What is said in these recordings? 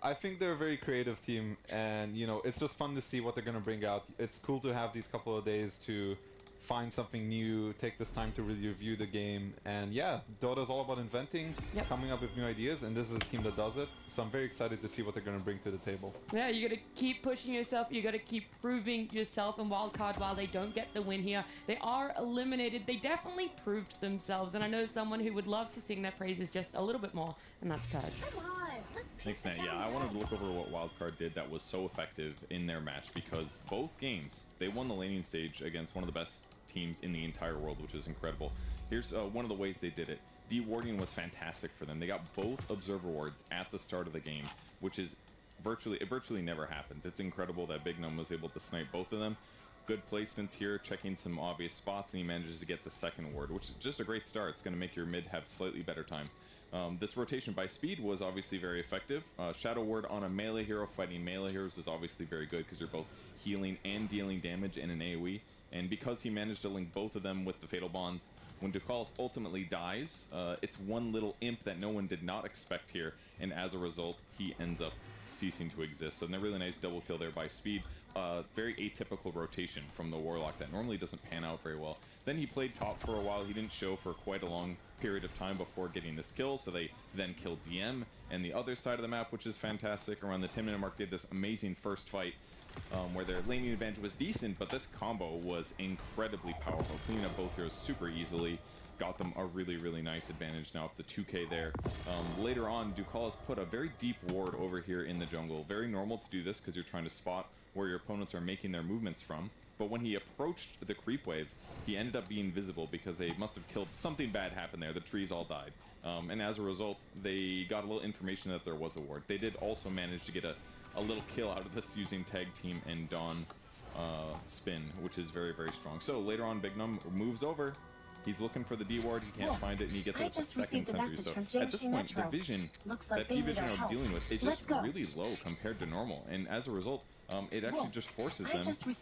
I think they're a very creative team, and you know, it's just fun to see what they're gonna bring out. It's cool to have these couple of days to find something new, take this time to really review the game, and yeah, Dota's all about inventing, coming up with new ideas, and this is a team that does it. So I'm very excited to see what they're gonna bring to the table. Yeah, you gotta keep pushing yourself, you gotta keep proving yourself, and Wildcard, while they don't get the win here, they are eliminated. They definitely proved themselves, and I know someone who would love to sing their praises just a little bit more, and that's Purge. Come on, let's Thanks, Nat. Yeah, I wanted to look over what Wildcard did that was so effective in their match, because both games, they won the laning stage against one of the best teams in the entire world, which is incredible. Here's one of the ways they did it. Dewarding was fantastic for them. They got both Observer Wards at the start of the game, which is virtually never happens. It's incredible that Big Gnome was able to snipe both of them. Good placements here, checking some obvious spots, and he manages to get the second ward, which is just a great start. It's going to make your mid have slightly better time. This rotation by Speed was obviously very effective. Shadow Ward on a melee hero fighting melee heroes is obviously very good because you're both healing and dealing damage in an AoE. And because he managed to link both of them with the Fatal Bonds, when Ducalis ultimately dies, it's one little imp that no one did not expect here, and as a result, he ends up ceasing to exist. So a really nice double kill there by Speed. Very atypical rotation from the Warlock that normally doesn't pan out very well. Then he played top for a while. He didn't show for quite a long period of time before getting this kill, so they then killed DM and the other side of the map, which is fantastic. Around the 10-minute mark, they had this amazing first fight where their laning advantage was decent, but this combo was incredibly powerful, cleaning up both heroes super easily. Got them a really nice advantage, now up to 2k there. Later on, Ducalis put a very deep ward over here in the jungle. Very normal to do this because you're trying to spot where your opponents are making their movements from. But when he approached the creep wave, he ended up being visible because they must have killed something bad happened there. The trees all died. And as a result, they got a little information that there was a ward. They did also manage to get a little kill out of this using Tag Team and Dawn spin, which is very strong. So later on, Big Gnome moves over. He's looking for the D ward, he can't find it, and he gets it with the second sentry. So at this point, the vision that P-Vision are dealing with is just really low compared to normal. And as a result, it actually just forces them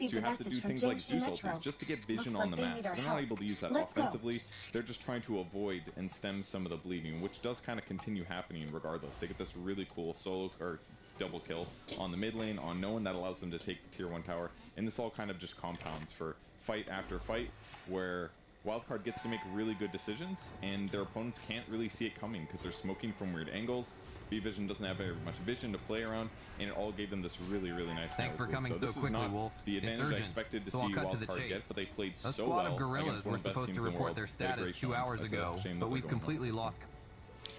to have to do things like Zeus ultis just to get vision on the map. So they're not able to use that offensively. They're just trying to avoid and stem some of the bleeding, which does kind of continue happening regardless. They get this really cool solo or double kill on the mid lane on Noan that allows them to take the tier 1 tower. And this all kind of just compounds for fight after fight where Wildcard gets to make really good decisions, and their opponents can't really see it coming because they're smoking from weird angles. B-Vision doesn't have very much vision to play around, and it all gave them this really nice. Thanks for coming so quickly, Wolf. The advantage I expected to see Wildcard get, but they played so well. A squad of gorillas were supposed to report their status 2 hours ago, but we've completely lost.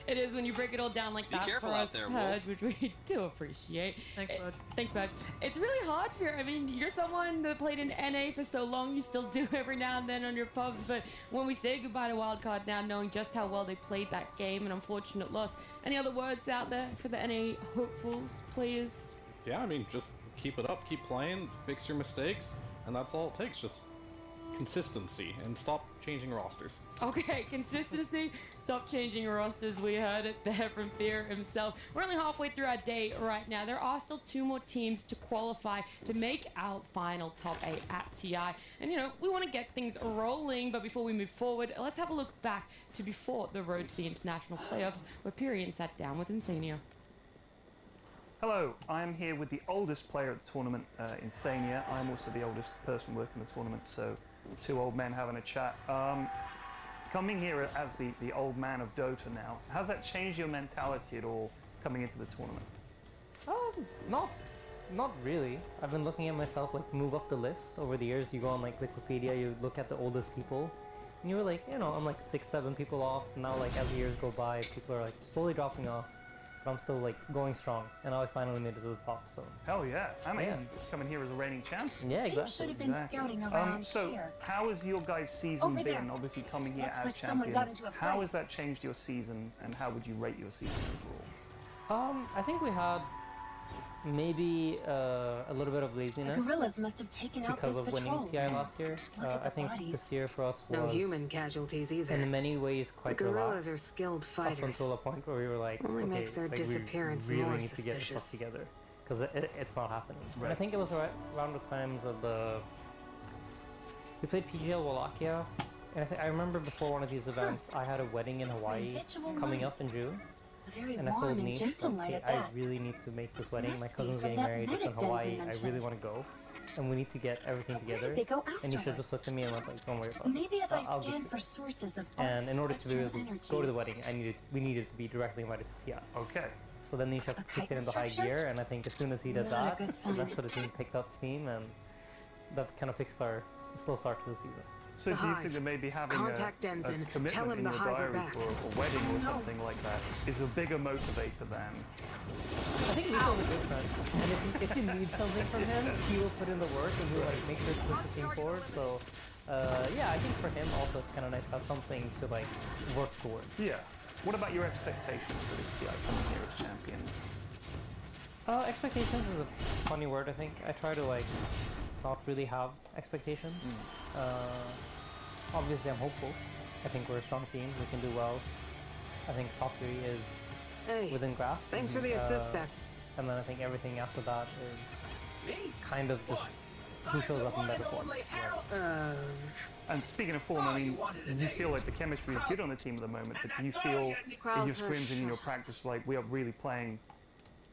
It is when you break it all down like that for us, Purge, which we do appreciate. Thanks, bud. Thanks, bud. It's really hard for you. I mean, you're someone that played in NA for so long, you still do every now and then on your pubs, but when we say goodbye to Wildcard now, knowing just how well they played that game, an unfortunate loss, any other words out there for the NA hopefuls, players? Yeah, I mean, just keep it up, keep playing, fix your mistakes, and that's all it takes. Just consistency and stop changing rosters. Okay, consistency, stop changing rosters. We heard it there from Fear himself. We're only halfway through our day right now. There are still 2 more teams to qualify to make our final top 8 at TI. And you know, we want to get things rolling, but before we move forward, let's have a look back to before the road to the international playoffs, where Pyrian sat down with Insania. Hello, I'm here with the oldest player at the tournament, Insania. I'm also the oldest person working the tournament, so 2 old men having a chat. Coming here as the old man of Dota now, has that changed your mentality at all coming into the tournament? Not really. I've been looking at myself like move up the list over the years. You go on like Wikipedia, you look at the oldest people, and you were like, you know, I'm like 6-7 people off. Now like as the years go by, people are like slowly dropping off. But I'm still like going strong, and now I finally made it to the top. So hell yeah! I mean, coming here as a reigning champion. Yeah, exactly. Should have been scouting around so here. How has your guys' season been? Obviously coming here Looks as like someone got champions. into a fight. How has that changed your season, and how would you rate your season overall? I think we had maybe a little bit of The laziness gorillas must have taken out because this of winning patrol. TI last year. Look at I the think bodies. this year for us was No human casualties either. in many ways quite The gorillas relaxed. are skilled Up fighters. until a point where we were like, Only okay, makes their like, disappearance we really more need to get stuff suspicious. together because it's not happening. And I think it was around the times of we played PGL Wallachia, and I remember before one of these events, I had a wedding in Hawaii Residual coming might. up in June. Very And I warm told and Nish, gentle light okay, at I that. really need to make this wedding. My Must be cousin's from getting that married. It's in medic Denzi Hawaii. I really mentioned. want to go. And we need to get everything Where together. did they go And Nisha just afterwards? looked at me and went like, don't worry about it. Maybe if I'll I get scan you. for sources of And in order to be able to energy. go to the wedding, we needed to be directly invited to TI. Okay. So then Nisha kite kicked it into high structure? gear, and I think as soon as he did Not a that, good the sign. rest of the team picked up steam, and that kind of fixed our slow start to the season. So The do you Hive. think that maybe having Contact a Denzin. commitment Tell him in the your Hive are diary back. for a wedding or something like that is a bigger motivator than... I think Nisha's a good friend, and if you need something from him, he will put in the work and he'll like make sure to push the team forward. So yeah, I think for him also it's kind of nice to have something to like work towards. Yeah. What about your expectations for this TI coming here as champions? Expectations is a funny word. I think I try to like not really have expectations. Obviously, I'm hopeful. I think we're a strong team. We can do well. I think top 3 is Hey, within grasp. thanks for the assist back. And then I think everything after that is kind of just who shows up in better form. And speaking of form, I mean, you feel like the chemistry is good on the team at the moment, but do you feel in your scrims and in your practice like we are really playing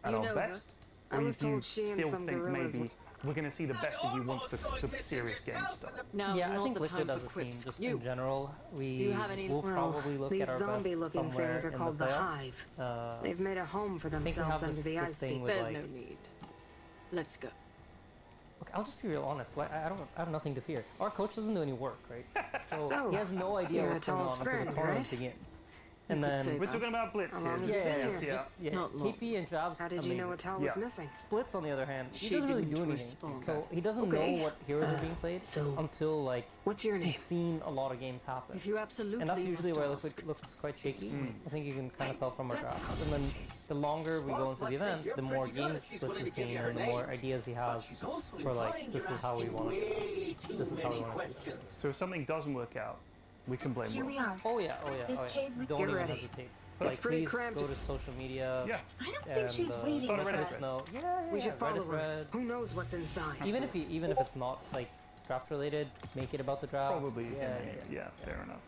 at You our know best? her. I Or was do you told she and still some think gorillas maybe would- we're going to see the best of you once the serious games start? Now's Yeah, I not think the Liquid time as for a team, quips. just You. in general, Do you have any? will Well, probably look these at our best zombie-looking somewhere things are in called the the playoffs. Hive. Uh, They've made a home for think we themselves have under this- the this ice thing feet. with, There's like- no need. Let's go. Okay, I'll just be real honest. I have nothing to fear. Our coach doesn't do any work, right? So, So, he has no idea you're what's going on Atal's until friend, the tournament right? begins. You And could then say We're that. talking about Blitz How here. long have you yeah, been yeah, here? just, yeah. Not long. KP and Jabs. How did you know amazing. Atal was Yeah. missing? Blitz, on the other hand, he She doesn't really didn't do anything. respond. So he doesn't Okay. know what heroes are being played so, until like What's your name? he's seen a lot of games happen. If you absolutely And that's usually must where ask. Liquid looks quite shaky. Mm. I think you can kind of tell from our drafts. And then the longer we go into the event, the more games Blitz is seeing and the more ideas he has for like, this is how we want to, this is how we want to do things. So if something doesn't work out, we can blame Here Will. we are. Oh yeah, oh yeah, This oh yeah. cave we- Don't Get even ready. hesitate. It's Like, pretty please cramped. go to social media. Yeah. I don't And, think she's waiting Start a for Reddit us. thread. know. Yeah, We should follow Reddit her. threads. Who knows what's inside? Even if it's not like draft related, make it about the draft. Probably, yeah, fair enough.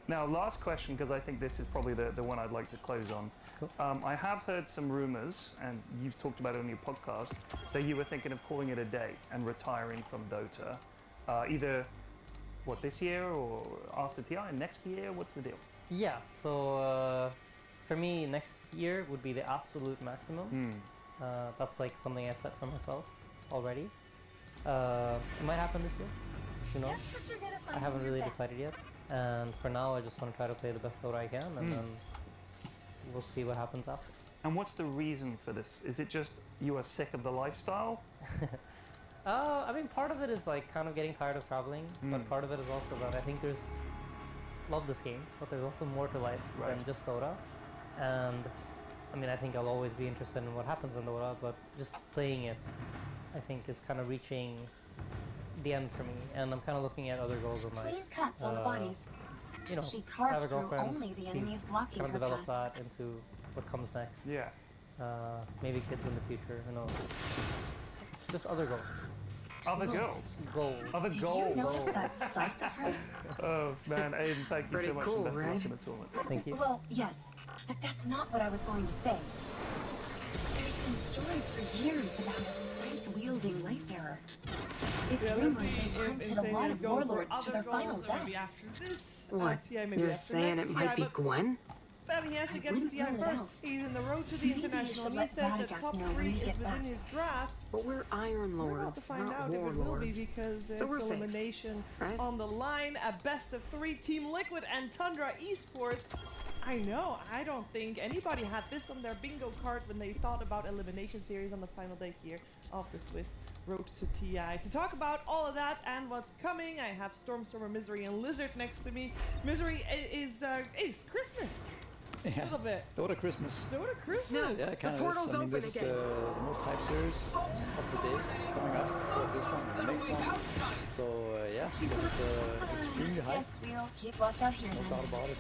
Now, last question, because I think this is probably the one I'd like to close on. Cool. I have heard some rumors, and you've talked about it on your podcast, that you were thinking of calling it a day and retiring from Dota. Either, this year or after TI, next year? What's the deal? Yeah. So for me, next year would be the absolute maximum. That's like something I set for myself already. It might happen this year. Who knows? That's what you're gonna find I haven't when you're really back. decided yet. And for now, I just want to try to play the best Dota I can, and then we'll see what happens after. And what's the reason for this? Is it just you are sick of the lifestyle? I mean, part of it is like kind of getting tired of traveling, but part of it is also that I think love this game, but there's also more to life than just Dota. And I mean, I think I'll always be interested in what happens in Dota, but just playing it, I think, is kind of reaching the end for me. And I'm kind of looking at other goals in life. Clean cuts on the bodies. You know, She have a carved through girlfriend, only the see, enemies blocking kind of her develop path. that into what comes next. Yeah. Maybe kids in the future, who knows. Just other goals. Other girls? Goals. Other Did goals? you notice that sight of hers? Oh, man, Aiden, thank you Pretty so much, cool, and best of luck right? in the tournament. Thank you. Well, yes, but that's not what I was going to say. There's been stories for years about a scythe-wielding Lightbearer. It's rumored they hunted a lot of warlords to their final death. What? You're saying it might be Gwen? Then he has to get to wouldn't TI rule it first. out. He's in the road to the Maybe you international. should He let says that Radagast top know when 3 we is get within back. his grasp. But we're Iron We're about to Lords, find not out if it will be warlords. because So we're it's safe, elimination right? on the line. A best of 3 Team Liquid and Tundra Esports. I know, I don't think anybody had this on their bingo card when they thought about elimination series on the final day here of the Swiss Road to TI. To talk about all of that and what's coming, I have Stormstormer, Misery, and Lizard next to me. Misery is it's Christmas. A little bit. Dota Christmas. Dota Christmas. No. Yeah, The kind of. portal's I mean, open this again. is the most hype series of the day coming up. This one, the next one. So yeah, it's extremely hype. Yes, we'll keep watch out here No then. doubt about it.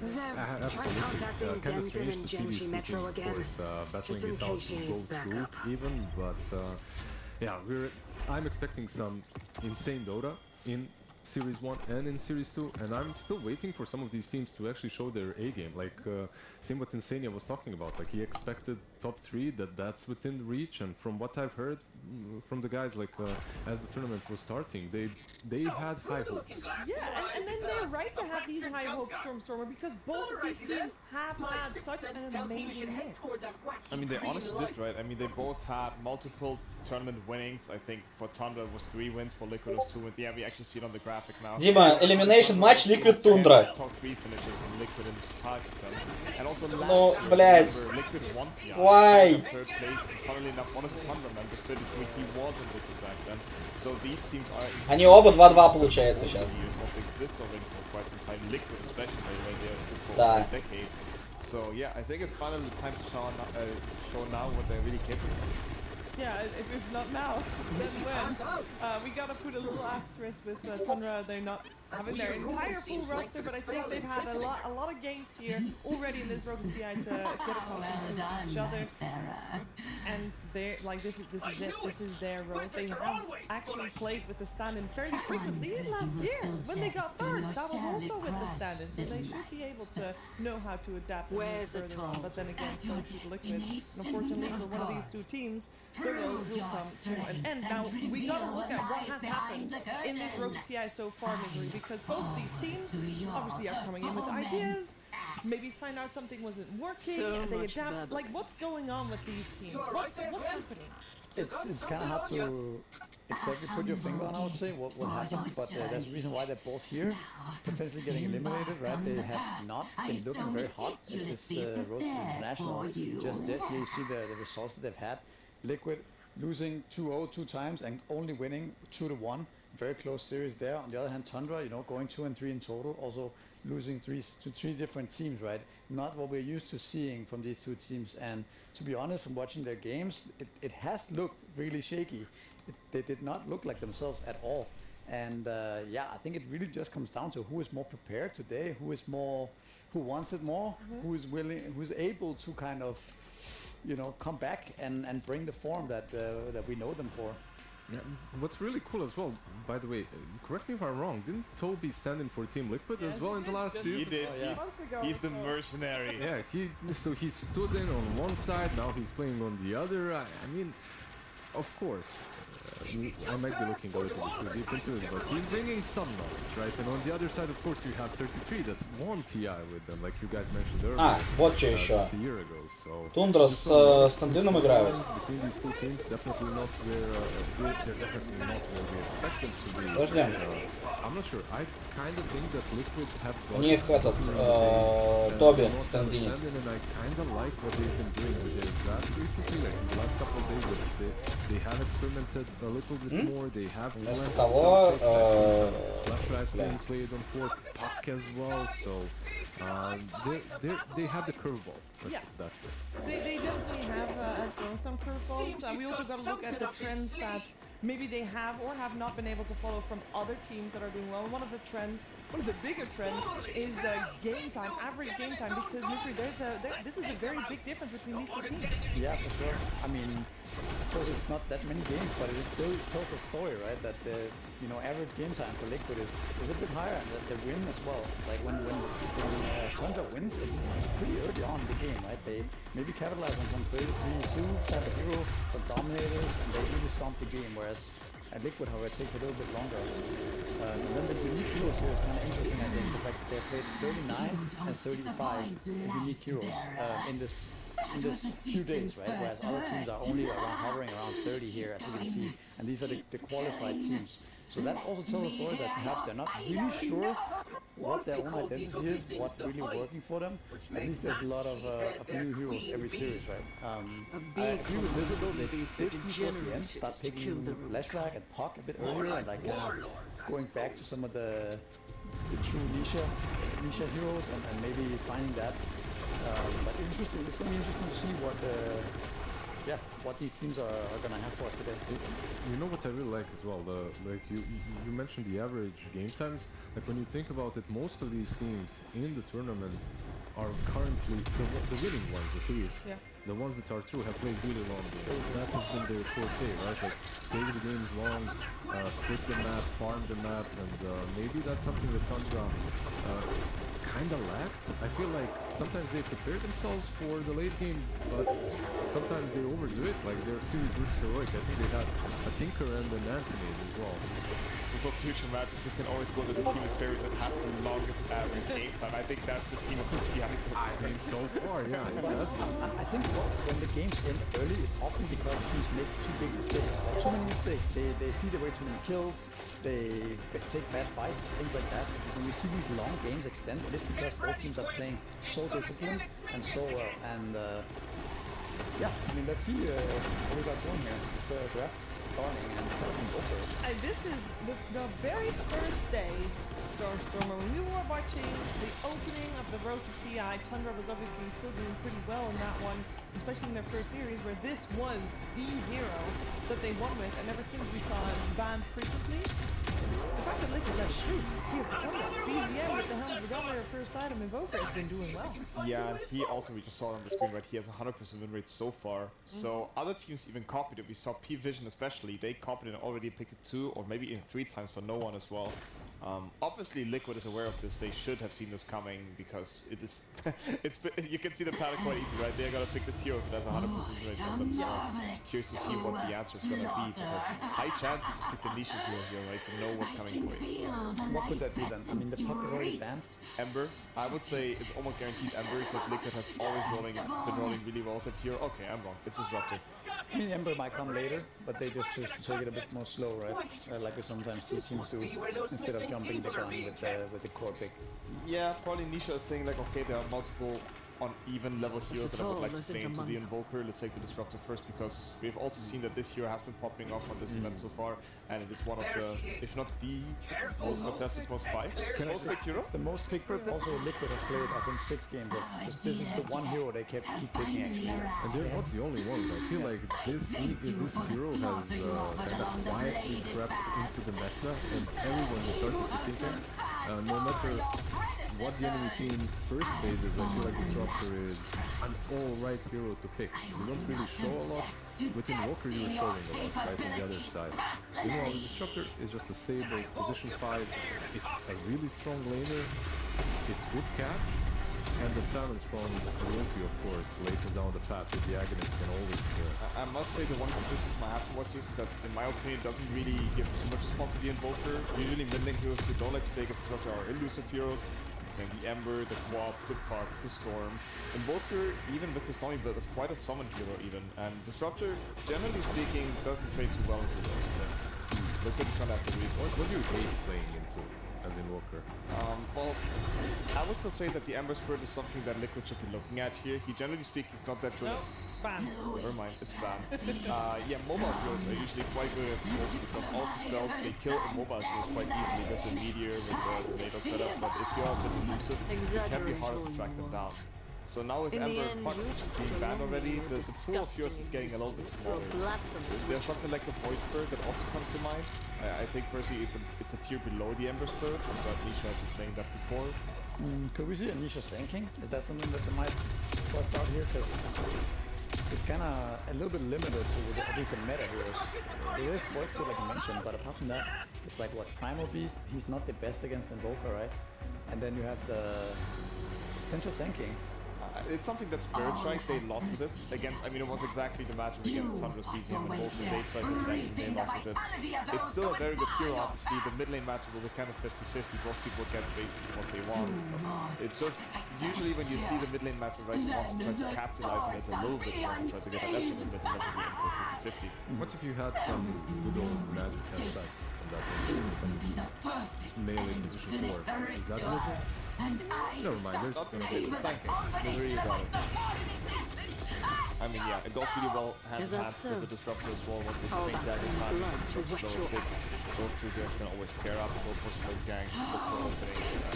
Zev, try contacting Kind of Denzin strange and to see these Genji two Metro teams, again. of course, battling Just in it out case she to needs go through backup. even, but yeah, I'm expecting some insane Dota in Series 1 and in Series 2, and I'm still waiting for some of these teams to actually show their A game. Like same what Insania was talking about. Like he expected top 3, that's within reach, and from what I've heard from the guys, like as the tournament was starting, they had high hopes. Yeah, and then they're right to have these high hopes, Stormstormer, because both of these teams have had such an amazing hit. I mean, they honestly did, right? I mean, they both had multiple tournament winnings. I think for Tundra it was 3 wins, for Liquid it was 2 wins. Yeah, we actually see it on the graphic now. Дима, elimination match Liquid Tundra. Top 3 finishes in Liquid and Pakistan. And also No, last блядь. year, Liquid won TI. Why? Third place. Funnily enough, one of the Tundra members, 33, he was in Liquid back then. So these teams are... Они оба 2-2 получается сейчас. Liquid especially, when they're Да. for a decade. So yeah, I think it's finally time to show now what they're really capable of. Yeah, if not now, then when? We gotta put a little asterisk with Tundra. They're not having their entire full roster, but I think they've had a lot of games here already in this road to TI to get accustomed to each other. And they're like, this is it. This is their road. They have actually played with the stand-in fairly frequently last year when they got third. That was also with the stand-in, so they should be able to know how to adapt and move further on. But then again, so keep Liquid. And unfortunately for one of these two teams, the road will come to an end. Now we gotta look at what has happened in this road to TI so far, Misery, because both these teams obviously are coming in with ideas, maybe find out something wasn't working, they adapt. Like, what's going on with these teams? What's happening? It's kind of hard to exactly put your finger on, I would say, what happened, but there's a reason why they're both here, potentially getting eliminated, right? They have not been looking very hot at this road to international just yet. Here you see the results that they've had. Liquid losing 2-0 2 times and only winning 2-1. Very close series there. On the other hand, Tundra, you know, going 2-3 in total, also losing to three different teams, right? Not what we're used to seeing from these two teams. And to be honest, from watching their games, it has looked really shaky. They did not look like themselves at all. And yeah, I think it really just comes down to who is more prepared today, who wants it more, who is willing, who's able to kind of, you know, come back and bring the form that we know them for. Yeah, what's really cool as well, by the way, correct me if I'm wrong, didn't Toby stand in for Team Liquid as well in the last season? He did. He's the mercenary. Yeah, he stood in on one side, now he's playing on the other. I mean, of course, I might be looking a little bit too deep into it, but he's bringing some knowledge, right? And on the other side, of course, you have 33 that won TI with them, like you guys mentioned earlier. Вот что еще. Just a year ago, so Тундра с Тандином играют. Between these two teams, definitely not where they're definitely not where we expect them to be. Подожди. I'm not sure. I kind of think that Liquid have У них этот Тоби в Тандине. And I kind of like what they've been doing with their drafts recently. Like the last couple of days, they have experimented a little bit more. They have Flash being played on 4, Puck as well. So they have the curveball. Yeah. That's good. They definitely have thrown some curveballs. We also got to look at the trends that maybe they have or have not been able to follow from other teams that are doing well. One of the bigger trends is game time, average game time, because Misery, this is a very big difference between these two teams. Yeah, for sure. I mean, of course it's not that many games, but it still tells a story, right? That the average game time for Liquid is a bit higher, and that they win as well. Like when Tundra wins, it's pretty early on in the game, right? They maybe capitalize on some 33-2 type of hero, some dominators, and they really stomp the game. Whereas at Liquid, however, it takes a little bit longer. And then the unique heroes here is kind of interesting, I think. Like they played 39 and 35 unique heroes in this few days, right? Whereas other teams are only hovering around 30 here, as you can see, and these are the qualified teams. So that also tells a story that perhaps they're not really sure what their own identity is, what's really working for them. At least there's a lot of new heroes every series, right? I agree with Lizard though, they did see towards the end start picking Leshrac and Puck a bit earlier, and like going back to some of the true Nisha heroes and maybe finding that. But interesting, it's going to be interesting to see what these teams are going to have for us today. You know what I really like as well? Like you mentioned the average game times. Like when you think about it, most of these teams in the tournament are currently the winning ones, at least. Yeah. the ones that are true have played really long games. That has been their forte, right? Like, play the games long, split the map, farm the map, and maybe that's something that Tundra kind of lacked. I feel like sometimes they prepare themselves for the late game, but sometimes they overdo it. Like their series was heroic. I think they had a Tinker and an Anthony as well. For future matches, we can always go to the team is favorite that has the longest average game time. I think that's the team of the TI. I think so far, yeah. I think when the games end early, it's often because teams make too big mistakes. Too many mistakes. They feed away too many kills. They take bad fights, things like that. When we see these long games extend, it is because both teams are playing so disciplined and so well. And yeah, I mean, let's see what we got going here. It's a draft starting and over. And this is the very first day, Starstormer, when we were watching the opening of the Road to TI, Tundra was obviously still doing pretty well in that one, especially in their first series, where this was the hero that they won with, and ever since we saw him banned frequently. The fact that Liquid let it shoot, BZM with the Helm's Regalia first item, Invoker has been doing well. Yeah, he also, we just saw it on the screen, right? He has 100% win rate so far. So other teams even copied it. We saw P-Vision especially. They copied it and already picked it 2 or maybe even 3 times for no one as well. Obviously, Liquid is aware of this. They should have seen this coming because it is. You can see the pattern quite easy, right? They're gonna pick this hero if it has 100% win rate from them. So curious to see what the answer is gonna be because high chance you just pick the niche hero here, right? To know what's coming for you. What could that be then? I mean, the puck is already banned. Ember. I would say it's almost guaranteed Ember because Liquid has always been rolling really well with it here. Okay, I'm wrong. It's Disruptor. I mean, Ember might come later, but they just choose to take it a bit more slow, right? Like we sometimes see teams do, instead of jumping the gun with the core pick. Yeah, probably Nisha is saying like, okay, there are multiple uneven level heroes that I would like to play into the Invoker. Let's take the Disruptor first because we've also seen that this hero has been popping off on this event so far, and it is one of the, if not the most contested, most fight. Most picked hero? It's the most picked. Also, Liquid has played, I think, 6 games. This is the one hero they keep picking actually. And they're not the only ones. I feel like this hero has kind of quietly crept into the meta, and everyone is starting to pick him. No matter what the enemy team first phases, I feel like Disruptor is an alright hero to pick. You don't really show a lot. With Invoker you're showing a lot, right, on the other side. You know, Disruptor is just a stable position 5. It's a really strong laner. It's good cap. And the silence from Royalty, of course, later down the path with the Agonists can always scare. I must say the one criticism I have towards this is that, in my opinion, it doesn't really give too much response to the Invoker. Usually mid-lane heroes who don't like to take it Disruptor are elusive heroes. The Ember, the Quap, the Park, the Storm. Invoker, even with the Stormy build, is quite a summon hero even. And Disruptor, generally speaking, doesn't trade too well into those. Liquid is gonna have to read. What do you hate playing into as Invoker? Well, I would still say that the Ember Spirit is something that Liquid should be looking at here. He generally speaking is not that good. Ban. Never mind, it's ban. Yeah, mobile heroes are usually quite good at spells because all the spells they kill a mobile heroes quite easily with the meteor, with the tornado setup. But if you're a bit elusive, it can be harder to track them down. So now with Ember being banned already, the pool of heroes is getting a little bit smaller. There's something like the Void Spirit that also comes to mind. I think personally it's a tier below the Ember Spirit, but Nisha has been playing that before. Could we see a Nisha Sanking? Is that something that they might bust out here? Because it's kind of a little bit limited to at least the meta heroes. It is Void Spirit like you mentioned, but apart from that, it's like what, Primal Beast, he's not the best against Invoker, right? And then you have the potential Sanking. It's something that Spirit tried, they lost with it. Again, I mean, it was exactly the matchup against Tundra's BZM and Volker. They tried to sanction, they lost with it. It's still a very good hero, obviously. The mid lane matchup will be kind of 50-50. Both people get basically what they want. It's just, usually when you see the mid lane matchup, right, you want to try to capitalize on it a little bit. You want to try to get an edge on it, but never be in 50-50. What if you had some good old magic aside from that one? Some melee position 4. Is that legit? Never mind, there's gonna be a second. I mean, yeah, it goes really well hand in hand with the Disruptor as well. Once it's playing Dragon Time, those two guys can always pair up, go for split gangs, look for openings.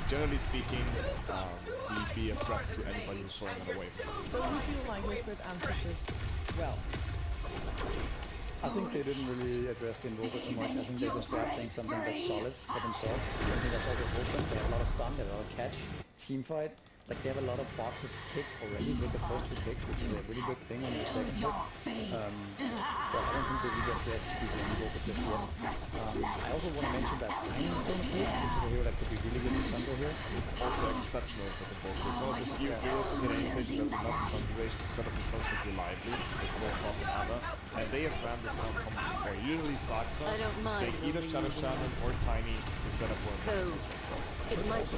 Generally speaking, be a threat to anybody who's showing it away. So you feel like Liquid answered this well? I think they didn't really address the Invoker too much. I think they're just drafting something that's solid for themselves. I think that's also open. They have a lot of stun, they have a lot of catch. Team fight. like they have a lot of boxes ticked already with the first 2 picks, which is a really good thing on the second pick. But I don't think that we get the STP when we go with this one. I also want to mention that Tiny is still in the pick, which is a hero that could be really good in Thunder here. It's also exceptional for the boss. It's one of the few heroes in the lane stage that does enough configuration to set up the subject reliably, with both Toss and Ada. And they have ran this now from before. Usually Saxa take either Shadow Shaman or Tiny to set up one of the It might be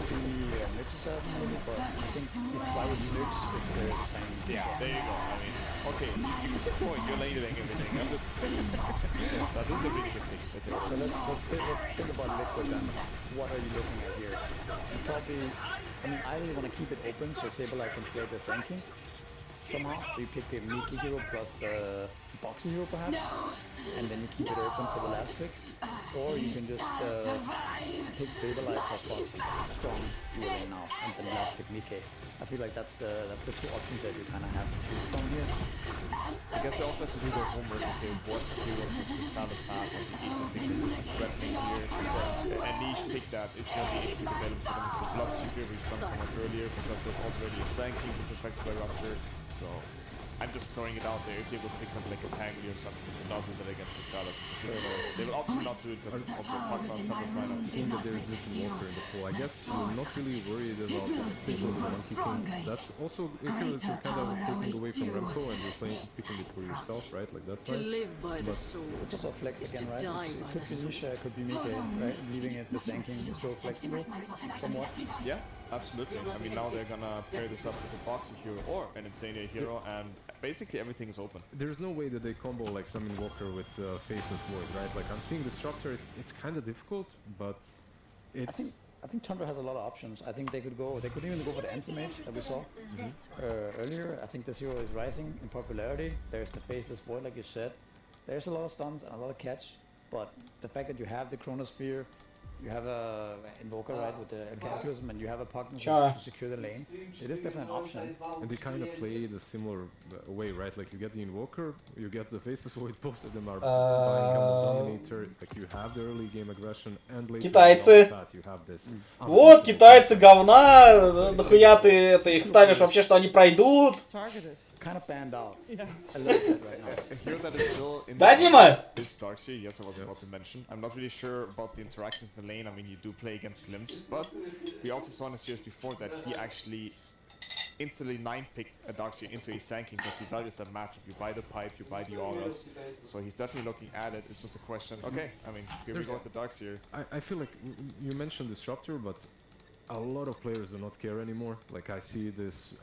Nix maybe, but I think why would Nix if they're Tiny? Yeah, there you go. I mean, okay, good point. You're labeling everything. I'm just that is a really good thing. So let's think about Liquid then. What are you looking at here? You probably, I mean, I really want to keep it open so Sableye can play the Sanking somehow. So you pick the Miki hero plus the Boxy hero perhaps, and then you keep it open for the last pick. Or you can just pick Sableye plus Boxy, strong dueling now, and then last pick Miki. I feel like that's the 2 options that you kind of have to choose from here. I guess you also have to do their homework. Okay, what heroes does Crystallis have on the Ether pick that is threatening here? And Niche pick that is the only pick available for them is the Blood Seeker, which some comment earlier, because there's already a Frankie who's affected by Rupture. So I'm just throwing it out there. If they would pick something like a Pangli or something, they would not do that against Crystallis. They will obviously not do it because it's also a Pokemon Thunder's lineup. Seeing that there is this Walker in the pool, I guess you're not really worried about people with Monkey King. That's also if you're kind of taking away from Remco and you're picking it for yourself, right? Like that's To nice. live by the sword it's also flex is again, to right? die It by could the be sword. Nisha, it could be Miki, right? Leaving it the Sanking is still flexible somewhat. Yeah, absolutely. I mean, now they're gonna pair this up with a Boxy hero or an Insania hero, and basically everything is open. There's no way that they combo like Summon Walker with Face and Sword, right? Like I'm seeing Disruptor, it's kind of difficult, but it's... I think Tundra has a lot of options. I think they could even go for the Anti-Mage that we saw earlier. I think this hero is rising in popularity. There's the Faithless Void, like you said. There's a lot of stuns and a lot of catch, but the fact that you have the Chronosphere, you have a Invoker, right, with the Cataclysm, and you have a partner to secure the lane. It is definitely an option. And they kind of play the similar way, right? Like you get the Invoker, you get the Faceless Void, both of them are buying Dominator, like you have the early game aggression, and later that you have this. Вот, китайцы говна, нахуя ты их ставишь вообще, что они пройдут? Kind of banned out. Yeah. A little bit right now. A hero that is still in is Darkseer. Yes, I was about to mention. I'm not really sure about the interactions in the lane. I mean, you do play against Glimpse, but we also saw in the series before that he actually instantly 9-picked a Darkseer into a Sanking because he values that matchup. You buy the pipe, you buy the auras, so he's definitely looking at it. It's just a question. Okay, I mean, here we go with the Darkseer. I feel like you mentioned Disruptor, but a lot of players do not care anymore. Like I see this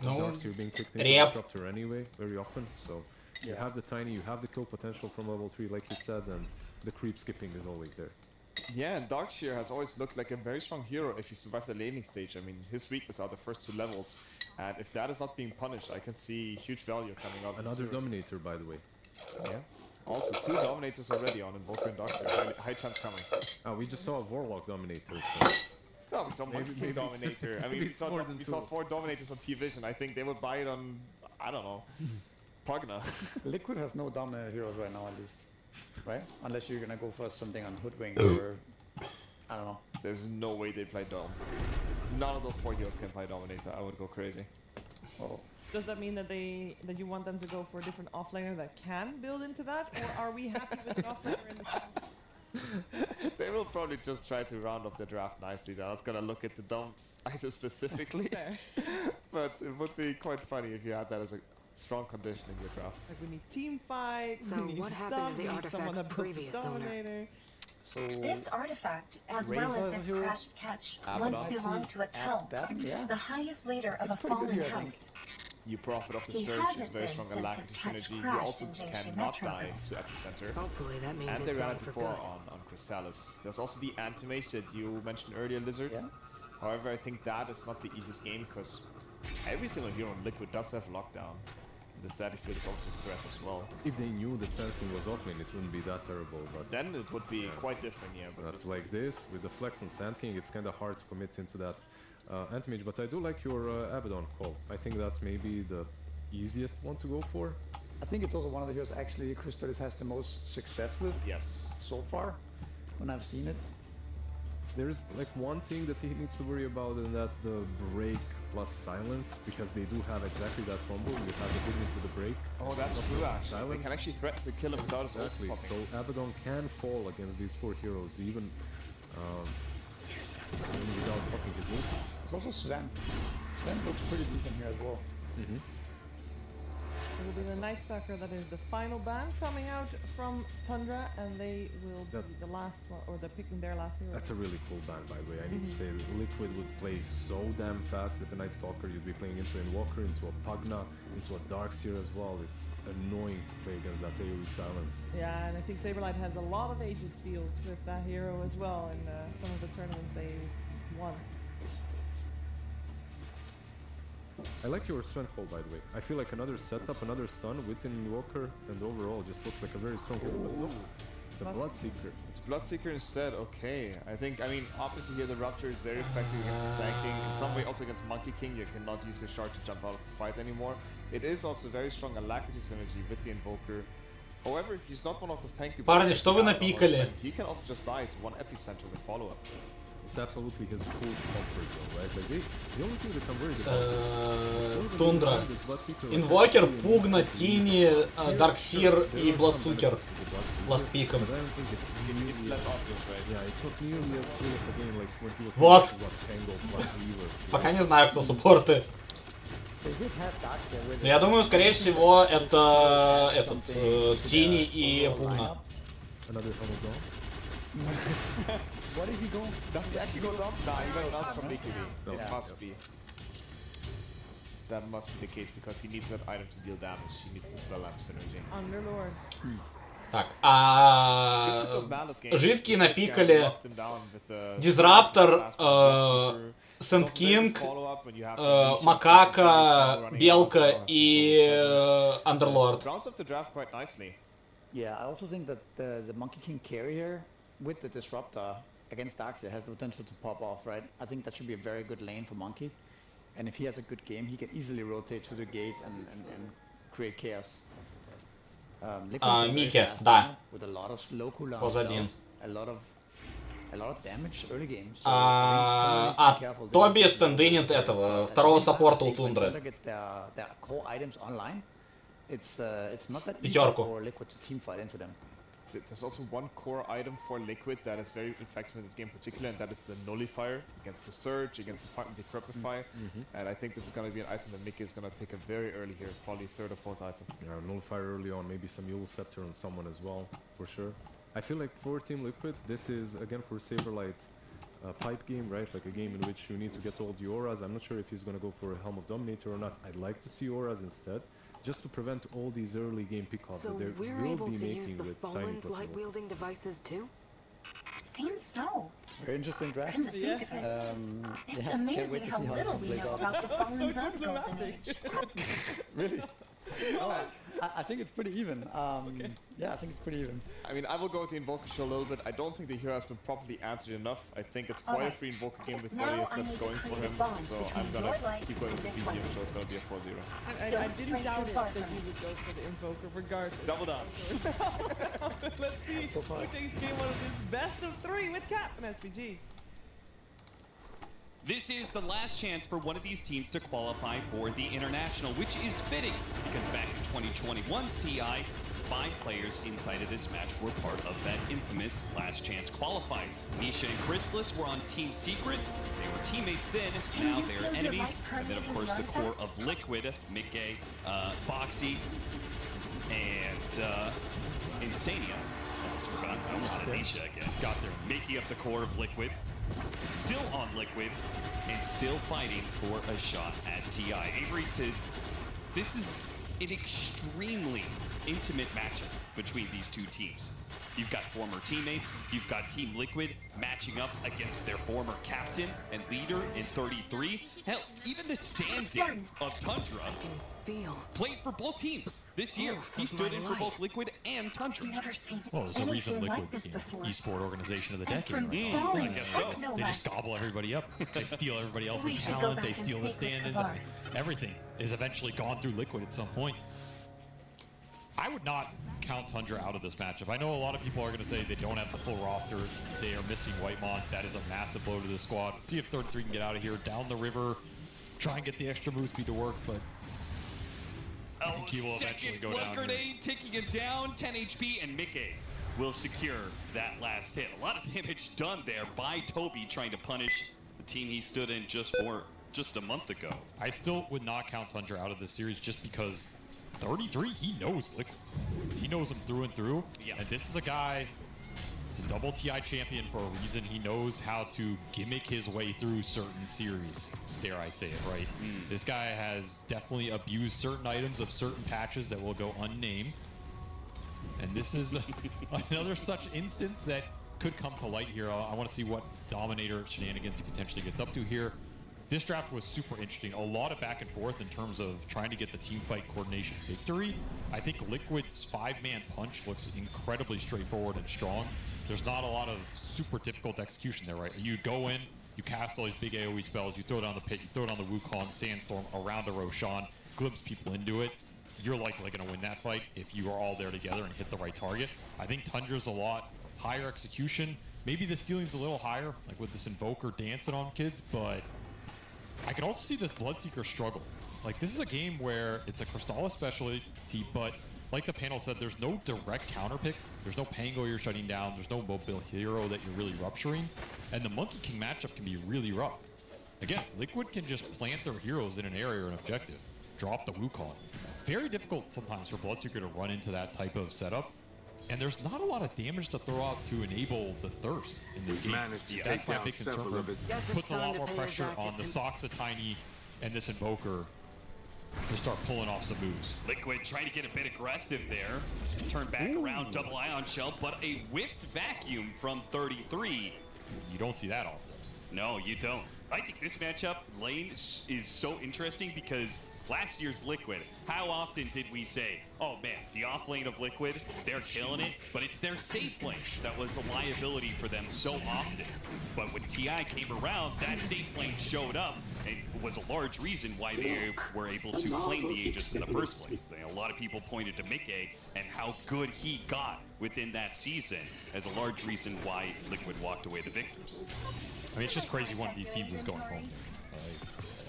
Darkseer being picked into Disruptor anyway, very often. So you have the Tiny, you have the kill potential from level 3, like you said, and the creep skipping is always there. Yeah, and Darkseer has always looked like a very strong hero if you survive the laning stage. I mean, his weakness are the first 2 levels, and if that is not being punished, I can see huge value coming out. Another Dominator, by the way. Yeah. Also, 2 Dominators already on Invoker and Darkseer. High chance coming. We just saw a Warlock Dominator, so... No, we saw Monkey King Dominator. I mean, we saw 4 Dominators on P-Vision. I think they would buy it on, I don't know, Pugna. Liquid has no Dominator heroes right now, at least. Right? Unless you're gonna go for something on Hoodwink or... I don't know. There's no way they play Dom. None of those 4 heroes can play Dominator. I would go crazy. Oh. Does that mean that you want them to go for a different offlaner that can build into that? Or are we happy with an offlaner in the south? They will probably just try to round up the draft nicely. They're not gonna look at the dumps either specifically, but it would be quite funny if you had that as a strong condition in your draft. Like we need team fight. So what happened to the artifact's previous owner? So this artifact, as well as this crashed catch, once belonged to a Kelp, the highest leader of a fallen house. You profit off the surge, it's very strong alacrity synergy. You also cannot die to Epicenter. Hopefully that means and they ran it before on Crystallis. There's also the Anti-Mage that you mentioned earlier, Lizard. Yeah. However, I think that is not the easiest game because every single hero in Liquid does have lockdown. The static field is also a threat as well. If they knew that Sandking was offlane, it wouldn't be that terrible. But then it would be quite different, yeah. But like this, with the flex on Sandking, it's kind of hard to commit into that Anti-Mage. But I do like your Abaddon call. I think that's maybe the easiest one to go for. I think it's also one of the heroes actually Crystallis has the most success with. Yes. So far, when I've seen it. There's like one thing that he needs to worry about, and that's the break plus silence, because they do have exactly that combo. You have the Dignity with the break. Oh, that's true actually. Silence. They can actually threaten to kill him without his ult Exactly. popping. So Abaddon can fall against these 4 heroes, even without popping his ult. There's also Sven. Sven looks pretty decent here as well. It will be the Night Stalker that is the final ban coming out from Tundra, and they will be the last one, or they're picking their last hero. That's a really cool ban, by the way. I need to say that Liquid would play so damn fast with the Night Stalker. You'd be playing into Invoker, into a Pugna, into a Darkseer as well. It's annoying to play against that AoE silence. Yeah, and I think Saberlight has a lot of Aegis steals with that hero as well in some of the tournaments they won. I like your Sven call, by the way. I feel like another setup, another stun within Invoker, and overall just looks like a very strong hero. But look, it's a Bloodseeker. It's Bloodseeker instead, okay. I mean, obviously here the Rupture is very effective against the Sand King. In some way also against Monkey King, you cannot use the Shard to jump out of the fight anymore. It is also very strong Alacrity synergy with the Invoker. However, he's not one of those tanky Парни, что вы напикали? He can also just die to one Epicenter with follow-up. It's absolutely his full comfort zone, right? Like the only thing that I'm worried about... Тундра. Инвокер, Пугна, Тини, Дарксир и Бладсукер. Ластпиком. Вот. Пока не знаю, кто суппорты. Но я думаю, скорее всего, это этот Тини и Пугна. What did he go? Does he actually go down? Nah, he went out from BKB. No, it must be. That must be the case because he needs that item to deal damage. He needs the spell lamp synergy. Underlord. Так, жидкие напикали Дизраптор, Сент Кинг, Макака, Белка и Underlord. Rounds up the draft quite nicely. Yeah, I also think that the Monkey King carry here with the Disruptor against Darkseer has the potential to pop off, right? I think that should be a very good lane for Monkey. And if he has a good game, he can easily rotate to the gate and create chaos. Микки, да. With a lot of slow cooldown Позади. a lot of damage early game. So Тоби стендинит этого, второго саппорта у Тундры. Their core items online. It's not that easy Пятерку. for Liquid to team fight into them. There's also one core item for Liquid that is very effective in this game in particular, and that is the Nullifier against the Surge, against the Decrepify. And I think this is going to be an item that Mickey is going to pick up very early here, probably 3rd or 4th item. Yeah, Nullifier early on, maybe some Yule Scepter on someone as well, for sure. I feel like for Team Liquid, this is, again, for Saberlight, a pipe game, right? Like a game in which you need to get all the auras. I'm not sure if he's going to go for a Helm of Dominator or not. I'd like to see auras instead, just to prevent all these early game pickoffs that they will able be to use making the with Tiny Fallen's Plus. light-wielding devices too? Seems so. Very interesting draft. Come to think of it, it's amazing how little we know about the Fallen's own golden age. Really? Oh, I think it's pretty even. Yeah, I think it's pretty even. I mean, I will go with the Invoker show a little bit. I don't think the hero has been properly answered enough. I think it's quite a free Invoker game with Warriors that's going for him. So I'm going to keep going with the BGM show. It's going to be a 4-0. I didn't doubt it that he would go for the Invoker regardless. Double down. Let's see who takes game 1 of this best of 3 with Cap and SPG. This is the last chance for one of these teams to qualify for the International, which is fitting because back in 2021's TI, 5 players inside of this match were part of that infamous last chance qualifying. Nisha and Chrysalis were on Team Secret. They were teammates then, now they're enemies. And then of course the core of Liquid, Mickey, Boxy, and Insania. Almost forgot, I almost said Nisha again. Got there, making up the core of Liquid. Still on Liquid, and still fighting for a shot at TI. Avery, this is an extremely intimate matchup between these two teams. You've got former teammates, you've got Team Liquid matching up against their former captain and leader in 33. Hell, even the stand-in of Tundra played for both teams this year. He stood in for both Liquid and Tundra. Well, there's a reason Liquid's esport organization of the decade. I guess so. They just gobble everybody up. They steal everybody else's talent. They steal the stand-ins. I mean, everything is eventually gone through Liquid at some point. I would not count Tundra out of this matchup. I know a lot of people are going to say they don't have the full roster. They are missing Whitemon. That is a massive blow to the squad. See if 33 can get out of here. Down the river, try and get the extra move speed to work, but I think he will eventually go down. Blood grenade taking him down, 10 HP, and Mickey will secure that last hit. A lot of damage done there by Toby trying to punish the team he stood in just a month ago. I still would not count Tundra out of this series just because 33, he knows Liquid. He knows him through and through. Yeah. And this is a guy, he's a double TI champion for a reason. He knows how to gimmick his way through certain series, dare I say it, right? This guy has definitely abused certain items of certain patches that will go unnamed. And this is another such instance that could come to light here. I want to see what Dominator shenanigans he potentially gets up to here. This draft was super interesting. A lot of back and forth in terms of trying to get the team fight coordination victory. I think Liquid's 5-man punch looks incredibly straightforward and strong. There's not a lot of super difficult execution there, right? You go in, you cast all these big AoE spells, you throw down the pit, you throw down the Wukong, Sandstorm around a Roshan, glimpse people into it. You're likely going to win that fight if you are all there together and hit the right target. I think Tundra's a lot higher execution. Maybe the ceiling's a little higher, like with this Invoker dancing on kids, but I can also see this Bloodseeker struggle. Like, this is a game where it's a Crystallis specialty, but like the panel said, there's no direct counter pick. There's no Pango you're shutting down. There's no mobile hero that you're really rupturing. And the Monkey King matchup can be really rough. Again, Liquid can just plant their heroes in an area or an objective. Drop the Wukong. Very difficult sometimes for Bloodseeker to run into that type of setup. And there's not a lot of damage to throw out to enable the Thirst in this game. That's my big concern. Puts a lot more pressure on the Soxa Tiny and this Invoker to start pulling off some moves. Liquid trying to get a bit aggressive there. Turn back around, double ion shell, but a whiffed vacuum from 33. You don't see that often. No, you don't. I think this matchup, lane, is so interesting because last year's Liquid, how often did we say, oh man, the off lane of Liquid, they're killing it, but it's their safe lane that was a liability for them so often. But when TI came around, that safe lane showed up and was a large reason why they were able to claim the Aegis in the first place. A lot of people pointed to Mickey and how good he got within that season as a large reason why Liquid walked away the victors. I mean, it's just crazy one of these teams is going home.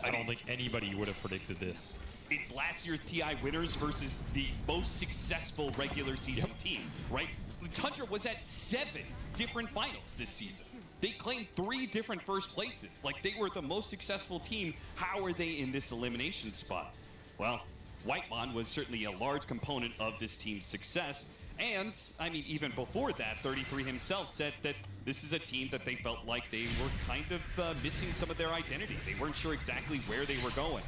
I don't think anybody would have predicted this. It's last year's TI winners versus the most successful regular season team, right? Tundra was at 7 different finals this season. They claimed 3 different first places. Like, they were the most successful team. How are they in this elimination spot? Well, Whitemon was certainly a large component of this team's success. And, I mean, even before that, 33 himself said that this is a team that they felt like they were kind of missing some of their identity. They weren't sure exactly where they were going.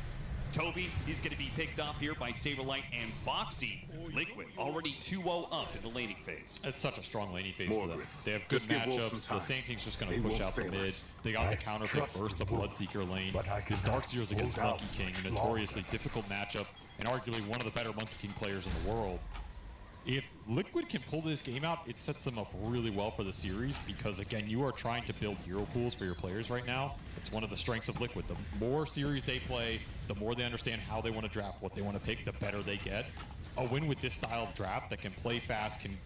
Toby, he's going to be picked off here by Saberlight and Boxy. Liquid already 2-0 up in the laning phase. It's such a strong laning phase for them. They have good matchups. The Sand King's just going to push out the mid. They got the counter pick first, the Bloodseeker lane. This Darkseer's against Monkey King, a notoriously difficult matchup, and arguably one of the better Monkey King players in the world. If Liquid can pull this game out, it sets them up really well for the series because, again, you are trying to build hero pools for your players right now. It's one of the strengths of Liquid. The more series they play, the more they understand how they want to draft, what they want to pick, the better they get. A win with this style of draft that can play fast, can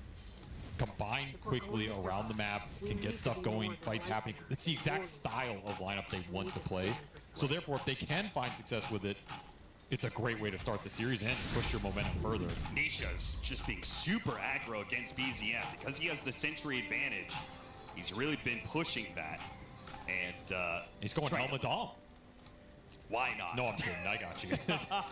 combine quickly around the map, can get stuff going, fights happening. It's the exact style of lineup they want to play. So therefore, if they can find success with it, it's a great way to start the series and push your momentum further. Nisha's just being super aggro against BZM because he has the Sentry advantage. He's really been pushing that. And he's going Helma Dom. Why not? No, I'm kidding. I got you.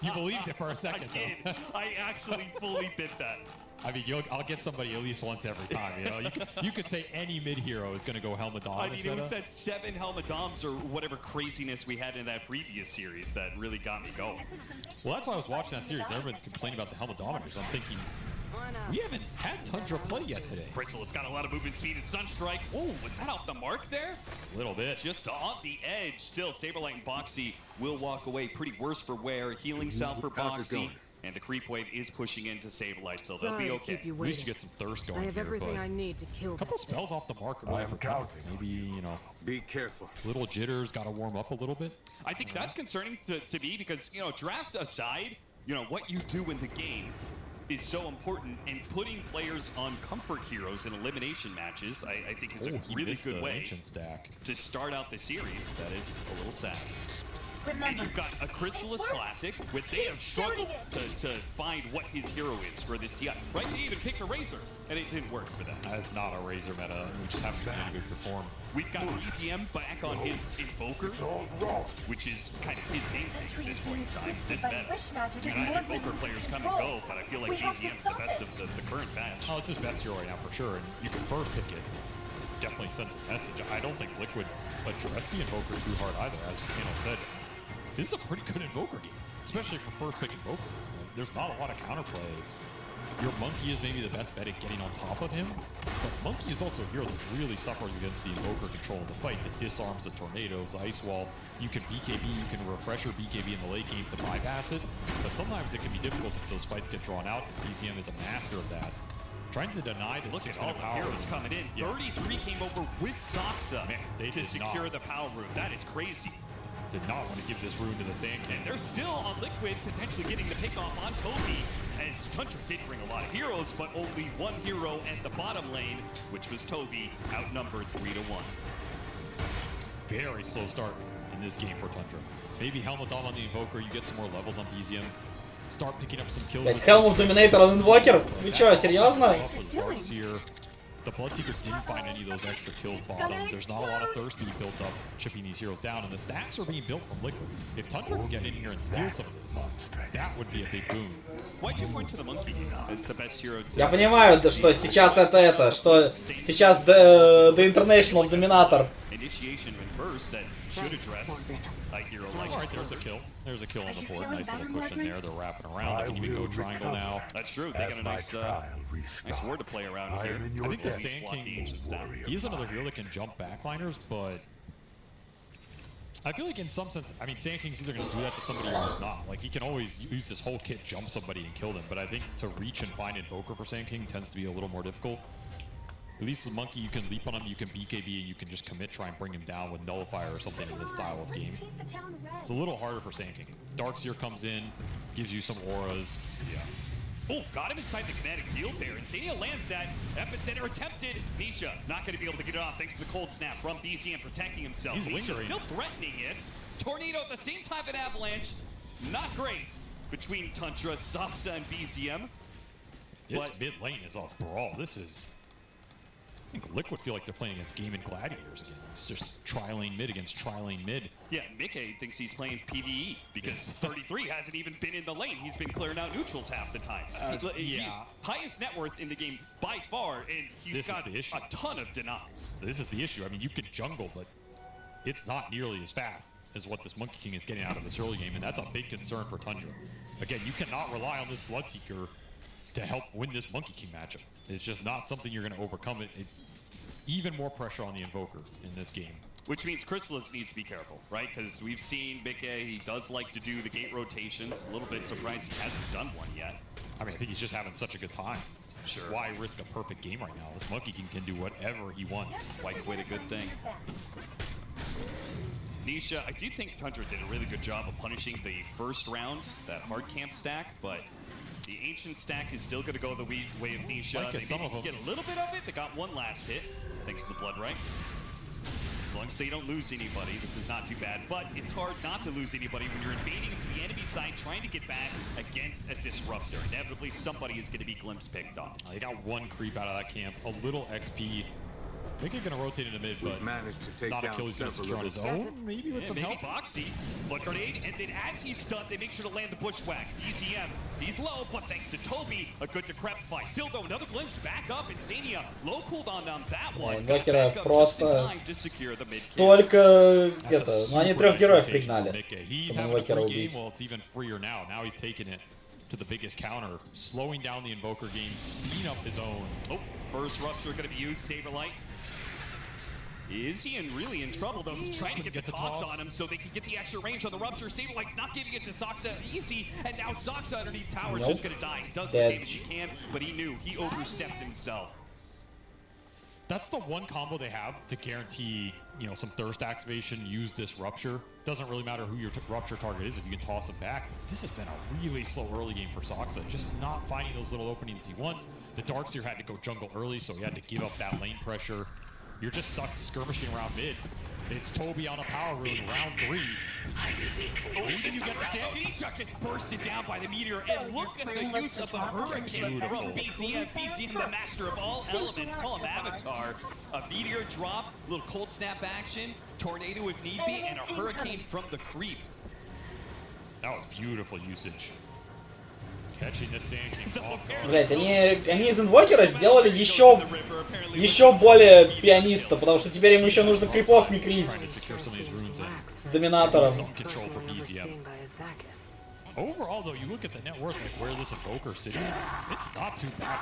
You believed it for a second. I did. I actually fully bit that. I mean, I'll get somebody at least once every time. You know, you could say any mid hero is going to go Helma Dom. I mean, it was that 7 Helma Doms or whatever craziness we had in that previous series that really got me going. Well, that's why I was watching that series. Everyone's complaining about the Helma Dominators. I'm thinking, we haven't had Tundra play yet today. Bristle has got a lot of movement speed and Sunstrike. Oh, was that off the mark there? A little bit. Just on the edge. Still, Saberlight and Boxy will walk away pretty worse for wear. Healing Cell for Boxy. And the creep wave is pushing into Saberlight, so they'll be okay. At least you get some thirst going. I have everything I need to kill. A couple spells off the mark. Maybe, you know. Be careful. Little jitters, got to warm up a little bit. I think that's concerning to me because, you know, draft aside, you know, what you do in the game is so important, and putting players on comfort heroes in elimination matches, I think is a really good way stack to start out the series. That is a little sad. And you've got a Crystallis Classic, where they have struggled to find what his hero is for this TI. Right? They even picked a Razor, and it didn't work for them. That's not a Razor meta. We just haven't seen anybody perform. We've got BZM back on his Invoker, which is kind of his namesake at this point in time. This meta. Invoker players come and go, but I feel like BZM's the best of the current batch. Oh, it's his best hero right now for sure, and you can first pick it. Definitely sends a message. I don't think Liquid addressed the Invoker too hard either, as the panel said. This is a pretty good Invoker game, especially for first pick Invoker. There's not a lot of counterplay. Your Monkey is maybe the best bet at getting on top of him, but Monkey is also a hero that really suffers against the Invoker control of the fight, that disarms the tornadoes, the ice wall. You can BKB, you can refresh your BKB in the late game to bypass it, but sometimes it can be difficult if those fights get drawn out. BZM is a master of that. Trying to deny the Look at all the heroes coming in. Yeah. 33 came over with Soxa to secure the power room. That is crazy. Did not want to give this rune to the Sand King. They're still on Liquid, potentially getting the pick off on Toby, as Tundra did bring a lot of heroes, but only one hero at the bottom lane, which was Toby, outnumbered 3-1. Very slow start in this game for Tundra. Maybe Helmet Dom on the Invoker, you get some more levels on BZM. Start picking up some kills. Helm of Dominator on Invoker? Вы чё, серьезно? The Bloodseeker didn't find any of those extra kills bottom. There's not a lot of thirst being built up, chipping these heroes down, and the stacks are being built from Liquid. If Tundra can get in here and steal some of this, that would be a big boon. Why'd you point to the Monkey as the best hero? Я понимаю, что сейчас это, что сейчас the International Dominator. Initiation and burst that should address a hero like. All right, there's a kill. There's a kill on the board. Nice little push in there. They're wrapping around. They can even go triangle now. That's true. They got a nice ward to play around here. I think the Sand King, he is another hero that can jump backliners, but I feel like in some sense, I mean, Sand King's either going to do that to somebody or he's not. Like, he can always use his whole kit, jump somebody, and kill them. But I think to reach and find Invoker for Sand King tends to be a little more difficult. At least the Monkey, you can leap on him, you can BKB, and you can just commit, try and bring him down with Nullifier or something in this style of game. It's a little harder for Sand King. Darkseer comes in, gives you some auras. Yeah. Oh, got him inside the kinetic field there. Insania lands that. Epicenter attempted. Nisha not going to be able to get it off thanks to the cold snap from BZM protecting himself. He's Nisha lingering. still threatening it. Tornado at the same time at Avalanche. Not great between Tundra, Soxa, and BZM. This mid lane is a brawl. This is... I think Liquid feel like they're playing against Game and Gladiators again. It's just tri-lane mid against tri-lane mid. Yeah, Mickey thinks he's playing PvE because 33 hasn't even been in the lane. He's been clearing out neutrals half the time. Highest net worth in the game by far, and he's got a ton of denies. This is the issue. I mean, you can jungle, but it's not nearly as fast as what this Monkey King is getting out of this early game, and that's a big concern for Tundra. Again, you cannot rely on this Bloodseeker to help win this Monkey King matchup. It's just not something you're going to overcome. Even more pressure on the Invoker in this game. Which means Crystallis needs to be careful, right? Because we've seen Mickey, he does like to do the gate rotations. A little bit surprised he hasn't done one yet. I mean, I think he's just having such a good time. Sure. Why risk a perfect game right now? This Monkey King can do whatever he wants. Why quit a good thing? Nisha, I do think Tundra did a really good job of punishing the first round, that hard camp stack, but the ancient stack is still going to go the way of Nisha. They some of them. get a little bit of it. They got one last hit, thanks to the Blood Right. As long as they don't lose anybody, this is not too bad. But it's hard not to lose anybody when you're invading into the enemy side, trying to get back against a Disruptor. Inevitably, somebody is going to be glimpse picked on. They got one creep out of that camp, a little XP. I think they're going to rotate into mid, but managed to take not a kill he's going to secure on his own. Maybe with some help. Boxy, but grenade, and then as he's stunned, they make sure to land the bushwhack. BZM, he's low, but thanks to Toby, a good decrepify. Still though, another glimpse back up. Insania, low cooldown on that one. Инвокера просто столько это, ну они трех героев пригнали, чтобы Инвокера убить. Well, it's even freer now. Now he's taking it to the biggest counter, slowing down the Invoker game, speeding up his own. Oh, first rupture going to be used. Saberlight. Is he really in trouble though? He's trying to get the toss on him so they can get the extra range on the rupture. Saberlight's not giving it to Soxa easy, and now Soxa underneath tower is just gonna die. He does what damage he can, but he knew he overstepped himself. That's the one combo they have to guarantee, you know, some thirst activation. Use this rupture. Doesn't really matter who your rupture target is if you can toss him back. This has been a really slow early game for Soxa, just not finding those little openings he wants. The Darkseer had to go jungle early, so he had to give up that lane pressure. You're just stuck skirmishing around mid. It's Toby on a power rune, round 3. Oh, this you get the Sand Ishak gets bursted down by the meteor, and look at the use of the Hurricane from BZM. BZM, the master of all elements, call him Avatar. A meteor drop, little cold snap action, tornado if need be, and a Hurricane from the creep. That was beautiful usage. Catching the Sand King off guard. Блять, они из инвокера сделали еще более пианиста, потому что теперь ему еще нужно крипов микрить. Доминатором. Overall, though, you look at the net worth, like where this Invoker sitting, it's not too bad.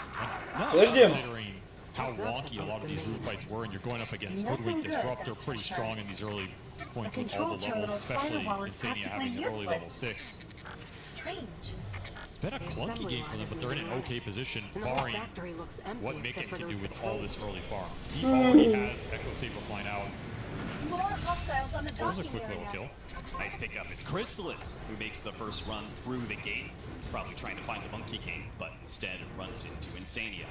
Considering how wonky a lot of these root fights were, and you're going up against Hoodwink Disruptor pretty strong in these early points with all the levels, especially Insania having the early level 6. Strange. It's been a clunky game for them, but they're in an okay position, barring what Mickey can do with all this early farm. He already has Echo Saber flying out. That was a quick little kill. Nice pickup. It's Crystallis who makes the first run through the gate. Probably trying to find the Monkey King, but instead runs into Insania.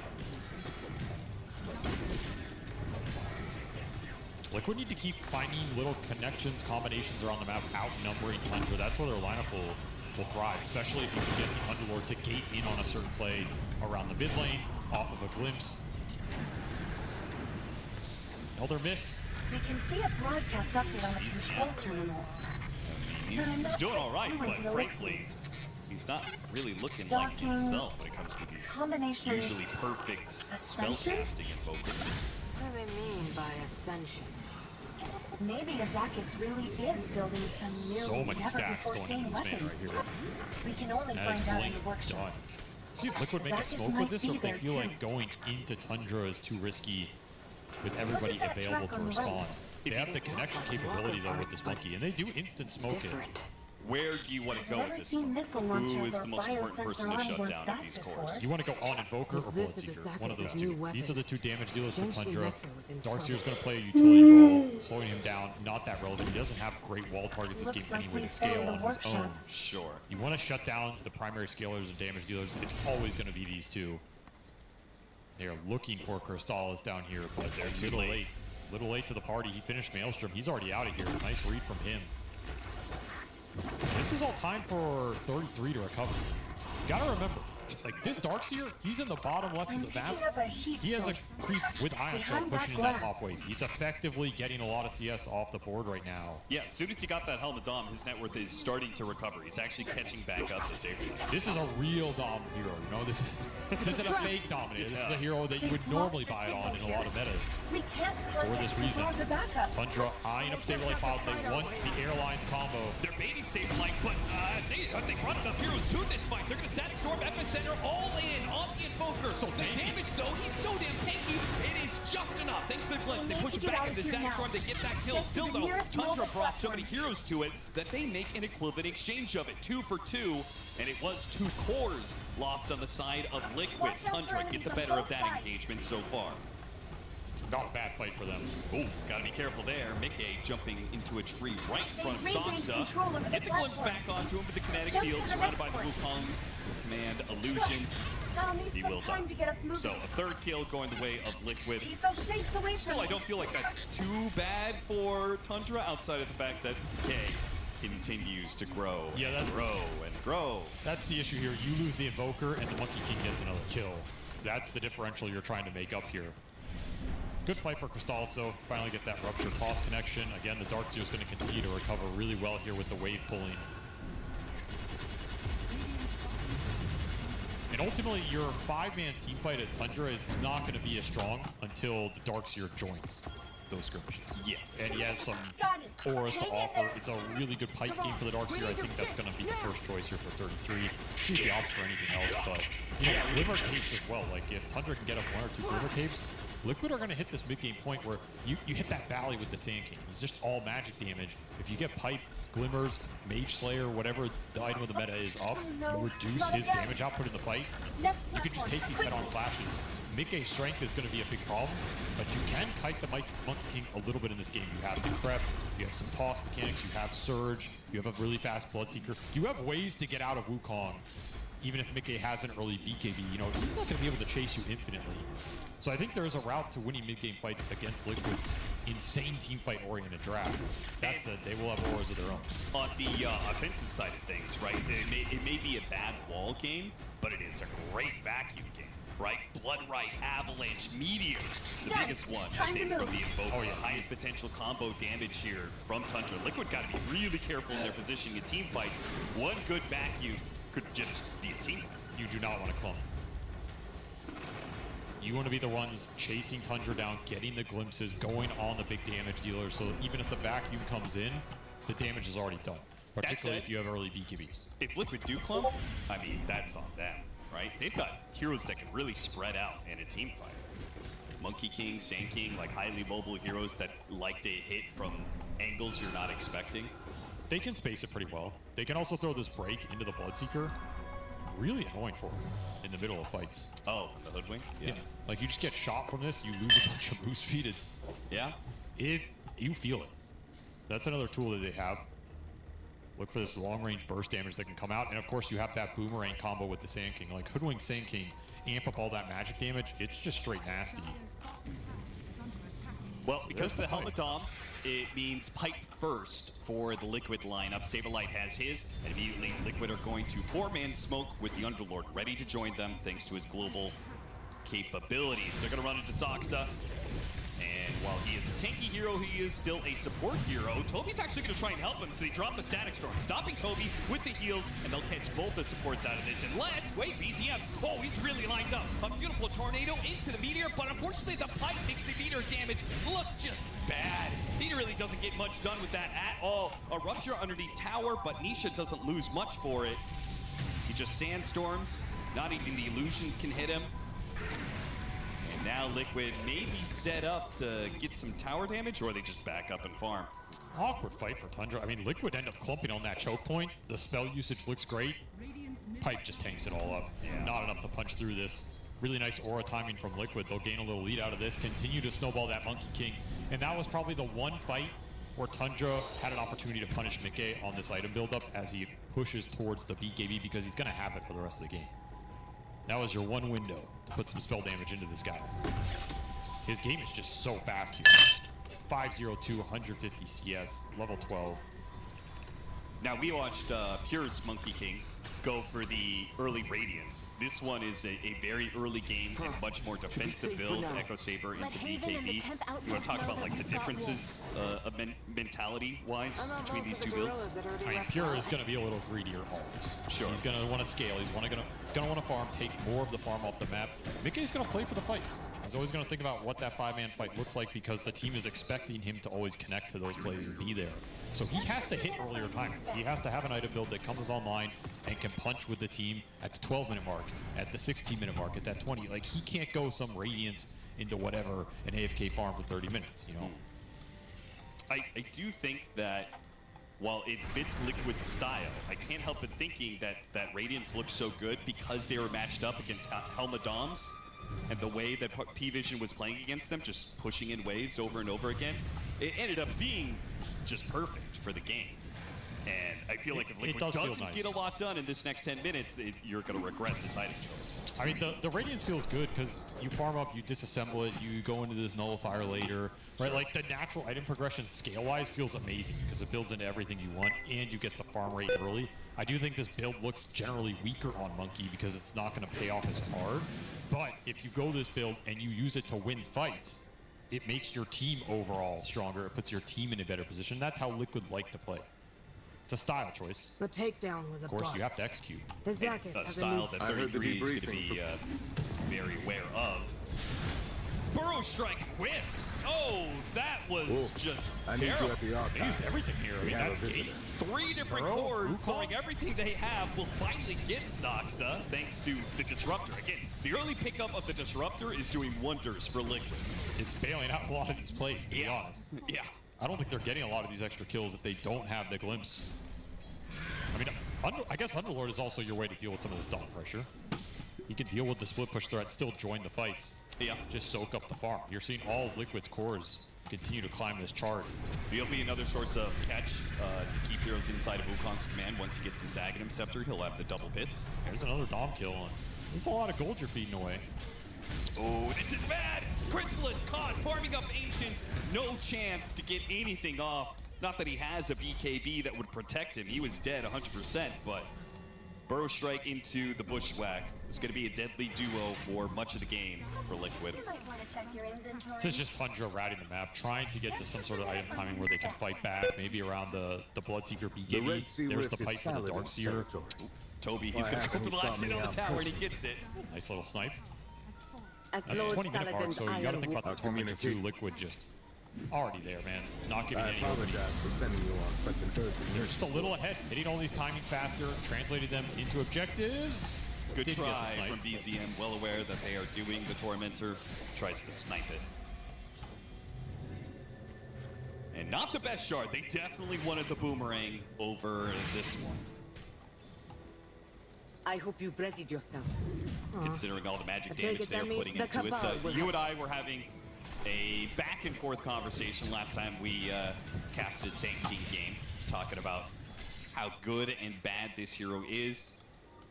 Liquid need to keep finding little connections, combinations around the map, outnumbering Tundra. That's where their lineup will thrive, especially if you can get the Underlord to gate in on a certain play around the mid lane, off of a glimpse. Another miss. We can see a broadcast update on the control terminal. He's doing all right, but frankly, he's not really looking like himself when it comes to these usually perfect spellcasting invokers. What do they mean by ascension? Maybe Azakis really is building some new, so many never stacks before going seen into this man weapon. right here. We can only That find is out in Blink the workshop. done. See if Liquid make a Azakis smoke with might this, or be if they there feel too. like going into Tundra is too risky with everybody that available track to on the respond. right. They have the connection capability though with this monkey, and they do instant smoke it. Where do you want to go Never with this seen one? missile Who launchers is or the most important person to biosensor shut on down that at these before. cores? You want to go on Invoker or Bloodseeker, one of those two. These are the two damage dealers for Tundra. Darkseer's going to play a utility role, slowing him down, not that relevant. He doesn't have great wall targets this game anyway to scale on his own. Sure. You want to shut down the primary scalers and damage dealers, it's always going to be these two. They are looking for Crystallis down here, but they're a little late. Little late to the party. He finished Maelstrom. He's already out of here. Nice read from him. This is all time for 33 to recover. You gotta remember, like this Darkseer, he's in the bottom left of the map. He has a creep with Iron Shell pushing in that top wave. He's effectively getting a lot of CS off the board right now. Yeah, as soon as he got that Helmet Dom, his net worth is starting to recover. He's actually catching back up to Saber. This is a real Dom hero, you know? This isn't a fake Dominator. This is a hero that you would normally buy it on in a lot of metas. For this reason, Tundra eyeing up Saberlight Cloud. They want the Airlines combo. They're baiting Saberlight, but they brought enough heroes to this fight. They're going to Static Storm Epicenter all in on the Invoker. So the damage, though, he's so damn tanky. It is just enough. Thanks to the glimpse, they push it back into Static Storm. They get that kill. Still, though, Tundra brought so many heroes to it that they make an equivalent exchange of it. 2 for 2, and it was 2 cores lost on the side of Liquid. Tundra get the better of that engagement so far. Not a bad fight for them. Oh, gotta be careful there. Mickey jumping into a tree right in front of Sansa. Get the glimpse back onto him with the kinetic field, surrounded by the Wukong command illusions. He will die. So a third kill going the way of Liquid. Still, I don't feel like that's too bad for Tundra, outside of the fact that K continues to grow, grow and grow. That's the issue here. You lose the Invoker, and the Monkey King gets another kill. That's the differential you're trying to make up here. Good fight for Crystallis, so finally get that Rupture cross connection. Again, the Darkseer is going to continue to recover really well here with the wave pulling. And ultimately, your 5-man team fight as Tundra is not going to be as strong until the Darkseer joins those skirmishes. Yeah. And he has some auras to offer. It's a really good pipe game for the Darkseer. I think that's going to be the first choice here for 33. Shouldn't be opt for anything else, but yeah, Glimmer Capes as well. Like if Tundra can get up 1 or 2 Glimmer Capes, Liquid are going to hit this mid-game point where you hit that valley with the Sand King. He's just all magic damage. If you get Pipe, Glimmers, Mage Slayer, whatever the item of the meta is up, you reduce his damage output in the fight. You can just take these head-on flashes. Mid-game strength is going to be a big problem, but you can kite the Monkey King a little bit in this game. You have the Crep, you have some toss mechanics, you have Surge, you have a really fast Bloodseeker. You have ways to get out of Wukong even if Mickey has an early BKB, you know, he's not going to be able to chase you infinitely. So I think there's a route to winning mid-game fights against Liquid's insane teamfight-oriented draft. That's it. They will have auras of their own. On the offensive side of things, right, it may be a bad wall game, but it is a great vacuum game, right? Bloodright, Avalanche, Meteor, the biggest one, I think, from the Invoker. Highest potential combo damage here from Tundra. Liquid got to be really careful in their positioning in team fights. One good vacuum could just be a team. You do not want to clone. You want to be the ones chasing Tundra down, getting the glimpses, going on the big damage dealer, so that even if the vacuum comes in, the damage is already done, particularly if you have early BKBs. If Liquid do clone, I mean, that's on them, right? They've got heroes that can really spread out in a team fight. Monkey King, Sand King, like highly mobile heroes that like to hit from angles you're not expecting. They can space it pretty well. They can also throw this break into the Bloodseeker. Really annoying for them in the middle of fights. Oh, the Hoodwink? Yeah. Like, you just get shot from this, you lose a bunch of boost speed. It's... Yeah? You feel it. That's another tool that they have. Look for this long-range burst damage that can come out. And, of course, you have that Boomerang combo with the Sand King. Like, Hoodwink Sand King, amp up all that magic damage. It's just straight nasty. Well, because of the Helmet Dom, it means pipe first for the Liquid lineup. Saberlight has his, and immediately Liquid are going to 4-man smoke with the Underlord ready to join them thanks to his global capabilities. They're going to run into Soxa. And while he is a tanky hero, he is still a support hero. Toby's actually going to try and help him, so they drop the Static Storm, stopping Toby with the heals, and they'll catch both the supports out of this. Unless, wait, BZM, oh, he's really lined up. A beautiful tornado into the Meteor, but unfortunately the pipe makes the Meteor damage look just bad. Meteor really doesn't get much done with that at all. A Rupture underneath tower, but Nisha doesn't lose much for it. He just sandstorms. Not even the illusions can hit him. Now Liquid may be set up to get some tower damage, or they just back up and farm. Awkward fight for Tundra. I mean, Liquid end up clumping on that choke point. The spell usage looks great. Pipe just tanks it all up. Yeah. Not enough to punch through this. Really nice aura timing from Liquid. They'll gain a little lead out of this, continue to snowball that Monkey King. And that was probably the one fight where Tundra had an opportunity to punish Mickey on this item buildup as he pushes towards the BKB, because he's going to have it for the rest of the game. That was your one window to put some spell damage into this guy. His game is just so fast here. 502, 150 CS, level 12. Now we watched Pure's Monkey King go for the early Radiance. This one is a very early game and much more defensive build. Echo Saber into BKB. You want to talk about like the differences mentality-wise between these two builds? I mean, Pure is going to be a little greedier always. Sure. He's going to want to scale. He's going to want to farm, take more of the farm off the map. Mickey's going to play for the fights. He's always going to think about what that 5-man fight looks like, because the team is expecting him to always connect to those plays and be there. So he has to hit earlier timings. He has to have an item build that comes online and can punch with the team at the 12-minute mark, at the 16-minute mark, at that 20. Like, he can't go some Radiance into whatever, an AFK farm for 30 minutes, you know? I do think that while it fits Liquid's style, I can't help but thinking that Radiance looks so good because they were matched up against Helmadoms, and the way that P-Vision was playing against them, just pushing in waves over and over again, it ended up being just perfect for the game. And I feel like if Liquid doesn't get a lot done in this next 10 minutes, you're going to regret this item choice. I mean, the Radiance feels good because you farm up, you disassemble it, you go into this Nullifier later, right? Like, the natural item progression scale-wise feels amazing because it builds into everything you want, and you get the farm rate early. I do think this build looks generally weaker on Monkey because it's not going to pay off as hard. But if you go this build and you use it to win fights, it makes your team overall stronger. It puts your team in a better position. That's how Liquid like to play. It's a style choice. The takedown was a bust. Of course, you have to execute. The Zarkus a style that 33 is going to be very aware of. Burrow Strike whiffs. Oh, that was just terrible. They used everything here. I mean, that's Gate. 3 different cores throwing everything they have will finally get Soxa thanks to the Disruptor. Again, the early pickup of the Disruptor is doing wonders for Liquid. It's bailing out a lot of these plays, to be honest. Yeah. I don't think they're getting a lot of these extra kills if they don't have the glimpse. I mean, I guess Underlord is also your way to deal with some of this dot pressure. You can deal with the split push threat, still join the fights. Yeah, just soak up the farm. You're seeing all of Liquid's cores continue to climb this chart. He'll be another source of catch to keep heroes inside of Wukong's command. Once he gets the Aghanim Scepter, he'll have the double hits. There's another Dom kill, and there's a lot of gold you're feeding away. Oh, this is bad! Crystallis caught, farming up Ancients. No chance to get anything off. Not that he has a BKB that would protect him. He was dead 100%, but Burrow Strike into the Bushwhack. It's going to be a deadly duo for much of the game for Liquid. This is just Tundra routing the map, trying to get to some sort of item timing where they can fight back, maybe around the Bloodseeker BKB. There's the pipe for the Darkseer. Toby, he's going to go for the last hit on the tower, and he gets it. Nice little snipe. As That's 20-minute mark, so you got to think about the torment too. Liquid just already there, man. Not giving any openings. For sending you on such an urgent. They're just a little ahead, hitting all these timings faster, translating them into objectives. Good try from BZM, well aware that they are doing the Tormentor, tries to snipe it. And not the best shard, they definitely wanted the Boomerang over this one. I hope you've readied yourself. Considering all the magic damage they were putting into it. So you and I were having a back and forth conversation last time we casted Sand King game, talking about how good and bad this hero is.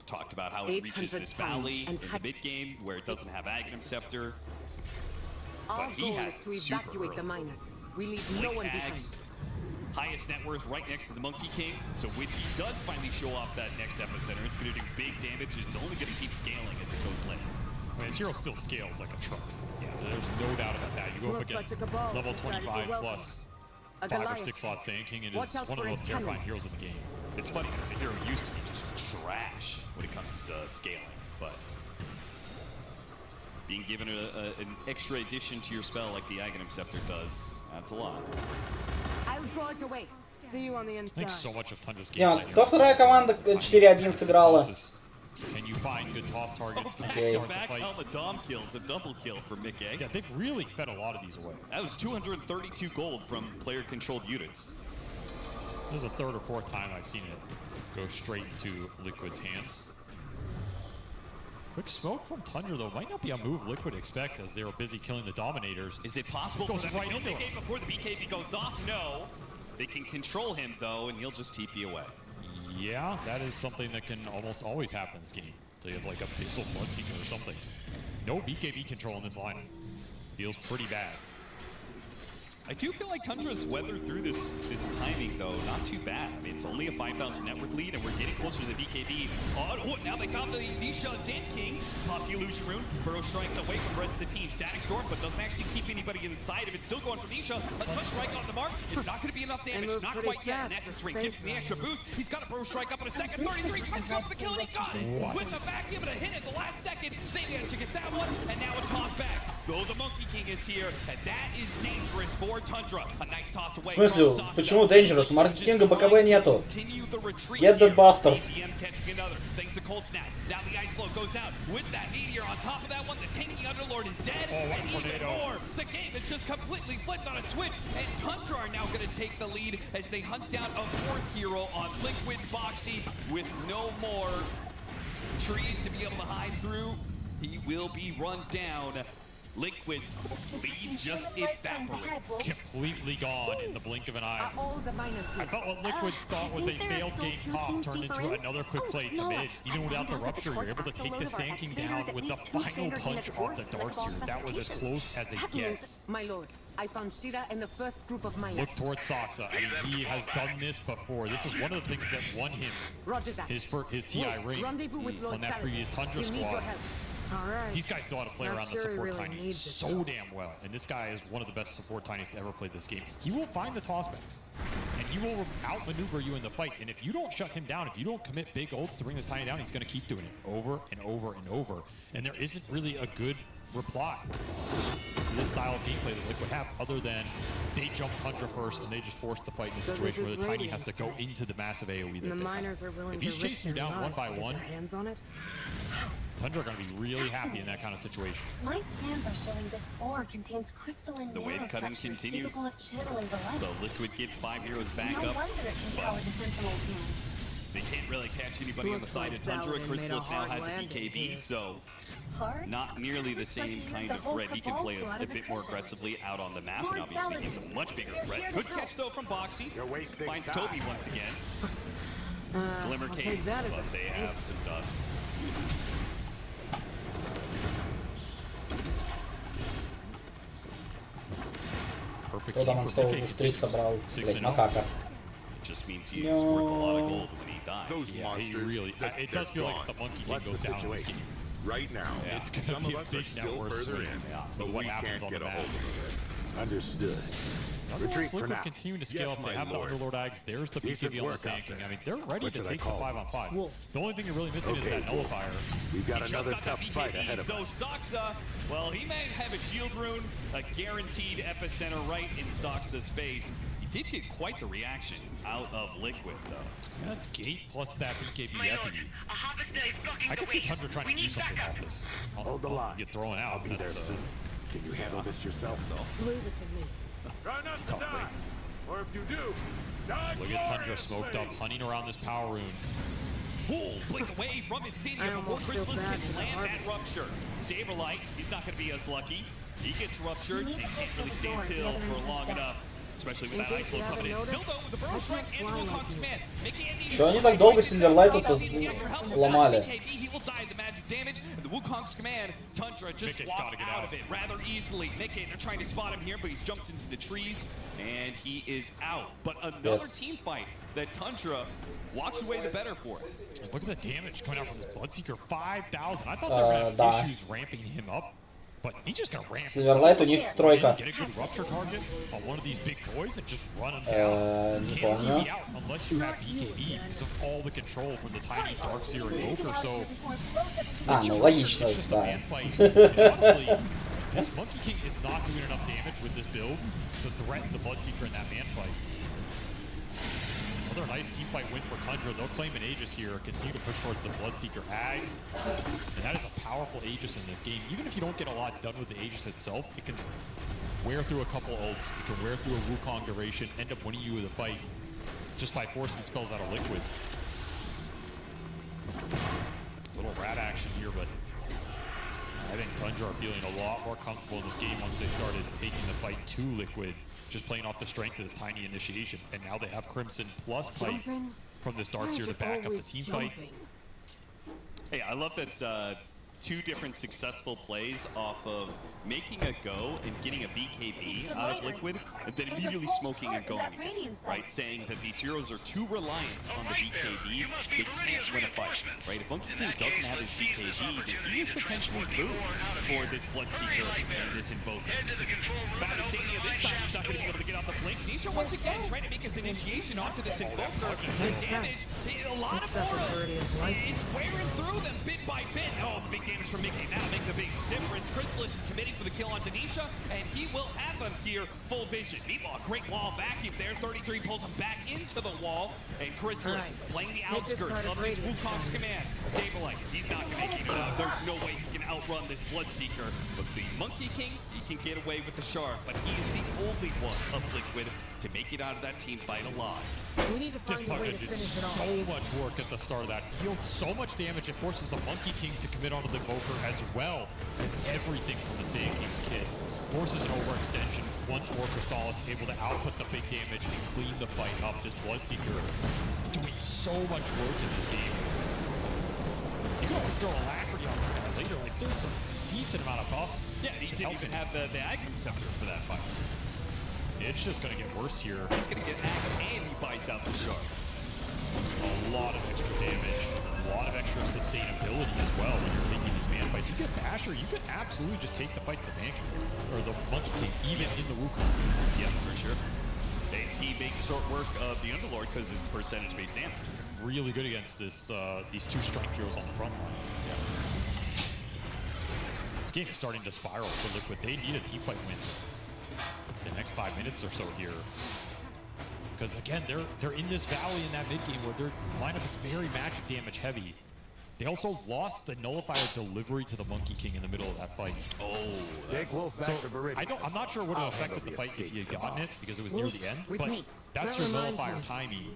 Talked about how it reaches this valley in the mid game where it doesn't have Aghanim Scepter. Our goal is to evacuate the miners. We leave no one behind. Highest net worth right next to the Monkey King. So when he does finally show off that next epicenter, it's going to do big damage. It's only going to keep scaling as it goes lit. I mean, this hero still scales like a truck. Yeah, there's no doubt about that. You go up against level 25 plus 5 or 6 slot Sand King, and is one of the most terrifying heroes in the game. It's funny because the hero used to be just trash when it comes to scaling, but being given an extra addition to your spell like the Aghanim Scepter does, that's a lot. I'll draw it away. See you on the inside. Thanks so much of Tundra's game. Кто вторая команда 4-1 сыграла? Can you find good toss targets? Back helmet Dom kills, a double kill for Mickey. Yeah, they've really fed a lot of these away. That was 232 gold from player-controlled units. This is the third or fourth time I've seen it go straight into Liquid's hands. Quick smoke from Tundra, though, might not be a move Liquid expect as they were busy killing the Dominators. Is it possible for them to kill Mickey before the BKB goes off? No. They can control him, though, and he'll just TP away. Yeah, that is something that can almost always happen in this game. So you have like a Abyssal Bloodseeker or something. No BKB control in this lineup. Feels pretty bad. I do feel like Tundra's weathered through this timing, though. Not too bad. I mean, it's only a 5,000 net worth lead, and we're getting closer to the BKB. Oh, now they found the Nisha Sand King. Pops the Illusion Rune. Burrow strikes away from the rest of the team. Static Storm, but doesn't actually keep anybody inside of it. Still going for Nisha. A touch strike on the mark. It's not going to be enough damage. Not quite yet. And Essence Ring gives him the extra boost. He's got a Burrow strike up in a second. 33 tries to go for the kill, and he got it. With the back, able to hit it the last second. They managed to get that one, and now it's tossed back. Though the Monkey King is here, and that is dangerous for Tundra. В смысле, почему Dangerous? У Марки Кинга БКБ нету. Get that bastard. Thanks to Cold Snap. Now the Ice Flow goes out with that Meteor on top of that one. The tanky Underlord is dead. And even more. The game is just completely flipped on a switch. And Tundra are now going to take the lead as they hunt down a fourth hero on Liquid Boxy with no more trees to be able to hide through. He will be run down. Liquid's lead just evaporates. Completely gone in the blink of an eye. I thought what Liquid thought was a failed game top turned into another quick play to mid. Even without the rupture, you're able to take the Sand King down with the final punch off the Darkseer. That was as close as it gets. My lord, I found Shira and the first group of miners. Look towards Saksa. I mean, he has done this before. This is one of the things that won him his TI ring on that previous Tundra squad. Right. These guys know how to play around the support Tiny so damn well. And this guy is one of the best support Tinies to ever play this game. He will find the tossbacks. And he will outmaneuver you in the fight. And if you don't shut him down, if you don't commit big ults to bring this Tiny down, he's going to keep doing it over and over and over. And there isn't really a good reply to this style of gameplay that Liquid have, other than they jump Tundra first and they just force the fight in a situation where the Tiny has to go into the massive AoE that the miners are willing if he's to chasing you down one by one, hands on it. Tundra are going to be really happy in that kind of situation. My scans are showing this ore contains crystalline the wave cutting continues. Capable of channeling the light. So Liquid get 5 heroes back No up. wonder it can power the Sentinel's hands. They can't really catch anybody on the side of Tundra. Crystallis now has a BKB, so hard? Not nearly the same kind of threat. He can play a bit more aggressively out on the map, and obviously he's a much bigger threat. Good catch though from Boxy. Finds Toby once again. Glimmer Caves, but they have some dust. Кто-то монстров стрик собрал, блять, макака. Just means he's worth a lot of gold when he dies. Those monsters, it does feel like the Monkey King goes down in this game. Right now, It's gonna some be of a us are big still network further swing, in, but but what we happens can't on get the a map? hold of it. Understood. Nonetheless, Retreat for Liquid now. continue to scale Yes, up. They my have lord. the Underlord Ags. There's the Decent BKB on the work Sand out King. there. I mean, they're ready What to should I take the call 5-on-5. Wolf. The only thing you're really missing is Okay, that Wolf. Nullifier. We've got He just another got tough that fight BKB, ahead of so us. Soxa, well, he may have a shield rune, a guaranteed epicenter right in Soxa's face. He did get quite the reaction out of Liquid, though. Yeah, that's Gate plus that BKB Epi. I could see Tundra trying to do something off this. Hold the line. Get thrown out. I'll be there soon. Can you handle this yourself? Leave it to me. Try not to die. Or if you do, die Look at Tundra smoked up, hunting around this power rune. Bulls blink away from Insignia before Chrysalis can land that rupture. Saberlight, he's not going to be as lucky. He gets ruptured and can't really stand still for long enough. Especially with that ice flow coming in. Silvo with the Burrow Strike and the Wukong's command. Что они так долго Сильверлайта тут ломали? He will die the magic damage. And the Wukong's command, Tundra just walked out of it rather easily. Mickey, they're trying to spot him here, but he's jumped into the trees and he is out. But another team fight that Tundra walks away the better for it. Look at the damage coming out from this Bloodseeker. 5,000. I thought they were going to have issues ramping him up. But he just got ramped. Silverlight у них тройка. Get a good rupture target on one of these big boys and just run him down. Не Can't помню. see out unless you have BKB because of all the control from the tiny Darkseer Invoker. So Ну логично, да. and honestly, this Monkey King is not doing enough damage with this build to threaten the Bloodseeker in that man fight. Another nice team fight win for Tundra. They'll claim an Aegis here, continue to push towards the Bloodseeker Ags. And that is a powerful Aegis in this game. Even if you don't get a lot done with the Aegis itself, it can wear through a couple ults, it can wear through a Wukong duration, end up winning you with a fight just by forcing spells out of Liquid. Little rat action here, but I think Tundra are feeling a lot more comfortable in this game once they started taking the fight to Liquid. Just playing off the strength of this tiny initiation. And now they have Crimson plus fight from this Darkseer to back up the team fight. Hey, I love that two different successful plays off of making a go and getting a BKB out of Liquid, and then immediately smoking and going again, right? Saying that these heroes are too reliant on the BKB, they can't win a fight, right? If Monkey King doesn't have his BKB, then he is potentially food for this Bloodseeker and this Invoker. Battletania this time he's not going to be able to get off the blink. Nisha once again trying to make his initiation onto this Invoker. The damage, a lot of auras, it's wearing through them bit by bit. Oh, the big damage from Mickey now make the big difference. Chrysalis is committing for the kill on Tanisha, and he will have them here full vision. Meanwhile, great wall vacuum there. 33 pulls him back into the wall, and Chrysalis playing the outskirts of this Wukong's command. Saberlight, he's not making it out. There's no way he can outrun this Bloodseeker. But the Monkey King, he can get away with the Shark, but he is the only one of Liquid to make it out of that team fight alive. We need to find a way to finish it off. So much work at the start of that. Dealed so much damage, it forces the Monkey King to commit onto the Invoker as well as everything from the Sand King's kit. Forces an overextension. Once more, Crystallis able to output the big damage and clean the fight up. This Bloodseeker doing so much work in this game. You can always throw Alacrity on this guy later. Like, there's a decent amount of buffs. Yeah, he didn't even have the Agri Scepter for that fight. It's just going to get worse here. He's going to get Axe and he buys out the Shark. A lot of extra damage, a lot of extra sustainability as well when you're taking these man fights. You get Basher, you can absolutely just take the fight to the man or the Monkey King, even in the Wukong. Yeah, for sure. They make short work of the Underlord because it's percentage-based damage. Really good against this these two strength heroes on the front line. Yeah. This game is starting to spiral for Liquid. They need a team fight win in the next 5 minutes or so here. Because again, they're in this valley in that mid game where their lineup is very magic damage heavy. They also lost the Nullifier delivery to the Monkey King in the middle of that fight. Oh, Take Wolf back to Viridian. I'm not sure what it affected the fight if he had gotten it because it was near the end. But that's your Nullifier timing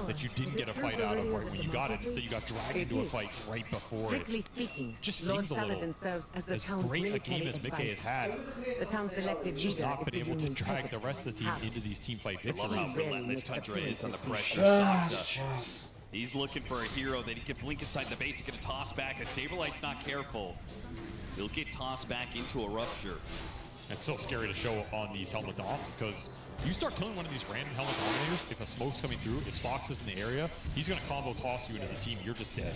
that you didn't get a fight out of right when you got it. Instead, you got dragged into a fight right before Strictly it. speaking, Just Lord stings a little. Saladin serves as the As town's great a military game as Mickey has had, The town's elected just leader not is been the able to Union drag the peasant. rest of the team into these team fight I love victories. how relentless Tundra is on the pressure. He's looking for a hero that he can blink inside the base. He's going to toss back. If Saberlight's not careful, he'll get tossed back into a rupture. It's so scary to show on these helmet doms because you start killing one of these random helmet dominators, if a smoke's coming through, if Sox is in the area, he's going to combo toss you into the team. You're just dead.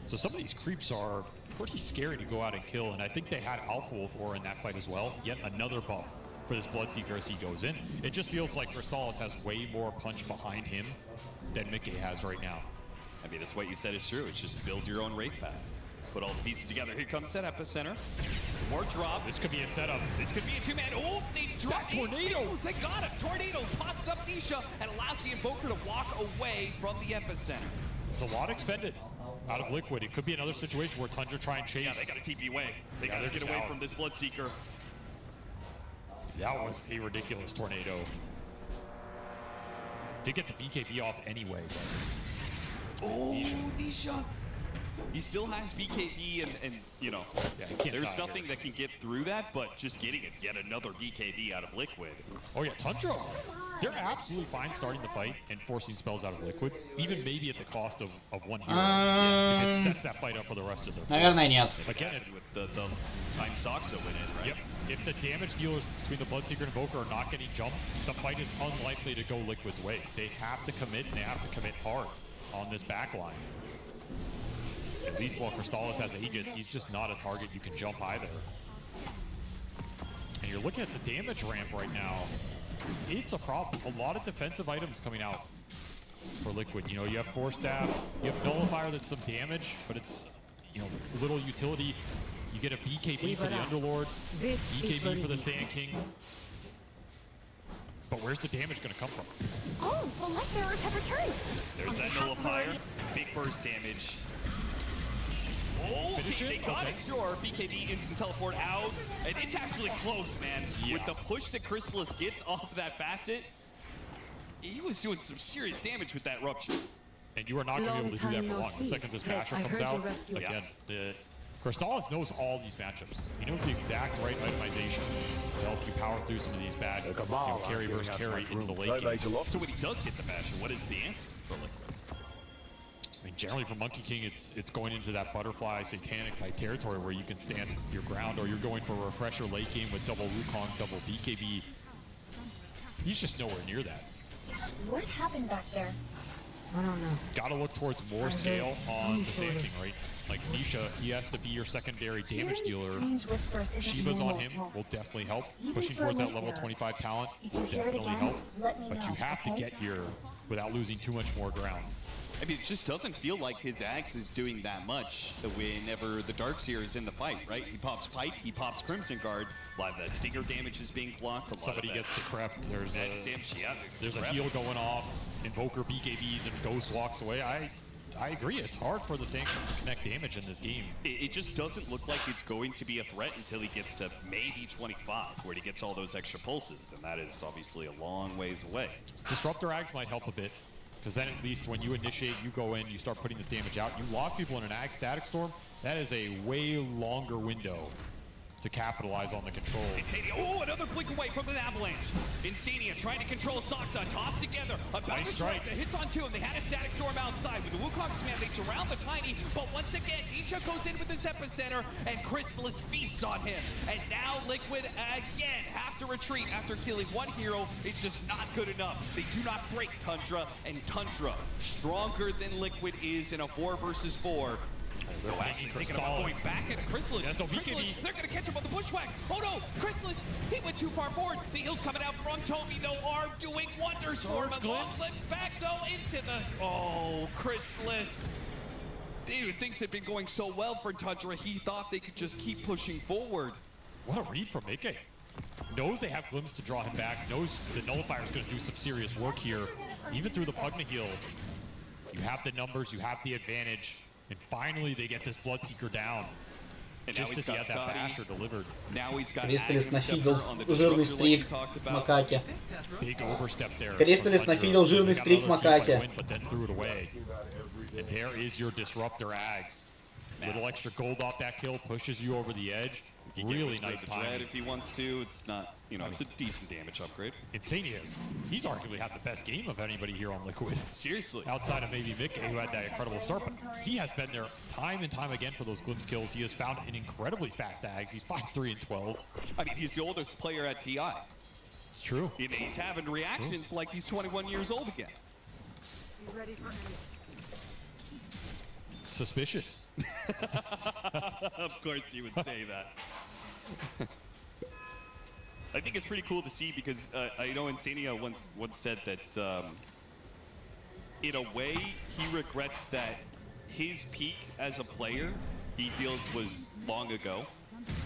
So some of these creeps are pretty scary to go out and kill, and I think they had Alpha Wolf Aura in that fight as well. Yet another buff for this Bloodseeker as he goes in. It just feels like Crystallis has way more punch behind him than Mickey has right now. I mean, it's what you said is true. It's just build your own Wraith Pact. Put all the pieces together. Here comes that Epicenter. More drop. This could be a setup. This could be a two-man. Oh, they dropped Tornado. They got him. Tornado tosses up Nisha and allows the Invoker to walk away from the Epicenter. It's a lot expended out of Liquid. It could be another situation where Tundra try and chase. Yeah, they got to TP away. They got to get away from this Bloodseeker. That was a ridiculous tornado. Did get the BKB off anyway, but... Oh, Nisha. He still has BKB and you know, there's nothing that can get through that, but just getting it, yet another BKB out of Liquid. Oh yeah, Tundra, they're absolutely fine starting the fight and forcing spells out of Liquid, even maybe at the cost of one hero, if it sets that fight up for the rest of their Наверное, нет. Again, with the time Soxa went in, right? Yep. If the damage dealers between the Bloodseeker and Invoker are not getting jumped, the fight is unlikely to go Liquid's way. They have to commit, and they have to commit hard on this backline. At least while Crystallis has Aegis, he's just not a target you can jump either. And you're looking at the damage ramp right now. It's a problem. A lot of defensive items coming out for Liquid. You know, you have Force Staff, you have Nullifier that's some damage, but it's, you know, little utility. You get a BKB for the Underlord, BKB for the Sand King. But where's the damage going to come from? Oh, the Light Bearers have returned. There's that Nullifier, big burst damage. Oh, they got it, sure. BKB instant teleport out. And it's actually close, man. Yeah. With the push that Crystallis gets off that facet, he was doing some serious damage with that rupture. And you are not going to be able to do that for long. The second this Basher comes out, again, Crystallis knows all these matchups. He knows the exact right itemization to help you power through some of these bad carry versus carry into the late game. So when he does get the Basher, what is the answer for Liquid? I mean, generally for Monkey King, it's going into that butterfly satanic type territory where you can stand your ground, or you're going for a refresher late game with double Wukong, double BKB. He's just nowhere near that. What happened back there? I don't know. Gotta look towards more scale on the Sand King, right? Like Nisha, he has to be your secondary damage dealer. Shiva's on him will definitely help. Pushing towards that level 25 talent will definitely help. But you have to get here without losing too much more ground. I mean, it just doesn't feel like his axe is doing that much whenever the Darkseer is in the fight, right? He pops Pipe, he pops Crimson Guard. A lot of that Stinger damage is being blocked. Somebody gets decrept. There's a heal going off. Invoker BKBs and Ghost walks away. I agree. It's hard for the Sand King to connect damage in this game. It just doesn't look like it's going to be a threat until he gets to maybe 25, where he gets all those extra pulses, and that is obviously a long ways away. Disruptor Ags might help a bit, because then at least when you initiate, you go in, you start putting this damage out, you lock people in an Ag Static Storm, that is a way longer window to capitalize on the control. Insania, oh, another blink away from an avalanche. Insania trying to control Soxa, toss together. A bounce strike that hits on two, and they had a Static Storm outside. With the Wukong command, they surround the Tiny, but once again, Nisha goes in with this Epicenter, and Crystallis feasts on him. And now Liquid again have to retreat after killing one hero. It's just not good enough. They do not break Tundra, and Tundra, stronger than Liquid is in a 4 versus 4. They're actually thinking about going back into Crystallis. There's no BKB. They're going to catch him on the bushwhack. Oh no, Crystallis, he went too far forward. The heals coming out from Toby, though, are doing wonders for him. Flips back, though, into the... Oh, Crystallis. Dude, things had been going so well for Tundra, he thought they could just keep pushing forward. What a read from Mickey. Knows they have Glimpse to draw him back, knows the Nullifier is going to do some serious work here. Even through the Pugna heal, you have the numbers, you have the advantage. And finally, they get this Bloodseeker down. Кристаллис нафидел жирный стрик Макаки. Кристаллис нафидел жирный стрик Макаки. And there is your disruptor Ags. Little extra gold off that kill pushes you over the edge. Really nice time. If he wants to, it's not, you know, it's a decent damage upgrade. Insania, he's arguably had the best game of anybody here on Liquid. Seriously. Outside of maybe Mick, who had that incredible start, but he has been there time and time again for those glimpse kills. He has found an incredibly fast Ags. He's 5-3 and 12. I mean, he's the oldest player at TI. It's true. He's having reactions like he's 21 years old again. You ready for any? Suspicious. Of course you would say that. I think it's pretty cool to see because I know Insania once said that in a way he regrets that his peak as a player he feels was long ago.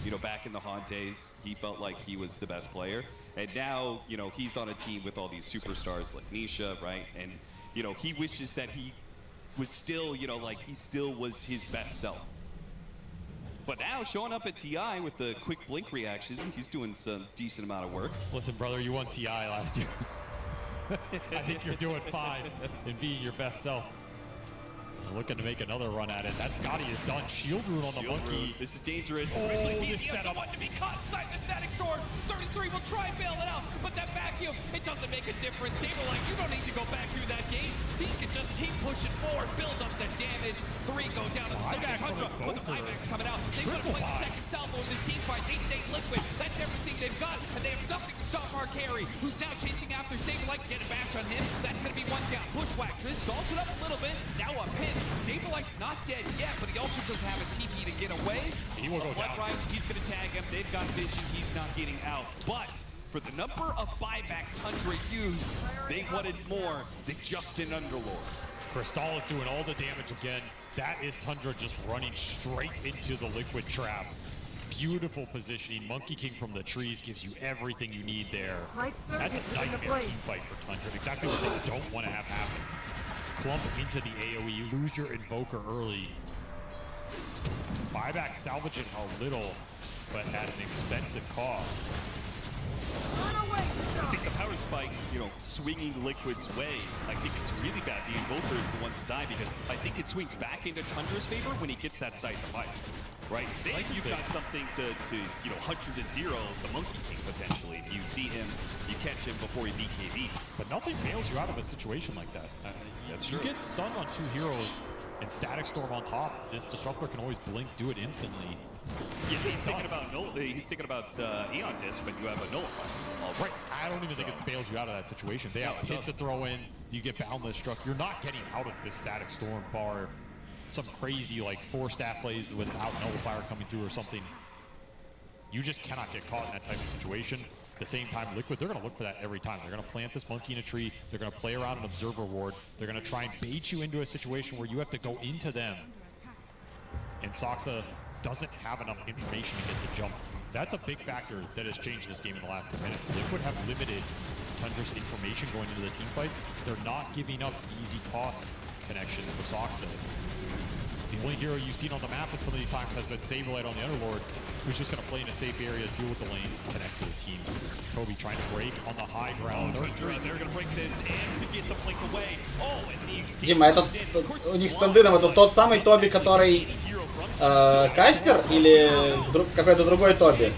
You know, back in the Haunt days, he felt like he was the best player. And now, you know, he's on a team with all these superstars like Nisha, right? And, you know, he wishes that he was still, you know, like he still was his best self. But now showing up at TI with the quick blink reaction, he's doing some decent amount of work. Listen, brother, you won TI last year. I think you're doing fine in being your best self. Looking to make another run at it. That Scotty is done. Shield rune on the monkey. This is dangerous. Oh, this setup. Someone to be caught inside the static storm. 33 will try and bail it out, but that vacuum, it doesn't make a difference. Saberlight, you don't need to go back through that gate. He can just keep pushing forward, build up the damage. 3 go down to the second Tundra with the buybacks coming out. They want to play the second salvo in this team fight. They stay Liquid. That's everything they've got, and they have nothing to stop Mark Harry, who's now chasing after Saberlight. Get a bash on him. That's going to be 1 down. Bushwhack just stalls it up a little bit. Now a pin. Saberlight's not dead yet, but he also doesn't have a TP to get away. He will go down. Right, he's going to tag him. They've got vision. He's not getting out. But for the number of buybacks Tundra used, they wanted more than just an Underlord. Crystal is doing all the damage again. That is Tundra just running straight into the Liquid trap. Beautiful positioning. Monkey King from the trees gives you everything you need there. That's a nightmare team fight for Tundra. Exactly what they don't want to have happen. Clump into the AoE, lose your Invoker early. Buyback salvaging a little, but at an expensive cost. I think the power spike, you know, swinging Liquid's way, I think it's really bad. The Invoker is the one to die because I think it swings back into Tundra's favor when he gets that side device. Right? Then you've got something to, you know, 100-0 the Monkey King potentially. If you see him, you catch him before he BKBs. But nothing bails you out of a situation like that. That's you true. get stunned on 2 heroes and Static Storm on top. This Disruptor can always blink, do it instantly. Yeah, he's thinking about Eon Disc, but you have a Nullifier. Right. I don't even think it bails you out of that situation. They have hits to throw in. You get Boundless struck. You're not getting out of this Static Storm bar. Some crazy like 4 staff plays without Nullifier coming through or something. You just cannot get caught in that type of situation. At the same time, Liquid, they're going to look for that every time. They're going to plant this monkey in a tree. They're going to play around an Observer Ward. They're going to try and bait you into a situation where you have to go into them. And Soxa doesn't have enough information to get the jump. That's a big factor that has changed this game in the last 10 minutes. Liquid have limited Tundra's information going into the team fights. They're not giving up easy toss connection for Soxa. The only hero you've seen on the map at some of these times has been Saberlight on the Underlord, who's just going to play in a safe area, deal with the lanes, connect to the team. Kobe trying to break on the high ground. They're going to break this and get the blink away. Oh, and the Дима, этот у них с Тандыном, это тот самый Тоби, который кастер или какой-то другой Тоби?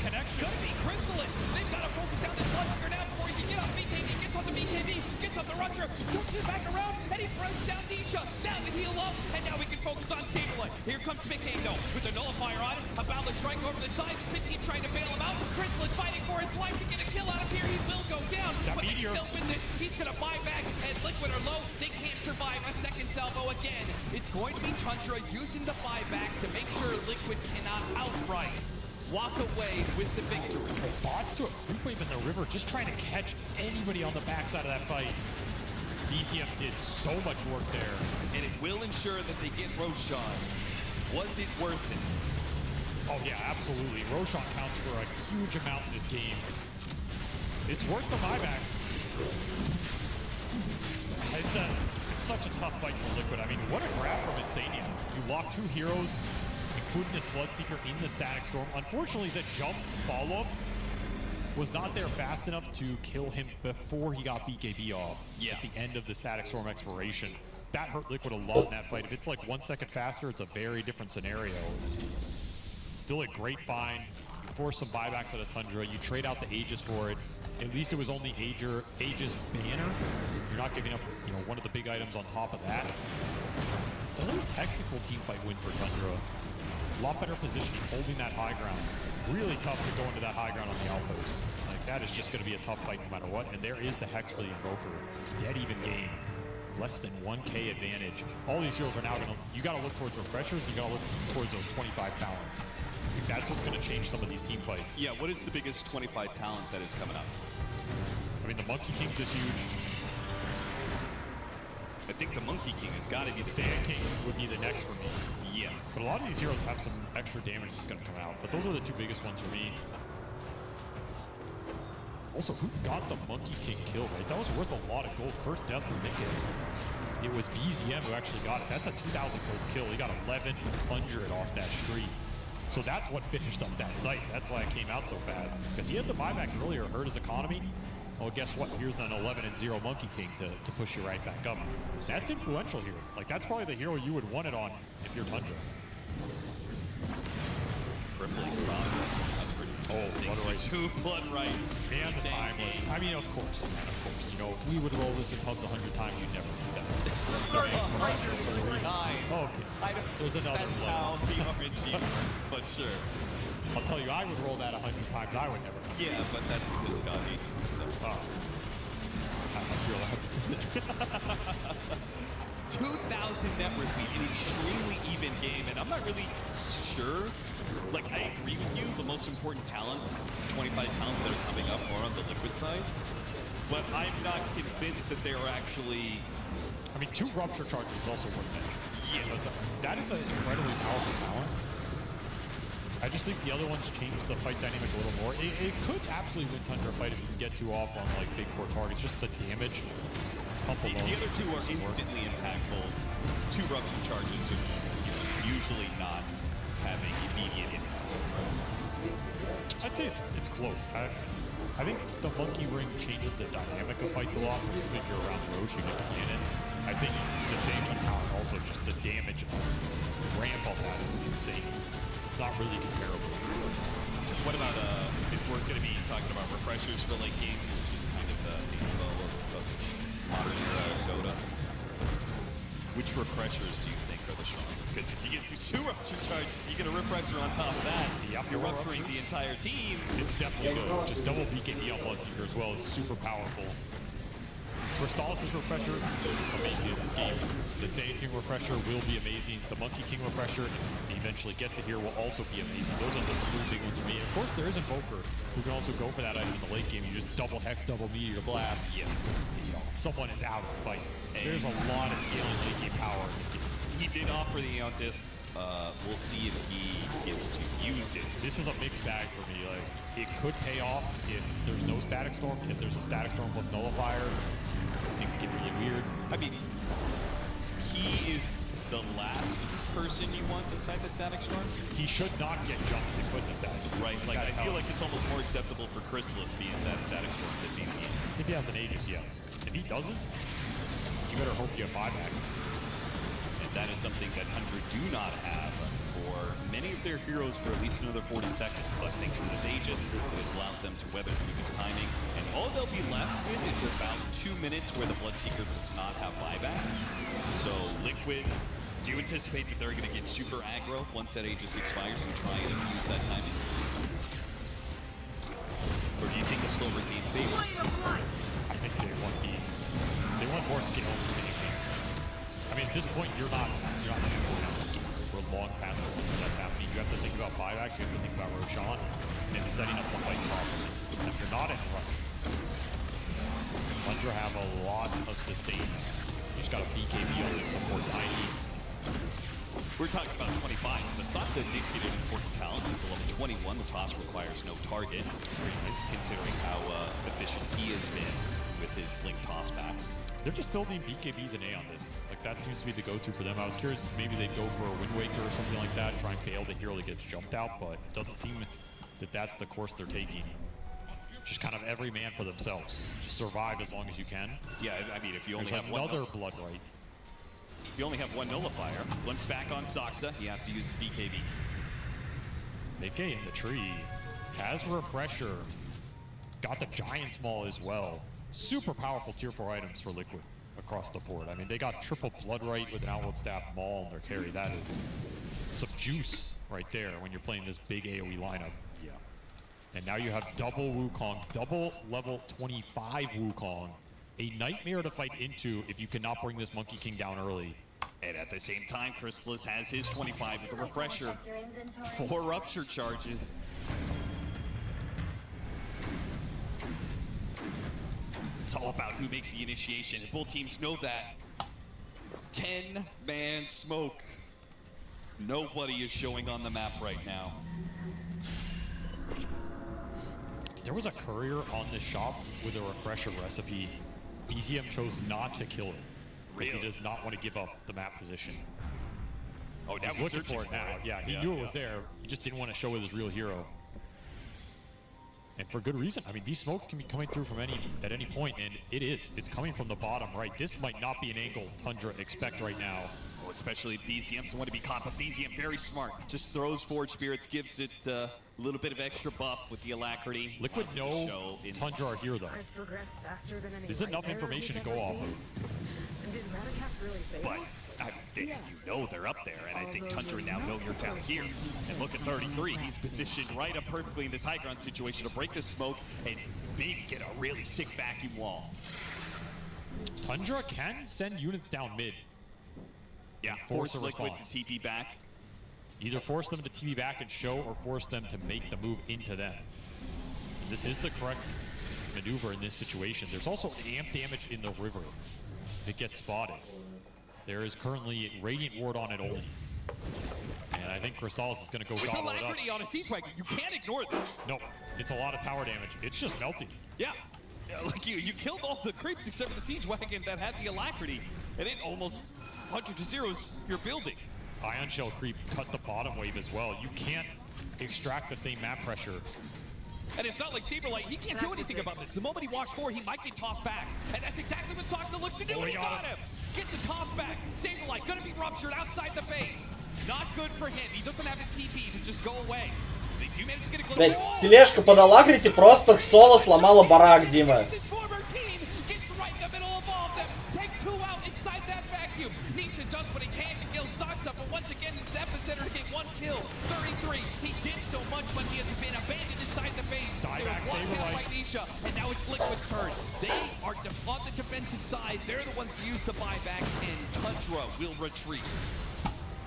Here comes Mikado with the Nullifier on it. A Boundless strike over the side. The team trying to bail him out. Crystal is fighting for his life to get a kill out of here. He will go down. But they still win this. He's going to buy back. And Liquid are low. They can't survive a second salvo again. It's going to be Tundra using the buybacks to make sure Liquid cannot outright walk away with the victory. Bots to a creep wave in the river, just trying to catch anybody on the backside of that fight. DCM did so much work there. And it will ensure that they get Roshan. Was it worth it? Oh yeah, absolutely. Roshan counts for a huge amount in this game. It's worth the buybacks. It's such a tough fight for Liquid. I mean, what a grab from Insania. You lock 2 heroes, goodness Bloodseeker in the Static Storm. Unfortunately, the jump follow-up was not there fast enough to kill him before he got BKB off at the end of the Static Storm expiration. That hurt Liquid a lot in that fight. If it's like 1 second faster, it's a very different scenario. Still a great find. You force some buybacks out of Tundra. You trade out the Aegis for it. At least it was only Aegis banner. You're not giving up, you know, one of the big items on top of that. It's a really technical team fight win for Tundra. A lot better positioning, holding that high ground. Really tough to go into that high ground on the outpost. Like, that is just going to be a tough fight no matter what. And there is the Hex for the Invoker. Dead even game. Less than 1k advantage. All these heroes are now going to, you got to look towards refreshers, you got to look towards those 25 talents. I think that's what's going to change some of these team fights. Yeah, what is the biggest 25 talent that is coming up? I mean, the Monkey King's is huge. I think the Monkey King has got to be the Sand King would be the next for me. Yes. But a lot of these heroes have some extra damage that's going to come out. But those are the two biggest ones for me. Also, who got the Monkey King kill, right? That was worth a lot of gold. First death for Nick. It was BZM who actually got it. That's a 2,000 gold kill. He got 1,100 off that streak. So that's what finished up that site. That's why it came out so fast. Because he had the buyback earlier, hurt his economy. Well, guess what? Here's an 11-0 Monkey King to push you right back up. That's influential here. Like, that's probably the hero you would want it on if you're Tundra. Crippling crossbow. That's pretty interesting. Blood Rights. Two Blood Rights. And the timeless. I mean, of course, man, of course. You know, if we would roll this in pubs 100 times, you'd never do that. Okay. There's another That's how the RNG works, but sure. I'll tell you, I would roll that 100 times. I would never. Yeah, but that's because God hates you, so. I feel that. 2,000 net worth lead, an extremely even game, and I'm not really sure. Like, I agree with you, the most important talents, 25 talents that are coming up, are on the Liquid side. But I'm not convinced that they are actually... I mean, 2 Rupture Charges is also worth mentioning. Yeah. That is an incredibly powerful talent. I just think the other ones change the fight dynamic a little more. It could absolutely win Tundra a fight if you can get 2 off on, like, big core targets. Just the damage. The other 2 are instantly impactful. 2 Rupture Charges are usually not having immediate impact. I'd say it's close. I think the Monkey Ring changes the dynamic of fights a lot. If you're around Roche, you get Cannon. I think the Sand King talent also, just the damage and ramp on that is insane. It's not really comparable. What about if we're going to be talking about refreshers for late game, which is kind of the info of modern era Dota? Which refreshers do you think are the strongest? Because if you get 2 Rupture Charges, you get a refresher on top of that. You're rupturing the entire team. It's definitely good. Just double BKB on Bloodseeker as well is super powerful. Crystallis' refresher, amazing in this game. The Sand King refresher will be amazing. The Monkey King refresher, if he eventually gets it here, will also be amazing. Those are the 2 big ones for me. And of course, there is Invoker, who can also go for that item in the late game. You just double Hex, double Meteor Blast. Yes. Someone is out of the fight. There's a lot of scaling late game power in this game. He did offer the Disc. We'll see if he gets to use it. This is a mixed bag for me. Like, it could pay off if there's no Static Storm. If there's a Static Storm plus Nullifier, things get really weird. I mean, he is the last person you want inside the Static Storm. He should not get jumped and put in the Static Storm. Right, like I feel like it's almost more acceptable for Chrysalis being that Static Storm than BZM. If he has an Aegis, yes. If he doesn't, you better hope you have buyback. And that is something that Tundra do not have for many of their heroes for at least another 40 seconds. But thanks to this Aegis, it has allowed them to weather through this timing. And all they'll be left with is about 2 minutes where the Bloodseeker does not have buyback. So Liquid, do you anticipate that they're going to get super aggro once that Aegis expires and try and use that timing? Or do you think a slower game favors? I think they want these. They want more skill in the same game. I mean, at this point, you're not going out this game. We're long past the point that's happening. You have to think about buybacks. You have to think about Roshan and setting up the fight properly. And if you're not in rush, Tundra have a lot of sustain. You just got a BKB on this support Tiny. We're talking about 25s, but Sansa did get an important talent. He's a level 21. The toss requires no target. Pretty nice considering how efficient he has been. with his blink tossbacks. They're just building BKBs and A on this. Like, that seems to be the go-to for them. I was curious if maybe they'd go for a Wind Waker or something like that, try and bail the hero that gets jumped out, but it doesn't seem that that's the course they're taking. Just kind of every man for themselves. Just survive as long as you can. Yeah, I mean, if you only There's have another one... Blood Right. If you only have one nullifier, glimpse back on Soxa, he has to use his BKB. Nikkei in the tree. Has Refresher. Got the Giant's Maul as well. Super powerful tier 4 items for Liquid across the board. I mean, they got triple Blood Right with an Outworld Staff Maul in their carry. That is some juice right there when you're playing this big AoE lineup. Yeah. And now you have double Wukong, double level 25 Wukong. A nightmare to fight into if you cannot bring this Monkey King down early. And at the same time, Chrysalis has his 25 with the Refresher. 4 Rupture charges. It's all about who makes the initiation. And both teams know that. 10-man smoke. Nobody is showing on the map right now. There was a courier on this shop with a Refresher recipe. BZM chose not to kill it. Because he does not want to give up the map position. Oh, now he's looking for it now. Yeah, he knew it was there. He just didn't want to show it his real hero. And for good reason. I mean, these smokes can be coming through from at any point, and it is. It's coming from the bottom right. This might not be an angle Tundra expect right now. Oh, especially BZM doesn't want to be caught, but BZM very smart. Just throws Forge Spirits, gives it a little bit of extra buff with the Alacrity. Liquid know Tundra are here though. There's enough information to go off of. Did Radicast really say but you know they're up there, and I think Tundra now know you're down here. And look at 33, he's positioned right up perfectly in this high ground situation to break the smoke and maybe get a really sick vacuum wall. Tundra can send units down mid. Yeah, force Liquid to TP back. Either force them to TP back and show, or force them to make the move into them. And this is the correct maneuver in this situation. There's also amp damage in the river if it gets spotted. There is currently Radiant Ward on it only. And I think Chrysalis is going to go gobble it up. With Alacrity on a Siege Wagon, you can't ignore this. No, it's a lot of tower damage. It's just melting. Yeah, like you killed all the creeps except for the Siege Wagon that had the Alacrity, and it almost 100 to zeros your building. Ion Shell creep cut the bottom wave as well. You can't extract the same map pressure. And it's not like Saberlight, he can't do anything about this. The moment he walks forward, he might get tossed back. And that's exactly what Soxa looks to do, and he got him. Gets a toss back. Saberlight gonna be ruptured outside the base. Not good for him. He doesn't have a TP to just go away. They do manage to get a glimpse. Блять, тележка под Alacrity просто в соло сломала барак, Дима. Nisha does what he can to kill Soxa, but once again it's Epicenter to get one kill. 33, he did so much, but he has been abandoned inside the base. They're blocked out by Nisha, and now it's Liquid's turn. They are on the defensive side. They're the ones who use the buybacks, and Tundra will retreat.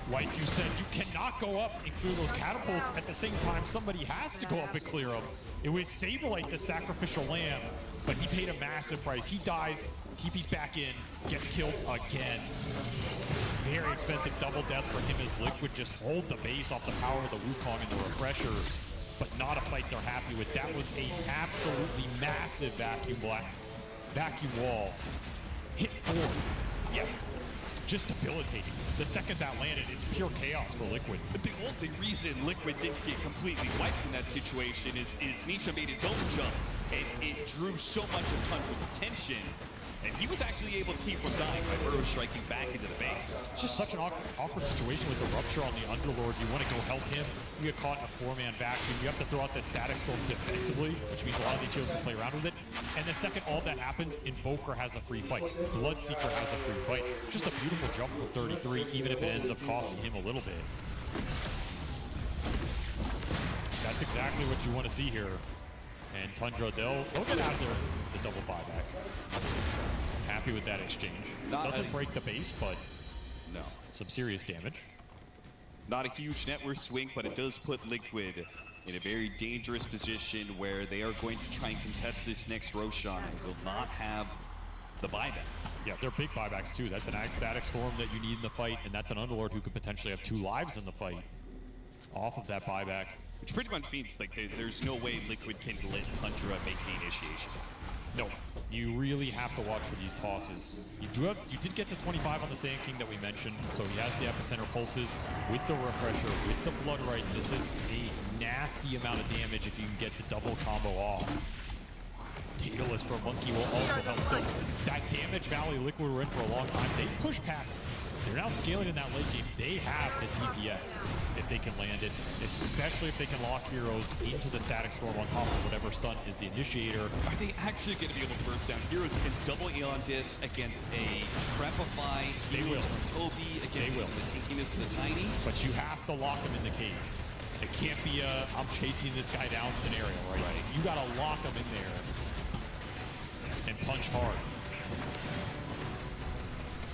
Like you said, you cannot go up and clear those catapults. At the same time, somebody has to go up and clear them. It was Saberlight, the sacrificial lamb, but he paid a massive price. He dies, TP's back in, gets killed again. Very expensive double death for him as Liquid just hold the base off the power of the Wukong and the Refresher, but not a fight they're happy with. That was a absolutely massive vacuum wall. Hit forward. Yeah. Just debilitating. The second that landed, it's pure chaos for Liquid. But the only reason Liquid didn't get completely wiped in that situation is Nisha made his own jump, and it drew so much of Tundra's attention, and he was actually able to keep from dying by Burrow striking back into the base. It's just such an awkward situation with the Rupture on the Underlord. You want to go help him, you get caught in a 4-man vacuum, you have to throw out the Static Storm defensively, which means a lot of these heroes can play around with it. And the second all that happens, Invoker has a free fight. Bloodseeker has a free fight. Just a beautiful jump for 33, even if it ends up costing him a little bit. That's exactly what you want to see here. And Tundra, they'll get out there the double buyback. Happy with that exchange. Doesn't break the base, but no, some serious damage. Not a huge net worth swing, but it does put Liquid in a very dangerous position where they are going to try and contest this next Roshan and will not have the buybacks. Yeah, they're big buybacks too. That's an Ag Static Storm that you need in the fight, and that's an Underlord who could potentially have 2 lives in the fight off of that buyback. Which pretty much means like there's no way Liquid can let Tundra make the initiation. No, you really have to watch for these tosses. You did get to 25 on the Sand King that we mentioned, so he has the epicenter pulses with the refresher, with the blood right. This is a nasty amount of damage if you can get the double combo off. Daedalus for Monkey will also help. So that damage Valley Liquid were in for a long time. They push past it. They're now scaling in that late game. They have the DPS if they can land it, especially if they can lock heroes into the Static Storm on top of whatever stun is the initiator. Are they actually going to be able to burst down heroes against double Aeon Disc, against a Decrepify, They will. from Toby, against the tankiness of the Tiny? But you have to lock them in the cave. It can't be a I'm chasing this guy down scenario, right? You got to lock them in there and punch hard.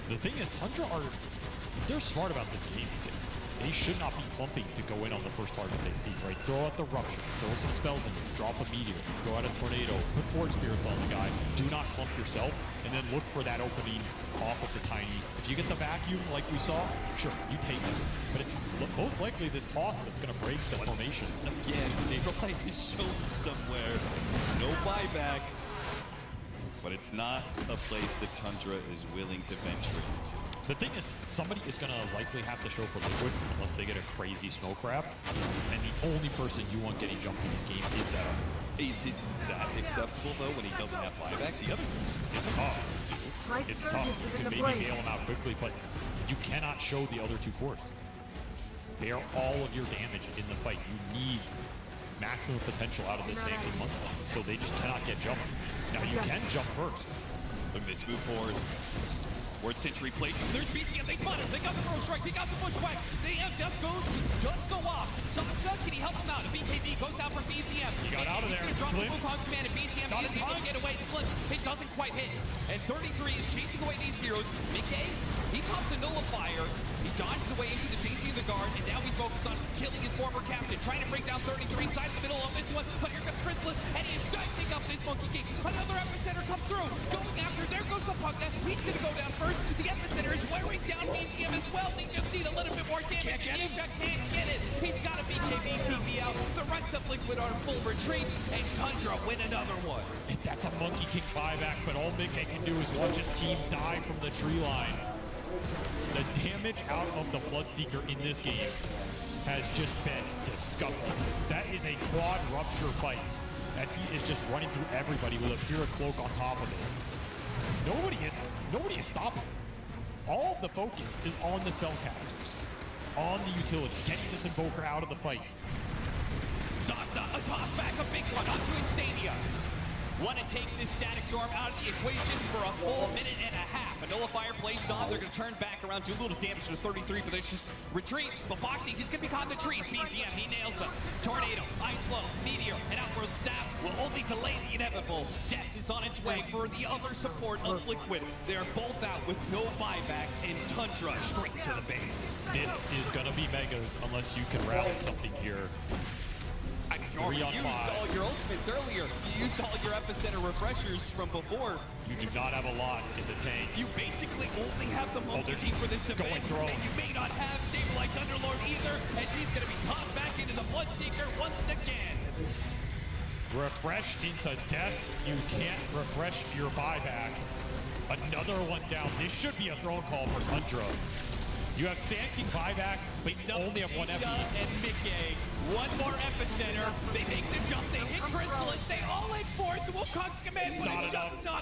The thing is, Tundra they're smart about this game. They should not be clumping to go in on the first target they see, right? Throw out the Rupture, throw some spells in, drop a Meteor, throw out a Tornado, put Forge Spirits on the guy. Do not clump yourself, and then look for that opening off of the Tiny. If you get the Vacuum like we saw, sure, you take it. But it's most likely this toss that's going to break the formation. Again, Saberlight is showing somewhere. No buyback. But it's not a place that Tundra is willing to venture into. The thing is, somebody is going to likely have to show for Liquid unless they get a crazy snow crab. And the only person you want getting jumped in this game is that. Is it that acceptable, though, when he doesn't have buyback? The other moves, it's tough. It's tough. You can maybe nail him out quickly, but you cannot show the other two cores. They are all of your damage in the fight. You need maximum potential out of this Sand King Monkey, so they just cannot get jumped. Now you can jump first. Look at this move forward. Word Sentry played. There's BCM. They spot him. They got the throw strike. They got the bushwhack. They have death goes. Does go off. Sansa, can he help him out? BKB goes out for BCM. He got out of there. He's going to drop the Wukong command at BCM. He's able to get away. Splints. It doesn't quite hit. And 33 is chasing away these heroes. Mickey, he pops a Nullifier. He dodges away into the changing of the guard. And now we focus on killing his former captain. Trying to break down 33 inside the middle of this one. But here comes Chrysalis. And he is dicing up this Monkey King. Another epicenter comes through. Going after. There goes the Pugna. He's going to go down first. The epicenter is wearing down BCM as well. They just need a little bit more damage. Nisha can't get it. He's got a BKB TP out. The rest of Liquid are in full retreat. And Tundra win another one. That's a Monkey King buyback, but all Mickey can do is watch his team die from the tree line. The damage out of the Bloodseeker in this game has just been disgusting. That is a quad Rupture fight, as he is just running through everybody with a Pyrrha Cloak on top of it. Nobody is stopping. All of the focus is on the spellcasters, on the utility, getting this Invoker out of the fight. Zaza, a toss back, a big one onto Insania. Want to take this Static Storm out of the equation for a full minute and a half. A Nullifier placed on. They're going to turn back around, do a little damage to the 33, but they just retreat. But Boxy, he's going to be caught in the trees. BCM, he nails him. Tornado, Ice Blow, Meteor, and Outward Stab will only delay the inevitable. Death is on its way for the other support of Liquid. They're both out with no buybacks, and Tundra straight to the base. This is going to be Megas unless you can rally something here. I mean, you used all your ultimates earlier. You used all your epicenter refreshers from before. You do not have a lot in the tank. You basically only have the Monkey King for this debate. And you may not have Saberlight Thunderlord either, as he's going to be tossed back into the Bloodseeker once again. Refresh into death. You can't refresh your buyback. Another one down. This should be a throne call for Tundra. You have Sand King buyback, but you only have one FE. And Mickey, one more epicenter. They make the jump, they hit Chrysalis, they all in fourth. The Wukong's command is not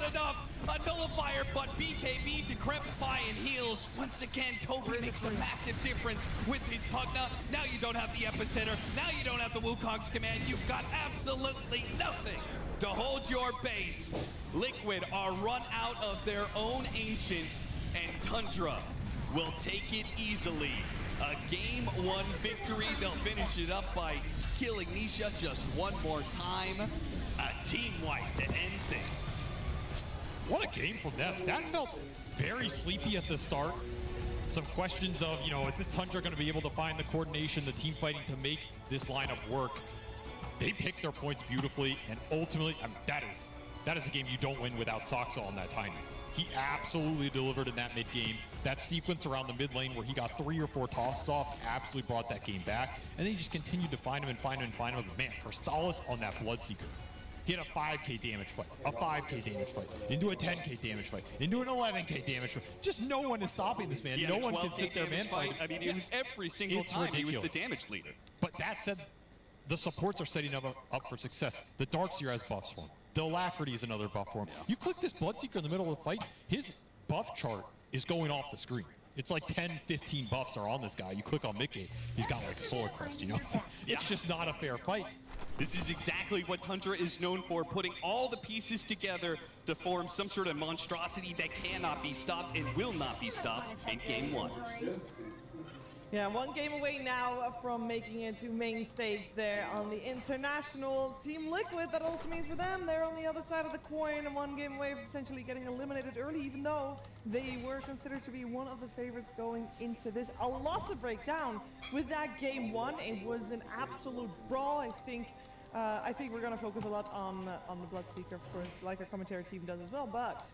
enough. A Nullifier, but BKB, Decrepify, and heals. Once again, Toby makes a massive difference with his Pugna. Now you don't have the epicenter. Now you don't have the Wukong's command. You've got absolutely nothing to hold your base. Liquid are run out of their own Ancient, and Tundra will take it easily. A game one victory. They'll finish it up by killing Nisha just one more time. A team wipe to end things. What a game from them. That felt very sleepy at the start. Some questions of, is this Tundra going to be able to find the coordination, the team fighting to make this lineup work? They picked their points beautifully, and ultimately, that is a game you don't win without Soxa on that timing. He absolutely delivered in that mid game. That sequence around the mid lane where he got 3 or 4 tosses off absolutely brought that game back. And then he just continued to find him and find him and find him. Man, Crystallis on that Bloodseeker. He had a 5k damage fight, a 5k damage fight, into a 10k damage fight, into an 11k damage fight. Just no one is stopping this man. No one can sit there, man. I mean, it was every single time he was the damage leader. But that said, the supports are setting up for success. The Darkseer has buffs for him. The Alacrity is another buff for him. You click this Bloodseeker in the middle of the fight, his buff chart is going off the screen. It's like 10, 15 buffs are on this guy. You click on Mickey, he's got like a Solar Crest, you know? It's just not a fair fight. This is exactly what Tundra is known for, putting all the pieces together to form some sort of monstrosity that cannot be stopped and will not be stopped in Game 1. Yeah, 1 game away now from making it to main stage there on the international. Team Liquid, that also means for them, they're on the other side of the coin and 1 game away from potentially getting eliminated early, even though they were considered to be one of the favorites going into this. A lot to break down with that Game 1. It was an absolute brawl. I think we're going to focus a lot on the Bloodseeker, of course, like our commentary team does as well. But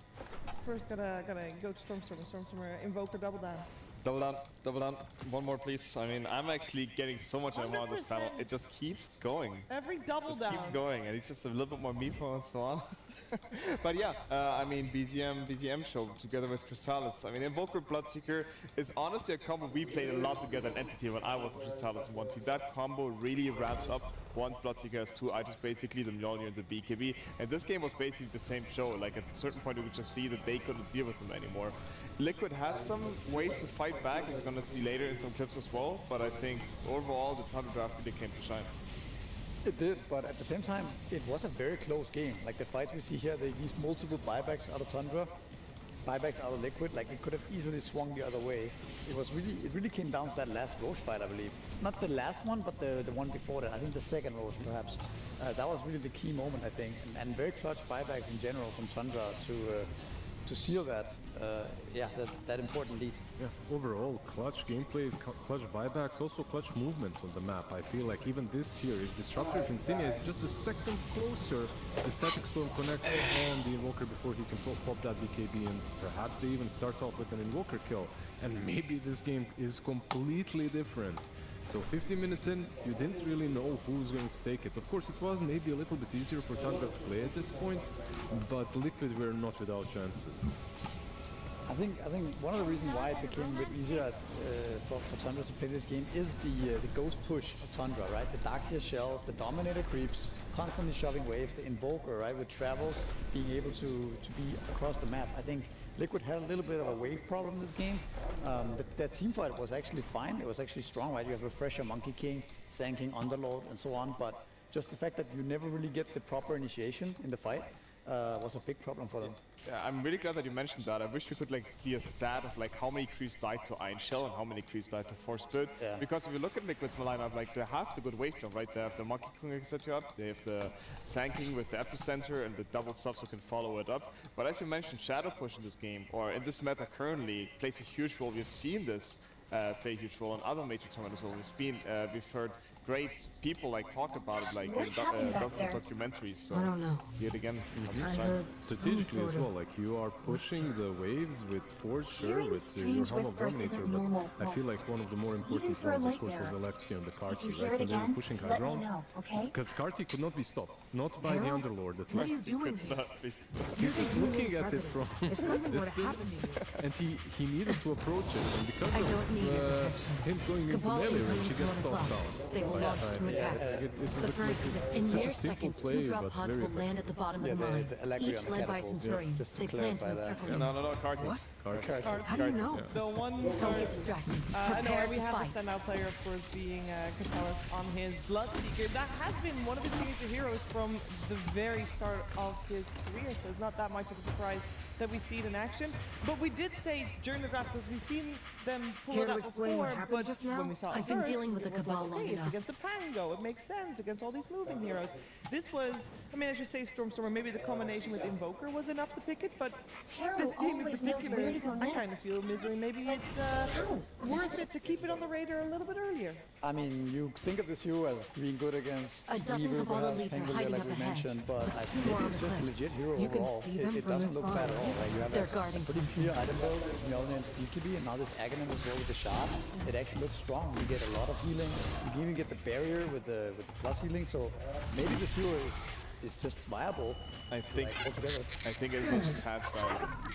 first, gotta go to Stormstormer. Stormstormer, Invoker, double down. Double down, double down. One more, please. I mean, I'm actually getting so much ammo on this battle. It just keeps going. Every double down. Keeps going, and it's just a little bit more meatball and so on. But yeah, I mean, BZM show together with Crystallis. I mean, Invoker Bloodseeker is honestly a combo we played a lot together in Entity when I was with Crystallis in 1-2. That combo really ramps up once Bloodseeker has 2 items, basically the Mjolnir and the BKB. And this game was basically the same show. Like at a certain point, you could just see that they couldn't deal with them anymore. Liquid had some ways to fight back, as we're going to see later in some clips as well. But I think overall, the Tundra draft really came to shine. It did, but at the same time, it was a very close game. Like the fights we see here, these multiple buybacks out of Tundra, buybacks out of Liquid, like it could have easily swung the other way. It really came down to that last Roche fight, I believe. Not the last one, but the one before that. I think the second Roche, perhaps. That was really the key moment, I think, and very clutch buybacks in general from Tundra to seal that, that important lead. Yeah, overall, clutch gameplays, clutch buybacks, also clutch movement on the map. I feel like even this here, if Disruptor of Insignia is just a second closer, the Static Storm connects on the Invoker before he can pop that BKB, and perhaps they even start off with an Invoker kill. And maybe this game is completely different. So 15 minutes in, you didn't really know who's going to take it. Of course, it was maybe a little bit easier for Tundra to play at this point, but Liquid were not without chances. I think one of the reasons why it became a bit easier for Tundra to play this game is the ghost push of Tundra, right? The Darkseer shells, the Dominator creeps, constantly shoving waves, the Invoker, right? With travels, being able to be across the map. I think Liquid had a little bit of a wave problem this game. That team fight was actually fine. It was actually strong, right? You have Refresher, Monkey King, Sand King, Underlord, and so on. But just the fact that you never really get the proper initiation in the fight was a big problem for them. Yeah, I'm really glad that you mentioned that. I wish we could see a stat of how many creeps died to Iron Shell and how many creeps died to Force Spirit. Yeah. Because if you look at Liquid's lineup, they have the good wave jump, right? They have the Monkey King who can set you up, they have the Sand King with the Epicenter and the double subs who can follow it up. But as you mentioned, Shadow Push in this game, or in this meta currently, plays a huge role. We've seen this play a huge role in other major tournaments as well. We've heard great people talk about it in dozens of documentaries. So I don't know. Yet again, strategically as well, you are pushing the waves with Forge, sure, with your Helm of Dominator, but I feel like one of the more important ones, of course, was Alexia and the Karti, right? When they were pushing high ground. Because Karti could not be stopped, not by the Underlord. What are you doing here? He was looking at it from distance, and he needed to approach it, and because of him going into melee range, he gets tossed down. They will launch 2 attacks. The first is that in mere seconds, 2 drop pods will land at the bottom of the mine, each led by a Centurion. They plan to encircle you. No, Karti. What? How do you know? The one Don't get distracted. I know Prepare we to have fight. the standout player, of course, being Crystallis on his Bloodseeker. That has been one of his signature heroes from the very start of his career, so it's not that much of a surprise that we see it in action. But we did say during the draft, because we've seen them pull Care it to out explain before, what happened but just now? when we saw it I've been first, dealing with the it was Cabal like, long hey, it's enough. against the Pango, it makes sense against all these moving heroes. This was, I mean, I should say Stormstormer, maybe the combination with Invoker was enough to pick it, but this game in particular, I kind of feel Misery, maybe it's worth it to keep it on the radar a little bit earlier. I mean, you think of this hero as being good against A dozen Weaver, Cabal perhaps, elites are Pangolier, hiding like up we ahead. mentioned, but There's I 2 think more on it's the just a cliffs. legit hero You can overall. see them It from doesn't this look far. bad at all. You have They're a guarding pretty something. clear item build, Mjolnir into BKB, and now this Aghanim as well with the shard. It actually looks strong. You get a lot of healing. You can even get the barrier with the plus healing. So maybe this hero is just viable. I think it's just had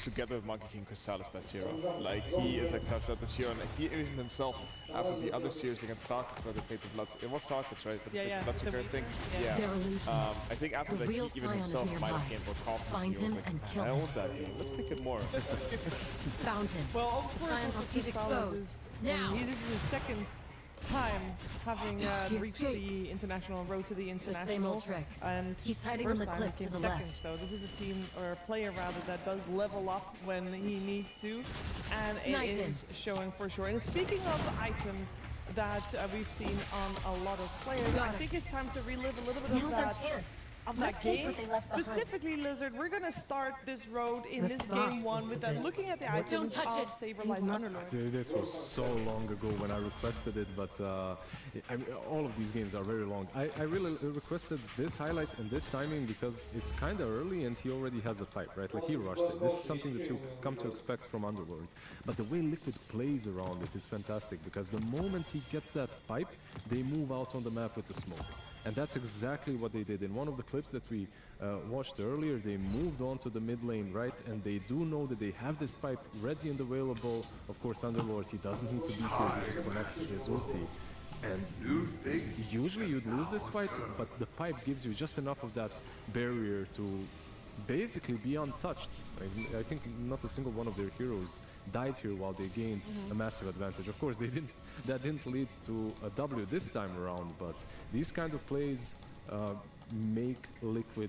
together with Monkey King Crystallis best hero. Like he is exceptional at this hero, and he even himself after the other series against Falcons where they played the Bloodseeker. It was Falcons, right? Yeah. Bloodseeker, I think. They're illusions. I think after that, he even himself might have gained more confidence. Find him and kill him. I own that game. Let's pick it more. Found him. Well, of The course, science also he's exposed. Now. This is his second time having reached the international road to the international. The same old trick. And He's hiding on the cliff to the second, left. So this is a team or a player rather that does level up when he needs to, and Snipe it him. is showing for sure. And speaking of the items that we've seen on a lot of players, I think it's time to relive a little bit of Now's our that. chance. Of that Let's take game, what they left behind. specifically Lizard, we're gonna start this road in This this box game one is with a bit- looking at the Don't items touch of it. Saberlight's He's not- Underlord. This was so long ago when I requested it, but I mean, all of these games are very long. I really requested this highlight and this timing because it's kind of early and he already has a pipe, right? Like he rushed it. This is something that you come to expect from Underlord. But the way Liquid plays around it is fantastic because the moment he gets that pipe, they move out on the map with the smoke. And that's exactly what they did. In one of the clips that we watched earlier, they moved on to the mid lane, right? And they do know that they have this pipe ready and available. Of course, Underlord, he doesn't need to be here, he just connects to his ulti. And usually you'd lose this fight, but the pipe gives you just enough of that barrier to basically be untouched. I think not a single one of their heroes died here while they gained a massive advantage. Of course, that didn't lead to a W this time around, but these kind of plays make Liquid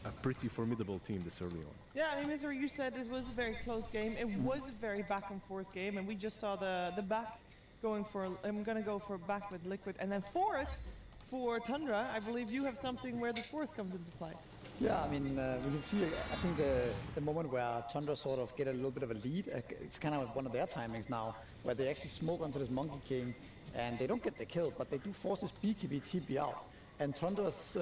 a pretty formidable team this early on. Yeah, I mean, Misery, you said this was a very close game. It was a very back and forth game, and we just saw the back going for. I'm gonna go for back with Liquid, and then fourth for Tundra. I believe you have something where the fourth comes into play. Yeah, I mean, we can see, I think the moment where Tundra sort of get a little bit of a lead, it's kind of one of their timings now, where they actually smoke onto this Monkey King, and they don't get the kill, but they do force this BKB TP out. And Tundra's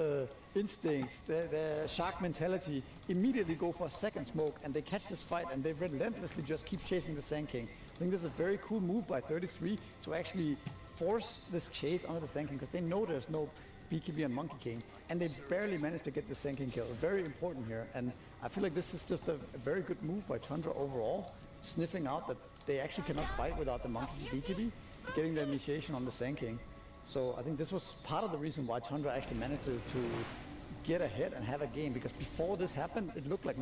instincts, their shark mentality, immediately go for a second smoke, and they catch this fight, and they relentlessly just keep chasing the Sand King. I think this is a very cool move by 33 to actually force this chase onto the Sand King, because they know there's no BKB and Monkey King, and they barely managed to get the Sand King kill. Very important here, and I feel like this is just a very good move by Tundra overall, sniffing out that they actually cannot fight without the Monkey BKB, getting the initiation on the Sand King. So I think this was part of the reason why Tundra actually managed to get ahead and have a game, because before this happened, it looked like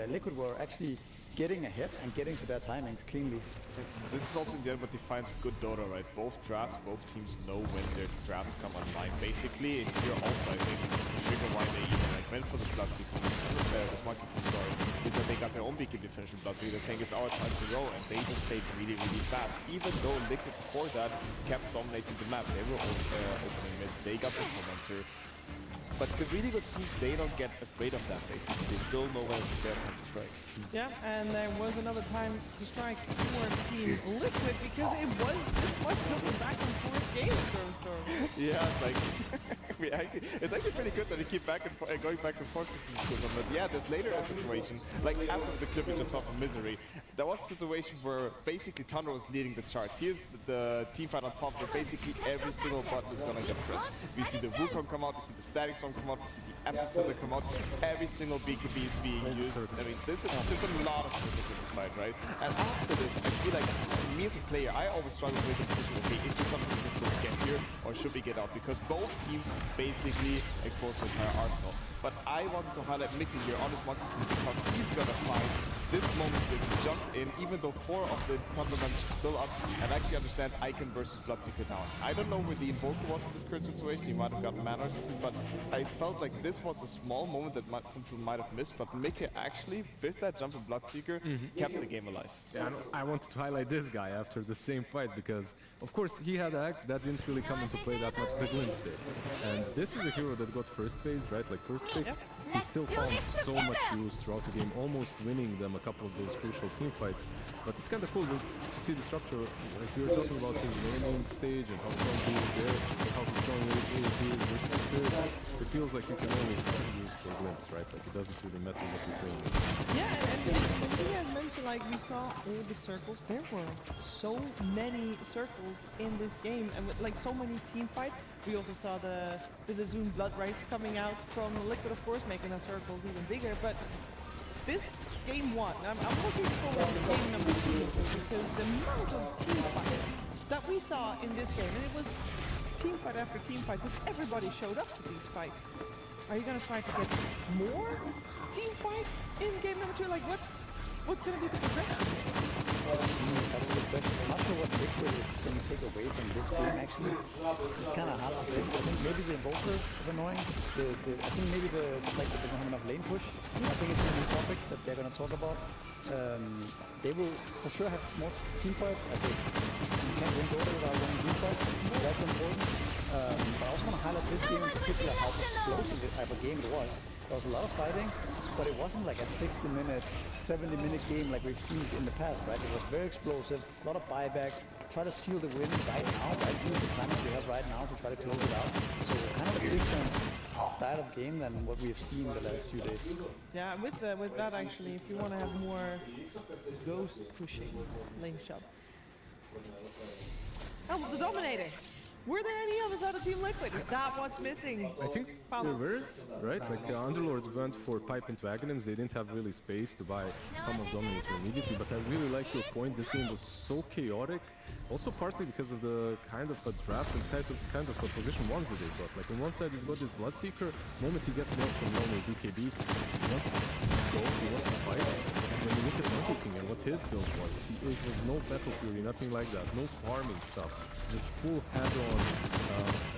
Liquid were actually getting ahead and getting to their timings cleanly. This is also in the end what defines good Dota, right? Both drafts, both teams know when their drafts come online. Basically, and here also I think the trigger why they even went for the Bloodseeker, this Monkey King, sorry, is that they got their own BKB finish in Bloodseeker. They're saying it's our time to go, and they just played really, really fast. Even though Liquid before that kept dominating the map, they were opening mid, they got the commander. But the really good teams, they don't get afraid of that, basically. They still know when it's their time to strike. Yeah, and there was another time to strike for Team Liquid, because it was this much of a back and forth game, Storm. Yeah, it's like, it's actually pretty good that we keep going back and forth with them. But yeah, there's later a situation, like after the clip we just saw from Misery, there was a situation where basically Tundra was leading the charts. Here's the team fight on top, where basically every single button is gonna get pressed. We see the Wukong come out, we see the Static Storm come out, we see the Epicenter come out, every single BKB is being used. I mean, there's a lot of circles in this fight, right? And after this, I feel like, me as a player, I always struggle with the decision, okay, is there something we can still get here, or should we get out? Because both teams basically expose their entire arsenal. But I wanted to highlight Mickey here on this Monkey King, because he's gonna find this moment where he jump in, even though 4 of the Tundra members are still up, and actually understand Icon versus Bloodseeker now. I don't know where the Invoker was in this current situation, he might have gotten mana or something, but I felt like this was a small moment that some people might have missed, but Mickey actually, with that jump in Bloodseeker, kept the game alive. Yeah, I wanted to highlight this guy after the same fight, because of course he had Axe, that didn't really come into play that much, the Glimpse did. And this is a hero that got first phase, right, like first pick. He still found so much use throughout the game, almost winning them a couple of those crucial team fights. But it's kind of cool to see the structure. Like we were talking about his laning stage and how strong he is there, and how strong he is versus Spirits. It feels like you can always use for Glimpse, right? Like it doesn't really matter what you're playing. Yeah, and he had mentioned, like, we saw all the circles. There were so many circles in this game, and with, like, so many team fights. We also saw the Zoom Blood Rights coming out from Liquid, of course, making our circles even bigger. But this game 1, I'm looking forward to game number 2 because the amount of team fights that we saw in this game, and it was team fight after team fight, because everybody showed up to these fights. Are you gonna try to get more team fight in game number 2? Like what's gonna be the progression? That's a good question. I'm not sure what Liquid is going to take away from this game, actually. It's kind of hard to say. I think maybe the Invoker is annoying. I think maybe the fact that they don't have enough lane push. I think it's going to be a topic that they're going to talk about. They will for sure have more team fights. I think you can't win Dota without winning team fights. That's important. But I also want to highlight this game in particular, how explosive type of game it was. There was a lot of fighting, but it wasn't like a 60-minute, 70-minute game like we've seen in the past, right? It was very explosive, a lot of buybacks, try to seal the win right now, right? Use the time that we have right now to try to close it out. So kind of a different style of game than what we've seen the last few days. Yeah, with that actually, if you want to have more ghost pushing lane shop. Oh, the Dominator! Were there any others out of Team Liquid? Is that what's missing? I think there were, right? Like Underlord went for Pipe into Aghanim's. They didn't have really space to buy Palm of Dominator immediately, but I really like your point. This game was so chaotic, also partly because of the kind of a draft and kind of a position ones that they got. Like on one side you've got this Bloodseeker, the moment he gets nailed from Lonely BKB, he wants to go, he wants to fight. And when you look at Monkey King and what his build was, it was no Battle Fury, nothing like that, no farming stuff. Just full head-on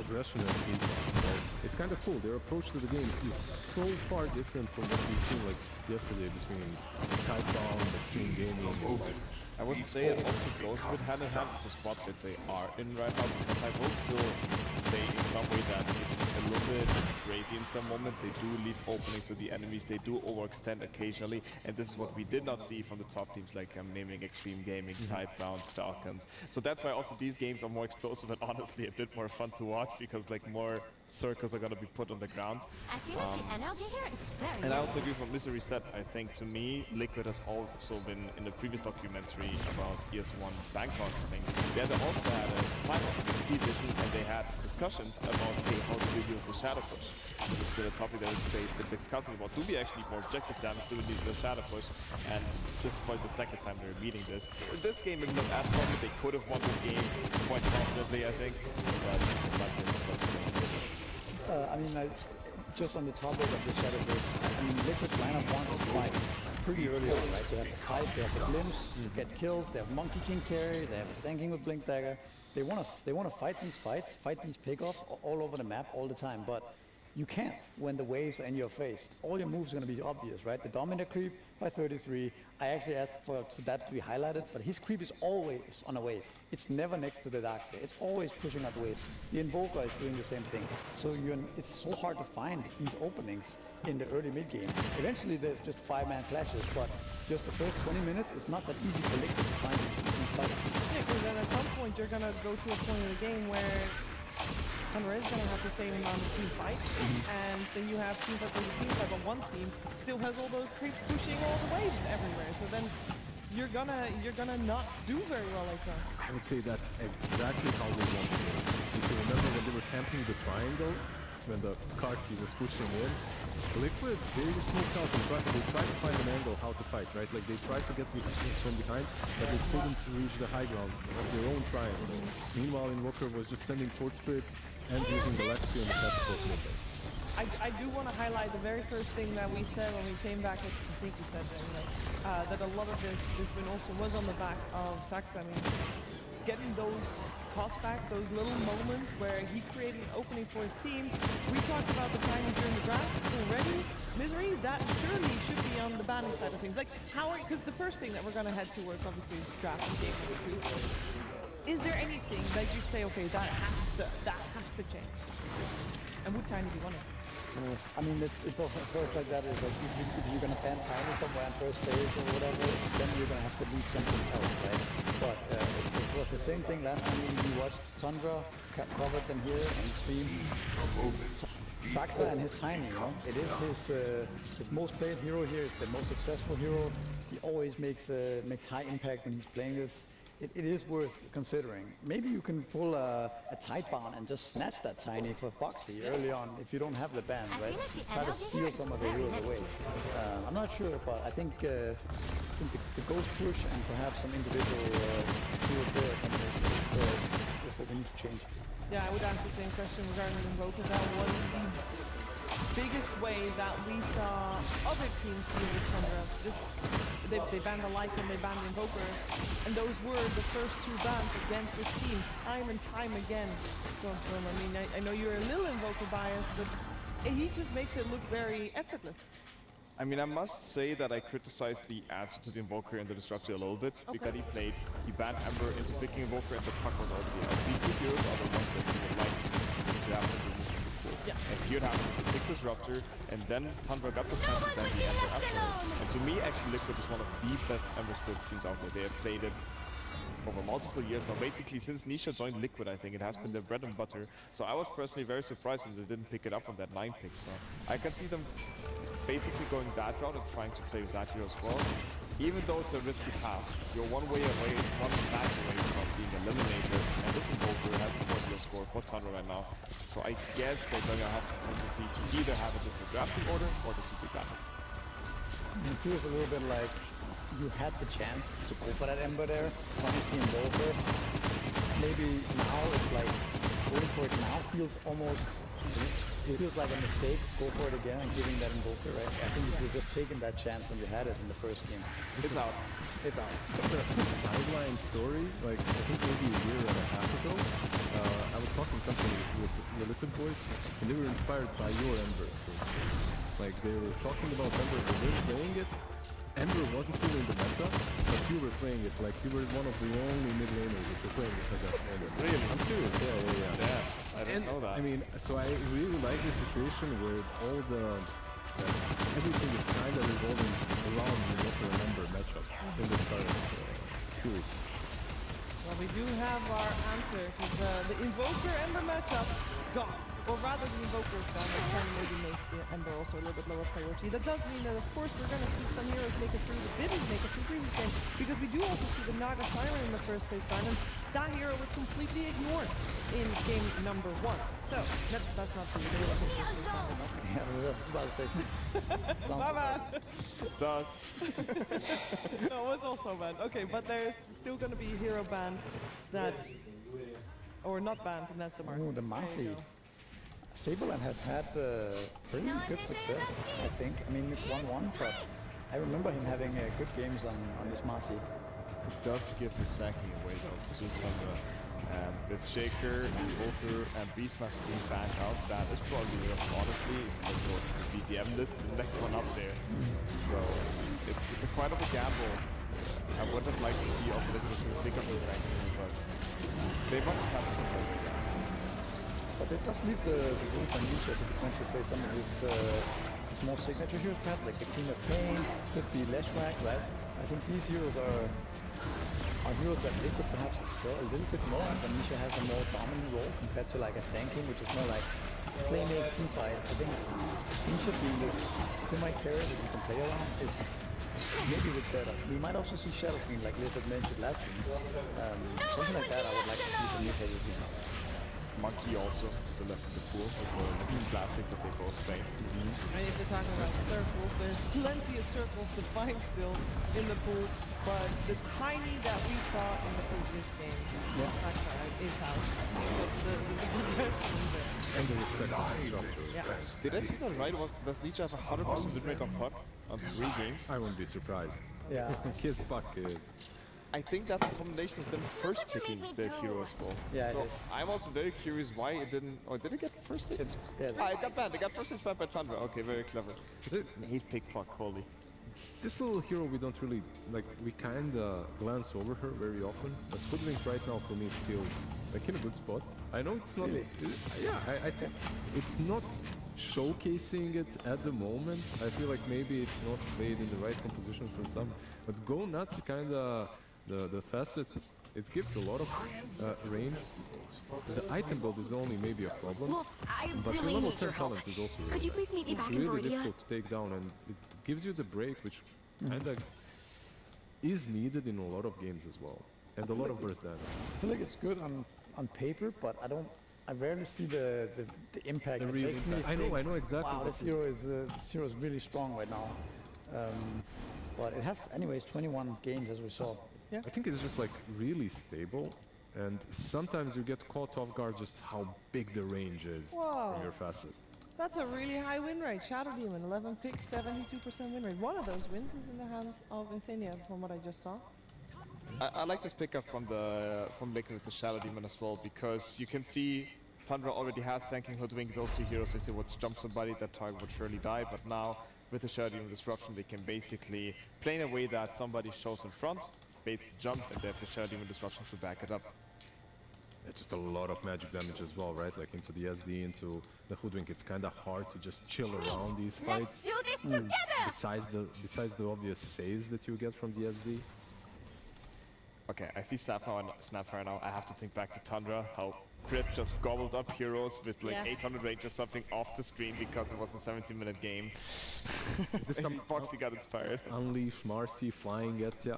aggression and defense. So it's kind of cool. Their approach to the game is so far different from what we've seen like yesterday between Typhoon, Extreme Gaming. I would say it also goes a bit hand in hand with the spot that they are in right now, because I will still say in some way that it's a little bit crazy in some moments. They do leave openings to the enemies, they do overextend occasionally, and this is what we did not see from the top teams like naming Extreme Gaming, Typhoon, Falcons. So that's why also these games are more explosive and honestly a bit more fun to watch, because like more circles are going to be put on the ground. I feel like the energy here is very And I also agree with what Misery said. I think to me, Liquid has also been in the previous documentary about ES1 Bangkok thing. They also had a final P-Vision and they had discussions about how to deal with the Shadow Push. This is still a topic that they've been discussing about. Do we actually more objective damage? Do we need the Shadow Push? And this is probably the second time they're meeting this. This game is not as strong. They could have won this game quite confidently, I think. I mean, just on the topic of the Shadow Push, I mean, Liquid's lineup wants to fight pretty early on, right? They have the Pipe, they have the Glimpse, get kills, they have Monkey King carry, they have a Sand King with Blink Dagger. They want to fight these fights, fight these pickoffs all over the map all the time, but you can't when the waves are in your face. All your moves are going to be obvious, right? The Dominator creep by 33. I actually asked for that to be highlighted, but his creep is always on a wave. It's never next to the Darkseer. It's always pushing up waves. The Invoker is doing the same thing. So it's so hard to find these openings in the early mid game. Eventually there's just 5-man clashes, but just the first 20 minutes, it's not that easy for Liquid to find these fights. Yeah, because then at some point you're going to go to a point in the game where Tundra is going to have the same amount of team fights, and then you have team fight versus team fight, but one team still has all those creeps pushing all the waves everywhere. So then you're gonna not do very well like that. I would say that's exactly how we want to do it. If you remember when they were camping the triangle, when the Karti was pushing in, Liquid, they were smoked out. They tried to find an angle how to fight, right? Like they tried to get from behind, but they couldn't reach the high ground of their own triangle. Meanwhile, Invoker was just sending Torch Spirits and using the left and the fast mid. I do want to highlight the very first thing that we said when we came back. I think we said that a lot of this win also was on the back of Saxa. I mean, getting those tossbacks, those little moments where he created an opening for his team. We talked about the timing during the draft already. Misery, that surely should be on the banning side of things. Like, because the first thing that we're going to head towards, obviously, is draft and game number 2. Is there anything that you'd say, okay, that has to change? And would Tiny be one of them? I mean, it's also first like that. Is like if you're gonna ban Tiny somewhere in first phase or whatever, then you're gonna have to leave something else, right? But it was the same thing last time we watched Tundra covered them here on stream. Saxa and his Tiny, you know, it is his most played hero here. It's the most successful hero. He always makes high impact when he's playing this. it is worth considering. Maybe you can pull a tight barn and just snatch that Tiny for Boxy early on if you don't have the ban, right? Try to steal some of the heroes away. I'm not sure, but I think the ghost push and perhaps some individual hero player combinations is what we need to change. Yeah, I would ask the same question regarding Invoker. That was the biggest way that we saw other teams deal with Tundra. Just they banned the Lycan, they banned the Invoker, and those were the first 2 bans against this team, time and time again. I mean, I know you're a little Invoker biased, but he just makes it look very effortless. I mean, I must say that I criticized the answer to the Invoker and the Disruptor a little bit, because he banned Ember into picking Invoker and the puck was already out. These 2 heroes are the ones that he would like to have to remove from the pool. Yeah. And here it happened to pick Disruptor, and then Tundra got the chance to ban the Ember after. And to me, actually, Liquid is one of the best Ember Splits teams out there. They have played it over multiple years now. Basically, since Nisha joined Liquid, I think it has been their bread and butter. So I was personally very surprised that they didn't pick it up on that 9 pick. So I can see them basically going that route and trying to play with that hero as well. Even though it's a risky task, you're one way away, one match away from being eliminated, and this Invoker has a 4-0 score for Tundra right now. So I guess they're going to have the tendency to either have a different drafting order or to simply ban it. It feels a little bit like you had the chance to go for that Ember there, punish the Invoker. Maybe now it's like going for it now feels almost. It feels like a mistake, go for it again and giving that Invoker, right? I think if you're just taking that chance when you had it in the first game. It's out. It's out. Sideline story, like I think maybe a year and a half ago, I was talking something with the Liquid boys, and they were inspired by your Ember. Like they were talking about Ember, they were playing it. Ember wasn't really in the meta, but you were playing it. Like you were one of the only mid laners that were playing it like that. Really? I'm serious. Yeah. I didn't know that. I mean, so I really like the situation where all the everything is kind of revolving around the Invoker and Ember matchup in this current series. Well, we do have our answer to the Invoker Ember matchup gone. Or rather, the Invoker is gone. That kind of maybe makes the Ember also a little bit lower priority. That does mean that, of course, we're going to see some heroes make it through that didn't make it through previous game, because we do also see the Naga Siren in the first phase ban, and that hero was completely ignored in game number 1. So, that's not true. They were completely ignored. Yeah, I was about to say. My bad. Sus. No, it was also bad. Okay, but there's still going to be a hero banned that, or not banned, and that's the Marcy. Oh, the Marcy. Saberland has had pretty good success, I think. I mean, it's 1-1, but I remember him having good games on this Marcy. It does give the sacking away though to Tundra. And with Shaker, Invoker, and Beastmaster being back out, that is probably, honestly, if you look at the BDM list, the next one up there. So it's a quite of a gamble. I would have liked to see also Liquid pick up the sacking, but they must have had some way down. But it does leave the room for Nisha to potentially play some of his more signature heroes, perhaps like the King of Pain, could be Leshrac, right? I think these heroes are heroes that they could perhaps excel a little bit more, and Nisha has a more dominant role compared to like a Sand King, which is more like playmate, teamfight. I think Nisha being this semi-carry that you can play around is maybe a bit better. We might also see Shadow Queen, like Liz had mentioned last game. Something like that I would like to see from Nisha this game. Monkey also still left in the pool. It's a classic that they both play. And if they're talking about circles, there's plenty of circles to find still in the pool, but the Tiny that we saw in the previous game is out. And the respect of the structure. Yeah. Did I see that right? Does Nietzsche have a 100% win rate on puck on 3 games? I wouldn't be surprised. Yeah. Kiss puck. I think that's a combination of them first picking their hero as well. Yeah, so it is. I'm also very curious why it didn't, or did it get first hit? It got banned. It got first hit by Tundra. Okay, very clever. 8 pick puck, holy. This little hero we don't really, like, we kinda glance over her very often, but Hoodwink right now for me feels like in a good spot. I know it's not, I think it's not showcasing it at the moment. I feel like maybe it's not played in the right compositions and stuff, but Go Nuts kinda, the facet, it gives a lot of range. The item build is only maybe a problem, Wolf, I but really the level need 10 your help. talent is also really Could you nice. please meet me It's back in really Voidia? difficult to take down, and it gives you the break, which kinda is needed in a lot of games as well. and a lot of burst damage. I feel like it's good on paper, but I rarely see the impact. The real impact. I know exactly. Wow, this hero is really strong right now. But it has, anyways, 21 games as we saw. I think it's just like really stable, and sometimes you get caught off guard just how big the range is from your facet. That's a really high win rate. Shadow Demon, 11 picks, 72% win rate. One of those wins is in the hands of Insania, from what I just saw. I like this pickup from Liquid with the Shadow Demon as well, because you can see Tundra already has Thanking Hoodwink those two heroes. If they would jump somebody, that target would surely die, but now with the Shadow Demon Disruption, they can basically play in a way that somebody shows in front, baits the jump, and they have the Shadow Demon Disruption to back it up. It's just a lot of magic damage as well, right? Like into the SD, into the Hoodwink. It's kind of hard to just chill around these fights. Let's do this together! Besides the obvious saves that you get from the SD. Okay, I see Snapfire now. I have to think back to Tundra, how Crit just gobbled up heroes with like 800 range or something off the screen because it was a 17-minute game. Is this some Foxy got inspired? Unleash Marcy flying at ya.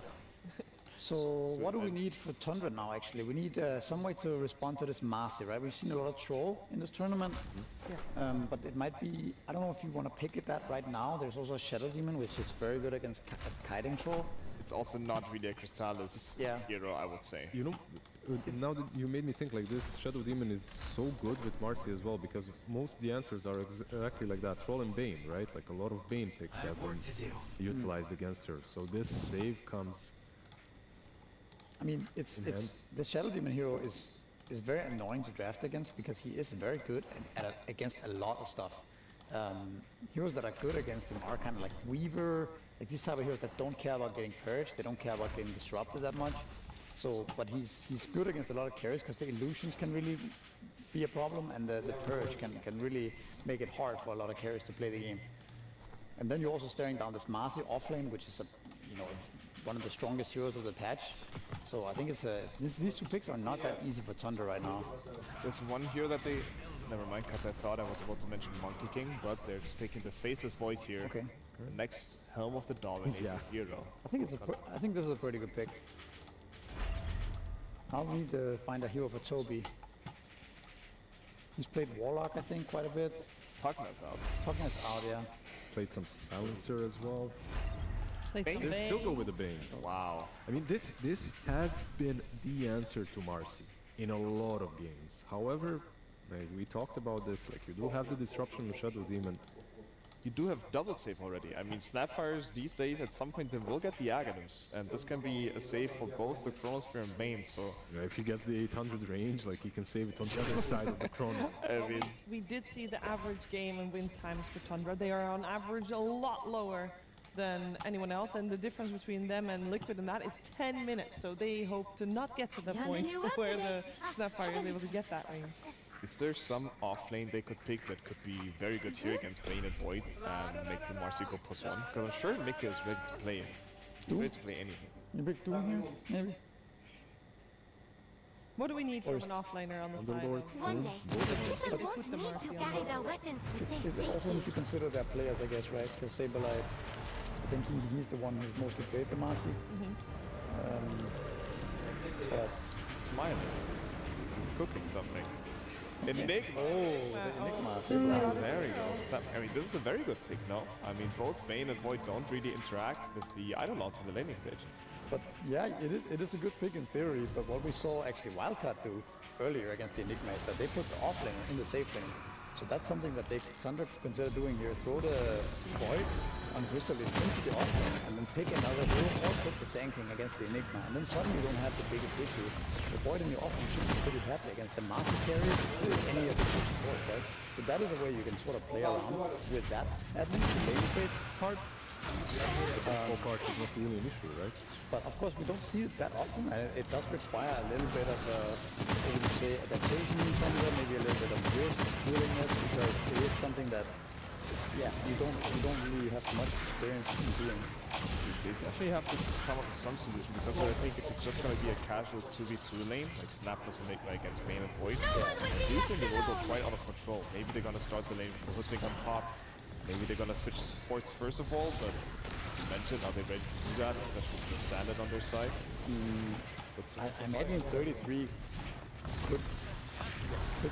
So what do we need for Tundra now, actually? We need some way to respond to this Marcy, right? We've seen a lot of Troll in this tournament, but it might be, I don't know if you want to pick it that right now. There's also a Shadow Demon, which is very good against kiting Troll. It's also not really a Crystallis hero, I would say. You know, now that you made me think like this, Shadow Demon is so good with Marcy as well, because most of the answers are exactly like that. Troll and Bane, right? Like a lot of Bane picks have been utilized against her. So this save comes... I mean, the Shadow Demon hero is very annoying to draft against because he is very good against a lot of stuff. Heroes that are good against him are kind of like Weaver, like these type of heroes that don't care about getting purged, they don't care about getting disrupted that much. So, but he's good against a lot of carries because the illusions can really be a problem, and the purge can really make it hard for a lot of carries to play the game. And then you're also staring down this Marcy offlane, which is one of the strongest heroes of the patch. So I think it's these two picks are not that easy for Tundra right now. There's one hero that they... Never mind, because I thought I was about to mention Monkey King, but they're just taking the Faceless Void here. Okay. Next Helm of the Dominator hero. I think this is a pretty good pick. Now we need to find a hero for Toby. He's played Warlock, I think, quite a bit. Pugna's out. Pugna's out, yeah. Played some Silencer as well. They still go with the Bane. Wow. I mean, this has been the answer to Marcy in a lot of games. However, like we talked about this, like you do have the disruption with Shadow Demon. You do have double save already. I mean, Snapfires these days at some point they will get the Aghanims, and this can be a save for both the Chronosphere and Bane, so... Yeah, if he gets the 800 range, like he can save it on the other side of the Chrono. I mean... We did see the average game and win times for Tundra. They are on average a lot lower than anyone else, and the difference between them and Liquid and that is 10 minutes, so they hope to not get to the point where the Snapfire is able to get that range. Is there some offlane they could pick that could be very good here against Bane and Void and make the Marcy go +1? Because I'm sure Mika is ready to play it. Ready to play anything. You pick Doom here, maybe? What do we need from an offlaner on the side? One day, people won't need to carry their weapons to stay It also safe. needs to consider their players, I guess, right? Because Saberlight, I think he's the one who's mostly played the Marcy. But Smiling. He's cooking something. Enigma. The Enigma. There you go. I mean, this is a very good pick, no? I mean, both Bane and Void don't really interact with the Eidolons in the laning stage. But yeah, it is a good pick in theory, but what we saw actually Wildcard do earlier against the Enigma is that they put the offlane in the safe lane. So that's something that Tundra consider doing here. Throw the Void on Crystallis into the offlane and then pick another hero or put the Sand King against the Enigma. And then suddenly you don't have the biggest issue. The Void in the offlane should be pretty happy against the Marcy carriers with any of the two supports, right? So that is a way you can sort of play around with that, at least the lane phase part. The whole part is not really an issue, right? But of course we don't see it that often, and it does require a little bit of, what would you say, adaptation from there, maybe a little bit of risk, willingness, because it is something that, you don't really have much experience in doing. They definitely have to come up with some solution, because I think if it's just going to be a casual 2v2 lane, like Snap doesn't make like against Bane and Void, I do think they will go quite out of control. Maybe they're going to start the lane with Hoodwink on top. Maybe they're gonna switch supports first of all, but as you mentioned, are they ready to do that? Especially with the standard on their side. But I imagine 33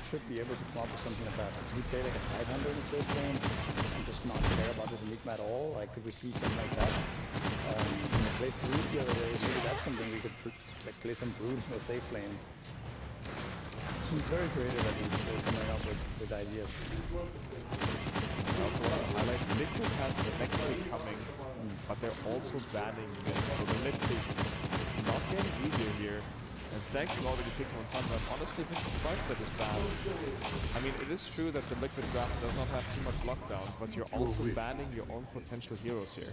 should be able to come up with something like that. Could we play like a side hunter in the safe lane and just not care about this Enigma at all? Like, could we see something like that? When we played Brood the other day, maybe that's something we could like play some Brood in the safe lane. He's very creative at least, coming up with ideas. I also want to highlight Liquid has the next pick coming, but they're also banning mid, so the mid pick is not getting easier here. And Sanctum already picked on Tundra. I'm honestly a bit surprised by this ban. I mean, it is true that the Liquid draft does not have too much lockdown, but you're also banning your own potential heroes here.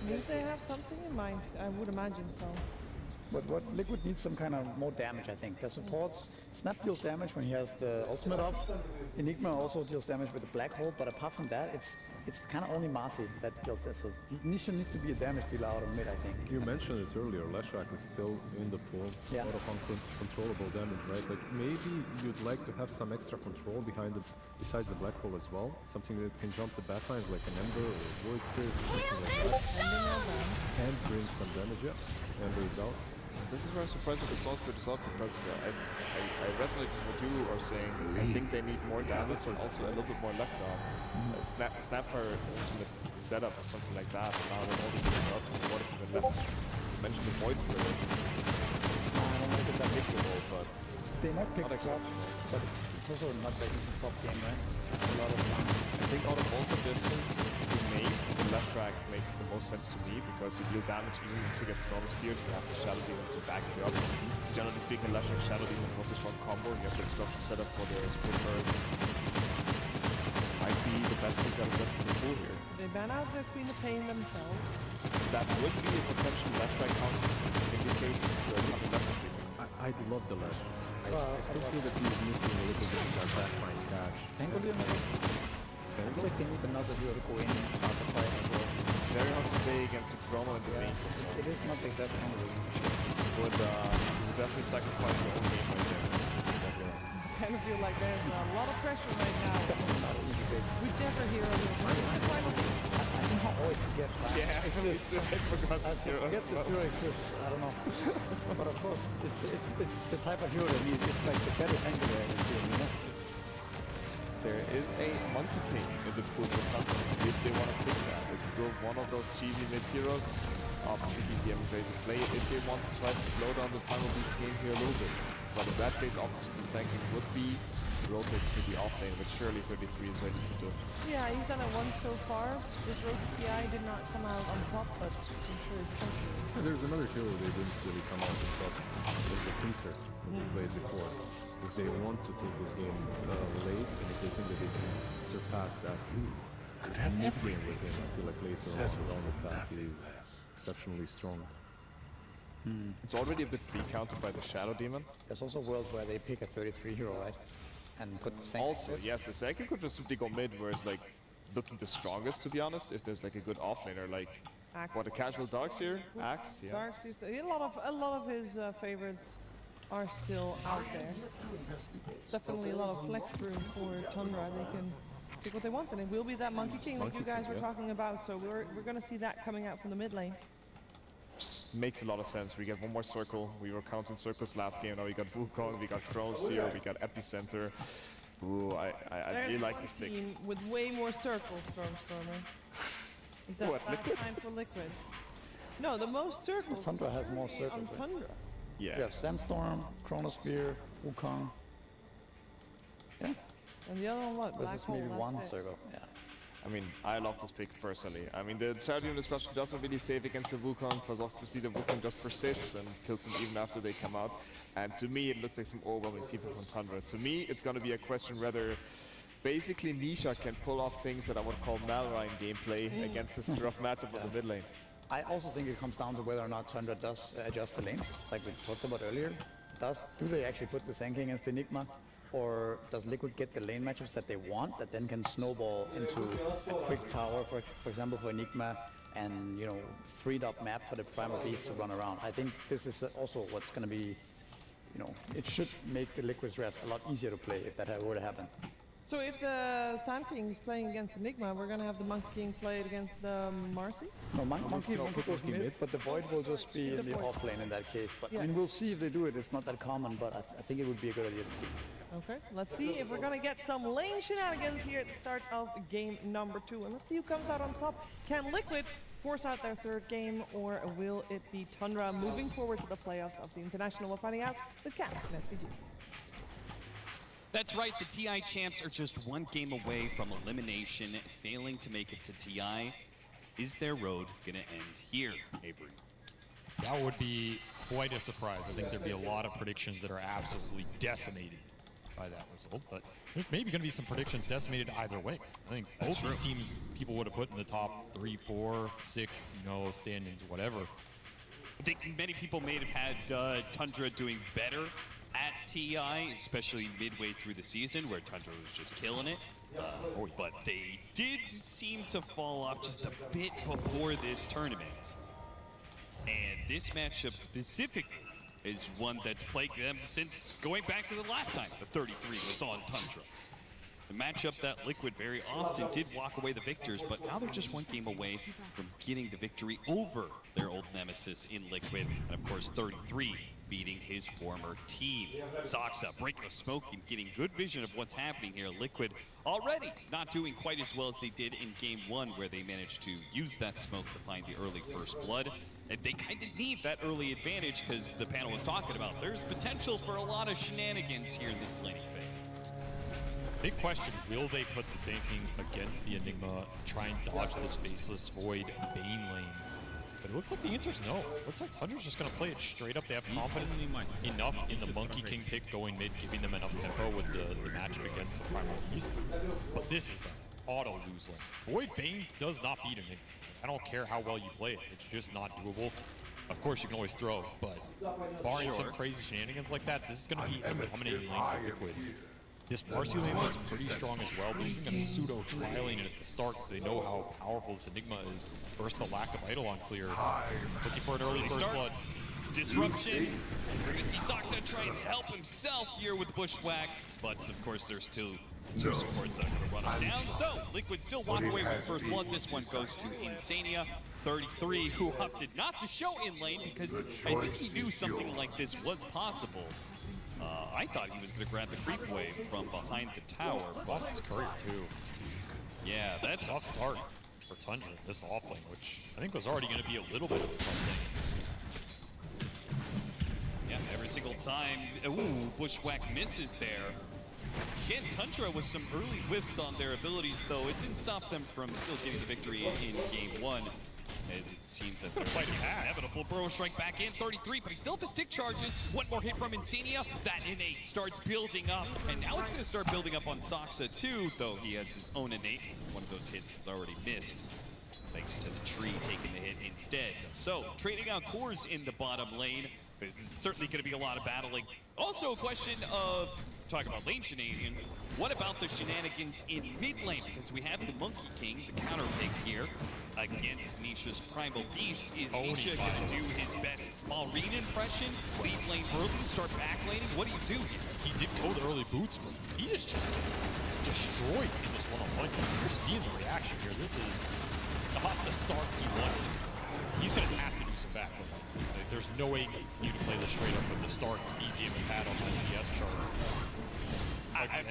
Means they have something in mind, I would imagine so. But what Liquid needs some kind of more damage, I think. Their supports, Snap deals damage when he has the ultimate up. Enigma also deals damage with the black hole, but apart from that, it's kind of only Marcy that deals that. So Nisha needs to be a damage dealer out of mid, I think. You mentioned it earlier, Leshrac is still in the pool. Yeah. A lot of uncontrollable damage, right? Like maybe you'd like to have some extra control behind it, besides the black hole as well. Something that can jump the backlines like an Ember or Void Spirit or something like that. And bring some damage, yeah. Ember is out. This is where I'm surprised that the Storm Spirit is out, because I resonate with what you are saying. I think they need more damage and also a little bit more lockdown. Snapfire ultimate setup or something like that. And now when all these things are up, what is even left? You mentioned the Void Spirits. I don't think it's applicable, but they might pick not exceptional. But it's also not like it's a top game, right? A lot of fun. I think out of all suggestions you made, the Leshrac makes the most sense to me, because you deal damage even if you get Chronosphere, you have the Shadow Demon to back you up. Generally speaking, Leshrac Shadow Demon is also a strong combo. You have the destruction set up for the Split Bird. Might be the best pick that is left in the pool here. They ban out the Queen of Pain themselves. That would be a potential Leshrac counter indicate the coming Leshrac pick. I love the Leshrac. I still feel that he's missing a little bit of that backline cash. Pangolier maybe? I feel like they need another hero to go in and start the fight as well. It's very hard to play against a Chrono in the main. It is not like that Pangolier. Would definitely sacrifice your own game right there. I kind of feel like there's a lot of pressure right now. Whichever hero will I somehow always forget that. Yeah, I forgot this hero. I forget this hero exists. I don't know. But of course, it's the type of hero that needs. It's like the better Pangolier in this game, you know? There is a Monkey King in the pool for Tundra, if they want to pick that. It's still one of those cheesy mid heroes. Obviously, the MJ to play if they want to try to slow down the Primal Beast game here a little bit. But in that case, obviously, the Sanking would be rotated to the off lane, which surely 33 is ready to do. Yeah, he's done it once so far. This Rogue TI did not come out on top, but I'm sure it's coming. Yeah, there's another hero they didn't really come out on top. It's the Tinker that they played before. If they want to take this game late, and if they think that they can surpass that mid-game with him, I feel like later on the path he is exceptionally strong. It's already a bit pre-counted by the Shadow Demon. There's also worlds where they pick a 33 hero, right? And put the Sanking. Also, yes, the Sanking could just simply go mid, where it's like looking the strongest, to be honest, if there's like a good offlaner, like Axe. what, a casual Darkseer? Axe, yeah. Darkseer, a lot of his favorites are still out there. Definitely a lot of flex room for Tundra. They can pick what they want, and it will be that Monkey King that you guys were talking about. So we're going to see that coming out from the mid lane. Makes a lot of sense. We get one more circle. We were counting circles last game. Now we got Wukong, we got Chronosphere, we got Epicenter. Ooh, I really like this pick. Team with way more circles, Stormstormer. Is that What, Liquid? time for Liquid? No, the most circles. Tundra has more circles. On Tundra. Yeah. You have Sandstorm, Chronosphere, Wukong. Yeah. And the other one, what? This Black is hole. maybe that's one it. circle. Yeah. I mean, I love this pick personally. I mean, the Shadow Demon Destruction doesn't really save against the Wukong, because obviously the Wukong just persists and kills them even after they come out. And to me, it looks like some overwhelming team from Tundra. To me, it's going to be a question whether basically Nisha can pull off things that I would call Malrine gameplay against this rough matchup on the mid lane. I also think it comes down to whether or not Tundra does adjust the lanes, like we talked about earlier. Do they actually put the Sanking against the Enigma? Or does Liquid get the lane matchups that they want that then can snowball into a quick tower, for example, for Enigma, and, you know, freed up map for the Primal Beast to run around? I think this is also what's going to be, you know, it should make the Liquid draft a lot easier to play if that were to happen. So if the Sand King is playing against Enigma, we're gonna have the Monkey King played against the Marcy? No, Monkey goes mid, but the Void will just be in the off lane in that case. But I mean, we'll see if they do it. It's not that common, but I think it would be a good idea to see. Okay, let's see if we're gonna get some lane shenanigans here at the start of game number 2. And let's see who comes out on top. Can Liquid force out their third game, or will it be Tundra moving forward to the playoffs of the International? We're finding out with Cat and SVG. That's right, the TI champs are just one game away from elimination. Failing to make it to TI, is their road gonna end here, Avery? That would be quite a surprise. I think there'd be a lot of predictions that are absolutely decimated by that result, but there's maybe going to be some predictions decimated either way. I think both these teams people would have put in the top 3, 4, 6, standings, whatever. I think many people may have had Tundra doing better at TI, especially midway through the season where Tundra was just killing it. But they did seem to fall off just a bit before this tournament. And this matchup specifically is one that's plagued them since going back to the last time the 33 was on Tundra. The matchup that Liquid very often did walk away the victors, but now they're just one game away from getting the victory over their old nemesis in Liquid. And of course, 33 beating his former team. Soxa breaking the smoke and getting good vision of what's happening here. Liquid already not doing quite as well as they did in game 1, where they managed to use that smoke to find the early first blood. And they kind of need that early advantage because the panel was talking about there's potential for a lot of shenanigans here in this laning phase. Big question, will they put the Sand King against the Enigma, try and dodge this Faceless Void Bane lane? But it looks like the answer's no. It looks like Tundra's just going to play it straight up. They have confidence enough in the Monkey King pick going mid, giving them enough tempo with the matchup against the Primal Beast. But this is an auto lose lane. Void Bane does not beat Enigma. I don't care how well you play it, it's just not doable. Of course, you can always throw, but barring some crazy shenanigans like that, this is going to be a dominating lane for Liquid. This Marcy lane looks pretty strong as well, but even going to pseudo-trialing it at the start because they know how powerful this Enigma is. First, the lack of Eidolon clear. Looking for an early first blood. Disruption. We're going to see Soxa try and help himself here with Bushwhack, but of course there's still two supports that are going to run him down. So, Liquid still walk away with first blood. This one goes to Insania. 33, who opted not to show in lane because I think he knew something like this was possible. I thought he was going to grab the creep wave from behind the tower. Lost his courier too. Yeah, that's a tough start for Tundra, this offlane, which I think was already going to be a little bit of a tough thing. Yeah, every single time. Ooh, Bushwhack misses there. Again, Tundra with some early whiffs on their abilities, though it didn't stop them from still getting the victory in game 1. As it seemed that they're fighting inevitable. Burrow strike back in, 33, but he still has the stick charges. One more hit from Insania. That innate starts building up, and now it's going to start building up on Soxa too, though he has his own innate. One of those hits is already missed, thanks to the tree taking the hit instead. So, trading out cores in the bottom lane. This is certainly going to be a lot of battling. Also a question of, talking about lane shenanigans, what about the shenanigans in mid lane? Because we have the Monkey King, the counter pick here, against Nisha's Primal Beast. Is Nisha going to do his best Maureen impression? Leave lane early, start back laning? What do you do here? He did go the early boots, but he is just destroyed in this one-on-one. You're seeing the reaction here. This is not the start he wanted. He's going to have to do some back lane. There's no way you can play this straight up with the start BZM he had on that CS chart.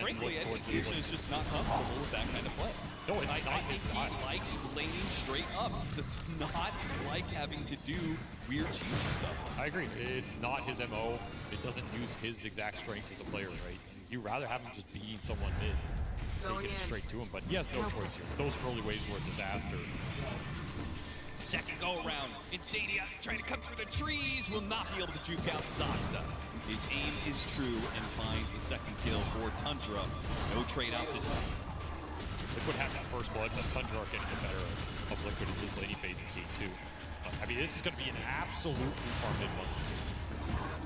Frankly, I think Nisha is just not comfortable with that kind of play. No, it's not. I think he likes laning straight up. Does not like having to do weird cheesy stuff. I agree. It's not his MO. It doesn't use his exact strengths as a player, right? You'd rather have him just beating someone mid, taking it straight to him, but he has no choice here. Those early waves were a disaster. Second go around, Insania trying to cut through the trees, will not be able to juke out Soxa. His aim is true and finds a second kill for Tundra. No trade out this time. Liquid have that first blood, but Tundra are getting the better of Liquid in this laning phase in game 2. I mean, this is going to be an absolutely far mid one.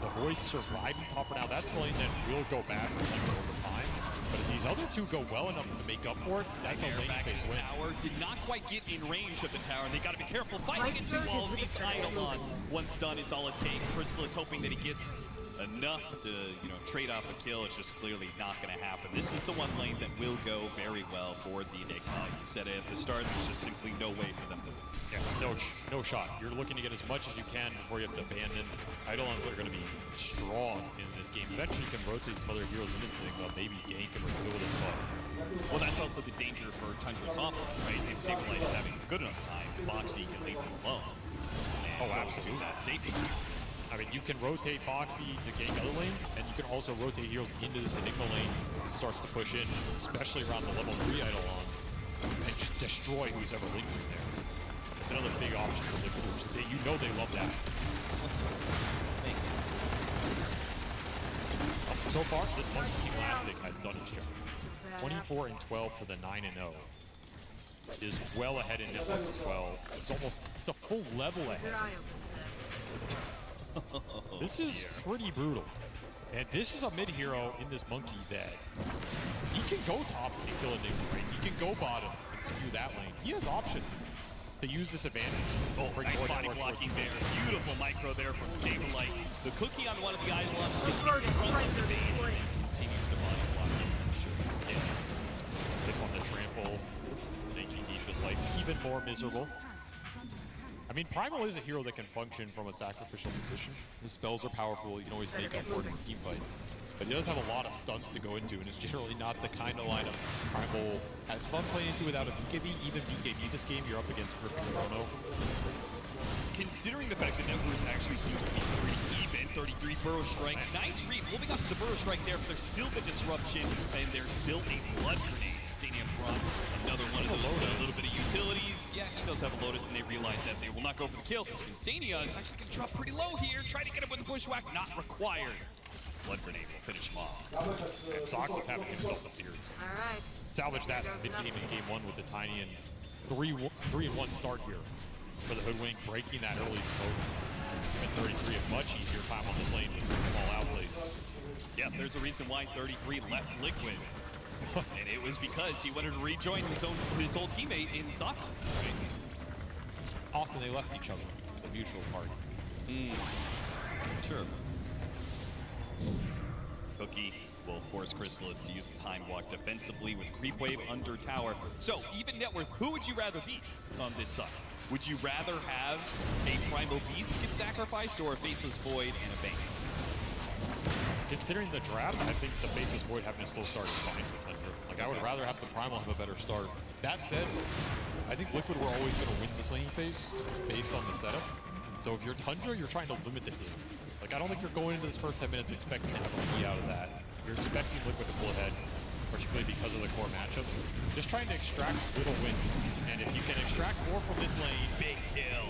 The Void surviving top for now, that's the lane that will go bad for Liquid over time. But if these other two go well enough to make up for it, that's a lane phase win. Tower did not quite get in range of the tower. They got to be careful fighting into all these Eidolons. One stun is all it takes. Chrysalis hoping that he gets enough to, you know, trade off a kill. It's just clearly not going to happen. This is the one lane that will go very well for the Enigma. You said it at the start, there's just simply no way for them to win. Yeah, no shot. You're looking to get as much as you can before you have to abandon. Eidolons are going to be strong in this game. Eventually you can rotate some other heroes into Enigma, maybe gank him or kill them, but... Well, that's also the danger for Tundra's offlane, right? If Saberlight is having a good enough time, Boxy can leave them alone. Oh, absolutely. That safety. I mean, you can rotate Boxy to gank other lanes, and you can also rotate heroes into this Enigma lane. It starts to push in, especially around the level 3 Eidolons, and just destroy who's ever lingering there. It's another big option for Liquid, which you know they love that. So far, this Monkey King Lastic has done its job. 24-12 to the 9-0. Is well ahead in network as well. It's a full level ahead. This is pretty brutal. And this is a mid hero in this Monkey that he can go top and kill Enigma, right? He can go bottom and skew that lane. He has options to use this advantage. Oh, nice body blocking there. Beautiful micro there from Saberlight. The cookie on one of the Eidolons gets in front of the bait and continues to body block. Sure. Yeah. Hit on the trample, making Nisha's life even more miserable. I mean, Primal is a hero that can function from a sacrificial position. His spells are powerful, you can always make up for it in team fights. But he does have a lot of stunts to go into, and it's generally not the kind of lineup Primal has fun playing into without a BKB. Even BKB this game, you're up against Crypto Chrono. Considering the fact that Network actually seems to be pretty even, 33 Burrow Strike. Nice read, moving up to the Burrow Strike there, but there's still the disruption, and there's still a Blood Grenade. Insania from another one of those, a little bit of utilities. Yeah, he does have a Lotus, and they realize that they will not go for the kill. Insania is actually going to drop pretty low here, trying to get him with the Bushwhack, not required. Blood Grenade will finish him off. And Sox is having himself a series. All right. Salvage that mid-game in game 1 with the Tiny and 3-1 start here for the Hoodwink, breaking that early smoke. At 33, a much easier time on this lane with small outplays. Yeah, there's a reason why 33 left Liquid. And it was because he wanted to rejoin his old teammate in Sox. Right? Austin, they left each other. It was a mutual party. Sure. Cookie will force Chrysalis to use the Time Walk defensively with Creep Wave under tower. So, even Network, who would you rather be on this side? Would you rather have a Primal Beast get sacrificed or a Faceless Void and a Bane? Considering the draft, I think the Faceless Void having a slow start is fine for Tundra. Like, I would rather have the Primal have a better start. That said, I think Liquid were always going to win this laning phase based on the setup. So if you're Tundra, you're trying to limit the hit. Like, I don't think you're going into this first 10 minutes expecting to have a key out of that. You're expecting Liquid to pull ahead, particularly because of the core matchups. Just trying to extract little wins. And if you can extract more from this lane, big kill.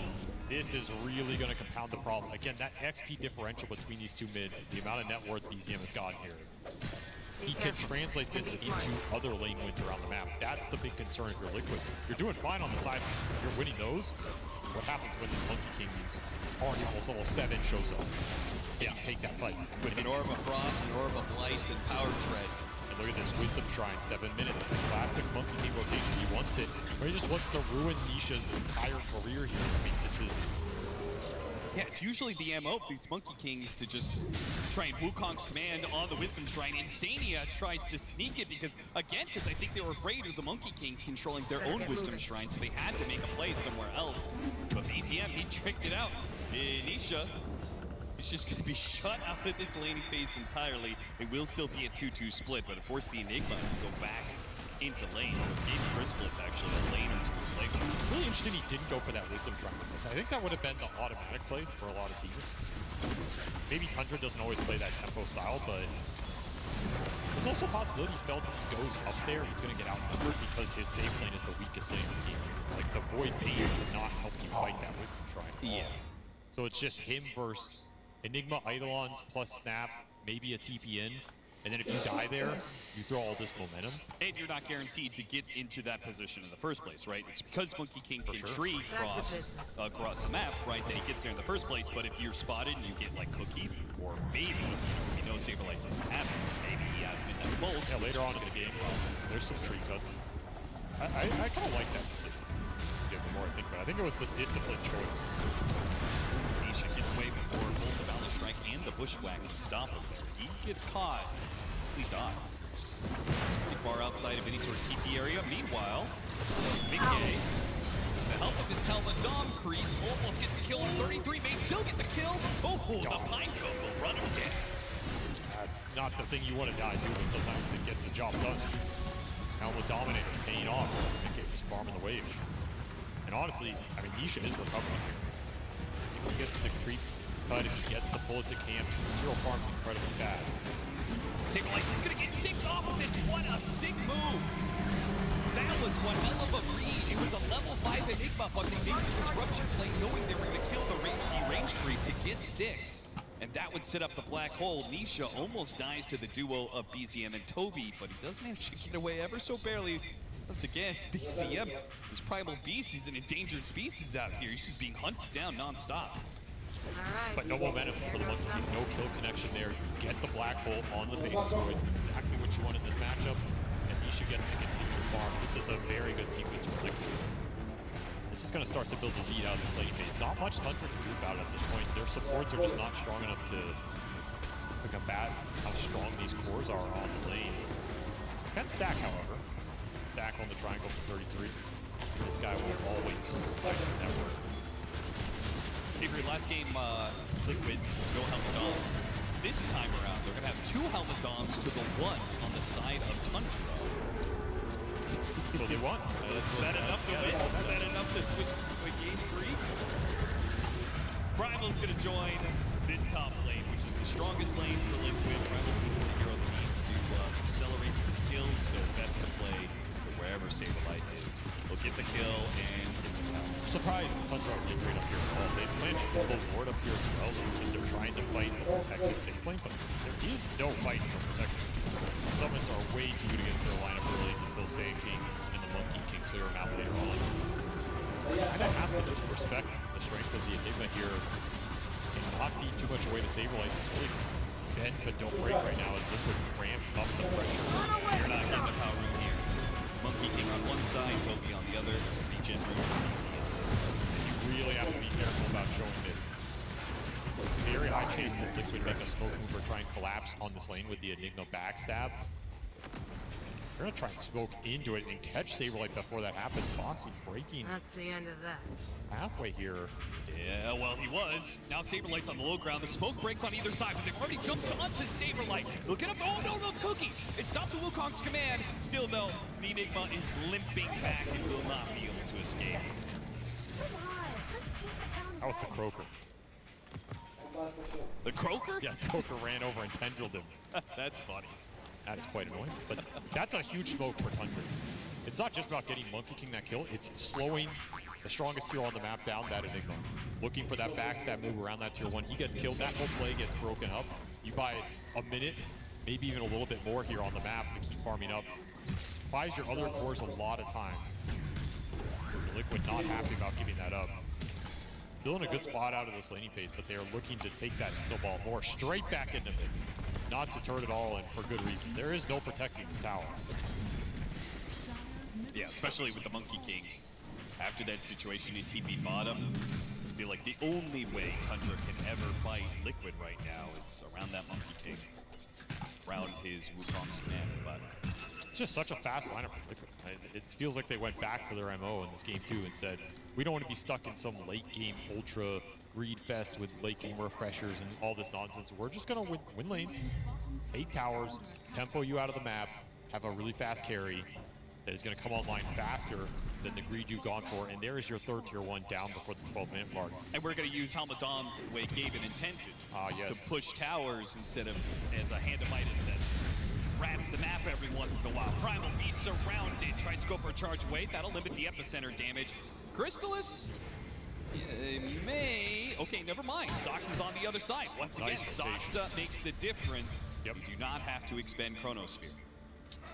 This is really going to compound the problem. Again, that XP differential between these two mids, the amount of net worth BZM has gotten here. He can translate this into other lane wins around the map. That's the big concern if you're Liquid. You're doing fine on the side. You're winning those. What happens when this Monkey King use already almost level 7 shows up? Yeah, take that fight. With an Orb of Frost, an Orb of Lights, and Power Treads. And look at this Wisdom Shrine, 7 minutes. The classic Monkey King rotation. He wants it. But he just wants to ruin Nisha's entire career here. I mean, this is... Yeah, it's usually the MO of these Monkey Kings to just try and Wukong's command on the Wisdom Shrine. Insania tries to sneak it because I think they were afraid of the Monkey King controlling their own Wisdom Shrine, so they had to make a play somewhere else. But BZM, he tricked it out. Nisha is just going to be shut out of this laning phase entirely. It will still be a 2-2 split, but it forced the Enigma to go back into lane. Gave Chrysalis actually a lane or two to play with. Really interesting he didn't go for that Wisdom Shrine with this. I think that would have been the automatic play for a lot of teams. Maybe Tundra doesn't always play that tempo style, but it's also a possibility he felt if he goes up there, he's going to get outnumbered because his safe lane is the weakest lane in the game. Like, the Void Bane would not help you fight that Wisdom Shrine. Yeah. So it's just him versus Enigma, Eidolons, plus Snap, maybe a TPN. And then if you die there, you throw all this momentum. And you're not guaranteed to get into that position in the first place, right? It's because Monkey King can tree across the map, right, that he gets there in the first place. But if you're spotted and you get like Cookie or maybe, you know, Saberlight doesn't have it. Maybe he has Midnight Pulse. Yeah, later on in the game, there's some tree cuts. I kind of like that decision. Yeah, the more I think about it. I think it was the disciplined choice. Nisha gets away before both the Valor Strike and the Bushwhack can stop him there. He gets caught. He dies. Pretty far outside of any sort of TP area. Meanwhile, Big Gay, the help of his Helma Dom creep, almost gets the kill on 33, may still get the kill. Oh, the Pinecone will run him down. That's not the thing you want to die to, but sometimes it gets the job done. Helma dominator, paying off. Big Gay just farming the wave. And honestly, I mean, Nisha is recovering here. If he gets the creep cut, if he gets the bullet to camp, Zero farms incredibly fast. Saberlight is gonna get 6 off of this. What a sick move. That was one hell of a read. It was a level 5 Enigma, but they made the disruption play knowing they were gonna kill the range creep to get 6. And that would set up the black hole. Nisha almost dies to the duo of BZM and Toby, but he does manage to get away ever so barely. Once again, BZM, this primal beast, he's an endangered species out here. He's just being hunted down non-stop. But no momentum for the Monkey King, no kill connection there. You get the black hole on the face asteroids, exactly what you want in this matchup, and Nisha gets to continue to farm. This is a very good sequence for Liquid. This is going to start to build the lead out of this lane phase. Not much Tundra can do about it at this point. Their supports are just not strong enough to combat how strong these cores are on the lane. Can stack, however. Stack on the triangle for 33. This guy will always fight the network. Avery, last game, Liquid, no Helmadoms. This time around, they're going to have 2 Helmadoms to the 1 on the side of Tundra. So they won. Is that enough to win? Is that enough to switch to game 3? Primal's going to join this top lane, which is the strongest lane for Liquid. Primal is the hero that needs to accelerate the kills, so best to play wherever Saberlight is. He'll get the kill and get the tower. Surprised Tundra didn't right up here at all. They landed a little ward up here as well, so they're trying to fight and protect the safe lane, but there is no fighting for protection. Summons are way too good against their lineup early until Sand King and the Monkey can clear them out later on. I have to just respect the strength of the Enigma here and not feed too much away to Saberlight. It's really bend but don't break right now as Liquid ramp up the pressure. You're not getting the power room here. Monkey King on one side, Toby on the other. It's a regen room for BZM. You really have to be careful about showing it. Very high chance that Liquid make a smoke move or try and collapse on this lane with the Enigma backstab. They're gonna try and smoke into it and catch Saberlight before that happens. Foxy breaking That's the end of that. pathway here. Yeah, well, he was. Now Saberlight's on the low ground. The smoke breaks on either side, but they've already jumped onto Saberlight. They'll get up. Oh, no, the Cookie. It stopped the Wukong's command. Still, though, the Enigma is limping back and will not be able to escape. That was the Croaker. The Croaker? Yeah, Croaker ran over and tendrilled him. That's funny. That is quite annoying, but that's a huge smoke for Tundra. It's not just about getting Monkey King that kill, it's slowing the strongest hero on the map down, that Enigma. Looking for that backstab move around that tier 1. He gets killed, that whole play gets broken up. You buy a minute, maybe even a little bit more here on the map to keep farming up. Buys your other cores a lot of time. Liquid not happy about giving that up. Still in a good spot out of this laning phase, but they are looking to take that snowball more straight back into it. Not deterred at all, and for good reason. There is no protecting this tower. Yeah, especially with the Monkey King. After that situation in TP bottom, I feel like the only way Tundra can ever fight Liquid right now is around that Monkey King. Around his Wukong's command, but it's just such a fast lineup for Liquid. It feels like they went back to their MO in this game too and said, we don't want to be stuck in some late game ultra greed fest with late game refreshers and all this nonsense. We're just gonna win lanes, 8 towers, tempo you out of the map, have a really fast carry that is gonna come online faster than the greed you've gone for, and there is your third tier 1 down before the 12-minute mark. And we're gonna use Helmadoms the way Gaben intended. Yes. To push towers instead of as a hand of Midas that rats the map every once in a while. Primal Beast surrounded, tries to go for a charge away. That'll limit the epicenter damage. Crystallis may... Okay, never mind. Zox is on the other side. Once again, Zox makes the difference. Yep. You do not have to expend Chronosphere.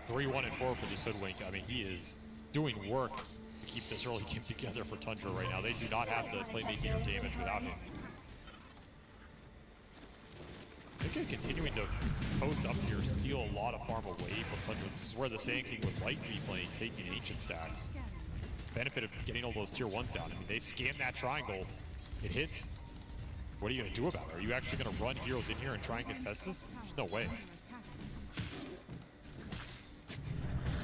3-1 and 4 for this Hoodwink. I mean, he is doing work to keep this early game together for Tundra right now. They do not have the playmaking or damage without him. They're continuing to post up here, steal a lot of farm away from Tundra. This is where the Sand King would like to be playing, taking ancient stacks. Benefit of getting all those tier 1s down. I mean, they scan that triangle, it hits. What are you going to do about it? Are you actually going to run heroes in here and try and contest this? There's no way.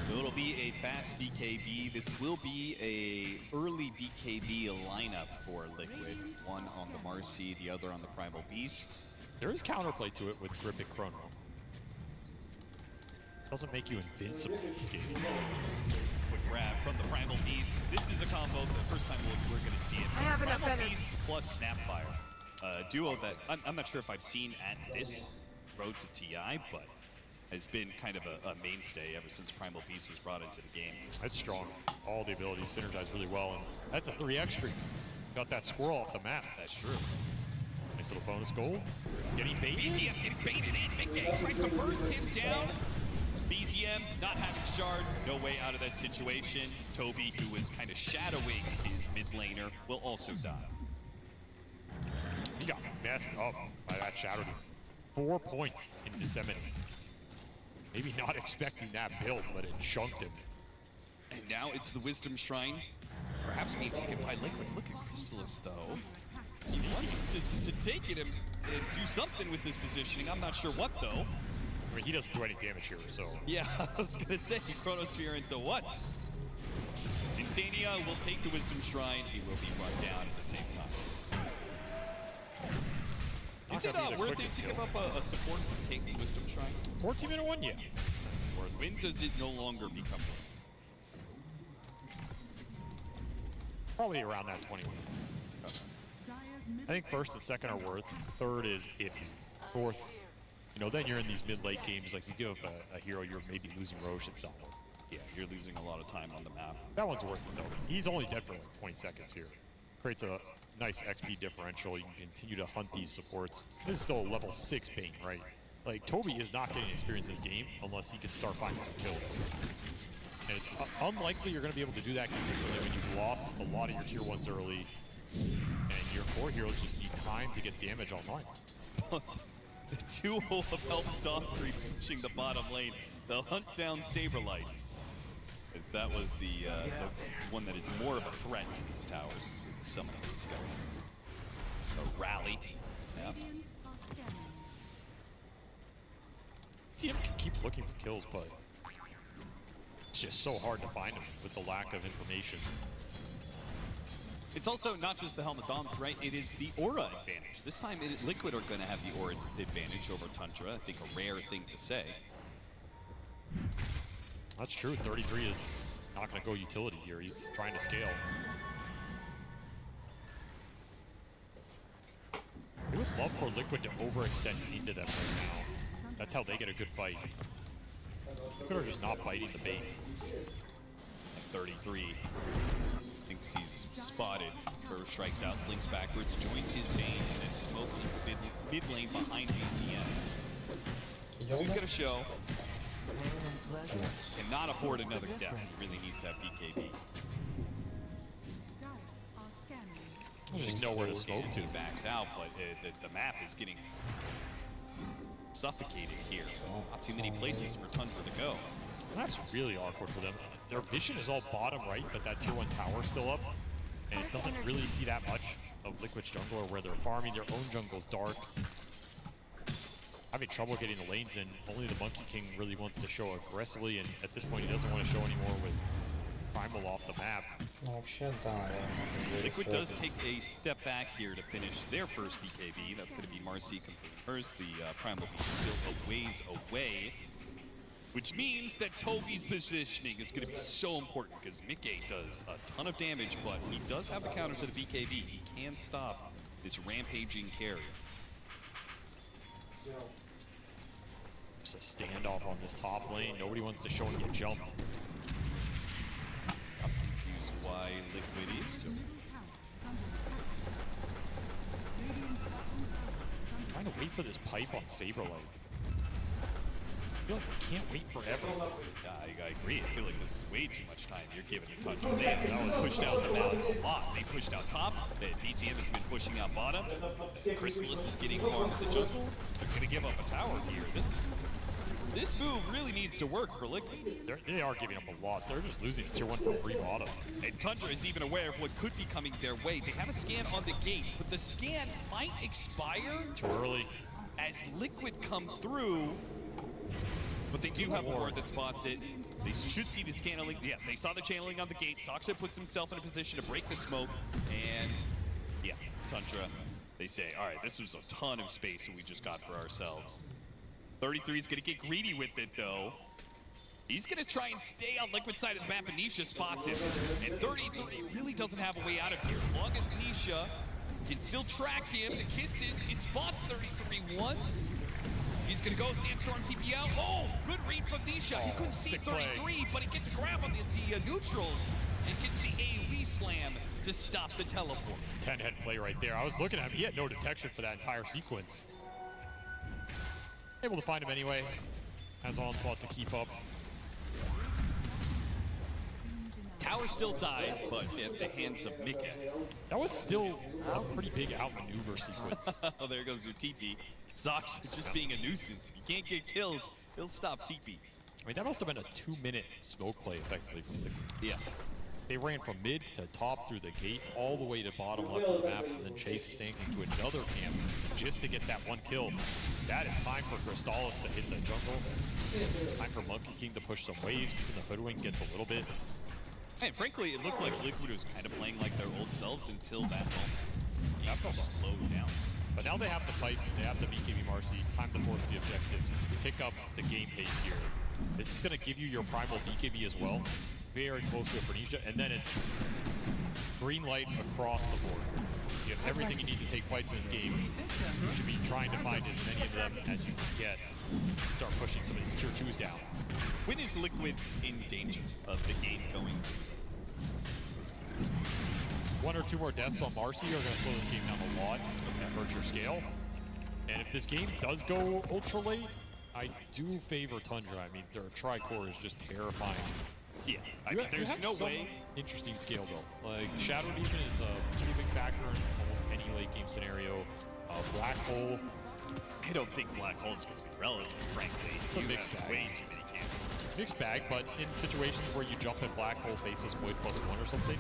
So it'll be a fast BKB. This will be a early BKB lineup for Liquid. One on the Marcy, the other on the Primal Beast. There is counterplay to it with Grip and Chrono. Doesn't make you invincible in this game. Quick grab from the Primal Beast. This is a combo. The first time we're going to see it. I have enough Primal energy. Beast plus Snapfire. Duo that I'm not sure if I've seen at this road to TI, but has been kind of a mainstay ever since Primal Beast was brought into the game. That's strong. All the abilities synergize really well, and that's a 3x streak. Got that squirrel off the map. That's true. Nice little bonus gold. Getting baited. BZM getting baited in. McGay tries to burst him down. BZM not having shard, no way out of that situation. Toby, who was kind of shadowing his mid laner, will also die. He got messed up by that Shadow. 4 points in Disseminate. Maybe not expecting that build, but it chunked him. And now it's the Wisdom Shrine. Perhaps being taken by Liquid. Look at Chrysalis, though. He wants to take it and do something with this positioning. I'm not sure what, though. I mean, he doesn't do any damage here, so... Yeah, I was going to say, Chronosphere into what? Insania will take the Wisdom Shrine. He will be brought down at the same time. Is it worth it to give up a support to take the Wisdom Shrine? 14 minute one, yeah. When does it no longer become worth? Probably around that 21. I think first and second are worth. Third is iffy. Fourth, you know, then you're in these mid-late games, like you give up a hero, you're maybe losing Roche, it's not worth it. Yeah, you're losing a lot of time on the map. That one's worth it, though. He's only dead for like 20 seconds here. Creates a nice XP differential. You can continue to hunt these supports. This is still a level 6 Bane, right? Like, Toby is not getting experience in this game unless he can start finding some kills. And it's unlikely you're going to be able to do that consistently when you've lost a lot of your tier 1s early, and your core heroes just need time to get damage online. The duo of Help Dog Creeps pushing the bottom lane. They'll hunt down Saberlights. As that was the one that is more of a threat to these towers. Summoning these skeletons. A rally. Yeah. TM can keep looking for kills, but it's just so hard to find them with the lack of information. It's also not just the Helmetoms, right? It is the aura advantage. This time, Liquid are going to have the aura advantage over Tundra. I think a rare thing to say. That's true. 33 is not going to go utility here. He's trying to scale. I would love for Liquid to overextend into them right now. That's how they get a good fight. Liquid are just not biting the bait. At 33. Thinks he's spotted. Curve strikes out, blinks backwards, joins his Bane, and is smoked into mid lane behind BZM. So he's got a show. Cannot afford another death. He really needs that BKB. There's nowhere to smoke to. Backs out, but the map is getting suffocated here. Not too many places for Tundra to go. That's really awkward for them. Their vision is all bottom right, but that tier 1 tower is still up. And it doesn't really see that much of Liquid's jungle or where they're farming. Their own jungle's dark. Having trouble getting the lanes in. Only the Monkey King really wants to show aggressively, and at this point he doesn't want to show anymore with Primal off the map. Liquid does take a step back here to finish their first BKB. That's going to be Marcy completing hers. The Primal Beast still a ways away, which means that Toby's positioning is going to be so important because Mickey does a ton of damage, but he does have the counter to the BKB. He can stop this rampaging carry. Just a standoff on this top lane. Nobody wants to show and get jumped. I'm confused why Liquid is so... I'm trying to wait for this pipe on Saberlight. I feel like we can't wait forever. I agree. I feel like this is way too much time. You're giving it Tundra. They have pushed out the map a lot. They pushed out top. BTM has been pushing out bottom. Chrysalis is getting farmed in the jungle. They're going to give up a tower here. This move really needs to work for Liquid. They are giving up a lot. They're just losing to tier 1 for free bottom. And Tundra is even aware of what could be coming their way. They have a scan on the gate, but the scan might expire too early as Liquid come through. But they do have a ward that spots it. They should see the channeling. Yeah, they saw the channeling on the gate. Soxa puts himself in a position to break the smoke. And yeah, Tundra, they say, all right, this was a ton of space that we just got for ourselves. 33 is going to get greedy with it, though. He's going to try and stay on Liquid side of the map, and Nisha spots him. And 33 really doesn't have a way out of here. As long as Nisha can still track him, the kisses, it spots 33 once. He's going to go Sandstorm TP out. Oh, good read from Nisha. He couldn't see 33, but he gets a grab on the neutrals and gets the AoE slam to stop the teleport. 10-head play right there. I was looking at him. He had no detection for that entire sequence. Able to find him anyway. Has Onslaught to keep up. Tower still dies, but at the hands of Mika. That was still a pretty big outmaneuver sequence. Oh, there goes your TP. Zox just being a nuisance. If you can't get kills, he'll stop TPs. I mean, that must have been a 2-minute smoke play effectively from Liquid. Yeah. They ran from mid to top through the gate, all the way to bottom left of the map, and then Chase is sinking to another camp just to get that one kill. That is time for Crystallis to hit the jungle. Time for Monkey King to push some waves. Even the Hoodwink gets a little bit. And frankly, it looked like Liquid was kind of playing like their old selves until that moment. That slowed down. But now they have the fight, they have the BKB Marcy, time to force the objectives, pick up the game pace here. This is going to give you your primal BKB as well. Very close to it for Nisha, and then it's green light across the board. You have everything you need to take fights in this game. You should be trying to find as many of them as you can get. Start pushing some of these tier 2s down. When is Liquid in danger of the game going to? 1 or 2 more deaths on Marcy are going to slow this game down a lot. That hurts your scale. And if this game does go ultra late, I do favor Tundra. I mean, their tri-core is just terrifying. Yeah, I mean, there's no way. Interesting scale though. Like Shadow Demon is a pretty big factor in almost any late game scenario. Black Hole. I don't think Black Hole is going to be relevant, frankly. It's a mixed bag. Way too many cancels. Mixed bag, but in situations where you jump in Black Hole faces Void +1 or something,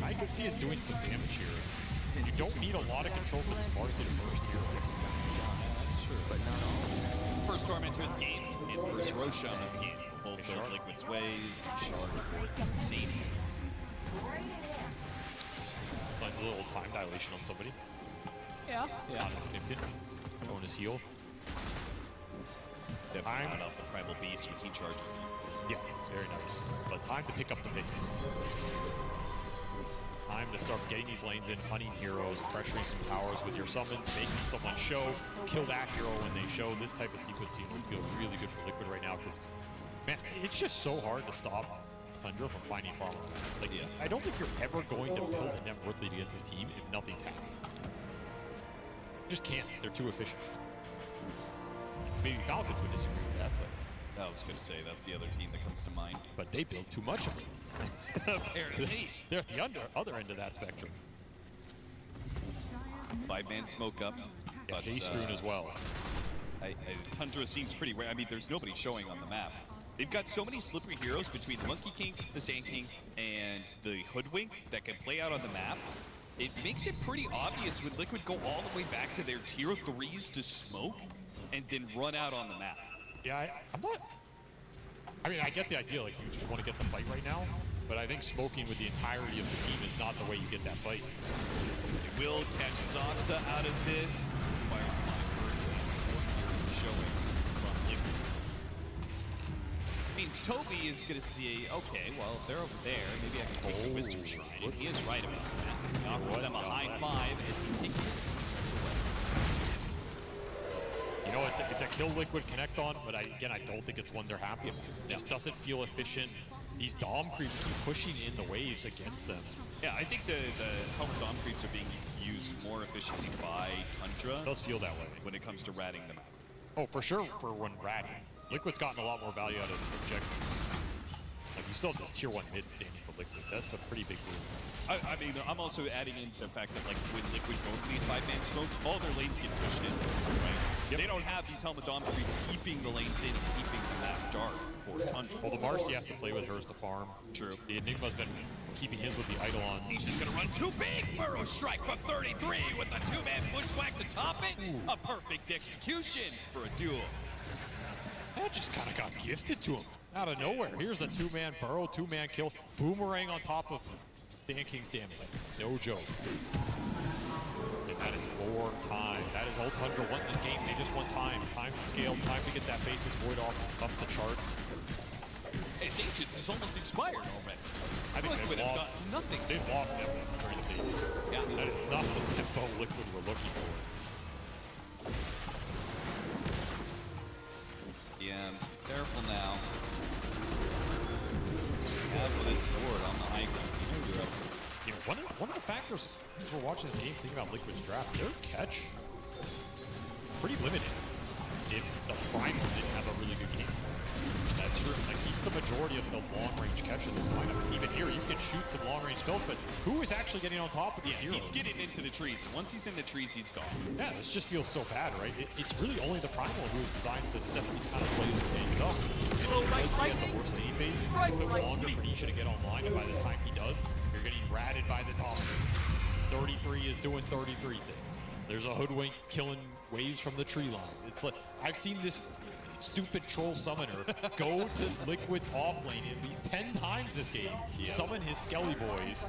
I could see it doing some damage here. You don't need a lot of control for this Marcy to first hero. That's true, but not all. First Tormentor of the game and first Roshan of the game. Both of Liquid's way, Shard for Insane. Like a little time dilation on somebody. Yeah. Yeah, on his Knifkin. Throwing his heal. Definitely not off the Primal Beast when he charges. Yeah, it's very nice. But time to pick up the pace. Time to start getting these lanes in, hunting heroes, pressuring some towers with your summons, making someone show, kill that hero when they show. This type of sequencing would feel really good for Liquid right now because, man, it's just so hard to stop Tundra from finding problems. Like, I don't think you're ever going to build a net worth lead against this team if nothing's happening. Just can't. They're too efficient. Maybe Falcons would disagree with that, but I was going to say, that's the other team that comes to mind. But they build too much of it. Apparently. They're at the other end of that spectrum. 5-man smoke up. Yeah, but J-Screen as well. Tundra seems pretty rare. I mean, there's nobody showing on the map. They've got so many slippery heroes between the Monkey King, the Sand King, and the Hoodwink that can play out on the map. It makes it pretty obvious when Liquid go all the way back to their tier 3s to smoke and then run out on the map. Yeah, I'm not... I mean, I get the idea, like, you just want to get the fight right now, but I think smoking with the entirety of the team is not the way you get that fight. They will catch Zoxa out of this. Showing from Liquid. Means Toby is going to see, okay, well, if they're over there, maybe I can take the Wisdom Shrine. And he is right about that. He offers them a high five as he takes it. You know, it's a kill Liquid connect on, but again, I don't think it's one they're happy about. It just doesn't feel efficient. These Dom creeps keep pushing in the waves against them. Yeah, I think the help Dom creeps are being used more efficiently by Tundra. It does feel that way. When it comes to ratting them out. Oh, for sure, for when ratting. Liquid's gotten a lot more value out of objectives. Like, you still have this tier 1 mid standing for Liquid. That's a pretty big move. I mean, I'm also adding in the fact that, like, when Liquid go for these 5-man smokes, all their lanes get pushed in, right? They don't have these Helmadon creeps keeping the lanes in and keeping the map dark for Tundra. Well, the Marcy has to play with hers to farm. True. The Enigma's been keeping his with the Eidolon. He's just gonna run too big. Burrow strike from 33 with a two-man bushwhack to top it. A perfect execution for a duel. That just kind of got gifted to him out of nowhere. Here's a two-man Burrow, two-man kill. Boomerang on top of Sand King's damage. No joke. And that is more time. That is all Tundra want in this game. They just want time. Time to scale, time to get that basis void off up the charts. Hey, Aegis is almost expired already. I think Liquid they've have lost. got nothing. They've lost everything during this Aegis. Yeah. That is not the tempo Liquid we're looking for. Yeah, careful now. Careful this sword on the high ground. You know, one of the factors as we're watching this game, thinking about Liquid's draft, their catch pretty limited. If the Primal didn't have a really good game. That's true. Like, he's the majority of the long-range catch in this lineup. Even here, you can shoot some long-range spells, but who is actually getting on top of these heroes? He's getting into the trees. And once he's in the trees, he's gone. Yeah, this just feels so bad, right? It's really only the Primal who is designed to set these kind of plays and things up. And because he has the worst lane phase, it took longer for Nisha to get online, and by the time he does, you're getting ratted by the top. 33 is doing 33 things. There's a Hoodwink killing waves from the tree line. It's like, I've seen this stupid troll summoner go to Liquid's off lane at least 10 times this game, summon his Skelly boys,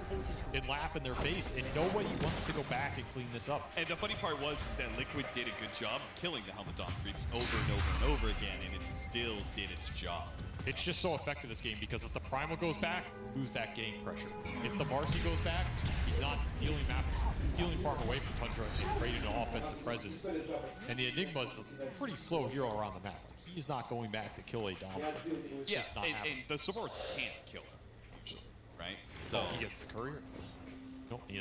and laugh in their face, and nobody wants to go back and clean this up. And the funny part was is that Liquid did a good job killing the Helmadon creeps over and over and over again, and it still did its job. It's just so effective this game because if the Primal goes back, lose that game pressure. If the Marcy goes back, he's not stealing farm away from Tundra and creating an offensive presence. And the Enigma's a pretty slow hero around the map. He's not going back to kill a Dom. It's just not happening. And the supports can't kill him, usually, right? So he gets the courier. Nope, I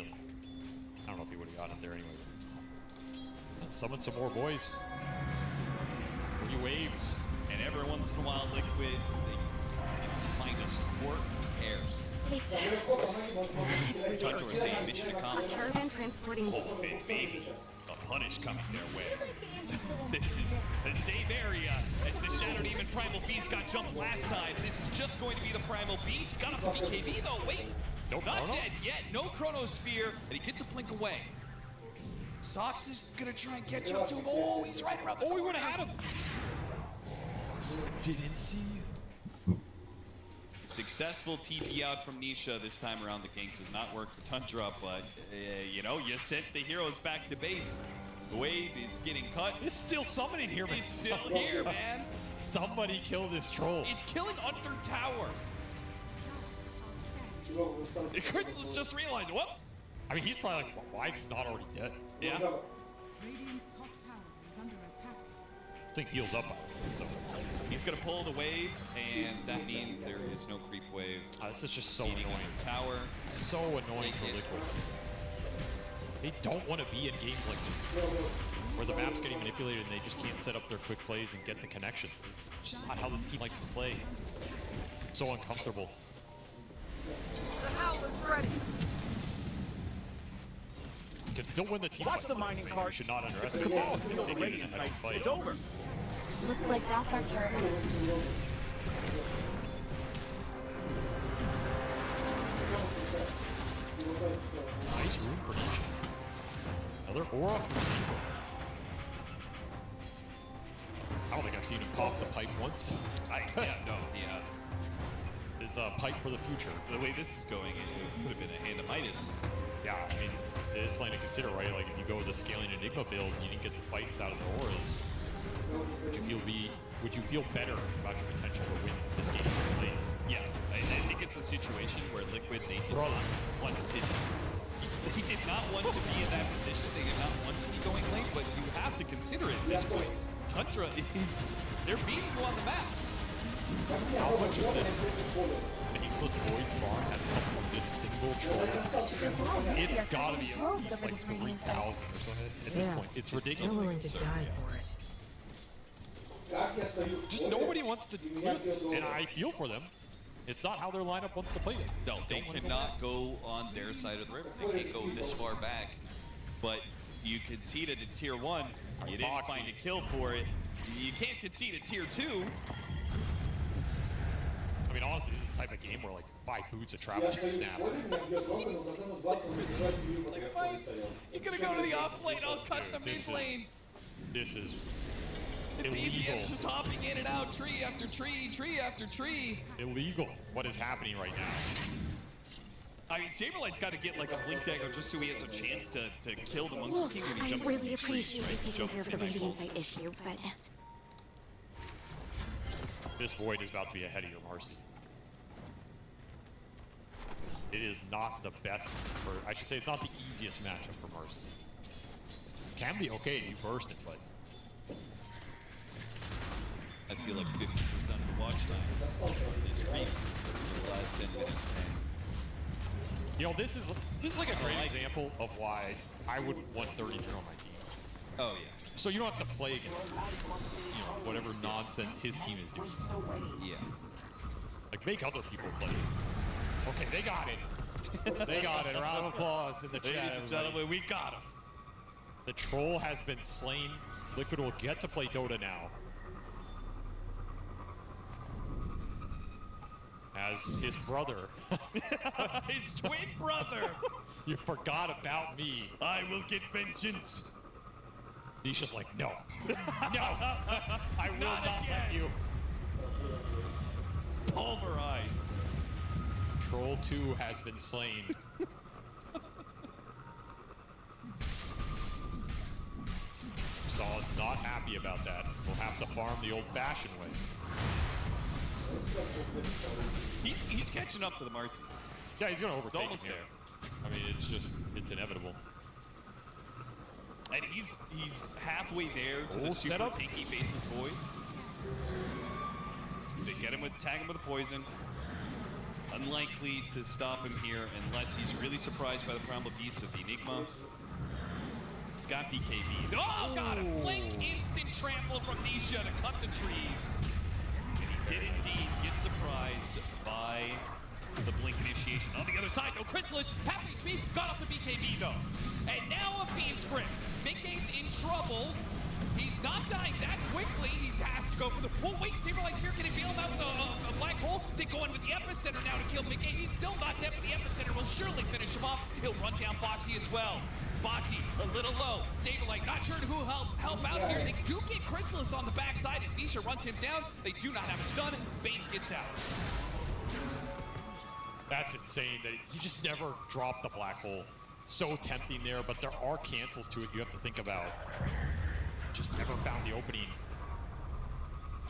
don't know if he would have gotten up there anyway. Summon some more boys. 3 waves. And every once in a while, Liquid, they find a support. Who cares? Tundra was saying mission accomplished. Caravan transporting. Oh, and maybe a punish coming their way. This is the same area as the Shadow Demon Primal Beast got jumped last time. This is just going to be the Primal Beast. Got up to BKB though. Wait, nope, not dead yet. No Chrono Spear, and he gets a blink away. Sox is gonna try and catch up to him. Oh, he's right around the corner. We would have had him. Didn't see you. Successful TP out from Nisha this time around. The game does not work for Tundra, but you know, you sent the heroes back to base. The wave is getting cut. It's still summoning here, man. It's still here, man. Somebody kill this troll. It's killing under tower. Crystal's just realized, whoops. I mean, he's probably like, why is he not already dead? Yeah. Radiant's top tower is under attack. I think heals up. So. He's gonna pull the wave, and that means there is no creep wave. This is just so annoying. Tower. So annoying for Liquid. They don't want to be in games like this, where the map's getting manipulated and they just can't set up their quick plays and get the connections. It's just not how this team likes to play. So uncomfortable. The howl is ready. Can still win the team. Watch the mining cart. Should not underestimate it. It's over. Looks like that's our caravan. Nice room for Nisha. Another aura for Sequel. I don't think I've seen him pop the pipe once. His pipe for the future. The way this is going, it could have been a hand of Midas. Yeah, I mean, it is something to consider, right? Like, if you go with the scaling Enigma build, you didn't get the fights out of the auras. Would you feel better about your potential to win this game late? Yeah, I think it's a situation where Liquid, they did not want to. They did not want to be in that position. They did not want to be going late, but you have to consider it at this point. Tundra they're beating you on the map. How much of this Faceless Void's farm has come from this single troll? It's gotta be at least like 3,000 or something at this point. It's ridiculous. Still willing to die for it. Just nobody wants to do this, and I feel for them. It's not how their lineup wants to play them. No, they cannot go on their side of the river. They can't go this far back. But You conceded at Tier 1. You didn't find a kill for it. You can't concede at Tier 2. I mean, honestly, this is the type of game where, like, 5 boots of travel to snap. Like, if you're gonna go to the off lane, I'll cut the mid lane. This is And illegal. BZM's just hopping in and out, tree after tree, tree after tree. Illegal. What is happening right now? I mean, Saberlight's got to get like a Blink Dagger just so he has a chance to kill the Monkey Wolf, King when he I jumps really in the trees, appreciate right? taking Jump care of the in that Radiant hole. Sight issue, but This Void is about to be ahead of your Marcy. It is not the best for, I should say, it's not the easiest matchup for Marcy. Can be okay if you burst it, but I feel like 50% of the watch time is free for the last 10 minutes. you know, this is like a great example of why I would want 33 on my team. Oh yeah. So you don't have to play against, you know, whatever nonsense his team is doing. Yeah. Like, make other people play. Okay, they got it. They got it. A round of applause in the chat. Ladies and gentlemen, we got him. The troll has been slain. Liquid will get to play Dota now. As his brother. His twin brother. You forgot about me. I will get vengeance. Nisha's like, no. No. I will not let you. Pulverized. Troll 2 has been slain. Stahl is not happy about that. We'll have to farm the old-fashioned way. He's catching up to the Marcy. Yeah, he's gonna overtake Almost him here. I mean, it's inevitable. And he's halfway there to the Oh, super setup. tanky Faceless Void. They get him with, tag him with a poison. Unlikely to stop him here unless he's really surprised by the Primal Beast of the Enigma. He's got BKB. Oh, got him! Blink instant trample from Nisha to cut the trees. And he did indeed get surprised by the Blink initiation. On the other side, though, Chrysalis, half HP, got off the BKB, though. And now a Fiend's Grip. Mickey's in trouble. He's not dying that quickly. He has to go for the... Oh, wait, Saberlight's here. Can he bail him out with a black hole? They go in with the Epicenter now to kill Mickey. He's still not dead, but the Epicenter will surely finish him off. He'll run down Boxy as well. Boxy, a little low. Saberlight, not sure who help out here. They do get Chrysalis on the backside as Nisha runs him down. They do not have a stun. Bane gets out. That's insane that he just never dropped the black hole. So tempting there, but there are cancels to it you have to think about. Just never found the opening.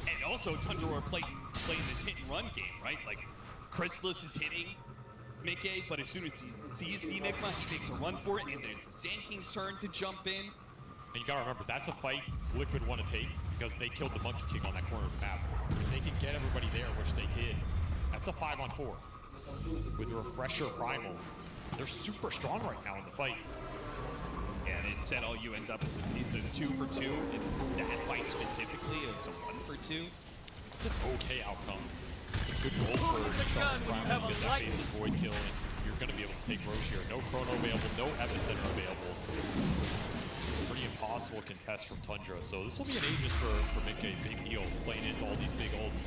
And also, Tundra were playing this hit and run game, right? Like, Chrysalis is hitting Mickey, but as soon as he sees the Enigma, he makes a run for it, and then it's the Sand King's turn to jump in. And you gotta remember, that's a fight Liquid want to take because they killed the Monkey King on that corner of the map. If they can get everybody there, which they did, that's a 5-on-4. With Refresher Primal, they're super strong right now in the fight. And it said all you end up with is a 2 for 2. In that fight specifically, it's a 1 for 2. It's an okay outcome. It's a good goal for Primal to get that Faceless Void kill, and you're gonna be able to take Roche here. No Chrono available, no Epicenter available. Pretty impossible contest from Tundra. So this will be an Aegis for Mickey. Big deal, playing into all these big ults.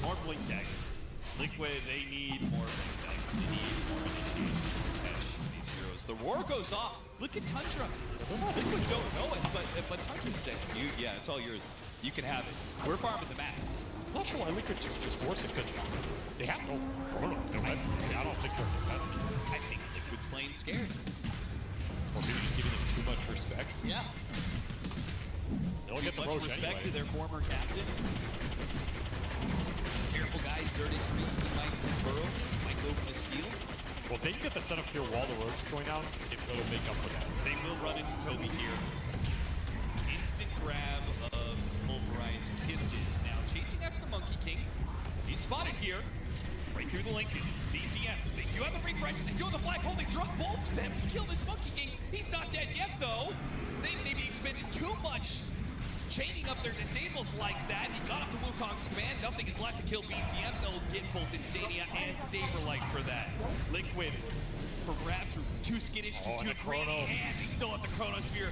More Blink Daggers. Liquid, they need more Blink Daggers. They need more initiation to catch these heroes. The roar goes off. Look at Tundra. Liquid don't know it, but Tundra said, yeah, it's all yours. You can have it. We're farming the map. I'm not sure why Liquid just force it, because they have no Chrono. I don't think they're contesting. I think Liquid's playing scared. Or maybe just giving them too much respect. Yeah. They'll get the much Roche respect anyway. to their former captain. Careful, guys. 33. He might burrow. Might go for the steal. Well, if they can get the setup here while the Roche is going down, it'll make up for that. They will run into Toby here. Instant grab of pulverized kisses. Now chasing after the Monkey King. He's spotted here. Right through the Lincoln. BZM. They do have the refresh. They do have the black hole. They drop both of them to kill this Monkey King. He's not dead yet, though. They maybe expended too much chaining up their disables like that. He got up the Wukong's command. nothing is left to kill BCM. They'll get both Insania and Saberlight for that. Liquid, perhaps too skittish, too greedy, and they still have the Chronosphere.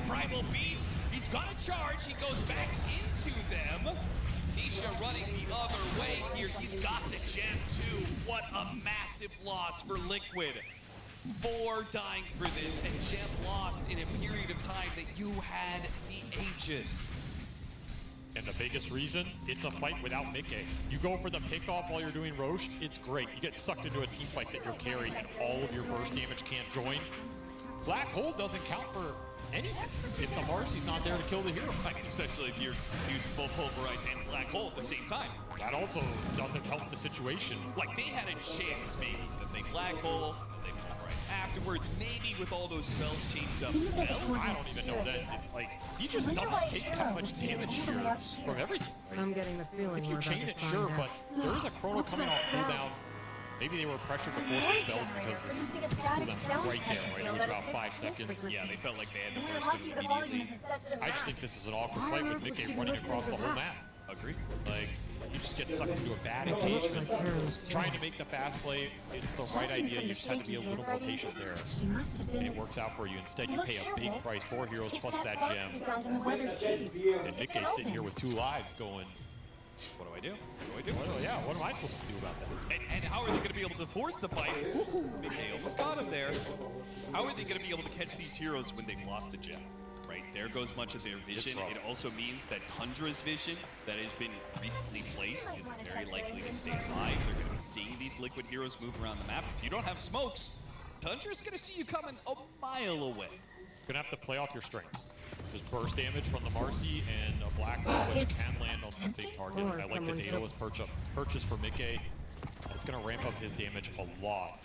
Primal Beast, he's gonna charge. He goes back into them. Nisha running the other way here. He's got the gem too. What a massive loss for Liquid. 4 dying for this, and Gem lost in a period of time that you had the Aegis. And the biggest reason, it's a fight without Mickey. You go for the pickoff while you're doing Roche, it's great. You get sucked into a team fight that you're carrying and all of your burst damage can't join. Black Hole doesn't count for anything if the Marcy's not there to kill the hero. Especially if you're using both Pulverites and Black Hole at the same time. That also doesn't help the situation. Like, they had a chance maybe that they Black Hole, that they Pulverites afterwards, maybe with all those spells changed up. Well, I don't even know that. Like, he just doesn't take that much damage here from everything. Right? I'm getting the feeling if you chain it, sure, but there is a Chrono coming off cooldown. Maybe they were pressured to force the spells because this cooldown right there, right? It was about 5 seconds. Yeah, they felt like they had to burst it immediately. I just think this is an awkward fight with Mickey running across the whole map. Agree. Like, you just get sucked into a bad engagement. Trying to make the fast play is the right idea. You just have to be a little more patient there. And it works out for you. Instead, you pay a big price, 4 heroes plus that gem. And Mickey's sitting here with 2 lives going, what do I do? What do I do? Yeah, what am I supposed to do about that? And how are they going to be able to force the fight? Mickey almost got him there. How are they going to be able to catch these heroes when they've lost the gem? Right, there goes much of their vision. It also means that Tundra's vision that has been recently placed is very likely to stay alive. They're going to be seeing these Liquid heroes move around the map. If you don't have smokes, Tundra's going to see you coming a mile away. Gonna have to play off your strengths. Just burst damage from the Marcy and a Black Hole, which can land on some big targets. I like the Daedalus purchase for Mickey. It's gonna ramp up his damage a lot.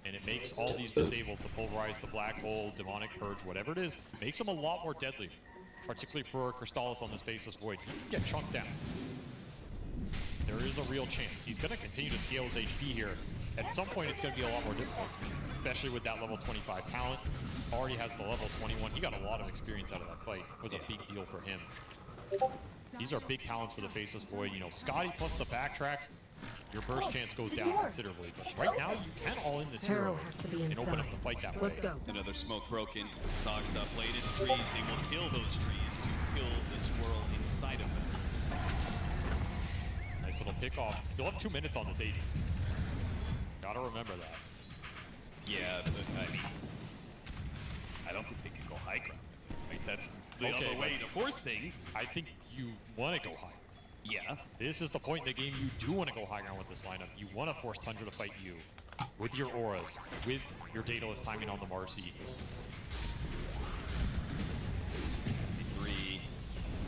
And it makes all these disables, the Pulverize, the Black Hole, Demonic Purge, whatever it is, makes them a lot more deadly. Particularly for Crystallis on this Faceless Void. He can get chunked down. There is a real chance. He's gonna continue to scale his HP here. At some point, it's gonna be a lot more difficult. Especially with that level 25 talent. Already has the level 21. He got a lot of experience out of that fight. It was a big deal for him. These are big talents for the Faceless Void. You know, Scotty plus the backtrack, your burst chance goes down considerably. But right now, you can all in this hero and open up the fight that way. Let's go. Another smoke broken. Soxa played in the trees. They will kill those trees to kill the swirl inside of them. Nice little pick off. Still have 2 minutes on this Aegis. Gotta remember that. Yeah, but I mean, I don't think they can go high ground with it. Like, that's the other way to force things. I think you want to go high. Yeah. This is the point in the game you do want to go high ground with this lineup. You want to force Tundra to fight you with your auras, with your Daedalus timing on the Marcy. 3.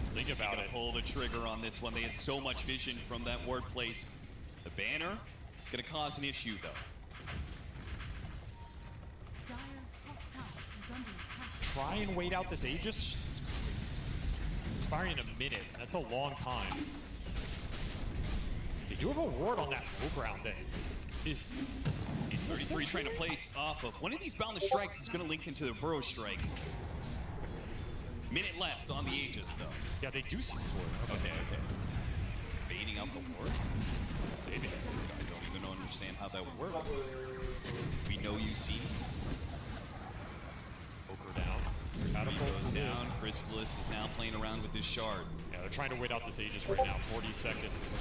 Think about it. Pull the trigger on this one. They had so much vision from that ward place. The banner, it's going to cause an issue though. Try and wait out this Aegis. Expiring in a minute. That's a long time. They do have a ward on that low ground that is... 33 trying to place off of. One of these Boundless Strikes is going to link into the Burrow Strike. Minute left on the Aegis, though. Yeah, they do see this ward. Okay. Baiting out the ward? Maybe. I don't even understand how that would work. We know you see. Poker down. Catapult goes down. Crystallis is now playing around with this shard. Yeah, they're trying to wait out this Aegis right now. 40 seconds.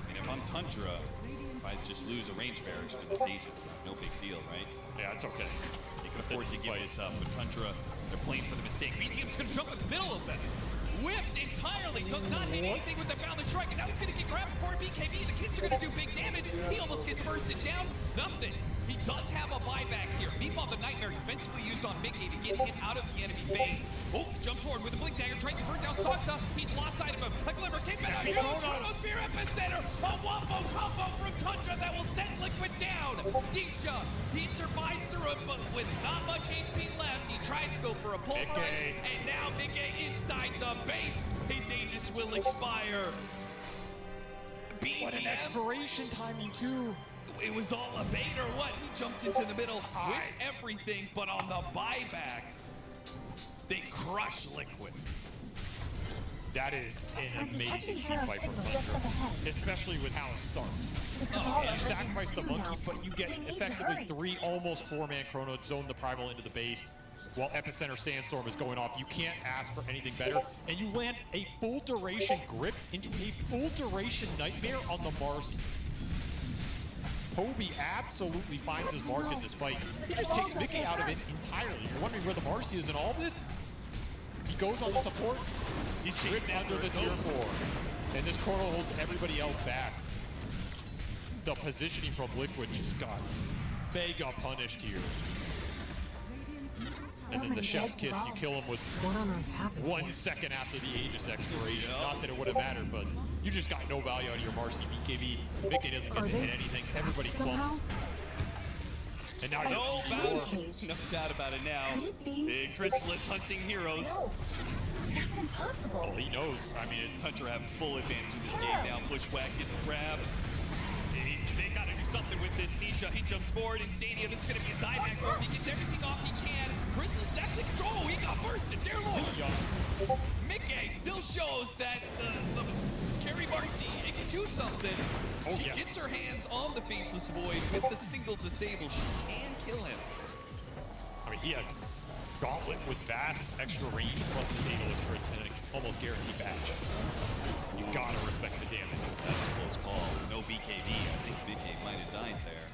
And if I'm Tundra, if I just lose a range barracks for this Aegis, no big deal, right? Yeah, it's okay. They can afford to give this up, but Tundra, they're playing for the mistake. BCM's gonna jump in the middle of them. Whiffs entirely, does not hit anything with the Boundless Strike, and now he's gonna get grabbed before BKB. The kids are gonna do big damage. He almost gets bursted down. Nothing. He does have a buyback here. Meanwhile, the Nightmare defensively used on Mickey to get him out of the enemy base. Oh, jumps forward with a Blink Dagger, tries to burn down Soxa. He's lost sight of him. A Glimmer came back. Chronosphere Epicenter. A wombo combo from Tundra that will send Liquid down. Nisha, he survives through it, but with not much HP left, he tries to go for a Pulverize. And now Mickey inside the base. His Aegis will expire. BCM. What an expiration timing, too. It was all a bait or what? He jumped into the middle with everything, but on the buyback, they crush Liquid. That is an amazing team fight from Tundra, especially with how it starts. You sacrifice the monkey, but you get effectively 3 almost 4-man chrono, zone the primal into the base, while Epicenter Sandstorm is going off. You can't ask for anything better, and you land a full duration grip into a full duration nightmare on the Marcy. Hobie absolutely finds his mark in this fight. He just takes Mickey out of it entirely. You're wondering where the Marcy is in all this? He goes on the support. He's stripped under the tier 4. And this chrono holds everybody else back. The positioning from Liquid just got mega punished here. And then the chef's kiss, you kill him with 1 second after the Aegis expiration. Not that it would have mattered, but you just got no value out of your Marcy BKB. Mickey doesn't get to hit anything. Everybody clumps. And now no doubt about it now. Big Chrysalis hunting heroes. That's impossible. Well, he knows. I mean, Tundra have full advantage in this game now. Bushwhack gets the grab. They got to do something with this. Nisha, he jumps forward. Insania, this is going to be a dive back. He gets everything off he can. Chrysalis actually control. He got bursted. Dear Lord. Mickey still shows that the Carry Marcy, it can do something. She gets her hands on the Faceless Void with the single disable. She can kill him. I mean, he has Gauntlet with vast extra range plus the Daedalus for a 10 almost guaranteed badge. You gotta respect the damage. That's a close call. No BKB. I think BK might have died there.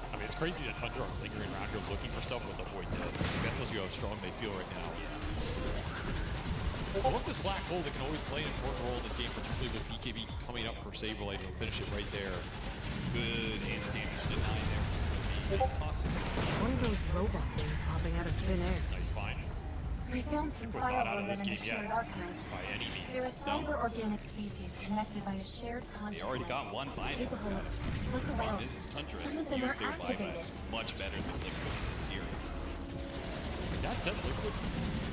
I mean, it's crazy that Tundra are lingering around here looking for stuff with the Void dead. That tells you how strong they feel right now. I love this black hole that can always play an important role in this game, particularly with BKB coming up for Saberlight and finish it right there. Good anti-damage denied there. One of those robot things popping out of thin air. Nice find. We found some files on them in the shared archive. By any means. They're a cyber-organic species connected by a shared consciousness. They already got one buyback. Look around. This is Tundra. Some of them Use are their activated. buybacks much better than Liquid in this series. That said, Liquid,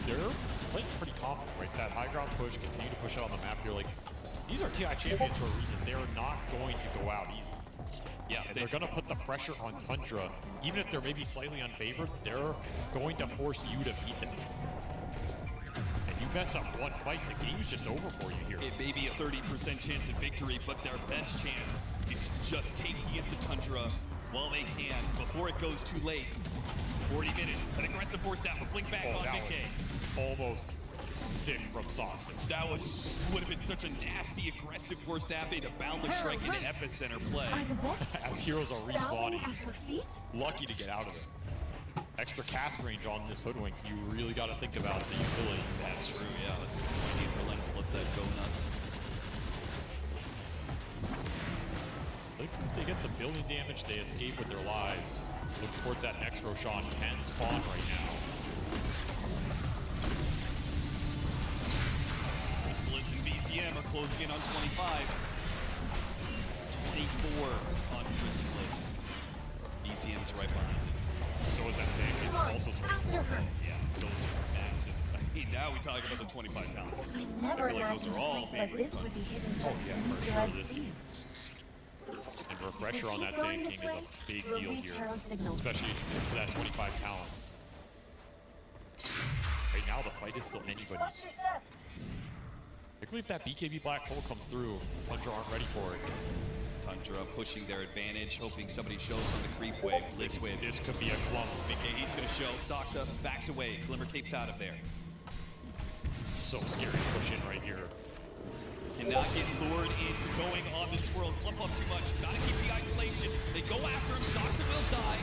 they're playing pretty confident, right? That high ground push, continue to push out on the map. You're like, these are TI champions for a reason. They're not going to go out easy. Yeah, and they're going to put the pressure on Tundra. Even if they're maybe slightly unfavored, they're going to force you to beat them. And you mess up one fight, the game's just over for you here. It may be a 30% chance of victory, but their best chance is just taking it to Tundra while they can before it goes too late. 40 minutes, an aggressive force staff, a blink back on Mickey. Almost sick from Soxer. That would have been such a nasty, aggressive force staff to bound the strike into Epicenter play. As heroes are respawning, lucky to get out of it. Extra cast range on this Hoodwink, you really got to think about the utility. That's true, yeah. That's a good point. For Lens plus that go nuts. They get some building damage, they escape with their lives. Look towards that next Roshan, can spawn right now. Chrysalis and BZM are closing in on 25. 24 on Chrysalis. BZM's right behind it. So is that Zank. Also 24. Yeah, those are massive. I mean, now we talk about the 25 talents. I never imagined a place like this would be hidden just beneath the Red Sea. And refresher on that Sand King is a big deal here, especially to that 25 talent. Right now, the fight is still anybody's. Particularly if that BKB black hole comes through, Tundra aren't ready for it. Tundra pushing their advantage, hoping somebody shows on the creep wave. Lives with. This could be a clump. Mickey, he's going to show. Soxa backs away. Glimmer Cape's out of there. So scary to push in right here. Cannot get lured into going on this swirl. Clump up too much. Gotta keep the isolation. They go after him. Soxa will die.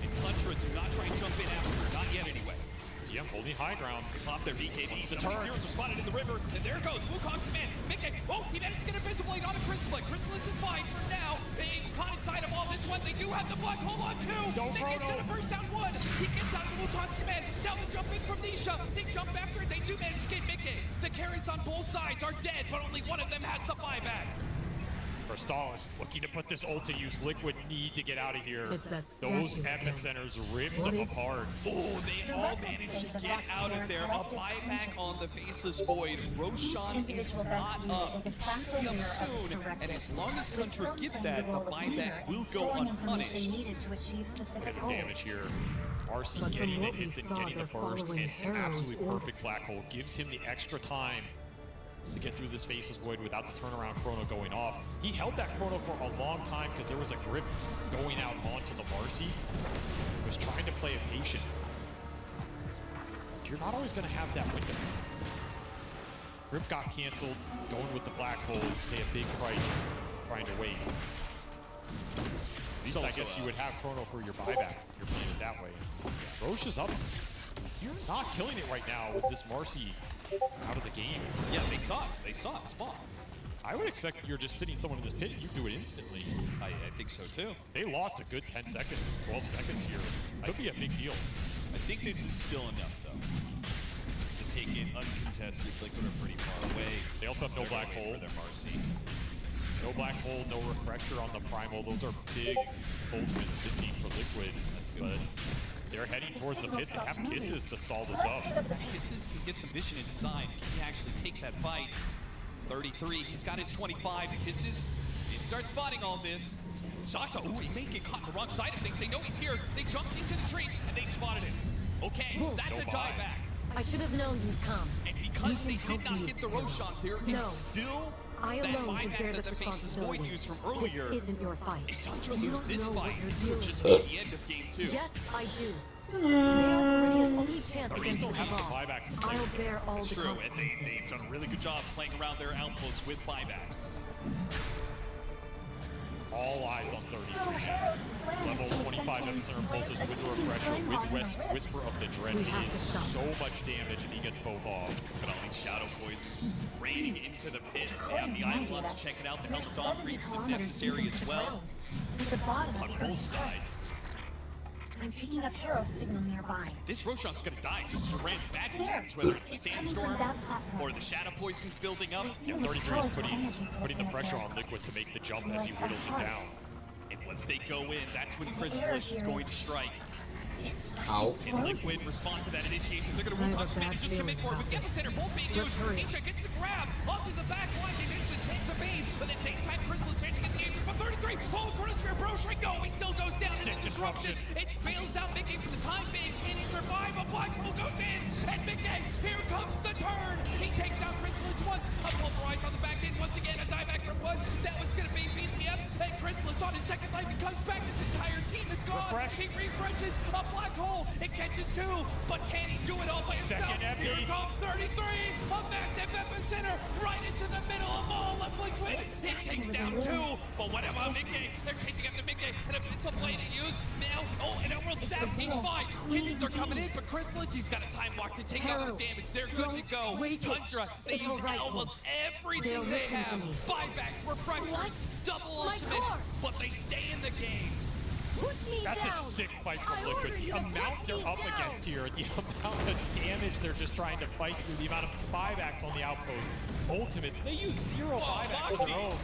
And Tundra do not try and jump in after her. Not yet anyway. DM holding high ground. They pop their BKB. The Zeros are spotted in the river. And there goes Wukong's man. Mickey. Oh, he managed to get a visible blade on a Chrysalis. Chrysalis is fine for now. He's caught inside of all this one. They do have the black hole on two. Mickey's gonna burst down one. He gets out of Wukong's command. Now they jump in from Nisha. They jump after it. They do manage to get Mickey. The carries on both sides are dead, but only one of them has the buyback. Crystallis looking to put this ult to use. Liquid need to get out of here. It's that Those Epicenters ripped them apart. Oh, they all managed to get out of there. A buyback on the Faceless Void. Roshan is not up. She'll be up soon. And as long as Tundra get that, the buyback will go unpunished. Look at the damage here. Marcy getting the hits and getting the burst, and an absolutely perfect black hole gives him the extra time to get through this Faceless Void without the turnaround chrono going off. He held that chrono for a long time because there was a grip going out onto the Marcy. He was trying to play it patient. You're not always going to have that window. Grip got canceled, going with the Black Hole, pay a big price, trying to wait. At least I guess you would have chrono for your buyback. You're playing it that way. Roche is up. You're not killing it right now with this Marcy out of the game. Yeah, they saw it. They saw it spawn. I would expect you're just sitting someone in this pit and you do it instantly. I think so too. They lost a good 10 seconds, 12 seconds here. Could be a big deal. I think this is still enough though. To take it uncontested, Liquid are pretty far away. They also have no Black Hole. For their Marcy. No Black Hole, no Refresher on the Primal. Those are big ultimates missing for Liquid. That's good. They're heading towards the pit. They have Kisses to stall this up. Kisses can get some vision inside. Can he actually take that fight? 33, he's got his 25. The Kisses, he starts spotting all this. Soxa, ooh, he may get caught on the wrong side of things. They know he's here. They jumped into the trees and they spotted him. Okay, that's a dieback. I should have known you'd come. And because they did not hit the Roshan, there is still I that alone should buyback bear that this the Faceless Void responsibility. used from earlier. This isn't your fight. If Tundra You lose don't this know what fight, you're it dealing would just with. be the end of game 2. Yes, I do. They are Viridia's only chance But against still the have some Cabal. buybacks to play I'll with. bear all It's the true, and consequences. they've done a really good job playing around their outposts with buybacks. All eyes on 33. Level 25 epicenter impulses with the refresher, with Whisper of the Dread. It is so much damage if he gets both off. Look at all these shadow poisons raining into the pit. They have the Eidolons checking out the Helm's Dawn creeps if necessary as well. At the bottom of On the both sides. I'm picking up Hero's signal nearby. This Roshan's gonna die just from random magic damage, whether it's the Sandstorm or the Shadow Poisons building up. Yeah, 33 is putting the pressure on Liquid to make the jump as he whittles it down. And once they go in, that's when Chrysalis is going to strike. Ow. And Liquid respond to that initiation. They're going to move punch. They just commit for it. With the center, both being used. Nisha gets the grab onto the back line. They manage to take the bait. But at the same time, Chrysalis managed to get the injured. But 33, oh, Chronosphere Broshring. No, he still goes down. It's disruption. It bails out Mickey for the time being. Can he survive? A Black Hole goes in. And Mickey, here comes the turn. He takes down Chrysalis once. A Pulverize on the back end. Once again, a dieback from Bud. That one's going to be BCF. And Chrysalis on his second life. He comes back. His entire team is gone. He refreshes a Black Hole. It catches 2, but can he do it all by himself? Here comes 33, a massive epicenter right into the middle of all of Liquid. It takes down 2, but what about Mickey? They're chasing after Mickey, and a pistol blade to use. Now, oh, and Emerald Sap, he's fine. Kittens are coming in, but Chrysalis, he's got a time walk to take out the damage. They're good to go. Tundra, they use almost everything they have. Buybacks, refreshers, double ultimates, but they stay in the game. That's a sick fight from Liquid. The amount they're up against here, the amount of damage they're just trying to fight through, the amount of buybacks on the outpost. Ultimates, they use 0 buybacks on their own.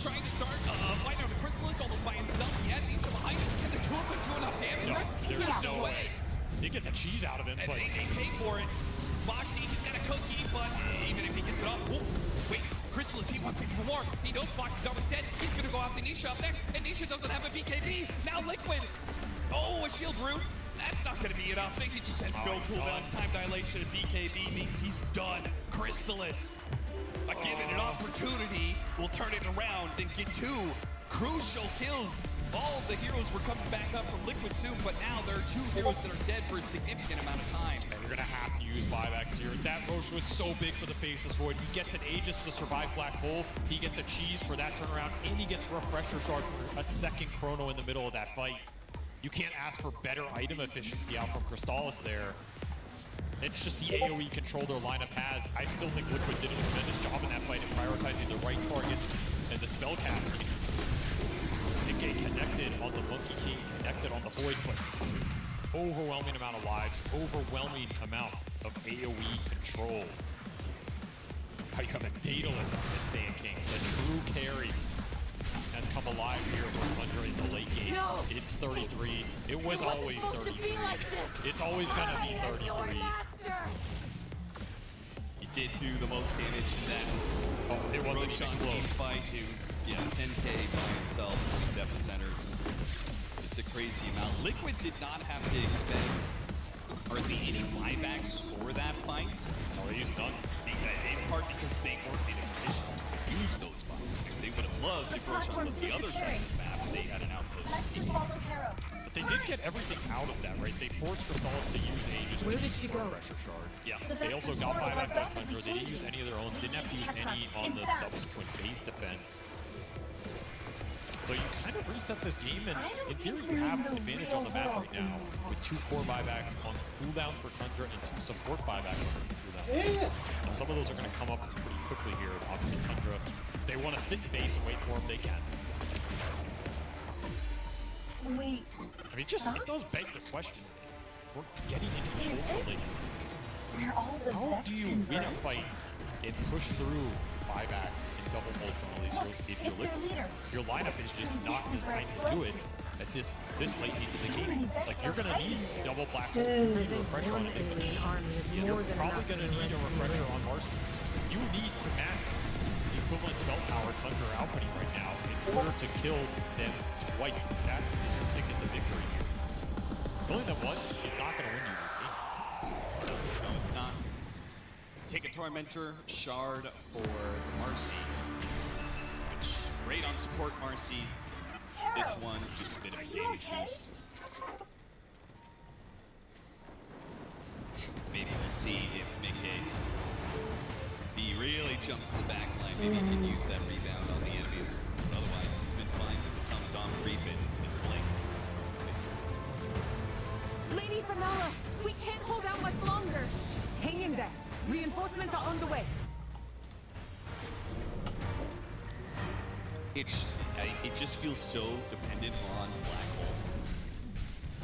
Trying to start fighting over Chrysalis almost by himself. He had Nisha behind him. Can the two of them do enough damage? No, there's no way. They get the cheese out of him, And but they pay for it. Boxy, he's got a cookie, but even if he gets it off, whoa, wait, Chrysalis, he wants it for more. He knows Boxy's already dead. He's gonna go after Nisha up next, and Nisha doesn't have a BKB. Now Liquid. Oh, a shield root. That's not gonna be enough. He just says no cooldown. Time dilation and BKB means he's done. Chrysalis, given an opportunity, will turn it around and get 2 crucial kills. All of the heroes were coming back up from Liquid soon, but now there are 2 heroes that are dead for a significant amount of time. and we're gonna have to use buybacks here. That Roche was so big for the Faceless Void. He gets an Aegis to survive Black Hole. He gets a cheese for that turnaround, and he gets Refresher Shard for a second chrono in the middle of that fight. You can't ask for better item efficiency out from Crystallis there. It's just the AoE control their lineup has. I still think Liquid did a tremendous job in that fight in prioritizing the right targets and the spell casting. Nikkei connected on the Monkey King, connected on the Void, but overwhelming amount of lives, overwhelming amount of AoE control. Now you have a Daedalus on this Sand King. The true carry has come alive here for Tundra in the late game. No. It's 33. It was always 33. It's always gonna be 33. He did do the most damage in that it wasn't Roshan close. team fight. It was, 10k by himself in these epicenters. It's a crazy amount. Liquid did not have to expend hardly any buybacks for that fight. they used none. In part because they weren't in a position to use those buybacks. They would have loved if Roshan was the other side of the map and they had an outpost. But they did get everything out of that, right? They forced Crystallus to use Aegis Where did she go? Pressure Shard. Yeah. They also got buybacks on Tundra. They didn't use any of their own. Didn't have to use any on the subsequent base defense. So you kind of reset this game, and in theory you have an advantage on the map right now with 2 core buybacks on cooldown for Tundra and 2 support buybacks on cooldown. Now, some of those are going to come up pretty quickly here. Obviously Tundra, they want to sit in base and wait for them, they can. Wait. I mean, just it does beg the question. We're getting into ultra late. How do you win a fight and push through buybacks and double ults on all these heroes if you're Liquid? Your lineup is just not designed to do it at this late into the game. Like, you're gonna need double black hole refresher on Infinity. You're probably gonna need a refresher on Marcy. You need to match the equivalent spell power Tundra are outputting right now in order to kill them twice. That is your ticket to victory here. Killing them once is not gonna win you this game. No, it's not. Take a Tormentor, Shard for Marcy. Which, great on support Marcy. This one, just a bit of a damage boost. Maybe we'll see if Mickey really jumps the back line. Maybe he can use that rebound on the enemies. But otherwise, he's been fine with his Hamadam Reap and his Blink. Lady Finola, we can't hold out much longer. Hang in there. Reinforcements are on the way. It just feels so dependent on Black Hole.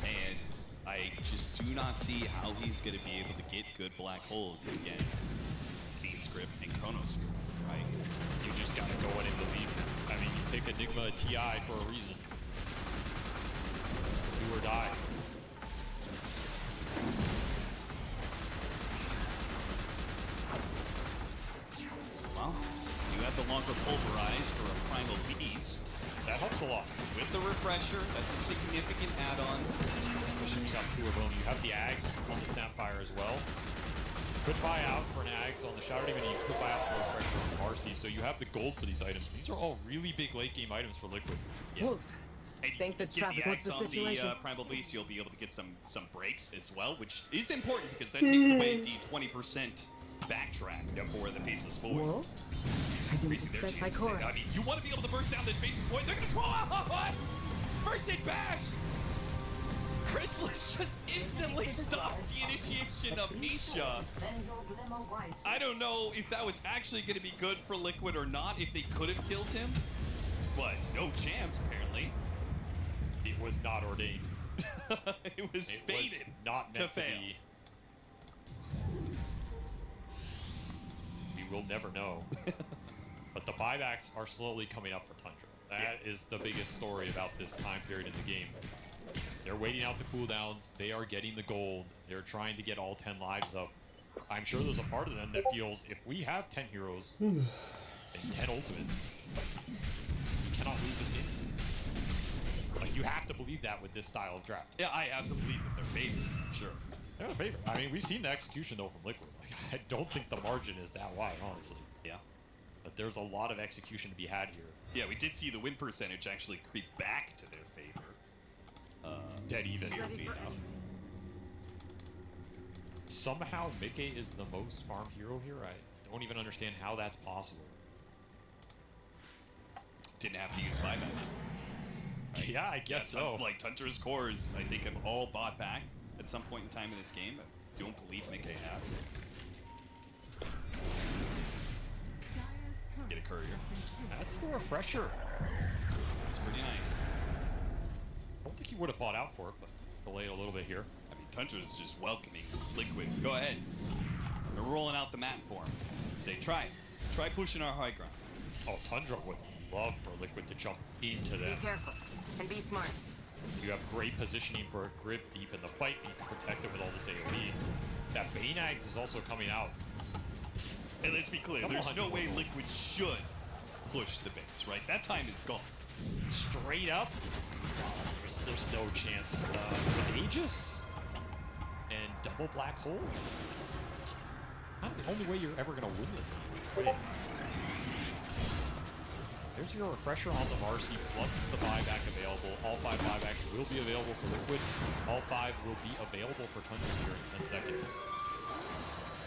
And I just do not see how he's going to be able to get good Black Holes against Fiend's Grip and Chronosphere, right? You just gotta go in and believe. I mean, you pick Enigma TI for a reason. Do or die. Well, do have the longer Pulverize for a Primal Beast. That helps a lot. With the Refresher, that's a significant add-on. You got 2 of them. You have the Ags on the Snapfire as well. Could buy out for an Ags on the Shadow Demon, you could buy out for a Refresher on Marcy, so you have the gold for these items. These are all really big late game items for Liquid. Yeah. Wolf, think the traffic. What's the situation? On the Primal Beast, you'll be able to get some breaks as well, which is important because that takes away the 20% backtrack for the Faceless Void. Wolf? I didn't expect my core. I mean, you want to be able to burst down this Faceless Void, they're going to throw out what? First aid bash! Chrysalis just instantly stops the initiation of Misha. I don't know if that was actually going to be good for Liquid or not, if they could have killed him. But no chance, apparently. It was not ordained. It was fated not meant to fail. Be. We will never know. But the buybacks are slowly coming up for Tundra. That is the biggest story about this time period in the game. They're waiting out the cooldowns. They are getting the gold. They're trying to get all 10 lives up. I'm sure there's a part of them that feels if we have 10 heroes and 10 ultimates, we cannot lose this game. Like, you have to believe that with this style of draft. Yeah, I have to believe that they're favored. Sure. They're the favorite. I mean, we've seen the execution, though, from Liquid. Like, I don't think the margin is that wide, honestly. Yeah. But there's a lot of execution to be had here. Yeah, we did see the win percentage actually creep back to their favor. Dead even. Weirdly enough. Somehow, Mickey is the most farmed hero here. I don't even understand how that's possible. Didn't have to use buybacks. Yeah, I guess so. Like, Tundra's cores, I think, have all bought back at some point in time in this game. I don't believe Mickey has. Get a courier. That's the refresher. It's pretty nice. I don't think he would have bought out for it, but delay a little bit here. I mean, Tundra is just welcoming Liquid. Go ahead. They're rolling out the map for him. Say, try pushing our high ground. Oh, Tundra would love for Liquid to jump into them. Be careful and be smart. You have great positioning for a grip deep in the fight, and you can protect it with all this AoE. That Bane Axe is also coming out. And let's be clear, there's no way Liquid should push the base, right? That time is gone. Straight up, there's no chance. With Aegis and double black hole. kind of the only way you're ever going to win this game. There's your refresher on the Marcy, plus the buyback available. All 5 buybacks will be available for Liquid. All 5 will be available for Tundra here in 10 seconds.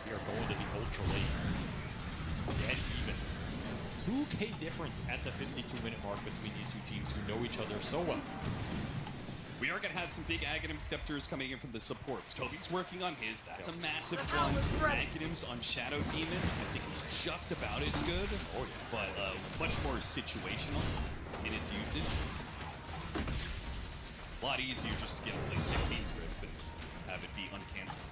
We are going to the ultra late. Dead even. 2K difference at the 52-minute mark between these two teams who know each other so well. We are going to have some big Aghanim Scepters coming in from the supports. Toby's working on his. That's a massive one. Aghanim's on Shadow Demon. I think it's just about as good, but much more situational in its usage. A lot easier just to get only 16's Rift and have it be uncancelled.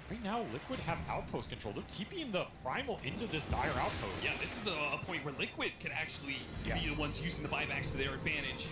Right now, Liquid have outpost control. They're keeping the Primal into this dire outpost. Yeah, this is a point where Liquid can actually be the ones using the buybacks to their advantage.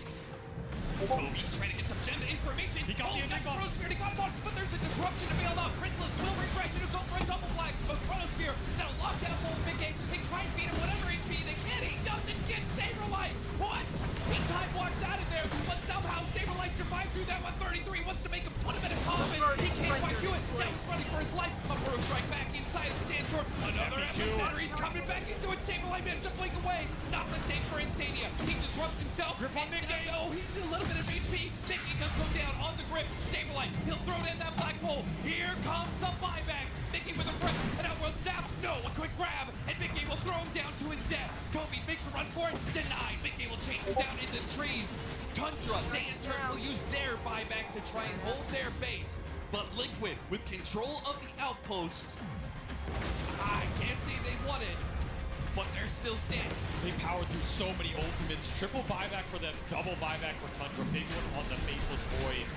Toby's trying to get some gem information. He got the Chronosphere, he got one, but there's a disruption to bail out. Chrysalis will refresh and go for a double black. But Chronosphere, that'll lock down full big game. They try and beat him whatever HP they can. He doesn't get Saberlight. What? He time walks out of there, but somehow Saberlight survived through that 133. Wants to make him put him in a coffin. He can't quite do it. Now he's running for his life. A Burrow strike back inside of the Sandstorm. Another epicenter. He's coming back into it. Saberlight managed to blink away. Not the same for Insania. He disrupts himself. Grip on Mickey. Oh, he's a little bit of HP. Mickey does go down on the grip. Saberlight, he'll throw it in that black hole. Here comes the buyback. Mickey with a grip. An outworld snap. No, a quick grab. And Mickey will throw him down to his death. Toby makes a run for it. Denied. Mickey will chase him down into the trees. Tundra, they in turn will use their buybacks to try and hold their base. But Liquid, with control of the outpost, I can't say they won it, but they're still standing. They powered through so many ultimates. Triple buyback for them, double buyback for Tundra. Big one on the Faceless Void.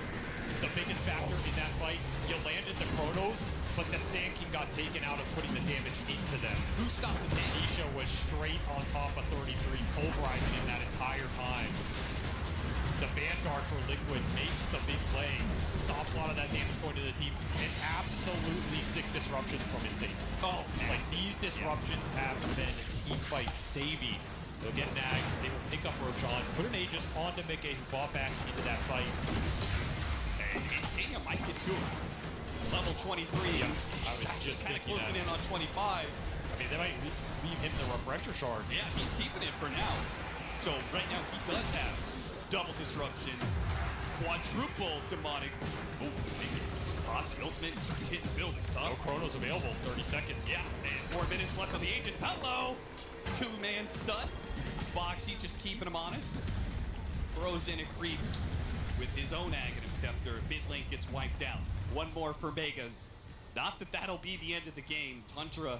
The biggest factor in that fight, you landed the Chronos, but the Sand King got taken out of putting the damage into them. Who stopped the Sand King? Isha was straight on top of 33, pulverizing him that entire time. The Vanguard for Liquid makes the big play, stops a lot of that damage going to the team, and absolutely sick disruptions from Insane. Oh, like these disruptions have been team fight saving. They'll get nagged, they will pick up Roshan, put an Aegis onto Mickey, who bought back into that fight. And Insania might get to him. Level 23. He's actually kind of closing in on 25. I mean, they might leave him the refresher shard. Yeah, he's keeping it for now. So right now he does have double disruption, quadruple demonic. Oh, maybe drops the ultimate and starts hitting buildings, huh? No Chronos available, 30 seconds. Yeah, and 4 minutes left on the Aegis. Hello! 2-man stun. Boxy just keeping him honest. Throws in a creep with his own Aghanim Scepter. Mid lane gets wiped out. One more for Megas. Not that that'll be the end of the game. Tundra,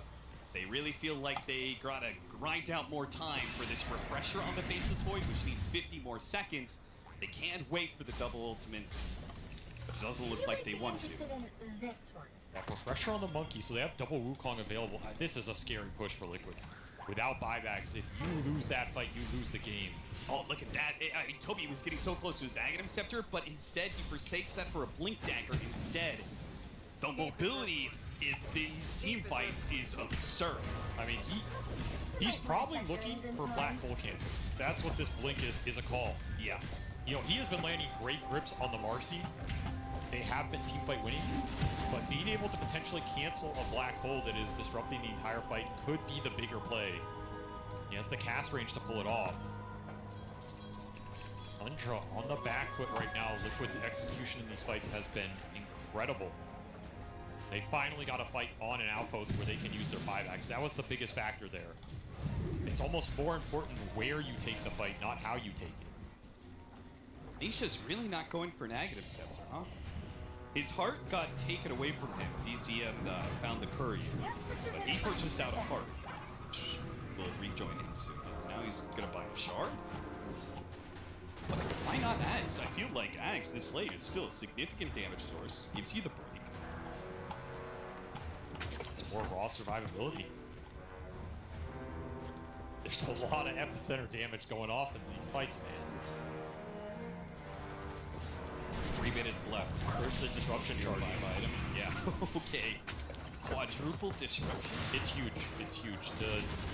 they really feel like they gotta grind out more time for this refresher on the Faceless Void, which needs 50 more seconds. They can't wait for the double ultimates, but it doesn't look like they want to. That refresher on the Monkey, so they have double Wukong available. This is a scary push for Liquid. Without buybacks, if you lose that fight, you lose the game. Oh, look at that. Toby was getting so close to his Aghanim Scepter, but instead he forsakes that for a Blink Dagger instead. The mobility in these team fights is absurd. I mean, he's probably looking for Black Hole Cancel. That's what this Blink is a call. Yeah. You know, he has been landing great grips on the Marcy. They have been teamfight winning, but being able to potentially cancel a black hole that is disrupting the entire fight could be the bigger play. He has the cast range to pull it off. Tundra on the back foot right now. Liquid's execution in these fights has been incredible. They finally got a fight on an outpost where they can use their buybacks. That was the biggest factor there. It's almost more important where you take the fight, not how you take it. Nisha's really not going for an Aghanim Scepter, huh? His heart got taken away from him. DZM found the Courier, but he purchased out a heart, which will rejoin him soon. Now he's gonna buy a shard? But why not Ags? I feel like Ags this late is still a significant damage source. Gives you the break. It's more raw survivability. There's a lot of epicenter damage going off in these fights, man. 3 minutes left. There's the disruption shard item. Yeah. Okay. Quadruple disruption. It's huge. It's huge to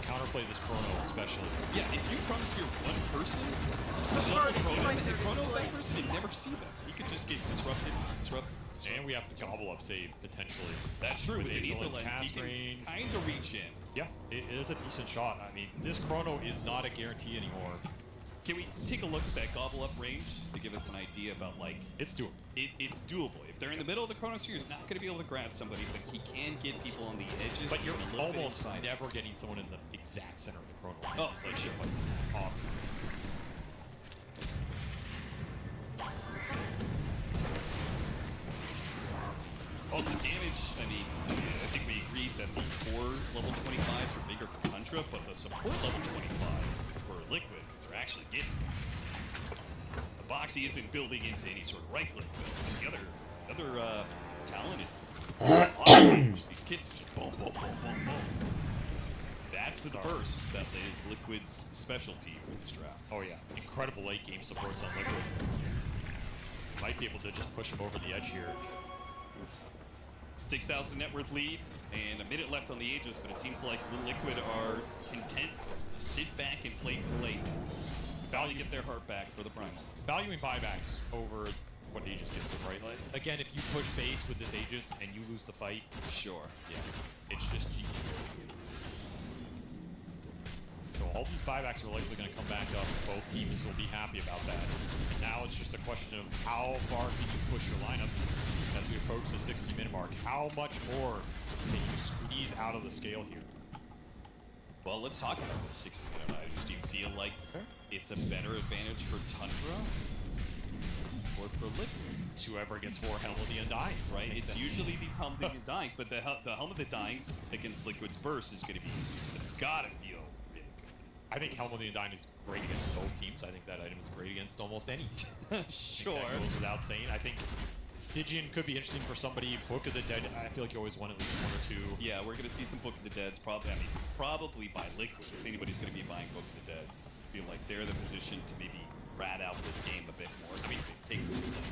counterplay this Chrono, especially. Yeah, if you promise your one person Chrono that person and never see them, he could just get disrupted, disrupt, And we have the gobble up save potentially. That's true. With the Angel Ether and Lens, cast he can range. kind of reach in. Yeah, it is a decent shot. I mean, this chrono is not a guarantee anymore. Can we take a look at that gobble up range to give us an idea about, like... It's doable. It's doable. If they're in the middle of the chronosphere, he's not going to be able to grab somebody, but he can get people on the edges. But you're a little bit almost inside. never getting someone in the exact center of the chrono. Oh, it's like shit fights. It's impossible. Also, damage, I mean, I think we agreed that the core level 25s are bigger for Tundra, but the support level 25s for Liquid, because they're actually getting the Boxy isn't building into any sort of right click, but the other talent is these kids just boom, boom, boom, boom, boom. That's the burst that is Liquid's specialty for this draft. Oh yeah, incredible late game supports on Liquid. Might be able to just push him over the edge here. 6,000 net worth lead, and a minute left on the Aegis, but it seems like Liquid are content to sit back and play for late. Value get their heart back for the Primal. Valuing buybacks over what Aegis gives them, right? Like, again, if you push base with this Aegis and you lose the fight, sure, yeah, it's just GG. So all these buybacks are likely going to come back up. Both teams will be happy about that. And now it's just a question of how far can you push your lineup as we approach the 60-minute mark. How much more can you squeeze out of the scale here? Well, let's talk about the 60-minute items. Do you feel like it's a better advantage for Tundra or for Liquid? It's whoever gets more Helm of the Undyings, right? It's usually these Helm of the Undyings, but the Helm of the Undyings against Liquid's Burst is going to be, it's got to feel big. I think Helm of the Undying is great against both teams. I think that item is great against almost any team. Sure. That goes without saying. I think Stygian could be interesting for somebody. Book of the Dead, I feel like you always want at least one or two. Yeah, we're going to see some Book of the Deads, probably by Liquid. If anybody's going to be buying Book of the Deads, I feel like they're the position to maybe rat out this game a bit more. So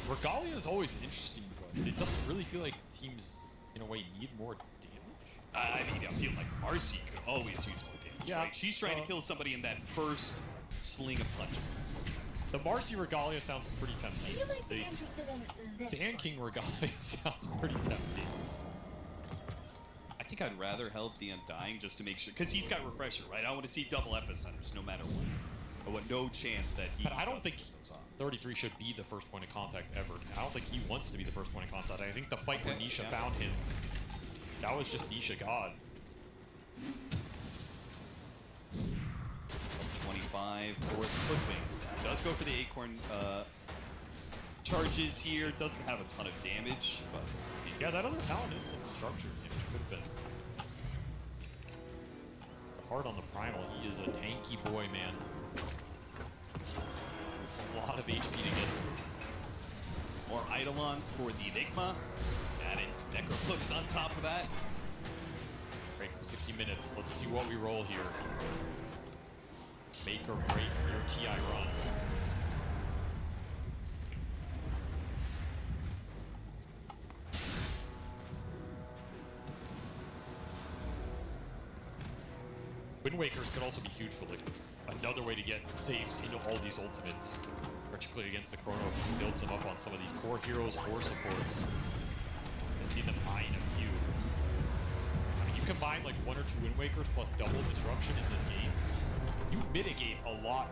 Regalia is always interesting, but it doesn't really feel like teams, in a way, need more damage. I mean, I feel like Marcy could always use more damage, right? She's trying to kill somebody in that first sling of punches. The Marcy Regalia sounds pretty tempting. You might be interested in this. Sand King Regalia sounds pretty tempting. I think I'd rather help the Undying just to make sure, because he's got Refresher, right? I want to see double epicenters no matter what. I want no chance that he. But I don't think 33 should be the first point of contact ever. I don't think he wants to be the first point of contact. I think the fight where Nisha found him, that was just Nisha God. 25 for the Footwing. Does go for the Acorn charges here. Doesn't have a ton of damage, but yeah, that other talent is some sharpshooter damage. Could have been. Hard on the Primal. He is a tanky boy, man. It's a lot of HP to get. More Eidolons for the Enigma. Add in some Necrohooks on top of that. Great, 60 minutes. Let's see what we roll here. Make or break your TI run. Wind Wakers could also be huge for Liquid. Another way to get saves into all these ultimates, particularly against the Chrono, who builds them up on some of these core heroes or supports. I see them eyeing a few. I mean, you combine like 1 or 2 Wind Wakers plus double disruption in this game, you mitigate a lot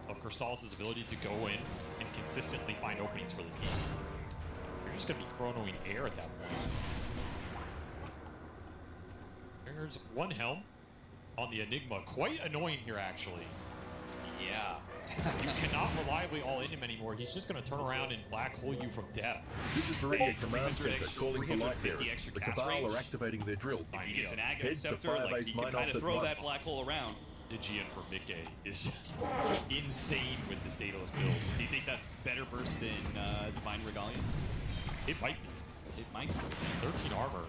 of Crystallis' ability to go in and consistently find openings for the team. You're just going to be chronoing air at that point. There's one Helm on the Enigma. Quite annoying here, actually. Yeah. You cannot reliably all-in him anymore. He's just going to turn around and black hole you from death. This is Viridian Command Center calling for light bearers. The Cabal are activating their drill. If he gets an Aghanim Head to Scepter, like Firebase he can kind Minos of at throw once. that black hole around. Stygian for Mickey is insane with this Daedalus build. Do you think that's better burst than Divine Regalia? It might be. It might be. 13 armor.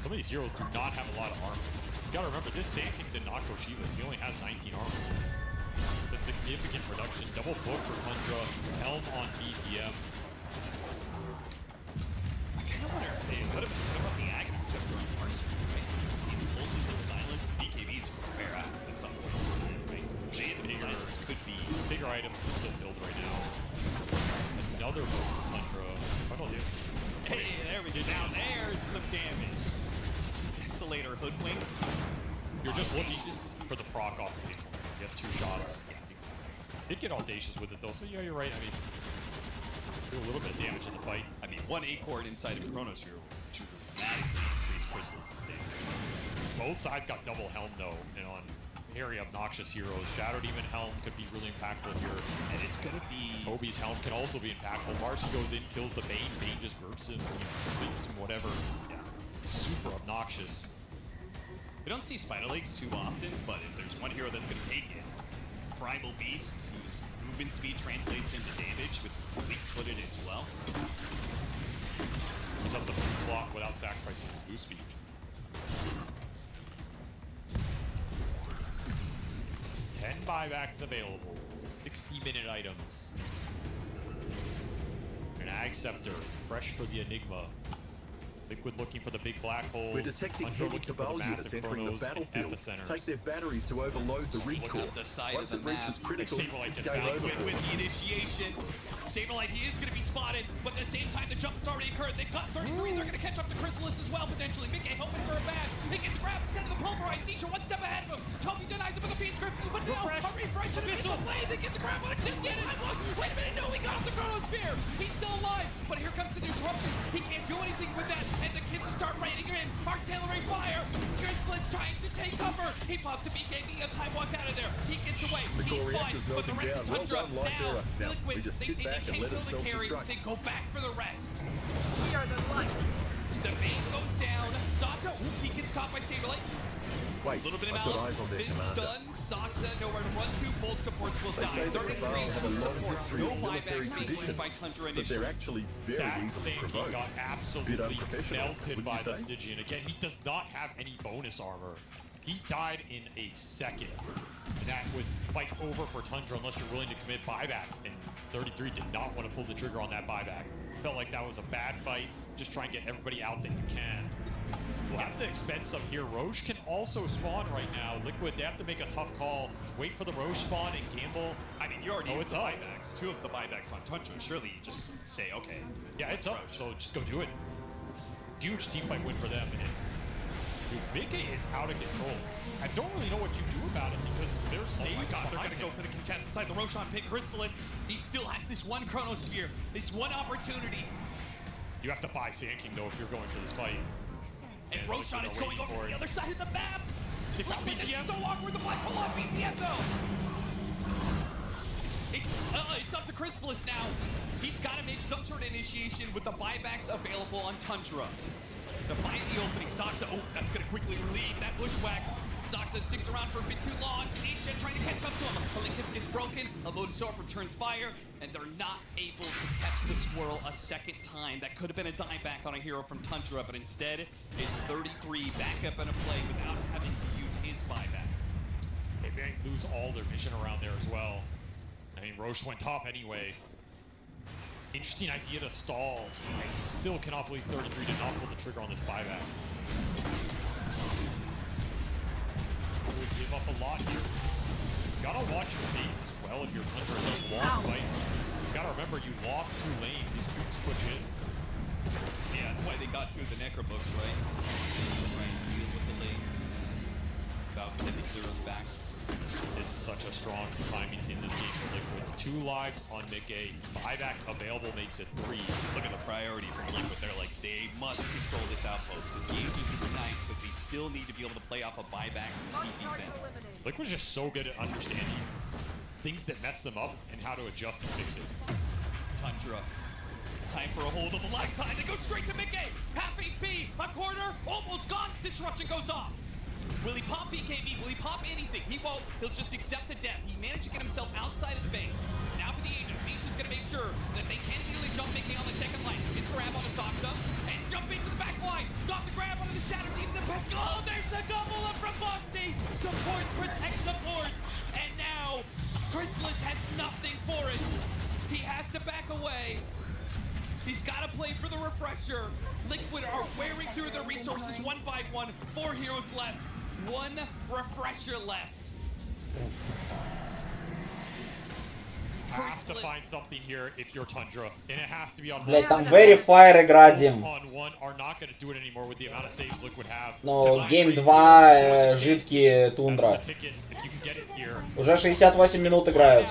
Some of these heroes do not have a lot of armor. You gotta remember, this Sand King did not go Shivas. He only has 19 armor. A significant reduction. Double book for Tundra. Helm on BCM. I kind of wonder, hey, what about the Aghanim Scepter on Marcy, right? These pulses of silence, the BKBs will wear out at some point, right? Random silence could be bigger items to still build right now. Another book for Tundra. Oh no, dude. Hey, there we go. Now there's some damage. Desolator hoodwink. You're just looking for the proc off the game. He has 2 shots. Yeah, exactly. Did get audacious with it though, so yeah, you're right. I mean, do a little bit of damage in the fight. I mean, 1 Acorn inside of Chronosphere to dramatically increase Crystallis' damage. Both sides got double helm though, and on very obnoxious heroes. Shadow Demon helm could be really impactful here. And it's gonna be... Toby's helm can also be impactful. Marcy goes in, kills the Bane. Bane just grips him, sleeps him, whatever. Yeah, super obnoxious. We don't see Spider Legs too often, but if there's one hero that's gonna take it, Primal Beast, whose movement speed translates into damage with fleet-footed as well. He's up the food slot without sacrificing his boost speed. 10 buybacks available, 60-minute items. An Ag Scepter, fresh for the Enigma. Liquid looking for the big black holes. We're detecting Hunter heavy Cabal units entering the battlefield. Epicenters. Take their batteries to overload the recore. The side Once of the it reaches map, critical, Saberlight it's just game got over. with the initiation. Saberlight, he is going to be spotted, but at the same time, the jump has already occurred. They've got 33. They're going to catch up to Crystallis as well, potentially. Mickey hoping for a bash. They get the grab instead of the pulverized. Nisha 1 step ahead of him. Toby denies him with a Fiend's Grip, but now a refresh of missile play. They get the grab on it just yet. Wait a minute, no, he got off the Chronosphere. He's still alive, but here comes the disruption. He can't do anything with that, and the kisses start raining in. Artillery fire. Crystallis trying to take cover. He pops a BKB, a time walk out of there. He gets away. He's fine, but the rest of Tundra now Liquid. They say they can't kill the carry. They go back for the rest. We are the light. The Bane goes down. Soxa, he gets caught by Saberlight. Wait, A little bit of I've got Malum. eyes on their This commander. stuns Soxa, nowhere to run to. Both supports will die. Say that 33 Cabal have a two long supports. history No of military buybacks being tradition, used by Tundra but initially. they're actually very That easily Sankey provoked. got Bit absolutely unprofessional, melted wouldn't by you the say? Stygian. Again, he does not have any bonus armor. He died in a second. And that was fight over for Tundra unless you're willing to commit buybacks. And 33 did not want to pull the trigger on that buyback. Felt like that was a bad fight. Just try and get everybody out that you can. We'll have to expend some here. Roche can also spawn right now. Liquid, they have to make a tough call. Wait for the Roche spawn and gamble. I mean, you already Oh, used it's the up. buybacks. 2 of the buybacks on Tundra. Surely you just say, okay. Yeah, it's up, so just go do it. Huge team fight win for them. And dude, Mickey is out of control. I don't really know what you do about it because they're safe. Oh my god, they're behind gonna go him. for the contest inside the Roshan pit. Crystallis, he still has this one Chronosphere, this one opportunity. You have to buy Sand King though if you're going for this fight. And Yeah, Roshan they're is going waiting over for to the it. other side of the map. It's not This is BCM. so awkward, the black hole on BCM though. It's up to Crystallis now. He's got to make some sort of initiation with the buybacks available on Tundra. To find the opening, Soxa, oh, that's going to quickly relieve that bushwhack. Soxa sticks around for a bit too long. Nisha trying to catch up to him. A Linkens gets broken. A Lotus Orb returns fire, and they're not able to catch the squirrel a second time. That could have been a dieback on a hero from Tundra, but instead, it's 33 back up in a play without having to use his buyback. They may lose all their vision around there as well. I mean, Roche went top anyway. Interesting idea to stall. I still cannot believe 33 did not pull the trigger on this buyback. Would give up a lot here. You gotta watch your base as well if you're under those long fights. You gotta remember you lost 2 lanes. These cubes push in. Yeah, that's why they got 2 of the Necrobooks, right? Trying to deal with the lanes. About 70's back. This is such a strong timing in this game for Liquid. 2 lives on Mickey. Buyback available makes it 3. Look at the priority from Liquid. They're like, they must control this outpost. Because the APs are nice, but they still need to be able to play off of buybacks and TPs in. Liquid's just so good at understanding things that mess them up and how to adjust and fix it. Tundra. Time for a hold of a lifetime. They go straight to Mickey. Half HP. A quarter. Almost gone. Disruption goes off. Will he pop BKB? Will he pop anything? He won't. He'll just accept the death. He managed to get himself outside of the base. Now for the Aegis. Nisha's going to make sure that they can't immediately jump Mickey on the second line. Gets grab on the Soxa. And jump into the back line. Got the grab onto the Shadow Demon. The best. Oh, there's the double up from Boxy. Supports protect supports. And now, Crystallis has nothing for it. He has to back away. He's got to play for the refresher. Liquid are wearing through their resources one by one. 4 heroes left. 1 refresher left. have to find something here if you're Tundra, and it has to be on. Блять, там very fire игра, Дим. Но гейм 2 жидкие Тундра. Уже 68 минут играют.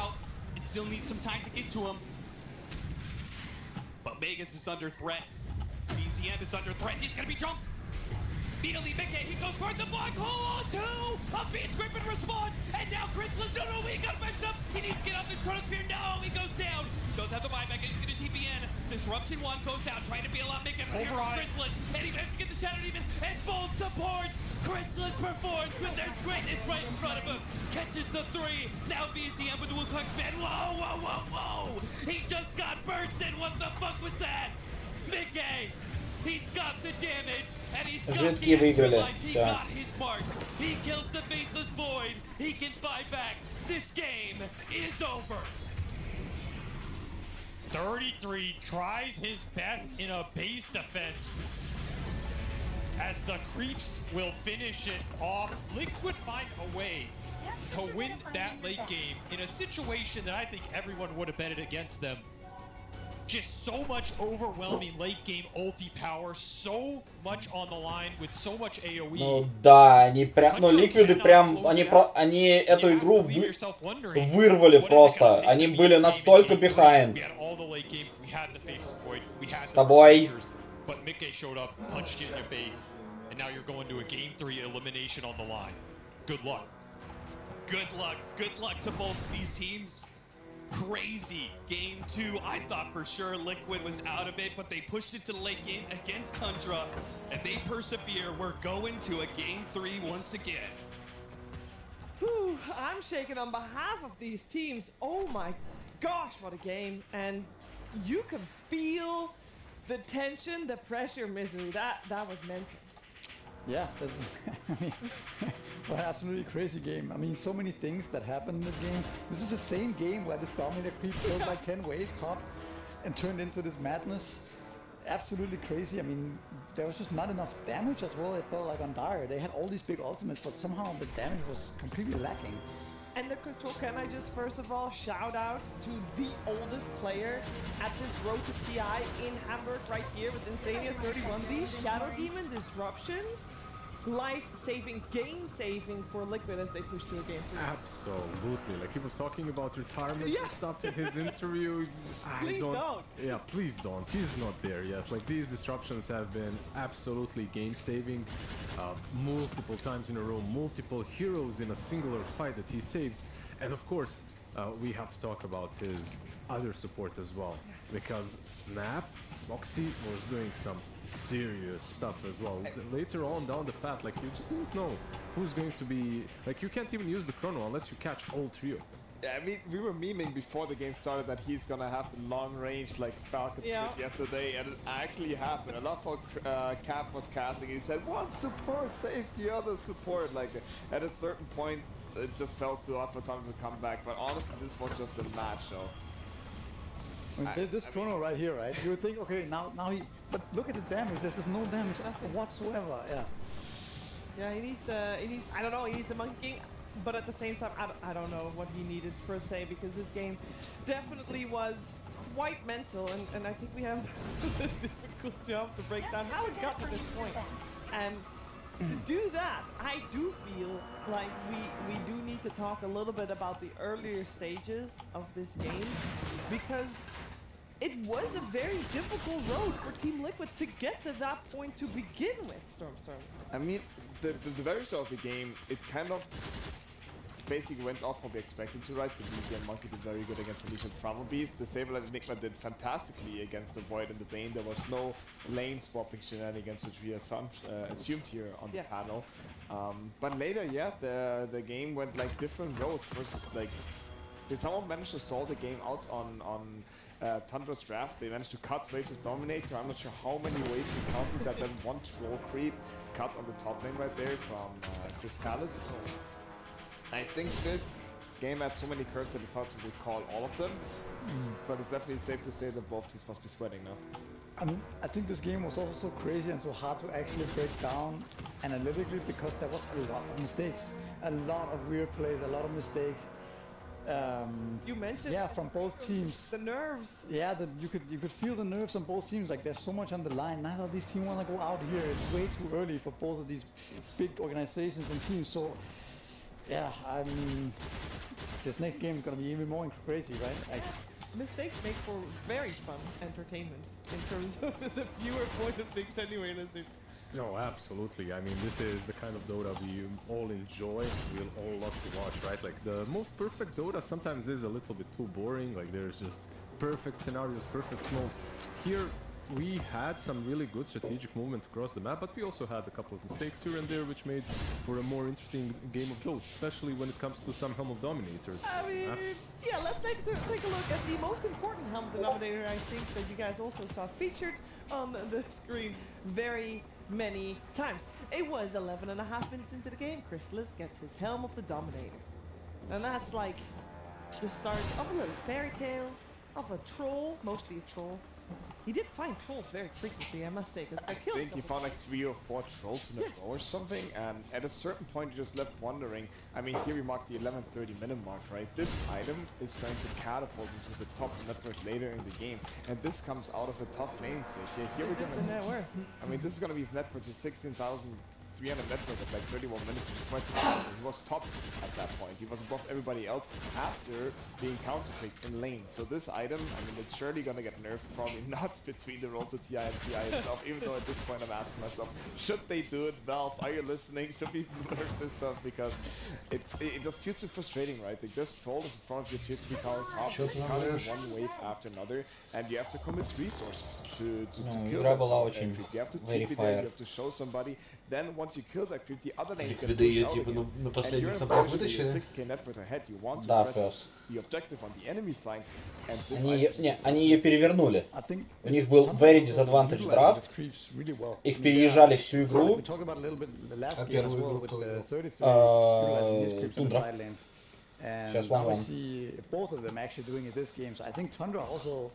But Vegas is under threat. BZM is under threat. He's gonna be jumped. Finally, Mickey, he goes for the black hole on two. A Beats grip in response. And now Chrysalis, no, he got messed up. He needs to get off his chronosphere. No, he goes down. He does have the buyback, and he's gonna TPN. Disruption 1 goes down, trying to bail out Mickey. Chrysalis, and he managed to get the Shadow Demon. And both supports. Chrysalis performs with their greatness right in front of him. Catches the 3. Now BZM with the Wukong's man. Whoa, whoa, whoa, whoa. He just got bursted. What the fuck was that? Mickey. He's got the damage, and he's got the extra life. He got his mark. He kills the Faceless Void. He can buy back. This game is over. 33 tries his best in a base defense. As the creeps will finish it off, Liquid find a way to win that late game in a situation that I think everyone would have betted against them. Just so much overwhelming late game ulti power, so much on the line with so much AoE. Ну да, они прям, ну ликвиды прям, они эту игру вырвали просто. Они были настолько behind. С тобой. But Mickey showed up, punched you in your face, and now you're going to a game 3 elimination on the line. Good luck. Good luck. Good luck to both these teams. Crazy game 2. I thought for sure Liquid was out of it, but they pushed it to the late game against Tundra, and they persevere. We're going to a game 3 once again. Whew, I'm shaking on behalf of these teams. Oh my gosh, what a game. And you can feel the tension, the pressure, misery. That was mental. Yeah, I mean, what an absolutely crazy game. I mean, so many things that happened in this game. This is the same game where this Dominator creep killed like 10 waves top and turned into this madness. Absolutely crazy. I mean, there was just not enough damage as well. It felt like on Dire. They had all these big ultimates, but somehow the damage was completely lacking. And the control, can I just first of all shout out to the oldest player at this road to TI in Hamburg right here with Insania 31. These Shadow Demon disruptions, life-saving, game-saving for Liquid as they push to a game 3. Absolutely. Like he was talking about retirement and stuff in his interview. Please don't. Yeah, please don't. He's not there yet. Like these disruptions have been absolutely game-saving. Multiple times in a row, multiple heroes in a singular fight that he saves. And of course, we have to talk about his other support as well. Because Snap, Moxie was doing some serious stuff as well. Later on down the path, like you just didn't know who's going to be, like you can't even use the chrono unless you catch all 3 of them. Yeah, I mean, we were memeing before the game started that he's gonna have the long range like Falcon split yesterday, and it actually happened. A lot of Cap was casting, he said, one support saves the other support. Like at a certain point, it just felt too hard for time to come back, but honestly, this was just a match, so. I mean, this chrono right here, right? You would think, okay, now he, but look at the damage. There's just no damage whatsoever. Yeah. Yeah, he needs, I don't know, he needs the Monkey King, but at the same time, I don't know what he needed per se, because this game definitely was quite mental, and I think we have a difficult job to break down how it got to this point. And to do that, I do feel like we do need to talk a little bit about the earlier stages of this game, because it was a very difficult road for Team Liquid to get to that point to begin with, Stormstorm. I mean, the very start of the game, it kind of basically went off what we expected to, right? The BZ and Monkey did very good against the Legion Travel Beast. The Saber and Enigma did fantastically against the Void and the Bane. There was no lane swapping shenanigans, which we assumed here on the panel. But later, yeah, the game went like different roads. First, like, did someone manage to stall the game out on Tundra's draft? They managed to cut waves with Dominator. I'm not sure how many waves we counted that. Then one troll creep cut on the top lane right there from Crystallis. I think this game had so many curves that it's hard to recall all of them, but it's definitely safe to say that both teams must be sweating now. I mean, I think this game was also so crazy and so hard to actually break down analytically because there was a lot of mistakes, a lot of weird plays, a lot of mistakes. You mentioned from both teams. The nerves. Yeah, you could feel the nerves on both teams. Like there's so much on the line. Neither of these teams want to go out here. It's way too early for both of these big organizations and teams. So yeah, I mean, this next game is gonna be even more crazy, right? Mistakes make for very fun entertainment in terms of the fewer point of things anyway. No, absolutely. I mean, this is the kind of Dota we all enjoy, we'll all love to watch, right? Like, the most perfect Dota sometimes is a little bit too boring, like there's just perfect scenarios, perfect smokes. Here, we had some really good strategic movement across the map, but we also had a couple of mistakes here and there, which made for a more interesting game of Dota, especially when it comes to some Helm of Dominators. I mean, yeah, let's take a look at the most important Helm of the Dominator, I think, that you guys also saw featured on the screen very many times. It was 11.5 minutes into the game. Crystallis gets his Helm of the Dominator. And that's like the start of a little fairy tale, of a troll, mostly a troll. He did find trolls very frequently, I must say, because I killed I think he found like 3 or 4 trolls in a row or something, and at a certain point he just left wondering. I mean, here we mark the 11:30 minute mark, right? This item is going to catapult into the top network later in the game, and this comes out of a tough laning stage. Yeah, here we're gonna see, I mean, this is gonna be his net worth to 16,300 net worth at like 31 minutes, which is quite significant. He was top at that point. He was above everybody else after being counterpicked in lane. So this item, I mean, it's surely gonna get nerfed, probably not between the roll to TI and TI itself, even though at this point I'm asking myself, should they do it? Valve, are you listening? Should we nerf this stuff? Because it just feels so frustrating, right? Like this troll is in front of your tier 3 tower top, counting one wave after another, and you have to commit resources to kill that tower. You have to TP there, you have to show somebody. Then once you kill that creep, the other lane is going to push out again. And you're unfortunately 6k net worth ahead. You want to press the objective on the enemy side. And this они ее перевернули. У них был very disadvantage draft. Их переезжали всю игру. Тундра. Сейчас both of them actually doing it this game. So I think Tundra also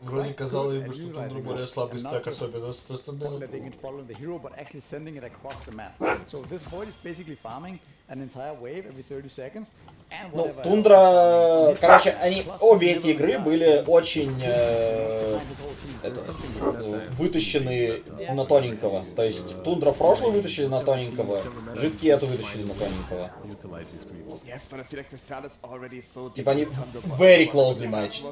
Вроде казалось ему, что Тундра более слабый стак, особенно с остальными. Following the hero, but actually sending it across the map. So this Void is basically farming an entire wave every 30 seconds. Ну, Тундра, короче, они обе эти игры были очень вытащены на тоненького. То есть Тундра прошлую вытащили на тоненького, жидкие эту вытащили на тоненького. Типа они very closely matched.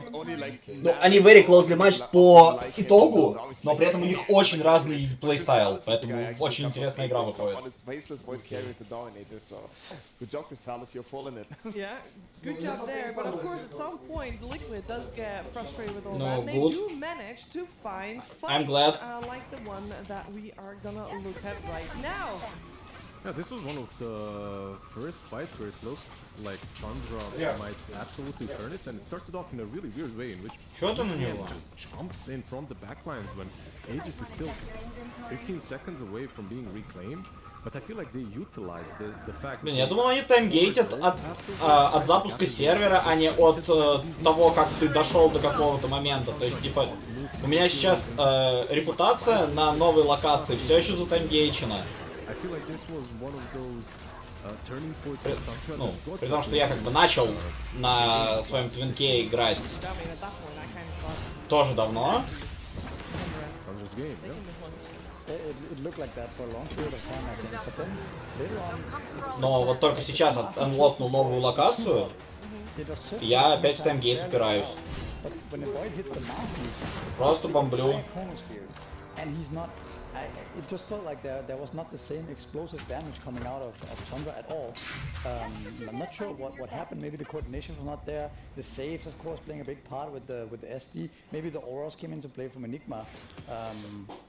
Ну, они very closely matched по итогу, но при этом у них очень разный плейстайл, поэтому очень интересная игра выходит. Yeah, good job there. But of course, at some point, Liquid does get frustrated with all that. And they do manage to find fights like the one that we are gonna look at right now. Yeah, this was one of the first fights where it looked like Tundra might absolutely turn it, and it started off in a really weird way in which jumps in from the backlines when Aegis is still 15 seconds away from being reclaimed. But I feel like they utilized the fact. Блин, я думал, они таймгейтят от запуска сервера, а не от того, как ты дошел до какого-то момента. То есть, типа, у меня сейчас репутация на новой локации все еще затаймгейчена. Ну, при том, что я как бы начал на своем твинке играть тоже давно. Но вот только сейчас анлокнул новую локацию, и я опять в таймгейт упираюсь. Просто бомблю. It just felt like there was not the same explosive damage coming out of Tundra at all. I'm not sure what happened. Maybe the coordination was not there. The saves, of course, playing a big part with the SD. Maybe the auras came into play from Enigma.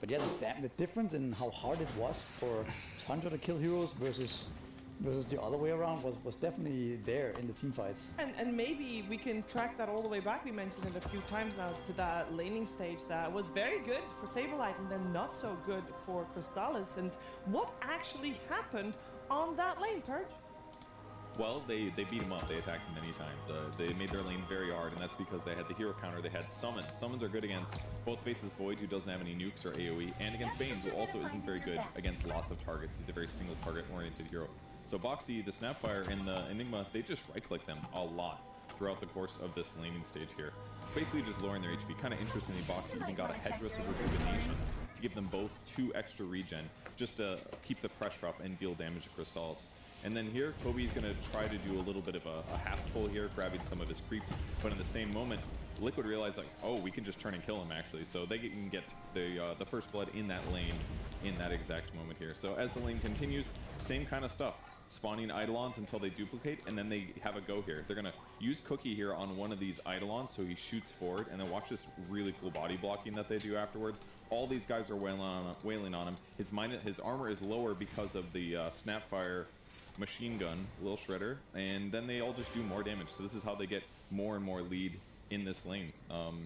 But yeah, the difference in how hard it was for Tundra to kill heroes versus the other way around was definitely there in the team fights. And maybe we can track that all the way back. We mentioned it a few times now to that laning stage that was very good for Saberlight and then not so good for Crystallis. And what actually happened on that lane, Purge? Well, they beat him up. They attacked him many times. They made their lane very hard, and that's because they had the hero counter. They had summons. Summons are good against both faces Void, who doesn't have any nukes or AoE, and against Bane, who also isn't very good against lots of targets. He's a very single target-oriented hero. So Boxy, the Snapfire, and the Enigma, they just right-click them a lot throughout the course of this laning stage here. Basically just lowering their HP. Kind of interestingly, Boxy even got a Headdress of Rejuvenation to give them both 2 extra regen, just to keep the pressure up and deal damage to Crystals. And then here, Toby's going to try to do a little bit of a half pull here, grabbing some of his creeps. But in the same moment, Liquid realized, like, oh, we can just turn and kill him, actually. So they can get the first blood in that lane in that exact moment here. So as the lane continues, same kind of stuff. Spawning Eidolons until they duplicate, and then they have a go here. They're going to use Cookie here on one of these Eidolons, so he shoots forward, and then watch this really cool body blocking that they do afterwards. All these guys are wailing on him. His armor is lower because of the Snapfire machine gun, Lil Shredder, and then they all just do more damage. So this is how they get more and more lead in this lane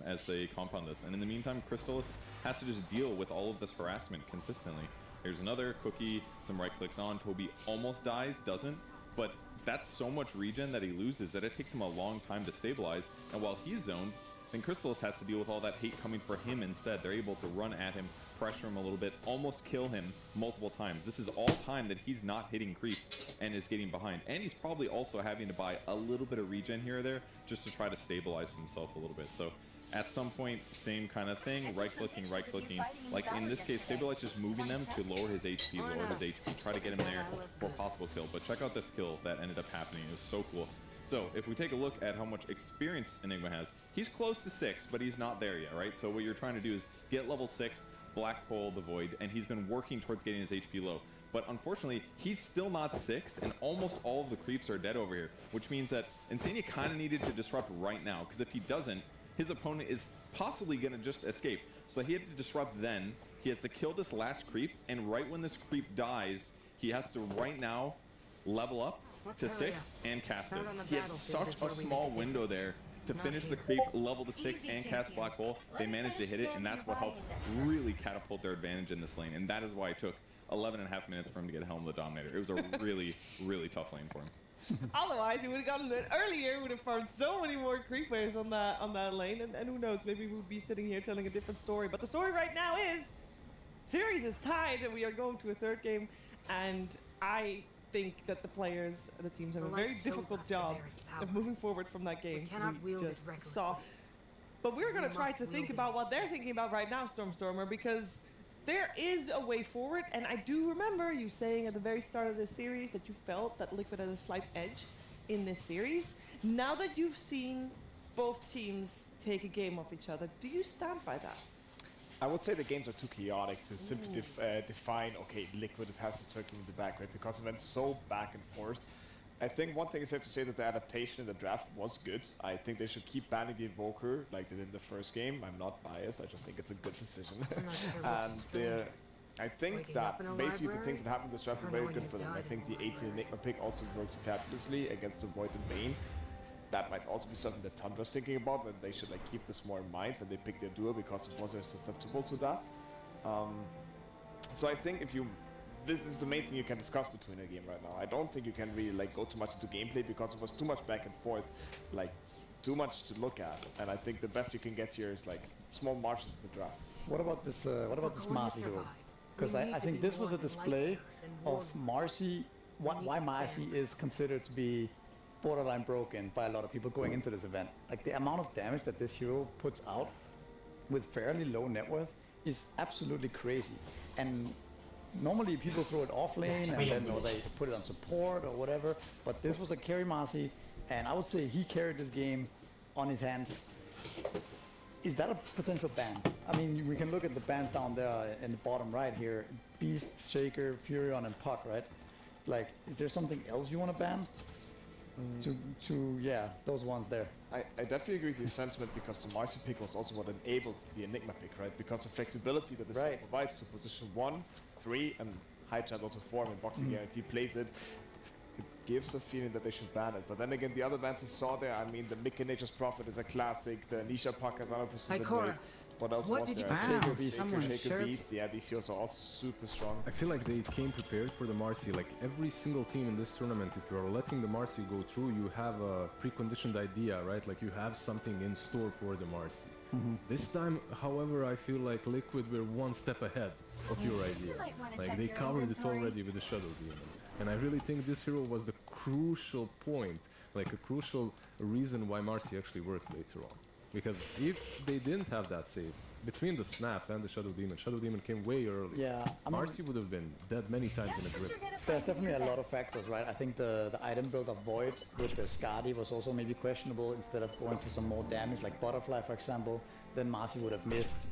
as they compound this. And in the meantime, Crystallis has to just deal with all of this harassment consistently. Here's another Cookie, some right clicks on. Toby almost dies, doesn't, but that's so much regen that he loses that it takes him a long time to stabilize. And while he's zoned, then Crystallis has to deal with all that hate coming for him instead. They're able to run at him, pressure him a little bit, almost kill him multiple times. This is all time that he's not hitting creeps and is getting behind. And he's probably also having to buy a little bit of regen here or there just to try to stabilize himself a little bit. So at some point, same kind of thing, right-clicking. Like in this case, Saberlight's just moving them to lower his HP, try to get him there for a possible kill. But check out this kill that ended up happening. It was so cool. So if we take a look at how much experience Enigma has, he's close to 6, but he's not there yet, right? So what you're trying to do is get level 6, Black Hole the Void, and he's been working towards getting his HP low. But unfortunately, he's still not 6, and almost all of the creeps are dead over here, which means that Insania kind of needed to disrupt right now, because if he doesn't, his opponent is possibly going to just escape. So he had to disrupt then. He has to kill this last creep, and right when this creep dies, he has to right now level up to 6 and cast it. He had such a small window there to finish the creep, level to 6 and cast Black Hole. They managed to hit it, and that's what helped really catapult their advantage in this lane. And that is why it took 11.5 minutes for him to get Helm the Dominator. It was a really, really tough lane for him. Otherwise, he would have gotten it earlier. Would have farmed so many more creep waves on that lane, and who knows? Maybe we'll be sitting here telling a different story. But the story right now is, series is tied, and we are going to a 3rd game. And I think that the players, the teams have a very difficult job of moving forward from that game. We just saw. But we're going to try to think about what they're thinking about right now, Stormstormer, because there is a way forward, and I do remember you saying at the very start of this series that you felt that Liquid had a slight edge in this series. Now that you've seen both teams take a game off each other, do you stand by that? I would say the games are too chaotic to simply define, okay, Liquid has to start in the back, right? Because it went so back and forth. I think one thing is safe to say that the adaptation in the draft was good. I think they should keep banning the Invoker like they did in the first game. I'm not biased, I just think it's a good decision. And I think that basically the things that happened in this draft were very good for them. I think the 18 Enigma pick also works fabulously against the Void and Bane. That might also be something that Tundra's thinking about, that they should like keep this more in mind when they pick their duo, because of course they're susceptible to that. So I think this is the main thing you can discuss between a game right now. I don't think you can really like go too much into gameplay because it was too much back and forth, like too much to look at. And I think the best you can get here is like small margins in the draft. What about this Marci duo? Because I think this was a display of Marci, why Marci is considered to be borderline broken by a lot of people going into this event. Like the amount of damage that this hero puts out with fairly low net worth is absolutely crazy. And normally people throw it off lane and then or they put it on support or whatever, but this was a carry Marci, and I would say he carried this game on his hands. Is that a potential ban? I mean, we can look at the bans down there in the bottom right here. Beast, Shaker, Furion, and Puck, right? Like, is there something else you want to ban? Yeah, those ones there. I definitely agree with your sentiment, because the Marci pick was also what enabled the Enigma pick, right? Because the flexibility that this provides to position 1, 3, and high chance also 4, and Boxing Guarantee plays it. It gives the feeling that they should ban it. But then again, the other bans you saw there, I mean, the Mickey Nature's Prophet is a classic, the Nisha Puck has 100% What else was there? Shaker Beast, yeah, these heroes are also super strong. I feel like they came prepared for the Marci. Like every single team in this tournament, if you're letting the Marci go through, you have a preconditioned idea, right? Like you have something in store for the Marci. This time, however, I feel like Liquid were one step ahead of your idea. Like they covered it already with the Shadow Demon. And I really think this hero was the crucial point, like a crucial reason why Marci actually worked later on. Because if they didn't have that save, between the snap and the Shadow Demon came way early. Yeah, Marci would have been dead many times in a grip. There's definitely a lot of factors, right? I think the item build of Void with the Skadi was also maybe questionable. Instead of going for some more damage, like Butterfly, for example, then Marci would have missed,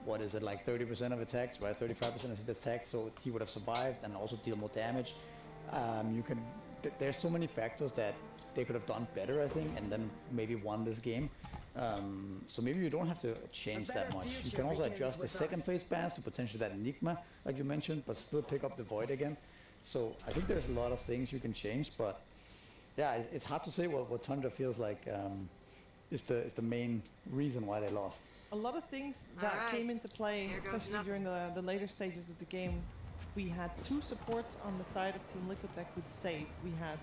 what is it, like 30% of attacks, right? 35% of his attacks, so he would have survived and also deal more damage. There's so many factors that they could have done better, I think, and then maybe won this game. So maybe you don't have to change that much. You can also adjust the second phase bans to potentially that Enigma, like you mentioned, but still pick up the Void again. So I think there's a lot of things you can change, but yeah, it's hard to say what Tundra feels like is the main reason why they lost. A lot of things that came into play, especially during the later stages of the game. We had two supports on the side of Team Liquid that could save. We had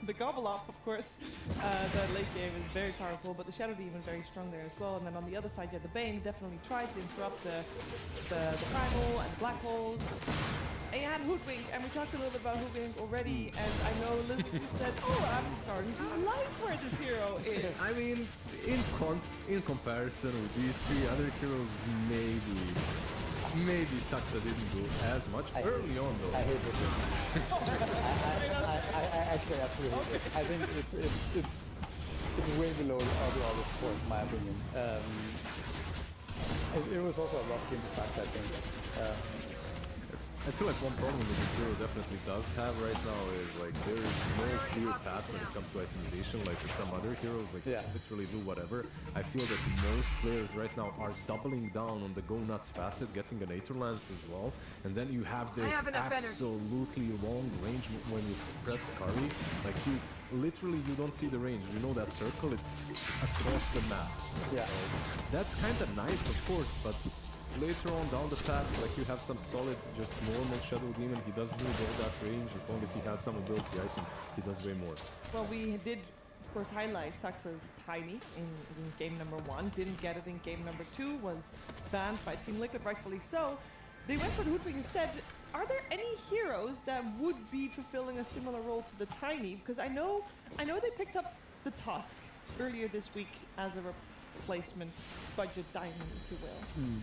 the Gobble Up, of course, the late game is very powerful, but the Shadow Demon very strong there as well. And then on the other side, you had the Bane, definitely tried to interrupt the Primal and the Black Holes. And you had Hoodwink, and we talked a little bit about Hoodwink already, and I know Lily, you said, oh, I'm starting to like where this hero is. I mean, in comparison with these three other heroes, maybe Saxa didn't do as much early on though. I hate it. I actually absolutely hate it. I think it's way below all the sport, in my opinion. It was also a rough game to Saxa, I think. I feel like one problem that this hero definitely does have right now is like there is no clear path when it comes to itemization like with some other heroes, like literally do whatever. I feel that most players right now are doubling down on the go nuts facet, getting an Aether Lance as well, and then you have this absolutely long range when you press Scurry. Like you don't see the range. You know that circle, it's across the map. Yeah. So that's kind of nice, of course, but later on down the path, like you have some solid, just normal Shadow Demon, he does need all that range. As long as he has some ability, I think he does way more. Well, we did, of course, highlight Saxa's Tiny in game number 1. Didn't get it in game number 2, was banned by Team Liquid, rightfully so. They went for the Hoodwink instead. Are there any heroes that would be fulfilling a similar role to the Tiny? Because I know they picked up the Tusk earlier this week as a replacement budget diamond, if you will.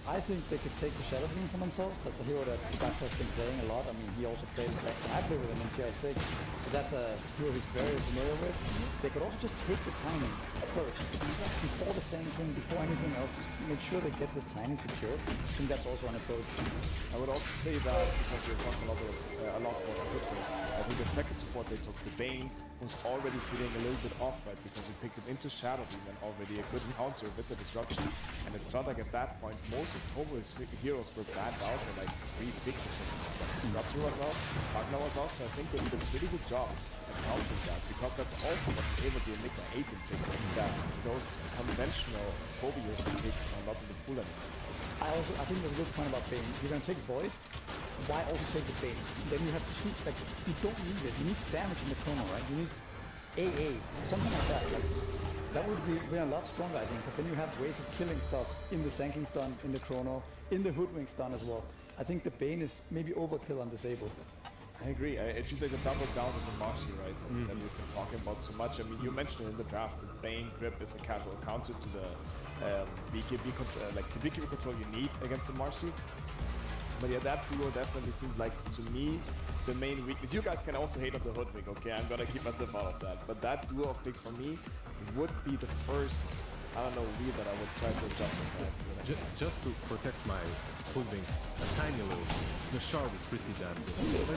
I think they could take the Shadow Demon for themselves. That's a hero that Saxa has been playing a lot. I mean, he also played, I played with him in TI6, so that's a hero he's very familiar with. They could also just take the Tiny first, before the Sand King, before anything else, just make sure they get this Tiny secured. I think that's also an approach. I would also say that, because you're talking a lot about Hoodwink, I think the second support they took, the Bane, was already feeling a little bit off, right? Because we picked him into Shadow Demon already, a good counter with the disruption. And it felt like at that point, most of Tomo's heroes were banned out in like 3 picks or something. Disruptor was out, Ragnar was out, so I think they did a pretty good job at countering that, because that's also what enabled the Enigma 8 in pick, that those conventional Toby heroes can take not in the pool anymore. I think there's a good point about Bane. You're gonna take Void, why also take the Bane? Then you have two, like, you don't need it. You need damage in the chrono, right? You need AA, something like that. Like, that would be a lot stronger, I think, because then you have ways of killing stuff in the Sanking stun, in the chrono, in the Hoodwink stun as well. I think the Bane is maybe overkill on Disable. I agree. It feels like a double down on the Marci, right? That we've been talking about so much. I mean, you mentioned in the draft the Bane grip is a casual counter to the BKB control, like the BKB control you need against the Marci. But yeah, that duo definitely seems like, to me, the main weakness. You guys can also hate on the Hoodwink, okay? I'm gonna keep myself out of that. But that duo of picks for me would be the first, I don't know, wheel that I would try to adjust with that. Just to protect my Hoodwink a tiny little, the shard is pretty damn good.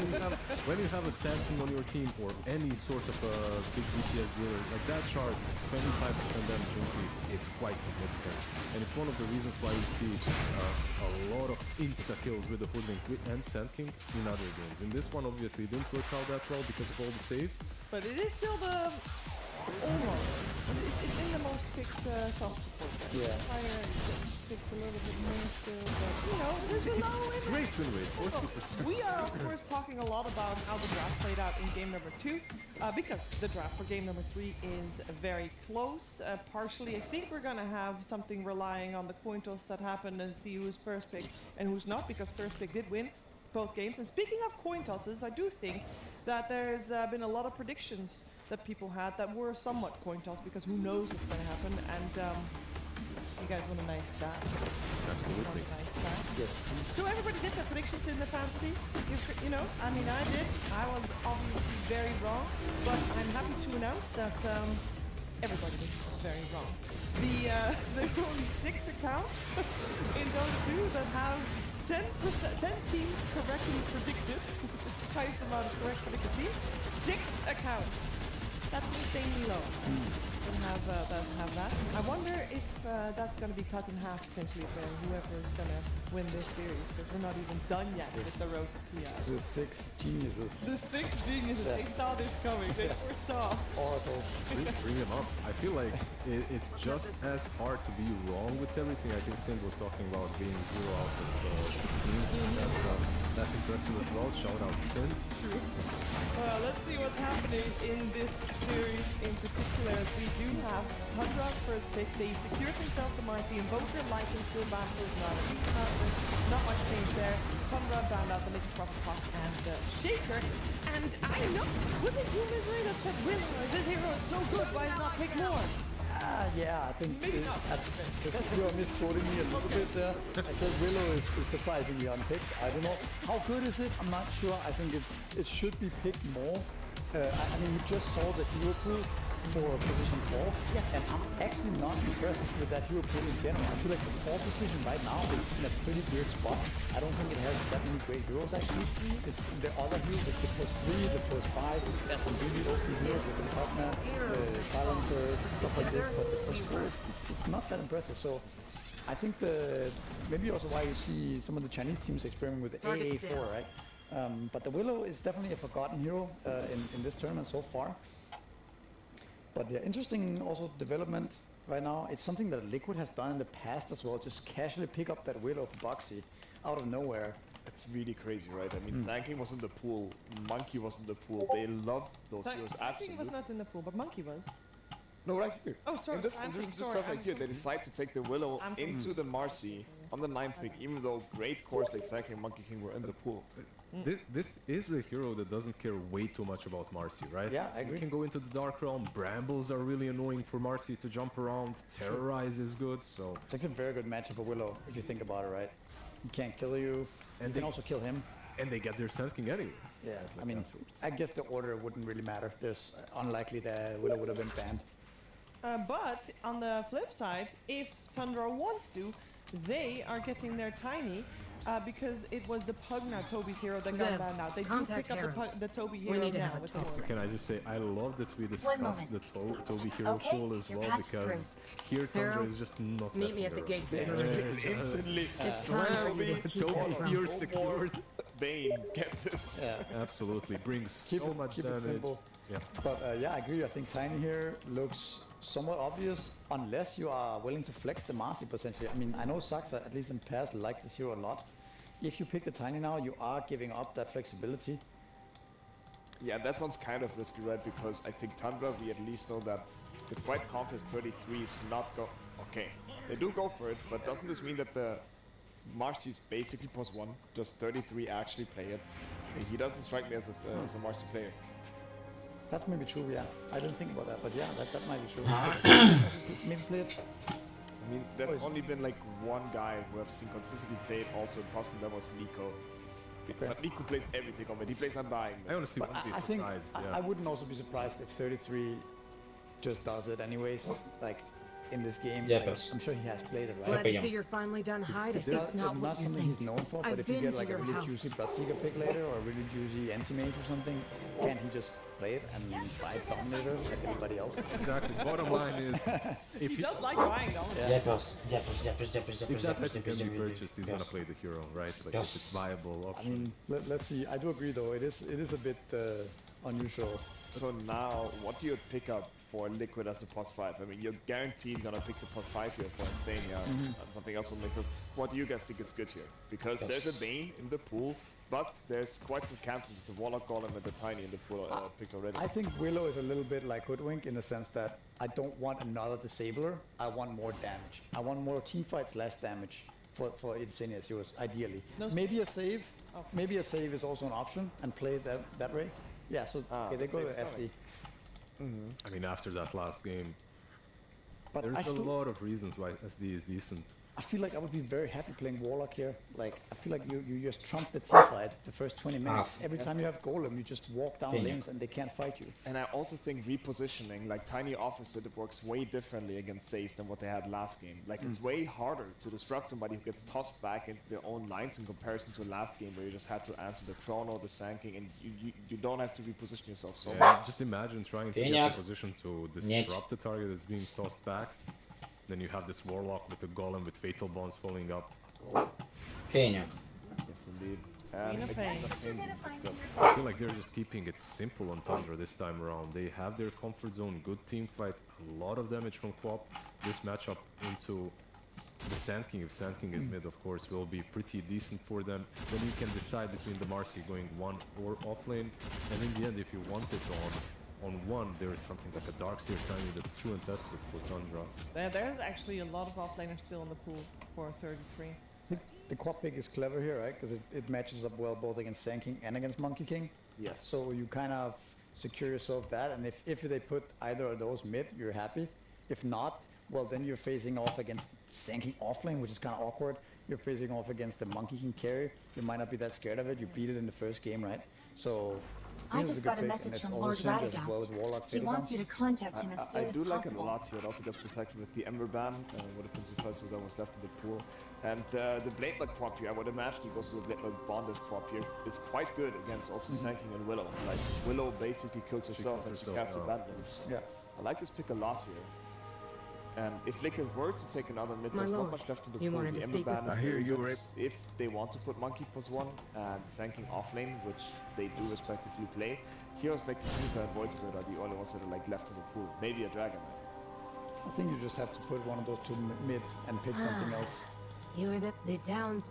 When you have a Sand King on your team or any sort of a big DPS dealer, like that shard, 25% damage increase is quite significant. And it's one of the reasons why you see a lot of insta-kills with the Hoodwink and Sand King in other games. In this one, obviously, it didn't work out that well because of all the saves. But it is still the... almost. It's in the most picked soft support. Yeah. Fire picks a little bit more still, but you know, there's a low It's great win rate, 40%. We are, of course, talking a lot about how the draft played out in game number 2, because the draft for game number 3 is very close. Partially, I think we're gonna have something relying on the coin toss that happened and see who's first pick and who's not, because first pick did win. both games. And speaking of coin tosses, I do think that there's been a lot of predictions that people had that were somewhat coin toss, because who knows what's going to happen. And you guys want a nice stat? Absolutely. Nice stat? Yes. So everybody did their predictions in the fantasy. You know, I mean, I did. I was obviously very wrong, but I'm happy to announce that everybody was very wrong. There's only 6 accounts in Dota 2 that have 10 teams correctly predicted, which is the highest amount of correct predicted teams. 6 accounts. That's insanely low. That have that. I wonder if that's going to be cut in half potentially for whoever is going to win this series, because we're not even done yet with the road to TI. The 6 geniuses. The 6 geniuses. Yeah. They saw this coming. They foresaw. Oracles. Bring them up. I feel like it's just as hard to be wrong with everything. I think Sind was talking about being 0 out of 16. That's impressive as well. Shout out to Sind. True. Well, let's see what's happening in this series in particular. We do have Tundra first pick. They secured themselves the Marcy, and both their life and skill bachelors now. Not much change there. Tundra bound out the Liquid Prophet Hawk and Shaker. And I know, was it you, Misery, that said, Willow, this hero is so good, why not pick more? Yeah, I think maybe not. You're misquoting me a little bit there. I said Willow is surprisingly unpicked. I don't know. How good is it? I'm not sure. I think it should be picked more. I mean, you just saw the hero pool for position 4, and I'm actually not impressed with that hero pool in general. I feel like the 4th position right now is in a pretty weird spot. I don't think it has that many great heroes actually. It's the other heroes, the +3, the +5, there's some really OP heroes with the Pugna, the Silencer, stuff like this, but the +4 it's not that impressive. So I think maybe also why you see some of the Chinese teams experimenting with the AA4, right? But the Willow is definitely a forgotten hero in this tournament so far. But yeah, interesting also development right now. It's something that Liquid has done in the past as well. Just casually pick up that Willow for Boxy out of nowhere. It's really crazy, right? I mean, Thanking was in the pool, Monkey was in the pool. They love those heroes absolutely. Thanking was not in the pool, but Monkey was. No, right here. Oh, sorry. In this stuff right here, they decide to take the Willow into the Marcy on the 9th pick, even though great cores like Thanking and Monkey King were in the pool. This is a hero that doesn't care way too much about Marcy, right? Yeah, I agree. We can go into the Dark Realm. Brambles are really annoying for Marcy to jump around. Terrorize is good, so... It's a very good matchup for Willow, if you think about it, right? He can't kill you, and you can also kill him. And they get their Sand King anyway. Yeah, like I mean, I guess the order wouldn't really matter. There's unlikely that Willow would have been banned. But on the flip side, if Tundra wants to, they are getting their Tiny because it was the Pugna Toby's hero that got banned out. They do pick up the Toby hero now with Toby. Can I just say, I love that we discussed the Toby hero pool as well, because here Tundra is just not meet me at the gate. Instantly. It's time. Toby, you're secured. Bane, get this. Yeah, absolutely. Brings so much damage. Simple. Yeah. But yeah, I agree. I think Tiny here looks somewhat obvious, unless you are willing to flex the Marcy potentially. I mean, I know Saxa, at least in past, liked this hero a lot. If you pick the Tiny now, you are giving up that flexibility. Yeah, that sounds kind of risky, right? Because I think Tundra, we at least know that with quite confidence 33 is not go... Okay, they do go for it, but doesn't this mean that the Marcy is basically +1, just 33 actually play it? He doesn't strike me as a Marcy player. That's maybe true, yeah. I didn't think about that, but yeah, that might be true. Maybe play it. I mean, there's only been like one guy who I've seen consistently play it also in Boston, that was Nico. But Nico plays everything on it, he plays Undying. I honestly wouldn't be surprised. I wouldn't also be surprised if 33 just does it anyways, like in this game. Yeah, like, I'm sure he has played it, right? Glad to see you're finally done hiding. It's not what you something think. he's known for, but I've if you been get to like a your really house. juicy Bloodseeker pick later, or a really juicy Anti-Mage or something, can't he just play it and buy Dominator like everybody else? Exactly. Bottom line is, if he does like buying Dominator. If that item can be purchased, he's gonna play the hero, right? Like if it's viable option. I mean, let's see. I do agree though. It is a bit unusual. So now, what do you pick up for Liquid as a +5? I mean, you're guaranteed gonna pick the +5 here for Insania and something else will make sense. What do you guys think is good here? Because there's a Bane in the pool, but there's quite some cancels with the Warlock Golem and the Tiny in the pool picked already. I think Willow is a little bit like Hoodwink in the sense that I don't want another Disabler. I want more damage. I want more teamfights, less damage for Insania's heroes, ideally. Maybe a save, maybe a save is also an option and play that way. Yeah, so okay, they go to SD. I mean, after that last game, but there's a lot of reasons why SD is decent. I feel like I would be very happy playing Warlock here. Like, I feel like you just trump the team fight the first 20 minutes. Every time you have Golem, you just walk down lanes and they can't fight you. And I also think repositioning, like Tiny Opposite, it works way differently against saves than what they had last game. Like, it's way harder to disrupt somebody who gets tossed back into their own lines in comparison to last game where you just had to answer the chrono, the sanking, and you don't have to reposition yourself so much. Just imagine trying to get a position to disrupt the target that's being tossed back. Then you have this Warlock with the Golem with Fatal Bonds following up. Fenya. Yes, indeed. I feel like they're just keeping it simple on Tundra this time around. They have their comfort zone, good team fight, a lot of damage from Quap. This matchup into the Sand King, if Sand King is mid, of course, will be pretty decent for them. Then you can decide between the Marcy going one or off lane. And in the end, if you want it on one, there is something like a Darkseer Tiny that's true and tested for Tundra. There's actually a lot of offlaners still in the pool for 33. I think the Quap pick is clever here, right? Because it matches up well both against Sand King and against Monkey King. Yes. So you kind of secure yourself that, and if they put either of those mid, you're happy. If not, well, then you're facing off against Sand King offlane, which is kind of awkward. You're facing off against the Monkey King carry. You might not be that scared of it. You beat it in the first game, right? So I just got a message from Lord Radagast. He wants you to contact him as soon as possible. I do like it a lot here. It also gets protected with the Ember Ban. Would have been surprised if that was left in the pool. And the Blade Lock Quap here, I would imagine he goes to the Blade Lock Bondage Quap here, is quite good against also Sand King and Willow. Like, Willow basically kills herself and she casts a bad moves. Yeah. I like this pick a lot here. And if Liquid were to take another mid, there's not much left in the pool. The Ember Ban is very good if they want to put Monkey +1 and Sand King offlane, which they do respectively play. Heroes like Kuka and Void Spirit are the only ones that are like left in the pool. Maybe a Dragon Knight. I think you just have to put one of those two mid and pick something else. You are the downs.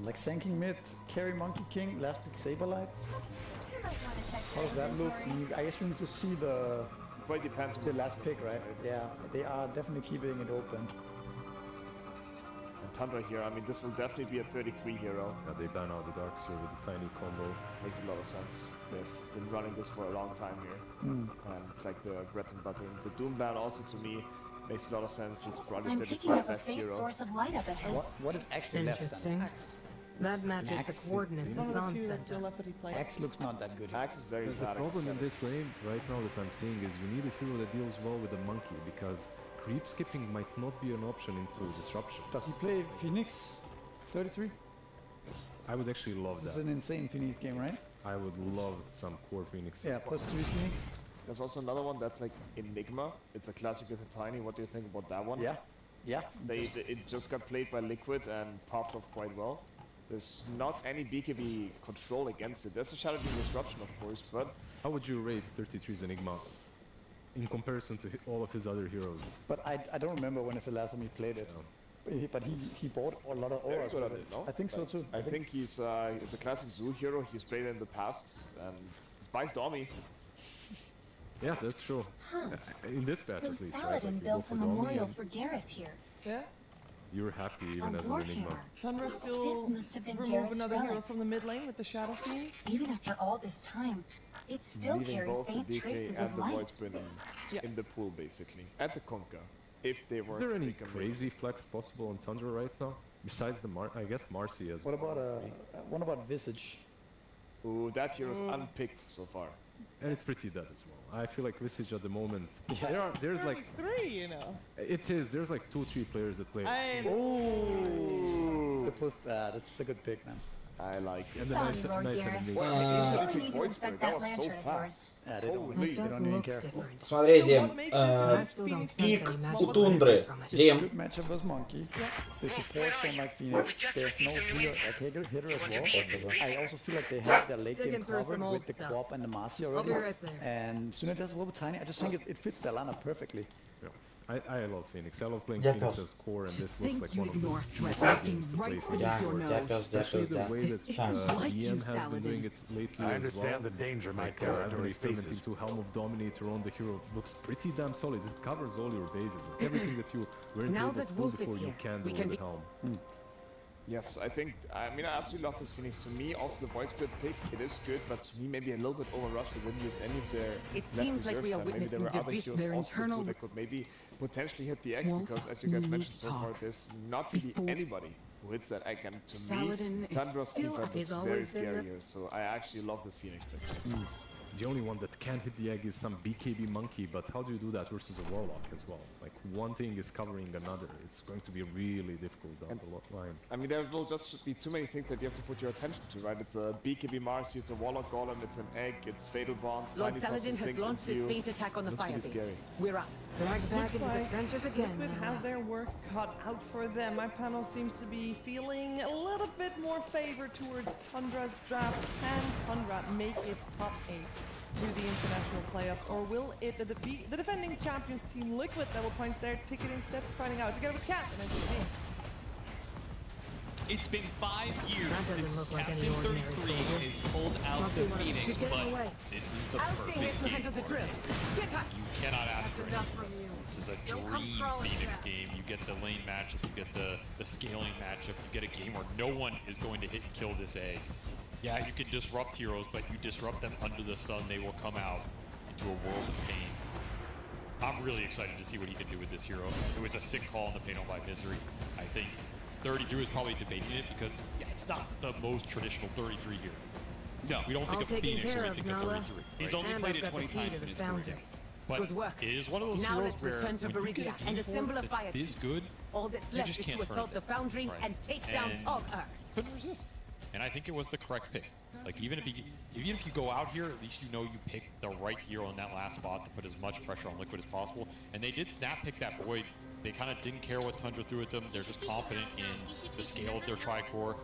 Like Sand King mid, carry Monkey King, last pick Saberlight. How does that look? I guess you need to see the quite depends on the last pick, right? Yeah, they are definitely keeping it open. And Tundra here, I mean, this will definitely be a 33 hero. Yeah, they ban out the Darkseer with the tiny combo. Makes a lot of sense. They've been running this for a long time here. And it's like the bread and butter. The Doom ban also, to me, makes a lot of sense. It's probably I'm picking up a best faint hero. source of light up ahead. What is actually interesting? left That matches the coordinates Azan sent us. Axe looks not that good. Axe is very bad. The problem in this lane right now that I'm seeing is you need a hero that deals well with the Monkey, because creep skipping might not be an option into disruption. Does he play Phoenix 33? I would actually love This that. is an insane Phoenix game, right? I would love some core Phoenix. Yeah, +3 Phoenix. There's also another one that's like Enigma. It's a classic with a Tiny. What do you think about that one? Yeah. Yeah. It just got played by Liquid and popped off quite well. There's not any BKB control against it. There's a Shadow Beam disruption, of course, but... How would you rate 33's Enigma in comparison to all of his other heroes? But I don't remember when it's the last time he played it. But he bought a lot of auras with it. No? I think so too. I think he's a classic Zoo hero. He's played it in the past, and he buys Domi. Yeah, that's true. In this patch, So at least, right? Saladin Like, built a you go for Domi memorial and for Gareth here. Yeah. You're happy even as an war Enigma. hero. Tundra still This must have been remove Gareth's another hero relic. from the mid lane with the Shadow Fiend. Even after all this time, it still Leaving carries both the faint DK traces and of the light. Void Spirit in the pool, basically. At the Conca, if they were Is there to any pick a mid. crazy flex possible on Tundra right now? Besides the I guess Marcy as What well. about what about Visage? Ooh, that hero's unpicked so far. And it's pretty dead as well. I feel like Visage at the moment. Yeah. There's like 3, you know. it is. There's like 2-3 players that play. Oh, that's a good pick, man. I like it. And then nice Enigma. Well, that was so fast. Yeah, they don't It does look different. Смотри, Дим, пик у Тундры. Дим, Good matchup with Monkey. The support don't like Phoenix. There's no hitter as well. I also feel like they have their late game Digging through covered some old with the stuff. Quap and the Marcy I'll already. be right there. And Suna does a little bit tiny. I just think it fits their lineup perfectly. I love Phoenix. I love playing Yeah, Phoenix Pels. as core, and this think looks like you one of the ignore best threats games to play right for beneath your Дякую, nose. Especially the way This that isn't like you, DM has been Saladin. doing it lately I as understand well. the danger my Like, I've been territory experimenting faces. to Helm of Dominator on the hero. Looks pretty damn solid. It covers all your bases. Everything that you weren't Now able that to do Wolf is before you here, can we do can with be- Helm. Yes, I absolutely love this Phoenix. To me, also the Void Spirit pick, it is good, but to me maybe a little bit overrushed. They didn't use any of their It seems like we are witnessing their internal that could maybe potentially hit the egg, because as you guys mentioned so far, there's not really anybody who hits that egg, and to Saladin me, Tundra's team fight is looks very always been scary here, so I actually love this Phoenix pick. The only one that can't hit the egg is some BKB monkey, but how do you do that versus a Warlock as well? Like, one thing is covering another. It's going to be really difficult down the line. I mean, there will just be too many things that you have to put your attention to, right? It's a BKB Mars, it's a Warlock Golem, it's an egg, it's Fatal Bonds, Lord Saladin has launched his faint attack on the firebase. We're up. Drag back into the trenches again. Liquid has their work cut out for them. My panel seems to be feeling a little bit more favor towards Tundra's draft. Can Tundra make it top 8 to the international playoffs, or will it be the defending champions team Liquid that will punch their ticket instead, finding out together with Cat and NCT? It's been 5 years since Captain 33 has pulled out the Phoenix, but this is the perfect game for it. You cannot ask for anything. This is a dream Phoenix game. You get the lane matchup, you get the scaling matchup, you get a game where no one is going to hit and kill this egg. Yeah, you can disrupt heroes, but you disrupt them under the sun, they will come out into a world of pain. I'm really excited to see what he can do with this hero. It was a sick call on the Pain by Misery. I think 33 is probably debating it because, yeah, it's not the most traditional 33 hero. No, we don't think of Phoenix when we think of 33. He's only played it 20 times in his career. But it is one of those heroes where when you get a game for it that's this good, all that's left is to assault the Foundry and take down Tog-Urk. Couldn't resist. And I think it was the correct pick. Like, even if you go out here, at least you know you picked the right hero in that last spot to put as much pressure on Liquid as possible. And they did snap pick that Void. They kind of didn't care what Tundra threw at them. They're just confident in the scale of their Tricore.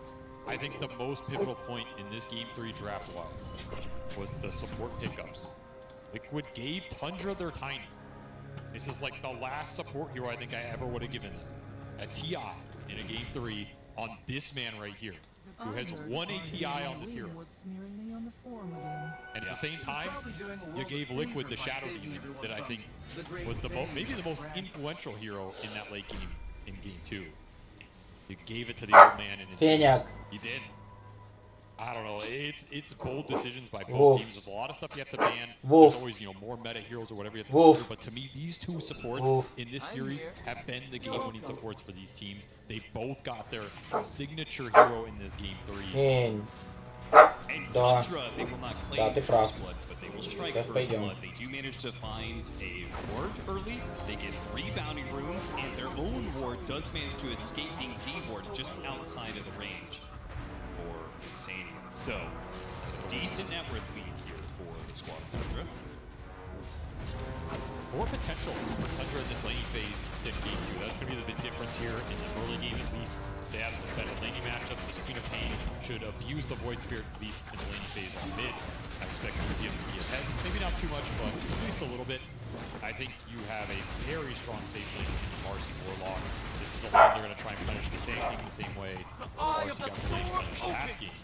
I think the most pivotal point in this Game 3 draft-wise was the support pickups. Liquid gave Tundra their Tiny. This is like the last support hero I think I ever would have given them. A TI in a Game 3 on this man right here, who has won a TI on this hero. And at the same time, you gave Liquid the Shadow Demon that I think was maybe the most influential hero in that late game in Game 2. You gave it to the old man, and you did. I don't know. It's bold decisions by both teams. There's a lot of stuff you have to ban. There's always, more meta heroes or whatever you have to go through. But to me, these two supports in this series have been the game-winning supports for these teams. They both got their signature hero in this Game 3. And Tundra, they will not claim First Blood, but they will strike First Blood. They do manage to find a ward early. They get rebounding runes, and their own ward does manage to escape being D-warded just outside of the range for Insania. So, there's a decent net worth lead here for the squad of Tundra. More potential for Tundra in this laning phase than Game 2. That's going to be the big difference here in the early game at least. They have some better laning matchups. This Queen of Pain should abuse the Void Spirit at least in the laning phase on mid. I expect to see him be ahead. Maybe not too much, but at least a little bit. I think you have a very strong safe lane in Marcy Warlock. This is a lane they're going to try and punish the same team the same way Marcy got punished last game.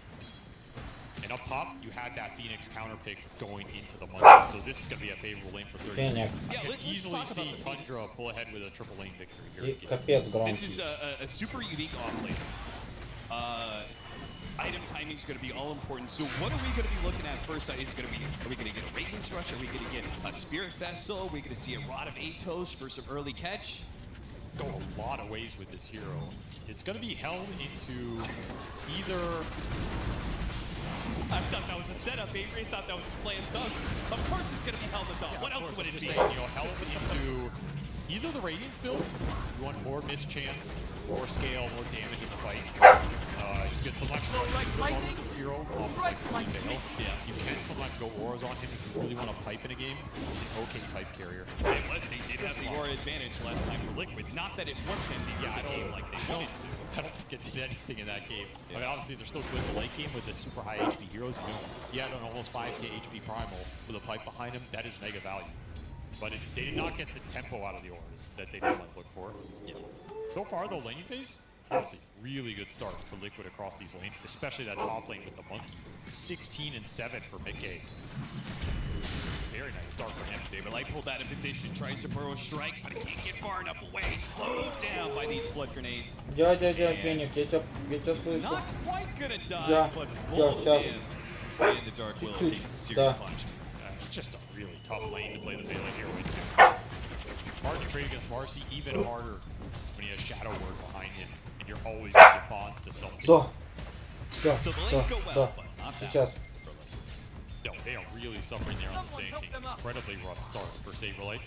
And up top, you had that Phoenix counter pick going into the Monkey, so this is going to be a favorable lane for 30. I can easily see Tundra pull ahead with a triple lane victory here. This is a super unique off-lane. Item timing is going to be all important. So what are we going to be looking at first? Are we going to get a Radiance Rush? Are we going to get a Spirit Vessel? Are we going to see a Rod of Atos for some early catch? Go a lot of ways with this hero. It's going to be held into either... I thought that was a setup, Avery. I thought that was a slam dunk. Of course it's going to be held up. Yeah, what else would it be? Held into either the Radiance build. You want more mischance, more scale, more damage in the fight. You can select hero Yeah, you can select go auras on him if you really want to pipe in a game. He's an okay type carrier. They did have the aura advantage last time for Liquid. Not that it wasn't a game like they wanted to. I don't think it did anything in that game. I mean, obviously they're still good in the late game with the super high HP heroes. He had an almost 5k HP primal with a pipe behind him. That is mega value. But they did not get the tempo out of the auras that they normally look for. Yeah. So far, the laning phase, honestly, really good start for Liquid across these lanes, especially that top lane with the Monkey. 16 and 7 for mid game. Very nice start for him. Saberlight pulled out of position, tries to burrow strike, but it can't get far enough away. Slowed down by these blood grenades. Дядя, Феникс, я тебя слышу. Not quite gonna die, Да, but да, both сейчас. him and the Dark Will take some serious Да. punishment. It's just a really tough lane to play the Bailey hero into. Hard to trade against Marcy, even harder when he has Shadow Word behind him, and you're always going to get bonds to something. Да. Да, So the да, lanes go well, да. but not that Сейчас. No, they are really suffering there on the Sand King. Incredibly rough start for Saberlight.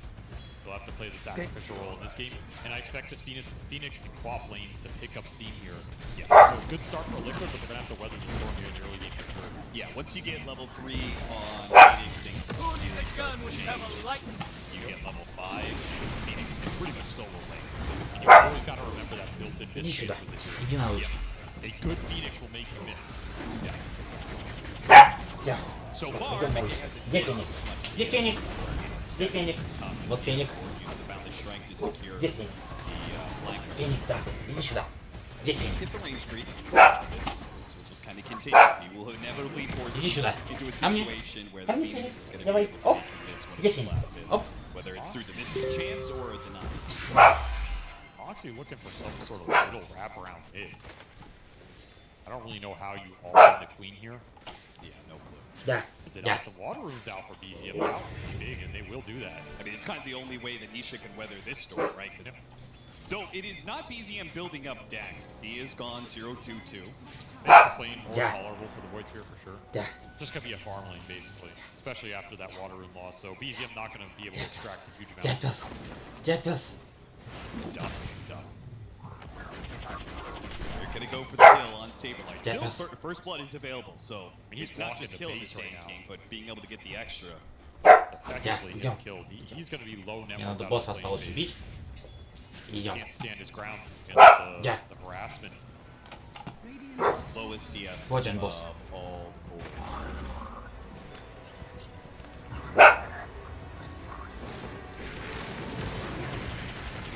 They'll have to play the sacrificial role in this game, and I expect this Phoenix and Quap lanes to pick up steam here. Yeah, so good start for Liquid, but they're gonna have to weather the storm here in the early game for sure. Yeah, once you get level 3 on Phoenix, things really start to change. You get level 5, and Phoenix can pretty much solo lane. And you've always got to remember that built-in Иди miss сюда. with this hero. Иди на лучше. A good Phoenix will make you miss. Yeah. Я. So far, Идем на лучше. Где Феникс? Где Феникс? Где Феникс? Вот Феникс. Где Феникс? Феникс, да. Иди сюда. Где Феникс? Get the range creep. This will just kind of continue. He will inevitably force Иди сюда. into a Ко мне. situation where Ко the мне, Phoenix Феникс. is going to be Давай. able to Оп. make him miss when Где it's Феникс? blasted. Оп. Whether it's through the missed chance or a deny. Actually looking for some sort of little wraparound mid. I don't really know how you all win the queen here. Yeah, no clue. Да. They Да. knock some water runes out for BZM. That would be big, and they will do that. I mean, it's kind of the only way that Nisha can weather this storm, right? 'Cause though it is not BZM building up deck. He is gone 0-2-2. Makes this lane more Yeah. tolerable for the Void Spear for sure. Yeah. Just gonna be a farm lane basically, especially after that water rune loss. So BZM not gonna be able to extract a huge Где amount. пес? Где пес? Dusk picked up. They're gonna go for the kill on Saberlight. Still, Yes. first blood is available, so He's it's not walking just the killing the base Sand right now. King, but being able to get the extra. Effectively Yeah, get идем. killed. He's gonna be low Мне network надо out босса of this осталось lane убить. Идем. Can't stand his ground against Yeah. the harassment. Lowest CS Вот он, босс. of all cores.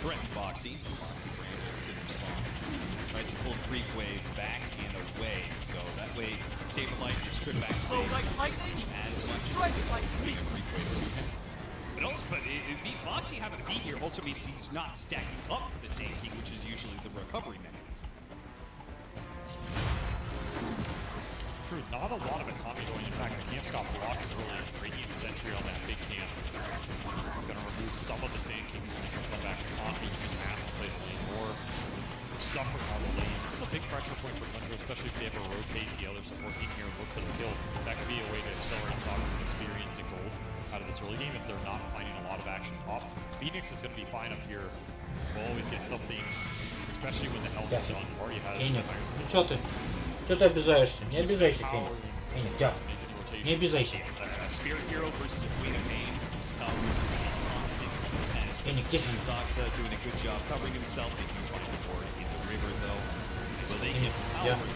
Threatens Boxy. Boxy brambles in response. Tries to pull Creep Wave back and away, so that way Saberlight gets stripped back to base. As much as being a Creep Wave to him. But Boxy having to be here also means he's not stacking up for the Sand King, which is usually the recovery mechanism. True, not a lot of economy going. In fact, the camps got blocked early, breaking the sentry on that big camp. Gonna remove some of the Sand King when it comes back to economy. Just have to play the lane more. Suffering on the lane. This is a big pressure point for Tundra, especially if they ever rotate the other support team here and look for the kill. That could be a way to accelerate Sox's experience and gold out of this early game if they're not finding a lot of action top. Phoenix is going to be fine up here. We'll always get something, especially when the health is done. Already has Феник, ну чё ты? Чё ты обижаешься? Не обижайся, Феник. Феник, да. Не обижайся. Spirit Hero versus the Queen of Pain. Constant contest. Феник, где Феник? Doxa doing a good job covering himself. They do find the board in the river though. So they get Yeah. power.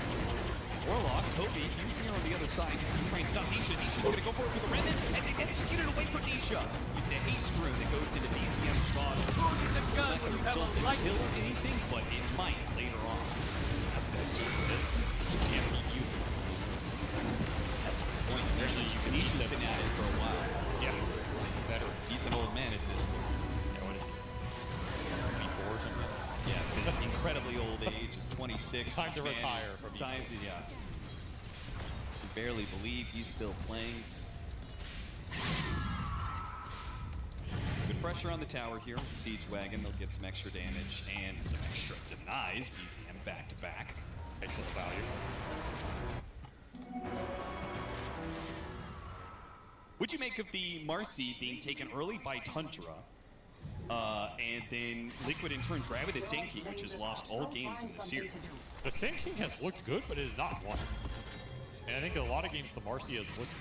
Warlock, Toby, using her on the other side. He's going to try and stop Nisha. Nisha's going to go for it with the Remnant, and they manage to get it away from Nisha. It's a haste rune that goes into BZM's bottom. It's a gun. It doesn't kill anything, but it might later on. Can't be used. That's the point. Actually, Nisha's been at it for a while. Yeah, he's better. He's an old man at this point. Yeah, what is he? 24 or something? Yeah, incredibly old age of 26. Time to Spanish. retire from Time to, yeah. Can barely believe he's still playing. Good pressure on the tower here. Siege Wagon, they'll get some extra damage and some extra denies. BZM back to back. Nice little value. What'd you make of the Marcy being taken early by Tundra? And then Liquid in turn grabbing the Sand King, which has lost all games in the series. The Sand King has looked good, but it has not won. And I think a lot of games the Marcy has looked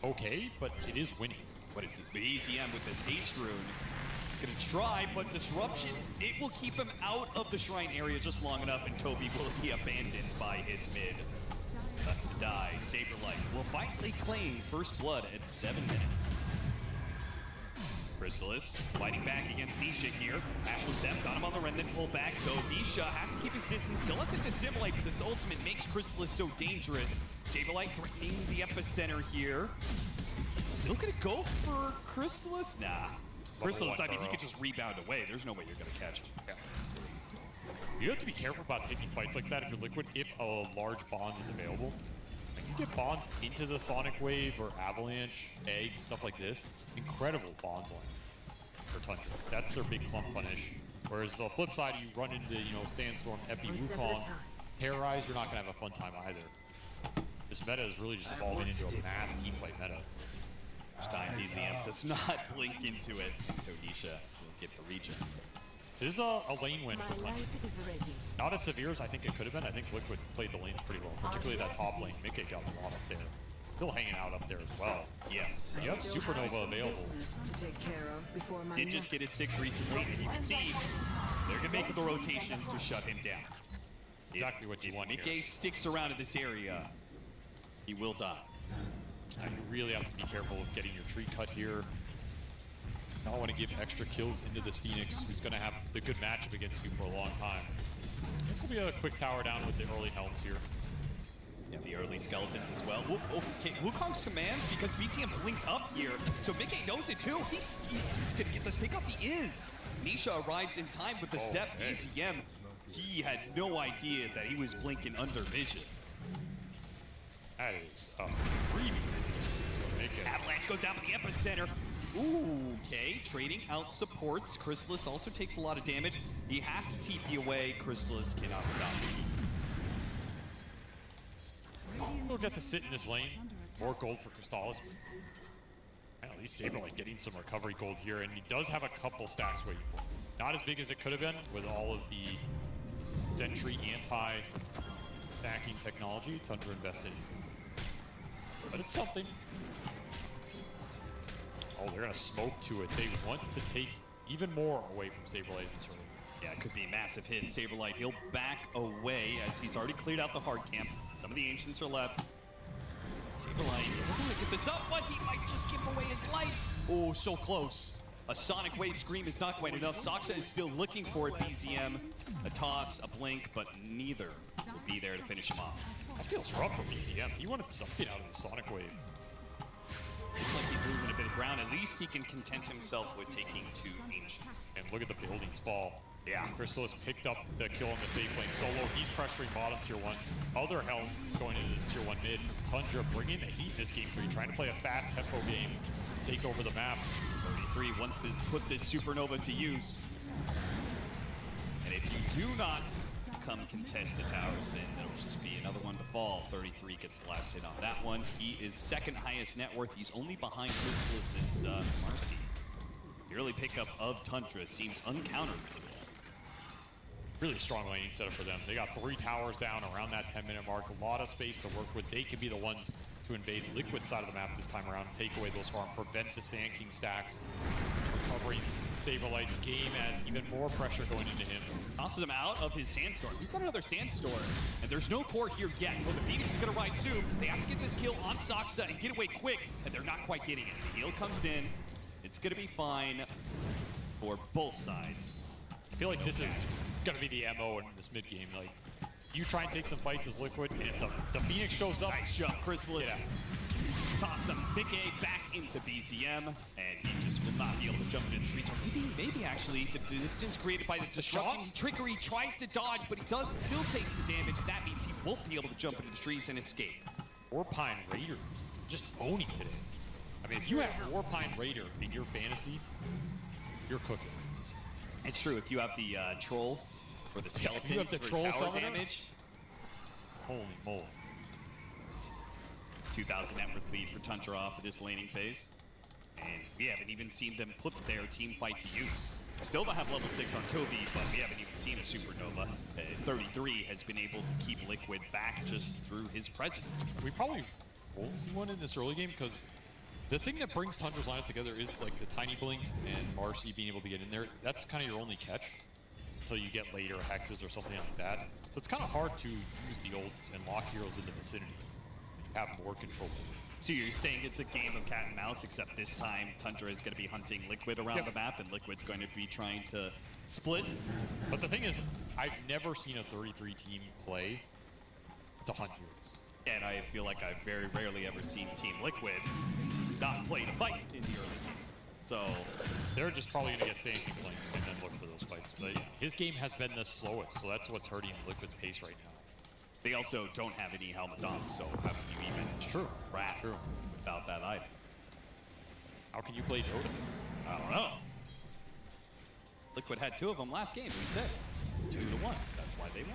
okay, but it is winning. What is this? BZM with this haste rune. It's gonna try, but disruption, it will keep him out of the shrine area just long enough, and Toby will be abandoned by his mid. Left to die. Saberlight will finally claim first blood at 7 minutes. Chrysalis fighting back against Nisha here. Ashel Sep got him on the Remnant pull back, though Nisha has to keep his distance. Still has to dissimulate, but this ultimate makes Chrysalis so dangerous. Saberlight threatening the epicenter here. still gonna go for Crystallis? Nah. Crystallis, I mean, he could just rebound away. There's no way you're gonna catch him. Yeah. You have to be careful about taking fights like that if you're Liquid, if a large Bonds is available. Like, you get Bonds into the Sonic Wave or Avalanche, Egg, stuff like this. Incredible Bonds line for Tundra. That's their big clump punish. Whereas the flip side, you run into, you know, Sandstorm, Epi, Wukong, Terrorize, you're not gonna have a fun time either. This meta is really just evolving into a mass teamfight meta. This time BZM does not blink into it, so Nisha will get the region. This is a lane win for Tundra. Not as severe as I think it could have been. I think Liquid played the lanes pretty well, particularly that top lane. Mickey got a lot up there. Still hanging out up there as well. Yes. You have Supernova available. Did just get his 6 recently, and you can see they're going to make the rotation to shut him down. Exactly what you want here. Mickey sticks around in this area, he will die. You really have to be careful of getting your tree cut here. I don't want to give extra kills into this Phoenix, who's going to have the good matchup against you for a long time. This will be a quick tower down with the early helms here. Yeah, the early skeletons as well. Okay, Wukong's commands, because BZM blinked up here, so Mickey knows it too. He's going to get this pick up. He is. Nisha arrives in time with the step. BZM, he had no idea that he was blinking under vision. That is a preview. Avalanche goes down to the epicenter. Ooh, okay, trading out supports. Crystallis also takes a lot of damage. He has to TP away. Crystallis cannot stop the TP. We'll get to sit in this lane. More gold for Crystallis. And at least Saberlight getting some recovery gold here, and he does have a couple stacks waiting for him. Not as big as it could have been with all of the Sentry anti-stacking technology Tundra invested in. But it's something. Oh, they're gonna smoke to it. They want to take even more away from Saberlight. Yeah, it could be a massive hit. Saberlight, he'll back away as he's already cleared out the hard camp. Some of the Ancients are left. Saberlight doesn't want to get this up, but he might just give away his life. Oh, so close. A Sonic Wave Scream is not quite enough. Soxa is still looking for it. BZM, a toss, a blink, but neither will be there to finish him off. That feels rough for BZM. He wanted something out of the Sonic Wave. Looks like he's losing a bit of ground. At least he can content himself with taking 2 Ancients. And look at the buildings fall. Yeah. Crystallis picked up the kill in the safe lane solo. He's pressuring bottom tier 1. Other helm is going into this tier 1 mid. Tundra bringing the heat in this game 3, trying to play a fast tempo game, take over the map. 33 wants to put this Supernova to use. And if you do not come contest the towers, then there'll just be another one to fall. 33 gets the last hit on that one. He is second highest net worth. He's only behind Crystallis' Marcy. The early pickup of Tundra seems uncountered for them. Really strong laning setup for them. They got 3 towers down around that 10-minute mark. A lot of space to work with. They can be the ones to invade Liquid side of the map this time around, take away those farm, prevent the Sand King stacks, recovering Saberlight's game as even more pressure going into him. Tosses him out of his Sandstorm. He's got another Sandstorm, and there's no core here yet. Well, the Phoenix is going to ride soon. They have to get this kill on Soxa and get away quick, and they're not quite getting it. The heal comes in. It's going to be fine for both sides. I feel like this is going to be the MO in this mid game. Like, you try and take some fights as Liquid, and if the Phoenix shows up, nice jump, Crystallis. Yeah. Toss some big A back into BZM, and he just will not be able to jump into the trees. Or maybe actually the distance created by the disruption. Trickery tries to dodge, but he still takes the damage. That means he won't be able to jump into the trees and escape. Warpine Raiders just owning today. I mean, if you have Warpine Raider in your fantasy, you're cooking. It's true. If you have the troll or the skeletons you have the for troll tower summoner? damage, holy moly. 2,000 net worth lead for Tundra off of this laning phase. And we haven't even seen them put their team fight to use. Still don't have level 6 on Toby, but we haven't even seen a Supernova. 33 has been able to keep Liquid back just through his presence. We probably won't see one in this early game because the thing that brings Tundra's lineup together is like the Tiny Blink and Marcy being able to get in there. That's kind of your only catch until you get later hexes or something like that. So it's kind of hard to use the ults and lock heroes in the vicinity. Have more control. So you're saying it's a game of cat and mouse, except this time Tundra is going to be hunting Liquid around the map, and Liquid's going to be trying to split. But the thing is, I've never seen a 33 team play to hunt heroes. And I feel like I've very rarely ever seen Team Liquid not play the fight in the early game. So they're just probably going to get Sandy playing and then look for those fights. But yeah, his game has been the slowest, so that's what's hurting Liquid's pace right now. They also don't have any helmet doms, so how can you even rap about that item? How can you play Dota? I don't know. Liquid had 2 of them last game, we said. 2-1, that's why they won.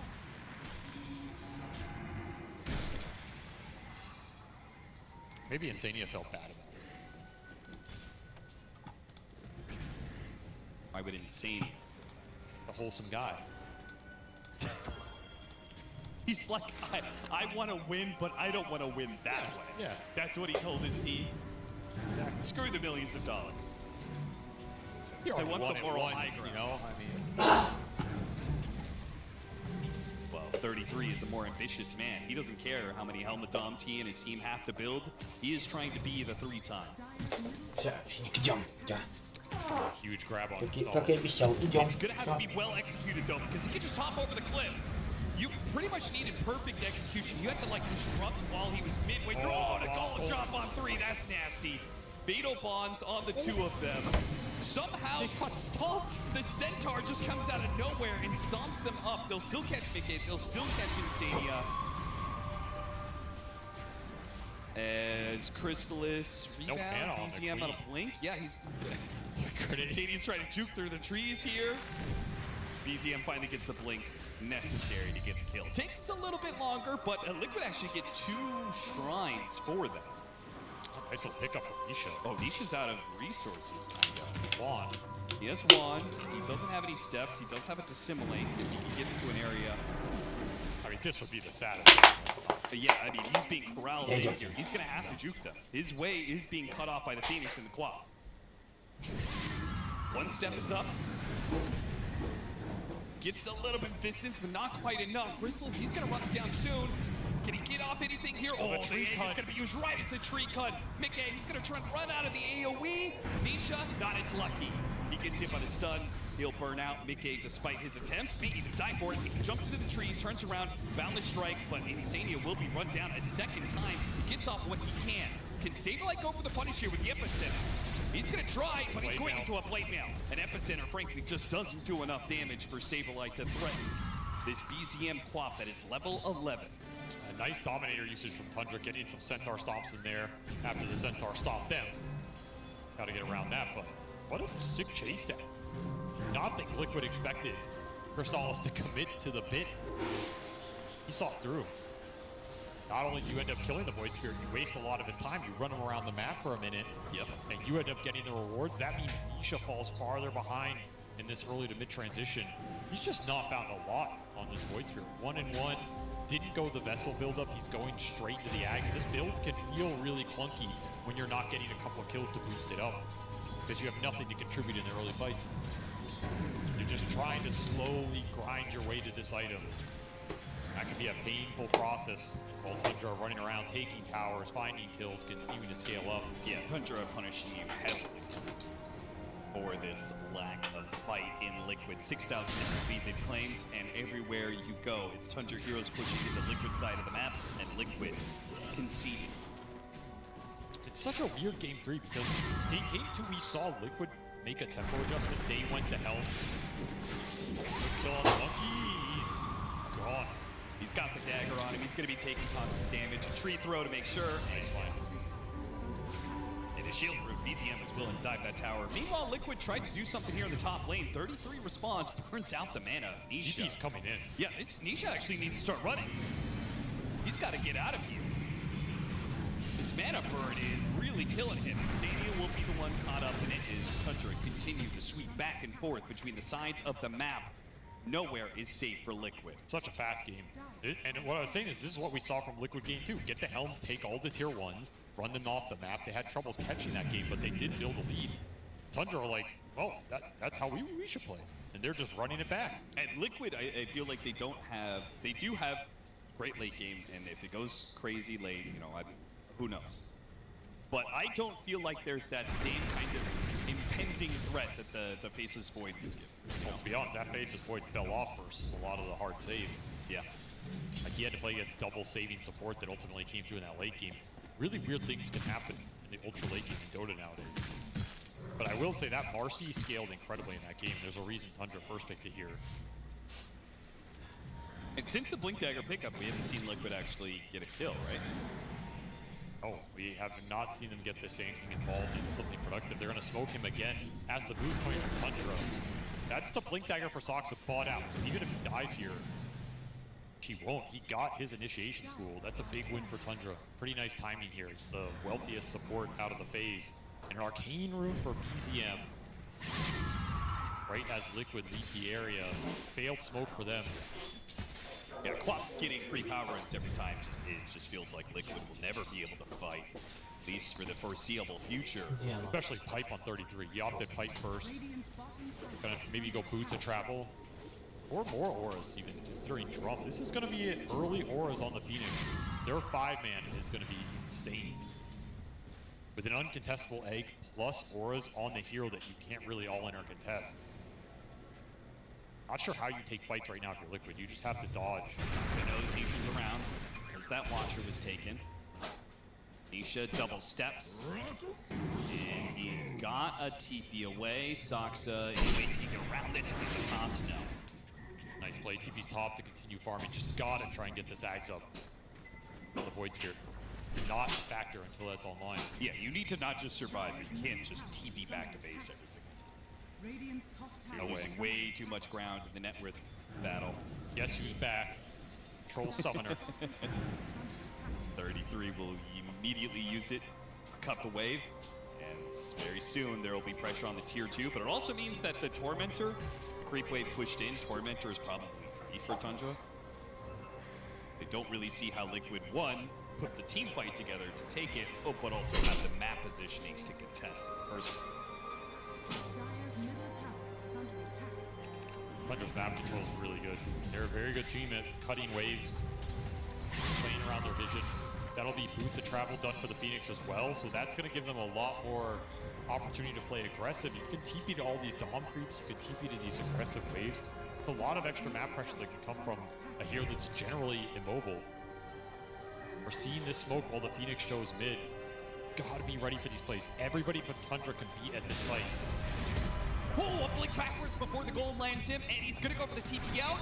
Maybe Insania felt bad about it. Why would Insania? The wholesome guy. He's like, I want to win, but I don't want to win that way. Yeah. That's what he told his team. Screw the millions of dollars. They want the moral high ground. You know, I mean. Well, 33 is a more ambitious man. He doesn't care how many helmet doms he and his team have to build. He is trying to be the 3-time. Huge grab on It's gonna have to be well executed though, because he could just hop over the cliff. You pretty much needed perfect execution. You had to like disrupt while he was midway through. Oh, the golem drop on 3, that's nasty. Fatal bonds on the 2 of them. Somehow got stomped. The Centaur just comes out of nowhere and stomps them up. They'll still catch Mickey, they'll still catch Insania. As Crystallis rebound, BZM on a blink. Yeah, he's Insania's trying to juke through the trees here. BZM finally gets the blink necessary to get the kill. Takes a little bit longer, but Liquid actually get 2 shrines for them. Nice little pickup from Nisha. Oh, Nisha's out of resources, kind of. Wand. He has wands. He doesn't have any steps. He does have a dissimulate if he can get into an area. I mean, this would be the saddest. Yeah, I mean, he's being corralled in here. He's going to have to juke them. His way is being cut off by the Phoenix and the Quad. 1 step is up. Gets a little bit of distance, but not quite enough. Crystallis, he's going to run him down soon. Can he get off anything here? Oh, the tree cut is going to be used right as the tree cut. Mickey, he's going to try and run out of the AoE. Nisha, not as lucky. He gets hit by the stun. He'll burn out. Mickey, despite his attempts, may even die for it. He jumps into the trees, turns around, boundless strike, but Insania will be run down a second time. He gets off what he can. Can Saberlight go for the punish here with the Epicenter? He's going to try, but he's going into a Blade Mail. An Epicenter, frankly, just doesn't do enough damage for Saberlight to threaten this BZM Quap that is level 11. A nice Dominator usage from Tundra, getting some Centaur stomps in there after the Centaur stomped them. Got to get around that, but what a sick chase down. Not think Liquid expected Crystallis to commit to the bit. He saw it through. Not only do you end up killing the Void Spirit, you waste a lot of his time. You run him around the map for a minute, and you end up getting the rewards. That means Nisha falls farther behind in this early to mid transition. He's just not found a lot on this Void Spirit. 1-1, didn't go the Vessel buildup. He's going straight to the Ags. This build can feel really clunky when you're not getting a couple of kills to boost it up, because you have nothing to contribute in the early fights. You're just trying to slowly grind your way to this item. That can be a painful process while Tundra running around, taking towers, finding kills, continuing to scale up. Yeah, Tundra punishing you heavily for this lack of fight in Liquid. 6,000 lead they've claimed, and everywhere you go, it's Tundra heroes pushing to the Liquid side of the map, and Liquid conceding. It's such a weird game 3 because in game 2 we saw Liquid make a tempo adjustment. They went to Helms. Kill on the monkey. He's gone. He's got the dagger on him. He's going to be taking constant damage. A tree throw to make sure. Nice fight. In the shield roof, BZM is willing to dive that tower. Meanwhile, Liquid tried to do something here in the top lane. 33 response, burns out the mana. Nisha. DP's coming in. Yeah, this Nisha actually needs to start running. He's got to get out of here. This mana burn is really killing him. Insania will be the one caught up in it as Tundra continue to sweep back and forth between the sides of the map. Nowhere is safe for Liquid. Such a fast game. And what I was saying is this is what we saw from Liquid game 2. Get the Helms, take all the tier 1s, run them off the map. They had troubles catching that game, but they did build a lead. Tundra are like, oh, that's how we should play. And they're just running it back. And Liquid, I feel like they do have great late game, and if it goes crazy late, you know, who knows? But I don't feel like there's that same kind of impending threat that the Faceless Void was given. Well, to be honest, that Faceless Void fell off first. A lot of the hard save. Yeah. Like he had to play against double saving support that ultimately came through in that late game. Really weird things can happen in the ultra late game in Dota nowadays. But I will say that Marcy scaled incredibly in that game. There's a reason Tundra first picked it here. And since the Blink Dagger pickup, we haven't seen Liquid actually get a kill, right? Oh, we have not seen them get this anything involved in something productive. They're going to smoke him again as the move's coming from Tundra. That's the Blink Dagger for Soxa bought out. So even if he dies here, he won't. He got his initiation tool. That's a big win for Tundra. Pretty nice timing here. It's the wealthiest support out of the phase. And an Arcane Rune for BZM. Right as Liquid leave the area. Failed smoke for them. Yeah, Quap getting free power runs every time. It just feels like Liquid will never be able to fight, at least for the foreseeable future. Yeah. Especially Pipe on 33. He opted Pipe first. Gonna maybe go Boots and Travel. Or more auras, even considering Drum. This is going to be early auras on the Phoenix. Their 5-man is going to be insane. With an uncontestable egg plus auras on the hero that you can't really all-in or contest. Not sure how you take fights right now if you're Liquid. You just have to dodge. So knows Nisha's around because that Watcher was taken. Nisha double steps. And he's got a TP away. Soxa, wait, he can go around this and get the toss. No. Nice play. TP's top to continue farming. Just gotta try and get the Zags up. The Void Spirit. Not a factor until that's online. Yeah, you need to not just survive, but you can't just TP back to base every single time. Radiant's top tower. You're losing way too much ground in the net worth battle. Guess who's back? Troll Summoner. 33 will immediately use it, cut the wave, and very soon there will be pressure on the tier 2, but it also means that the Tormentor, the creep wave pushed in, Tormentor is probably free for Tundra. They don't really see how Liquid, one, put the team fight together to take it, but also have the map positioning to contest in the first place. Dire's middle tower is under attack. Tundra's map control is really good. They're a very good team at cutting waves, playing around their vision. That'll be Boots of Travel done for the Phoenix as well, so that's going to give them a lot more opportunity to play aggressive. You can TP to all these Dom creeps, you can TP to these aggressive waves. It's a lot of extra map pressure that can come from a hero that's generally immobile. We're seeing this smoke while the Phoenix shows mid. Gotta be ready for these plays. Everybody from Tundra can be at this fight. Oh, a blink backwards before the gold lands him, and he's gonna go for the TP out.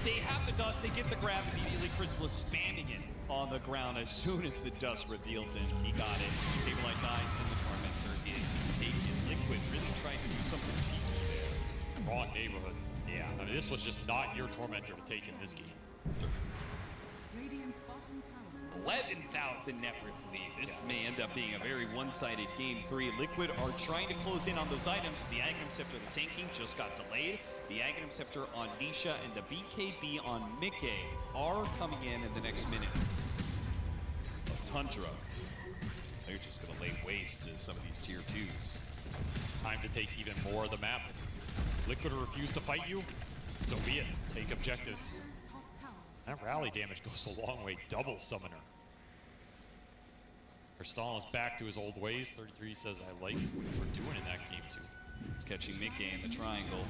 They have the dust, they get the grab immediately. Crystal is spamming it on the ground as soon as the dust revealed him. He got it. Saberlight dies, and the Tormentor is taken. Liquid really trying to do something cheeky there. Wrong neighborhood. Yeah. I mean, this was just not your Tormentor to take in this game. Radiant's bottom tower. 11,000 net worth lead. This may end up being a very one-sided game 3. Liquid are trying to close in on those items. The Aghanim Scepter, the Sand King, just got delayed. The Aghanim Scepter on Nisha and the BKB on Mickey are coming in the next minute. Tundra, they're just going to lay waste to some of these tier 2s. Time to take even more of the map. Liquid will refuse to fight you, so be it. Take objectives. That rally damage goes a long way. Double Summoner. Kristal is back to his old ways. 33 says, I like what we're doing in that game too. He's catching Mickey in the triangle.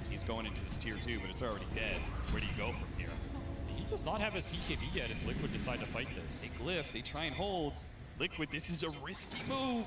He's going into this tier 2, but it's already dead. Where do you go from here? He does not have his BKB yet if Liquid decide to fight this. They glyph, they try and hold. Liquid, this is a risky move.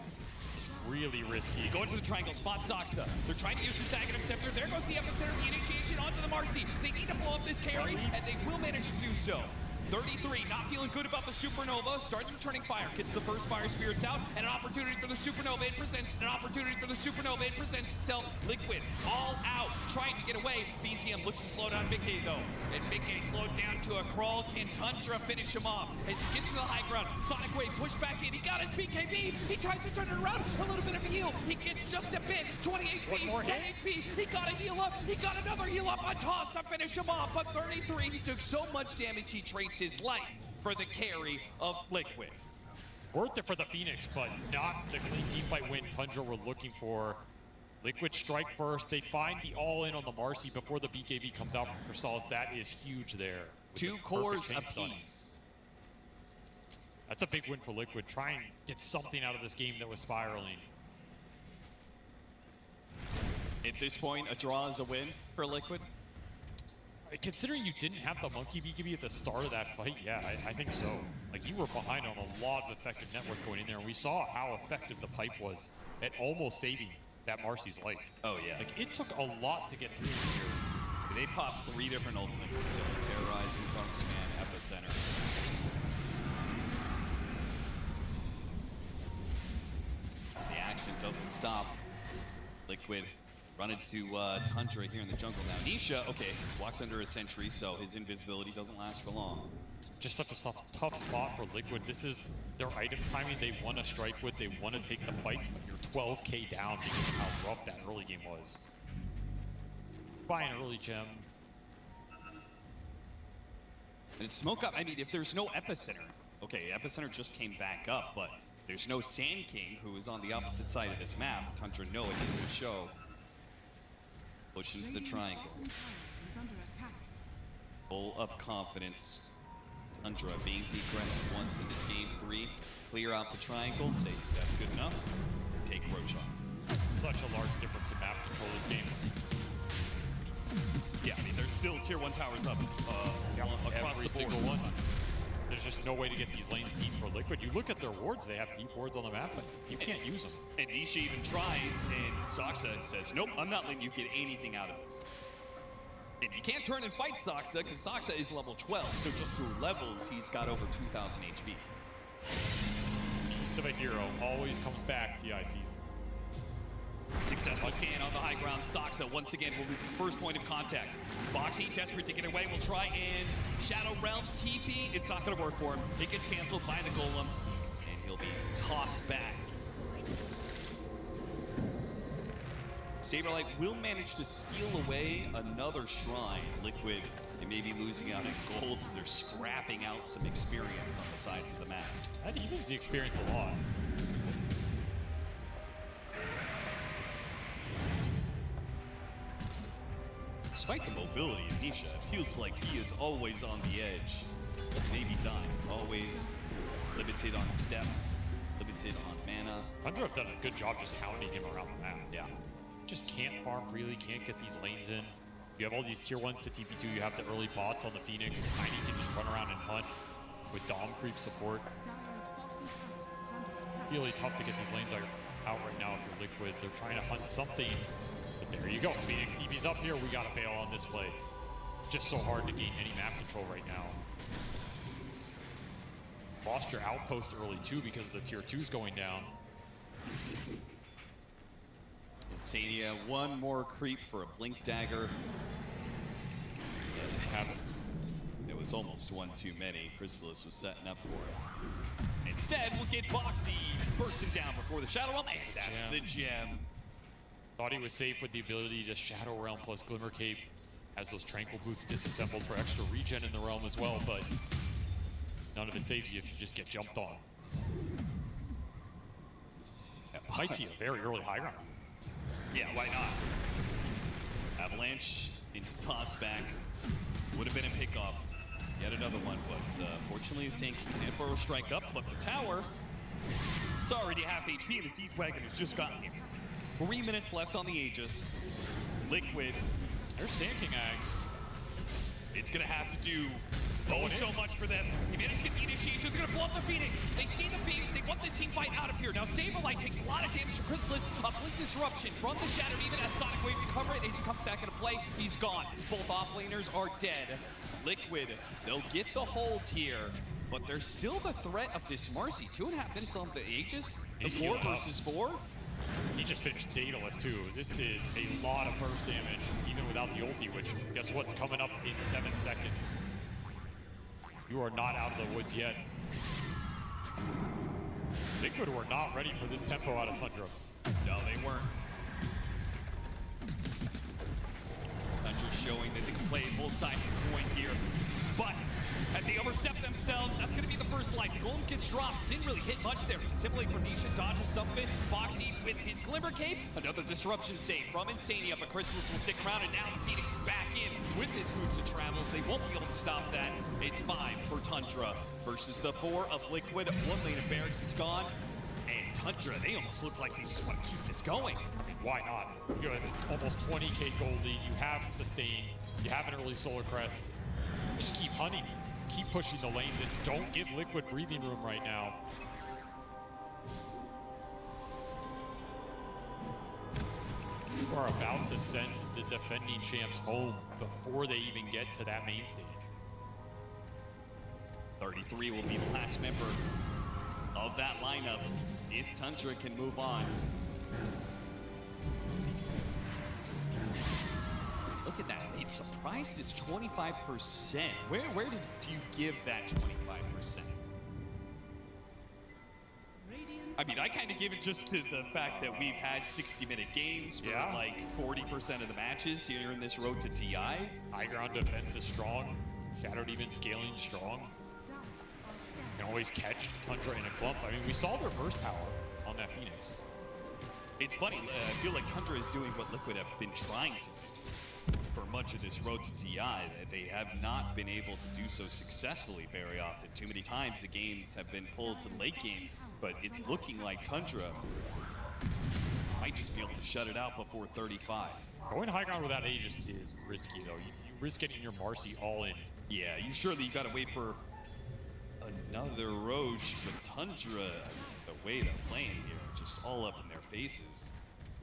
Really risky. Go into the triangle, spot Soxa. They're trying to use the Aghanim Scepter. There goes the epicenter, the initiation onto the Marcy. They need to blow up this carry, and they will manage to do so. 33, not feeling good about the Supernova, starts returning fire, gets the first Fire Spirits out, and an opportunity for the Supernova, it presents an opportunity for the Supernova, it presents itself. Liquid, all out, trying to get away. BZM looks to slow down Mickey though, and Mickey slowed down to a crawl. Can Tundra finish him off? As he gets to the high ground, Sonic Wave pushed back in, he got his BKB, he tries to turn it around, a little bit of a heal, he gets just a bit, 20 HP, 10 HP, he got a heal up, he got another heal up, a toss to finish him off, but 33, he took so much damage, he trades his life for the carry of Liquid. Worth it for the Phoenix, but not the clean team fight win Tundra were looking for. Liquid strike first. They find the all-in on the Marcy before the BKB comes out from Kristal. That is huge there. 2 cores apiece. That's a big win for Liquid. Try and get something out of this game that was spiraling. At this point, a draw is a win for Liquid. Considering you didn't have the Monkey BKB at the start of that fight, yeah, I think so. Like, you were behind on a lot of effective network going in there, and we saw how effective the pipe was at almost saving that Marcy's life. Oh, yeah. Like, it took a lot to get through here. They popped 3 different ultimates to kill. Terrorize, Darksman, Epicenter. The action doesn't stop. Liquid run into Tundra here in the jungle now. Nisha, okay, walks under a sentry, so his invisibility doesn't last for long. Just such a tough spot for Liquid. This is their item timing they want to strike with. They want to take the fights, but you're 12k down because of how rough that early game was. Buy an early gem. And it's smoke up. I mean, if there's no Epicenter, okay, Epicenter just came back up, but there's no Sand King, who is on the opposite side of this map. Tundra know it, he's going to show. Push into the triangle. Full of confidence. Tundra being the aggressive ones in this game 3. Clear out the triangle, say that's good enough. Take Roshan. Such a large difference in map control this game. Yeah, I mean, there's still tier 1 towers up across every the board. single one. There's just no way to get these lanes deep for Liquid. You look at their wards, they have deep wards on the map, but you can't use them. And Nisha even tries, and Soxa says, nope, I'm not letting you get anything out of this. And you can't turn and fight Soxa, because Soxa is level 12, so just through levels, he's got over 2,000 HP. Beast of a hero always comes back TI season. Successful scan on the high ground. Soxa once again will be the first point of contact. Boxy, desperate to get away, will try and Shadow Realm TP. It's not going to work for him. It gets canceled by the Golem, and he'll be tossed back. Saberlight will manage to steal away another shrine. Liquid, they may be losing out in gold. They're scrapping out some experience on the sides of the map. That evens the experience a lot. Despite the mobility of Nisha, it feels like he is always on the edge. Maybe dying. Always limited on steps, limited on mana. Tundra have done a good job just hounding him around the map. Yeah. Just can't farm freely, can't get these lanes in. You have all these tier 1s to TP2, you have the early bots on the Phoenix. Tiny can just run around and hunt with Dom creep support. Really tough to get these lanes out right now if you're Liquid. They're trying to hunt something. But there you go. Phoenix TP's up here. We got to bail on this play. Just so hard to gain any map control right now. Lost your outpost early too because the tier 2's going down. Insania, one more creep for a Blink Dagger. It was almost one too many. Chrysalis was setting up for it. Instead, we'll get Boxy bursting down before the Shadow Realm, and that's the gem. Thought he was safe with the ability to Shadow Realm plus Glimmer Cape as those Tranquil Boots disassembled for extra regen in the realm as well, but none of it saves you if you just get jumped on. Might see a very early high ground. Yeah, why not? Avalanche into tossback. Would have been a pickoff. Yet another one, but fortunately the Sand King can't burrow strike up, but the tower, it's already half HP and the Siege Wagon has just gotten here. 3 minutes left on the Aegis. Liquid. There's Sand King Ags. It's gonna have to do so much for them. They managed to get the initiation. They're gonna blow up the Phoenix. They see the Phoenix. They want this team fight out of here. Now Saberlight takes a lot of damage to Chrysalis. A Blink Disruption from the Shadow, even as Sonic Wave to cover it. As he comes back into play, he's gone. Both offlaners are dead. Liquid, they'll get the holds here, but there's still the threat of this Marcy. 2.5 minutes on the Aegis. The 4 versus 4. He just finished Daedalus too. This is a lot of burst damage, even without the ulti, which guess what's coming up in 7 seconds. You are not out of the woods yet. Liquid were not ready for this tempo out of Tundra. No, they weren't. Tundra showing that they can play both sides of the coin here. But had they overstepped themselves, that's going to be the first life. The Golem gets dropped. Didn't really hit much there. Simply from Nisha, dodges some of it. Boxy with his Glimmer Cape. Another disruption save from Insania, but Chrysalis will stick around, and now the Phoenix is back in with his Boots of Travels. They won't be able to stop that. It's 5 for Tundra versus the 4 of Liquid. 1 lane of Barracks is gone. And Tundra, they almost look like they just want to keep this going. I mean, why not? You have almost 20k gold lead. You have sustain. You have an early Solar Crest. Just keep hunting. keep pushing the lanes and don't give Liquid breathing room right now. We are about to send the defending champs home before they even get to that main stage. 33 will be the last member of that lineup if Tundra can move on. Look at that. It's surprised it's 25%. Where do you give that 25%? I mean, I kind of give it just to the fact that we've had 60-minute games for like 40% of the matches here in this road to TI. High ground defense is strong. Shadow Demon scaling strong. Can always catch Tundra in a clump. I mean, we saw their burst power on that Phoenix. It's funny, I feel like Tundra is doing what Liquid have been trying to do for much of this road to TI. They have not been able to do so successfully very often. Too many times the games have been pulled to late game, but it's looking like Tundra might just be able to shut it out before 35. Going high ground without Aegis is risky, though. You risk getting your Marcy all in. Yeah, you gotta wait for another Roche, but Tundra, the way they're playing here, just all up in their faces.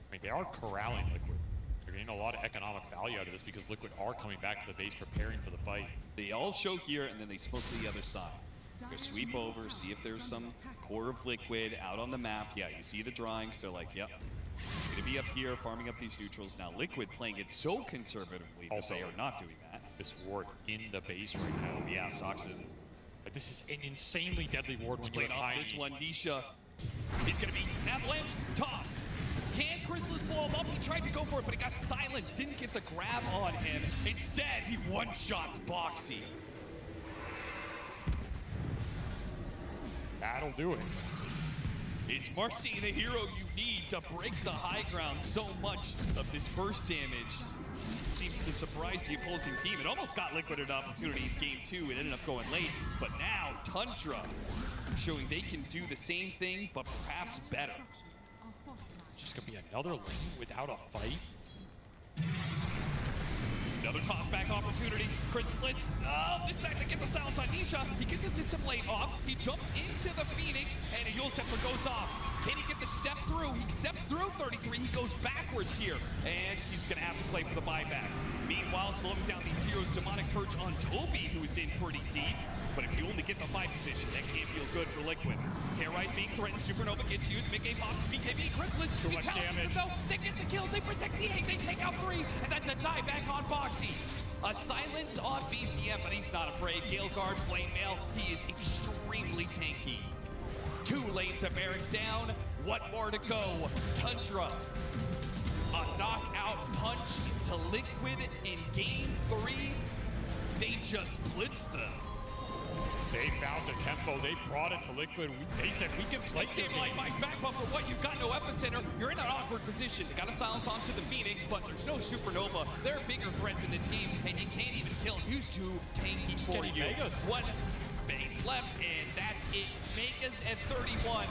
I mean, they are corralling Liquid. They're getting a lot of economic value out of this because Liquid are coming back to the base, preparing for the fight. They all show here, and then they smoke to the other side. Go sweep over, see if there's some core of Liquid out on the map. Yeah, you see the drawings. They're like, yep, gonna be up here, farming up these neutrals. Now Liquid playing it so conservatively that they are not doing that. This ward in the base right now. Yeah, Sox is. But this is an insanely deadly ward when you're off this one. Nisha is gonna be avalanche tossed. Can Chrysalis blow him up? He tried to go for it, but it got silenced. Didn't get the grab on him. Instead, he one-shots Boxy. That'll do it. Is Marcy the hero you need to break the high ground? So much of this burst damage seems to surprise the opposing team. It almost got Liquid an opportunity in game 2. It ended up going late, but now Tundra showing they can do the same thing, but perhaps better. Just gonna be another lane without a fight. Another toss-back opportunity. Chrysalis, this time to get the silence on Nisha. He gets into some lane off. He jumps into the Phoenix, and Yulsepher goes off. Can he get the step through? He steps through 33. He goes backwards here, and he's going to have to play for the buyback. Meanwhile, slowing down these heroes, Demonic Purge on Toby, who is in pretty deep. But if you only get the 5 position, that can't feel good for Liquid. Terrorize being threatened. Supernova gets used. Mickey pops. BKB. Chrysalis. Too much damage. Though. They get the kill. They protect the 8. They take out 3. And that's a dieback on Boxy. A silence on BCM, but he's not afraid. Gale Guard, Blade Mail. He is extremely tanky. 2 lanes of barracks down. What more to go? Tundra. A knockout punch to Liquid in game 3. They just blitzed them. They found the tempo. They brought it to Liquid. They said we can play this game. Like Mike's back bumper. What? You've got no epicenter. You're in an awkward position. They got a silence onto the Phoenix, but there's no Supernova. There are bigger threats in this game, and you can't even kill them. Who's too tanky for you? Megas. 1 base left, and that's it. Megas at 31.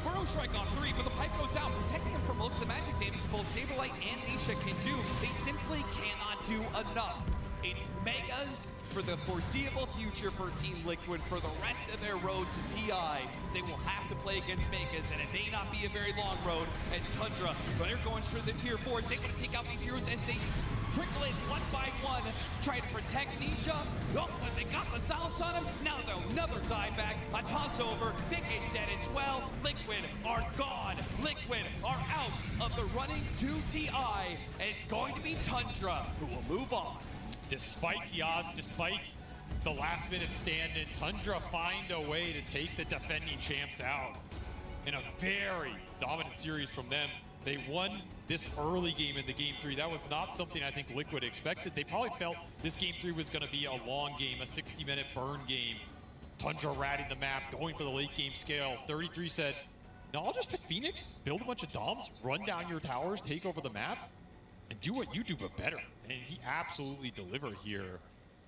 Burrow Strike on 3, but the pipe goes out, protecting him from most of the magic damage both Saberlight and Nisha can do. They simply cannot do enough. It's Megas for the foreseeable future for Team Liquid for the rest of their road to TI. They will have to play against Megas, and it may not be a very long road as Tundra, but they're going straight to the tier 4s. They want to take out these heroes as they trickle in 1 by 1, try to protect Nisha. Oh, but they got the silence on him. Now though, another dieback, a toss over. Vic is dead as well. Liquid are gone. Liquid are out of the running to TI, and it's going to be Tundra who will move on. Despite the odds, despite the last-minute stand-in, Tundra find a way to take the defending champs out in a very dominant series from them. They won this early game in the game 3. That was not something I think Liquid expected. They probably felt this game 3 was going to be a long game, a 60-minute burn game. Tundra ratting the map, going for the late game scale. 33 said, no, I'll just pick Phoenix, build a bunch of doms, run down your towers, take over the map, and do what you do, but better. And he absolutely delivered here.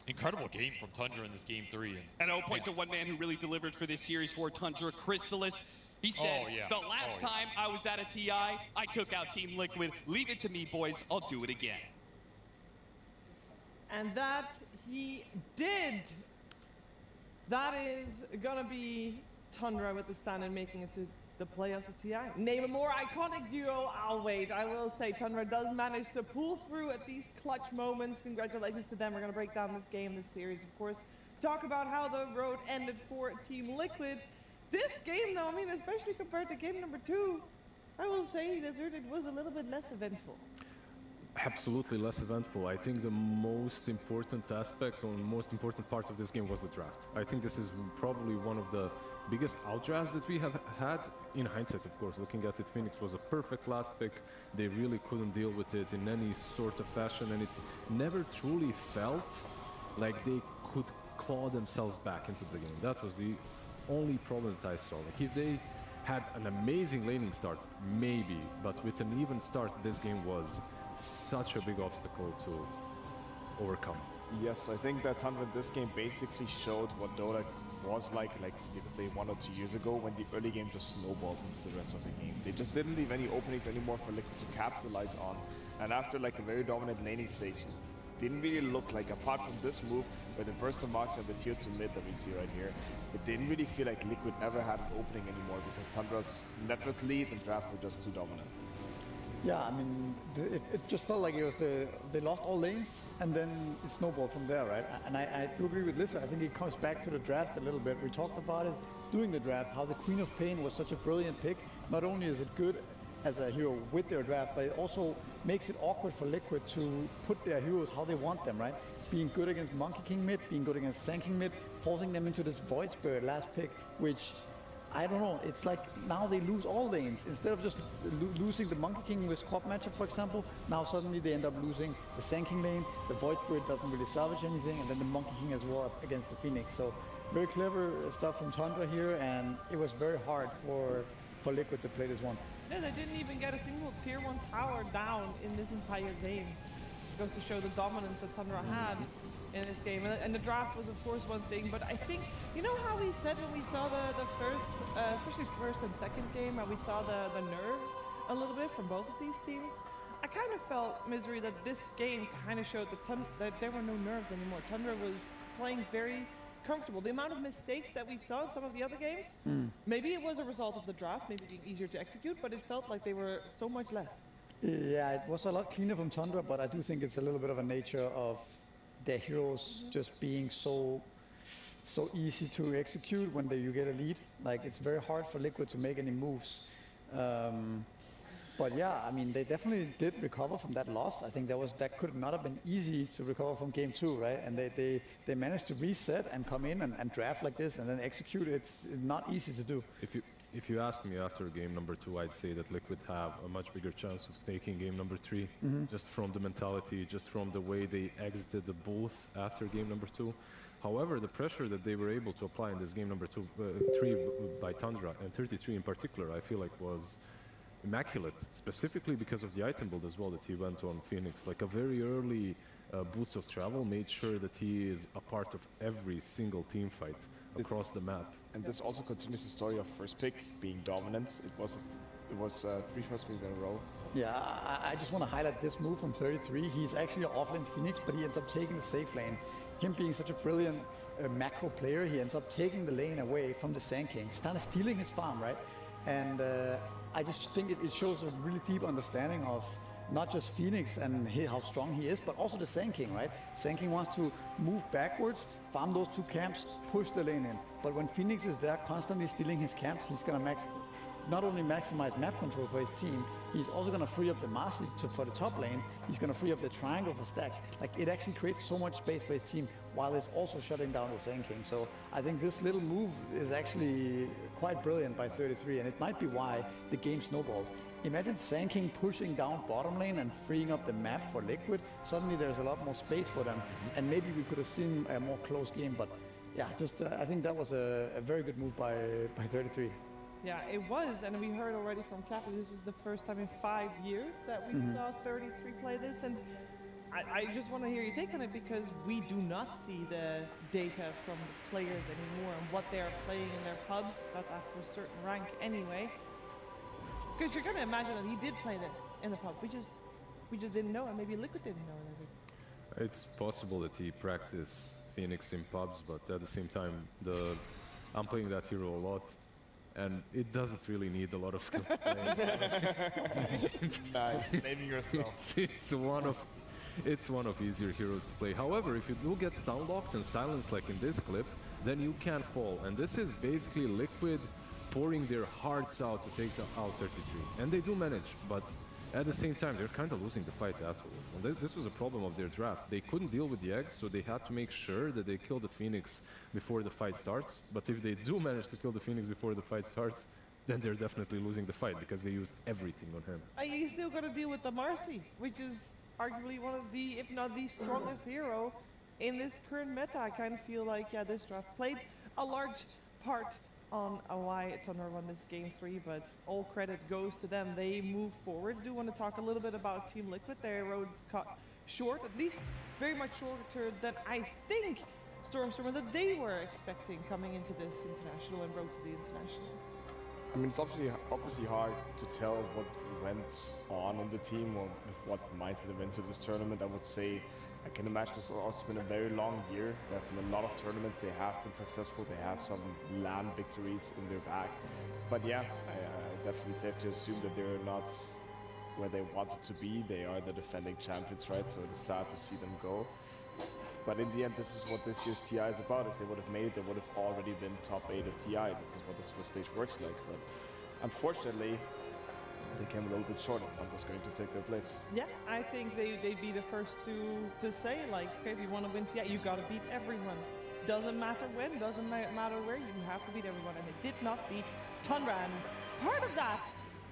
Incredible game from Tundra in this game 3. And I'll point to one man who really delivered for this series for Tundra, Crystalis. He said, the last time I was at a TI, I took out Team Liquid. Leave it to me, boys. I'll do it again. And that he did. That is gonna be Tundra with the stand and making it to the playoffs of TI. Name a more iconic duo. I'll wait. I will say Tundra does manage to pull through at these clutch moments. Congratulations to them. We're gonna break down this game, this series, of course. Talk about how the road ended for Team Liquid. This game, though, I mean, especially compared to game number 2, I will say Deserted was a little bit less eventful. Absolutely less eventful. I think the most important aspect or most important part of this game was the draft. I think this is probably one of the biggest outdrafts that we have had. In hindsight, of course, looking at it, Phoenix was a perfect last pick. They really couldn't deal with it in any sort of fashion, and it never truly felt like they could claw themselves back into the game. That was the only problem that I saw. Like, if they had an amazing laning start, maybe, but with an even start, this game was such a big obstacle to overcome. Yes, I think that Tundra in this game basically showed what Dota was like you could say 1 or 2 years ago, when the early game just snowballed into the rest of the game. They just didn't leave any openings anymore for Liquid to capitalize on. And after like a very dominant laning stage, didn't really look like, apart from this move where the burst of Marks and the tier 2 mid that we see right here, it didn't really feel like Liquid ever had an opening anymore, because Tundra's network lead and draft were just too dominant. Yeah, I mean, it just felt like it was they lost all lanes and then it snowballed from there, right? And I do agree with Lisa. I think it comes back to the draft a little bit. We talked about it during the draft, how the Queen of Pain was such a brilliant pick. Not only is it good as a hero with their draft, but it also makes it awkward for Liquid to put their heroes how they want them, right? Being good against Monkey King mid, being good against Sand King mid, forcing them into this Void Spirit last pick, which, I don't know, it's like now they lose all lanes. Instead of just losing the Monkey King with squad matchup, for example, now suddenly they end up losing the Sand King lane, the Void Spirit doesn't really salvage anything, and then the Monkey King as well against the Phoenix. So very clever stuff from Tundra here, and it was very hard for Liquid to play this one. Yeah, they didn't even get a single tier 1 tower down in this entire game. It goes to show the dominance that Tundra had in this game. And the draft was, of course, one thing, but I think, you know how we said when we saw the first, especially first and second game, and we saw the nerves a little bit from both of these teams? I kind of felt, Misery, that this game kind of showed that there were no nerves anymore. Tundra was playing very comfortable. The amount of mistakes that we saw in some of the other games, maybe it was a result of the draft, maybe being easier to execute, but it felt like they were so much less. Yeah, it was a lot cleaner from Tundra, but I do think it's a little bit of a nature of their heroes just being so easy to execute when you get a lead. Like, it's very hard for Liquid to make any moves. But yeah, I mean, they definitely did recover from that loss. I think that could not have been easy to recover from game 2, right? And they managed to reset and come in and draft like this and then execute. It's not easy to do. If you asked me after game number 2, I'd say that Liquid have a much bigger chance of taking game number 3, just from the mentality, just from the way they exited the booth after game number 2. However, the pressure that they were able to apply in this game number 3 by Tundra, and 33 in particular, I feel like was immaculate, specifically because of the item build as well that he went on Phoenix. Like, a very early Boots of Travel made sure that he is a part of every single team fight across the map. And this also continues the story of first pick being dominant. It was 3 first picks in a row. Yeah, I just want to highlight this move from 33. He's actually an offlane Phoenix, but he ends up taking the safe lane. Him being such a brilliant macro player, he ends up taking the lane away from the Sand King. He's kind of stealing his farm, right? And I just think it shows a really deep understanding of not just Phoenix and how strong he is, but also the Sand King, right? Sand King wants to move backwards, farm those 2 camps, push the lane in. But when Phoenix is there constantly stealing his camps, he's gonna not only maximize map control for his team, he's also gonna free up the Marcy for the top lane. He's gonna free up the triangle for stacks. Like, it actually creates so much space for his team while it's also shutting down the Sand King. So I think this little move is actually quite brilliant by 33, and it might be why the game snowballed. Imagine Sand King pushing down bottom lane and freeing up the map for Liquid. Suddenly there's a lot more space for them, and maybe we could have seen a more close game. But yeah, I think that was a very good move by 33. Yeah, it was, and we heard already from Cappy, this was the first time in 5 years that we saw 33 play this, and I just want to hear your take on it, because we do not see the data from the players anymore and what they're playing in their pubs, not after a certain rank anyway. Because you're going to imagine that he did play this in the pub. We just didn't know, and maybe Liquid didn't know anything. It's possible that he practiced Phoenix in pubs, but at the same time, I'm playing that hero a lot, and it doesn't really need a lot of skill to play. Nice, naming yourself. It's one of easier heroes to play. However, if you do get stun locked and silenced like in this clip, then you can fall. And this is basically Liquid pouring their hearts out to take out 33. And they do manage, but at the same time, they're kind of losing the fight afterwards. And this was a problem of their draft. They couldn't deal with the eggs, so they had to make sure that they kill the Phoenix before the fight starts. But if they do manage to kill the Phoenix before the fight starts, then they're definitely losing the fight because they used everything on him. You still got to deal with the Marcy, which is arguably one of the, if not the strongest hero in this current meta. I kind of feel like, yeah, this draft played a large part on why Tundra won this game 3, but all credit goes to them. They move forward. I do want to talk a little bit about Team Liquid. Their roads cut short, at least very much shorter than I think Stormstormer that they were expecting coming into this international and road to the international. I mean, it's obviously hard to tell what went on in the team or with what mindset they went into this tournament. I would say, I can imagine it's also been a very long year. There have been a lot of tournaments. They have been successful. They have some LAN victories in their back. But yeah, I definitely safe to assume that they're not where they wanted to be. They are the defending champions, right? So it's sad to see them go. But in the end, this is what this year's TI is about. If they would have made it, they would have already been top 8 at TI. This is what this first stage works like. But unfortunately, they came a little bit short, and Tundra's going to take their place. Yeah, I think they'd be the first to say, like, okay, if you want to win TI, you got to beat everyone. Doesn't matter when, doesn't matter where, you have to beat everyone. And they did not beat Tundra. And part of that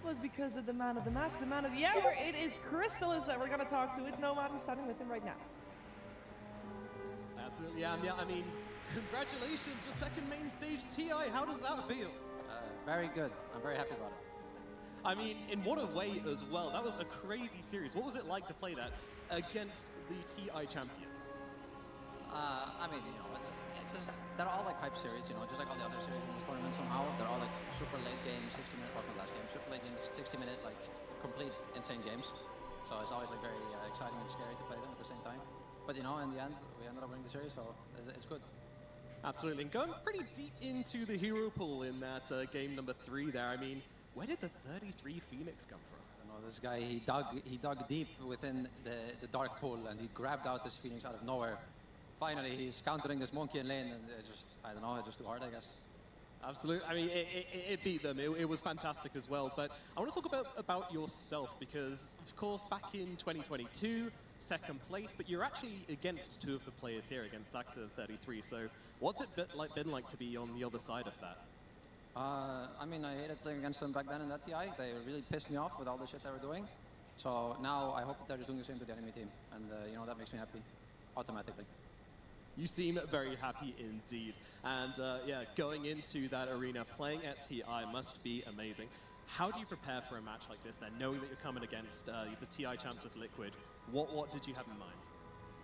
was because of the man of the match, the man of the hour. It is Crystallis that we're going to talk to. It's Nomad. I'm standing with him right now. Absolutely, yeah. I mean, congratulations, your second main stage TI. How does that feel? Very good. I'm very happy about it. I mean, in what a way as well. That was a crazy series. What was it like to play that against the TI champions? I mean, you know, it's just, they're all like hype series, you know, just like all the other series in this tournament somehow. They're all like super late game, 60-minute, apart from the last game, super late game, 60-minute, like complete insane games. So it's always like very exciting and scary to play them at the same time. But you know, in the end, we ended up winning the series, so it's good. Absolutely, and going pretty deep into the hero pool in that game number 3 there. I mean, where did the 33 Phoenix come from? You know, this guy, he dug deep within the dark pool, and he grabbed out this Phoenix out of nowhere. Finally, he's countering this monkey in lane, and I don't know, it's just too hard, I guess. Absolutely. I mean, it beat them. It was fantastic as well. But I want to talk about yourself because, of course, back in 2022, second place, but you're actually against 2 of the players here, against Saxa 33. So what's it been like to be on the other side of that? I mean, I hated playing against them back then in that TI. They really pissed me off with all the shit they were doing. So now I hope that they're just doing the same to the enemy team. And, you know, that makes me happy automatically. You seem very happy indeed. And yeah, going into that arena, playing at TI must be amazing. How do you prepare for a match like this then, knowing that you're coming against the TI champs of Liquid? What did you have in mind?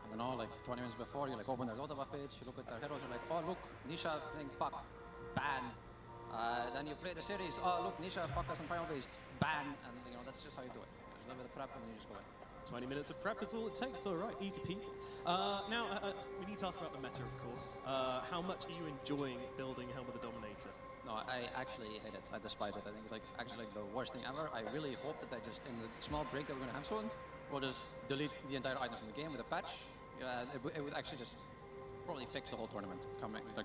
I don't know, like 20 minutes before, you like open their Lotava page, you look at their heroes, you're like, oh look, Nisha playing Puck, ban. Then you play the series, oh look, Nisha fuck us in Primal Beast, ban. And you know, that's just how you do it. There's a little bit of prep and then you just go in. 20 minutes of prep is all it takes, all right, easy peasy. Now, we need to ask about the meta, of course. How much are you enjoying building Helm of the Dominator? No, I actually hate it. I despise it. I think it's like actually like the worst thing ever. I really hope that they just, in the small break that we're going to have soon, we'll just delete the entire item from the game with a patch. It would actually just probably fix the whole tournament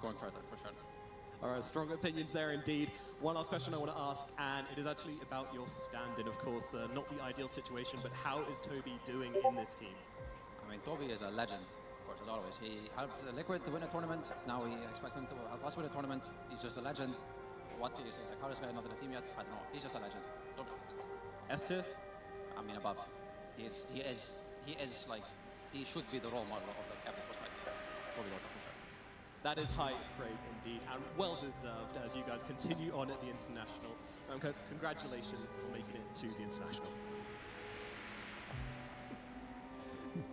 going further, for sure. All right, strong opinions there indeed. One last question I want to ask, and it is actually about your stand-in, of course. Not the ideal situation, but how is Toby doing in this team? I mean, Toby is a legend, of course, as always. He helped Liquid to win a tournament. Now we expect him to help us win a tournament. He's just a legend. What can you say? Like, how this guy is not in a team yet? I don't know. He's just a legend. Look. Esther? I mean, above. He is like, he should be the role model of like every boss fight. Toby Lota, for sure. That is high praise indeed, and well deserved as you guys continue on at the International. Congratulations for making it to the International.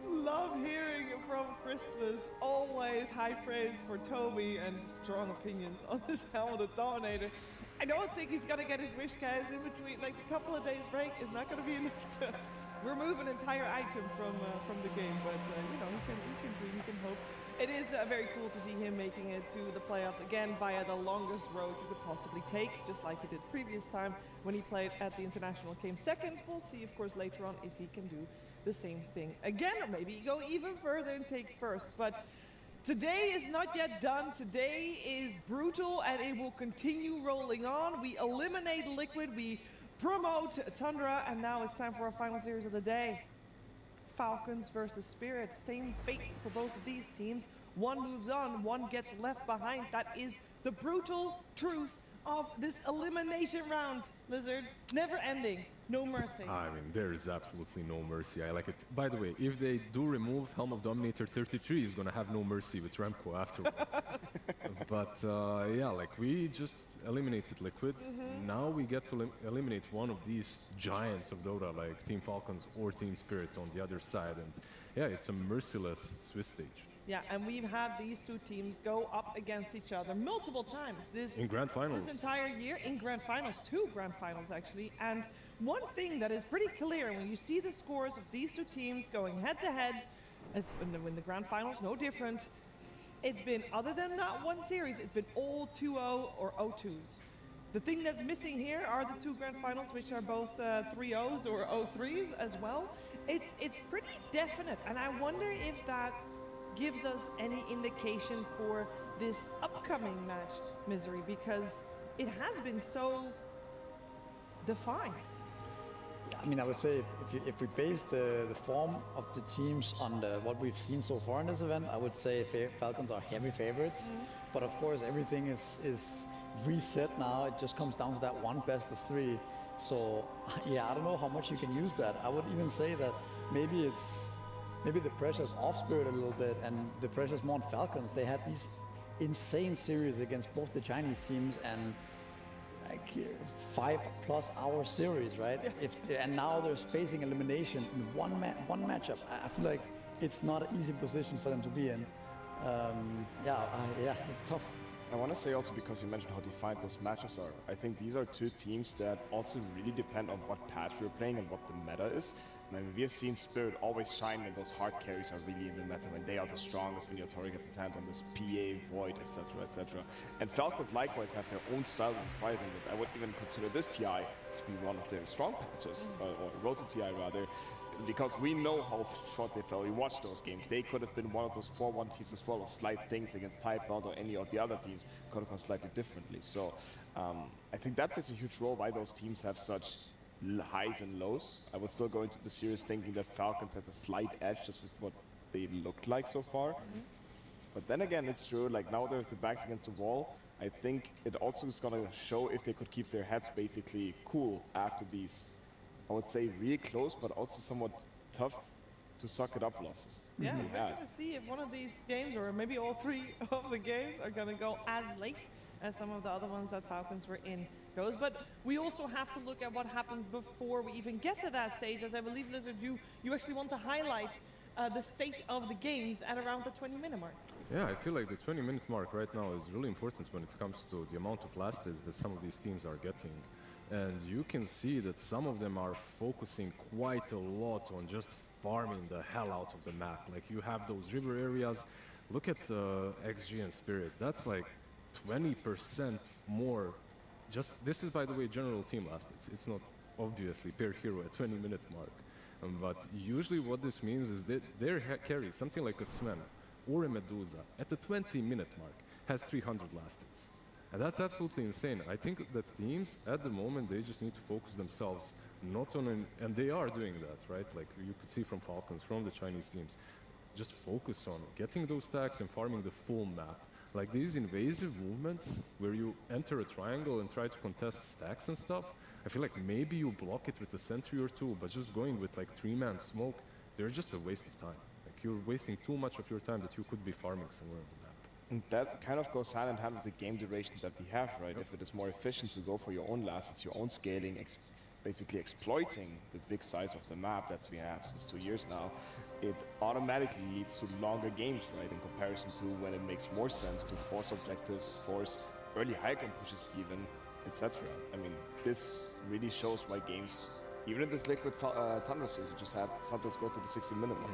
Love hearing from Crystallis. Always high praise for Toby and strong opinions on this Helm of the Dominator. I don't think he's gonna get his wish, guys. In between, like a couple of days break is not gonna be enough remove an entire item from the game, but you know, he can dream, he can hope. It is very cool to see him making it to the playoffs again via the longest road you could possibly take, just like he did previous time when he played at the International. Came second. We'll see, of course, later on if he can do the same thing again, or maybe go even further and take first. But today is not yet done. Today is brutal, and it will continue rolling on. We eliminate Liquid, we promote Tundra, and now it's time for our final series of the day. Falcons versus Spirit. Same fate for both of these teams. One moves on, one gets left behind. That is the brutal truth of this elimination round, Lizard. Never ending. No mercy. I mean, there is absolutely no mercy. I like it. By the way, if they do remove Helm of Dominator 33, he's gonna have no mercy with Remco afterwards. But yeah, like we just eliminated Liquid. Now we get to eliminate one of these giants of Dota, like Team Falcons or Team Spirit on the other side. And yeah, it's a merciless Swiss stage. Yeah, and we've had these two teams go up against each other multiple times in grand finals. This entire year, in grand finals, 2 grand finals actually. And one thing that is pretty clear when you see the scores of these two teams going head to head, as in the grand finals, no different. It's been, other than that one series, it's been all 2-0 or 0-2s. The thing that's missing here are the 2 grand finals, which are both 3-0s or 0-3s as well. It's pretty definite, and I wonder if that gives us any indication for this upcoming match, Misery, because it has been so defined. Yeah, I mean, I would say if we base the form of the teams on what we've seen so far in this event, I would say Falcons are heavy favorites. But of course, everything is reset now. It just comes down to that one best of 3. So yeah, I don't know how much you can use that. I would even say that maybe the pressure's off Spirit a little bit, and the pressure's more on Falcons. They had these insane series against both the Chinese teams and like 5+ hour series, right? And now they're facing elimination in one matchup. I feel like it's not an easy position for them to be in. Yeah, it's tough. I want to say also, because you mentioned how defined those matchups are, I think these are 2 teams that also really depend on what patch we're playing and what the meta is. I mean, we have seen Spirit always shine when those hard carries are really in the meta, when they are the strongest, when Yotori gets his hand on this PA, Void, etc., etc. And Falcons likewise have their own style of fighting with. I would even consider this TI to be one of their strong patches, or Road to TI rather, because we know how short they fell. We watched those games. They could have been one of those 4-1 teams as well, with slight things against Typebound or any of the other teams could have gone slightly differently. So I think that plays a huge role why those teams have such highs and lows. I would still go into the series thinking that Falcons has a slight edge just with what they looked like so far. But then again, it's true, like now they're with the backs against the wall. I think it also is going to show if they could keep their heads basically cool after these, I would say, really close, but also somewhat tough to suck it up losses. Yeah, we're going to see if one of these games, or maybe all 3 of the games, are going to go as late as some of the other ones that Falcons were in goes. But we also have to look at what happens before we even get to that stage, as I believe, Lizard, you actually want to highlight the state of the games at around the 20-minute mark. Yeah, I feel like the 20-minute mark right now is really important when it comes to the amount of last hits that some of these teams are getting. And you can see that some of them are focusing quite a lot on just farming the hell out of the map. Like you have those river areas. Look at XG and Spirit. That's like 20% more. Just this is, by the way, general team last hits. It's not obviously per hero at 20-minute mark. But usually what this means is that their carry, something like a Sven or a Medusa, at the 20-minute mark has 300 last hits. And that's absolutely insane. I think that teams, at the moment, they just need to focus themselves not on, and they are doing that, right? Like you could see from Falcons, from the Chinese teams, just focus on getting those stacks and farming the full map. Like these invasive movements where you enter a triangle and try to contest stacks and stuff, I feel like maybe you block it with a sentry or 2, but just going with like 3-man smoke, they're just a waste of time. Like you're wasting too much of your time that you could be farming somewhere on the map. And that kind of goes hand in hand with the game duration that we have, right? If it is more efficient to go for your own last, it's your own scaling, basically exploiting the big size of the map that we have since 2 years now, it automatically leads to longer games, right? In comparison to when it makes more sense to force objectives, force early high ground pushes even, etc. I mean, this really shows why games Even in this Liquid Thunder series, you just had Santos go to the 60-minute mark.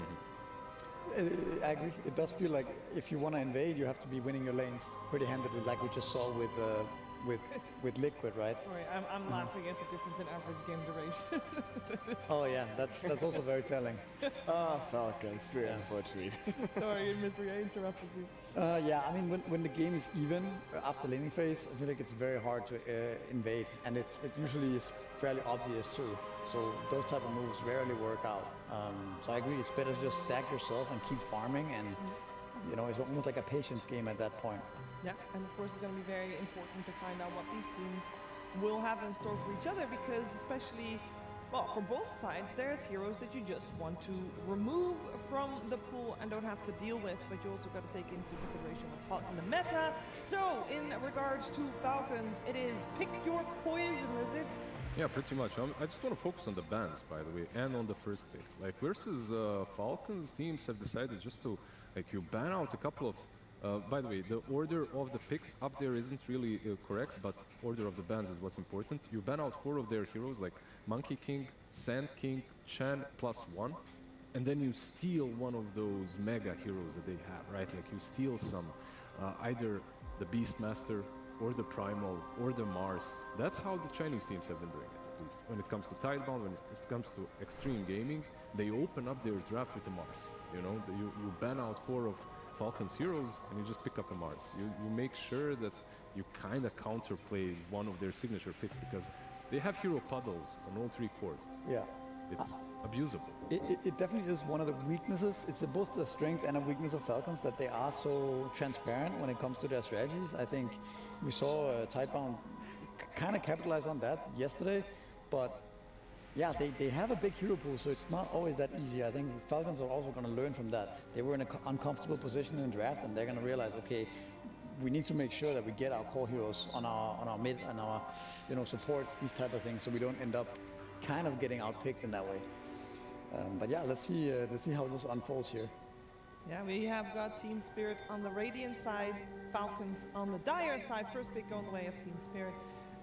I agree. It does feel like if you want to invade, you have to be winning your lanes pretty handedly, like we just saw with Liquid, right? Sorry, I'm laughing at the difference in average game duration. Oh yeah, that's also very telling. Falcons, 3 and 4 treat. Sorry, Mystery, I interrupted you. Yeah, I mean, when the game is even after laning phase, I feel like it's very hard to invade, and it usually is fairly obvious too. So those type of moves rarely work out. So I agree, it's better to just stack yourself and keep farming, and you know, it's almost like a patience game at that point. Yeah, and of course it's going to be very important to find out what these teams will have in store for each other, because especially, well, for both sides, there's heroes that you just want to remove from the pool and don't have to deal with, but you also got to take into consideration what's hot in the meta. So, in regards to Falcons, it is pick your poison, Lizard. Yeah, pretty much. I just want to focus on the bans, by the way, and on the first pick. Like, versus Falcons, teams have decided just to, like, you ban out a couple of by the way, the order of the picks up there isn't really correct, but order of the bans is what's important. You ban out 4 of their heroes, like Monkey King, Sand King, Chen +1, and then you steal one of those mega heroes that they have, right? Like you steal some, either the Beastmaster or the Primal or the Mars. That's how the Chinese teams have been doing it, at least. When it comes to Tidebound, when it comes to Extreme Gaming, they open up their draft with a Mars. You know, you ban out 4 of Falcons heroes and you just pick up a Mars. You make sure that you kind of counterplay one of their signature picks, because they have hero puddles on all 3 cores. Yeah. It's abusable. It definitely is one of the weaknesses. It's both the strength and a weakness of Falcons that they are so transparent when it comes to their strategies. I think we saw Tidebound kind of capitalize on that yesterday, but yeah, they have a big hero pool, so it's not always that easy. I think Falcons are also going to learn from that. They were in an uncomfortable position in the draft, and they're going to realize, okay, we need to make sure that we get our core heroes on our mid and our supports, these type of things, so we don't end up kind of getting outpicked in that way. But yeah, let's see how this unfolds here. Yeah, we have got Team Spirit on the Radiant side, Falcons on the Dire side. First pick going the way of Team Spirit.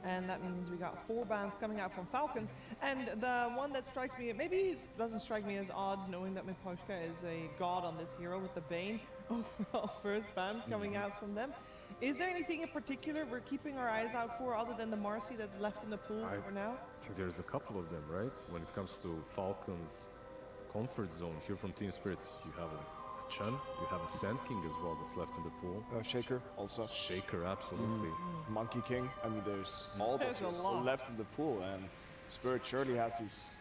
And that means we got 4 bans coming out from Falcons. And the one that strikes me, maybe it doesn't strike me as odd, knowing that Miposhka is a god on this hero with the Bane. Overall, first ban coming out from them. Is there anything in particular we're keeping our eyes out for other than the Marcy that's left in the pool for now? I think there's a couple of them, right? When it comes to Falcons' comfort zone, here from Team Spirit, you have a Chen, you have a Sand King as well that's left in the pool. Shaker also. Shaker, absolutely. Monkey King. I mean, there's all those left in the pool, and Spirit surely has his...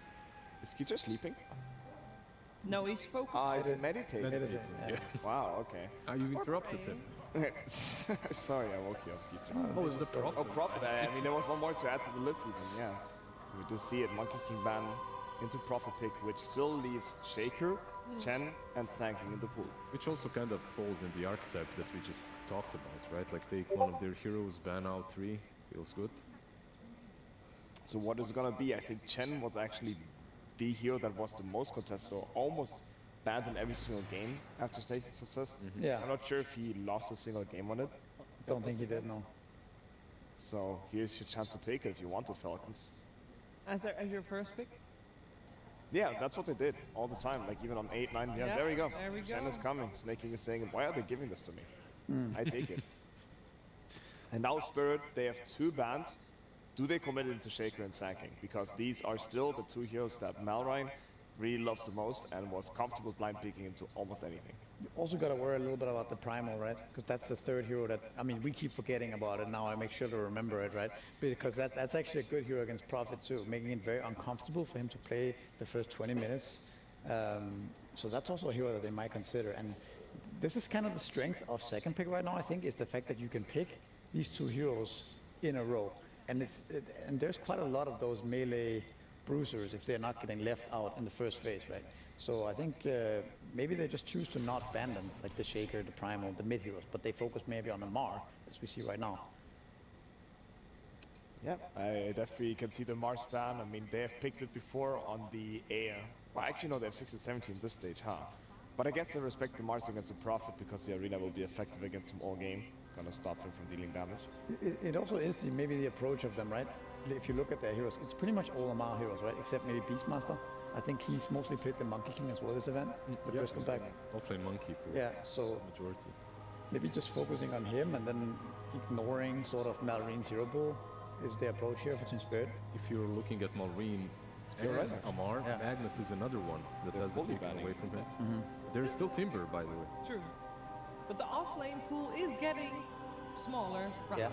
Is Keeter sleeping? No, he's focused. He's meditating. Yeah. Wow, okay. You interrupted him. Sorry, I woke you up, Skeeter. Oh, it's the Prophet. Oh, Prophet. I mean, there was one more to add to the list even, yeah. We do see it, Monkey King ban into Prophet pick, which still leaves Shaker, Chen, and Sand King in the pool. Which also kind of falls in the archetype that we just talked about, right? Like take one of their heroes, ban out 3, feels good. So what is gonna be? I think Chen was actually the hero that was the most contested, or almost banned in every single game after stage success. Yeah. I'm not sure if he lost a single game on it. Don't think he did, no. So here's your chance to take it if you wanted, Falcons. As your first pick? Yeah, that's what they did all the time. Like even on 8, 9, yeah, there we go. There we go. Chen is coming. Snake King is saying, why are they giving this to me? I take it. And now Spirit, they have 2 bans. Do they commit into Shaker and Sand King? Because these are still the 2 heroes that Malrine really loves the most and was comfortable blind picking into almost anything. You also got to worry a little bit about the Primal, right? Because that's the 3rd hero that, I mean, we keep forgetting about it. Now I make sure to remember it, right? Because that's actually a good hero against Prophet too, making it very uncomfortable for him to play the first 20 minutes. So that's also a hero that they might consider. And this is kind of the strength of second pick right now, I think, is the fact that you can pick these 2 heroes in a row. And there's quite a lot of those melee bruisers if they're not getting left out in the first phase, right? So I think maybe they just choose to not ban them, like the Shaker, the Primal, the mid heroes, but they focus maybe on the Mar, as we see right now. Yeah, I definitely can see the Mars ban. I mean, they have picked it before on the air. Well, actually, no, they have 6 and 17 this stage, huh? But I guess they respect the Mars against the Prophet because the Arena will be effective against him all game. Gonna stop him from dealing damage. It also is maybe the approach of them, right? if you look at their heroes, it's pretty much all Amar heroes, right? Except maybe Beastmaster. I think he's mostly played the Monkey King as well this event. The Bristol back. Offlane Monkey for so majority. Maybe just focusing on him and then ignoring sort of Malrine Zero Bull is the approach here for Team Spirit. If you're looking at Malrine and right, Amar, Magnus is another one that has been taken away from him. There's still Timber, by the way. True. But the off-lane pool is getting smaller. Right? Yeah.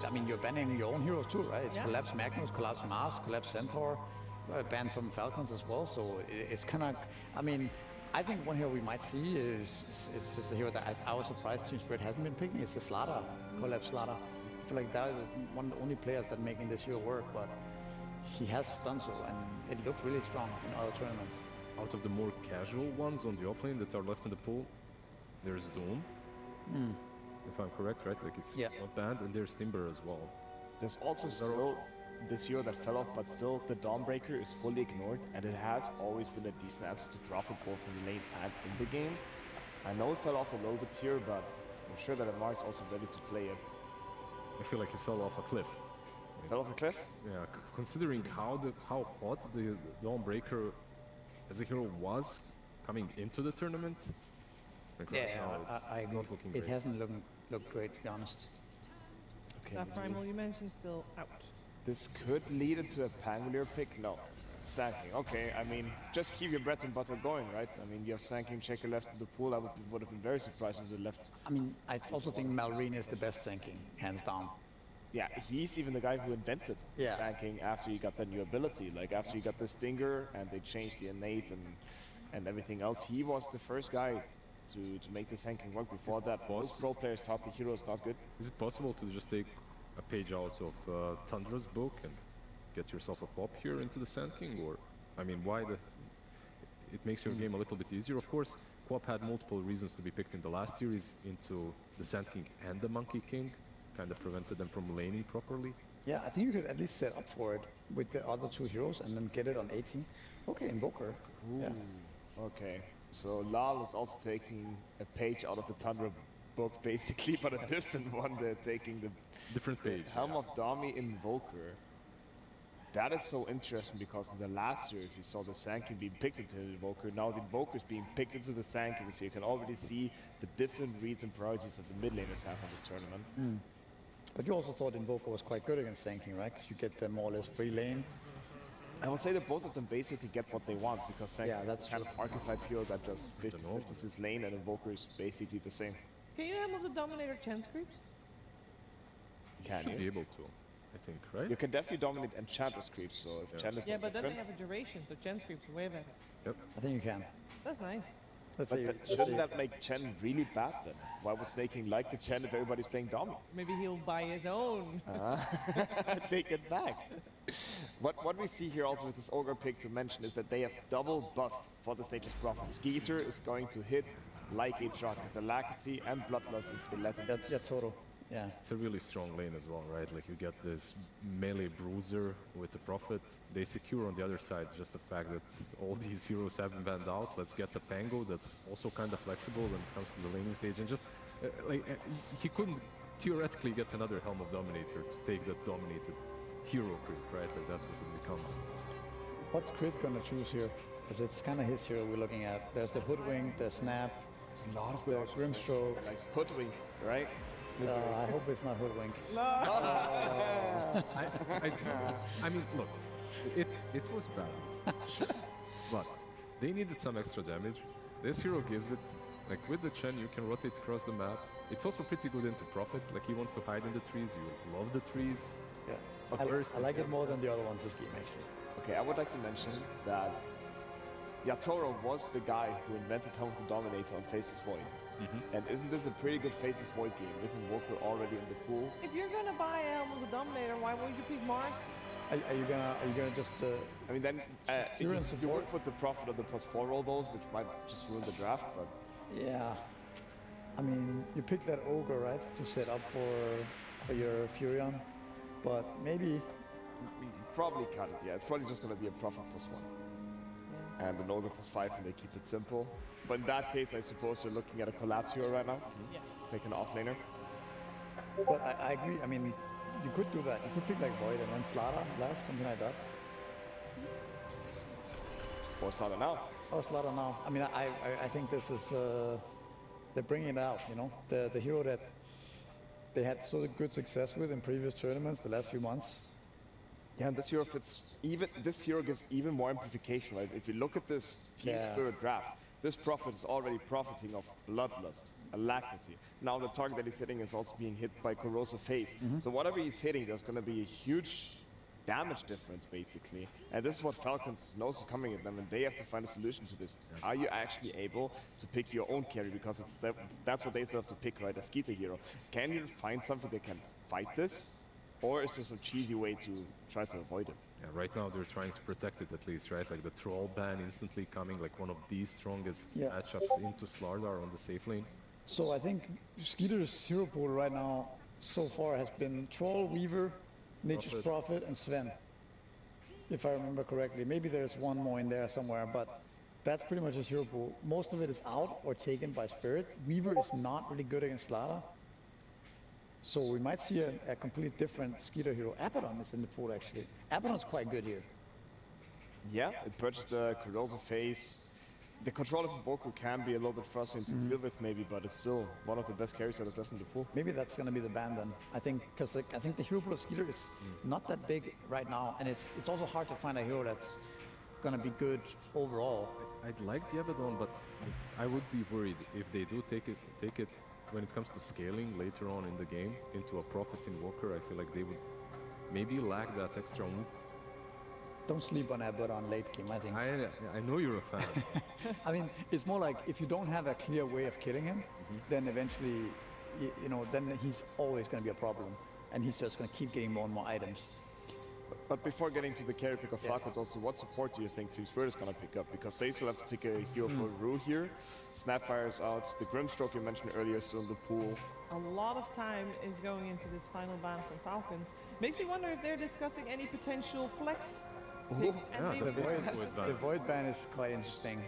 I mean, you're banning your own heroes too, right? It's Collapse Magnus, Collapse Mars, Collapse Centaur, banned from Falcons as well. So it's kind of, I mean, I think one hero we might see is just a hero that I was surprised Team Spirit hasn't been picking. It's the Slaughter, Collapse Slaughter. I feel like that is one of the only players that making this hero work, but he has done so, and it looks really strong in other tournaments. Out of the more casual ones on the offlane that are left in the pool, there's Doom. If I'm correct, right? Like it's not banned, and there's Timber as well. There's also still this hero that fell off, but still the Dawnbreaker is fully ignored, and it has always been a decent answer to Prophet both in the lane and in the game. I know it fell off a little bit here, but I'm sure that Amar is also ready to play it. I feel like it fell off a cliff. It fell off a cliff? Yeah, considering how hot the Dawnbreaker as a hero was coming into the tournament. I agree. Not looking great. It hasn't looked great, to be honest. Okay, That Primal you mentioned still out. This could lead into a Pangolier pick? No. Sanking. Okay, I mean, just keep your bread and butter going, right? I mean, you have Sanking Checker left in the pool. I would have been very surprised if it left. I mean, I also think Malrine is the best Sanking, hands down. Yeah, he's even the guy who invented Sanking after he got the new ability. Like, after he got the Stinger and they changed the innate and everything else, he was the first guy to make the Sanking work. Before that, most pro players thought the hero is not good. Is it possible to just take a page out of Tundra's book and get yourself a pop here into the Sand King? Or, I mean, why it makes your game a little bit easier. Of course, Quap had multiple reasons to be picked in the last series into the Sand King and the Monkey King, kind of prevented them from laning properly. Yeah, I think you could at least set up for it with the other two heroes and then get it on 18. Okay, Invoker. Yeah. Okay, so Lal is also taking a page out of the Tundra book, basically, but a different one. They're taking the different page. Helm of Dami Invoker. That is so interesting because in the last year, if you saw the Sand King being picked into the Invoker, now the Invoker is being picked into the Sand King, so you can already see the different reads and priorities that the mid laners have on this tournament. But you also thought Invoker was quite good against Sand King, right? Because you get the more or less free lane. I would say that both of them basically get what they want, because Sand King is kind of archetype hero that just 50-50s his lane, and Invoker is basically the same. Can you have the Dominator Chance creeps? Can Should you? be able to, I think, right? You can definitely dominate Enchantress creeps, so if Chen is Yeah, not but then they different, have a duration, so Chance creeps are way better. Yep. I think you can. That's nice. Let's but see. shouldn't that make Chen really bad then? Why would Snake King like the Chen if everybody's playing Dom? Maybe he'll buy his own. Take it back. What we see here also with this Ogre pick to mention is that they have double buff for the Nature's Prophet. Skeeter is going to hit like a truck with Alacrity and Bloodlust if they let him. Yeah, total. Yeah. It's a really strong lane as well, right? Like you get this melee bruiser with the Prophet. They secure on the other side just the fact that all these heroes have been banned out. Let's get the Pango that's also kind of flexible when it comes to the laning stage. And just he couldn't theoretically get another Helm of Dominator to take that dominated hero creep, right? Like that's what it becomes. What's Crit gonna choose here? Because it's kind of his hero we're looking at. There's the Hoodwink, the Snap, a lot of the Grimstroke. Nice Hoodwink, right? I hope it's not Hoodwink. I mean, look, it was balanced, but they needed some extra damage. This hero gives it. Like with the Chen, you can rotate across the map. It's also pretty good into Prophet. Like he wants to hide in the trees. You love the trees. Yeah, but I like it more than the other ones this game actually. Okay, I would like to mention that Yatoro was the guy who invented Helm of the Dominator on Faceless Void. And isn't this a pretty good Faceless Void game with Invoker already in the pool? If you're gonna buy Helm of the Dominator, why won't you pick Mars? Are you gonna just? I mean, then you would put the Prophet on the +4 roll those, which might just ruin the draft. But yeah, I mean, you pick that Ogre, right, to set up for your Furion, but maybe probably cut it. Yeah, it's probably just gonna be a Prophet +1. And an Ogre +5, and they keep it simple. But in that case, I suppose you're looking at a Collapse hero right now. Yeah. Take an offlaner. But I agree. I mean, you could do that. You could pick like Void and then Slaughter last, something like that. Or Slaughter now. Oh, Slaughter now. I mean, I think this is they're bringing it out. You know, the hero that they had so good success with in previous tournaments the last few months. Yeah, and this hero fits even. This hero gives even more amplification, right? If you look at this Team Spirit draft, this Prophet is already profiting of Bloodlust, Alacrity. Now the target that he's hitting is also being hit by Corrosive Haze. So whatever he's hitting, there's going to be a huge damage difference, basically. And this is what Falcons knows is coming at them, and they have to find a solution to this. Are you actually able to pick your own carry? Because that's what they still have to pick, right? A Skeeter hero. Can you find something that can fight this? Or is there some cheesy way to try to avoid it? Yeah, right now they're trying to protect it at least, right? Like the Troll ban instantly coming, like one of the strongest matchups into Slardar on the safe lane. So I think Skeeter's hero pool right now so far has been Troll, Weaver, Nature's Prophet, and Sven. If I remember correctly. Maybe there's one more in there somewhere, but that's pretty much his hero pool. Most of it is out or taken by Spirit. Weaver is not really good against Slaughter. So we might see a completely different Skeeter hero. Abaddon is in the pool actually. Abaddon's quite good here. Yeah, it purchased a Corrosive Haze. The control of Invoker can be a little bit frustrating to deal with maybe, but it's still one of the best carries that is left in the pool. Maybe that's going to be the ban then. I think, because I think the hero pool of Skeeter is not that big right now, and it's also hard to find a hero that's going to be good overall. I'd like the Abaddon, but I would be worried if they do take it when it comes to scaling later on in the game into a Prophet Invoker. I feel like they would maybe lack that extra oomph. Don't sleep on Abaddon late game, I think. I know you're a fan. I mean, it's more like if you don't have a clear way of killing him, then eventually, you know, then he's always going to be a problem. And he's just going to keep getting more and more items. But before getting to the carry pick of Falcons, also, what support do you think Team Spirit is going to pick up? Because they still have to take a hero for Rue here. Snapfire is out. The Grimstroke you mentioned earlier is still in the pool. A lot of time is going into this final ban from Falcons. Makes me wonder if they're discussing any potential flex picks. The Void ban is quite interesting.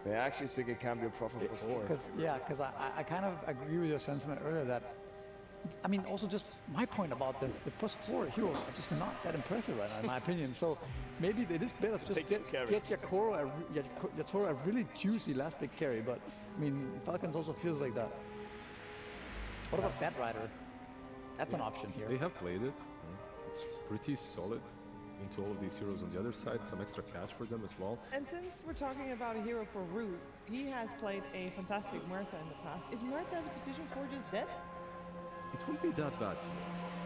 They actually think it can be a Prophet plus 4. Because I kind of agree with your sentiment earlier that, I mean, also just my point about the plus 4 heroes are just not that impressive right now, in my opinion. So maybe it is better to just get your Toro a really juicy last pick carry. But I mean, Falcons also feels like that. What about Bat Rider? That's an option here. They have played it. It's pretty solid into all of these heroes on the other side. Some extra catch for them as well. And since we're talking about a hero for Rue, he has played a fantastic Muerta in the past. Is Muerta's position 4 just dead? It wouldn't be that bad,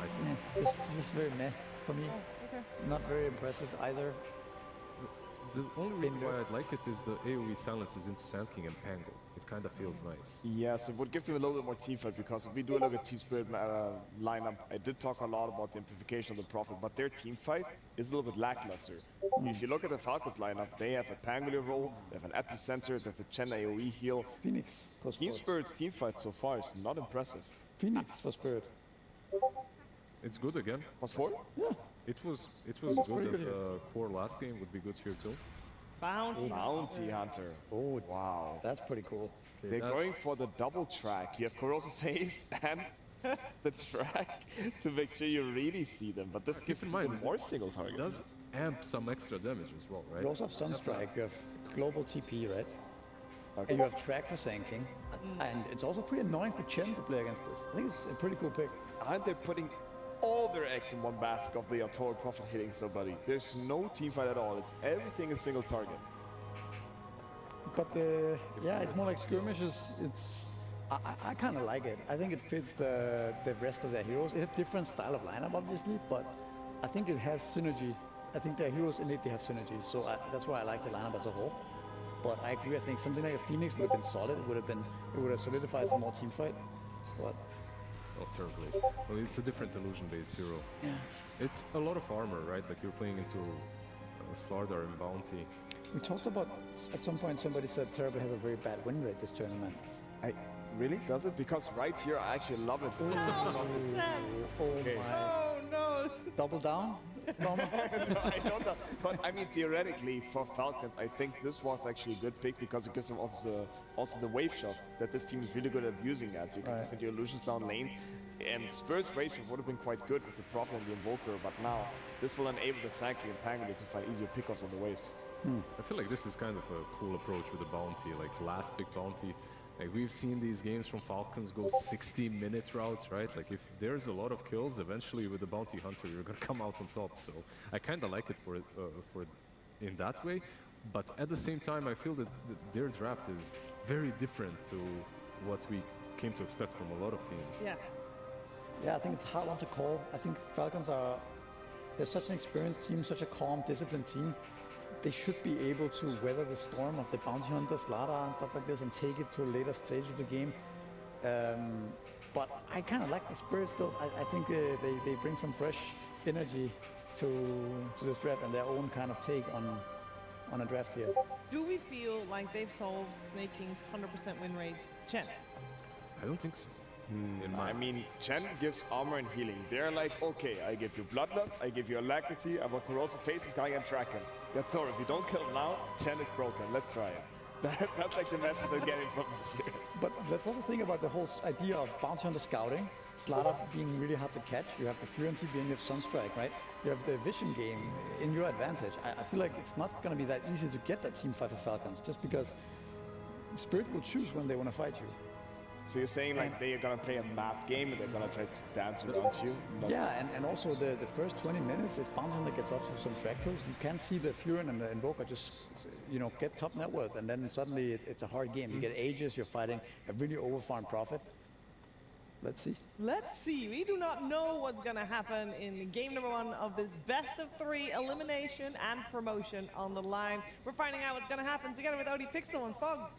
I think. This is very meh for me. Oh, okay. Not very impressive either. The only reason why I'd like it is the AoE silences into Sand King and Pango. It kind of feels nice. Yeah, so it would give them a little bit more team fight, because if we do look at Team Spirit lineup, I did talk a lot about the amplification of the Prophet, but their team fight is a little bit lackluster. If you look at the Falcons lineup, they have a Pangolier roll, they have an Epicenter, they have the Chen AoE heal. Phoenix. Team Spirit's team fight so far is not impressive. Phoenix for Spirit. It's good again. Plus 4? Yeah. It was good as a core last game, would be good here too. Bounty Hunter. Oh, wow. That's pretty cool. They're going for the double track. You have Corrosive Haze and the track to make sure you really see them. But this gives them more single targets. It does amp some extra damage as well, right? You also have Sunstrike, you have global TP, right? Okay. And you have track for Sanking. And it's also pretty annoying for Chen to play against this. I think it's a pretty cool pick. And they're putting all their eggs in one basket of the Toro Prophet hitting somebody. There's no team fight at all. It's everything is single target. But it's more like skirmishes. I kind of like it. I think it fits the rest of their heroes. It's a different style of lineup, obviously, but I think it has synergy. I think their heroes innately have synergy, so that's why I like the lineup as a whole. But I agree. I think something like a Phoenix would have been solid. It would have solidified some more team fight. But not terribly. Well, it's a different illusion-based hero. Yeah. It's a lot of armor, right? Like you're playing into Slardar and Bounty. We talked about, at some point somebody said Terrible has a very bad win rate this tournament. Really? Does it? Because right here I actually love it. Oh, okay. oh no! Double down? No, I don't know. But I mean, theoretically, for Falcons, I think this was actually a good pick because it gives them also the wave shove that this team is really good at abusing that. You can send your illusions down lanes. And Spirit's wave shove would have been quite good with the Prophet and the Invoker, but now this will enable the Sankey and Pangolin to find easier pickups on the waves. I feel like this is kind of a cool approach with the bounty, like last pick bounty. Like we've seen these games from Falcons go 60-minute routes, right? Like if there's a lot of kills, eventually with the bounty hunter, you're gonna come out on top. So I kind of like it for in that way. But at the same time, I feel that their draft is very different to what we came to expect from a lot of teams. Yeah. Yeah, I think it's a hard one to call. I think Falcons they're such an experienced team, such a calm, disciplined team. They should be able to weather the storm of the bounty hunters, Slardar and stuff like this, and take it to a later stage of the game. But I kind of like the Spirit still. I think they bring some fresh energy to this draft and their own kind of take on a draft here. Do we feel like they've solved Snake King's 100% win rate? Chen? I don't think so. I mean, Chen gives armor and healing. They're like, okay, I give you Bloodlust, I give you Alacrity, I want Corrosive Face, this guy and track him. Yatora, if you don't kill him now, Chen is broken. Let's try it. That's like the message I'm getting from this year. But let's also think about the whole idea of bounty hunter scouting, Slardar being really hard to catch. You have the Fury being your Sunstrike, right? You have the vision game in your advantage. I feel like it's not going to be that easy to get that team fight for Falcons, just because Spirit will choose when they want to fight you. So you're saying like they are going to play a map game and they're going to try to dance around you? Yeah, and also the first 20 minutes, if Bounty Hunter gets off to some track kills, you can see the Furin and the Invoker just, get top net worth, and then suddenly it's a hard game. You get Aegis, you're fighting a really overfarmed Prophet. Let's see. Let's see. We do not know what's going to happen in game number 1 of this best of 3 elimination and promotion on the line. We're finding out what's going to happen together with ODPixel and Fog.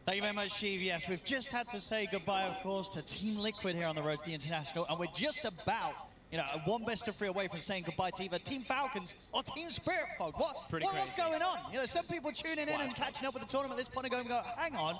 Thank you very much, Steve. Yes, we've just had to say goodbye, of course, to Team Liquid here on the road to the International, and we're just about, one best of 3 away from saying goodbye to either Team Falcons or Team Spirit, Fog. What's going on? Some people tuning in and catching up with the tournament at this point and go, hang on.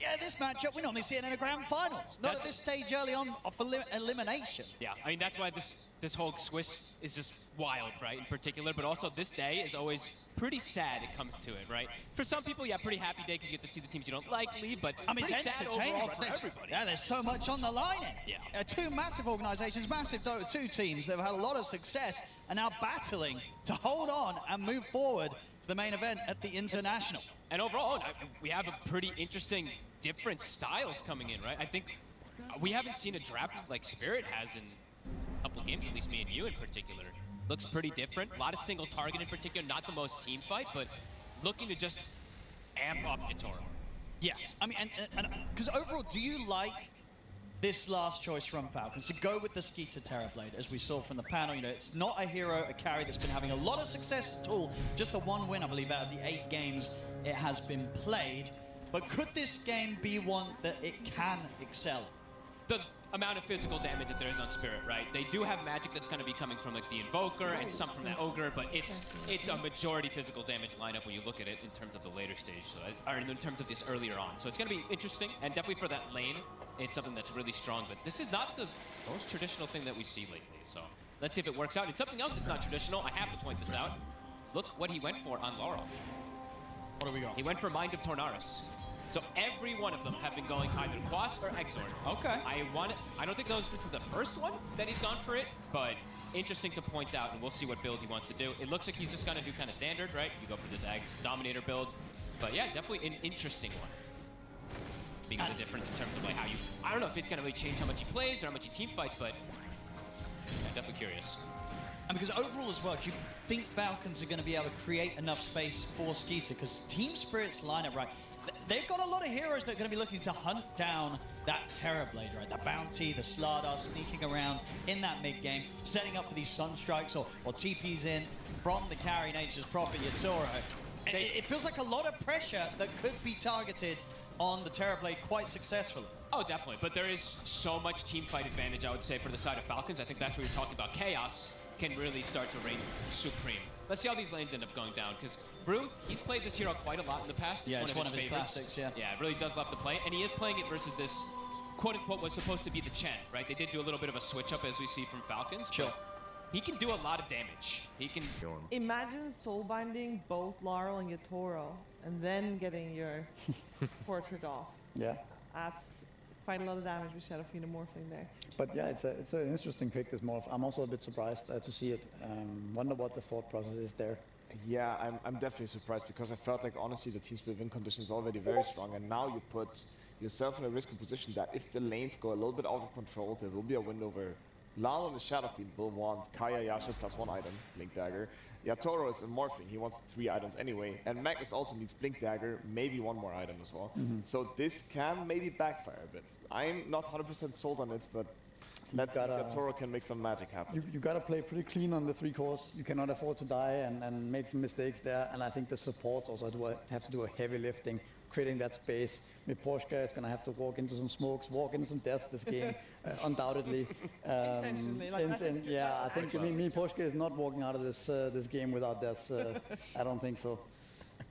Yeah, this matchup, we normally see it in a grand final. Not at this stage early on of elimination. Yeah, I mean, that's why this whole Swiss is just wild, right, in particular. But also, this day is always pretty sad it comes to it, right? For some people, yeah, pretty happy day because you get to see the teams you don't like leave, but I mean, it's sad entertaining overall for there's, everybody. Yeah, there's so much on the line. Yeah. 2 massive organizations, massive Dota 2 teams that have had a lot of success and now battling to hold on and move forward to the main event at the International. And overall, we have a pretty interesting different styles coming in, right? I think we haven't seen a draft like Spirit has in a couple of games, at least me and you in particular. Looks pretty different. A lot of single target in particular, not the most team fight, but looking to just amp up Yatora. Yes, I mean, because overall, do you like this last choice from Falcons to go with the Skeeter Terrorblade, as we saw from the panel? It's not a hero, a carry that's been having a lot of success at all. Just the 1 win, I believe, out of the 8 games it has been played. But could this game be one that it can excel? The amount of physical damage that there is on Spirit, right? They do have magic that's going to be coming from like the Invoker and some from that Ogre, but it's a majority physical damage lineup when you look at it in terms of the later stage, or in terms of this earlier on. So it's going to be interesting, and definitely for that lane, it's something that's really strong. But this is not the most traditional thing that we see lately. So let's see if it works out. And something else that's not traditional, I have to point this out. Look what he went for on Laurel. What do we got? He went for Mind of Tornaris. So every one of them have been going either Quas or Exort. Okay. I don't think this is the first one that he's gone for it, but interesting to point out, and we'll see what build he wants to do. It looks like he's just gonna do kind of standard, right? You go for this Ags Dominator build. But yeah, definitely an interesting one. Being the difference in terms of like how I don't know if it's gonna really change how much he plays or how much he team fights, but I'm definitely curious. And because overall as well, do you think Falcons are going to be able to create enough space for Skeeter? Because Team Spirit's lineup, right, they've got a lot of heroes that are going to be looking to hunt down that Terrorblade, right? The Bounty, the Slardar sneaking around in that mid-game, setting up for these Sunstrikes or TPs in from the carry Nature's Prophet, Yatora. It feels like a lot of pressure that could be targeted on the Terrorblade quite successfully. Oh, definitely. But there is so much team fight advantage, I would say, for the side of Falcons. I think that's where you're talking about. Chaos can really start to reign supreme. Let's see how these lanes end up going down, because Brew, he's played this hero quite a lot in the past. Yeah, it's one of his favorites. classics, yeah. Yeah, it really does love to play, and he is playing it versus this quote-unquote was supposed to be the Chen, right? They did do a little bit of a switch-up, as we see from Falcons. Sure. he can do a lot of damage. He can. Imagine soul binding both Laurel and Yatoro, and then getting your portrait off. Yeah. That's quite a lot of damage with Shadow Fiend and Morphling there. But yeah, it's an interesting pick, this Morph. I'm also a bit surprised to see it. Wonder what the thought process is there. Yeah, I'm definitely surprised because I felt like honestly the team split win condition is already very strong, and now you put yourself in a risky position that if the lanes go a little bit out of control, there will be a window where Lalo and the Shadow Fiend will want Kaya Yasha plus 1 item, Blink Dagger. Yatoro is a Morphling, he wants 3 items anyway, and Magnus also needs Blink Dagger, maybe 1 more item as well. So this can maybe backfire a bit. I'm not 100% sold on it, but let's see if Yatoro can make some magic happen. You gotta play pretty clean on the 3 cores. You cannot afford to die and make some mistakes there. And I think the support also have to do a heavy lifting, creating that space. Miposhka is gonna have to walk into some smokes, walk into some deaths this game, undoubtedly. Intentionally, like yeah, I think Miposhka is not walking out of this game without deaths. I don't think so.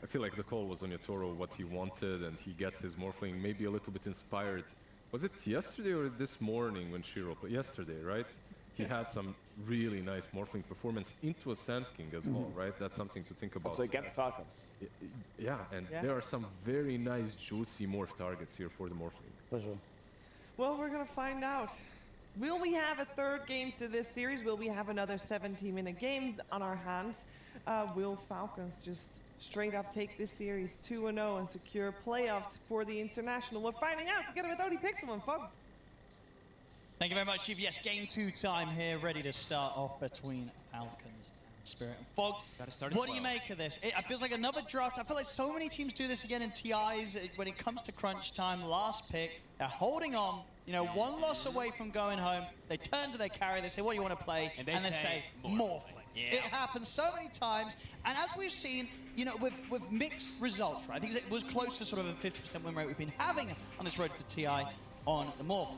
I feel like the call was on Yatoro, what he wanted, and he gets his Morphling maybe a little bit inspired. Was it yesterday or this morning when Shiro played? Yesterday, right? He had some really nice Morphling performance into a Sand King as well, right? That's something to think about. Also against Falcons. Yeah, and there are some very nice, juicy morph targets here for the Morphling. For sure. Well, we're gonna find out. Will we have a 3rd game to this series? Will we have another 70-minute games on our hands? Will Falcons just straight up take this series 2-0 and secure playoffs for the International? We're finding out together with Odie Pixel and Fog. Thank you very much, Chief. Yes, game 2 time here, ready to start off between Falcons and Spirit and Fog. What do you make of this? It feels like another draft. I feel like so many teams do this again in TIs when it comes to crunch time, last pick. They're holding on, you know, 1 loss away from going home. They turn to their carry, they say, what do you want to play? And they say Morphling. Yeah. It happens so many times, and as we've seen, you know, with mixed results, right? I think it was close to sort of a 50% win rate we've been having on this road to the TI on the Morph.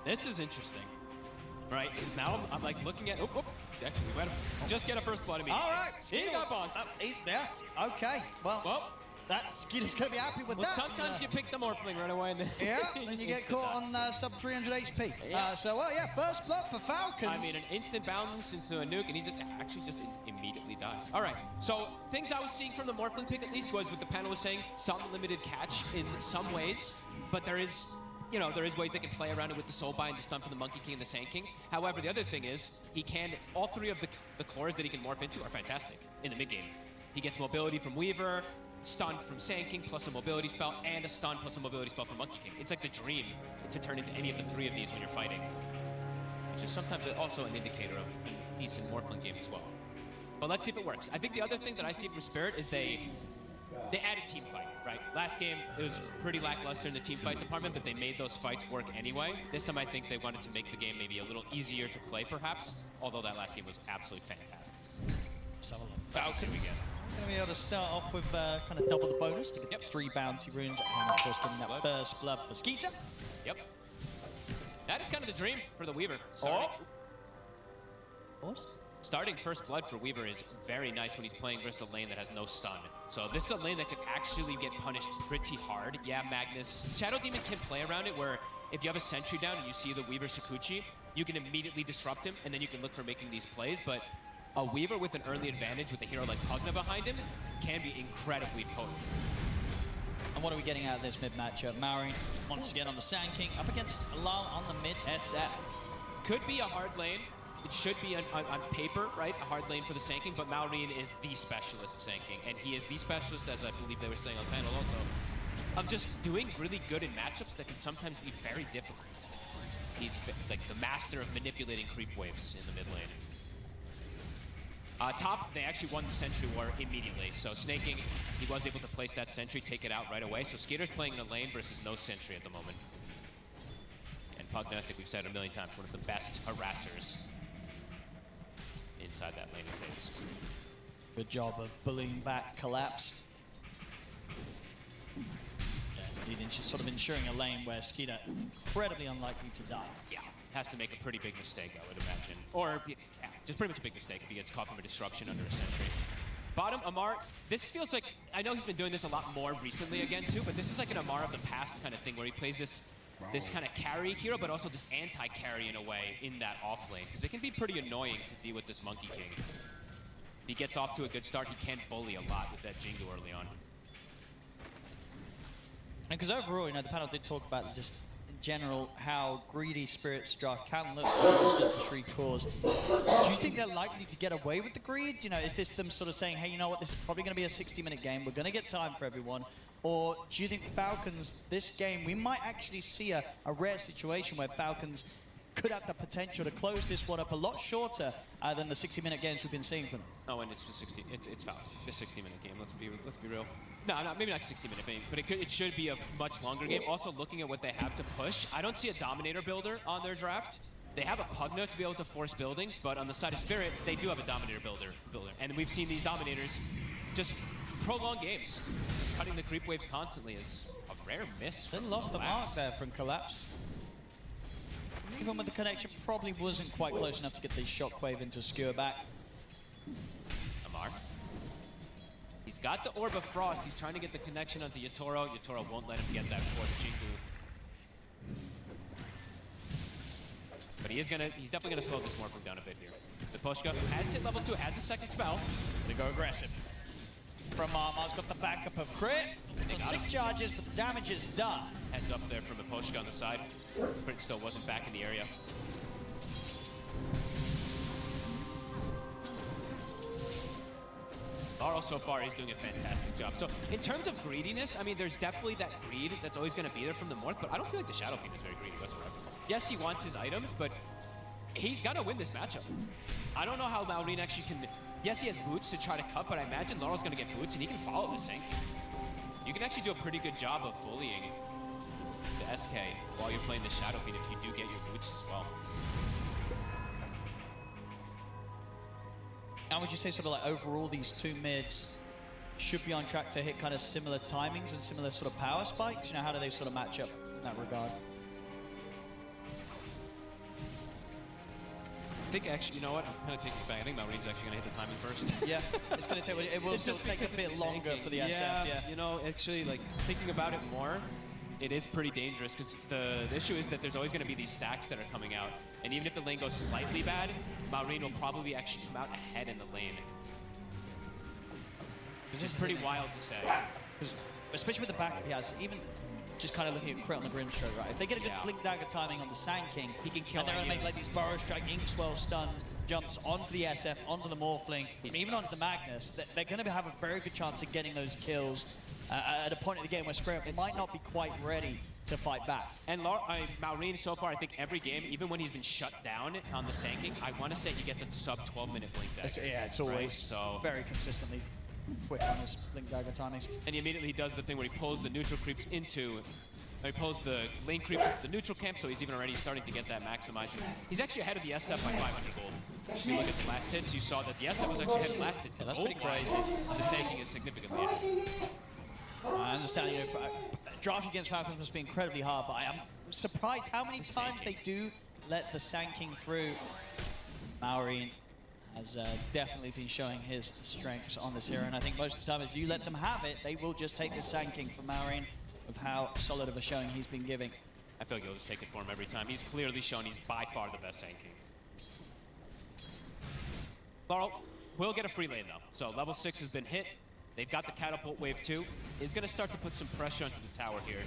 This is interesting, right? Because now I'm like looking at. Actually, we went just get a first blood immediately. All right, he got bonked. Yeah. Okay. Well. That Skeeter's gonna be happy with that. Sometimes you pick the Morphling right away, and then then you get caught on sub 300 HP. Yeah. First blood for Falcons. I mean, an instant bounce into a nuke, and he's actually just immediately dies. All right. So things I was seeing from the Morphling pick at least was what the panel was saying: some limited catch in some ways, but there is. You know, there is ways they can play around it with the Soul Bind, the stun from the Monkey King and the Sand King. However, the other thing is, all 3 of the cores that he can morph into are fantastic in the mid game. He gets mobility from Weaver, stun from Sand King, plus a mobility spell, and a stun plus a mobility spell from Monkey King. It's like the dream to turn into any of the 3 of these when you're fighting. Which is sometimes also an indicator of a decent Morphling game as well. But let's see if it works. I think the other thing that I see from Spirit is they added team fight, right? Last game, it was pretty lackluster in the team fight department, but they made those fights work anyway. This time, I think they wanted to make the game maybe a little easier to play, perhaps, although that last game was absolutely fantastic. Falcons. We get. Going to be able to start off with kind of double the bonus to get 3 bounty runes, and of course getting that first blood for Skeeter. Yep. That is kind of the dream for the Weaver. Starting first blood for Weaver is very nice when he's playing versus a lane that has no stun. So this is a lane that could actually get punished pretty hard. Yeah, Magnus. Shadow Demon can play around it where if you have a sentry down and you see the Weaver Sakuchi, you can immediately disrupt him and then you can look for making these plays. But a Weaver with an early advantage with a hero like Pugna behind him can be incredibly potent. And what are we getting out of this mid matchup? Maori once again on the Sand King up against Lal on the mid SF. Could be a hard lane. It should be on paper, right? A hard lane for the Sand King, but Maureen is the specialist Sand King, and he is the specialist, as I believe they were saying on panel also, of just doing really good in matchups that can sometimes be very difficult. He's like the master of manipulating creep waves in the mid lane. Top, they actually won the Sentry War immediately, so Snaking, he was able to place that Sentry, take it out right away, so Skeeter's playing in a lane versus no Sentry at the moment. And Pugna, I think we've said it a million times, one of the best harassers inside that laning phase. Good job of bullying back collapse. Indeed, sort of ensuring a lane where Skeeter incredibly unlikely to die. Yeah, has to make a pretty big mistake, I would imagine. Or, yeah, just pretty much a big mistake if he gets caught from a disruption under a sentry. Bottom, Amar, this feels like, I know he's been doing this a lot more recently again too, but this is like an Amar of the past kind of thing where he plays this this kind of carry hero, but also this anti-carry in a way in that off lane, because it can be pretty annoying to deal with this Monkey King. If he gets off to a good start, he can bully a lot with that Jingu early on. And because overall, you know, the panel did talk about just in general how greedy Spirits draft can look for the Shri cores. Do you think they're likely to get away with the greed? You know, is this them sort of saying, hey, you know what, this is probably going to be a 60-minute game, we're going to get time for everyone? Or do you think Falcons, this game, we might actually see a rare situation where Falcons could have the potential to close this one up a lot shorter than the 60-minute games we've been seeing for them? Oh, and it's Falcons. It's a 60-minute game. Let's be real. No, maybe not 60-minute game, but it should be a much longer game. Also, looking at what they have to push, I don't see a Dominator builder on their draft. They have a Pugna to be able to force buildings, but on the side of Spirit, they do have a Dominator builder. And we've seen these Dominators just prolong games. Just cutting the creep waves constantly is a rare miss. They lost the mark there from Collapse. Even with the connection, probably wasn't quite close enough to get the Shockwave into Skewer back. Amar. He's got the Orb of Frost. He's trying to get the connection onto Yatoro. Yatoro won't let him get that fourth Jingu. But he's definitely gonna slow this Morph down a bit here. The Pushka has hit level 2, has a second spell. They go aggressive. From Marmar's got the backup of crit. The stick charges, but the damage is done. Heads up there from the Pushka on the side. Crit still wasn't back in the area. Laurel so far is doing a fantastic job. So in terms of greediness, I mean, there's definitely that greed that's always going to be there from the Morph, but I don't feel like the Shadow Fiend is very greedy whatsoever. Yes, he wants his items, but he's got to win this matchup. I don't know how Maureen actually can... Yes, he has boots to try to cut, but I imagine Laurel's going to get boots, and he can follow the Sank. You can actually do a pretty good job of bullying the SK while you're playing the Shadow Fiend if you do get your boots as well. And would you say sort of like overall these two mids should be on track to hit kind of similar timings and similar sort of power spikes? You know, how do they sort of match up in that regard? I think actually, you know what? I'm kind of taking it back. I think Maureen's actually going to hit the timing first. Yeah, it's going to take. It will still take a bit longer for the SF. Yeah, you know, actually, like thinking about it more, it is pretty dangerous because the issue is that there's always going to be these stacks that are coming out, and even if the lane goes slightly bad, Maureen will probably actually come out ahead in the lane. This is pretty wild to say. Especially with the backup he has, even just kind of looking at crit on the Grimstroke, right? If they get a good Blink Dagger timing on the Sand King, he can kill. And they're going to make like these Burrow Strike, Inkswell stuns, jumps onto the SF, onto the Morphling, even onto the Magnus. They're going to have a very good chance of getting those kills at a point in the game where Spirit might not be quite ready to fight back. And Maureen so far, I think every game, even when he's been shut down on the Sand King, I want to say he gets a sub 12-minute Blink Dagger. It's always right? So very consistently quick on his Blink Dagger timings. And he immediately does the thing where he pulls the neutral creeps into... He pulls the lane creeps into the neutral camp, so he's even already starting to get that maximized. He's actually ahead of the SF by 500 gold. If you look at the last hits, you saw that the SF was actually ahead of last hits. Yeah, that's pretty crazy. The Sand King is significantly ahead. I understand, you know, drafting against Falcons must be incredibly hard, but I am surprised how many times they do let the Sand King through. Maureen has definitely been showing his strengths on this hero, and I think most of the time if you let them have it, they will just take the Sand King from Maureen of how solid of a showing he's been giving. I feel like he'll just take it for him every time. He's clearly shown he's by far the best Sand King. Laurel will get a free lane though. So level 6 has been hit. They've got the Catapult Wave 2. Is going to start to put some pressure onto the tower here.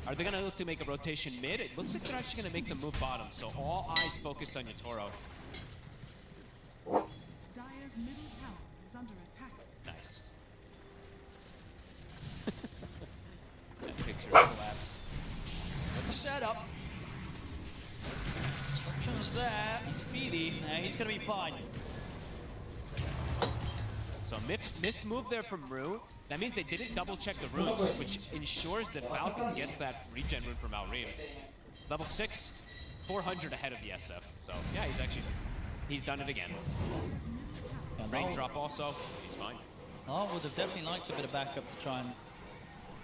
Are they going to look to make a rotation mid? It looks like they're actually going to make the move bottom. So all eyes focused on Yatoro. Dire's middle tower is under attack. Nice. That picture collapse. Good setup. Disruption's there. He's speedy. He's going to be fine. So missed move there from Rue. That means they didn't double check the runes, which ensures that Falcons gets that regen rune from Maureen. Level 6, 400 ahead of the SF. So yeah, he's done it again. Raindrop also, he's fine. Oh, would have definitely liked a bit of backup to try and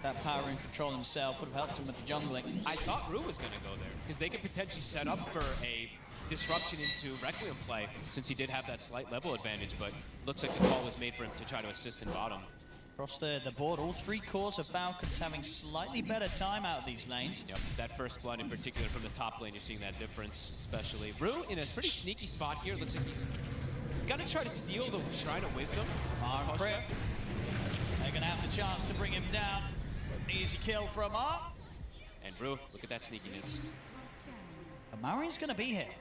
that power and control himself. Would have helped him with the jungling. I thought Rue was going to go there because they could potentially set up for a disruption into Requiem play since he did have that slight level advantage, but looks like the call was made for him to try to assist in bottom. Across the board, all 3 cores of Falcons having slightly better time out of these lanes. Yep, that first blood in particular from the top lane, you're seeing that difference, especially. Rue in a pretty sneaky spot here. Looks like he's gonna try to steal the Shrine of Wisdom. Crip. They're gonna have the chance to bring him down. Easy kill from Mark. And Rue, look at that sneakiness. And Maori's gonna be here.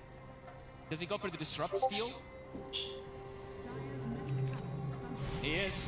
Does he go for the disrupt steal? He is.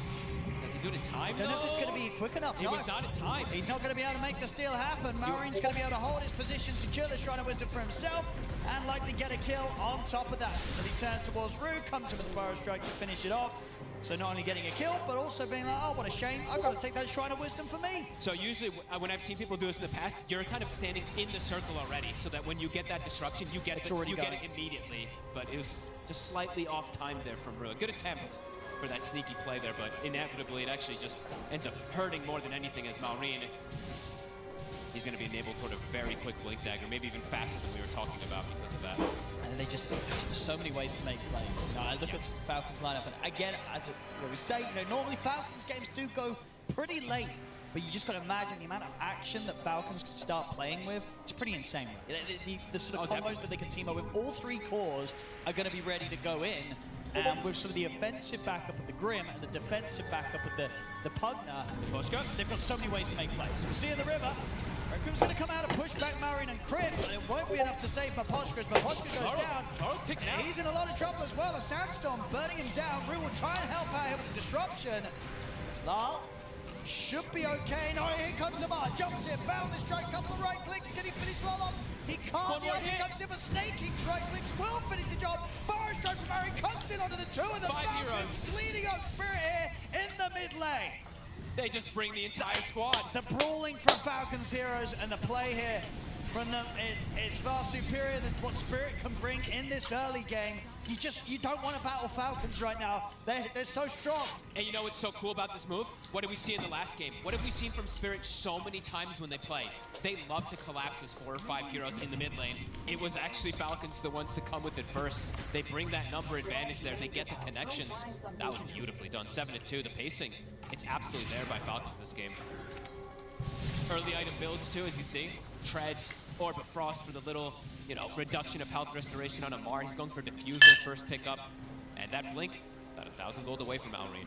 Does he do it in time? Don't know if it's going to be quick enough. It was not in time. He's not going to be able to make the steal happen. Maureen's going to be able to hold his position, secure the Shrine of Wisdom for himself, and likely get a kill on top of that. As he turns towards Rue, comes in with the Burrow Strike to finish it off. So not only getting a kill, but also being like, oh, what a shame. I've got to take that Shrine of Wisdom for me. So usually when I've seen people do this in the past, you're kind of standing in the circle already, so that when you get that disruption, you get it immediately. But it was just slightly off time there from Rue. A good attempt for that sneaky play there, but inevitably it actually just ends up hurting more than anything as Maureen. He's going to be enabled toward a very quick Blink Dagger, maybe even faster than we were talking about because of that. And there's so many ways to make plays. You know, I look at Falcons lineup, and again, as we say, you know, normally Falcons games do go pretty late, but you just got to imagine the amount of action that Falcons can start playing with. It's pretty insane. The sort of combos that they can team up with, all 3 cores are going to be ready to go in. And with sort of the offensive backup of the Grim and the defensive backup of the Pugna, they've got so many ways to make plays. We'll see in the river. Grim's going to come out and push back Maureen and Crib, but it won't be enough to save Maposhka. Maposhka goes down. He's in a lot of trouble as well. A Sandstorm burning him down. Rue will try and help out here with the disruption. Lal should be okay. No, here comes Amar. Jumps in, found the strike, couple of right clicks. Can he finish Lal off? He can't. He comes in for snaking. Right clicks will finish the job. Bar strike from Maureen comes in onto the 2 of the Falcons, leading on Spirit here in the mid lane. They just bring the entire squad. The brawling from Falcons heroes and the play here from them is far superior than what Spirit can bring in this early game. You don't want to battle Falcons right now. They're so strong. And you know what's so cool about this move? What did we see in the last game? What have we seen from Spirit so many times when they play? They love to collapse as 4 or 5 heroes in the mid lane. It was actually Falcons the ones to come with it first. They bring that number advantage there. They get the connections. That was beautifully done. 7-2, the pacing. It's absolutely there by Falcons this game. Early item builds too, as you see. Treads, Orb of Frost for the little, you know, reduction of health restoration on Amar. He's going for Diffuser first pickup. And that Blink, about 1,000 gold away from Alreen.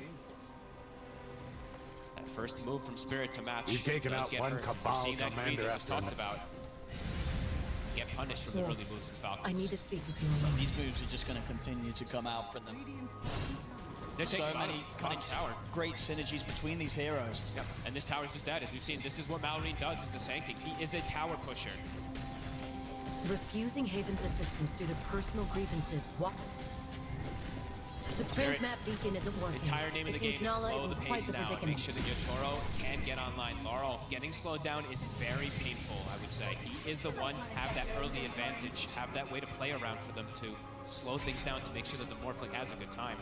That first move from Spirit to match. You've taken out one Cabal commander after talked about. Get punished from the early moves from Falcons. I need to speak with you. So these moves are just going to continue to come out from them. There's so many great synergies between these heroes. Yep. And this tower's just dead. As we've seen, this is what Malrine does, is the sanking. He is a tower pusher. Refusing Haven's assistance due to personal grievances. What? The transmap beacon isn't working. The entire name of the game is slow the pace down. Predicament. Make sure that Yotoro can get online. Laurel getting slowed down is very painful, I would say. He is the one to have that early advantage, have that way to play around for them to slow things down to make sure that the Morphling has a good time.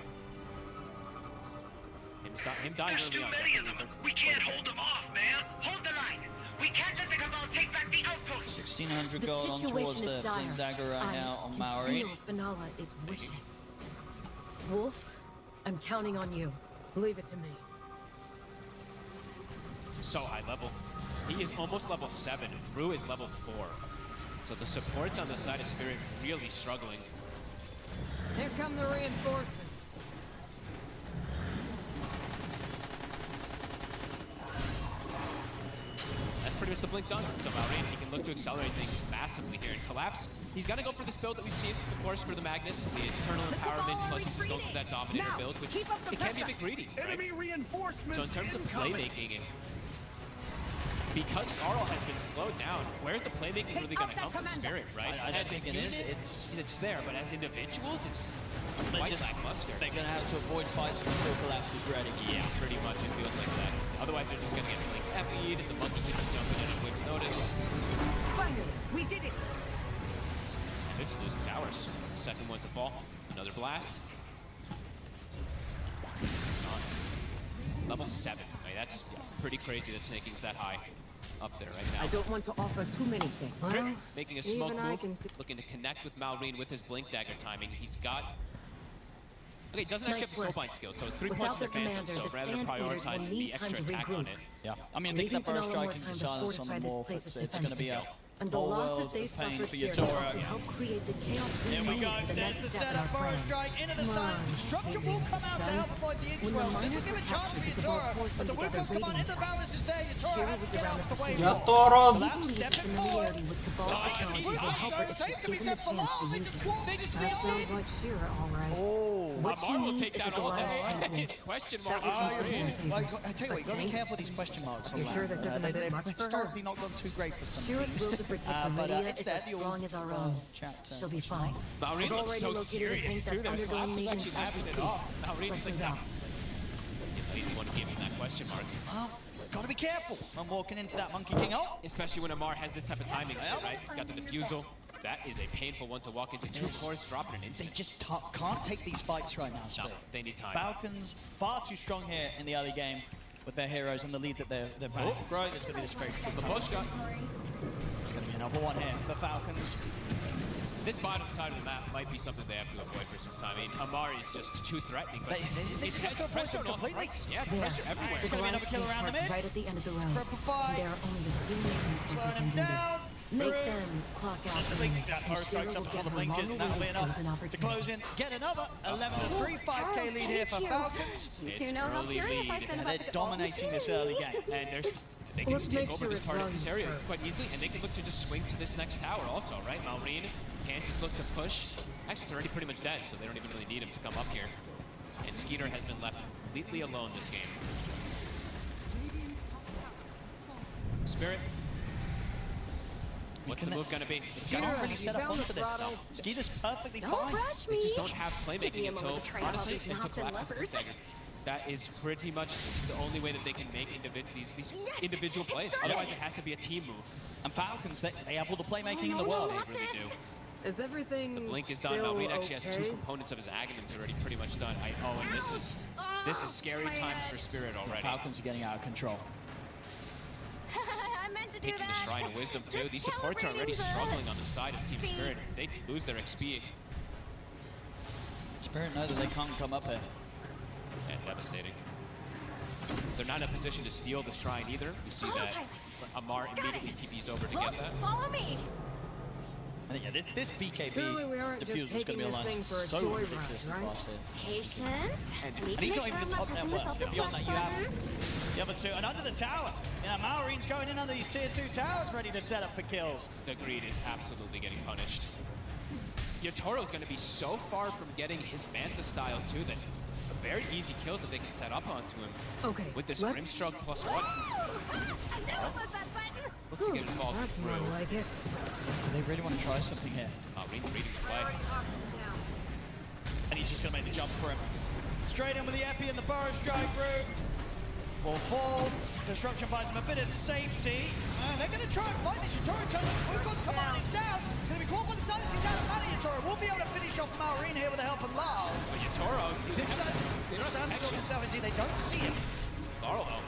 Him dying early on definitely hurts. We can't hold them off, man. Hold the line. We can't let the Cabal take back the outpost. 1,600 gold on towards the Blink Dagger right now on Maori. Finala is wishing. Wolf, I'm counting on you. Leave it to me. So high level. He is almost level 7. Rue is level 4. So the supports on the side of Spirit really struggling. Here come the reinforcements. That's pretty much the Blink done. So Malrine, he can look to accelerate things massively here. And Collapse, he's got to go for this build that we've seen, of course, for the Magnus. The Eternal Empowerment, plus he's just going for that Dominator build, which it can be a bit greedy. Enemy reinforcements. So in terms of playmaking, because Laurel has been slowed down, where's the playmaking really going to come from Spirit, right? I don't think it is. It's there, but as individuals, it's quite lackluster. They're going to have to avoid fights until Collapse is ready. Yeah, pretty much. It feels like that. Otherwise, they're just going to get like FE'd, and the monkey can be jumping in on Whip's notice. Finally, we did it. And they're just losing towers. Second one to fall. Another blast. It's gone. Level 7. Right, that's pretty crazy that Snaking's that high up there right now. I don't want to offer too many things. Well, making a smoke even I move, can see. looking to connect with Malrine with his Blink Dagger timing. He's got Okay, it doesn't actually have the Soulbind skill, so 3 points Without in the their Phantom, commander, so the rather than Sand Eaters will prioritizing need the time extra to attack regroup. on it. Yeah, I mean, I think Leaving that Burrow Finola Strike more and time to silence on the fortify this Morph, place's it's going to be a defenses. And the whole losses world they've of pain suffered for here will Yatoro. also help create the chaos we Here we need go, for the there's next the step in setup, our Burrow plan. Strike into the silence. Disruption will come out to help avoid the Inkswells. This will give a chance for Yatoro, but the Wilco's come on, into the balance is there. Yatoro has to get out of the way. Yatoro! He believes familiarity with Cabal technology will help British given a chance to use it. That sounds like Shira, all right. What Amar you will need take is a that all Goliath day. tank. Question That mark. would just be in favor. I tell you what, you got to be careful with these question marks. You're sure this isn't a bit much for her? Historically not gone too great for some Shira's teams. will to protect But, Viridia it's is there, as the old, strong as our own. She'll be fine. Maureen We've looks already so located a serious tank too. that's That undergoing collapse is maintenance actually as we happening speak. off. Maureen's Let's like, move no. out. He's the one giving that question mark. Well, got to be careful when walking into that Monkey King. Oh, especially when Amar has this type of timing shit, right? He's got the defusal. That is a painful one to walk into. 2 cores, drop it an instant. They just can't take these fights right now. No, they need time. Falcons far too strong here in the early game with their heroes and the lead that they're planning to grow. There's going to be this very the push got. It's going to be another one here for Falcons. This bottom side of the map might be something they have to avoid for some time. I mean, Amar is just too threatening, but it's pressure completely. Yeah, it's There. pressure everywhere. It's going to be another kill around the mid. Right at the end of the road. Purple fight. There are only a few minions Slowing focused him on doing down. Make them clock out. I think that Burrow Strikes up before the blinkers, and that'll be enough to close in. Get another 11-3, 5k lead here for Falcons. It's early lead. And they're dominating this early game. And they can just take over this part of this area quite easily, and they can look to just swing to this next tower also, right? Maureen can just look to push. Actually, it's already pretty much dead, so they don't even really need him to come up here. And Skeeter has been left completely alone this game. Spirit. What's the move gonna be? It's Can't got really set up onto this. Skeeter's perfectly fine. They just don't have playmaking until, honestly, until collapses the dagger. That is pretty much the only way that they can make these individual plays. Otherwise, it has to be a team move. And Falcons, they have all the playmaking in the world. They really do. Is everything The blink is done. Maureen actually has 2 components of his Aghanims already pretty much done. And this is scary times for Spirit already. Falcons are getting out of control. I meant to do Taking the that. Shrine of Wisdom too. Just These supports are already celebrating struggling on the side of Team feet. Spirit. If they lose their XP, Spirit know that they can't come up here. yeah, devastating. They're not in a position to steal the Shrine either. We see that Amar immediately TPs over to get that. Follow me. I think, yeah, this BKB Surely we aren't just diffuser is going to taking be a this line thing for a so joyride, ridiculously right? fast here. Patience. And he's not even the top network. Beyond that, you have the other two. And under the tower, yeah, Maureen's going in under these tier 2 towers, ready to set up for kills. The greed is absolutely getting punished. Yatoro's going to be so far from getting his Manta style too that very easy kills that they can set up onto him. Okay, With this let's- Grimstrug +1. Look to get involved That's through. more like it. Do they really want to try something here? Maureen's reading the play. And he's just going to make the jump for him. Straight in with the Epi and the Burrow Strike route. Will fall. Disruption buys him a bit of safety. They're going to try and fight this. Yatoro turns. Wilco's come on, he's down. He's going to be caught by the silence. He's out of money. Yatoro will be able to finish off Maureen here with the help of Lyle. But Yatoro, he's in Sandstorm himself, indeed. They don't see him. Laurel, though.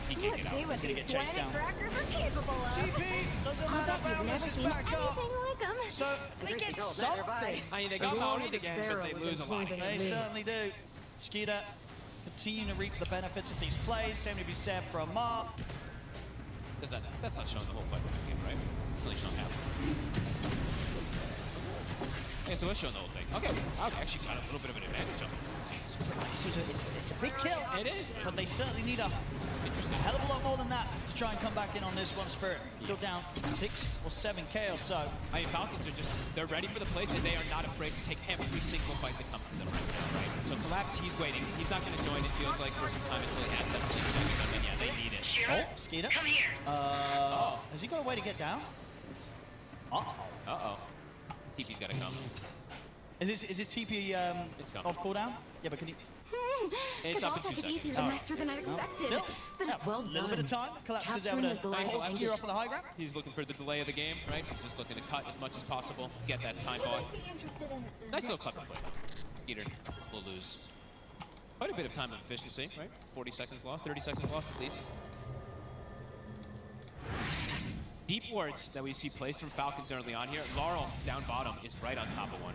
He can't get out. See what He's going to these get chased down. planet crackers are capable of. TP doesn't matter. Wellness is back up. Like them. So they get something. I mean, they got Maureen again, but they lose a lot. They certainly do. Skeeter continue to reap the benefits of these plays. Same to be said for Amar. That's not showing the whole fight game, right? It's only showing half. Okay, so let's show the whole thing. Okay, I've actually got a little bit of an advantage on the scenes. It's a big kill. It is, But they certainly need a hell of a lot more than that to try and come back in on this one. Spirit still down 6 or 7k or so. I mean, Falcons are they're ready for the plays, and they are not afraid to take every single fight that comes to them right now, right? So Collapse, he's waiting. He's not going to join, it feels like, for some time until he has that seconds. I mean, yeah, they need it. Oh, Skeeter. Come here. Has he got a way to get down? Uh-oh. TP's got to come. Is his TP off cooldown? Yeah, but can he... It's up in 2 is seconds. easier to master than I expected. Still, That is well a little bit of done. time. Collapse is able Capturing to the Goliath hold Skeeter ambush. up on the high ground. He's looking for the delay of the game, right? He's just looking to cut as much as possible, get that time bought. Nice little cut and play. Skeeter will lose quite a bit of time of efficiency, right? 40 seconds lost, 30 seconds lost at least. Deep wards that we see placed from Falcons early on here. Laurel down bottom is right on top of one.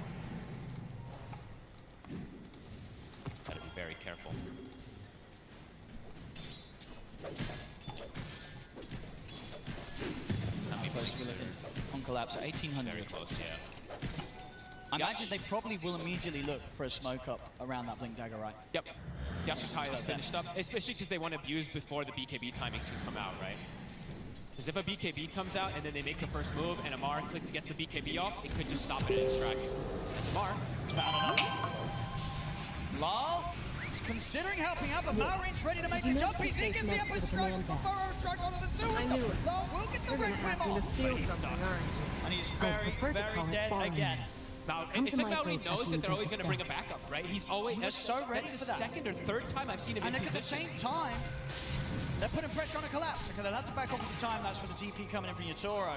very careful. How close are we looking on Collapse? 1800. Very close, yeah. I imagine they probably will immediately look for a smoke up around that Blink Dagger, right? Yep. Yasukai is finished up, especially because they want to abuse before the BKB timings can come out, right? Because if a BKB comes out and then they make the first move and Amar gets the BKB off, it could just stop it in its tracks. That's Amar. Found it up. Lal is considering helping out, but Maureen's ready to make the jump. He gets the upward strike. Burrow strike onto the two. I knew it. Lal will get the red whip off. And he's very, very dead again. Now, it's like Maureen knows that they're always going to bring a backup, right? He's always so ready that's for the that. second or third time I've seen him And in at the position. same time, they're putting pressure on a Collapse. Okay, they'll have to back off at the time. That's with the TP coming in from Yatoro.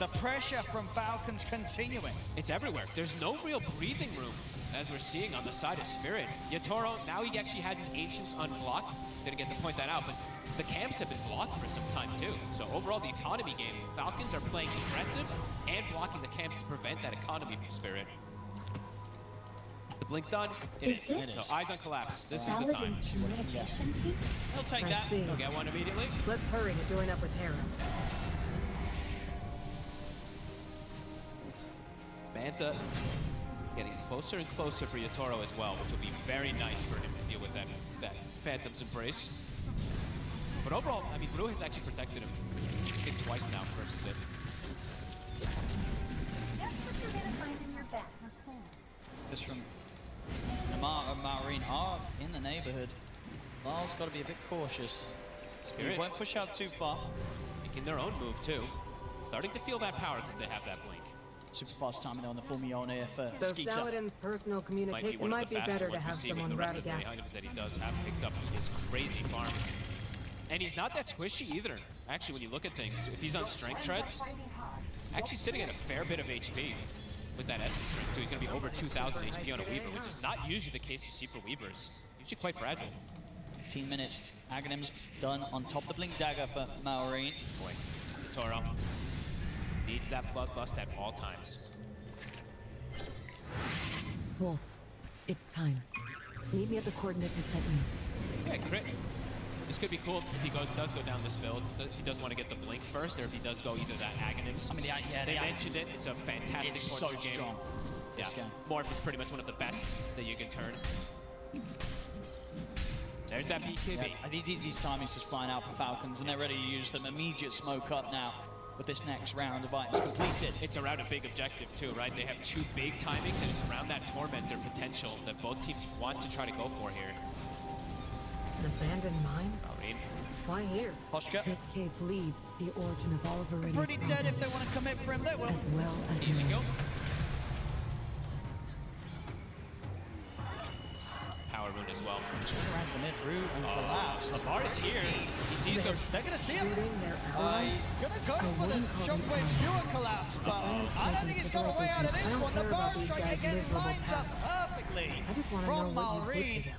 The pressure from Falcons continuing. It's everywhere. There's no real breathing room, as we're seeing on the side of Spirit. Yatoro, now he actually has his Ancients unblocked. Didn't get to point that out, but the camps have been blocked for some time too. So overall, the economy game, Falcons are playing aggressive and blocking the camps to prevent that economy from Spirit. The blink done, it is. So eyes on Collapse. This is the time. He'll take I that. see. He'll get one immediately. Let's hurry to join up with Hera. Manta getting closer and closer for Yatoro as well, which will be very nice for him to deal with that Phantom's Embrace. But overall, I mean, Blue has actually protected him hit twice now versus it. That's what you're gonna find in your bag. This from Amar and Maureen are in the neighborhood. Lal's got to be a bit cautious. Spirit He won't push out too far. Making their own move too. Starting to feel that power because they have that blink. Super fast timing on the full Mjolnir for So Skeeter. Saladin's personal communication might be better to have someone rest of the Radagast. items that he does have picked up his crazy farm. And he's not that squishy either. Actually, when you look at things, if he's on strength treads, actually sitting at a fair bit of HP with that essence strength too. He's gonna be over 2,000 HP on a Weaver, which is not usually the case you see for Weavers. Usually quite fragile. 15 minutes. Aghanim's done on top of the Blink Dagger for Maureen. Boy, Toro needs that bloodlust at all times. Wolf, it's time. Meet me at the coordinates you sent me. Yeah, crit. This could be cool if he does go down this build. If he does want to get the blink first, or if he does go either that Aghanims. I mean, yeah, they mentioned it. It's a fantastic It's point so game. strong. Yeah, This guy. Morph is pretty much one of the best that you can turn. There's that BKB. Yeah, I think these timings just flying out for Falcons, and they're ready to use them. Immediate smoke up now with this next round of items completed. It's around a big objective too, right? They have two big timings, and it's around that Tormentor potential that both teams want to try to go for here. An abandoned mine? Maureen. Why here? Poshka. This cave leads to the origin of all of Viridian's Pretty dead if they want to commit for him, they will. as well as Easy mine. go. Power rune as well. Around the mid route and Collapse. Lamar is here. He sees the. They're going to see him. Shooting their allies? He's going to go A for the one colony Shockwave plan. Skewer Collapse, but I don't think he's got a way out of this I don't one. The care about Burrow these Strike guys' again miserable lines up past. perfectly I just want to know from what you did Maureen. to them.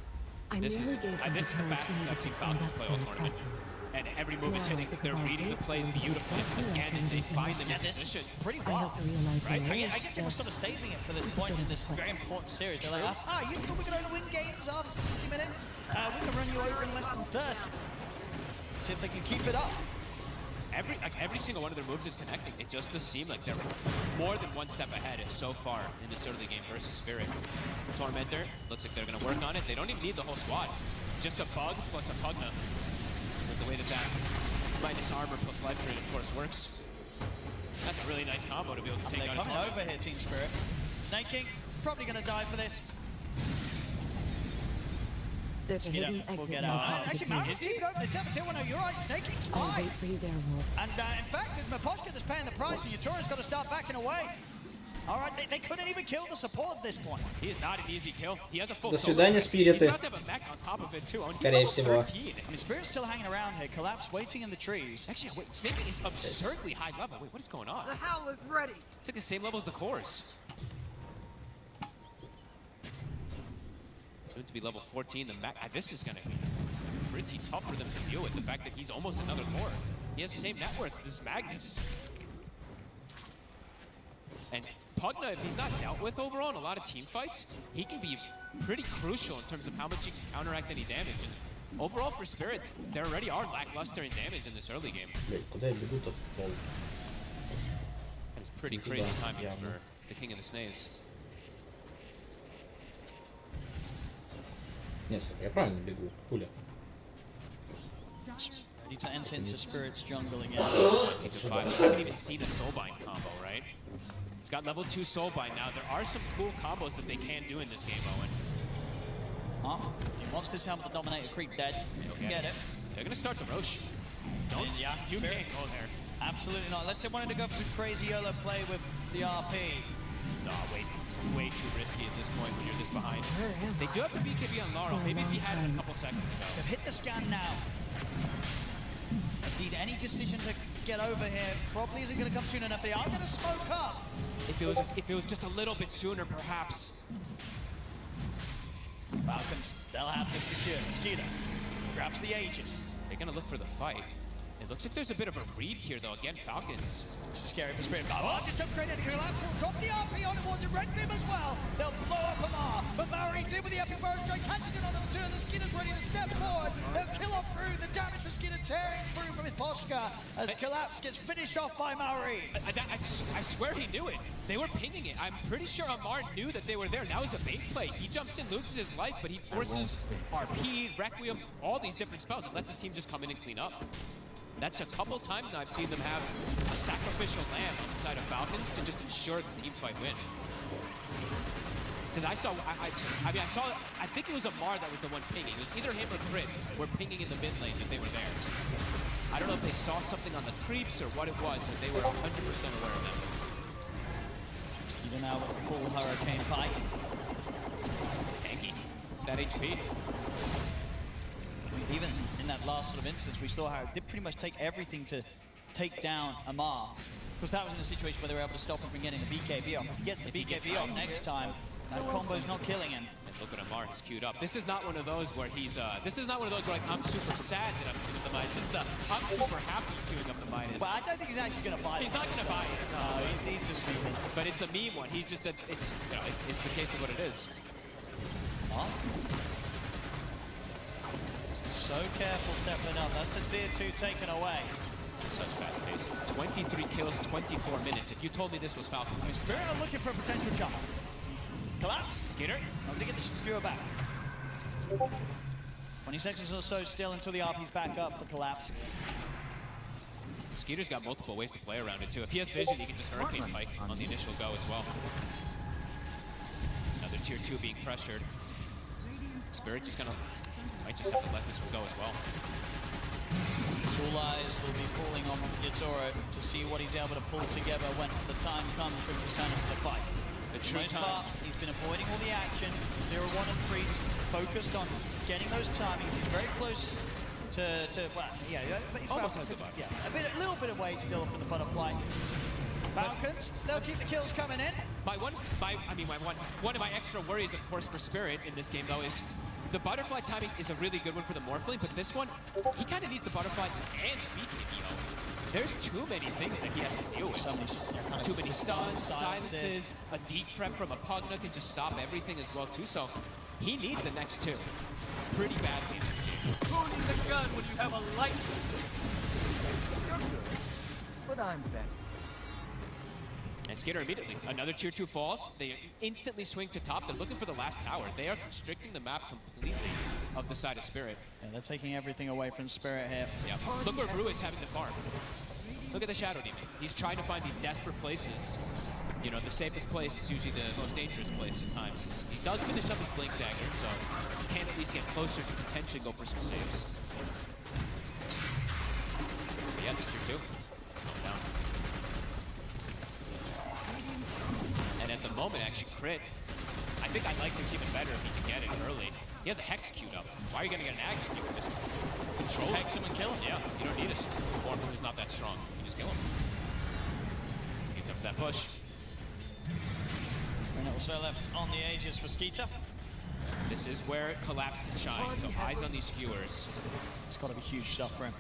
I This is nearly gave them this is the courage fastest needed I've seen to stand Falcons up play to all the tournament. oppressors. And every move is Now, hitting. think They're about reading the this plays and beautifully. I feel like Again, I'm they just find them Yeah, in this position. is pretty I wild. have to realize Right? that I get they were sort of saving it for this point in this very important series. They're like, you thought we could only win games after 60 minutes? We can run you over in less than 30. See if they can keep it up. Every single one of their moves is connecting. It just does seem like they're more than one step ahead so far in this early game versus Spirit. Tormentor, looks like they're going to work on it. They don't even need the whole squad. Just a bug plus a Pugna. With the way that minus armor plus life drain, of course, works. That's a really nice combo to be able to take They're out a coming Tormentor. over here, Team Spirit. Snake King, probably going to die for this. there's a Skeeter hidden will exit get in the out. pocket Actually, here. Maurice, keep it open. It's 7-2. No, you're right. Snake King's I'll fine. wait for you there, Wolf. And in fact, it's Miposhka that's paying the price, and Yatoro's got to start backing away. All right, they couldn't even kill the support at this point. He is not an easy kill. He has a full До solo свидания, base. He's спириты. about to have a mech on top of it too. And he's Скорее level всего. 13. I mean, Spirit's still hanging around here. Collapse waiting in the trees. Actually, wait, Snake is absurdly high level. Wait, what is going on? The howl is ready. It's like the same level as the cores. Going to be level 14. This is going to be pretty tough for them to deal with. The fact that he's almost another core. He has the same net worth as Magnus. And Pugna, if he's not dealt with overall in a lot of team fights, he can be pretty crucial in terms of how much you can counteract any damage. And overall for Spirit, they already are lackluster in damage in this early game. It's pretty crazy timings for the King of the Snays. Нет, я правильно бегу, пуля. Ready to enter into Spirit's jungle again. 5. I haven't even seen a Soulbind combo, right? It's got level 2 Soulbind now. There are some cool combos that they can do in this game, Owen. He wants this helmet to dominate a creep dead. He'll get it. They're gonna start the Roche. You can't go there. Absolutely not. Unless they wanted to go for some crazy YOLO play with the RP. No, wait. Way too risky at this point when you're this behind. They do have the BKB on Laurel. Maybe if he had it a couple seconds ago. They've hit the scan now. Indeed, any decision to get over here probably isn't going to come soon enough. They are going to smoke up. If it was just a little bit sooner, perhaps. Falcons, they'll have this secure. Skeeter grabs the Aegis. They're going to look for the fight. It looks like there's a bit of a read here, though. Again, Falcons. This is scary for Spirit. Oh, just jump straight in. Collapse will drop the RP on towards Red Glim as well. They'll blow up Amar. But Maori's in with the epic burst straight, catching it onto the two, and the Skinner's ready to step forward. They'll kill off through. The damage for Skinner tearing through with Poshka as Collapse gets finished off by Maori. I swear he knew it. They were pinging it. I'm pretty sure Amar knew that they were there. Now it's a bait play. He jumps in, loses his life, but he forces RP, Requiem, all these different spells. It lets his team just come in and clean up. That's a couple times now I've seen them have a sacrificial lamb on the side of Falcons to just ensure the team fight win. Because I think it was Amar that was the one pinging. It was either him or Crit were pinging in the mid lane that they were there. I don't know if they saw something on the creeps or what it was, but they were 100% aware of that. Skeeter now with a full Hurricane fight. Tanky. That HP. Even in that last sort of instance, we saw how it did pretty much take everything to take down Amar. Because that was in a situation where they were able to stop him from getting the BKB off. If he gets the BKB off next time, that combo's not killing him. And look at Amar, he's queued up. This is not one of those where he's, this is not one of those where like, I'm super sad that I'm queuing up the Midas. This is the, I'm super happy queuing up the Midas. Well, I don't think he's actually going to buy it. He's not going to buy it. No, he's just memeing. But it's a meme one. He's just, it's the case of what it is. Huh? So careful stepping up. That's the tier 2 taken away. Such fast pace. 23 kills, 24 minutes. If you told me this was Falcons, I mean, Spirit are looking for a potential jump. Collapse. Skeeter. I'm to get the Skewer back. 20 seconds or so still until the RP's back up for Collapse. Skeeter's got multiple ways to play around it too. If he has vision, he can just Hurricane Pike on the initial go as well. Another tier 2 being pressured. Spirit just might just have to let this one go as well. All eyes will be falling on Yatoro to see what he's able to pull together when the time comes for him to turn into the fight. The true time. He's been avoiding all the action. 0, 1, and 3. He's focused on getting those timings. He's very close to well, yeah, but he's almost has the bug. Yeah, a little bit away still from the butterfly. Falcons, they'll keep the kills coming in. One of my extra worries, of course, for Spirit in this game though is the butterfly timing is a really good one for the Morphling, but this one, he kind of needs the butterfly and BKB. There's too many things that he has to deal with. Too many stuns, silences, a deep prep from a Pugna can just stop everything as well too, so he needs the next two pretty badly in this game. Who needs a gun when you have a light? But I'm better. And Skeeter immediately, another tier 2 falls. They instantly swing to top. They're looking for the last tower. They are constricting the map completely of the side of Spirit. Yeah, they're taking everything away from Spirit here. Yeah. Look where Brew is having the farm. Look at the Shadow Demon. He's trying to find these desperate places. You know, the safest place is usually the most dangerous place at times. He does finish up his Blink Dagger, so he can at least get closer to potentially go for some saves. But yeah, this tier 2. Down. And at the moment, actually, Crit, I think I like this even better if he can get it early. He has a Hex queued up. Why are you going to get an Axe if you can just control just Hex him and kill him? Yeah, you don't need a Morphling who's not that strong. You just kill him. Here comes that push. And also left on the Aegis for Skeeter. This is where Collapse can shine, so eyes on these skewers. It's got to be huge stuff for him.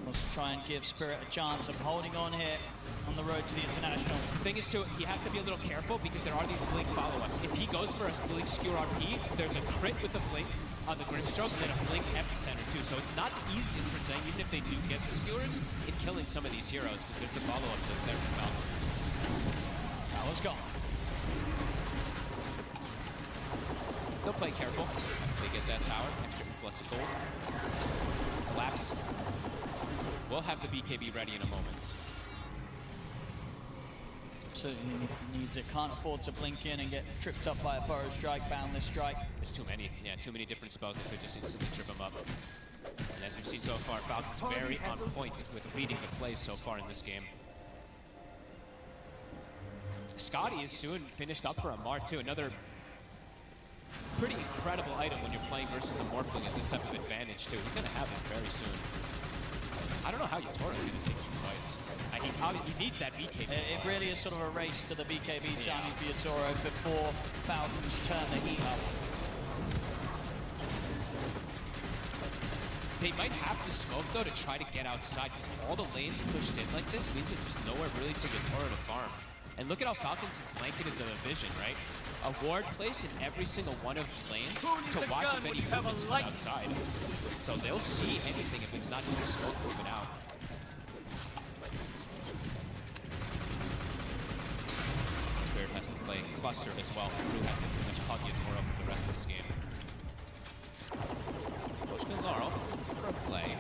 Let's try and give Spirit a chance of holding on here on the road to the International. The thing is, too, he has to be a little careful because there are these blink follow-ups. If he goes for a blink skewer RP, there's a crit with the blink on the Grimstroke and then a blink epicenter, too. So it's not the easiest per se, even if they do get the skewers, in killing some of these heroes because there's the follow-up that's there for Falcons. Tower's gone. They'll play careful. They get that tower. Extra influx of gold. Collapse. We'll have the BKB ready in a moment. Certainly needs it. Can't afford to blink in and get tripped up by a Burrow Strike, Boundless Strike. There's too many. Yeah, too many different spells that could just instantly trip him up. And as we've seen so far, Falcons very on point with reading the plays so far in this game. Scotty is soon finished up for a Mar too. Another pretty incredible item when you're playing versus the Morphling at this type of advantage too. He's going to have it very soon. I don't know how Yatoro's going to take these fights. He needs that BKB. It really is sort of a race to the BKB timing for Yatoro before Falcons turn the heat up. They might have to smoke though to try to get outside because all the lanes pushed in like this means there's just nowhere really for Yatoro to farm. And look at how Falcons has blanketed the vision, right? A ward placed in every single one of the lanes to watch if any movements come outside. So they'll see anything if it's not just smoke moving out. Spirit has to play cluster as well. Crew has to pretty much hug Yatoro for the rest of this game. Potion and Laurel for a play.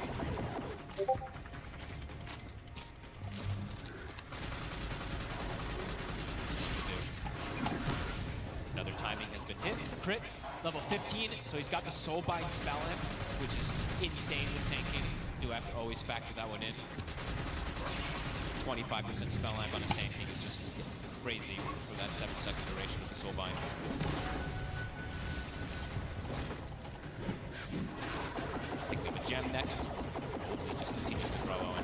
Another timing has been hit. Crit, level 15, so he's got the Soulbind spell in, which is insane with Sand King. You do have to always factor that one in. 25% spell lamp on a Sand King is just crazy for that 7-second duration of the Soulbind. I think we have a gem next. It just continues to grow on.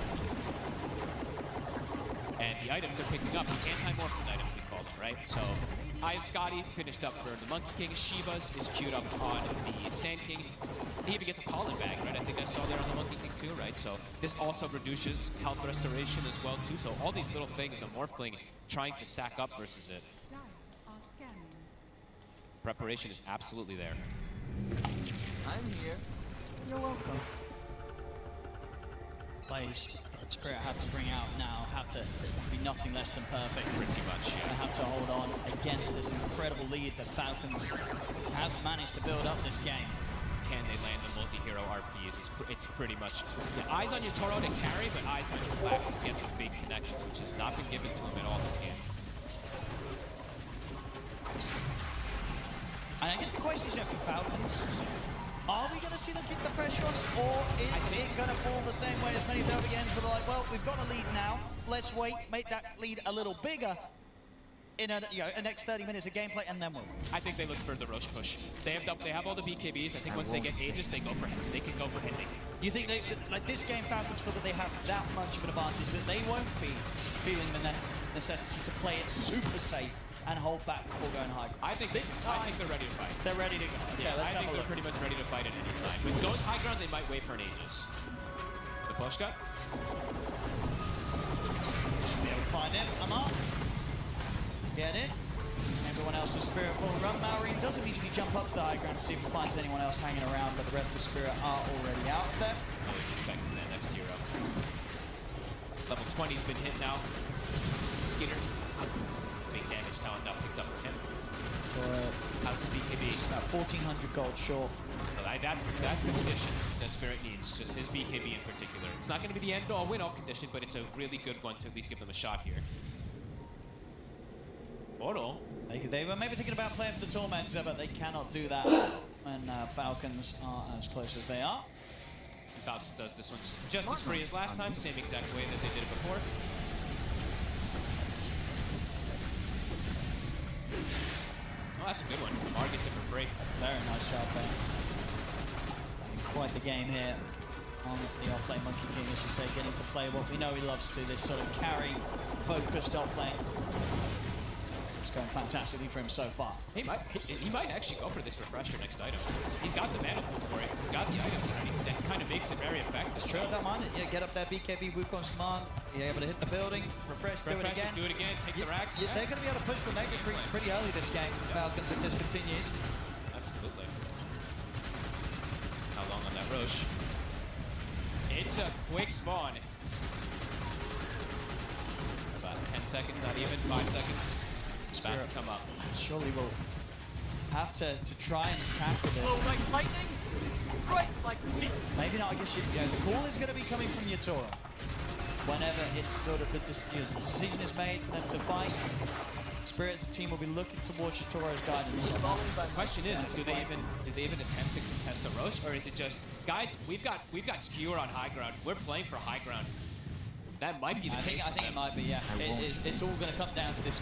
And the items they're picking up, the anti-morphing items we call them, right? So I and Scotty finished up for the Monkey King. Shiva's is queued up on the Sand King. He even gets a pollen bag, right? I think I saw there on the Monkey King too, right? So this also reduces health restoration as well too. So all these little things, a Morphling trying to stack up versus it. Preparation is absolutely there. I'm here. You're welcome. Plays Spirit have to bring out now have to be nothing less than perfect. Pretty much, yeah. They have to hold on against this incredible lead that Falcons has managed to build up this game. Can they land the multi-hero RPs? It's pretty much eyes on Yatoro to carry, but eyes on Collapse to get the big connection, which has not been given to him at all this game. And I guess the question is for Falcons, are we going to see them keep the pressure on, or is it going to fall the same way as many of the other games where they're like, well, we've got a lead now, let's wait, make that lead a little bigger in a next 30 minutes of gameplay, and then we'll. I think they look for the Roche push. They have all the BKBs. I think once they get Aegis, they go for They can go for hitting. You think they, like this game, Falcons feel that they have that much of an advantage that they won't be feeling the necessity to play it super safe and hold back before going high. I think this time, I think they're ready to fight. They're ready to go. Okay, yeah, I think they're pretty much ready to fight at any time. With going high ground, they might wait for an Aegis. The push cut. Should be able to find it. Amar. Get it. Everyone else is Spirit will run. Maureen doesn't usually jump up to the high ground to see if he finds anyone else hanging around, but the rest of Spirit are already out there. I was expecting that next hero. Level 20's been hit now. Skinner. Big damage now picked up for him. How's the BKB? About 1,400 gold short. So that's the condition that Spirit needs, just his BKB in particular. It's not going to be the end-all, win-all condition, but it's a really good one to at least give them a shot here. Mortal. They were maybe thinking about playing for the Tormentor, but they cannot do that when Falcons are as close as they are. And Falcons does this one just as free as last time, same exact way that they did it before. Oh, that's a good one. Mar gets it for free. Very nice job there. Quite the game here on the offlane Monkey King, as you say, getting to play what we know he loves to, this sort of carry-focused offlane. It's going fantastically for him so far. He might actually go for this refresher next item. He's got the mana pool for it. He's got the items already. That kind of makes it very effective. It's true, don't mind it. Yeah, get up there, BKB, Wukong's command. You're able to hit the building, refresh, do it again. Do it again, take the racks. They're going to be able to push for mega creeps pretty early this game, Falcons, if this continues. Absolutely. How long on that Roche? It's a quick spawn. About 10 seconds, not even 5 seconds. It's about to come up. Surely we'll have to try and tackle this. Oh, like lightning? Right, like this. Maybe not, I guess the call is going to be coming from Yatoro. Whenever it's sort of the decision is made for them to fight, Spirit's team will be looking towards Yatoro's guidance. The question is, do they even attempt to contest a Roche, or is it just, guys, we've got Skewer on high ground. We're playing for high ground. That might be the case. I think it might be, yeah. It's all going to come down to this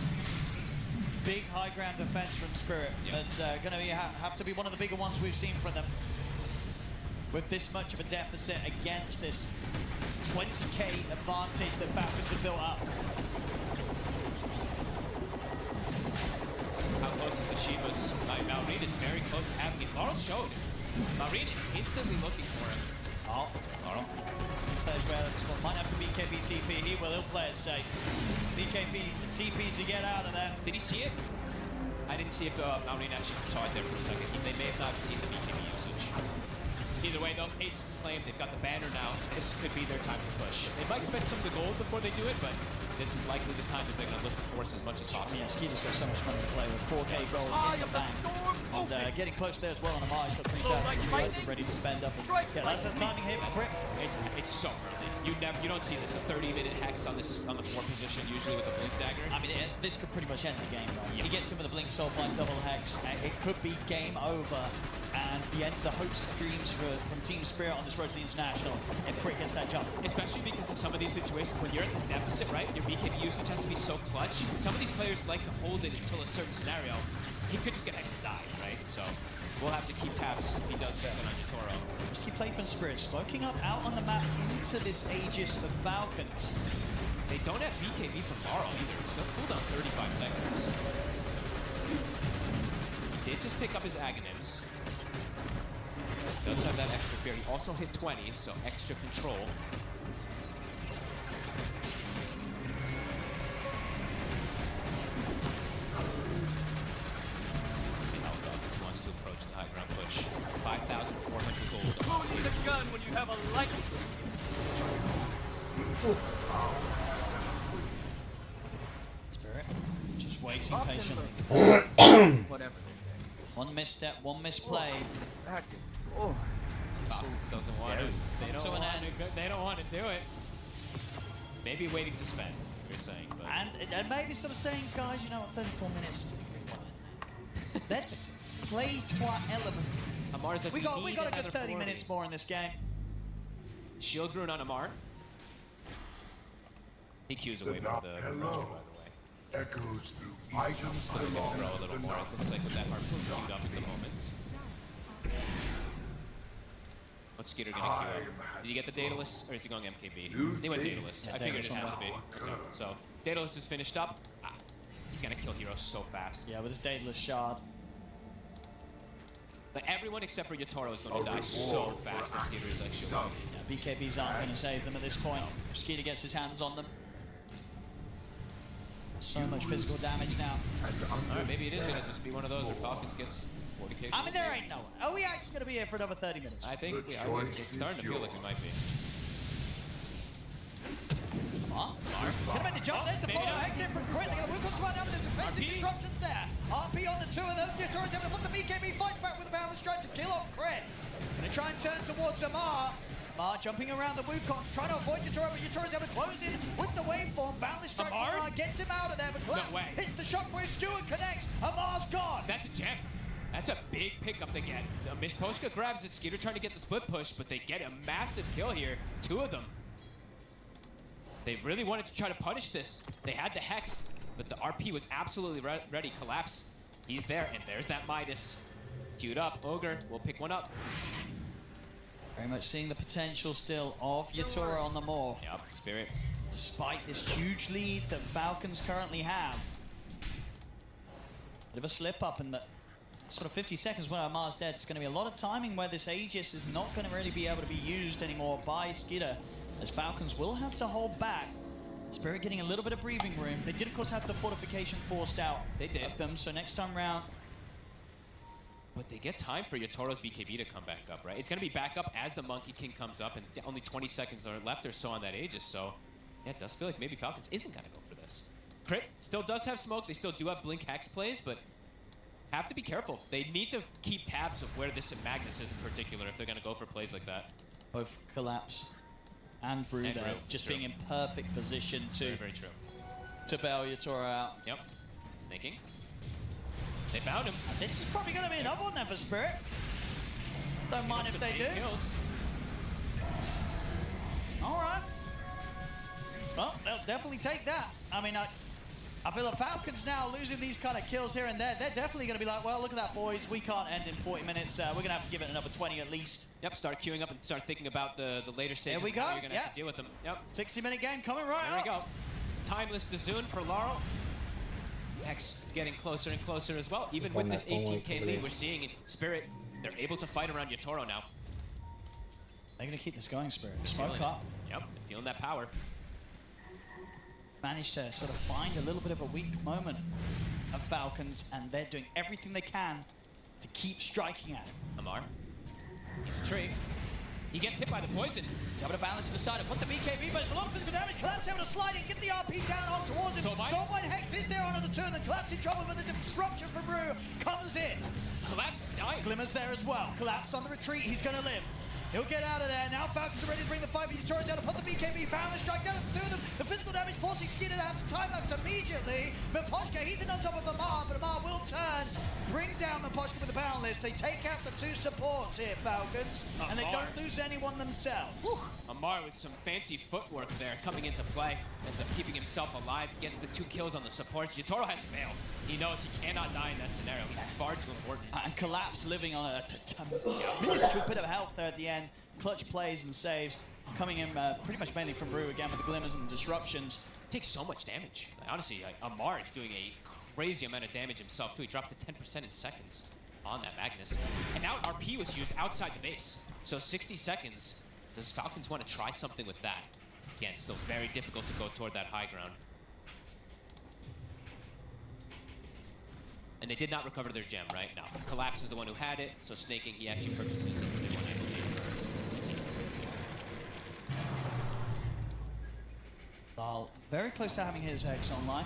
big high ground defense from Spirit. That's going to have to be one of the bigger ones we've seen from them. With this much of a deficit against this 20k advantage that Falcons have built up. How close is the Shivas? Maureen is very close to having it. Laurel showed. Maureen is instantly looking for him. Oh, Laurel. Plays well. This one might have to BKB TP. He will. He'll play it safe. BKB TP to get out of there. Did he see it? I didn't see if Maureen actually saw it there for a second. They may have not seen the BKB usage. Either way, though, Aegis has claimed they've got the banner now. This could be their time to push. They might spend some of the gold before they do it, but this is likely the time that they're going to look to force as much as possible. Yeah, Skeeter's got so much money to play with. 4k gold in the bank. And getting close there as well on Amar. He's got 3,000 ready to spend up. Yeah, that's the timing here for Quick. It's so early. You don't see this, a 30-minute hex on the 4 position, usually with a Blink Dagger. I mean, this could pretty much end the game, right? He gets in with a Blink Soulblind double hex. It could be game over. And the end of the hopes and dreams from Team Spirit on this road to the International. And Quick gets that jump. Especially because in some of these situations, when you're at this deficit, right, your BKB usage has to be so clutch. Some of these players like to hold it until a certain scenario. He could just get hexed and die, right? So we'll have to keep tabs if he does something on Yatoro. Risky play from Spirit, smoking up out on the map into this Aegis of Falcons. They don't have BKB from Laurel either. It's still cooldown 35 seconds. He did just pick up his Aghanims. Does have that extra fear. He also hit 20, so extra control. See how Falcons wants to approach the high ground push. 5,400 gold. Who needs a gun when you have a light? Spirit, just waiting patiently. Whatever they say. One misstep, one misplay. Practice. Oh. Falcons doesn't want it. They don't want to do it. Maybe waiting to spend, you're saying. But. And maybe sort of saying, guys, you know what, 34 minutes. Let's play to our element. Amar's like, we got a good 30 minutes more in this game. Shield rune on Amar. He cues away from the pressure, by the way. Echoes through items Grow a little more. Looks like with that harpoon queued up at the moment. What's Skeeter gonna queue up? Did he get the Daedalus, or is he going MKB? He went Daedalus. I figured it had to be. Okay. So, Daedalus is finished up. He's gonna kill heroes so fast. Yeah, with his Daedalus shard. But everyone except for Yatoro is going to die so fast if Skeeter is actually alive. Yeah, BKBs aren't going to save them at this point. Skeeter gets his hands on them. So much physical damage now. Alright, maybe it is going to just be one of those where Falcons gets 40k. I mean, there ain't no way. Are we actually going to be here for another 30 minutes? I think it's starting to feel like we might be. Gonna make the jump. There's the follow exit from Crit. They're gonna Wukong's right down with the defensive disruptions there. RP on the two of them. Yatoro's able to put the BKB fights back with the balance strike to kill off Crit. Gonna try and turn towards Amar. Amar jumping around the Wukongs, trying to avoid Yatoro, but Yatoro's able to close in with the waveform. Balance strike from Amar gets him out of there, but Collapse hits the shockwave. Skewer connects. Amar's gone. That's a gem. That's a big pickup they get. Mishposhka grabs it. Skeeter trying to get the split push, but they get a massive kill here. Two of them. They really wanted to try to punish this. They had the Hex, but the RP was absolutely ready. Collapse. He's there, and there's that Midas. Queued up. Ogre will pick one up. Very much seeing the potential still of Yatoro on the morph. Yep, Spirit. Despite this huge lead that Falcons currently have. Bit of a slip up in the sort of 50 seconds when Amar's dead. It's going to be a lot of timing where this Aegis is not going to really be able to be used anymore by Skita, as Falcons will have to hold back. Spirit getting a little bit of breathing room. They did, of course, have the fortification forced out of them, so next time round... But they get time for Yatoro's BKB to come back up, right? It's going to be back up as the Monkey King comes up, and only 20 seconds are left or so on that Aegis, so yeah, it does feel like maybe Falcons isn't going to go for this. Crit still does have smoke. They still do have Blink Hex plays, but have to be careful. They need to keep tabs of where this Magnus is in particular if they're going to go for plays like that. Both Collapse and Brew And there, Brew, just true. being in perfect position to, Very true. to bail Yatoro out. Yep. Snaking. They found him. And this is probably going to be another one then for Spirit. Don't mind if they do. Kills. All right. Well, they'll definitely take that. I mean, I feel like Falcons now losing these kind of kills here and there, they're definitely going to be like, well, look at that, boys. We can't end in 40 minutes. We're going to have to give it another 20 at least. Yep, start queuing up and start thinking about the later stages. There we go. How you're going to have to deal with them. Yep. 60-minute game coming right There up. we go. Timeless Dazoon for Laurel. Hex getting closer and closer as well. Even with this 18k lead we're seeing in Spirit, they're able to fight around Yatoro now. They're going to keep this going, Spirit. Smoke up. Yep, they're feeling that power. Managed to sort of find a little bit of a weak moment of Falcons, and they're doing everything they can to keep striking at it. Amar, he's a tree. He gets hit by the poison. He's able to balance to the side and put the BKB, but it's a lot of physical damage. Collapse able to slide in, get the RP down on towards him. Soulbind Hex is there under the turn, then Collapse in trouble, but the disruption from Brew comes in. Collapse is dying. Glimmer's there as well. Collapse on the retreat, he's gonna live. He'll get out of there. Now Falcons are ready to bring the fight, but Yatoro's able to put the BKB, balance strike down to them. The physical damage forcing Skita to have to time lapse immediately. Miposhka, he's in on top of Amar, but Amar will turn, bring down Miposhka with the boundless. They take out the two supports here, Falcons, and they don't lose anyone themselves. Whew. Amar with some fancy footwork there coming into play. Ends up keeping himself alive, gets the 2 kills on the supports. Yatoro has failed. He knows he cannot die in that scenario. He's far too important. And Collapse living on a minuscule bit of health there at the end. Clutch plays and saves, coming in pretty much mainly from Brew again with the glimmers and the disruptions. Takes so much damage. Honestly, Amar is doing a crazy amount of damage himself too. He dropped to 10% in seconds on that Magnus. And now RP was used outside the base. So 60 seconds. Does Falcons want to try something with that? Again, still very difficult to go toward that high ground. And they did not recover their gem, right? No. Collapse is the one who had it, so Snaking, he actually purchases it for the one, I believe, for his team. Dahl very close to having his Hex online.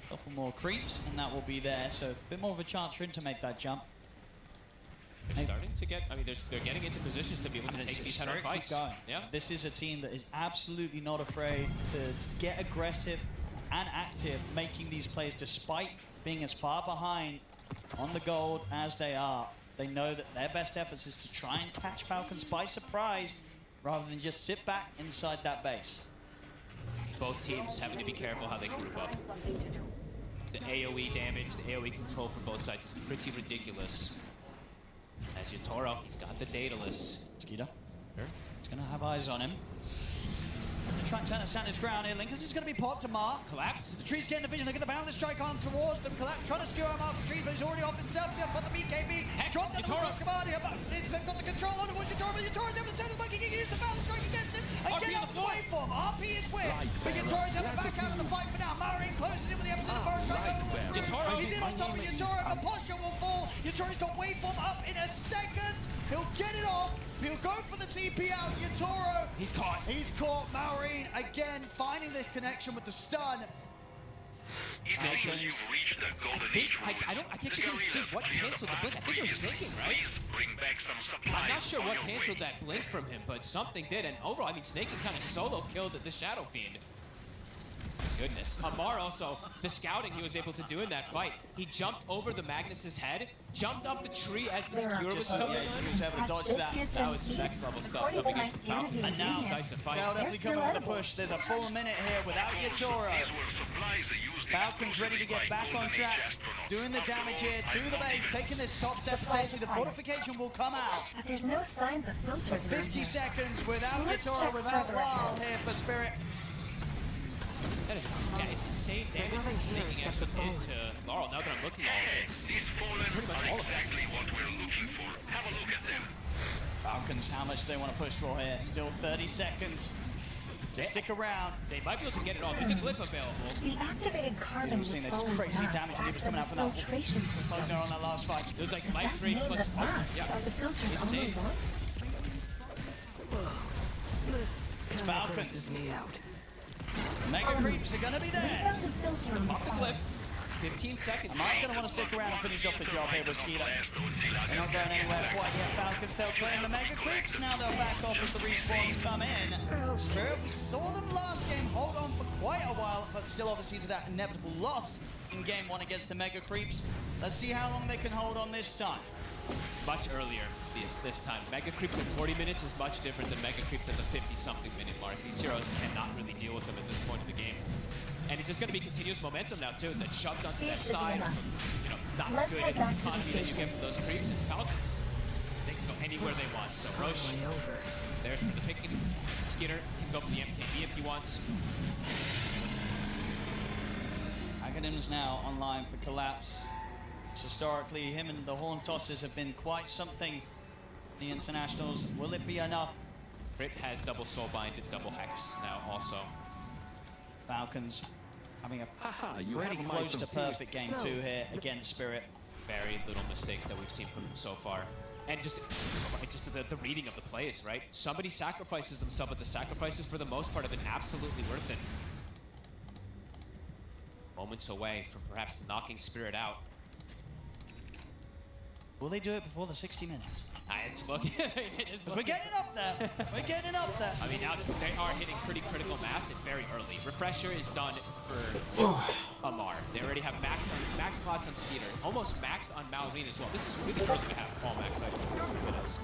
Couple more creeps, and that will be there, so a bit more of a chance for him to make that jump. They're starting to get, I mean, they're getting into positions to be able to take these head-on fights. Yeah. This is a team that is absolutely not afraid to get aggressive and active, making these plays despite being as far behind on the gold as they are. They know that their best efforts is to try and catch Falcons by surprise rather than just sit back inside that base. Both teams having to be careful how they group up. The AoE damage, the AoE control from both sides is pretty ridiculous. As Yatoro, he's got the Daedalus. Skita. He's gonna have eyes on him. They're trying to stand his ground here. Linkus is going to be popped to Mark. Collapse. The tree's getting the vision. They get the boundless strike on towards them. Collapse trying to skewer him off the tree, but he's already off himself. He's going to put the BKB. Drop down the Moskva. They've got the control on towards Yatoro, but Yatoro's able to turn the monkey. He can use the boundless strike against him and get out of the way for him. RP is with, but Yatoro's able to back out of the fight for now. Marin closes in with the epicenter forest strike. He's in on top of Yatoro, but Poshka will fall. Yatoro's got waveform up in a second. He'll get it off. He'll go for the TP out. Yatoro. He's caught. He's caught. Maureen again finding the connection with the stun. Snaking. I actually didn't see what canceled the blink. I think it was Snaking, right? I'm not sure what canceled that blink from him, but something did. And overall, I mean, Snaking kind of solo killed the Shadow Fiend. Goodness. Amar also, the scouting he was able to do in that fight. He jumped over the Magnus's head, jumped off the tree as the skewer was coming on. He was able to dodge that. That was some next level stuff coming in from Falcons. And now, Decisive fight. they'll definitely come with the push. There's a full minute here without Yatoro. Falcons ready to get back on track, doing the damage here to the base, taking this top set potentially. The fortification will come out. But there's no signs of filters. 50 seconds without Yatoro, without Lal here for Spirit. Yeah, it's insane damage that's taking actually into Laurel now that I'm looking at it. Pretty much all of that. What we're looking for. Have a look at them. Falcons, how much they want to push for here. Still 30 seconds to stick around. They might be able to get it off. There's a glyph available. The activated carbon We've seen was this following crazy gas damage to that he was act coming as out from a that filtration system. close down on that last fight. It was like Does life that drain mean plus the smoke. blast Yeah. are the filters only Insane. once? It's Falcons. Mega creeps are going to be there. Off the cliff. 15 seconds. Amar's going to want to stick around and finish off the job here with Skeeter. They're not going anywhere quite yet. Falcons, they'll play in the Mega Creeps. Now they'll back off as the respawns come in. Spirit, we saw them last game hold on for quite a while, but still obviously to that inevitable loss in game 1 against the Mega Creeps. Let's see how long they can hold on this time. Much earlier this time. Mega Creeps at 40 minutes is much different than Mega Creeps at the 50-something minute mark. These heroes cannot really deal with them at this point in the game. And it's just going to be continuous momentum now, too, that shoves onto that side. Or some, not good economy that you get from those creeps. And Falcons, they can go anywhere they want. So Roche, there's for the picking. Skeeter can go for the MKB if he wants. Aghanims now online for Collapse. Historically, him and the Horn Tossers have been quite something. The internationals, will it be enough? Brit has double Soulbind and double Hex now also. Falcons having a you pretty have close to myself perfect game 2 here against Spirit. Very little mistakes that we've seen from them so far. And just the reading of the plays, right? Somebody sacrifices themselves, but the sacrifices for the most part have been absolutely worth it. Moments away from perhaps knocking Spirit out. Will they do it before the 60 minutes? It's looking. We're getting up there. We're getting up there. I mean, now they are hitting pretty critical mass and very early. Refresher is done for Amar. They already have max slots on Skeeter. Almost max on Malrine as well. This is really early to have all max items for minutes.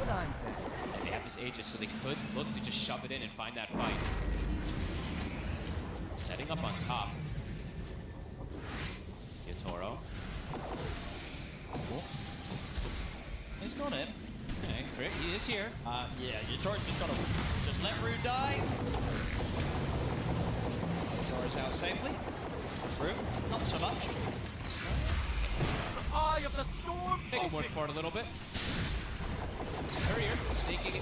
And they have this Aegis, so they could look to just shove it in and find that fight. Setting up on top. Yatoro. He's got it. Okay, Crit, he is here. Yeah, Yatoro's just got to just let Rue die. Yatoro's out safely. Rue, not so much. Eye of the storm. Take work for it a little bit. Courier sneaking,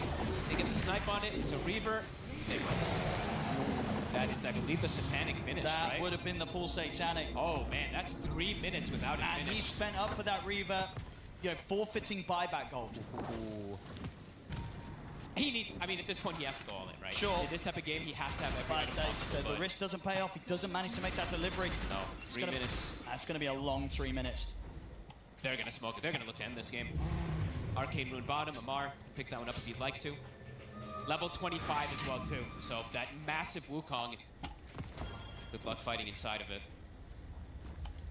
they get the snipe on it. It's a Reaver. That is, I believe, the Satanic finish, That right? would have been the full Satanic. Oh man, that's 3 minutes without a And finish. he spent up for that Reaver, forfeiting buyback gold. He needs, I mean, at this point, he has to go all in, right? Sure. In this type of game, he has to have every But item possible, the risk doesn't pay off. He doesn't manage to make that delivery. No, It's 3 minutes. That's going to be a long 3 minutes. They're going to smoke it. They're going to look to end this game. Arcane Moon bottom. Amar, pick that one up if you'd like to. Level 25 as well, too. So that massive Wukong. Good luck fighting inside of it.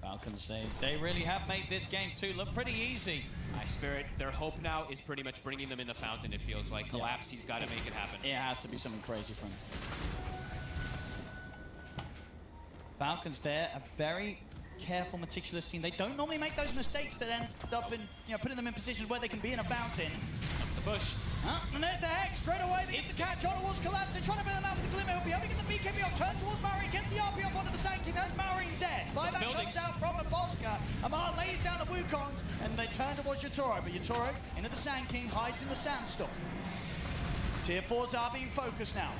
Falcons, they really have made this game, too, look pretty easy. Spirit, their hope now is pretty much bringing them in the fountain, it feels like. Collapse, he's got to make it happen. It has to be something crazy from him. Falcons there, a very careful, meticulous team. They don't normally make those mistakes that end up in, putting them in positions where they can be in a fountain. Comes the push. And there's the Hex straight away. They get the catch on towards Collapse. They're trying to bail him out with the Glimmer. He'll be able to get the BKB off. Turns towards Maureen. Gets the RP off onto the Sand King. That's Maureen dead. Buyback comes out from the Bosca. Amar lays down the Wukongs and they turn towards Yatoro. But Yatoro into the Sand King, hides in the Sandstorm. Tier 4s are being focused now.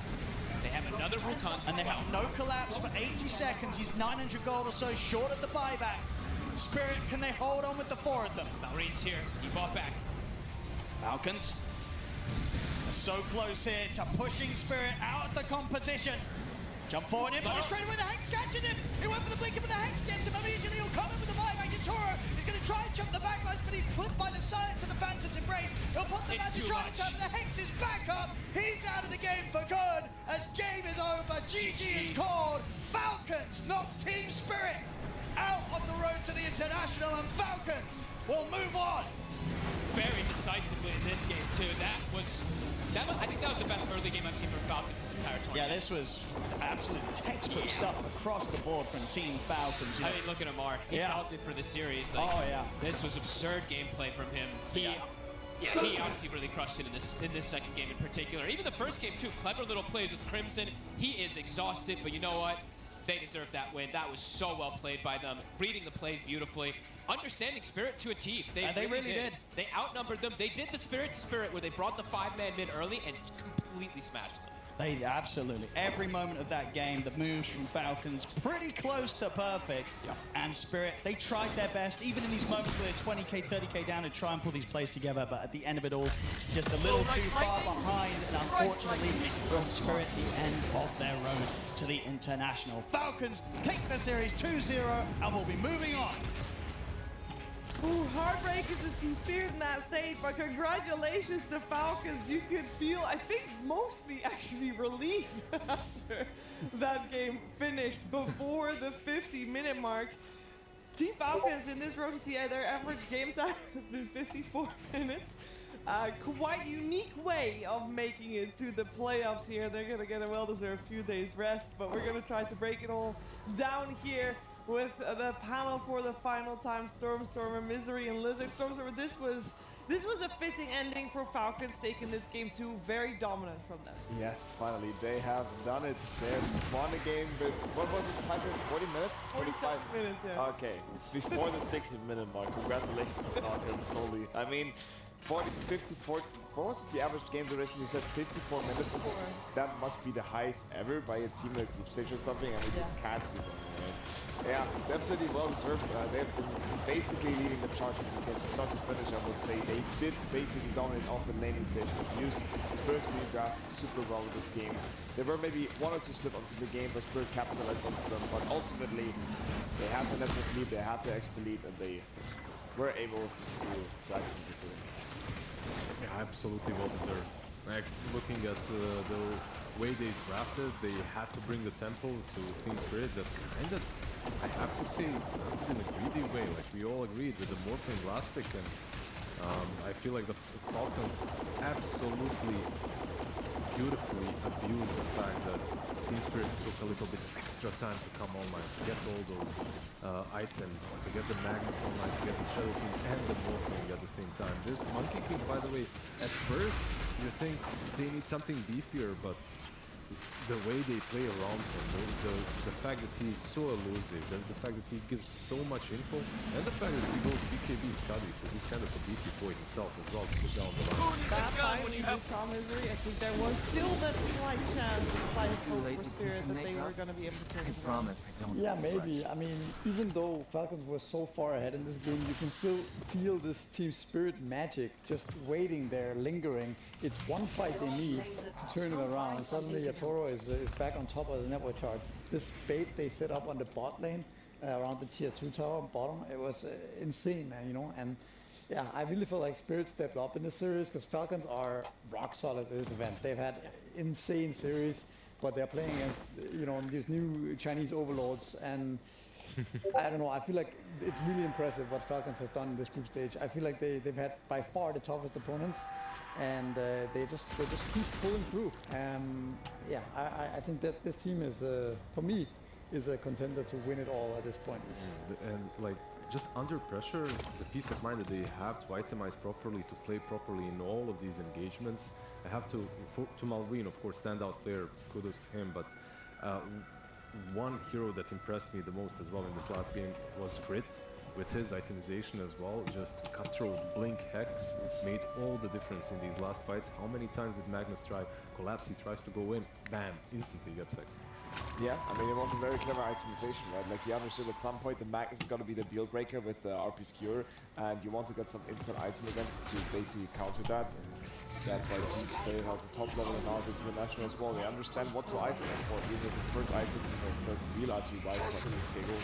They have another Wukong. And they have no Collapse for 80 seconds. He's 900 gold or so short at the buyback. Spirit, can they hold on with the 4 of them? Malreen's here. He bought back. Falcons are so close here to pushing Spirit out of the competition. Jump forward in, but straight away the Hex catches him. He went for the blinker, but the Hex gets him. Immediately he'll come in with the buyback. Yatoro is going to try and jump the backlines, but he's clipped by the silence of the Phantom's Embrace. He'll put the magic try to turn. The Hex is back up. He's out of the game for good. As game is over, GG is called. Falcons knock Team Spirit out on the road to the International, and Falcons will move on. Very decisively in this game, too. I think that was the best early game I've seen from Falcons this entire tournament. Yeah, this was absolute textbook stuff across the board from Team Falcons. I mean, look at Amar. He felt it for the series. This was absurd gameplay from him. He obviously really crushed it in this second game in particular. Even the first game, too. Clever little plays with Crimson. He is exhausted, but you know what? They deserve that win. That was so well played by them, reading the plays beautifully, understanding Spirit to a T. They really did. They outnumbered them. They did the Spirit to Spirit where they brought the 5-man mid early and completely smashed them. They absolutely. Every moment of that game, the moves from Falcons pretty close to perfect. Yeah. And Spirit, they tried their best, even in these moments where they're 20k, 30k down to try and pull these plays together. But at the end of it all, just a little too far behind. And unfortunately, from Spirit, the end of their road to the International. Falcons take the series 2-0 and will be moving on. Ooh, heartbreaking to see Spirit in that stage, but congratulations to Falcons. You could feel, I think, mostly actually relief after that game finished before the 50-minute mark. Team Falcons in this Road to TA, their average game time has been 54 minutes. Quite unique way of making it to the playoffs here. They're going to get a well-deserved few days rest, but we're going to try to break it all down here with the panel for the final time. Stormstormer, Misery, and Lizard. Stormstormer, this was a fitting ending for Falcons, taking this game 2 very dominant from them. Yes, finally, they have done it. They've won a game with, what was it, 40 minutes? 45 minutes, yeah. Okay, before the 60-minute mark. Congratulations to Falcons, totally. I mean, 40, 54, what was the average game duration? You said 54 minutes. That must be the highest ever by a team like Group 6 or something, and we just can't do that. Right? Yeah, definitely well deserved. They've been basically leading the charge from start to finish, I would say. They did basically dominate off the laning stage, but used Spirit's being drafted super well in this game. There were maybe 1 or 2 slip-ups in the game, but Spirit capitalized on them. But ultimately, they had the network lead, they had the XP lead, and they were able to drive into it. Yeah, absolutely well deserved. Like, looking at the way they drafted, they had to bring the tempo to Team Spirit that kind of, I have to say, in a greedy way. Like, we all agreed with the Morphling last pick, and I feel like the Falcons absolutely beautifully abused the fact that Team Spirit took a little bit extra time to come online, to get all those items, to get the Magnus online, to get the Shadow King and the Morphling at the same time. This Monkey King, by the way, at first you think they need something beefier, but the way they play around him, the fact that he is so elusive, the fact that he gives so much info, and the fact that he goes BKB Scuddy, so he's kind of a beefy boy himself as well to put down the line. That time when you saw Misery, I think there was still that slight chance, slight hope for Spirit that they were going to be able to turn it around. Yeah, maybe. I mean, even though Falcons were so far ahead in this game, you can still feel this Team Spirit magic just waiting there, lingering. It's one fight they need to turn it around, and suddenly Yatoro is back on top of the network chart. This bait they set up on the bot lane around the tier 2 tower bottom, it was insane, man, you know. And yeah, I really feel like Spirit stepped up in this series because Falcons are rock solid at this event. They've had insane series, but they're playing against, you know, these new Chinese overlords, and I don't know, I feel like it's really impressive what Falcons has done in this group stage. I feel like they've had by far the toughest opponents, and they just keep pulling through. Yeah, I think that this team is, for me, is a contender to win it all at this point. And like, just under pressure, the peace of mind that they have to itemize properly, to play properly in all of these engagements. I have to Malrine, of course, standout player, kudos to him, but one hero that impressed me the most as well in this last game was Crit, with his itemization as well. Just Cutthroat, Blink, Hex made all the difference in these last fights. How many times did Magnus try collapse? He tries to go in, bam, instantly gets hexed. Yeah, I mean, it was a very clever itemization, right? Like, you understood at some point the Magnus is going to be the deal breaker with the RP Skewer, and you want to get some instant item events to basically counter that. And that's why Teams play at the top level and now the International as well. They understand what to item as for, even if the first item, the first real item you buy is like 6 Giggle.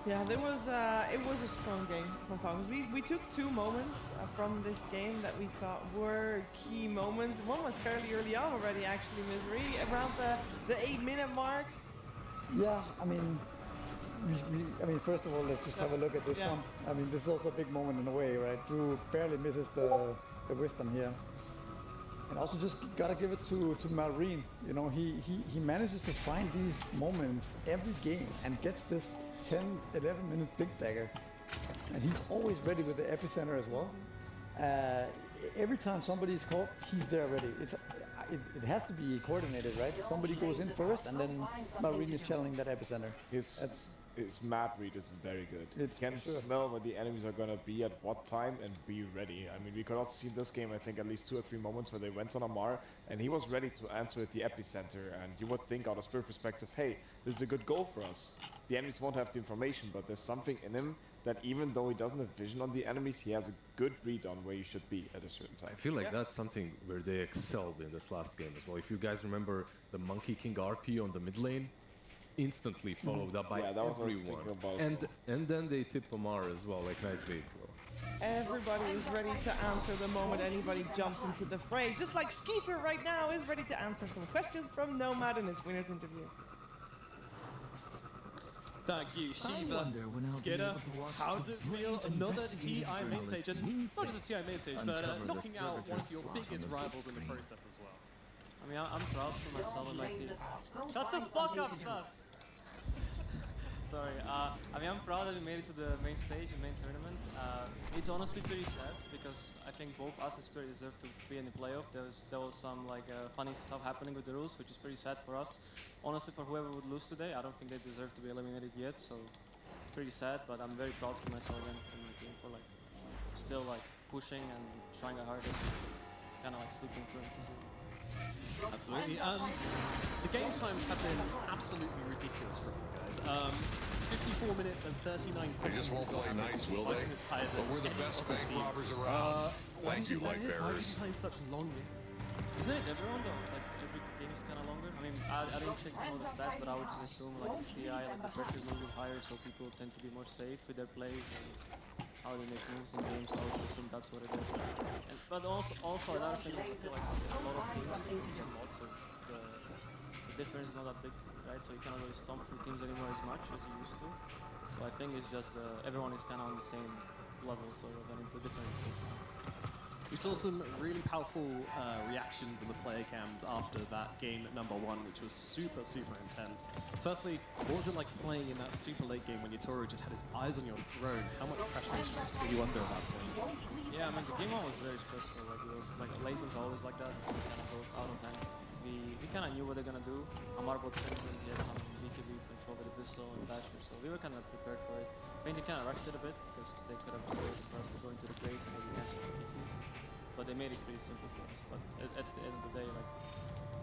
Yeah, it was a strong game from Falcons. We took 2 moments from this game that we thought were key moments. One was fairly early on already, actually, Misery, around the 8-minute mark. Yeah, I mean, first of all, let's just have a look at this one. I mean, this is also a big moment in a way, right? Drew barely misses the wisdom here. And also just gotta give it to Malrine. You know, he manages to find these moments every game and gets this 10-11 minute Blink Dagger, and he's always ready with the epicenter as well. every time somebody's called, he's there already. It has to be coordinated, right? Somebody goes in first, and then Marine is channeling that epicenter. His map read is very good. He can smell where the enemies are gonna be at what time and be ready. I mean, we could also see in this game, I think, at least 2 or 3 moments where they went on Amar, and he was ready to answer at the epicenter, and you would think out of Spirit perspective, hey, this is a good goal for us. The enemies won't have the information, but there's something in him that even though he doesn't have vision on the enemies, he has a good read on where you should be at a certain time. I feel like that's something where they excelled in this last game as well. If you guys remember the Monkey King RP on the mid lane, instantly followed up by everyone. And then they tip Amar as well, like nice bait. Everybody is ready to answer the moment anybody jumps into the fray. Just like Skeeter right now is ready to answer some questions from Nomad in his winner's interview. Thank you, Shiva. Skidder, how does it feel? Another TI main stage, and not just a TI main stage, but knocking out one of your biggest rivals in the process as well. I mean, I'm proud for myself and my team. Shut the fuck up, Stuff! Sorry, I mean, I'm proud that we made it to the main stage and main tournament. It's honestly pretty sad because I think both us and Spirit deserve to be in the playoff. There was some like funny stuff happening with the rules, which is pretty sad for us. Honestly, for whoever would lose today, I don't think they deserve to be eliminated yet. So it's pretty sad, but I'm very proud for myself and my team for like still like pushing and trying our hardest, kind of like sleeping through it as well. Absolutely. The game times have been absolutely ridiculous for you guys. 54 minutes and 39 seconds. They just won't play nice, will they? But we're the best bank robbers around. Thank you, Light Bearers. Why are you playing such long games? Isn't it everyone though? Like every game is kind of longer. I mean, I didn't check all the stats, but I would just assume like it's TI, like the pressure is a little bit higher, so people tend to be more safe with their plays and how they make moves in games. So I would assume that's what it is. But also another thing is I feel like a lot of teams can teach a lot, so the difference is not that big, right? So you cannot really stomp through teams anymore as much as you used to. So I think it's just everyone is kind of on the same level, sort of, and the difference is small. We saw some really powerful reactions in the player cams after that game number 1, which was super, super intense. Firstly, what was it like playing in that super late game when Yatoro just had his eyes on your throne? How much pressure and stress were you under at that point? Yeah, I mean, the game 1 was very stressful. Like, it was like late was always like that. It kind of goes out of hand. We kind of knew what they're gonna do. Amar bought Crimson, he had some BKB control with Abyssal and Basher, so we were kind of prepared for it. I think they kind of rushed it a bit because they could have waited for us to go into the base and maybe cancel some TPs. But they made it pretty simple for us. But at the end of the day, like,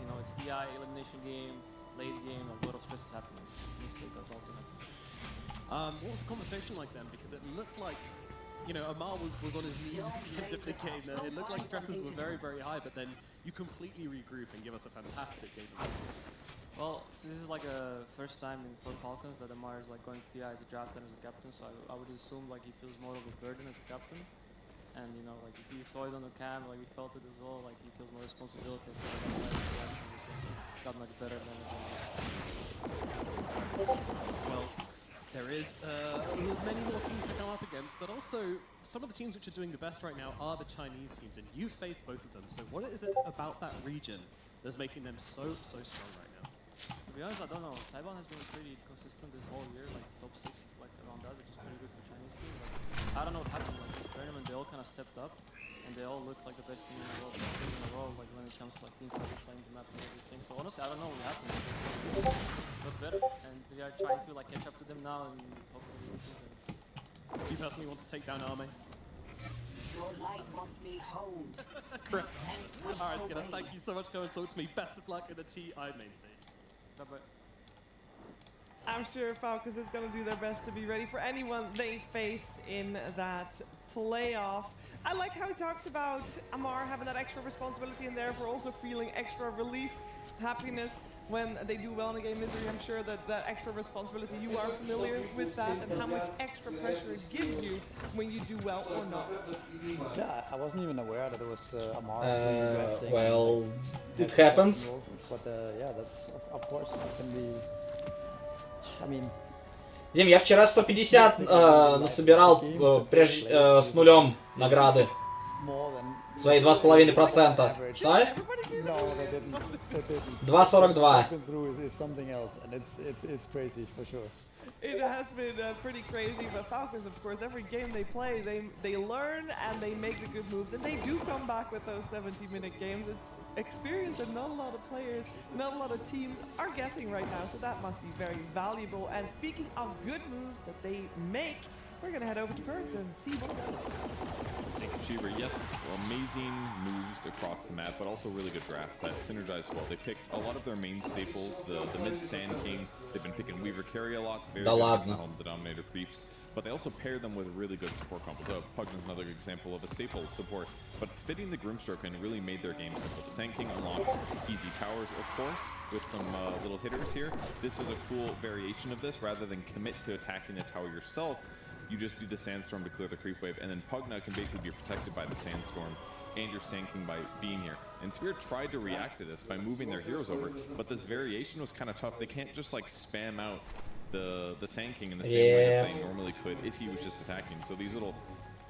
you know, it's TI, elimination game, late game, a lot of stress is happening. So mistakes are about to happen. What was the conversation like then? Because it looked like, you know, Amar was on his knees at the end of the game. It looked like stresses were very, very high, but then you completely regroup and give us a fantastic game. Well, so this is like a first time for Falcons that Amar is like going to TI as a draft and as a captain, so I would assume like he feels more of a burden as a captain. And you know, like we saw it on the cam, like we felt it as well, like he feels more responsibility. That's why the selection got much better than Well, there is many more teams to come up against, but also some of the teams which are doing the best right now are the Chinese teams, and you face both of them. So what is it about that region that's making them so strong right now? To be honest, I don't know. Taiwan has been pretty consistent this whole year, like top 6, like around that, which is pretty good for Chinese team. Like, I don't know what happened. Like this tournament, they all kind of stepped up, and they all look like the best team in the world. Like when it comes to like team fighting, playing the map, and all these things. So honestly, I don't know what happened. Got better, and they are trying to like catch up to them now, and hopefully we can. Do you personally want to take down Arme? Your light must be honed. Correct. Alright, Skidder, thank you so much for coming and talk to me. Best of luck in the TI main stage. Bye-bye. I'm sure Falcons is going to do their best to be ready for anyone they face in that playoff. I like how he talks about Amar having that extra responsibility and therefore also feeling extra relief, happiness when they do well in the game. Misery, I'm sure that extra responsibility, you are familiar with that and how much extra pressure it gives you when you do well or not. Yeah, I wasn't even aware that it was Amar. Well, it happens. But yeah, that's of course that can be. I mean. Дим, я вчера 150 насобирал с нулем награды. Свои 2,5%. Что? 2,42. It's something else, and it's crazy for sure. It has been pretty crazy, but Falcons, of course, every game they play, they learn and they make the good moves, and they do come back with those 70-minute games. It's experience that not a lot of players, not a lot of teams are getting right now, so that must be very valuable. And speaking of good moves that they make, we're gonna head over to Perks and see what Thank you, Cheever. Yes, amazing moves across the map, but also really good draft that synergized well. They picked a lot of their main staples, the mid Sand King. They've been picking Weaver Carry a lot, very good against the Dominator creeps. But they also paired them with really good support combos. Pugna's another good example of a staple support, but fitting the Grimstroke and really made their game simple. The Sand King unlocks easy towers, of course, with some little hitters here. This is a cool variation of this. Rather than commit to attacking the tower yourself, you just do the Sandstorm to clear the creep wave, and then Pugna can basically be protected by the Sandstorm and your Sand King by being here. And Spirit tried to react to this by moving their heroes over, but this variation was kind of tough. They can't just like spam out the Sand King in the same way that they normally could if he was just attacking. So these little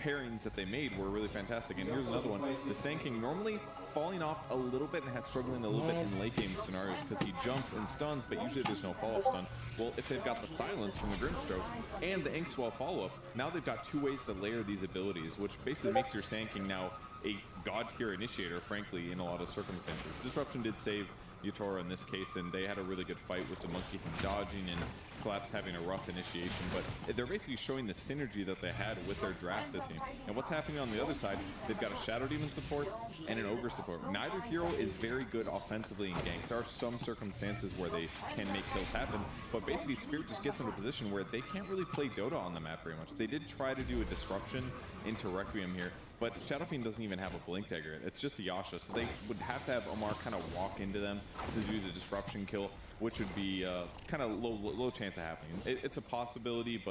pairings that they made were really fantastic. And here's another one. The Sand King normally falling off a little bit and struggling a little bit in late game scenarios because he jumps and stuns, but usually there's no follow-up stun. Well, if they've got the silence from the Grimstroke and the Inkswell follow-up, now they've got two ways to layer these abilities, which basically makes your Sand King now a god-tier initiator, frankly, in a lot of circumstances. Disruption did save Yatora in this case, and they had a really good fight with the Monkey King dodging and Collapse having a rough initiation, but they're basically showing the synergy that they had with their draft this game. And what's happening on the other side, they've got a Shadow Demon support and an Ogre support. Neither hero is very good offensively in ganks. There are some circumstances where they can make kills happen, but basically Spirit just gets in a position where they can't really play Dota on the map very much. They did try to do a disruption into Requiem here, but Shadow Fiend doesn't even have a Blink Dagger. It's just a Yasha, so they would have to have Omar kind of walk into them to do the disruption kill, which would be kind of low chance of happening. It's a possibility,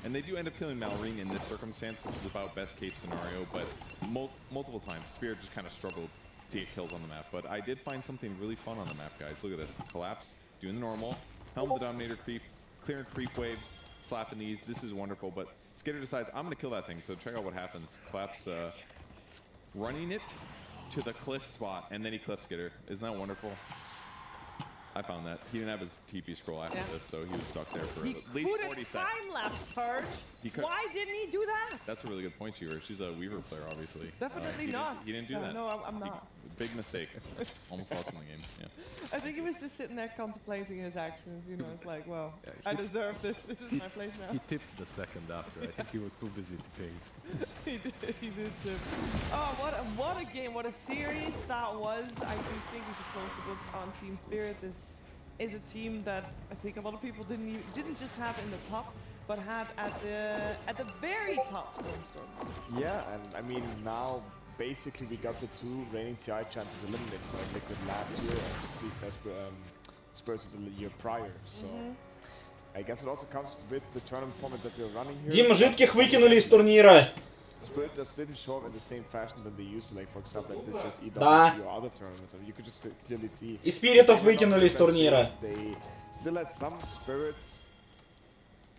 and they do end up killing Malrine in this circumstance, which is about best case scenario, but multiple times Spirit just kind of struggled to get kills on the map. But I did find something really fun on the map, guys. Look at this. Collapse, doing the normal. Helm the Dominator creep, clearing creep waves, slapping these. This is wonderful, but Skitter decides, I'm going to kill that thing, so check out what happens. Collapse running it to the cliff spot, and then he cliffs Skitter. Isn't that wonderful? I found that. He didn't have his TP scroll after this, so he was stuck there for at least 40 seconds. time-lapse card. Why didn't he do that? That's a really good point, Cheever. She's a Weaver player, obviously. Definitely not. He didn't do that. No, I'm not. Big mistake. Almost lost in the game. Yeah. I think he was just sitting there contemplating his actions. You know, it's like, well, I deserve this. This is my place now. He tipped the second after. I think he was too busy to ping. He did tip. Oh, what a game! What a series that was! I do think we should close the book on Team Spirit. This is a team that I think a lot of people didn't just have in the top, but had at the very top Stormstorm. Yeah, and I mean now basically we got the two reigning TI champions eliminated by Liquid last year and Spurs the year prior. So I guess it also comes with the tournament format that we're running here. Дима, жидких выкинули из турнира. Spirit just didn't show up in the same fashion than they used to, like for example, like this just Да. EWC or other tournaments. You could just clearly see. И спиритов выкинули из турнира. They still had some Spirits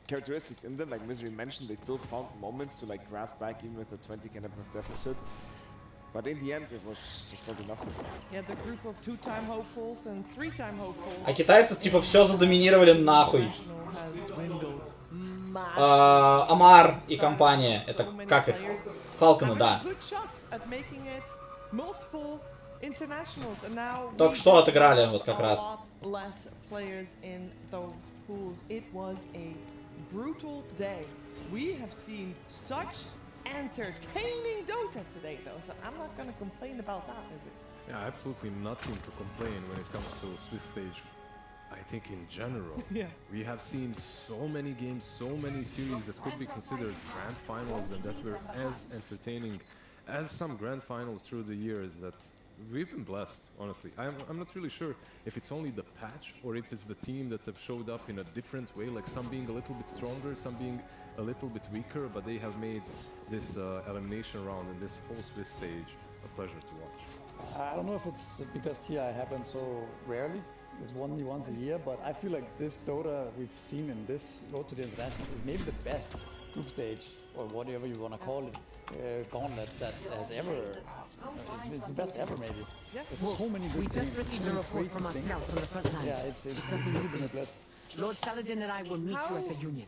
characteristics in them, like Misery mentioned. They still found moments to like grasp back even with a 20 candidate deficit. But in the end, it was just not enough this time. Yeah, the group of 2-time hopefuls and 3-time hopefuls. А китайцы типа все задоминировали нахуй. Амар и компания. Это как их? Фалконы, да. Только что отыграли вот как раз. Entertaining Dota today, though, so I'm not going to complain about that, is it? Yeah, absolutely nothing to complain when it comes to Swiss stage. I think in general, we have seen so many games, so many series that could be considered grand finals and that were as entertaining as some grand finals through the years that we've been blessed, honestly. I'm not really sure if it's only the patch or if it's the team that have showed up in a different way, like some being a little bit stronger, some being a little bit weaker, but they have made this elimination round and this whole Swiss stage a pleasure to watch. I don't know if it's because TI happens so rarely. It's only once a year, but I feel like this Dota we've seen in this Road to the International is maybe the best group stage, or whatever you want to call it, gauntlet that has ever. It's the best ever, maybe. Yeah. There's so many good We just things, received so a many report crazy from our things. scouts on the front line. Yeah, it's really been a bless. Lord Saladin and I will meet you at the Union.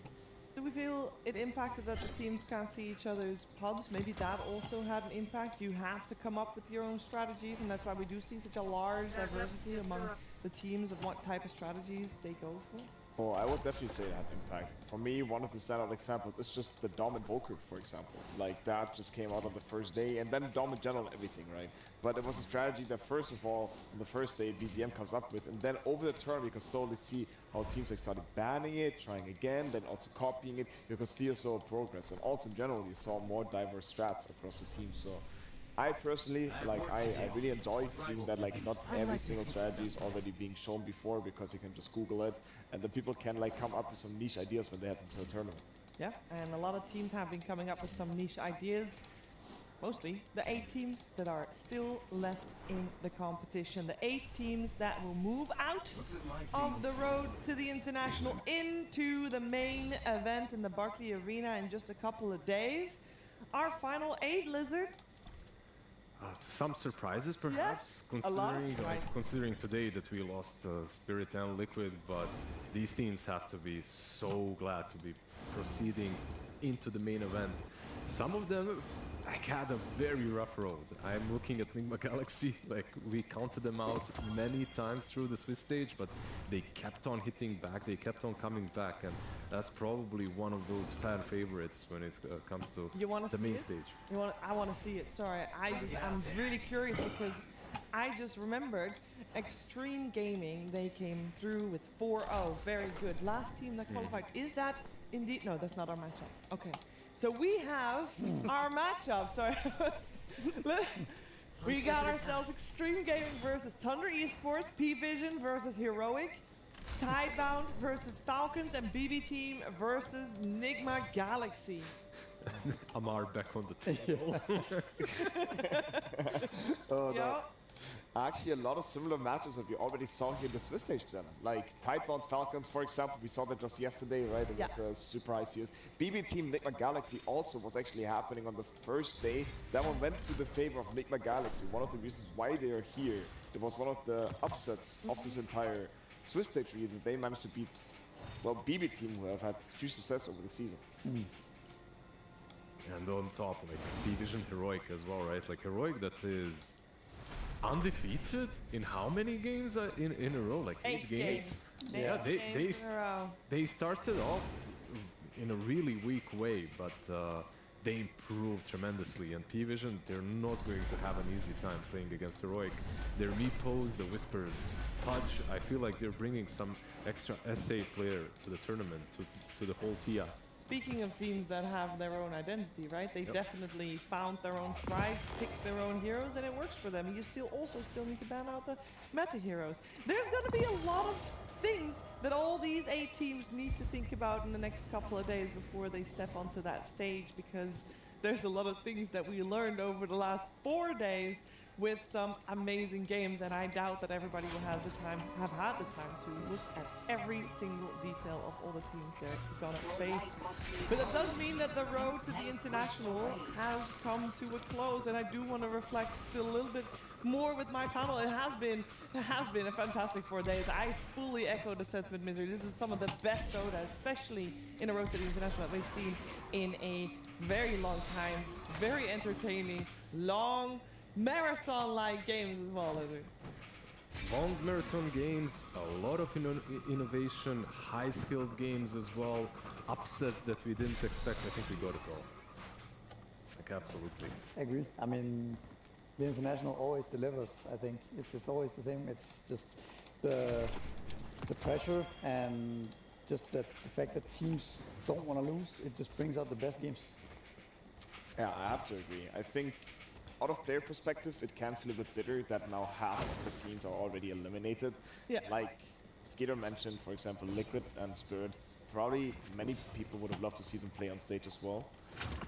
Do we feel it impacted that the teams can't see each other's pubs? Maybe that also had an impact. You have to come up with your own strategies, and that's why we do see such a large diversity among the teams of what type of strategies they go for. Oh, I would definitely say that impact. For me, one of the standout examples is just the Dom Invoker, for example. Like, that just came out on the first day, and then Dom in general, everything, right? But it was a strategy that, first of all, on the first day, BZM comes up with, and then over the turn, we can slowly see how teams like started banning it, trying again, then also copying it. You can still saw progress, and also in general, you saw more diverse strats across the team. So I personally, like, I really enjoy seeing that, like, not every single strategy is already being shown before, because you can just Google it, and the people can, like, come up with some niche ideas when they head into the tournament. Yeah, and a lot of teams have been coming up with some niche ideas. Mostly the 8 teams that are still left in the competition. The 8 teams that will move out of the road to the international into the main event in the Barclay Arena in just a couple of days. Our final 8, Lizard. Some surprises, perhaps, a lot of considering today that we lost Spirit and Liquid, but these teams have to be so glad to be proceeding into the main event. Some of them had a very rough road. I'm looking at Nigma Galaxy, like, we counted them out many times through the Swiss stage, but they kept on hitting back, they kept on coming back, and that's probably one of those fan favorites when it comes to the main stage. I want to see it. Sorry, I'm really curious because I just remembered Extreme Gaming. They came through with 4-0. Very good. Last team that qualified. Is that indeed? No, that's not our matchup. Okay. So we have our matchup. Sorry. We got ourselves Extreme Gaming versus Tundra Esports, P-Vision versus Heroic, Tidebound versus Falcons, and BB Team versus Nigma Galaxy. Amar back on the table. Actually, a lot of similar matches that we already saw here in the Swiss stage then. Like Tidebound Falcons, for example, we saw that just yesterday, right? Against Super ICUs. BB Team Nigma Galaxy also was actually happening on the first day. That one went to the favor of Nigma Galaxy. One of the reasons why they are here. It was one of the upsets of this entire Swiss stage really that they managed to beat, well, BB Team, who have had huge success over the season. And on top, like P-Vision Heroic as well, right? Like Heroic that is undefeated in how many games in a row? Like 8 games. Yeah, they started off in a really weak way, but they improved tremendously. And P-Vision, they're not going to have an easy time playing against Heroic. Their repos, the Whispers, Pudge, I feel like they're bringing some extra SA flair to the tournament, to the whole TIA. Speaking of teams that have their own identity, right? They definitely found their own stride, picked their own heroes, and it works for them. You still need to ban out the meta heroes. There's going to be a lot of things that all these 8 teams need to think about in the next couple of days before they step onto that stage, because there's a lot of things that we learned over the last 4 days with some amazing games, and I doubt that everybody will have had the time to look at every single detail of all the teams they're gonna face. But it does mean that the road to the international has come to a close, and I do want to reflect a little bit more with my panel. It has been a fantastic 4 days. I fully echo the sentiment, Misery. This is some of the best Dota, especially in a road to the international, that we've seen in a very long time. Very entertaining, long, marathon-like games as well, Lizard. Long marathon games, a lot of innovation, high-skilled games as well, upsets that we didn't expect. I think we got it all. Like, absolutely. I agree. I mean, the international always delivers, I think. It's always the same. It's just the pressure and just the fact that teams don't want to lose. It just brings out the best games. Yeah, I have to agree. I think out of player perspective, it can feel a bit bitter that now half of the teams are already eliminated. Yeah. Like Skeeter mentioned, for example, Liquid and Spirit. Probably many people would have loved to see them play on stage as well.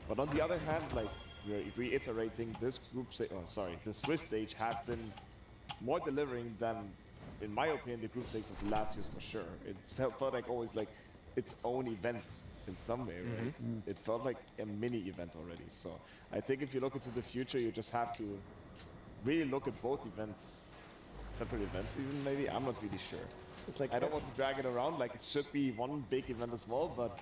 But on the other hand, like we're reiterating, this the Swiss stage has been more delivering than, in my opinion, the group stage of last year's for sure. It felt like always like its own event in some way, right? It felt like a mini event already. So I think if you look into the future, you just have to really look at both events, separate events even maybe, I'm not really sure. It's like I don't want to drag it around. Like, it should be one big event as well, but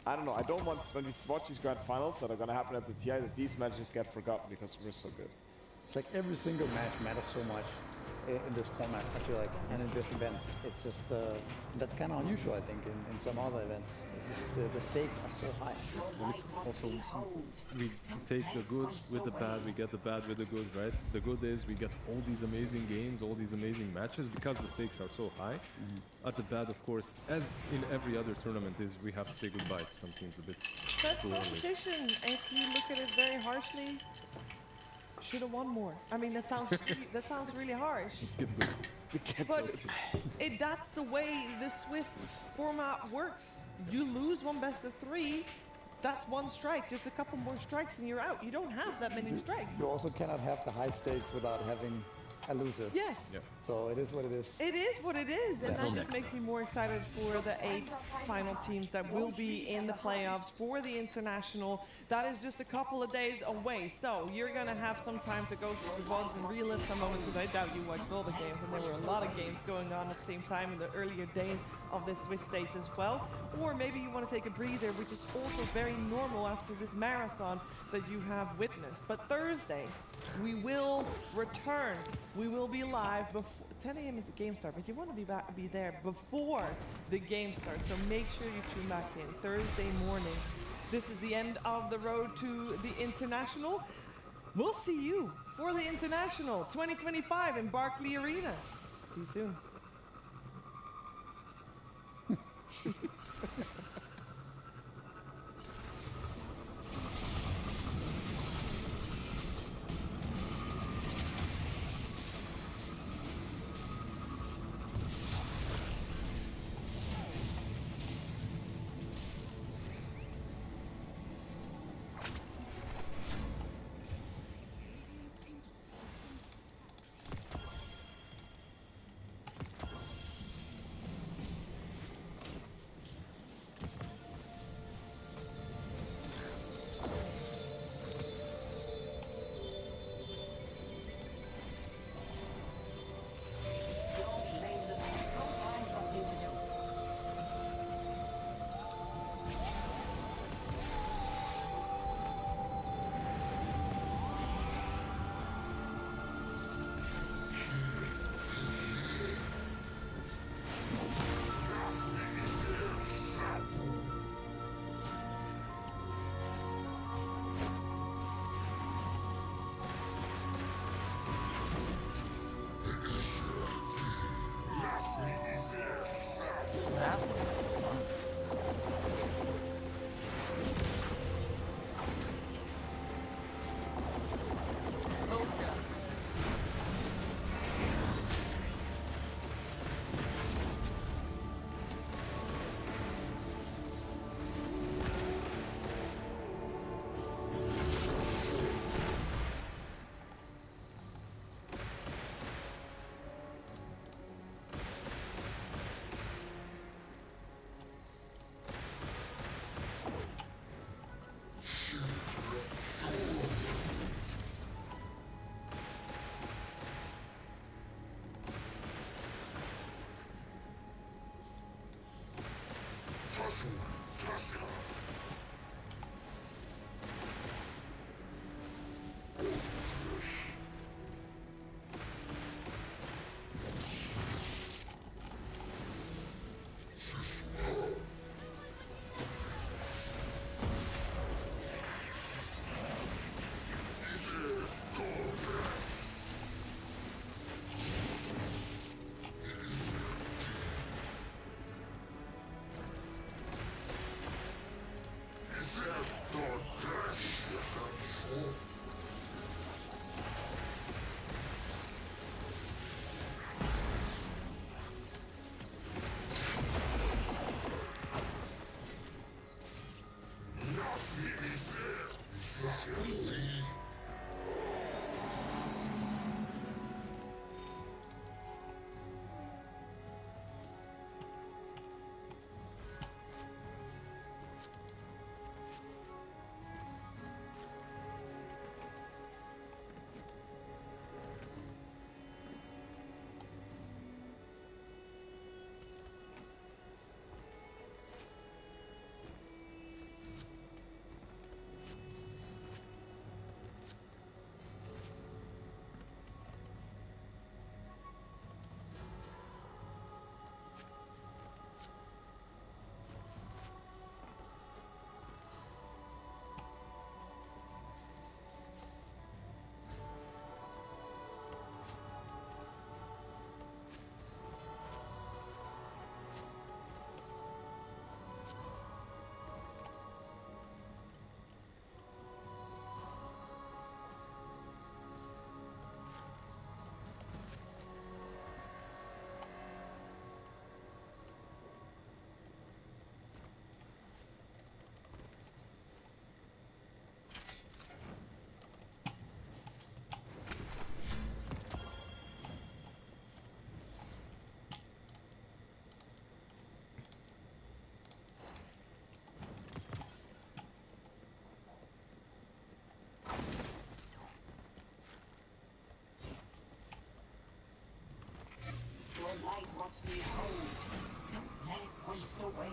I don't know. I don't want, when we watch these grand finals that are going to happen at the TI, that these matches get forgotten because we're so good. It's like every single match matters so much in this format, I feel like, and in this event. It's just, that's kind of unusual, I think, in some other events. It's just, the stakes are so high. And it's also, we take the good with the bad, we get the bad with the good, right? The good is we get all these amazing games, all these amazing matches because the stakes are so high. At the bad, of course, as in every other tournament, is we have to say goodbye to some teams a bit That's too early. competition. If you look at it very harshly, should have won more. I mean, that sounds really harsh. Just get good. But that's the way the Swiss format works. You lose one best of 3, that's one strike. Just a couple more strikes and you're out. You don't have that many strikes. You also cannot have the high stakes without having a loser. Yes. Yep. So it is what it is. It is what it is, and Until that just next makes me more excited for the 8 final teams that will be in the playoffs for the international. That is just a couple of days away, so you're gonna have some time to go through the VODs and relive some moments, because I doubt you watched all the games, and there were a lot of games going on at the same time in the earlier days of this Swiss stage as well. Or maybe you want to take a breather, which is also very normal after this marathon that you have witnessed. But Thursday, we will return. We will be live before 10 a.m. is the game start, but you want to be there before the game starts. So make sure you tune back in Thursday morning. This is the end of the road to the international. We'll see you for the international 2025 in Barclay Arena. See you soon. Behold, don't let it waste away.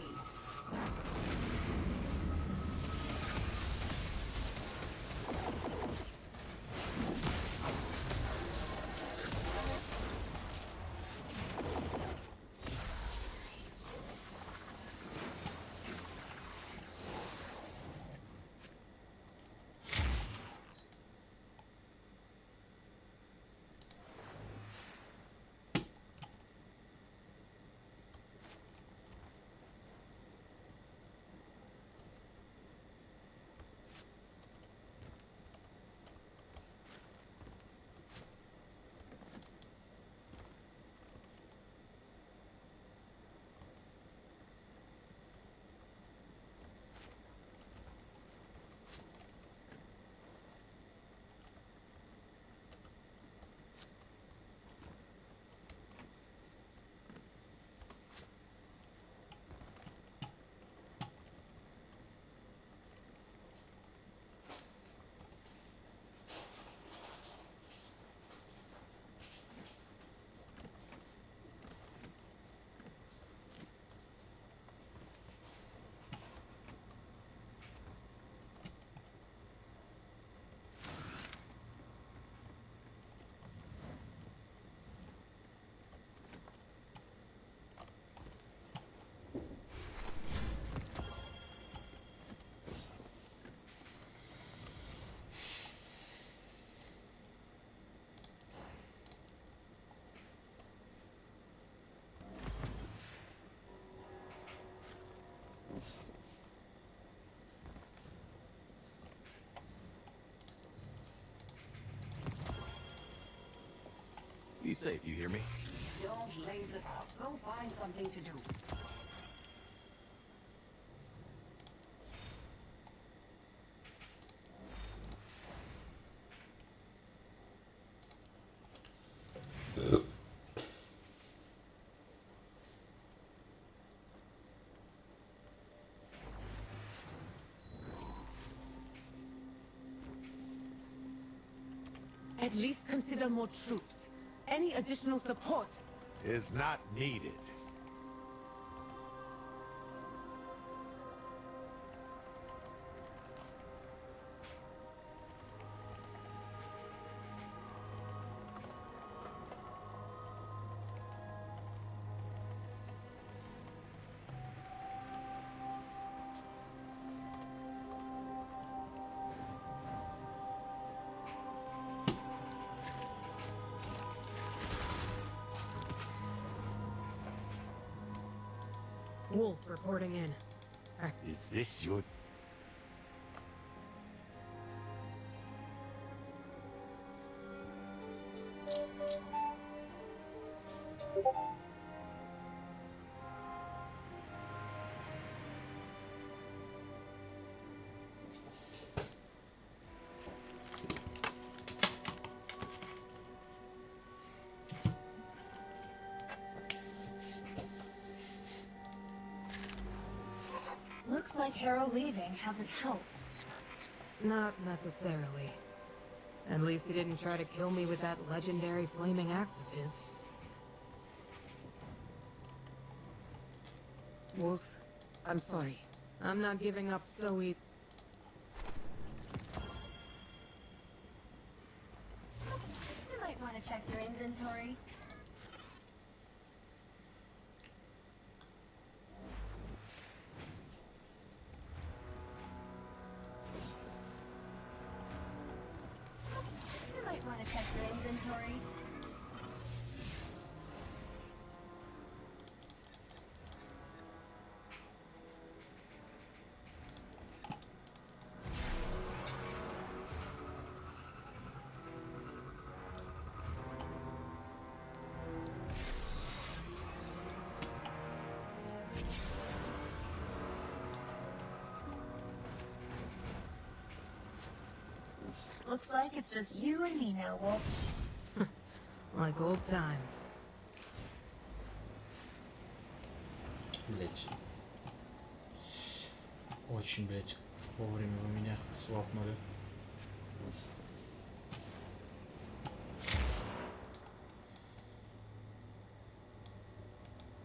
Be safe, you hear me? Don't laze about. Go find something to do. At least consider more troops. Any additional support Is not needed. Wolf reporting in. Is this your... Looks like Harrow leaving hasn't helped. Not necessarily. At least he didn't try to kill me with that legendary flaming axe of his. Wolf, I'm sorry. I'm not giving up so easy. You might want to check your inventory. You might want to check your inventory. Looks like it's just you and me now, Wolf. Like old times. Блять. Очень, блять, вовремя вы меня свапнули.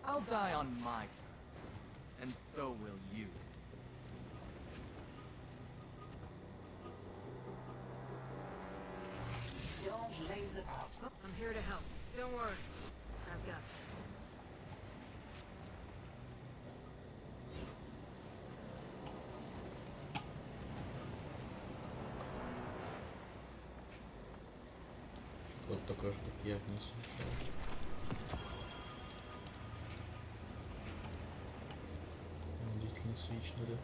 I'll die on my terms. And so will you. Oh, I'm here to help. Don't worry. I've got this. Вот такой же, как я внизу. Длительно свечно, да?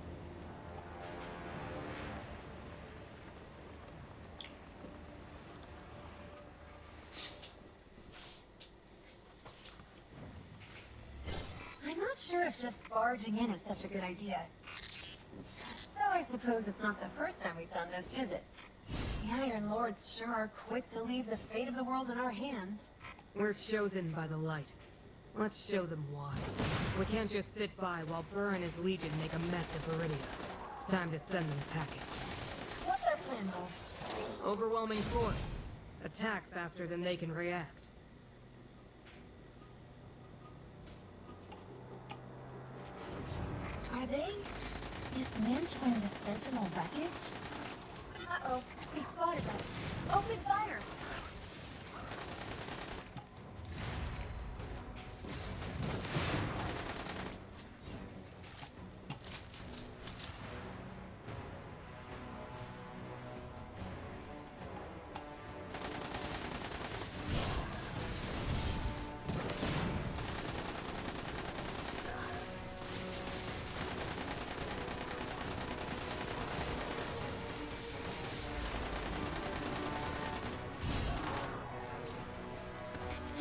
I'm not sure if just barging in is such a good idea. Though I suppose it's not the first time we've done this, is it? The Iron Lords sure are quick to leave the fate of the world in our hands. We're chosen by the light. Let's show them why. We can't just sit by while Burr and his legion make a mess of Viridia. It's time to send them a package. What's our plan, though? Overwhelming force. Attack faster than they can react. Are they dismantling the Sentinel wreckage? Uh-oh, he spotted us. Open fire!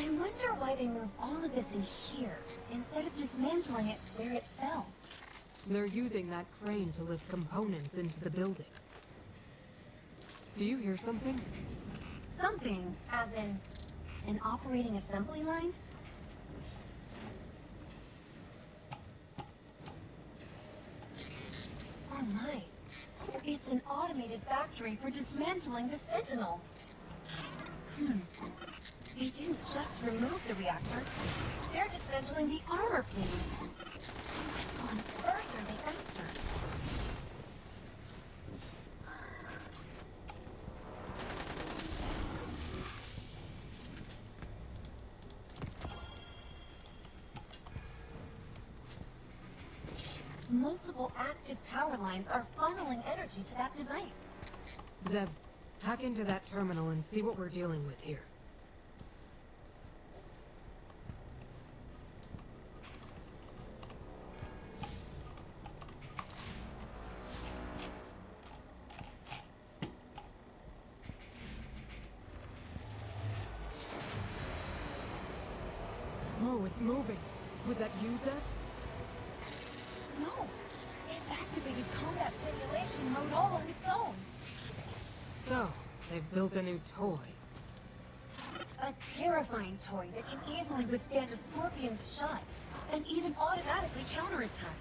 I wonder why they moved all of this in here, instead of dismantling it where it fell. They're using that crane to lift components into the building. Do you hear something? Something, as in an operating assembly line? Oh my. It's an automated factory for dismantling the Sentinel. They didn't just remove the reactor. They're dismantling the armor plate. What on earth are they after? Multiple active power lines are funneling energy to that device. Zev, hack into that terminal and see what we're dealing with here. Oh, it's moving. Was that you, Zev? No, it activated combat simulation mode all on its own. So, they've built a new toy. A terrifying toy that can easily withstand a Scorpion's shots and even automatically counterattack.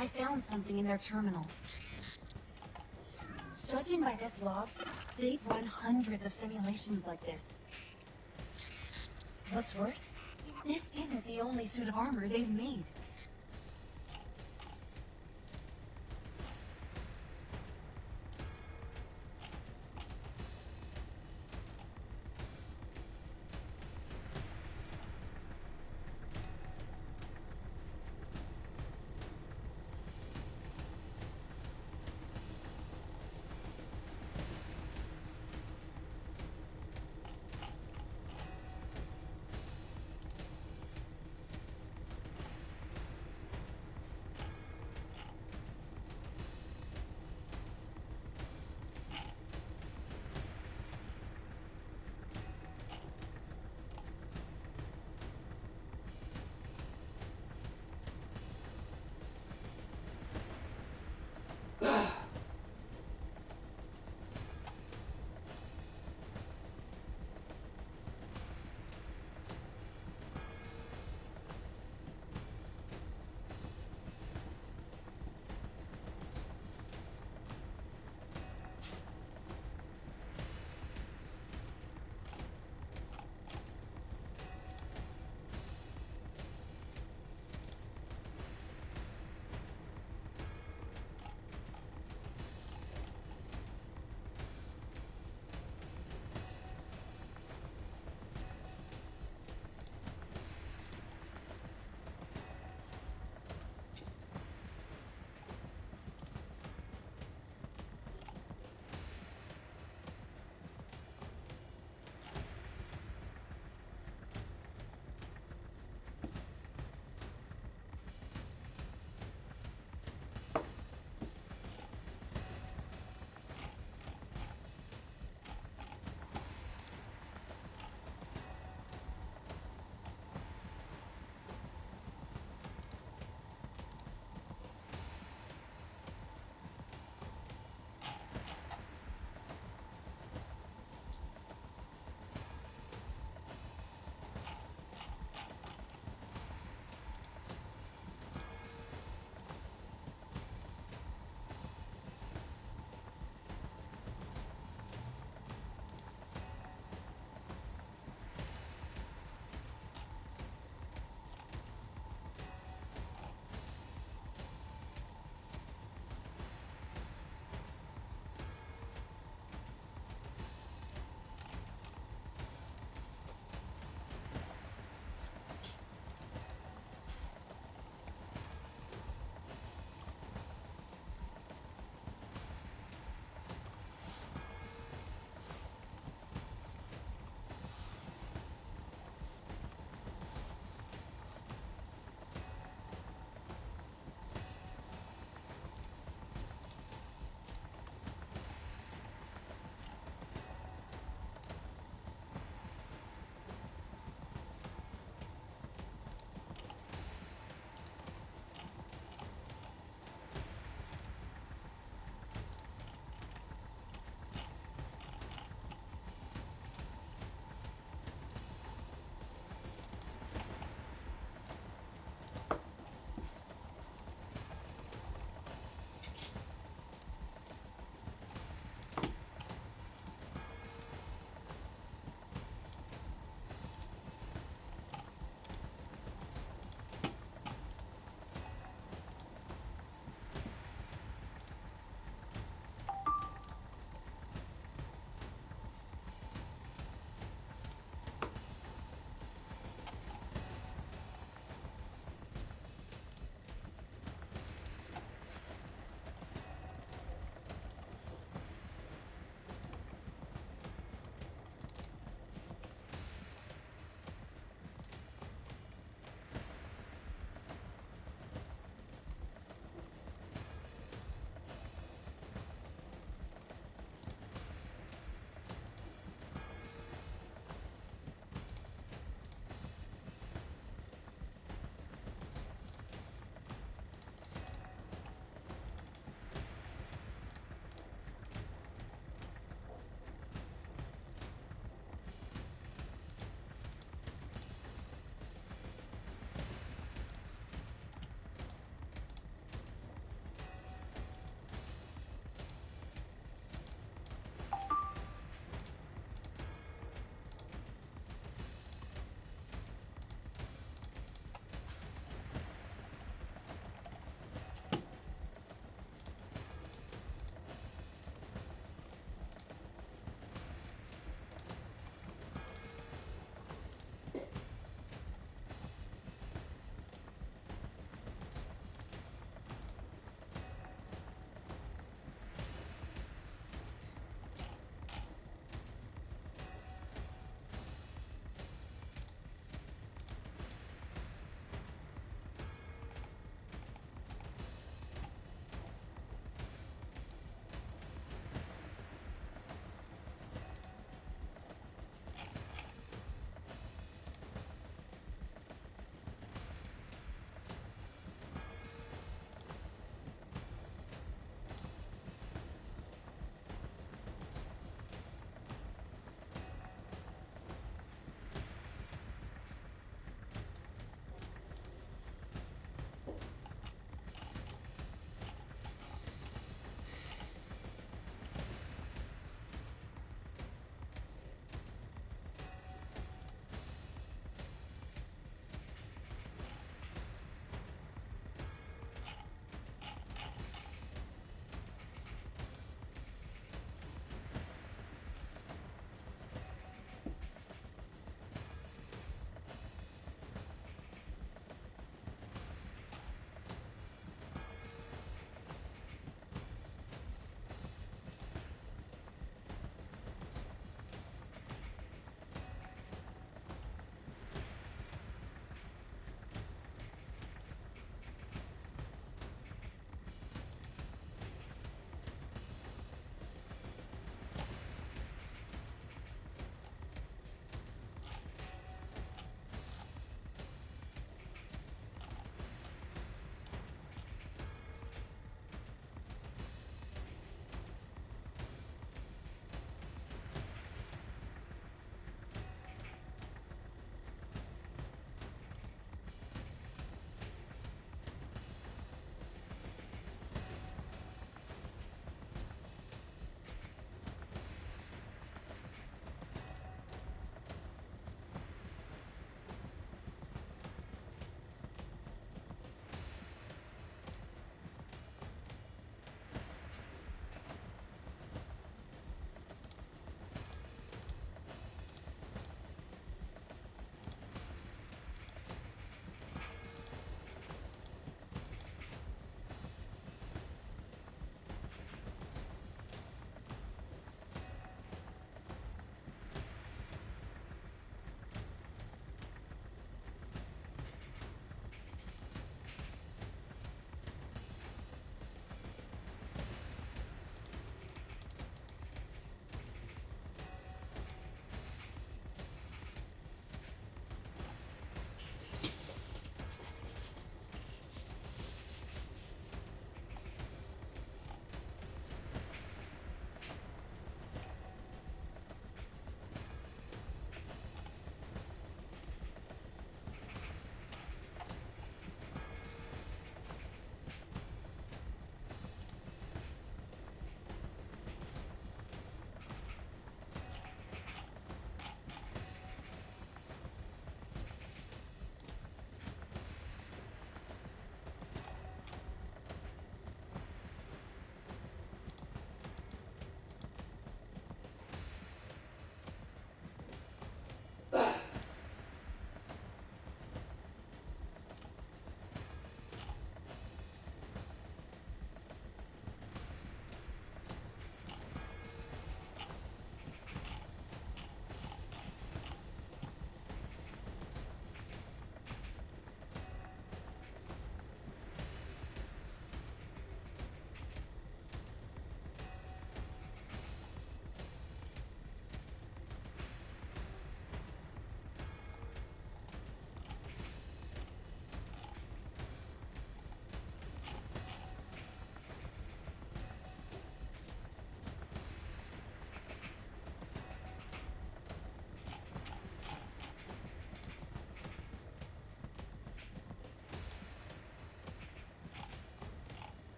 I found something in their terminal. Judging by this log, they've run hundreds of simulations like this. What's worse, this isn't the only suit of armor they've made.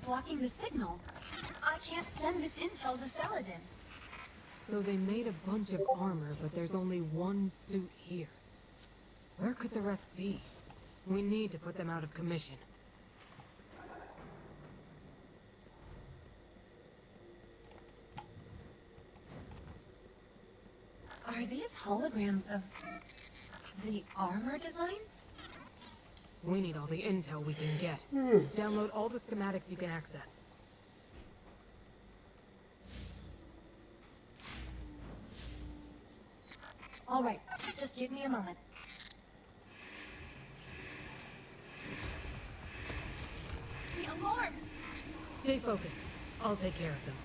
blocking the signal. I can't send this intel to Saladin. So they made a bunch of armor, but there's only one suit here. Where could the rest be? We need to put them out of commission. Are these holograms of the armor designs? We need all the intel we can get. Download all the schematics you can access. All right, just give me a moment. The alarm! Stay focused. I'll take care of them.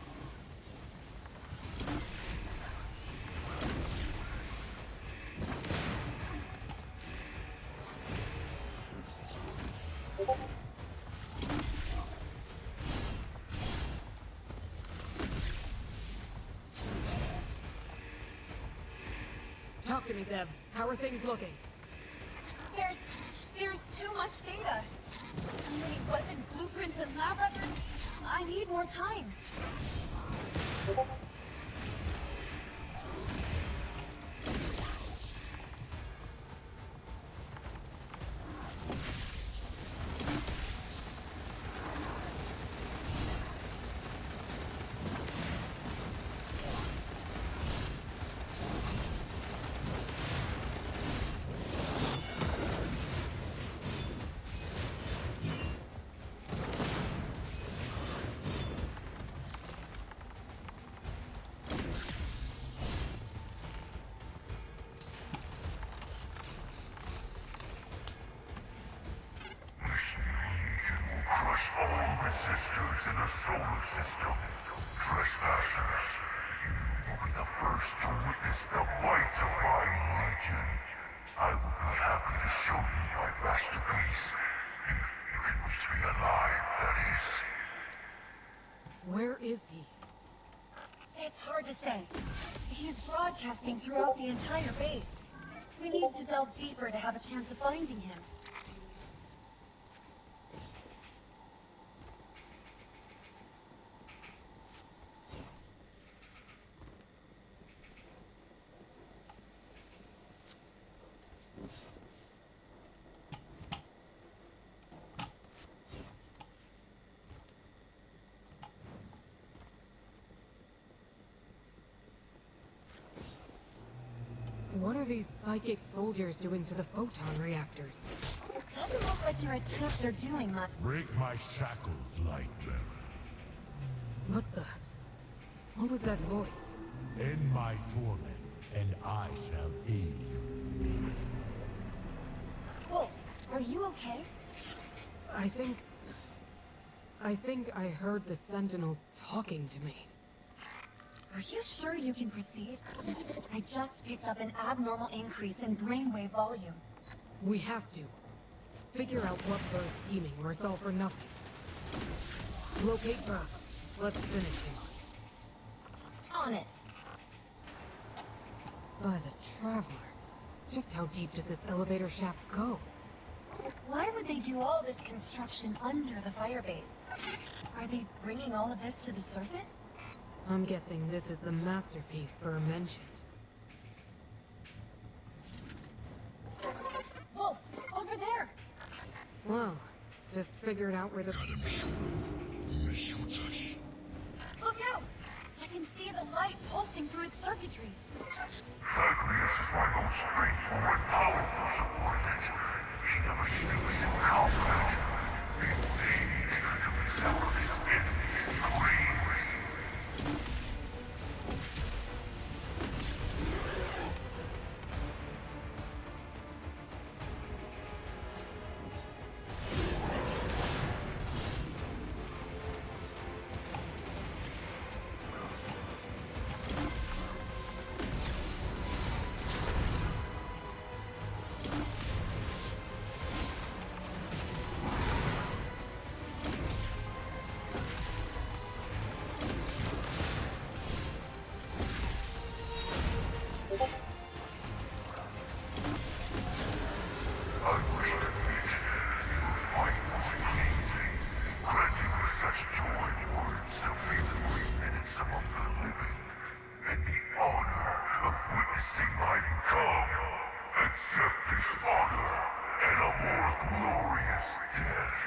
Talk to me, Zev. How are things looking? There's too much data. So many weapon blueprints and lab records. I need more time. Resistors in the solar system. Trespassers, you will be the first to witness the might of my legion. I will be happy to show you my masterpiece. If you can reach me alive, that is. Where is he? It's hard to say. He's broadcasting throughout the entire base. We need to delve deeper to have a chance of finding him. What are these psychic soldiers doing to the photon reactors? Doesn't look like your attacks are doing much. Break my shackles, Lightbearer. What was that voice? End my torment, and I shall aid you. Wolf, are you okay? I think I heard the Sentinel talking to me. Are you sure you can proceed? I just picked up an abnormal increase in brainwave volume. We have to. Figure out what Burr's scheming, or it's all for nothing. Locate Burr. Let's finish him. On it. By the Traveler. Just how deep does this elevator shaft go? Why would they do all this construction under the firebase? Are they bringing all of this to the surface? I'm guessing this is the masterpiece Burr mentioned. Wolf, over there! Well, just figured out where the... Look out! I can see the light pulsing through its circuitry. Zagreus is my most faithful and powerful subordinate. He never stoops to combat. He needs to devour his enemy's screams. to be the reminiscence of the living, and the honor of witnessing mine come. Accept this honor and a more glorious death.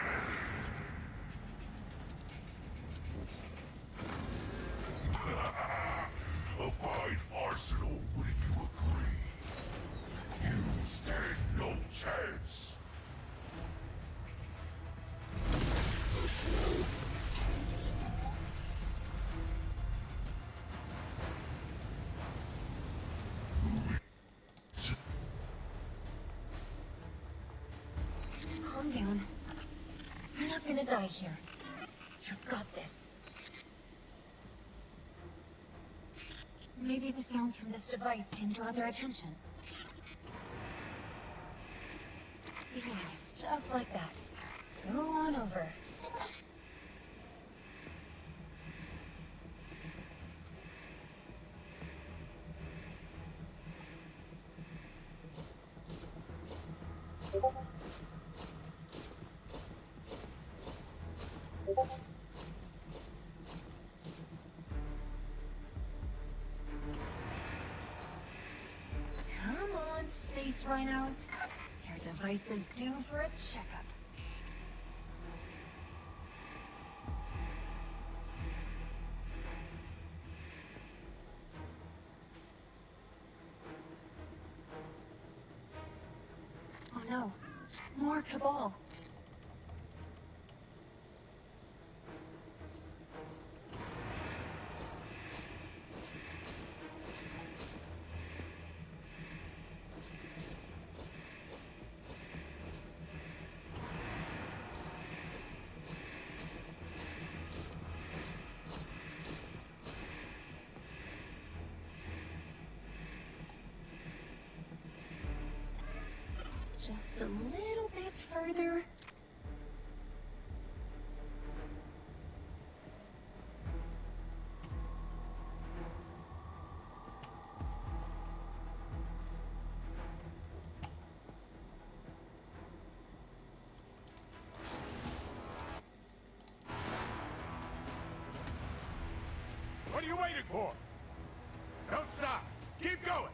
A fine arsenal, wouldn't you agree? You stand no chance. Calm down. You're not gonna die here. You've got this. Maybe the sounds from this device can draw their attention. Yes, just like that. Go on over. Come on, space rhinos. Your device is due for a checkup. Oh no, more Cabal. Just a little bit further. What are you waiting for? Don't stop. Keep going.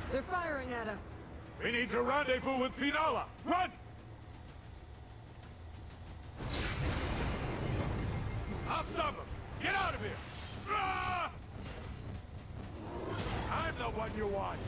They're firing at us. We need to rendezvous with Finola. Run! I'll stop him. Get out of here. Ah! I'm the one you want.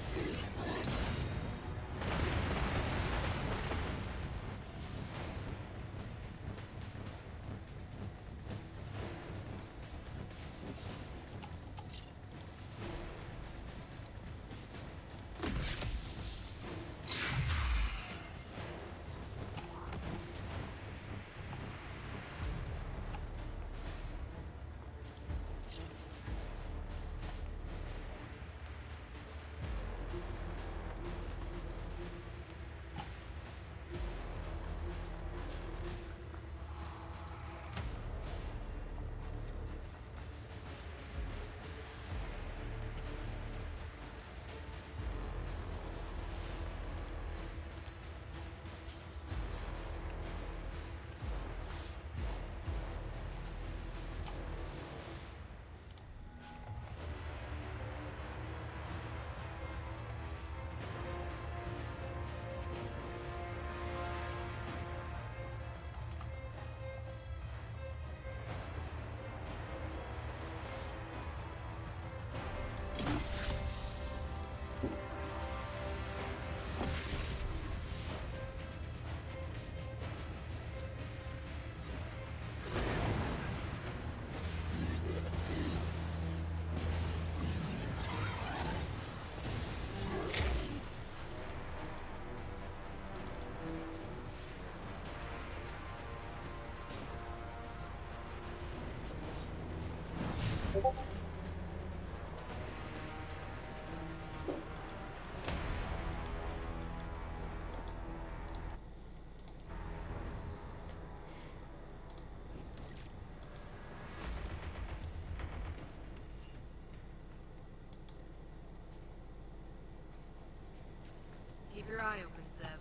Keep your eye open, Zev.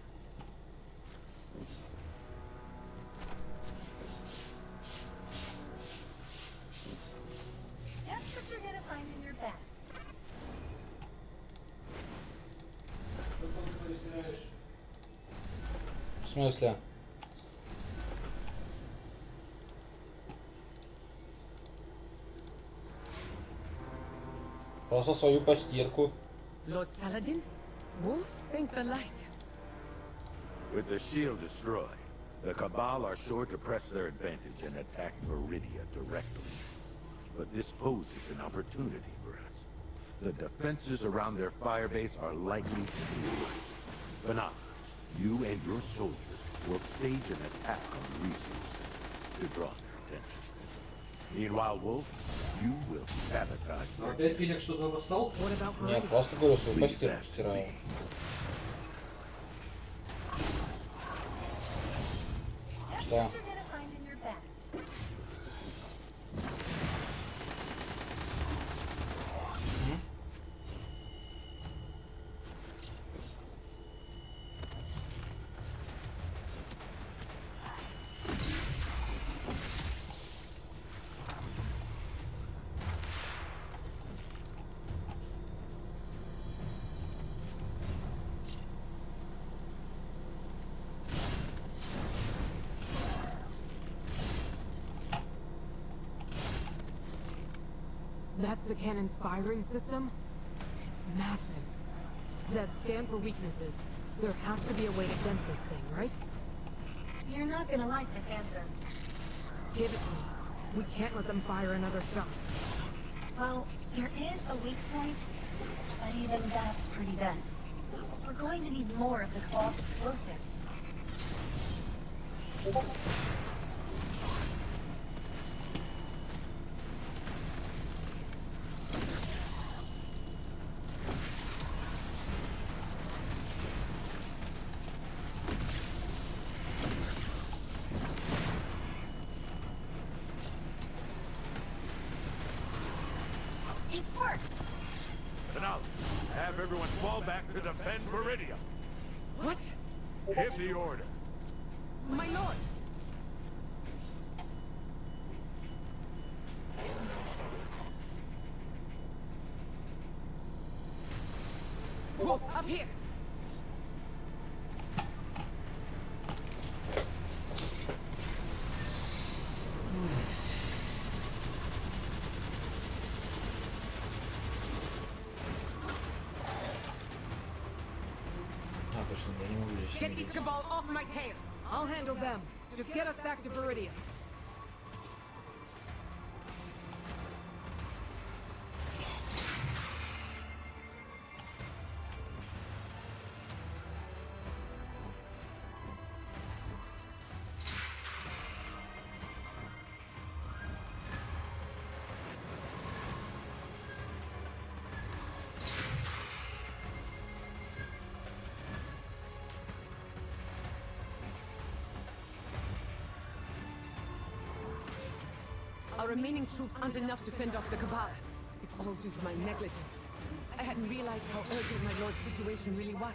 смысле? Просто свою постирку. Lord Saladin? Wolf, thank the light. With the shield destroyed, the Cabal are sure to press their advantage and attack Viridia directly. But this poses an opportunity for us. The defenses around their firebase are likely to be light. Fanala, you and your soldiers will stage an attack on the resource to draw their attention. Meanwhile, Wolf, you will sabotage their... Опять Феникс что-то обоссал? Нет, просто говорю, свою постирку стираю. Что? That's the cannon's firing system? It's massive. Zeb, scan for weaknesses. There has to be a way to dent this thing, right? You're not gonna like this answer. Give it to me. We can't let them fire another shot. Well, there is a weak point, but even that's pretty dense. We're going to need more of the Cabal's explosives. It worked! Fanala, have everyone fall back to defend Viridia. What? Give the order. My lord! Wolf, up here! Get these Cabal off my tail! I'll handle them. Just get us back to Viridia. Our remaining troops aren't enough to fend off the Cabal. It's all due to my negligence. I hadn't realized how urgent my lord's situation really was.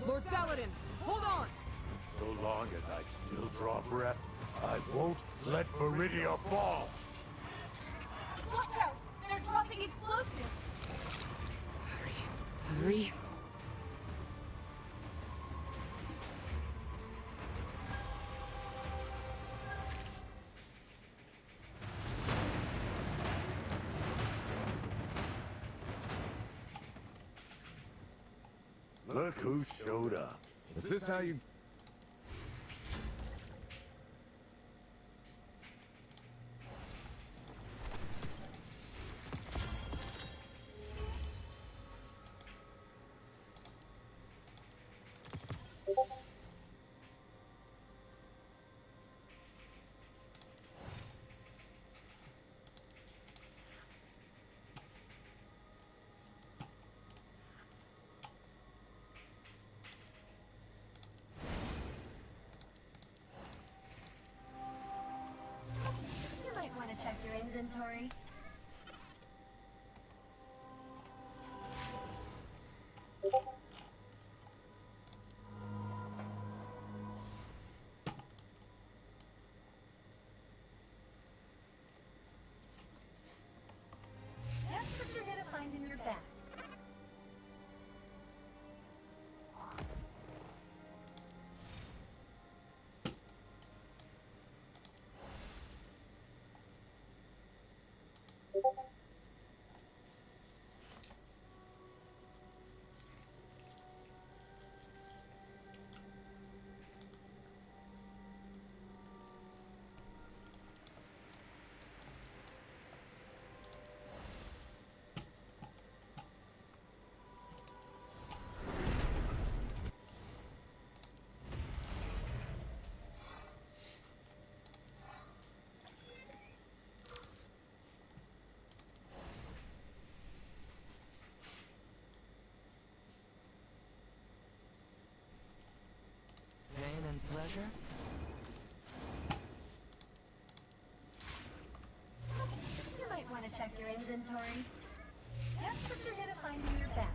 Lord Saladin, hold on! So long as I still draw breath, I won't let Viridia fall. Watch out! They're dropping explosives! Hurry. Look who showed up. Is this how you... inventory? Guess what you're gonna find in your bag. Pain and pleasure? You might want to check your inventory. Guess what you're gonna find in your bag.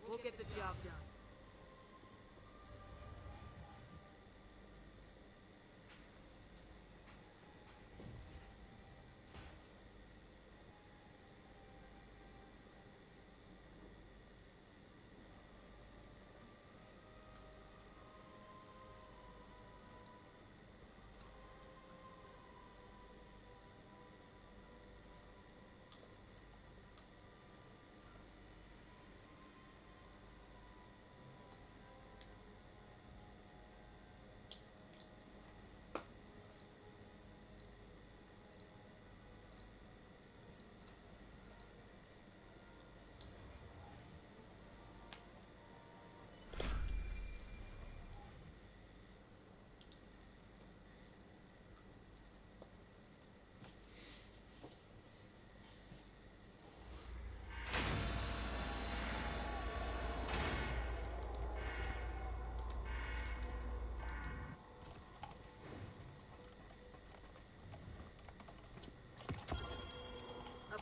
We'll get the job done.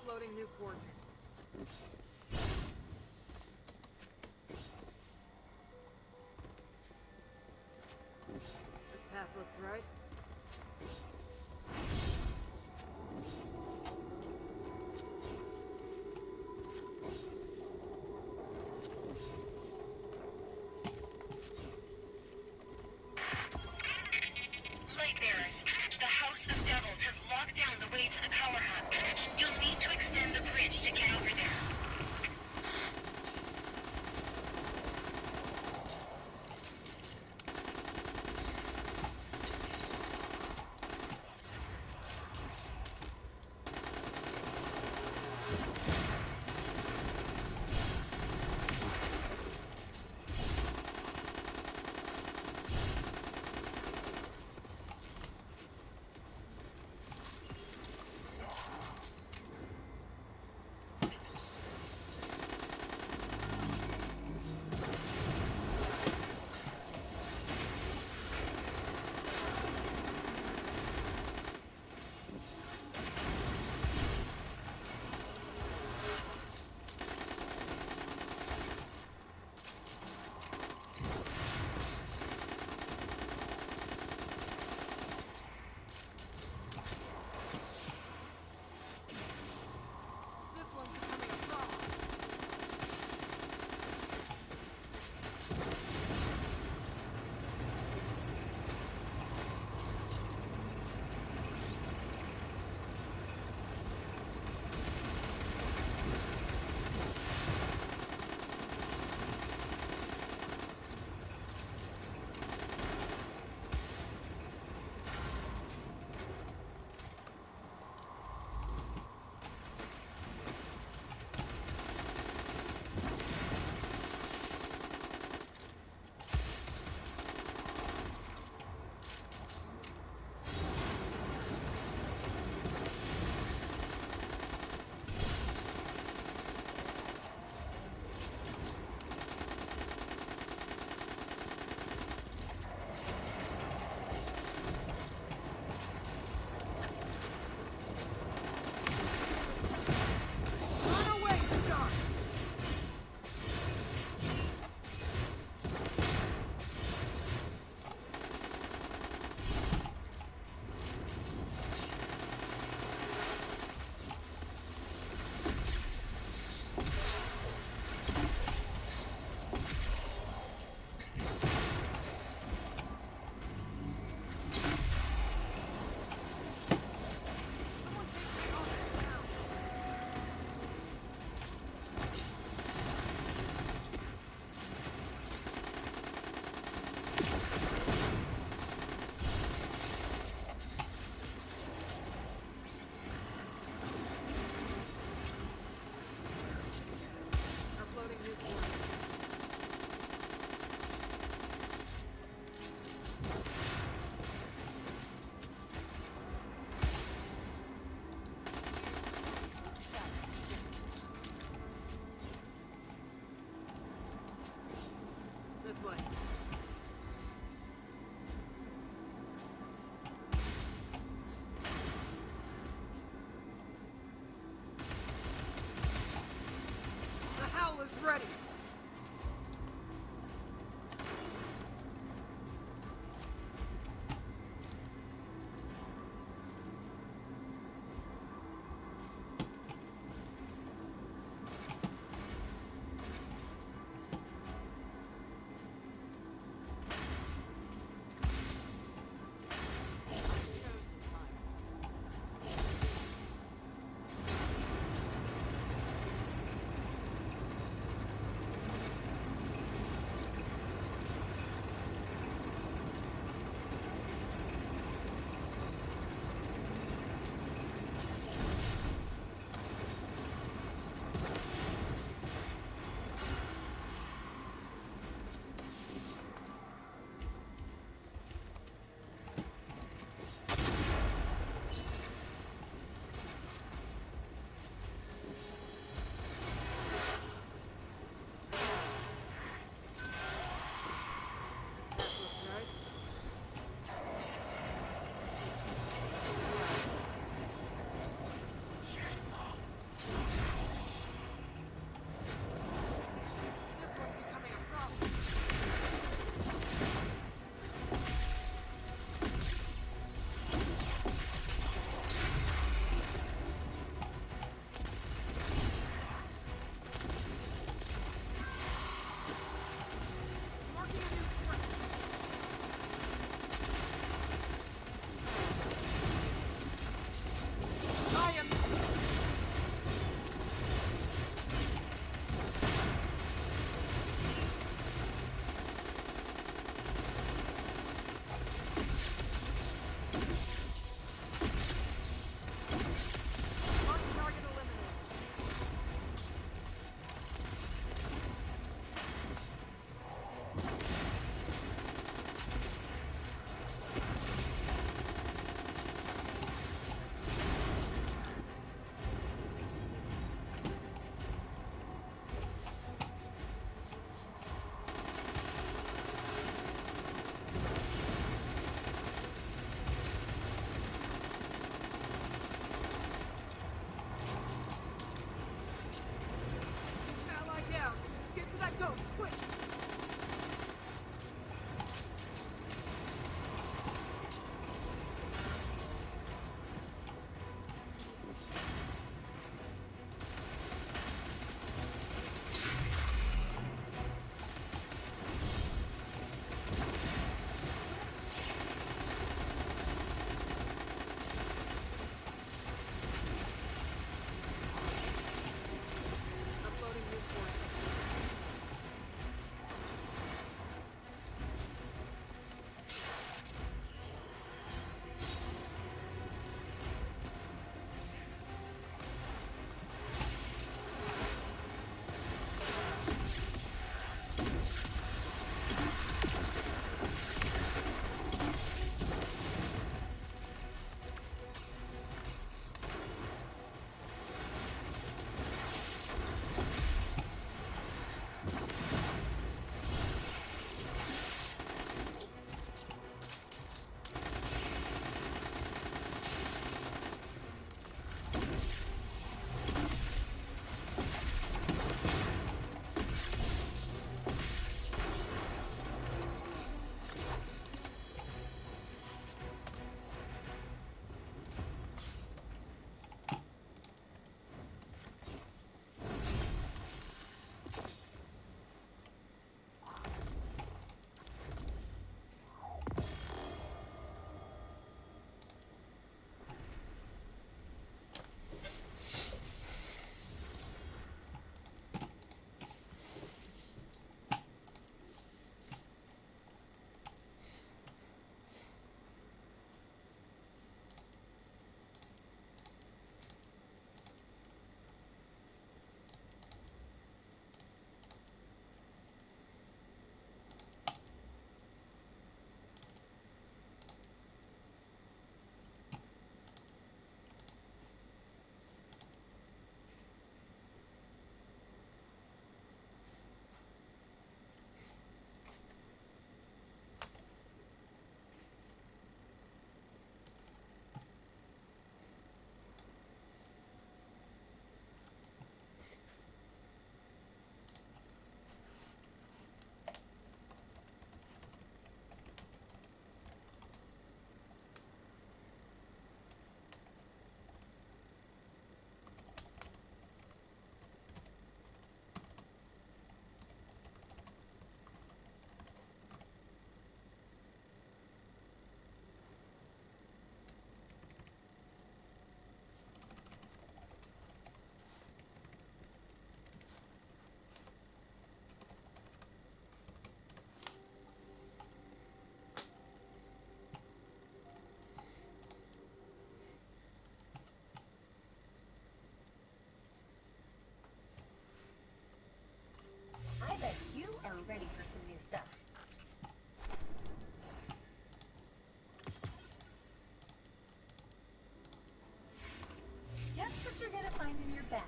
Uploading new coordinates. This path looks right. Lightbearers, the House of Devils has locked down the way to the power hub. You'll need to extend the bridge to get over there. you're gonna find in your bag.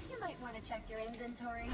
You might want to check your inventory.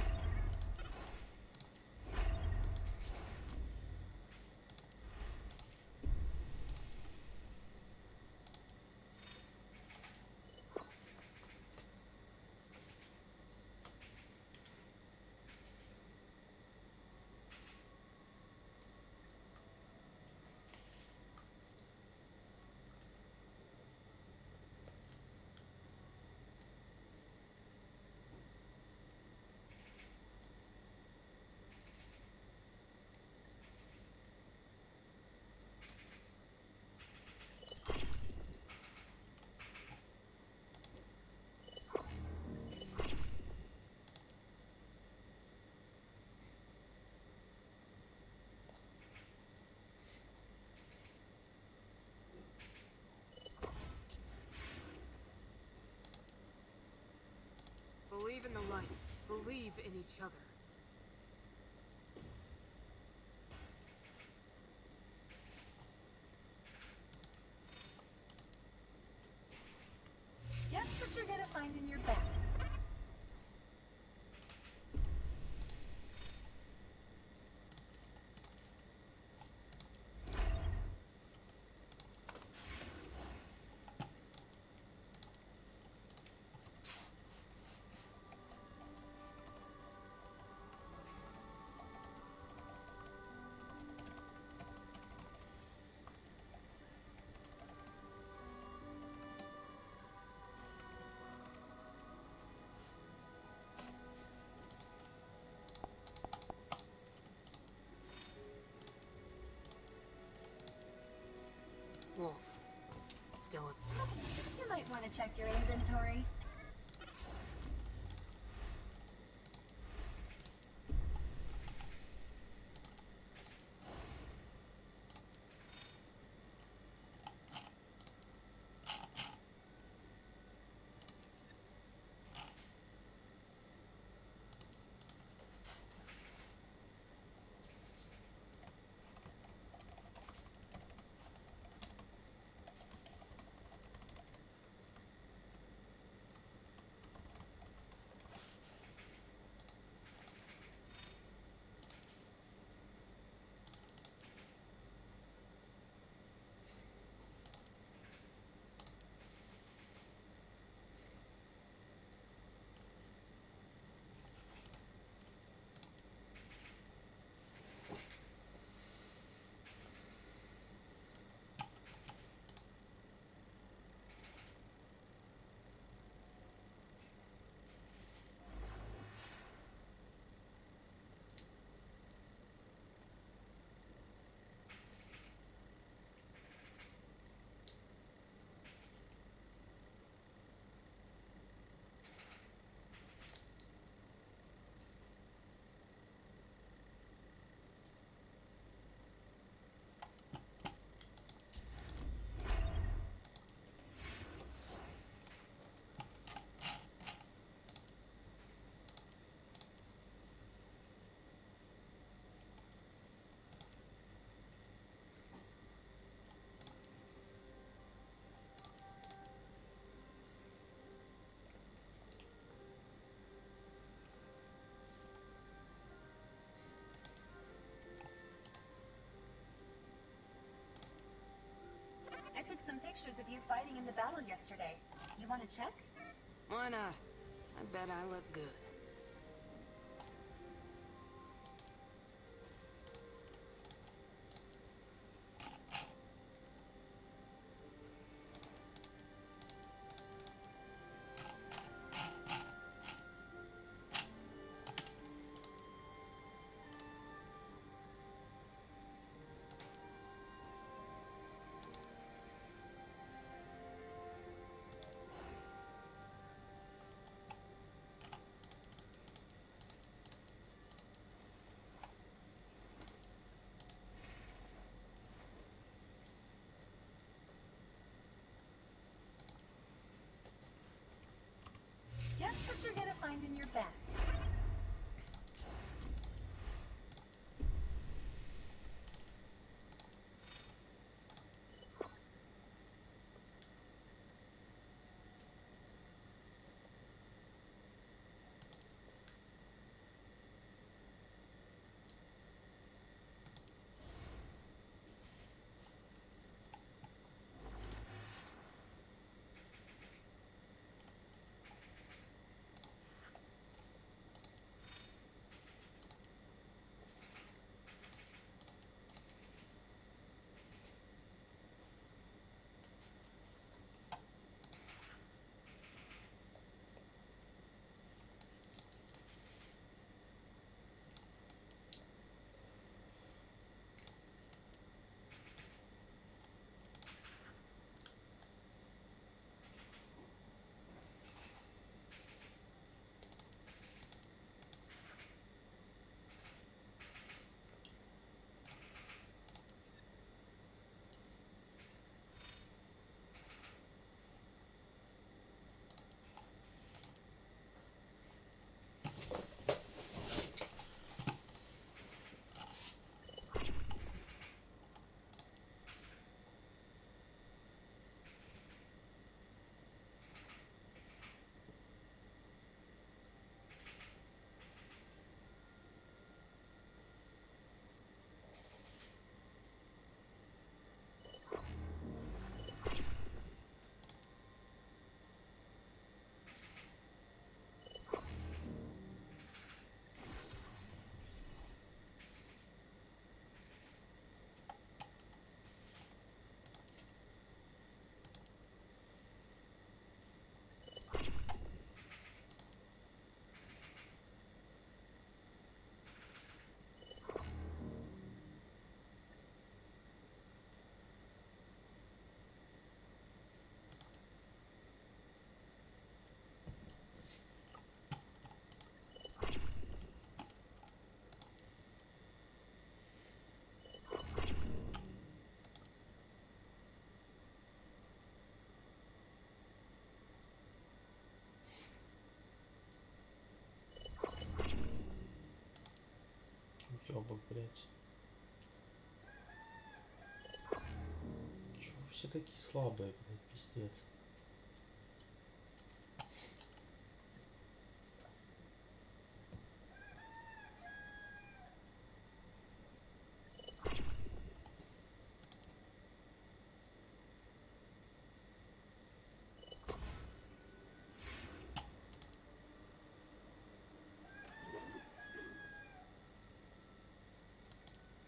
Believe in the light. Believe in each other. Guess what you're gonna find in your bag. Wolf. Still You might want to check your inventory. I took some pictures of you fighting in the battle yesterday. You want to check? Why not? I bet I look good. Guess what you're gonna find in your bag. Ёбок, блять. Чё все такие слабые, блять, пиздец.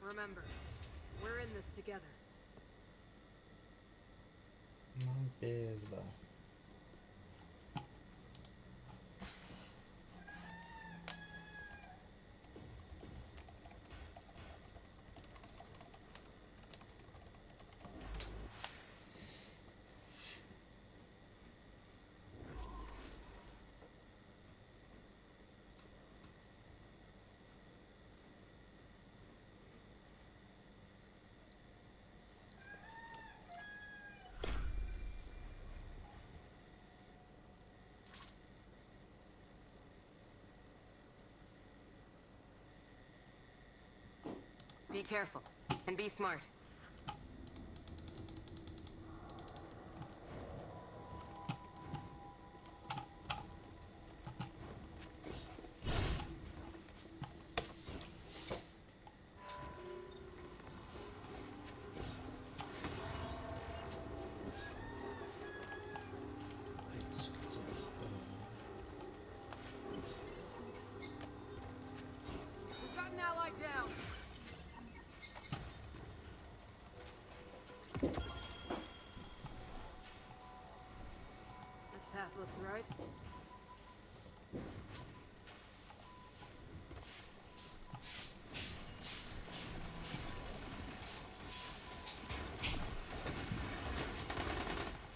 Remember, we're in this together. Ну, пизда. Be careful, and be smart. We've got an ally down. This path looks right.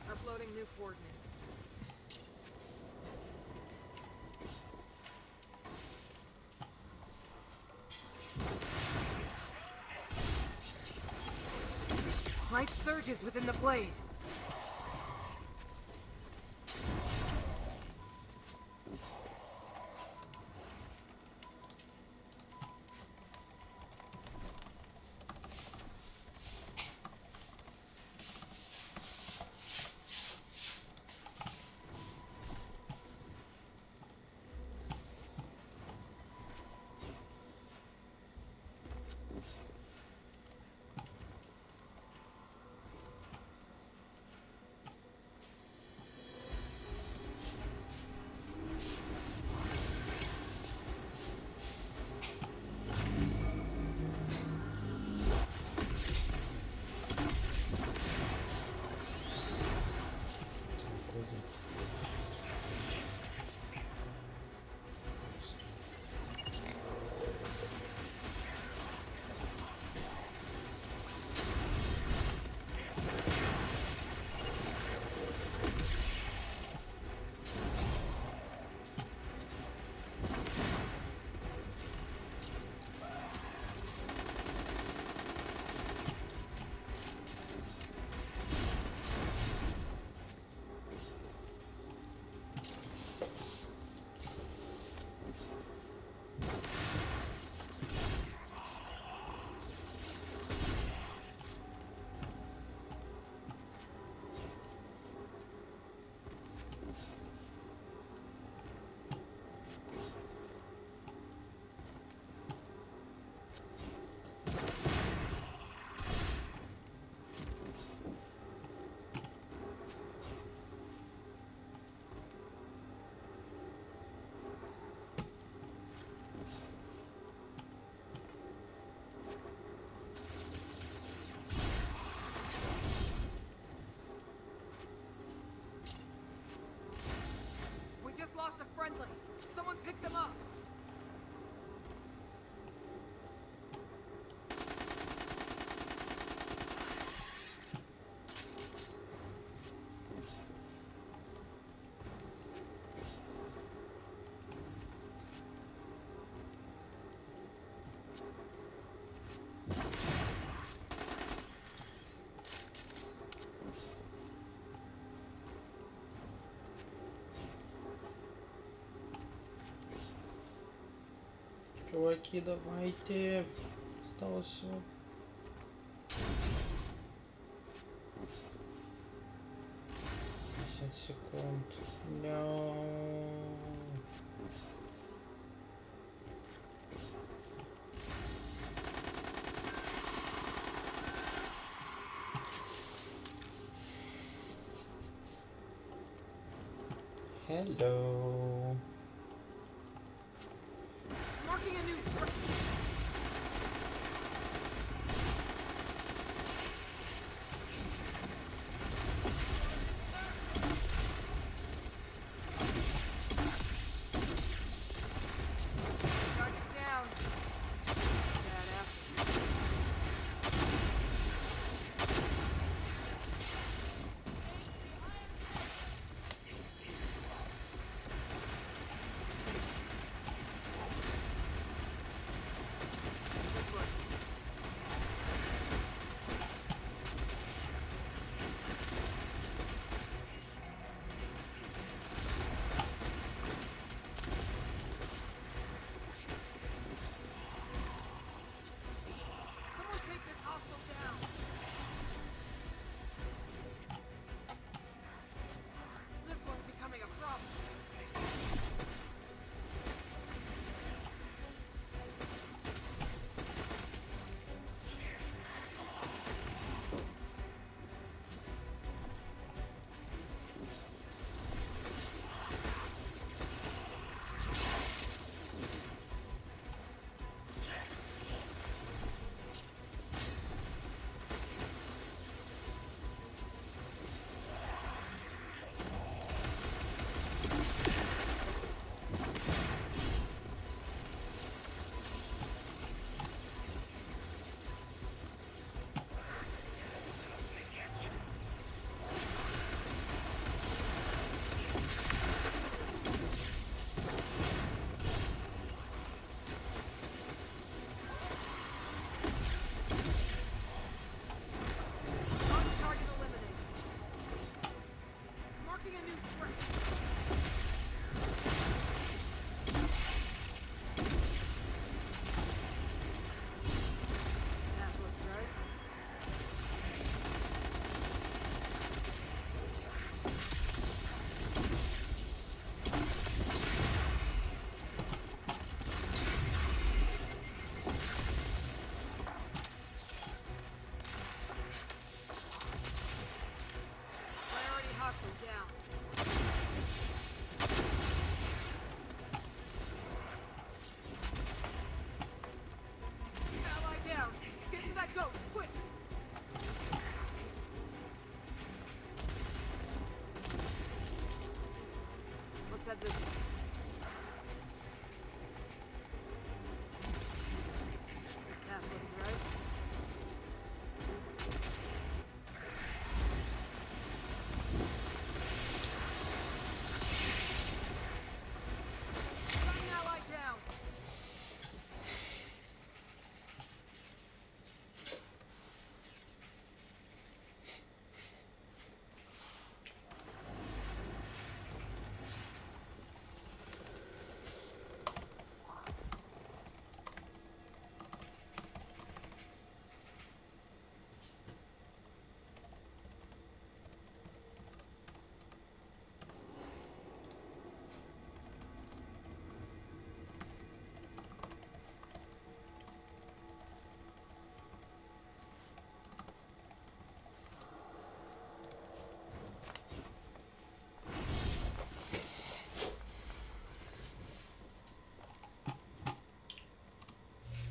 Uploading new coordinates. Light surges within the blade. Lost a friendly. Someone pick them up. Чуваки, давайте. Осталось всего. Секунд. No. Hello. Marking a new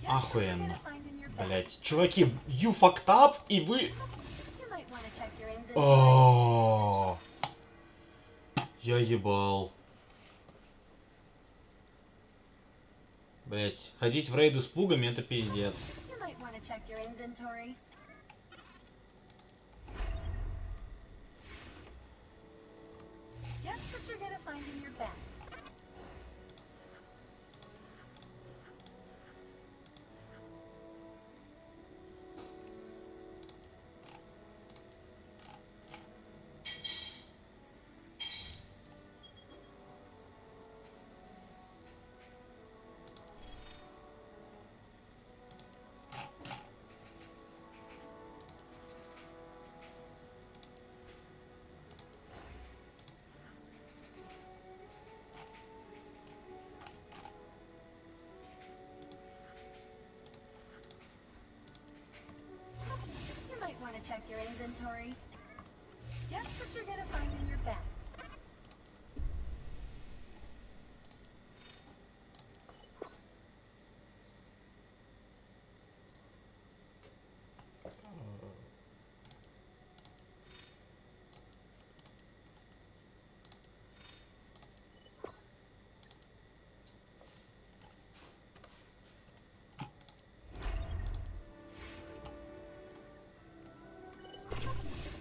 Охуенно. Блять, чуваки, you fucked up, и вы... О, я ебал. Блять, ходить в рейды с пугами это пиздец. check your inventory? Guess what you're gonna find in your bag.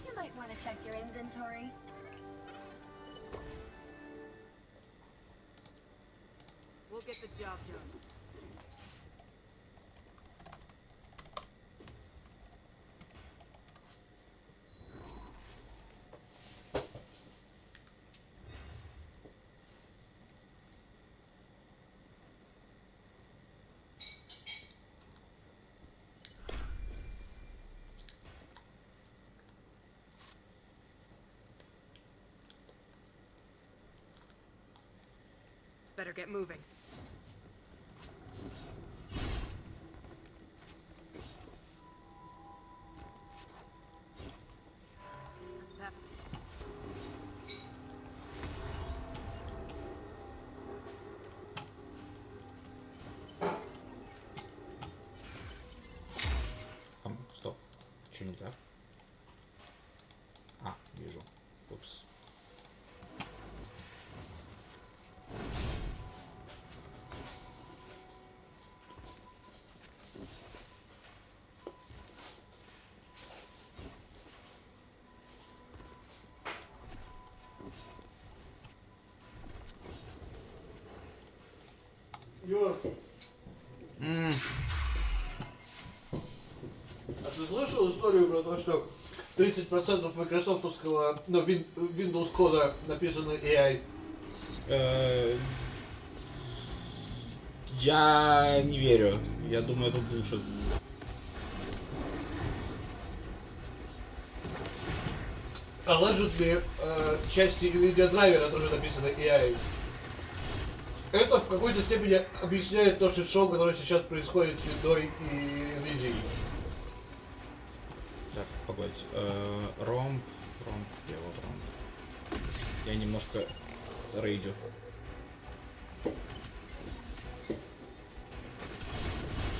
You might want to check your inventory. We'll get the job done. Better get moving. Стоп. Что не так? А, вижу. Упс. А ты слышал историю про то, что 30% майкрософтовского, ну, Windows кода написано AI? Я не верю. Я думаю, это лучше. Allegedly, части NVIDIA драйвера тоже написано AI. Это в какой-то степени объясняет то шит-шоу, которое сейчас происходит с Виндой и NVIDIA. Так, погодь. Ромб. Где вот ромб? Я немножко рейдю.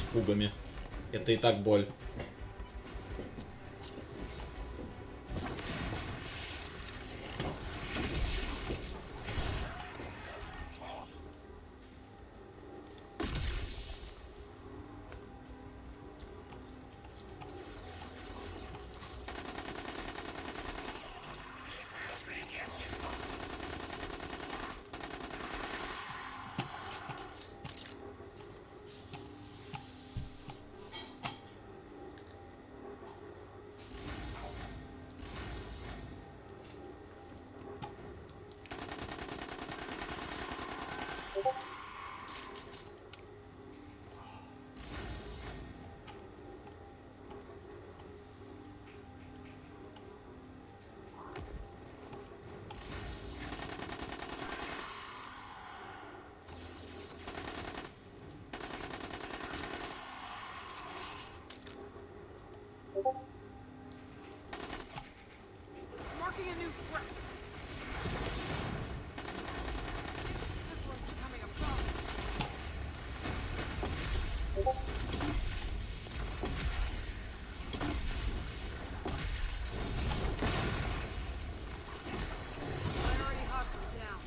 С пугами. Это и так боль. Marking a new threat. This one's becoming a problem. Priority hostile down.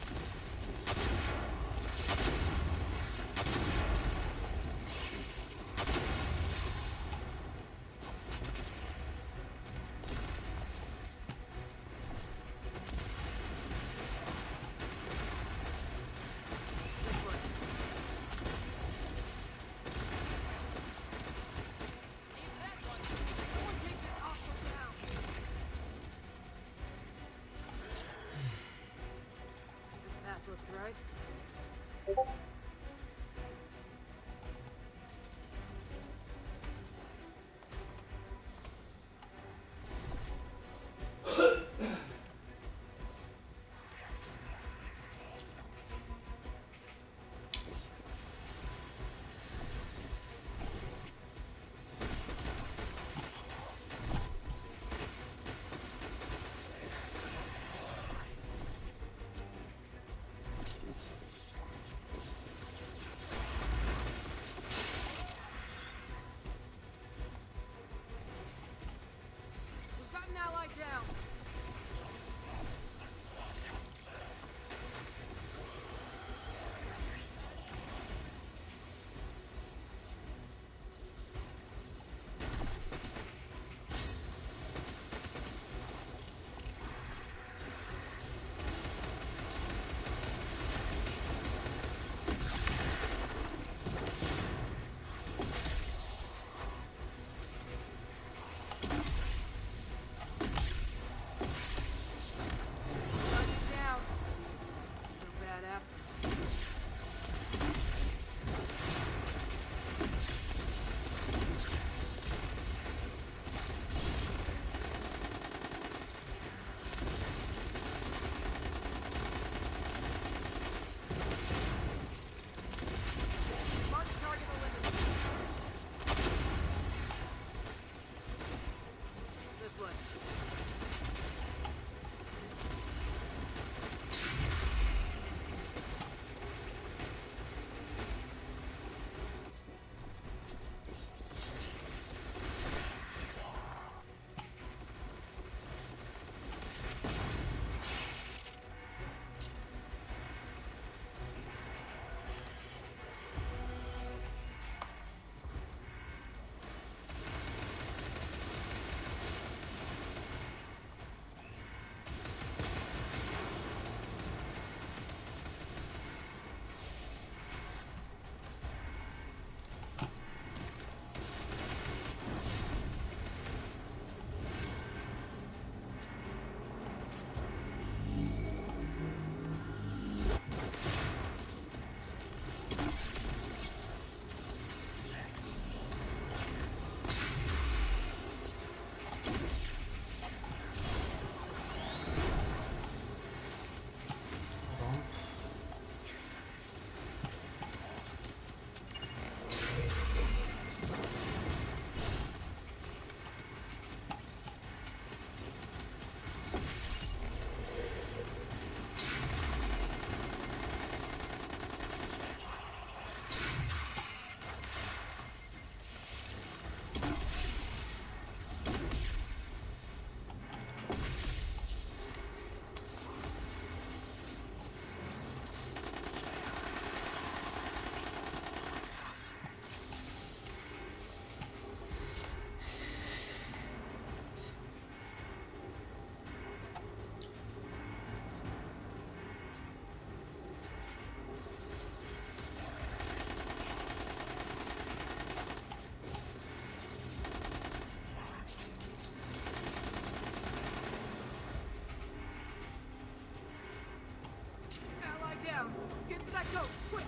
Ally down. Get to that coat, quick.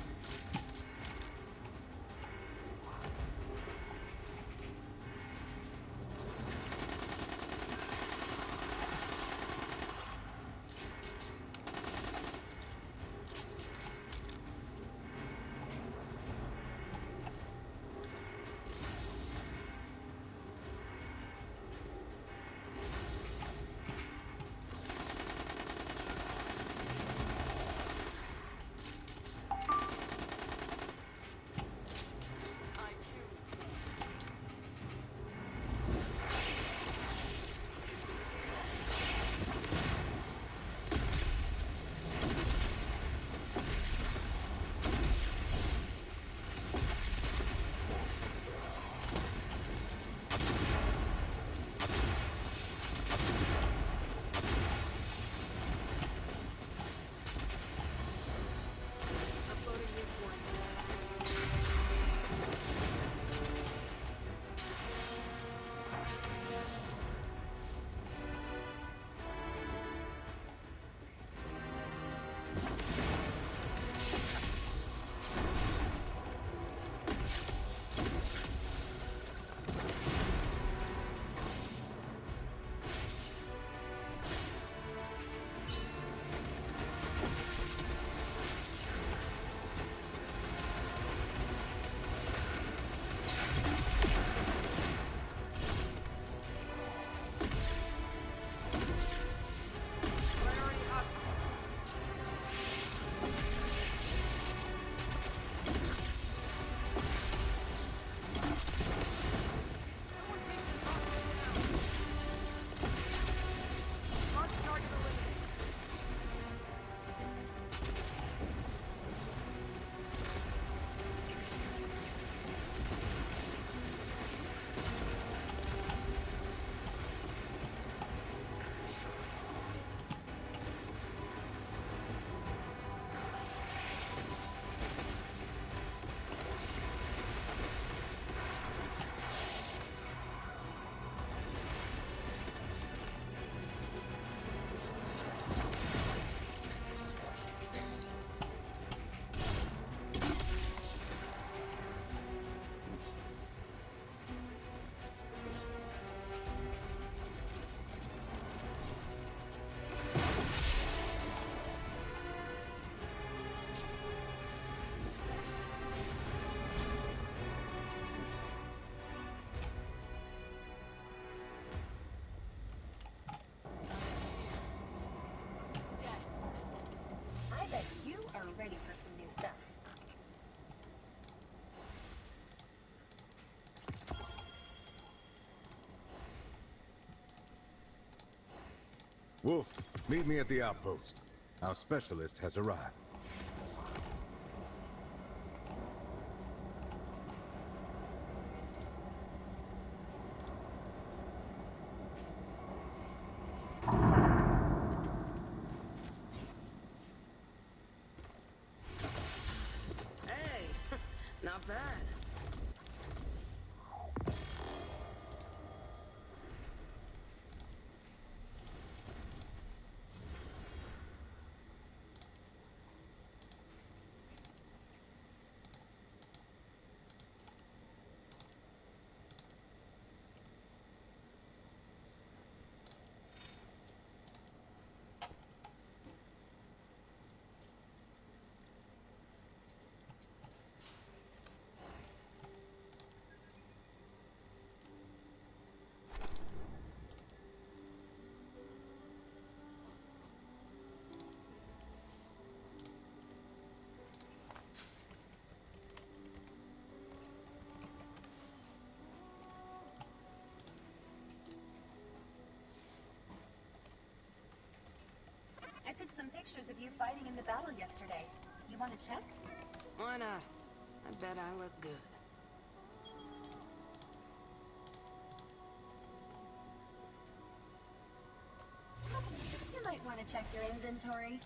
Wolf, meet me at the outpost. Our specialist has arrived. Hey, not bad. pictures of you fighting in the battle yesterday. You want to check? Why not? I bet I look good. You might want to check your inventory.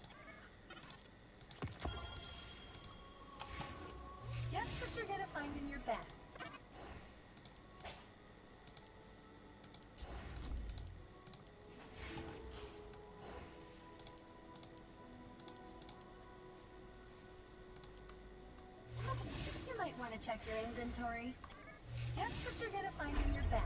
Guess what you're gonna find in your bag? You might want to check your inventory. Guess what you're gonna find in your bag?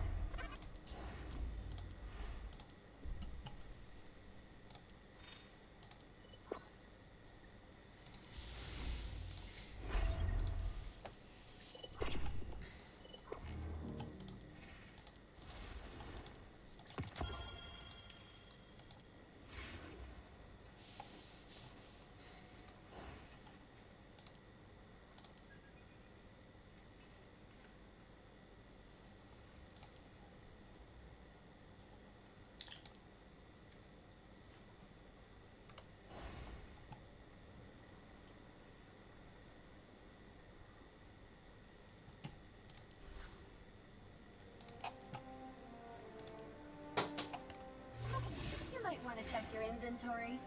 You might want to check your inventory.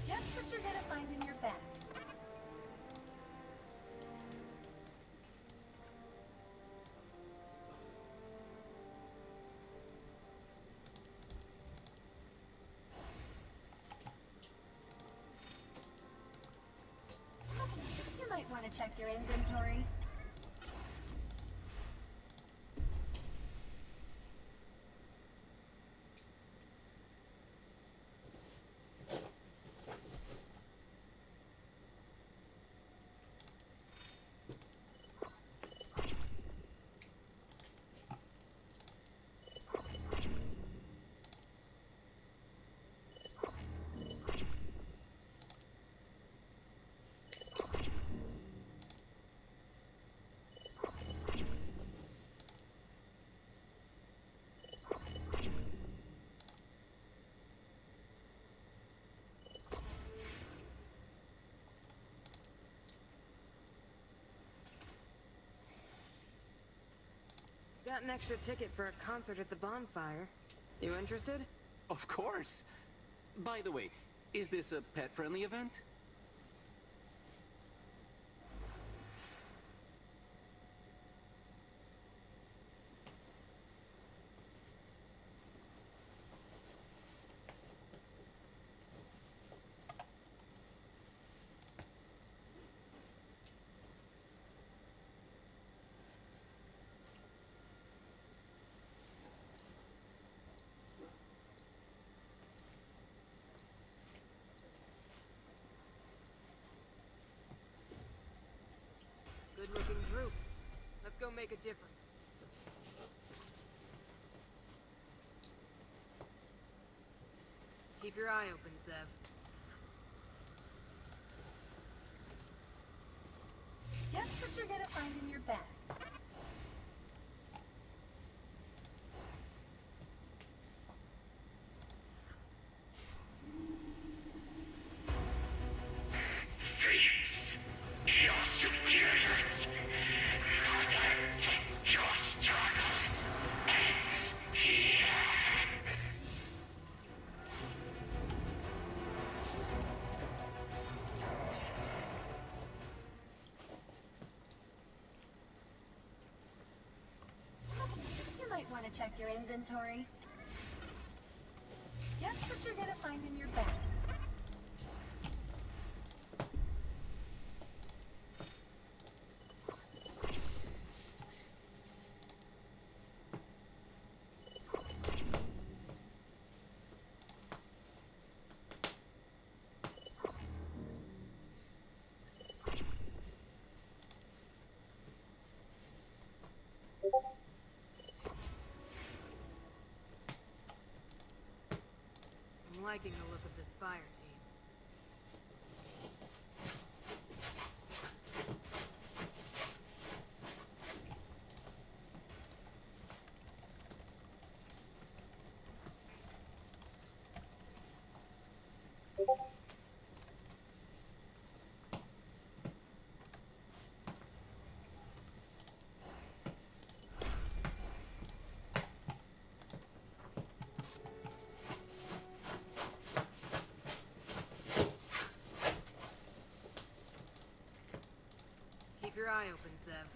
Guess what you're gonna find in your bag? You might want to check your inventory. Got an extra ticket for a concert at the bonfire. You interested? Of course. By the way, is this a pet-friendly event? Good-looking group. Let's go make a difference. Keep your eye open, Zev. Guess what you're gonna find in your bag? You might want to check your inventory. Guess what you're gonna find in your bag? I'm liking the look of this fire team. your eye open, Zev.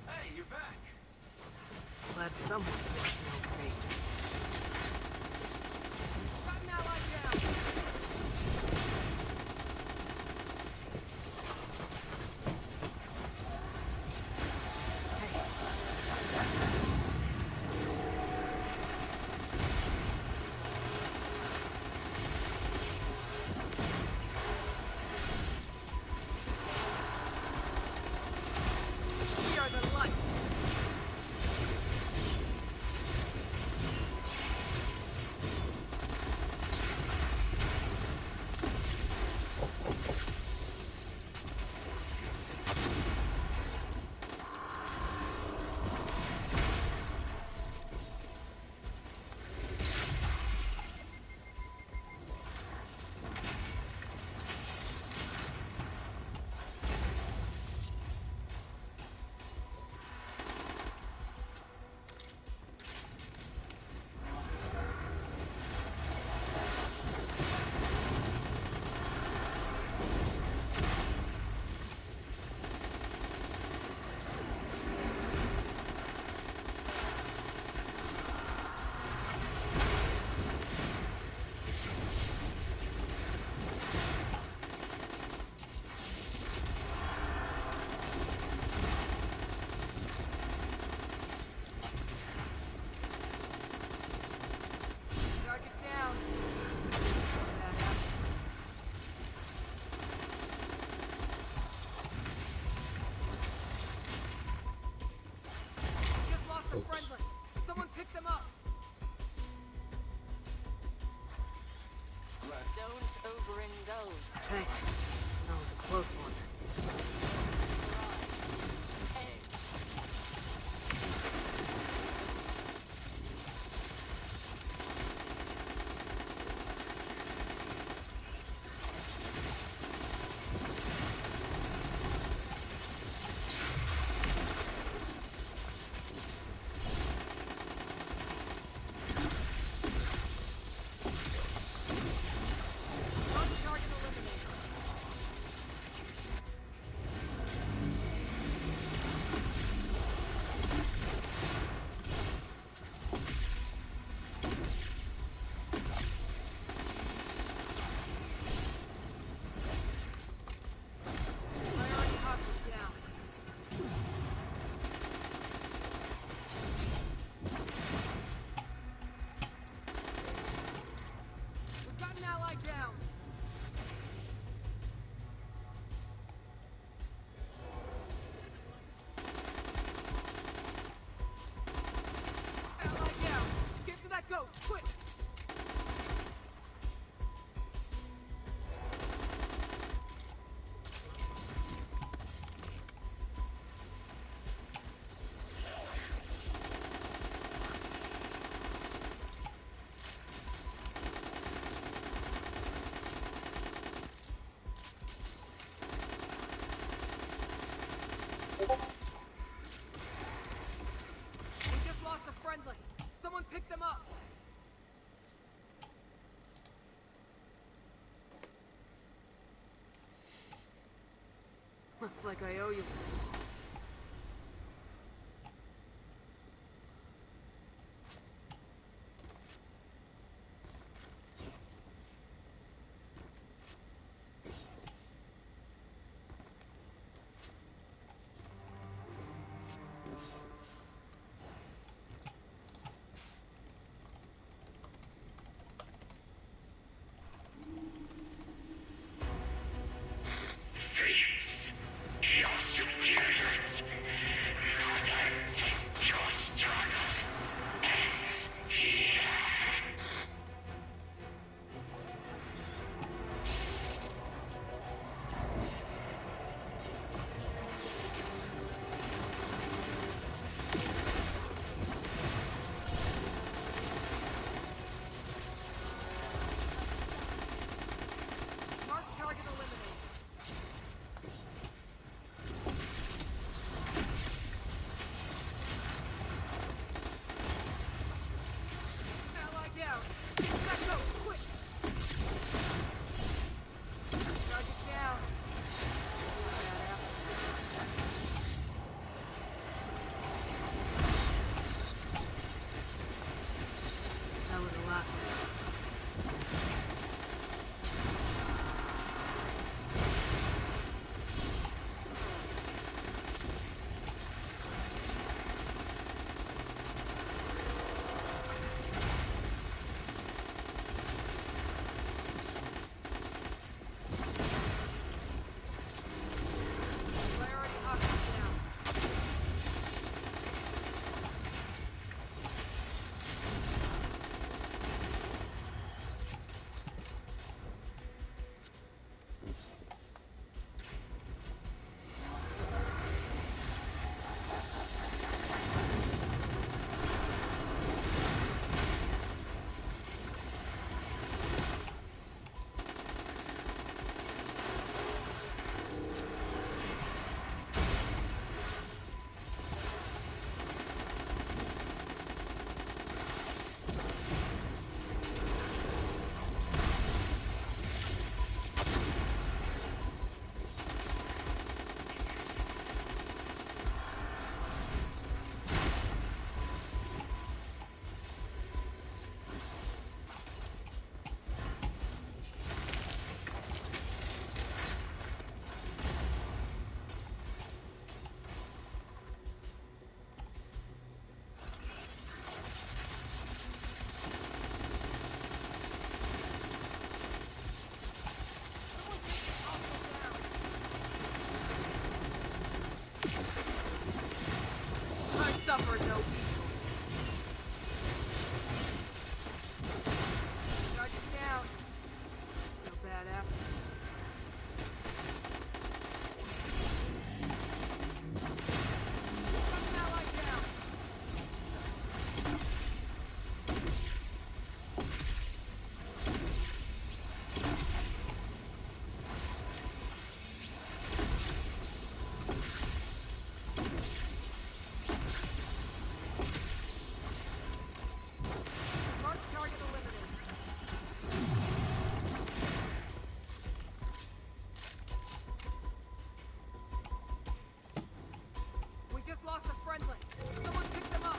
Hey, you're back. Glad someone gets no fate. Got an ally down. We are the light. Target down. Just lost a friendly. Someone pick them up. Don't overindulge. Thanks. That was a close one. Target eliminated. Priority hostile down. We've got an ally down. Ally down. Get to that ghost, quick. We just lost a friendly. Someone pick them up. Looks like I owe you. Your superior suffer no evil. Charge it down. No bad apple. We just lost a friendly. Someone pick them up.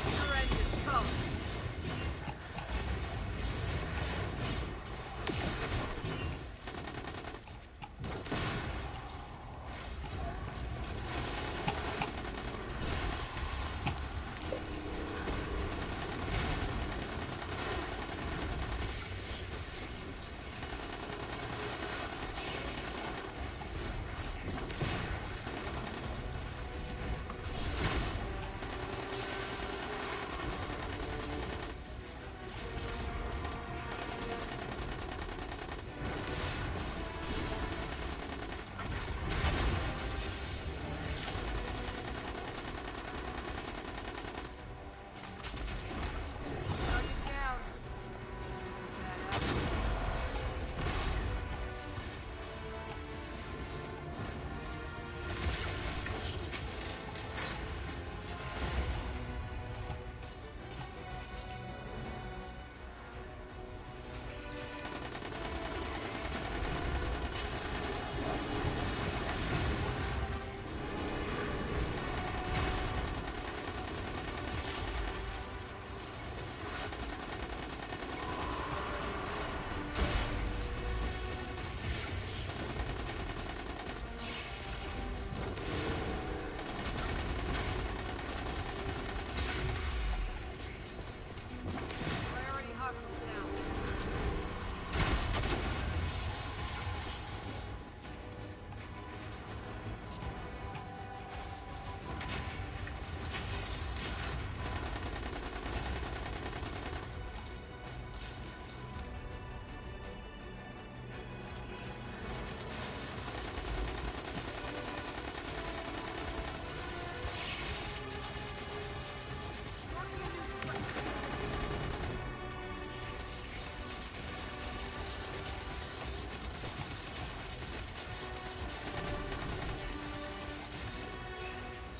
Your end is come.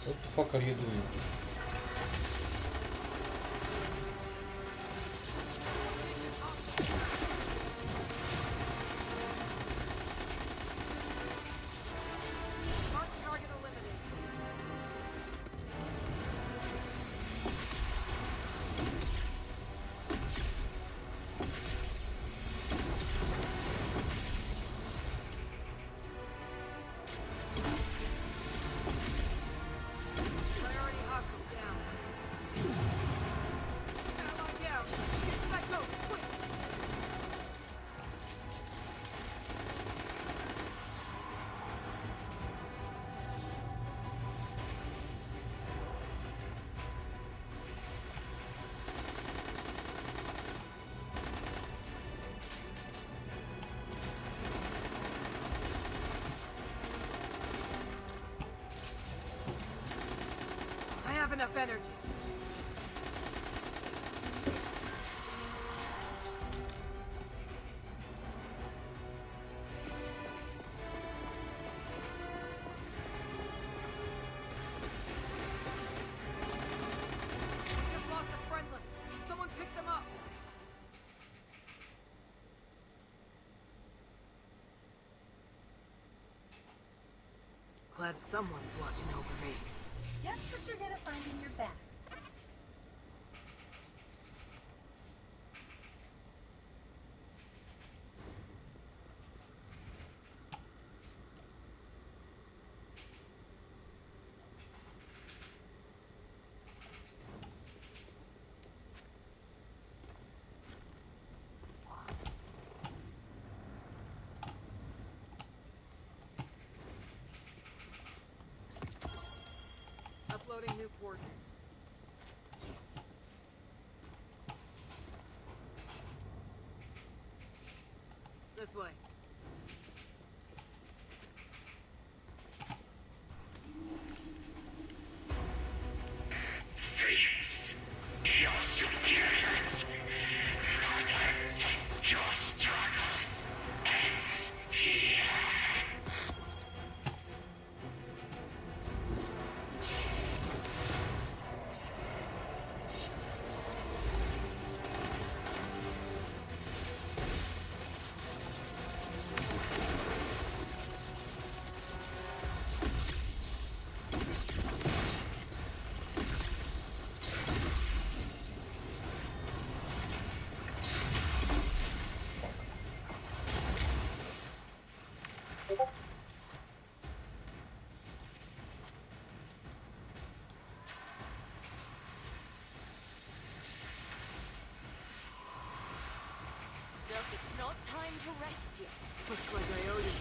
What the fuck are you doing? enough energy. Just lost a friendly. Someone pick them up. Glad someone's watching over me. Guess what you're gonna find in your bag. Uploading new coordinates. This way. It's not time to rest yet. Looks like I owe you.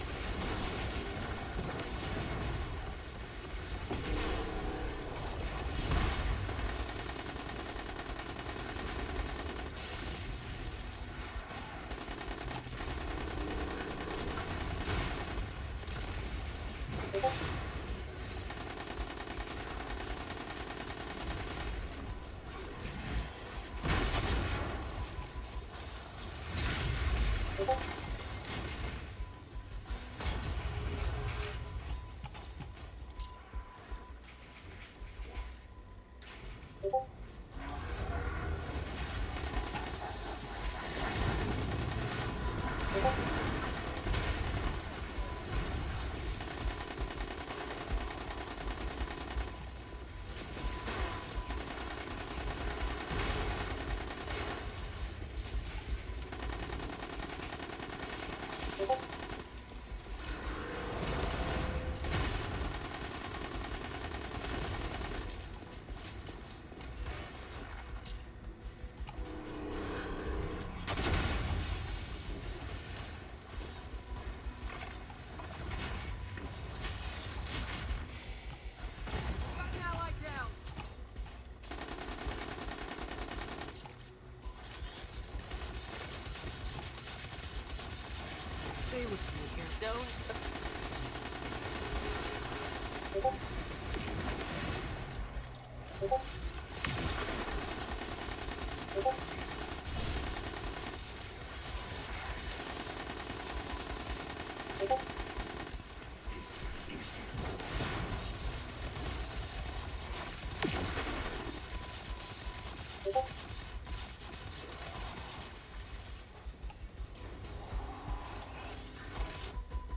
Stay with me here. Don't.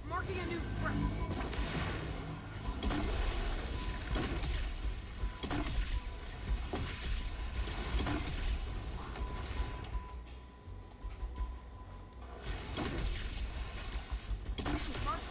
Marking a new threat. Mark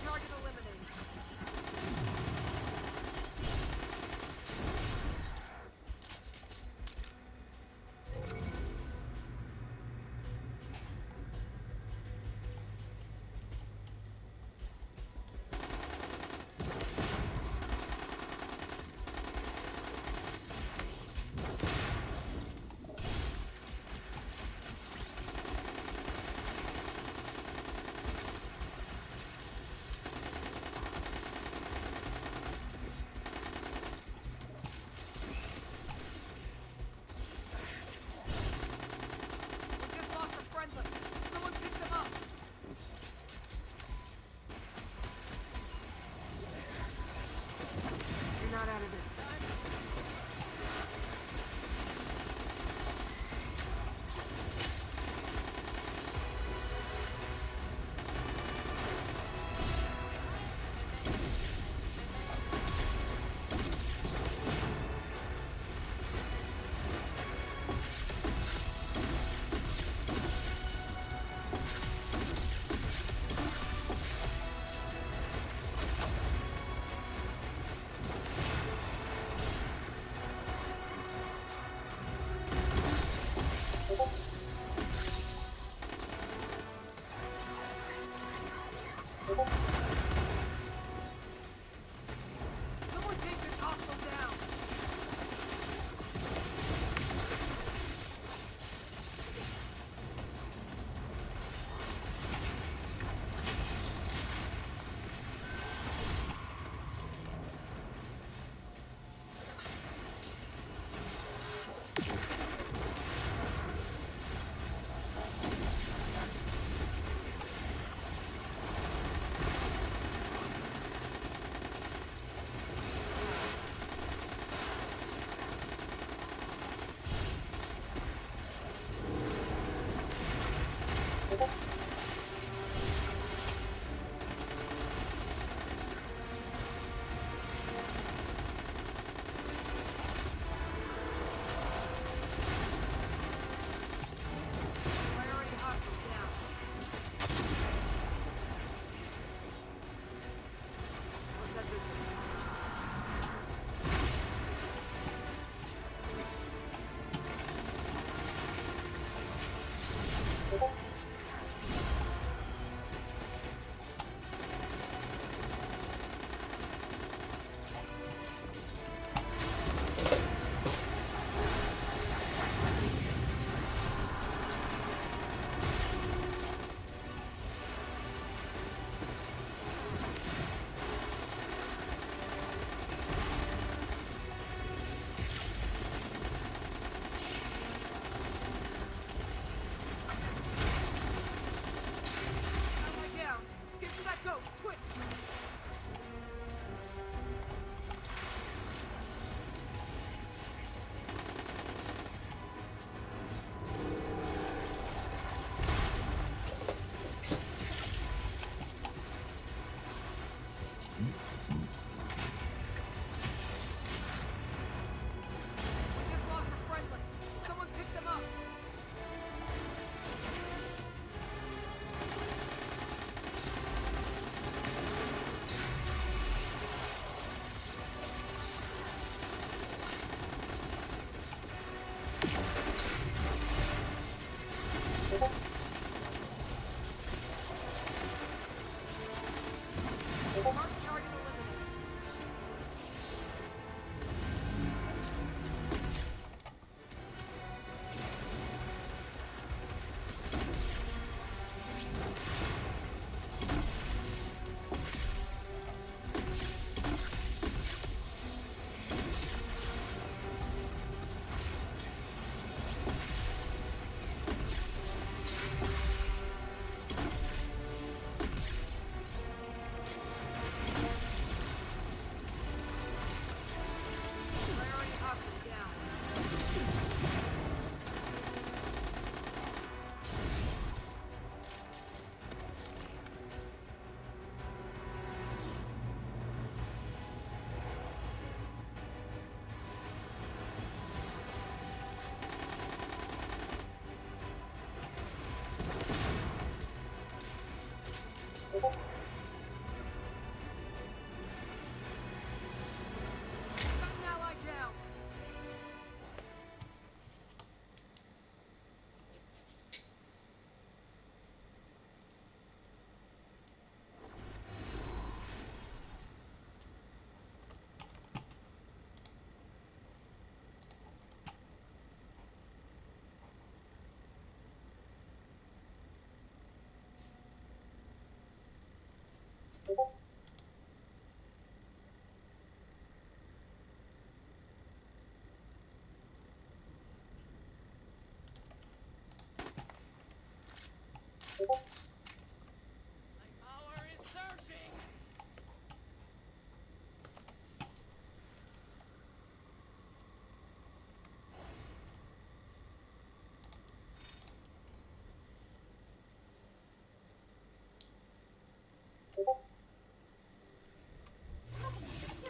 You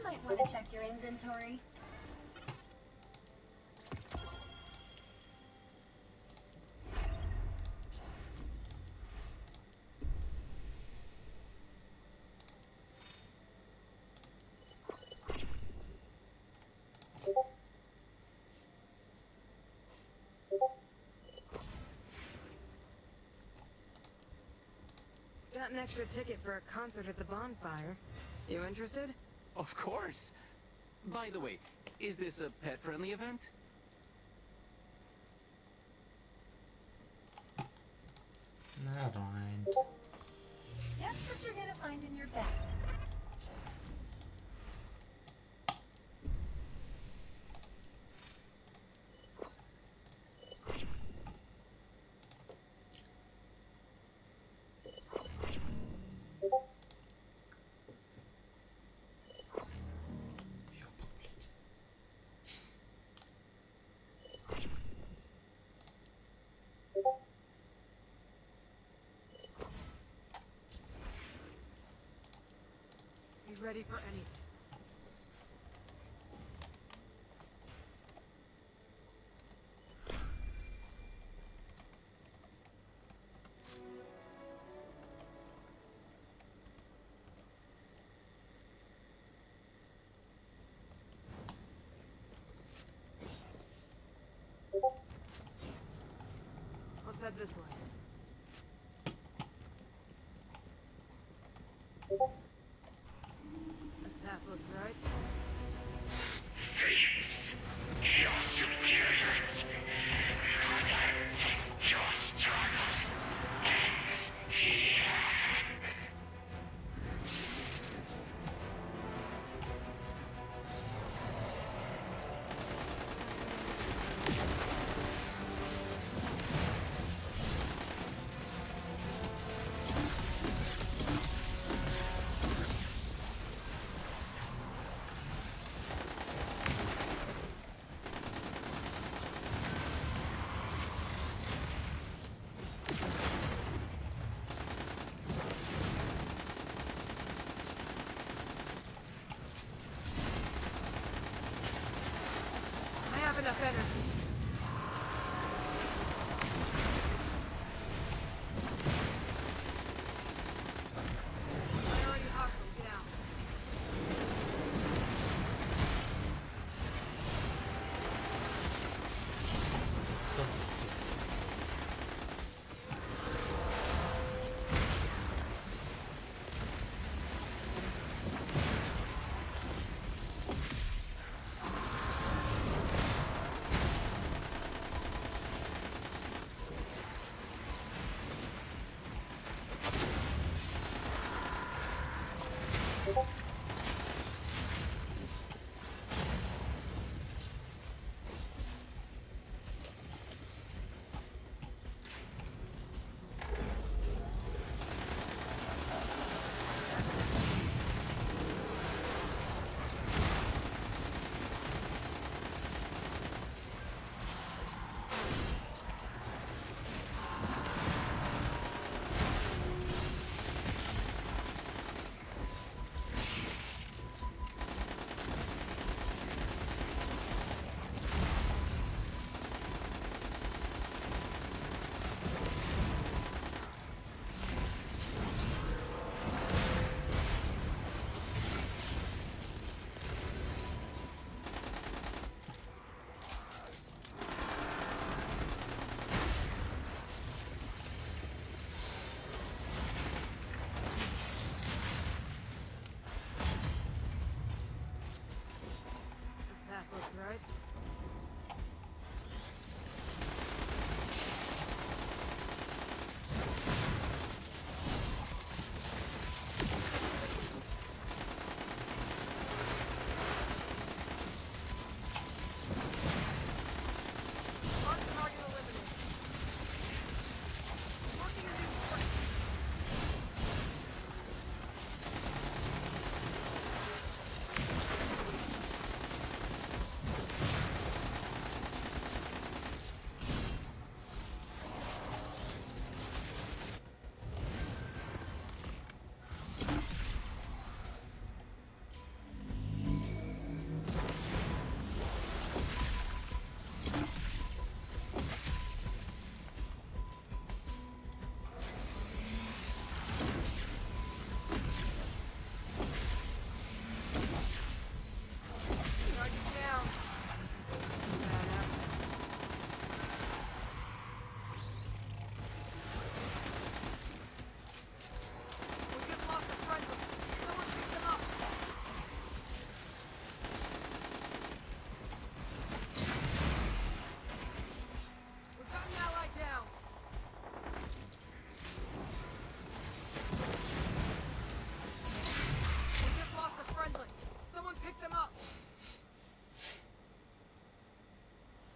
might want to check your inventory. Got an extra ticket for a concert at the bonfire. You interested? Of course. By the way, is this a pet-friendly event? Never mind. That's what you're gonna find in your bag. You ready for anything? Let's head this way. This path looks right. I have enough energy. Priority hostile down.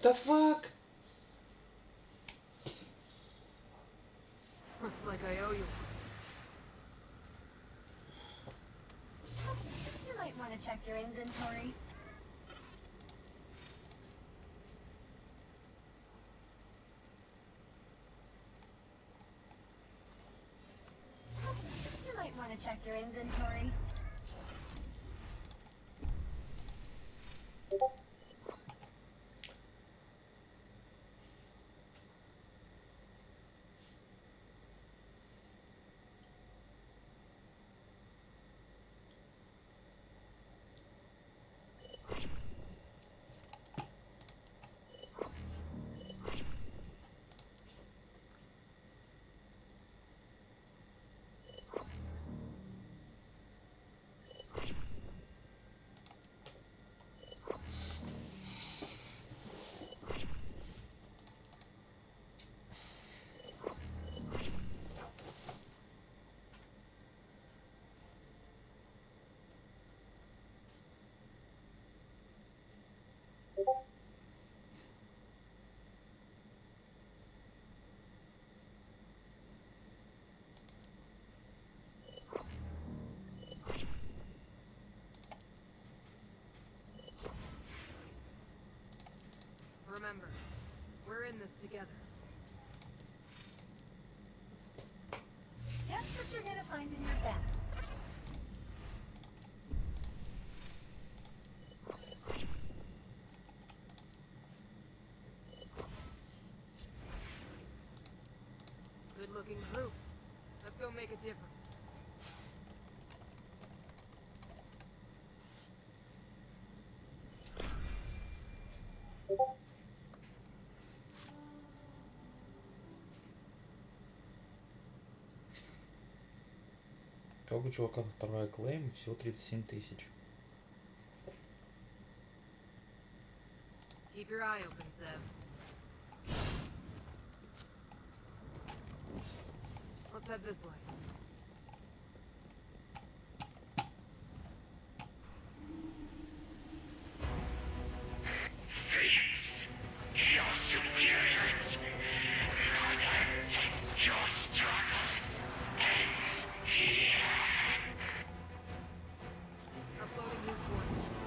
the fuck? Looks like I owe you. You might want to check your inventory. You might want to check your inventory. Remember, we're in this together. Guess what you're gonna find in your bag. Good-looking group. Let's go make a difference. Как у чувака вторая клейм, всего 37 тысяч. Keep your eye open, Zev. Let's head this way. Uploading new coordinates.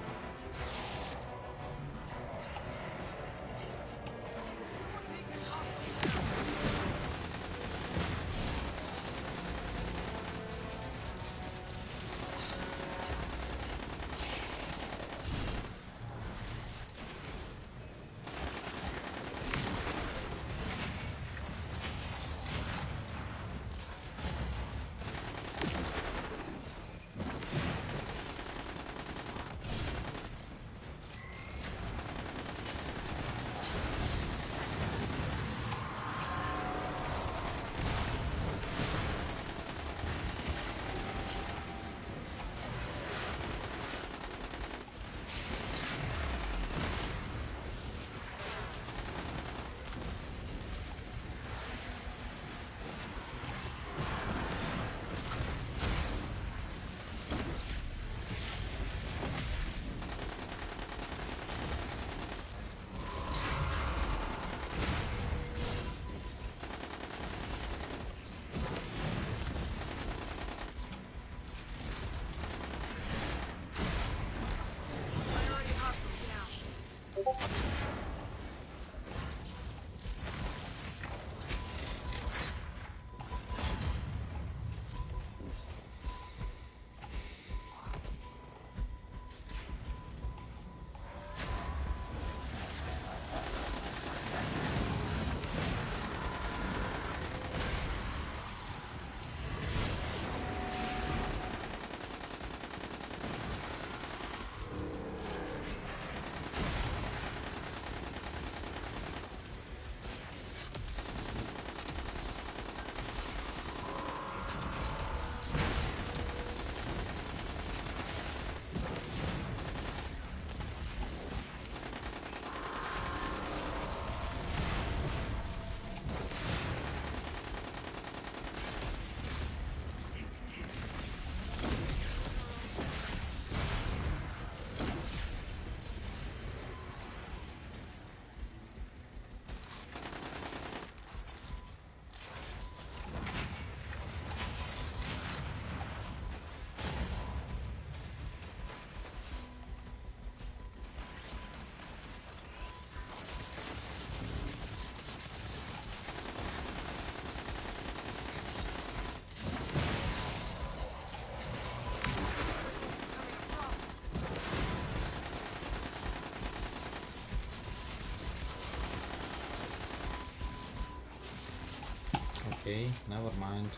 Okay, never mind.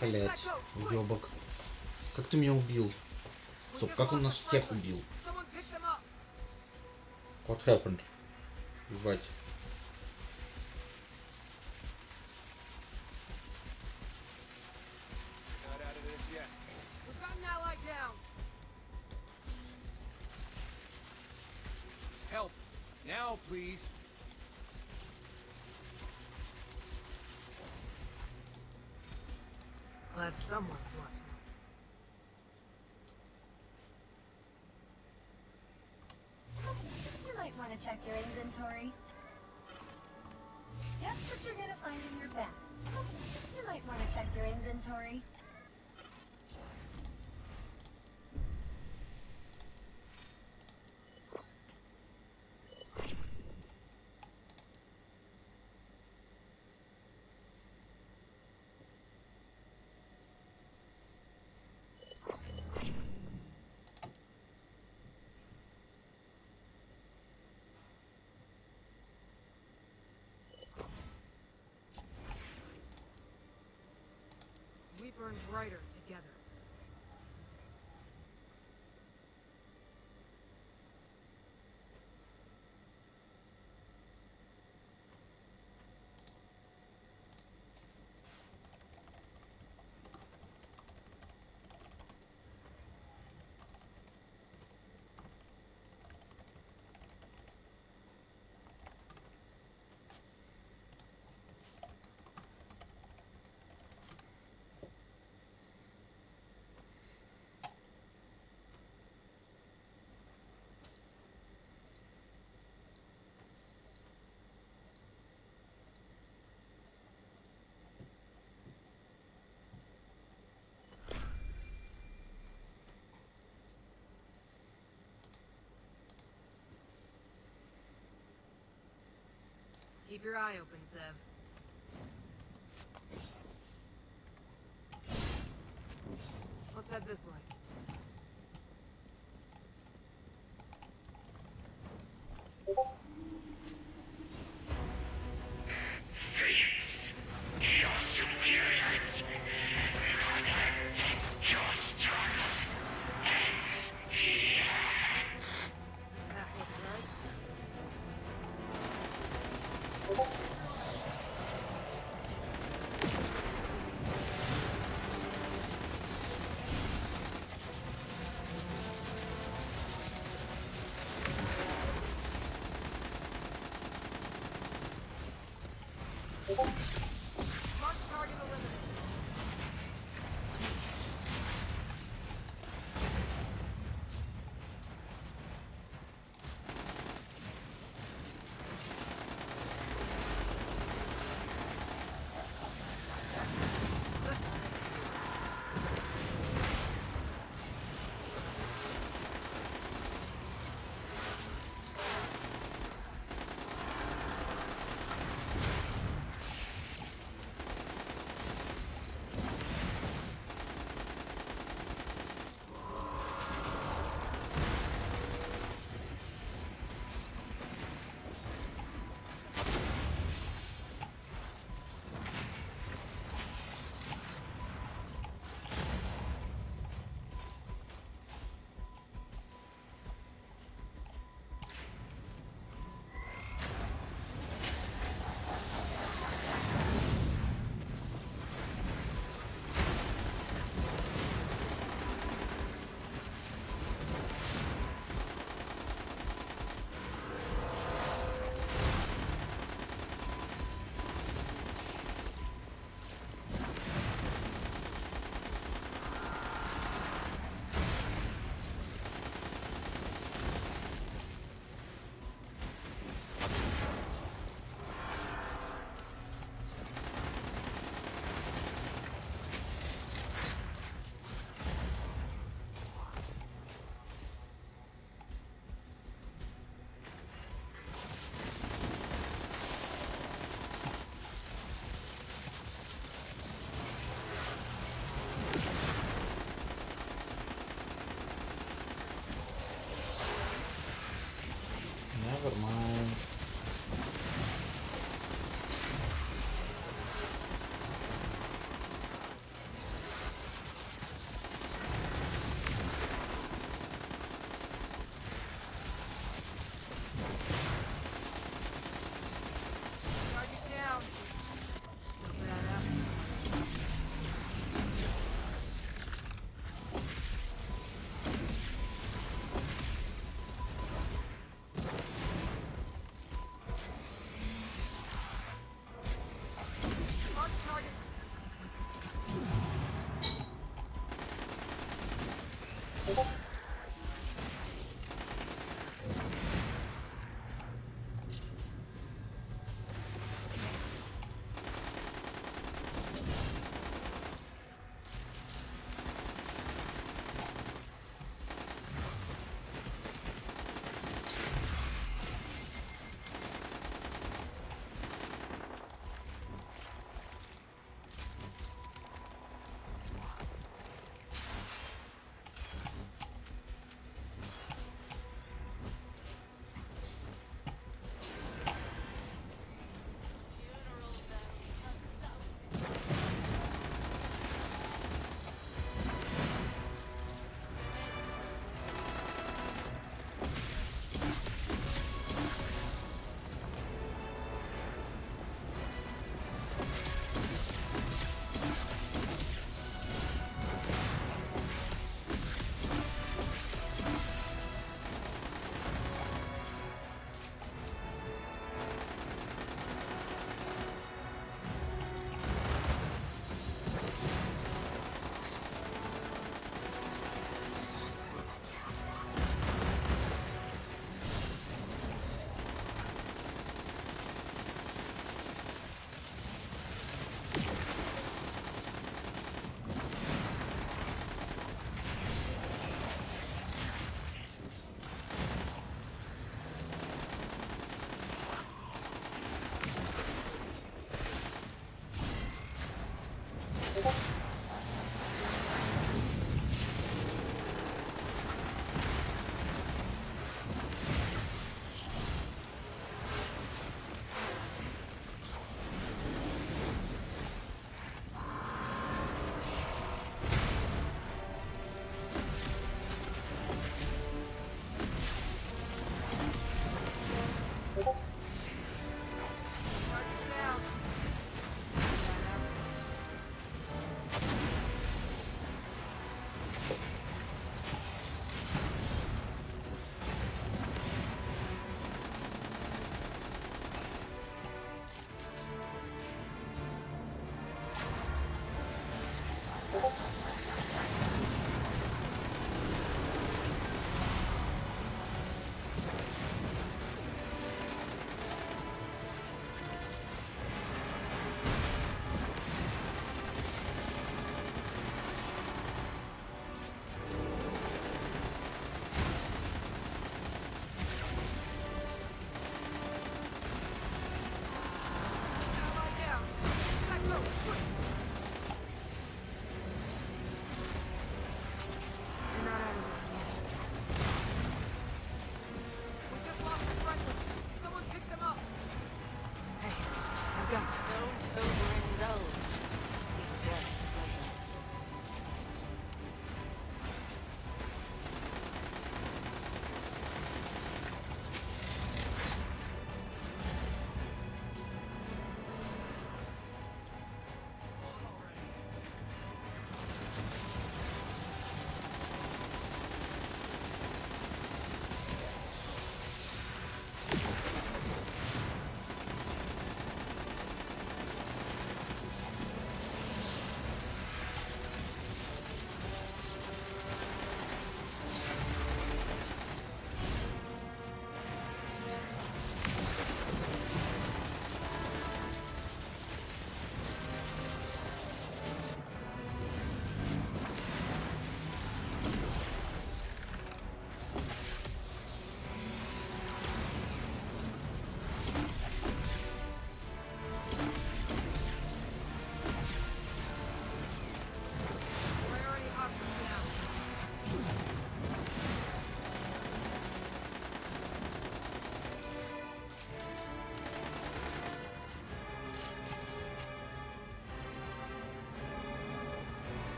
Блять, уёбок. Как ты меня убил? Стоп, как он нас всех убил? What happened? Ебать. Help! Now, please! Glad someone's watching. You might want to check your inventory. Guess what you're gonna find in your bag. You might want to check your inventory. We burn brighter together. Keep your eye open, Zev. Let's head this way. Mark target eliminated.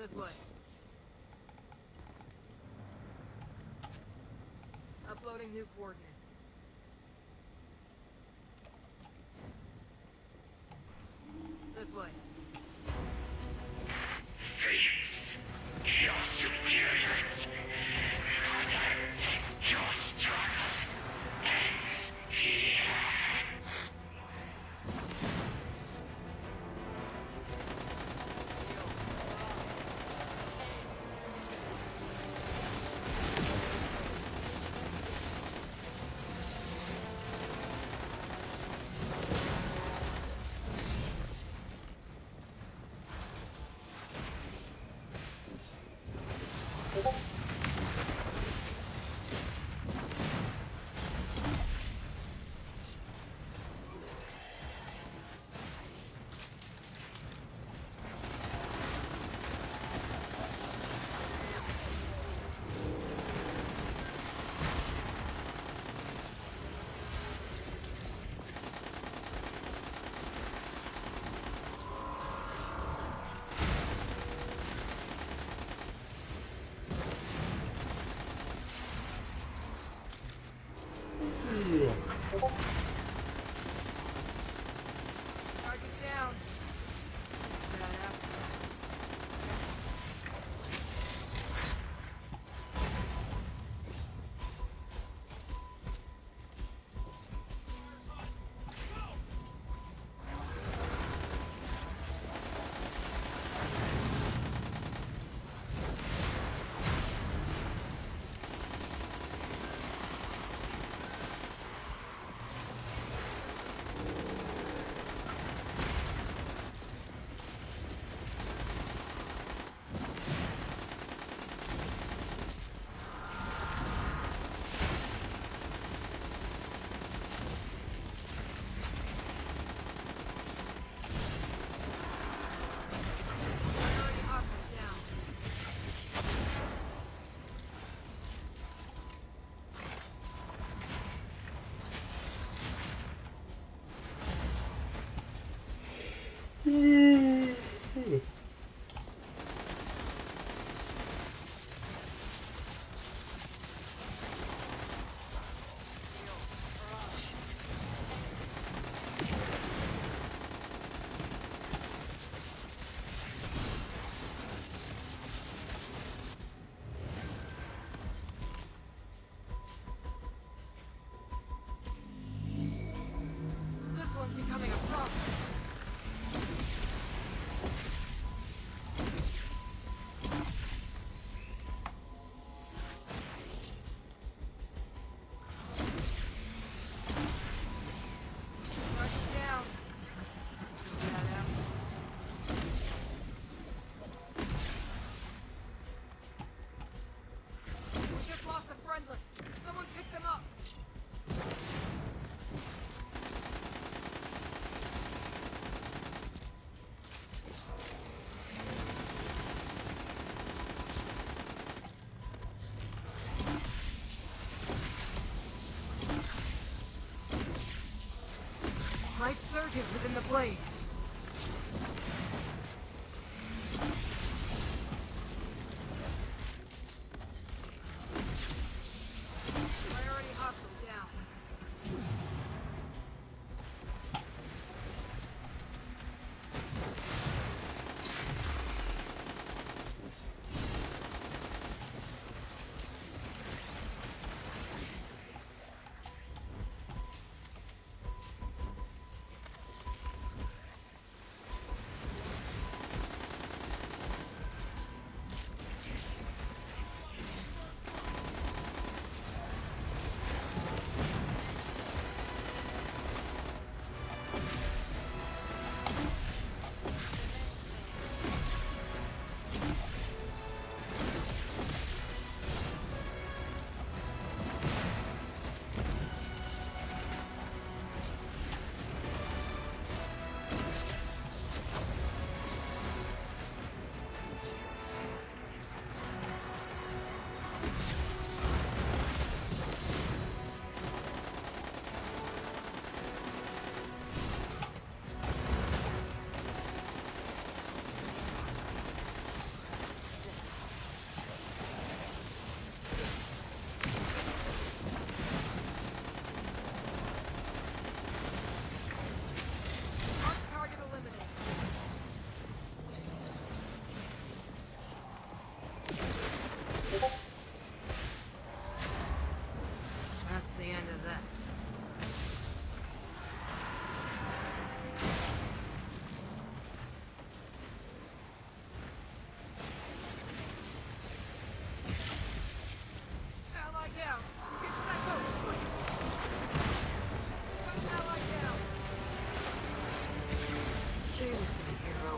This way. Uploading new coordinates. This way. Your superiors. Your struggle ends here. active within the blade. Priority hostile down. Target eliminated. That's the end of that. Ally down. Get to that boat. Quick. Got an ally down. Save it for the hero.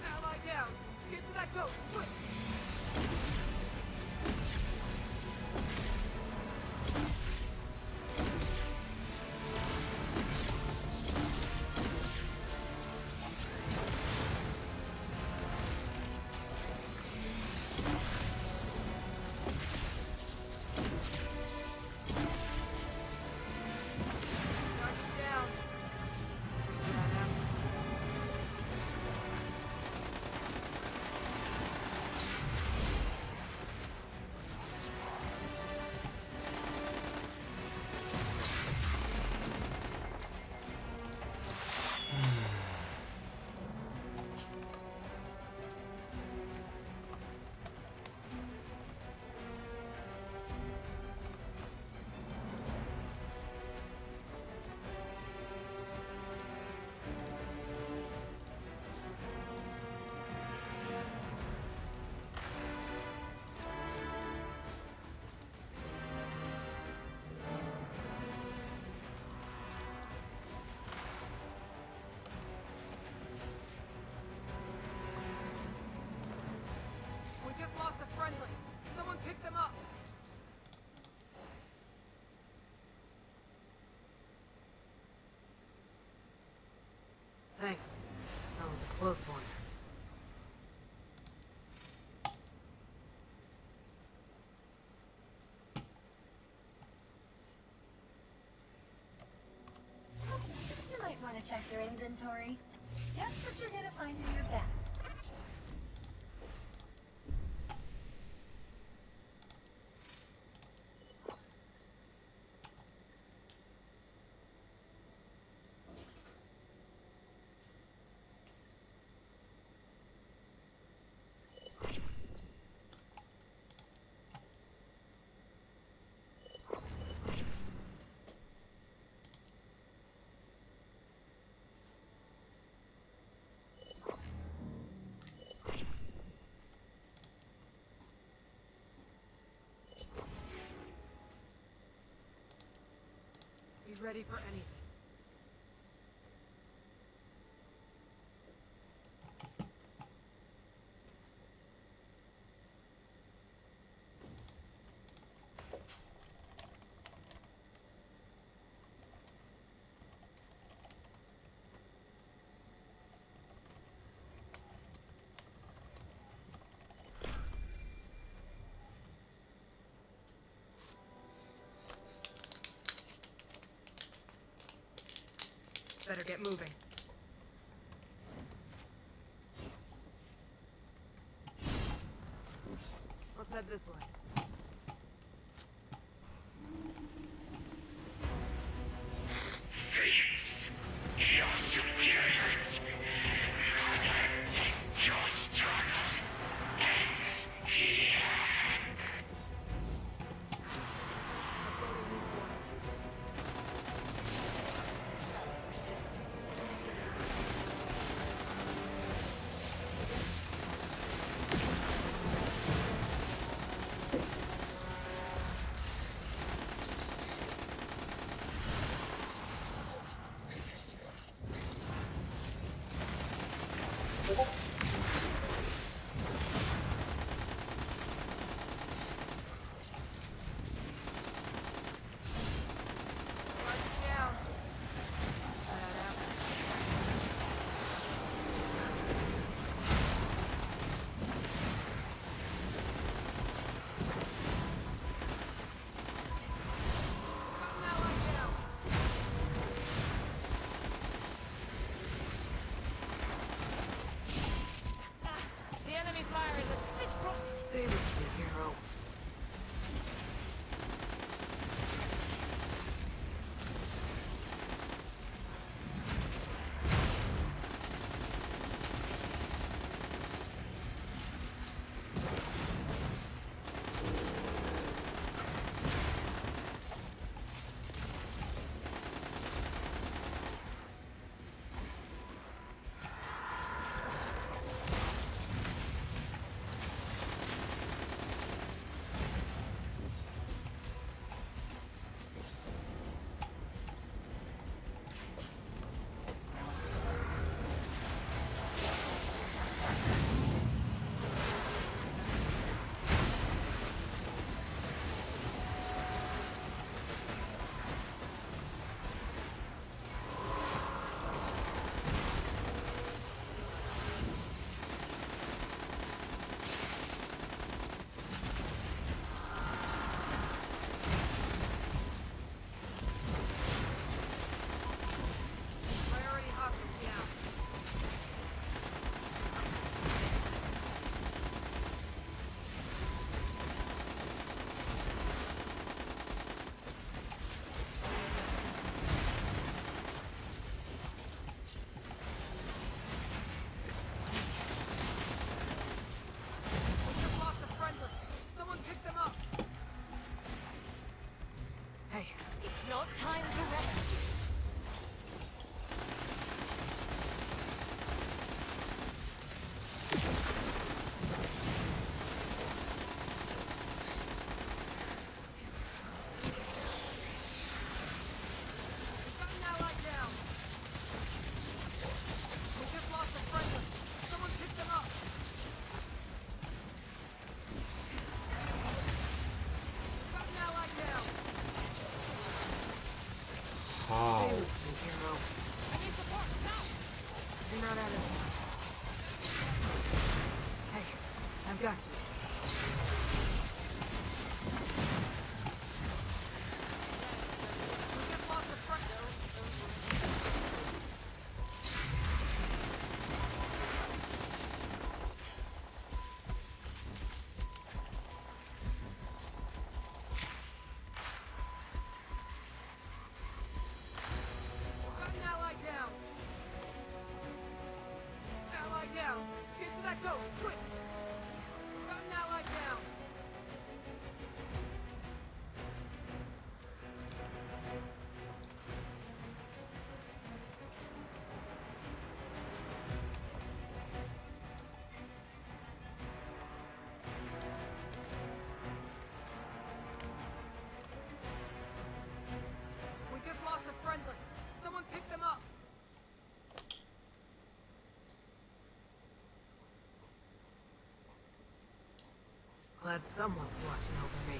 Ally down. Get to that boat. Quick. Target down. Thanks. That was a close one. You might want to check your inventory. Guess what you're gonna find in your bag. Be ready for anything. Better get moving. Let's head this way. not out of it. Hey, I've got you. Glad someone's watching over me.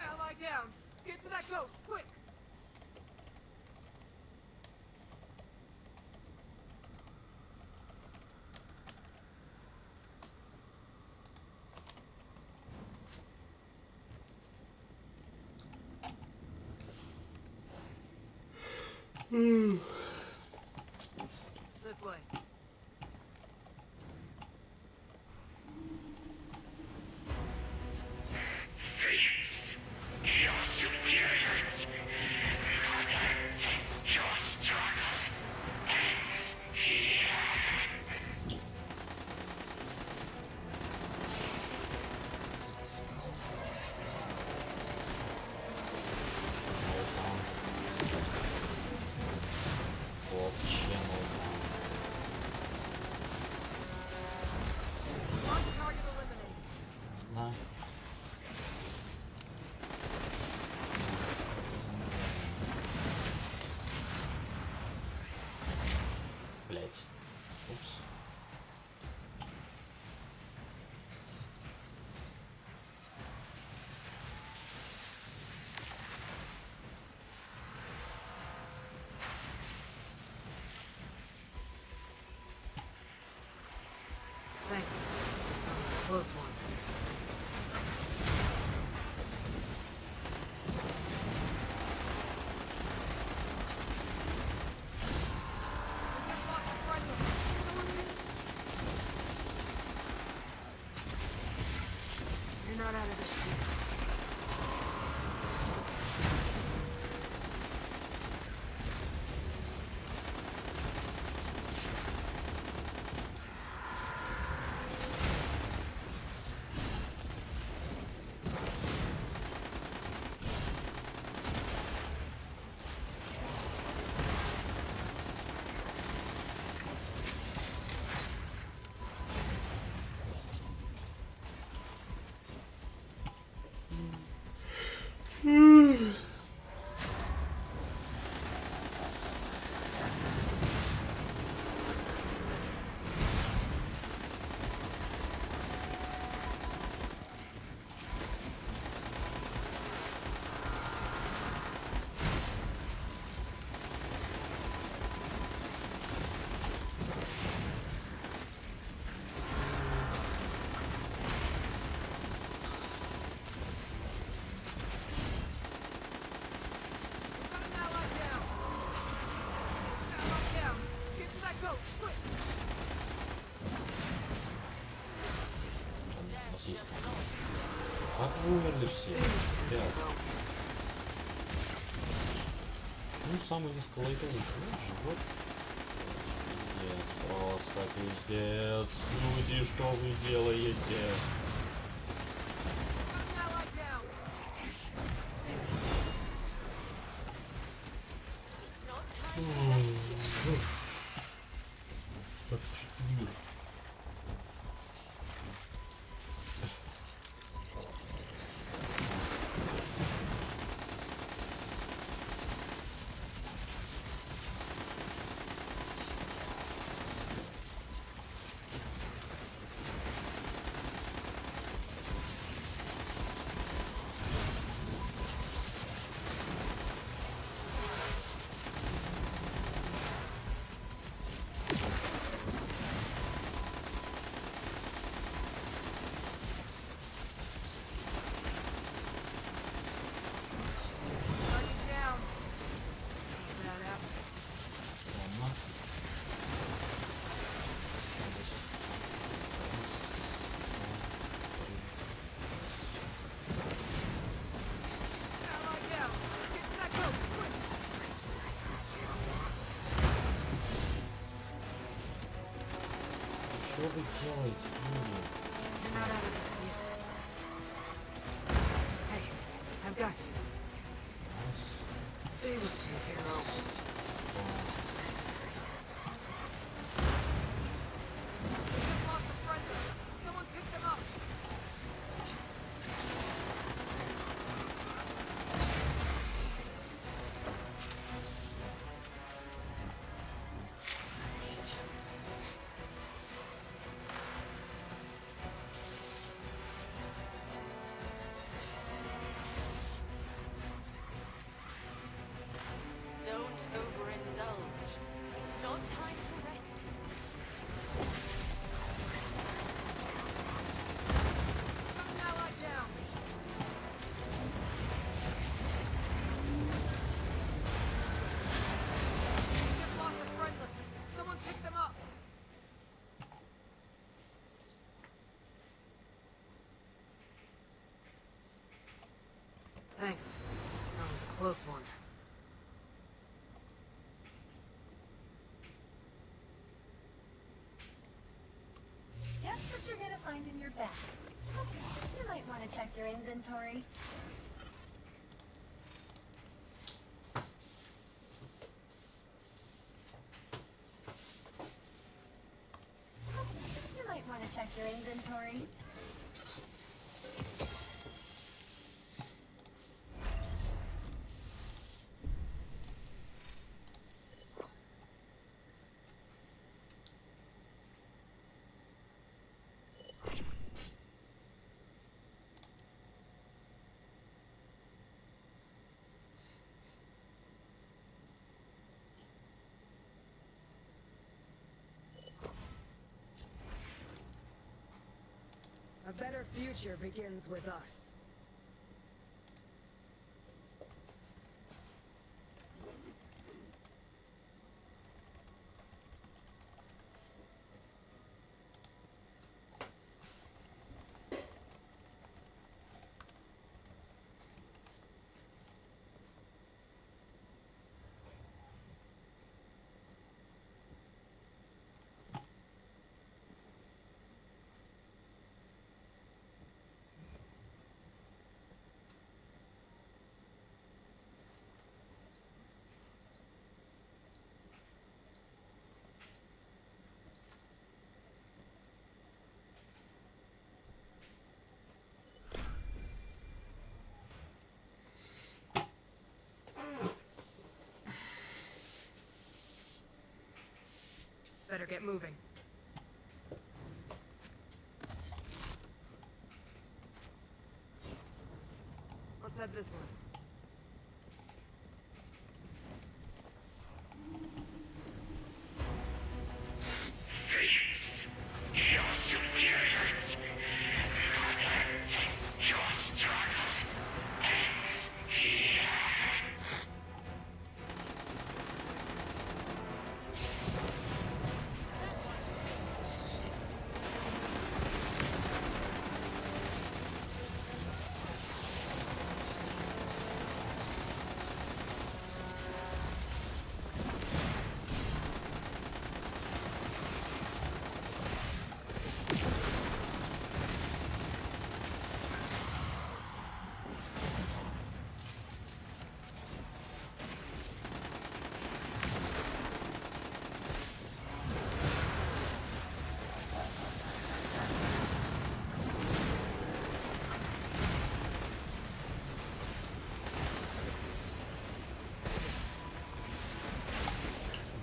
Ally down! Get to that ghost, quick! This way. На. Блять. Упс. Thanks. Close one. You're not out of this yet. Как вы умерли все? Ребят. Ну, самый низколайтовый живот. Пиздец, просто пиздец. Люди, что вы делаете? Так, чуть-чуть. Что вы делаете, люди? You're not out of this yet. Hey, I've got you. Stay with me, hero. Someone pick them up! Don't overindulge. It's not time to rest. Now lie down! Get lost of friendly! Someone pick them up! Thanks. That was a close one. Guess what you're gonna find in your bag. You might want to check your inventory. You might want to check your inventory. A better future begins with us. Better get moving. Let's head this one.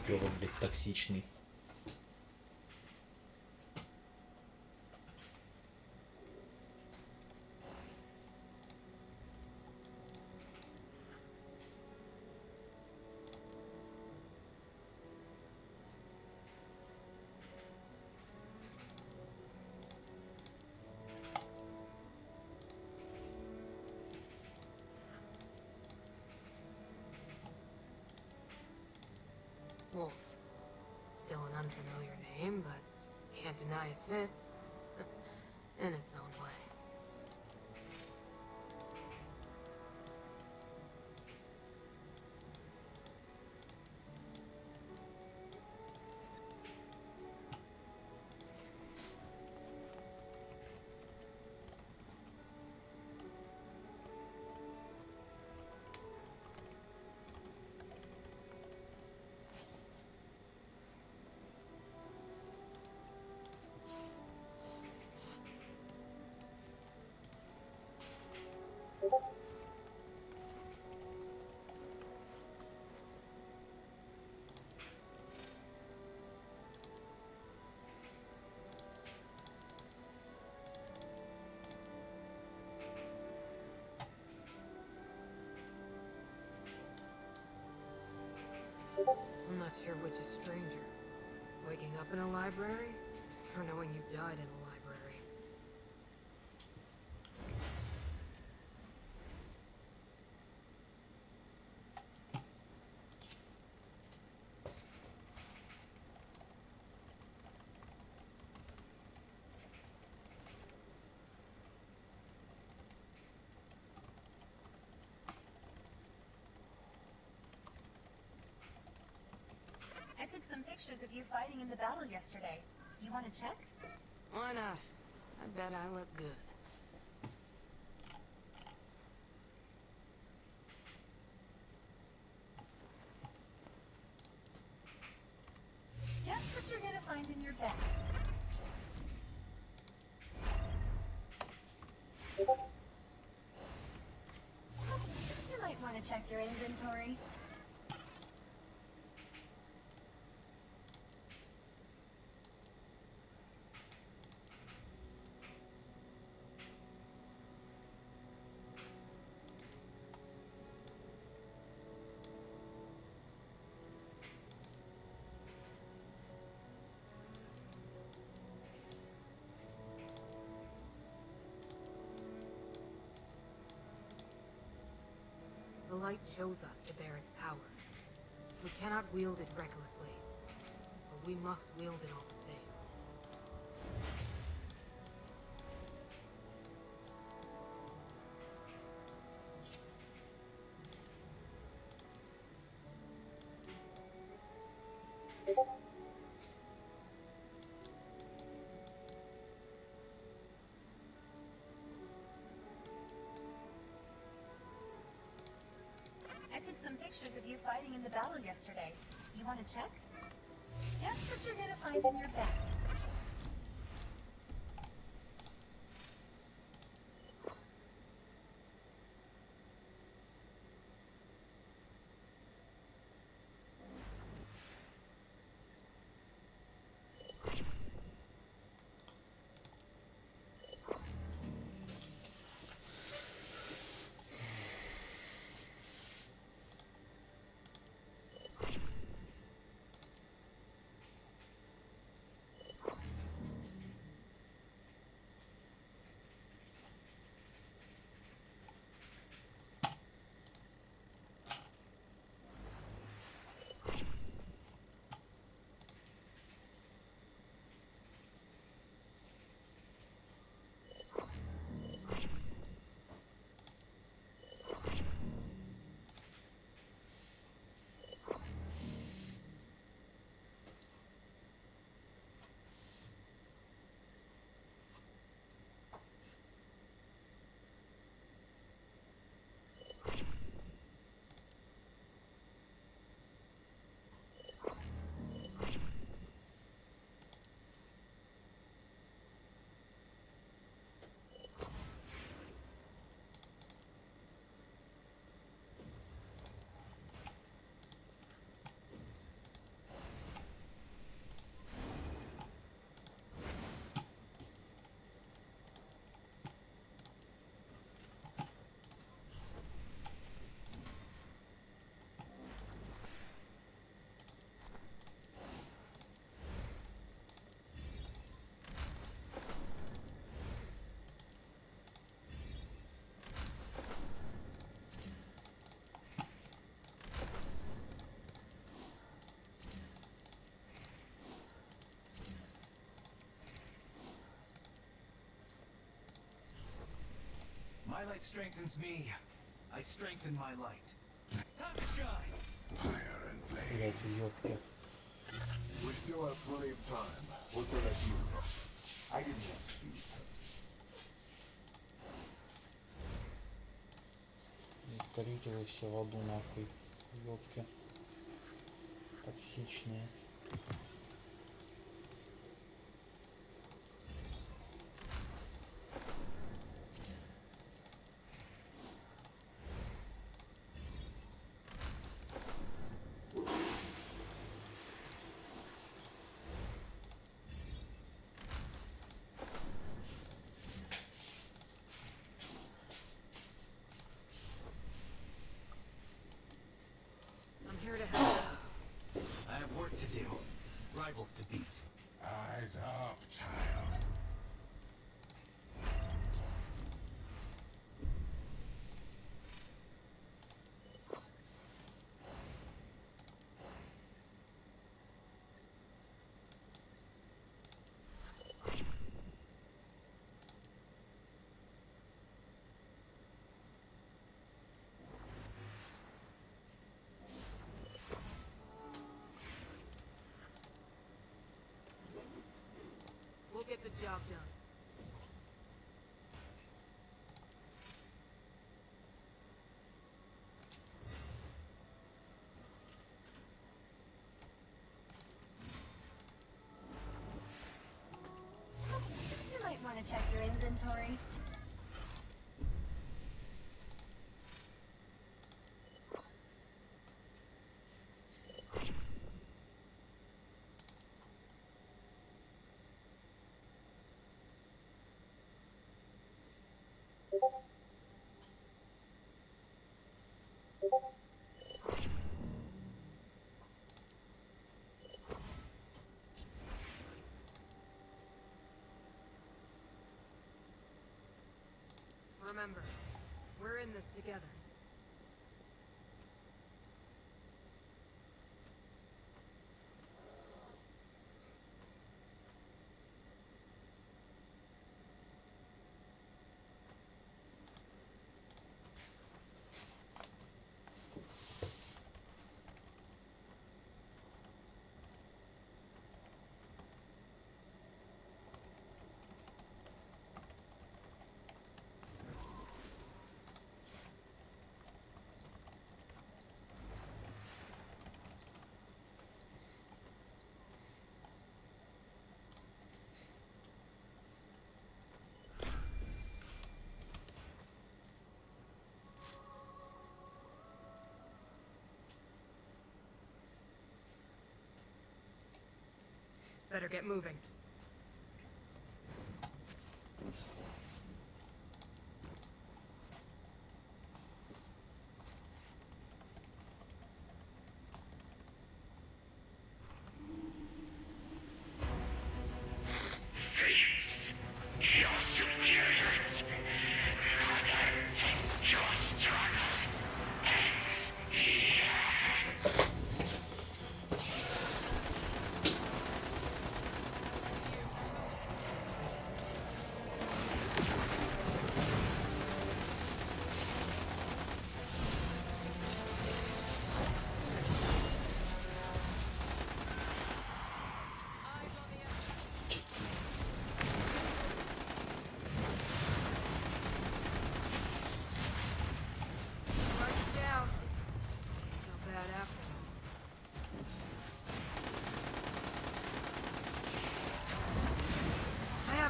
Джова, блядь, токсичный. Wolf. Still an unfamiliar name, but can't deny it fits. In its own way. not sure which is stranger. Waking up in a library, or knowing you died in a library. I took some pictures of you fighting in the battle yesterday. You want to check? Why not? I bet I look good. Guess what you're gonna find in your bag. You might want to check your inventory. The light shows us to bear its power. We cannot wield it recklessly, but we must wield it all the same. I took some pictures of you fighting in the battle yesterday. You want to check? Guess what you're gonna find in your bag. My light strengthens me. I strengthen my light. Time to shine! Fire and flame. We still have plenty of time. What's our next move? I didn't want speed. Ускорители все в аду нахуй. Ёпки. Токсичные. I'm here to help. I am up, child. We'll get the job done. You might want to check your inventory. Remember, we're in this together. Better get moving.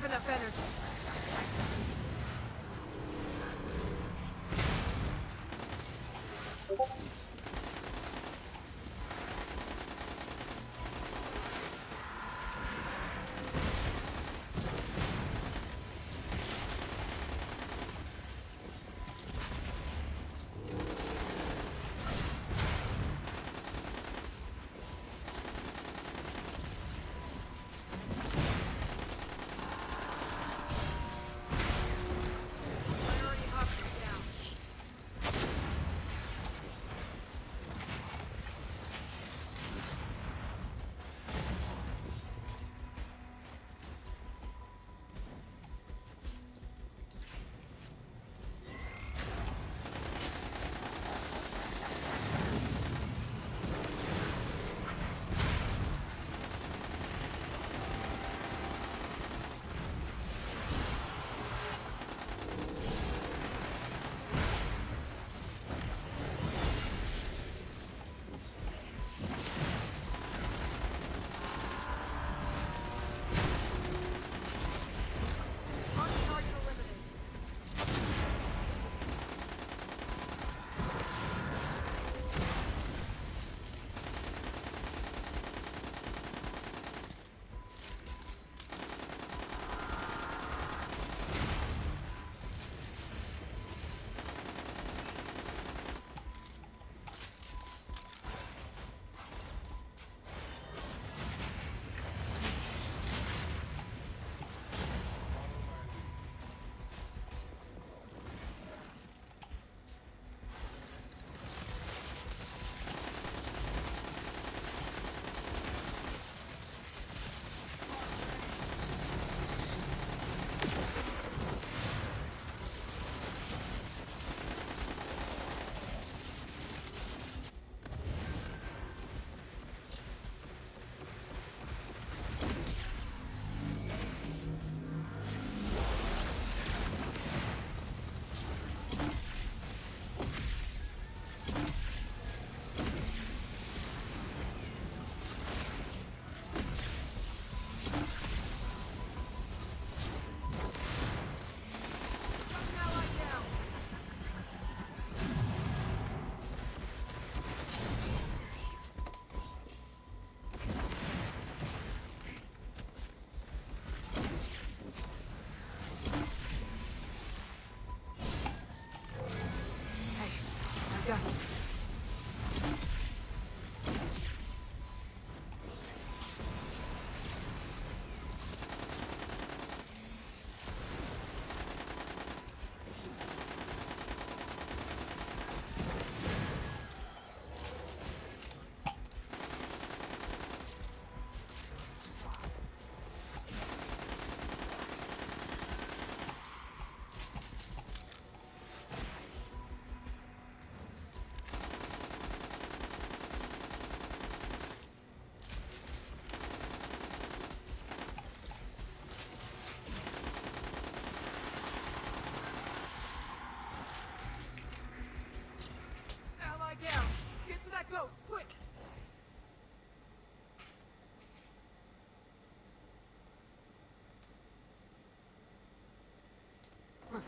Enough energy.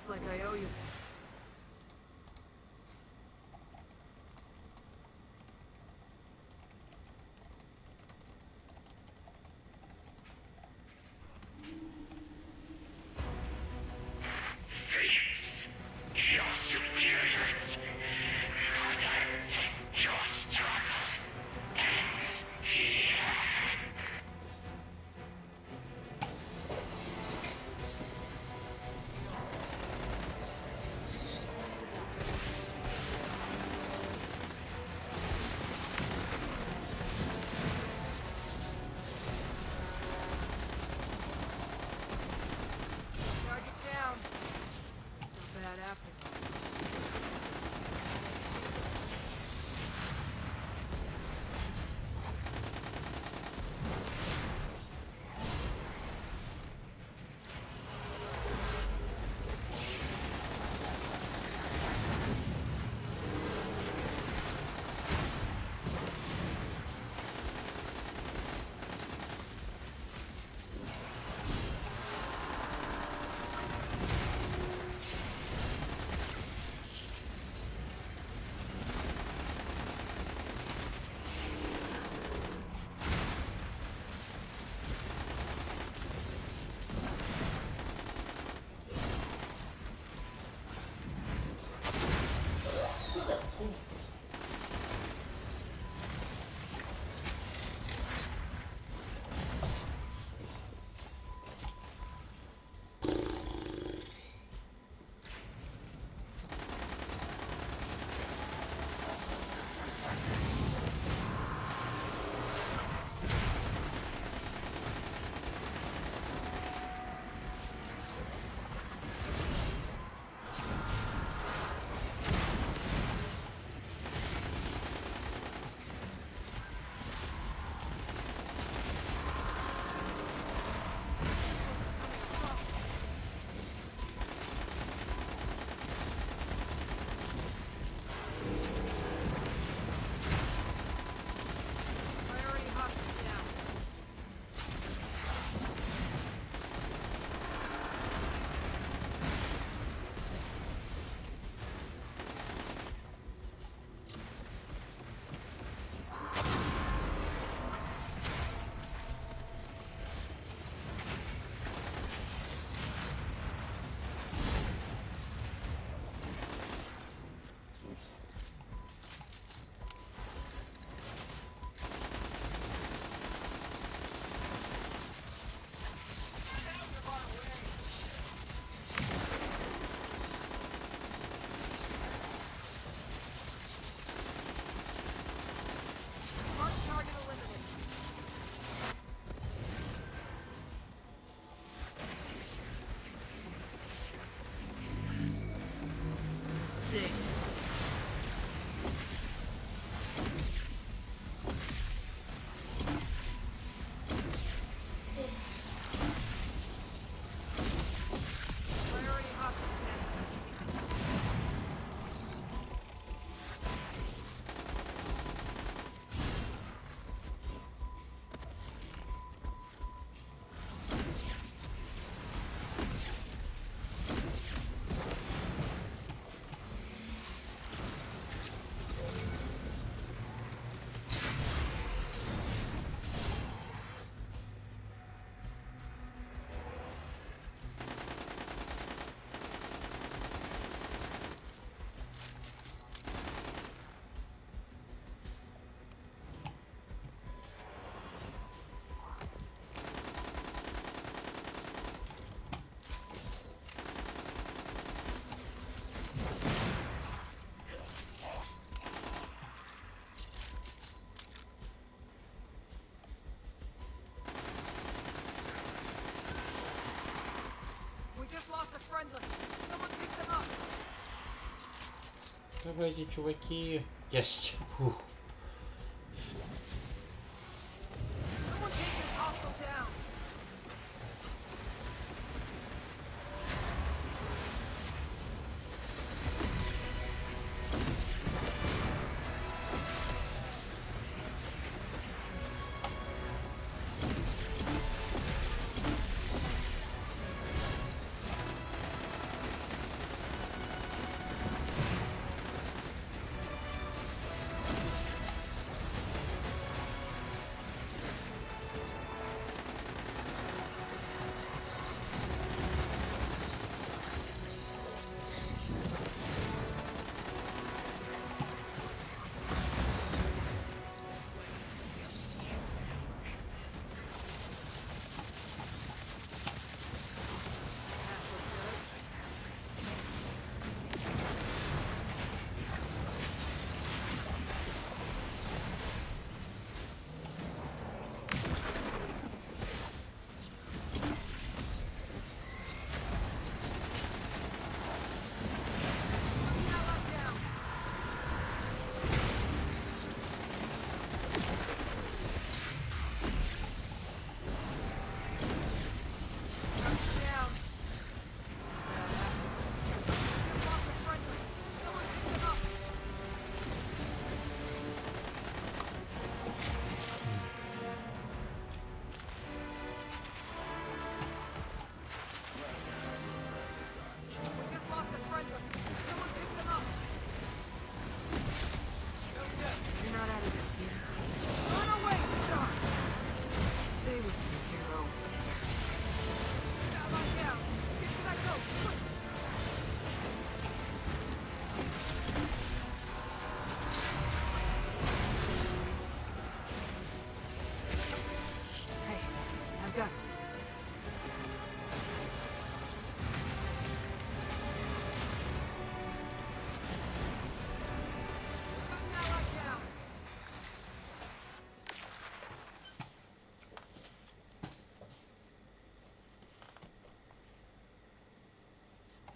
Looks like I owe you. Давайте, чуваки. Есть. Фух.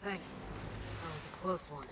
Thanks. That was a close one.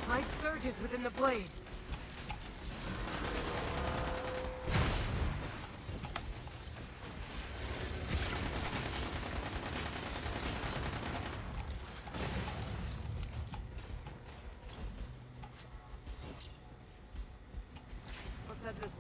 Light surges within the blade. Let's head this way.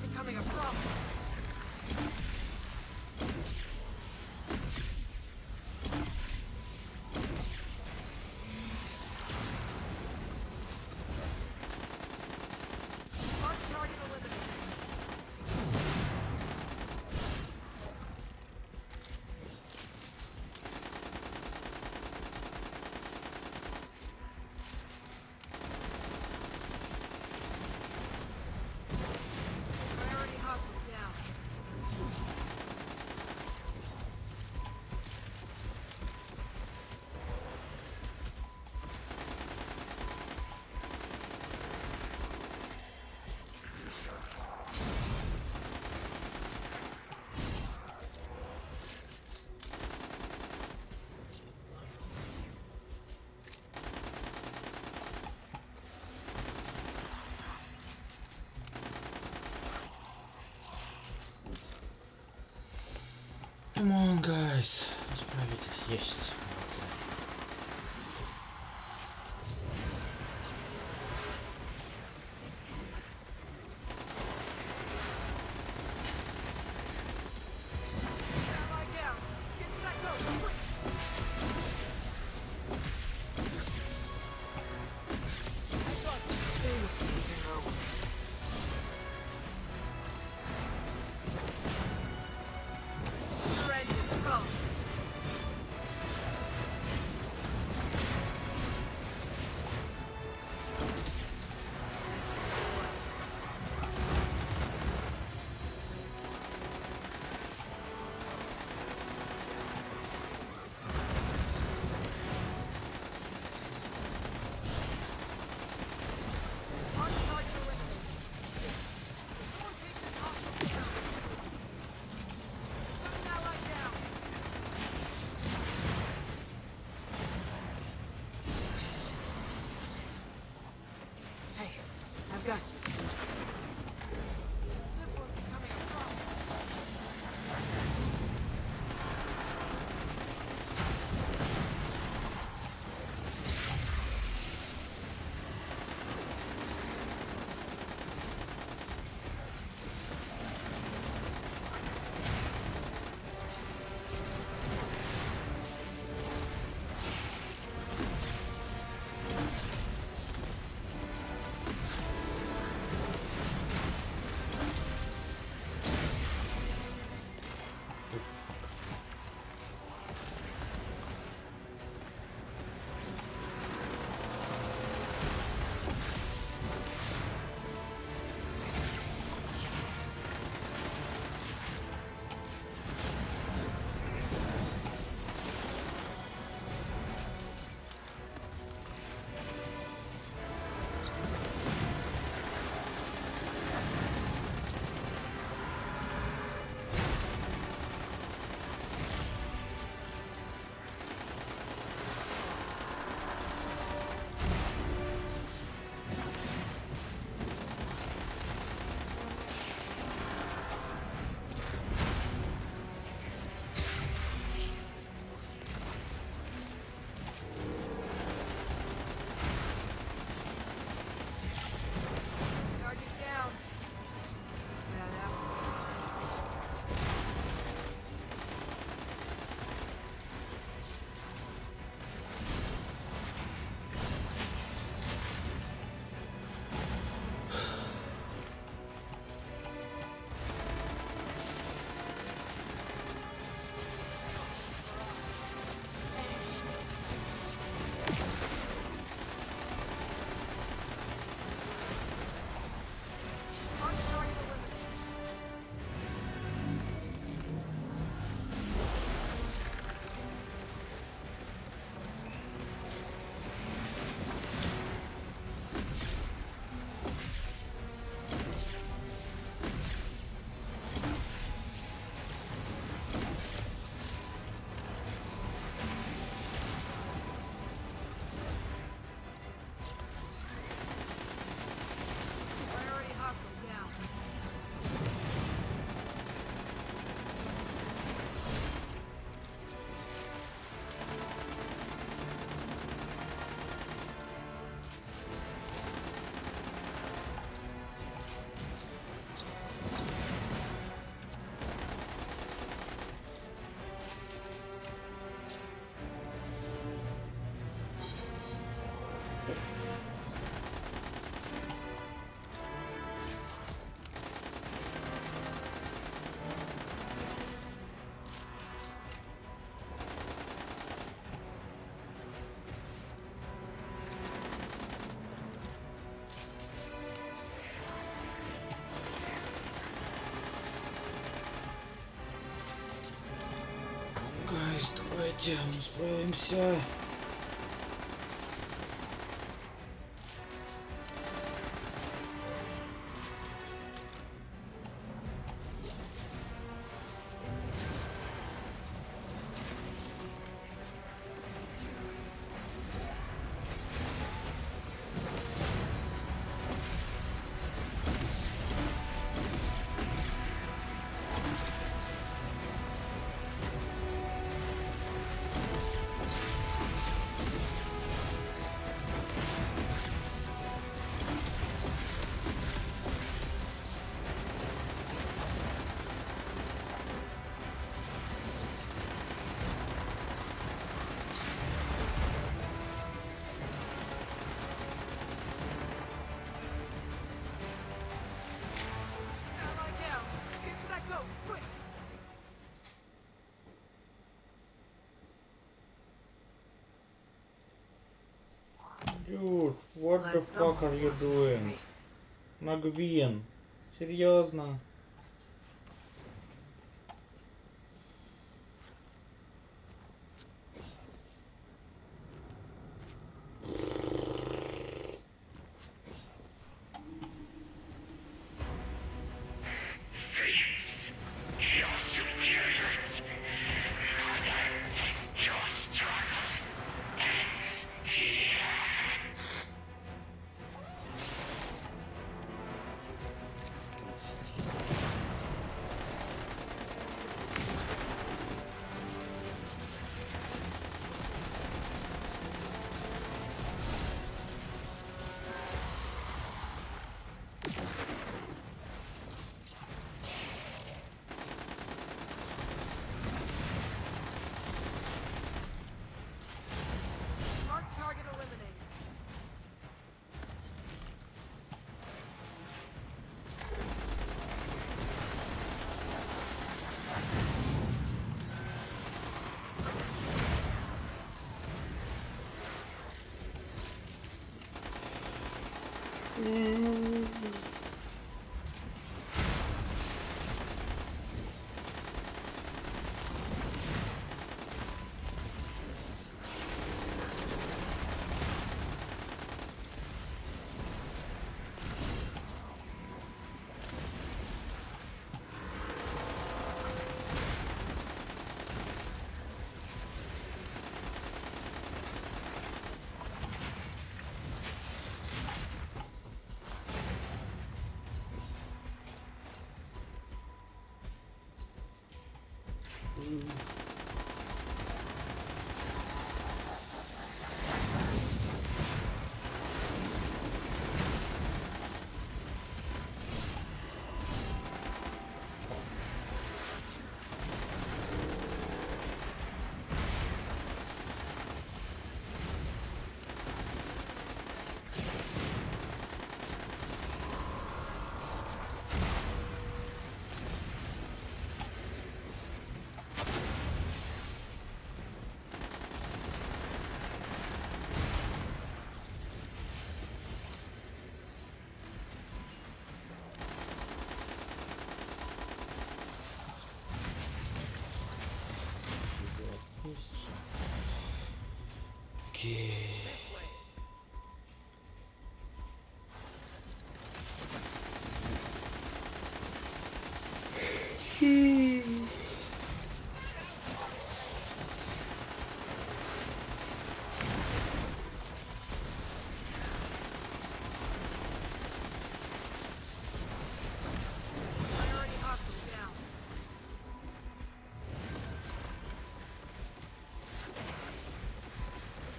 Becoming a problem. Mark target eliminated. Priority hostiles down. Come on, guys. Справитесь. Есть. Got you. Гайс, давайте, мы справимся. Dude, what the fuck are you doing? Magvin, серьезно? We've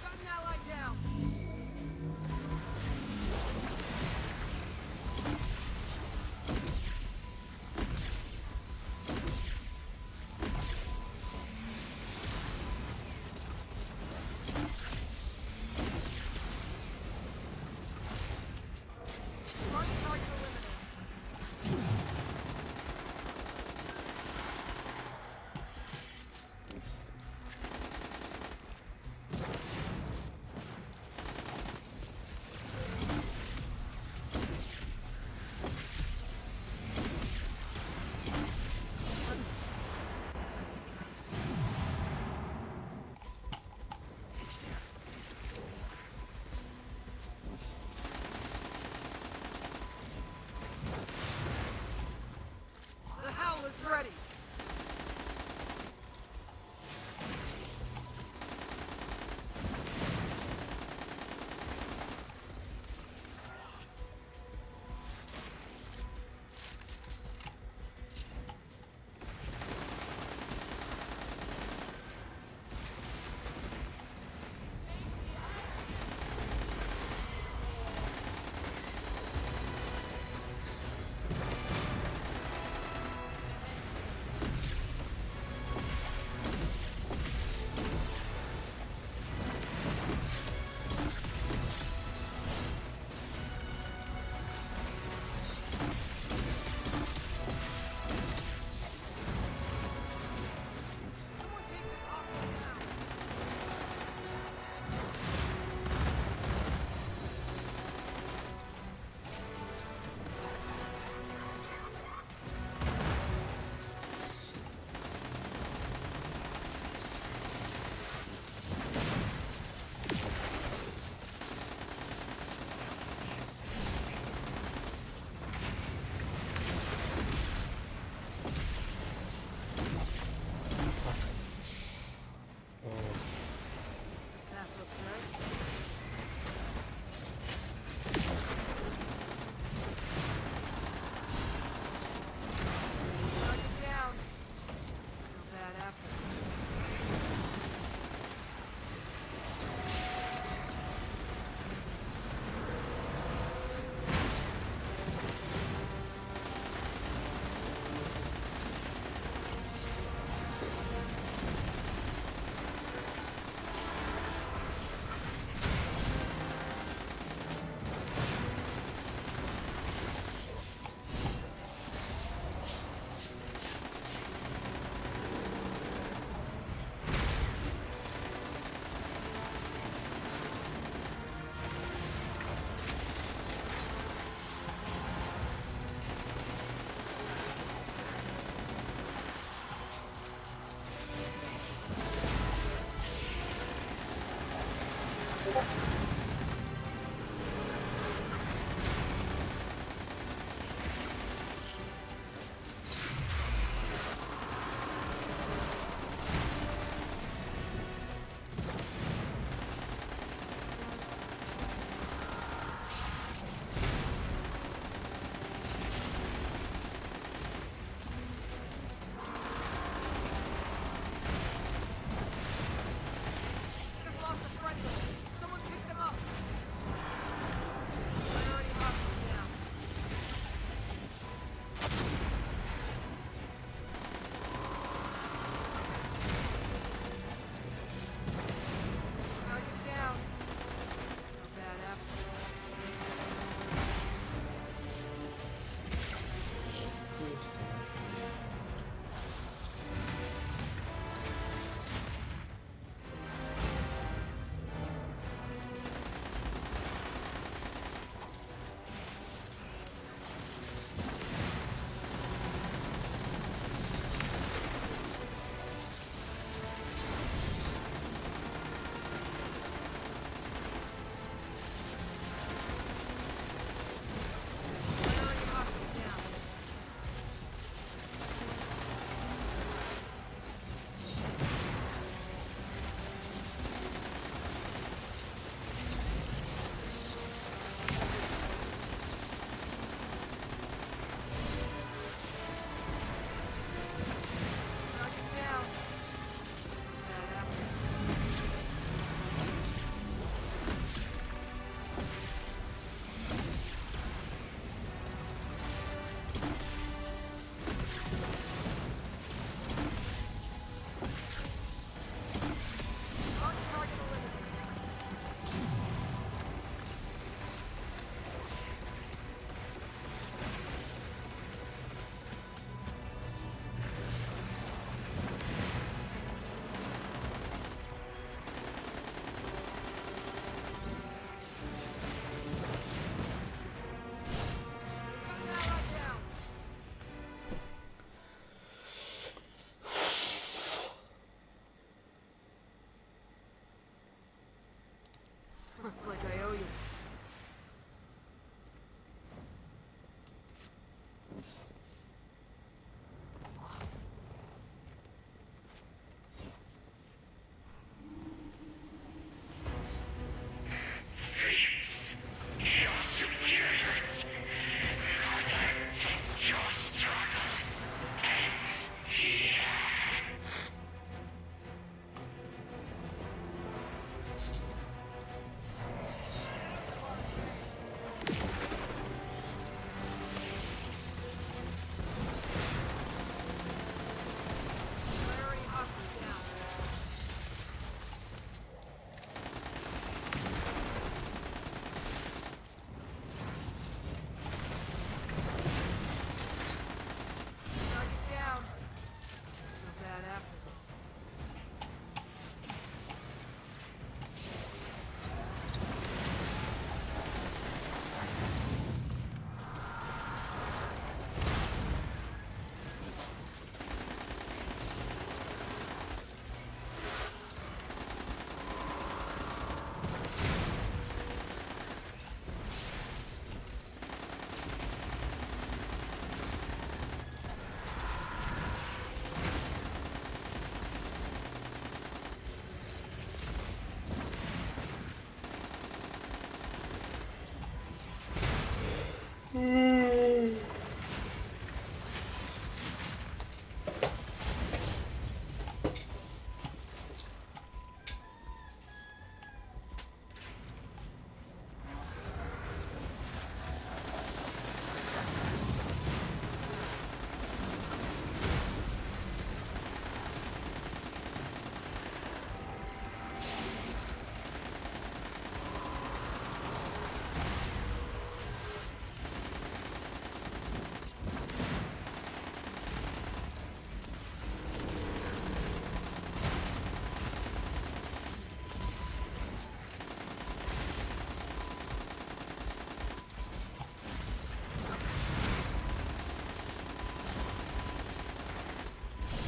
got an ally down.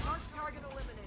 Mark target eliminated.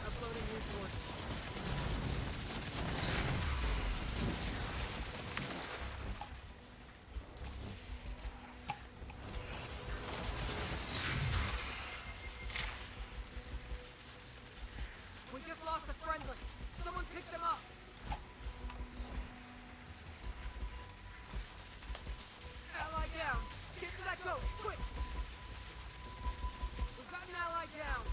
Uploading report. We just lost a friendly. Someone pick them up. Ally down. Get to that goat, quick. We've got an ally down.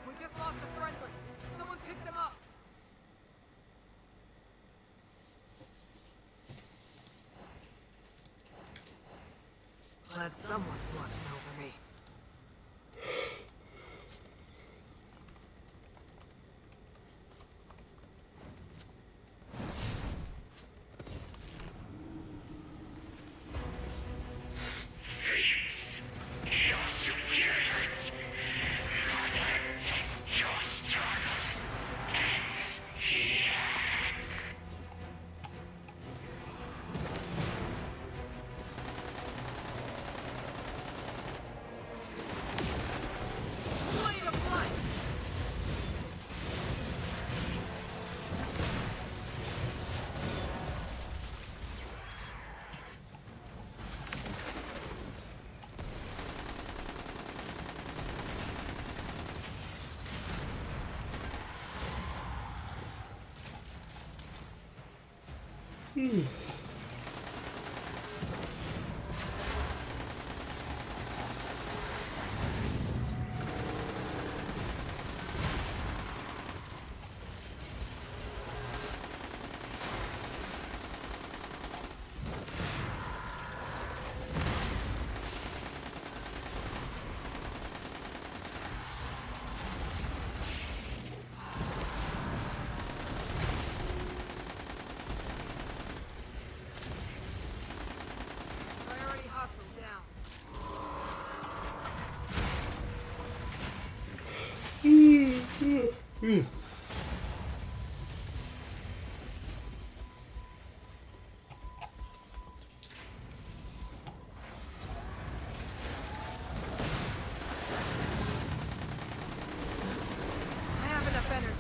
We just lost a friendly. Someone pick them up. Glad someone's watching over me. Priority hostile down. I have enough energy.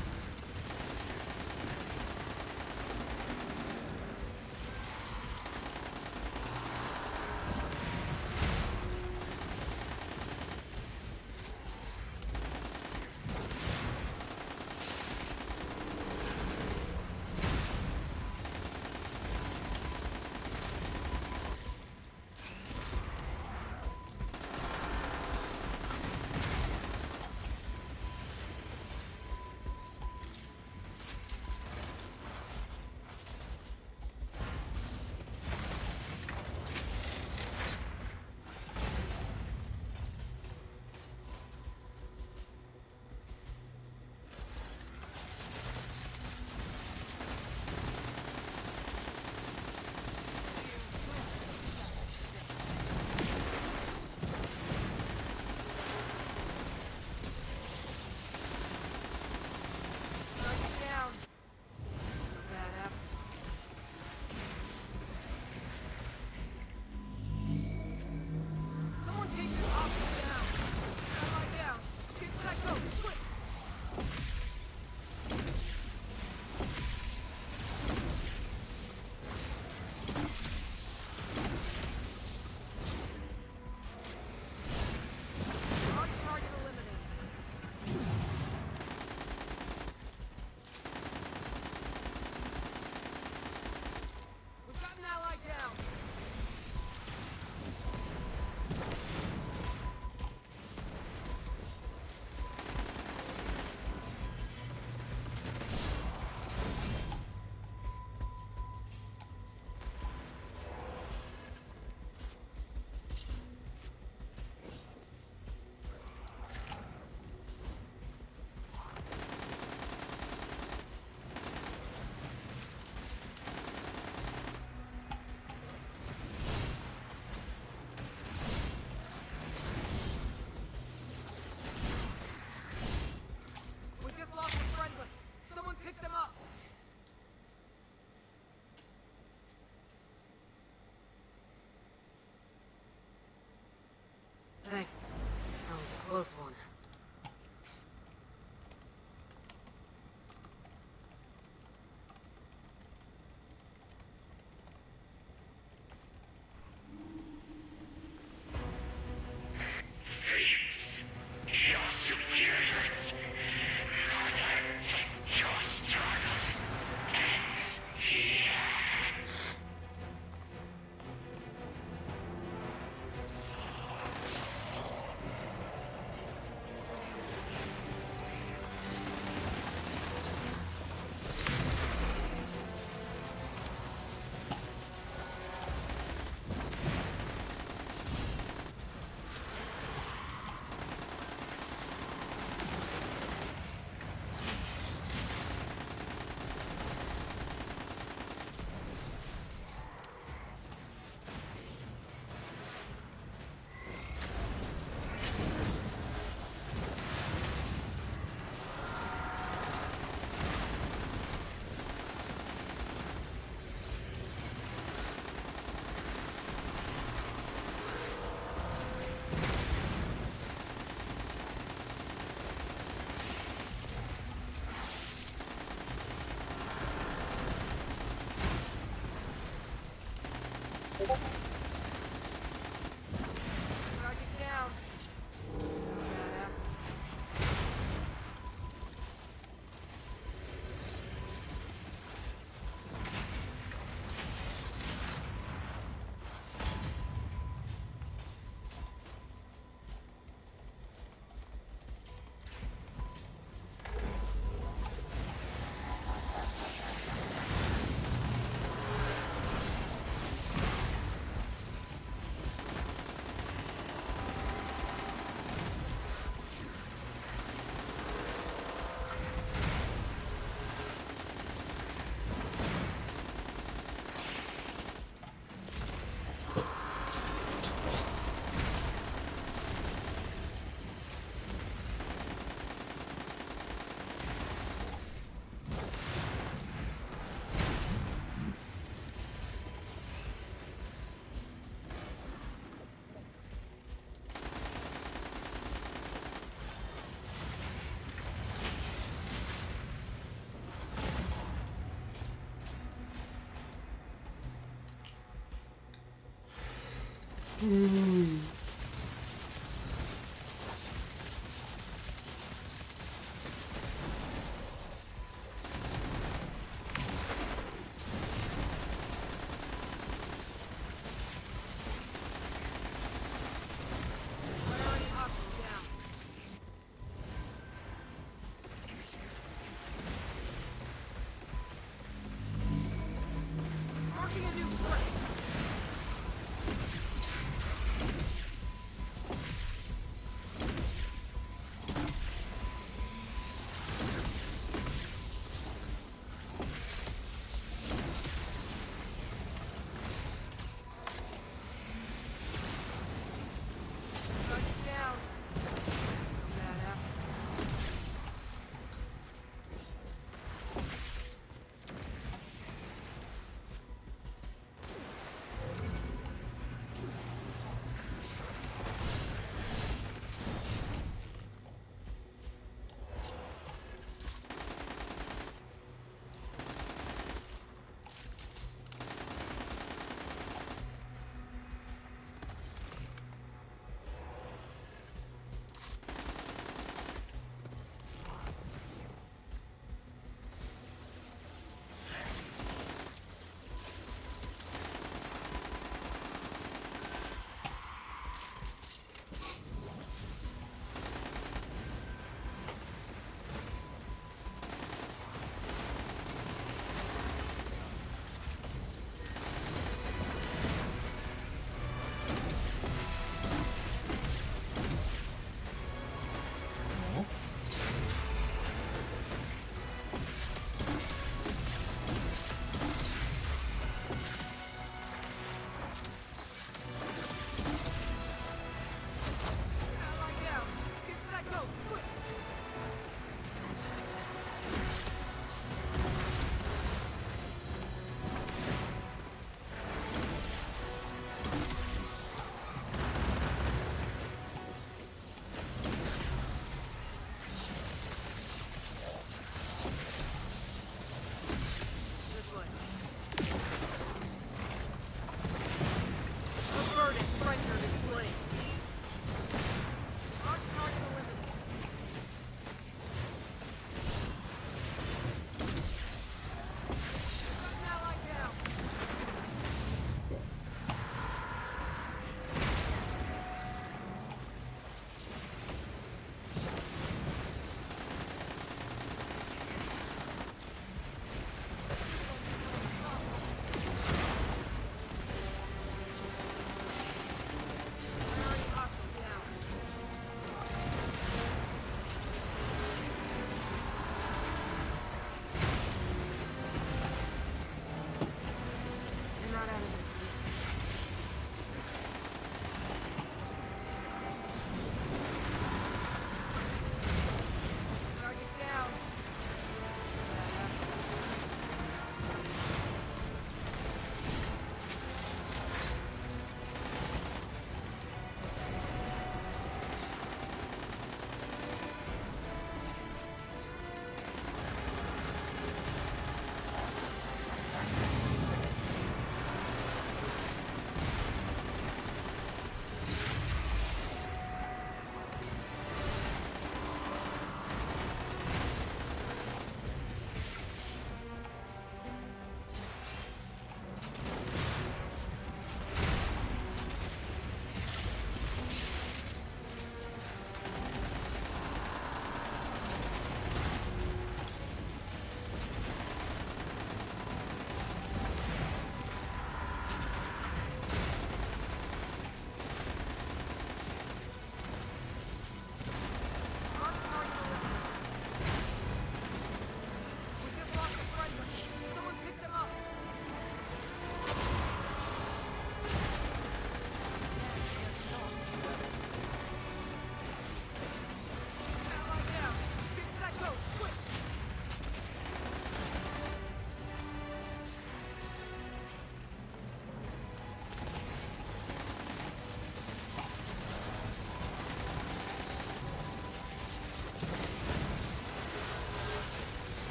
close one.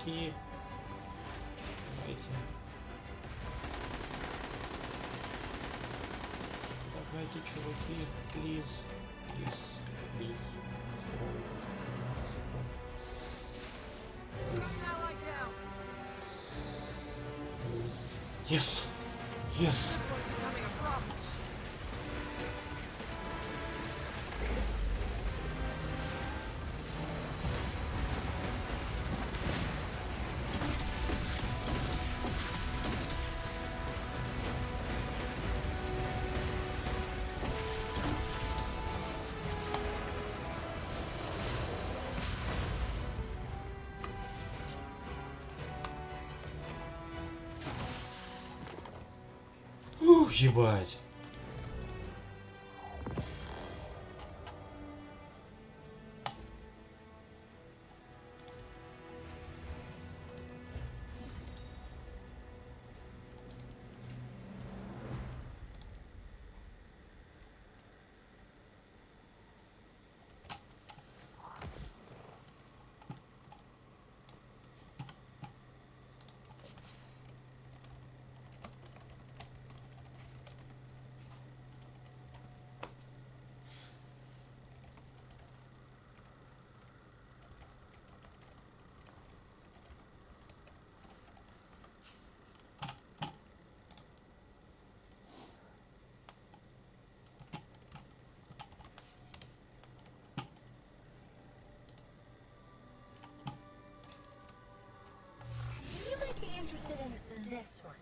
чуваки. Давайте. Давайте, чуваки, please. Please. Please. Yes. Yes. Ух, ебать. You might be interested in this one.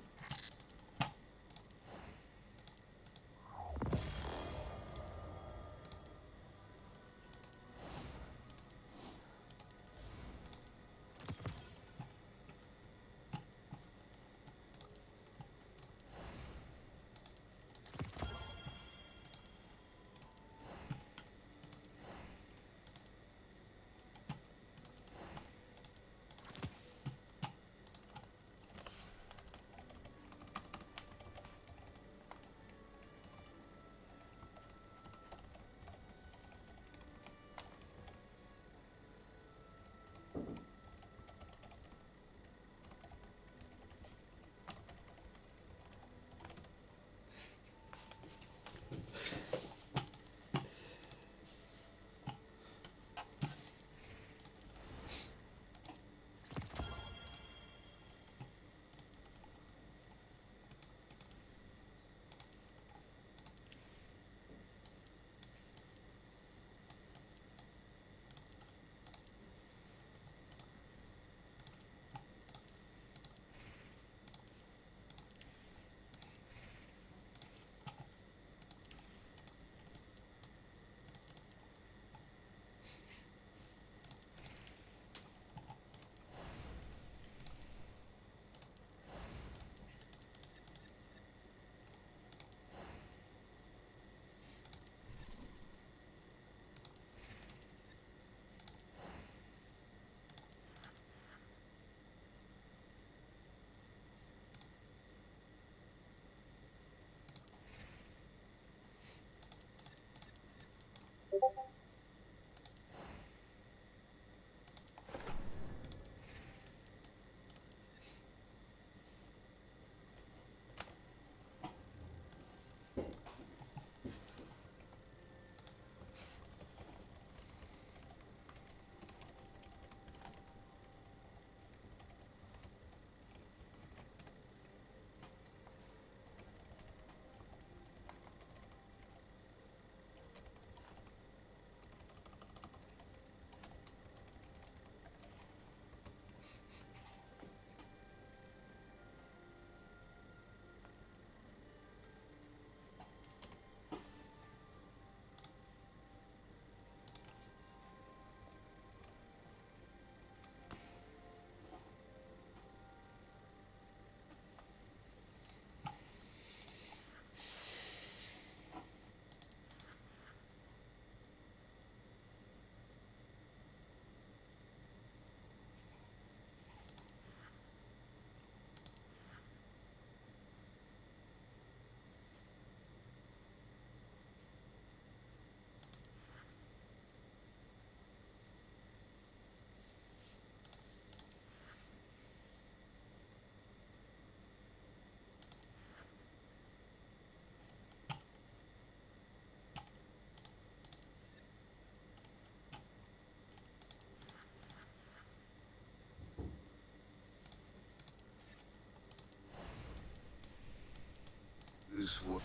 this would.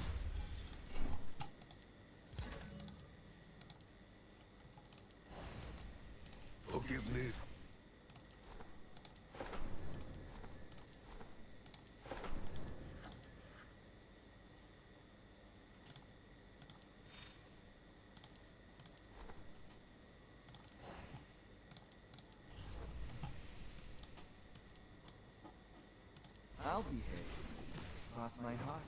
Forgive me. I'll behave. Cross my heart.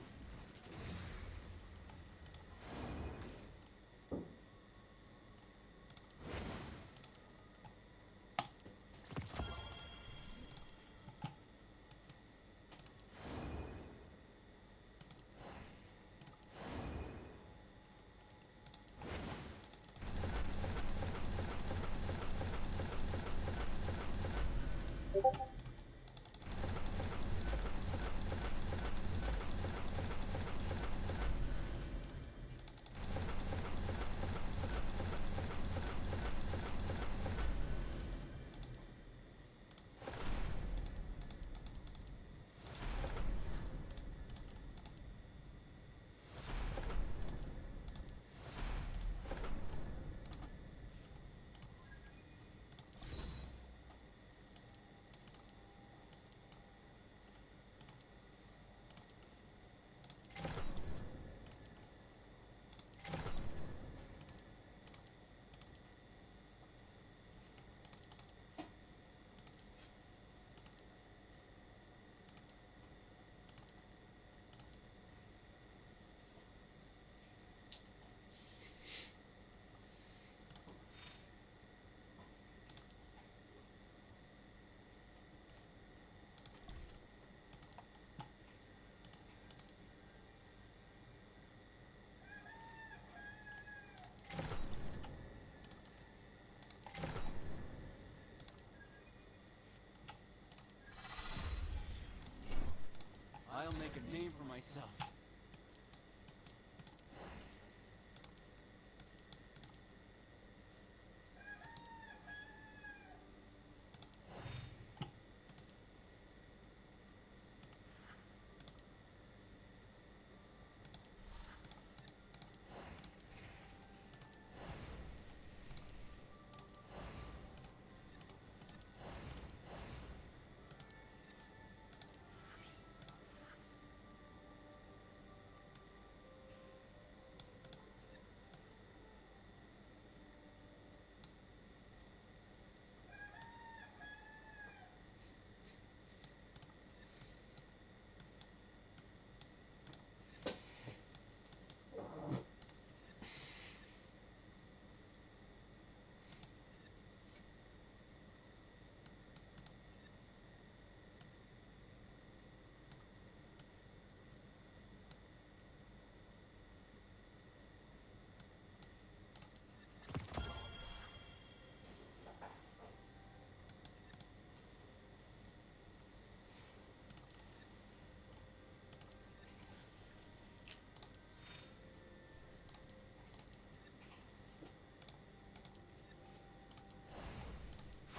I'll make a name for myself.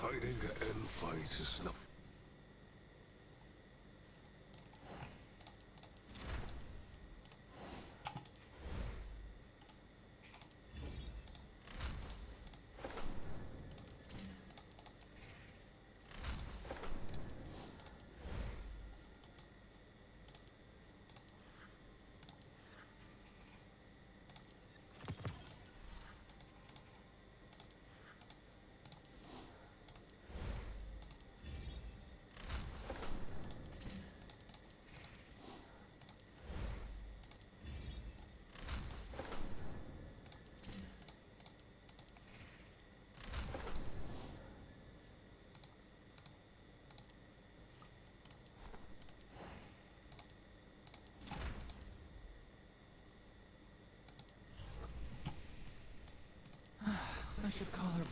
Fighting and fight is not. I should call her.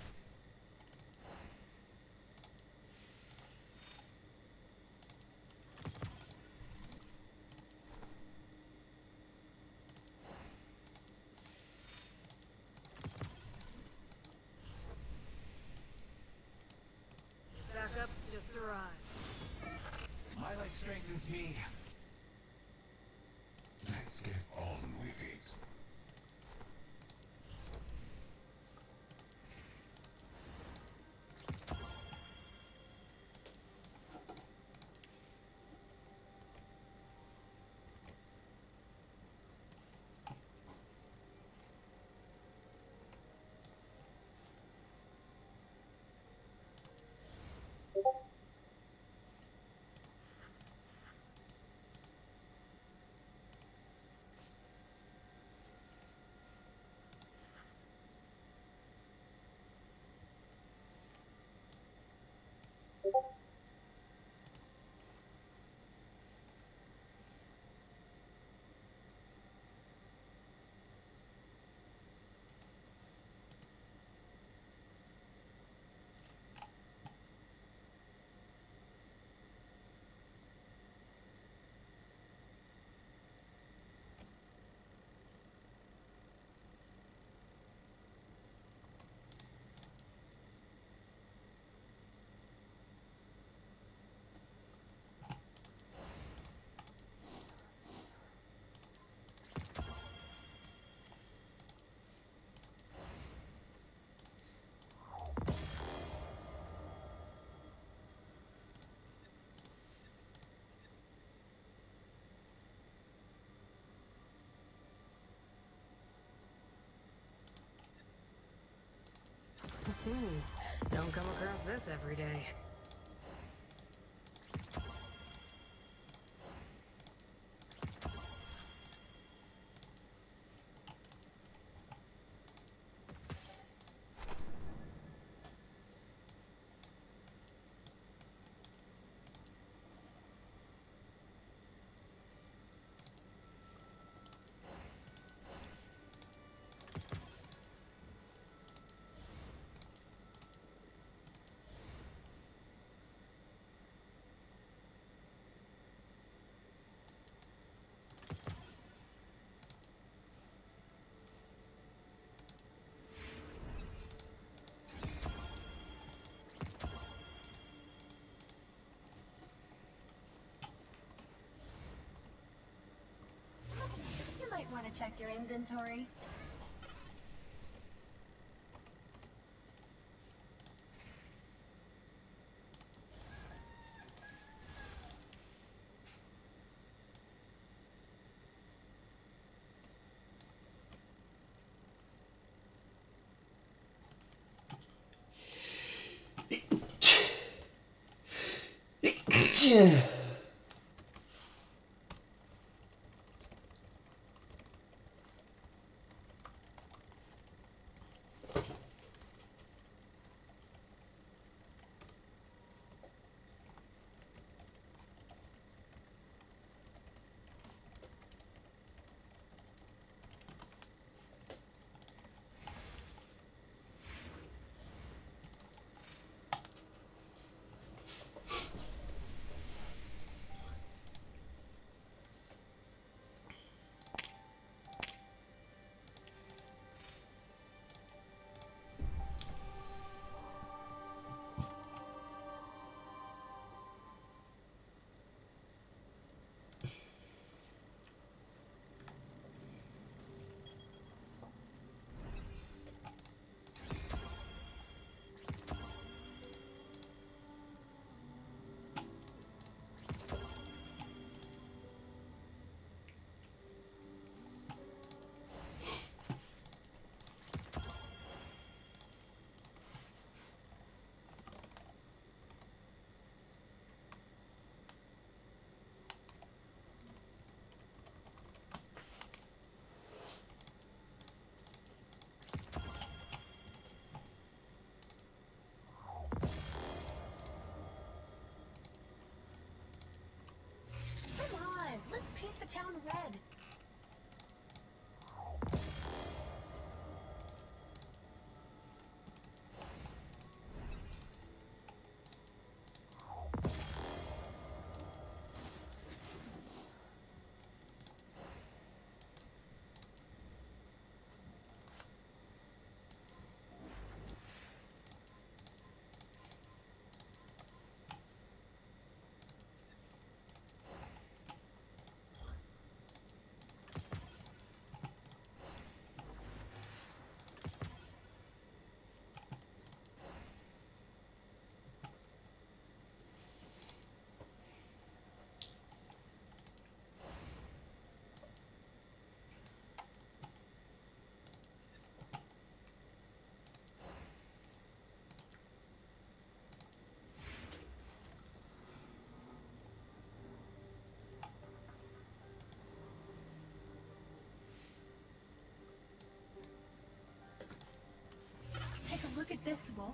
Backup just arrived. My light strengthens me. Let's get Don't come across this every day. You might want to check your inventory. Come on, let's paint the town red. Take a look at this, Wolf.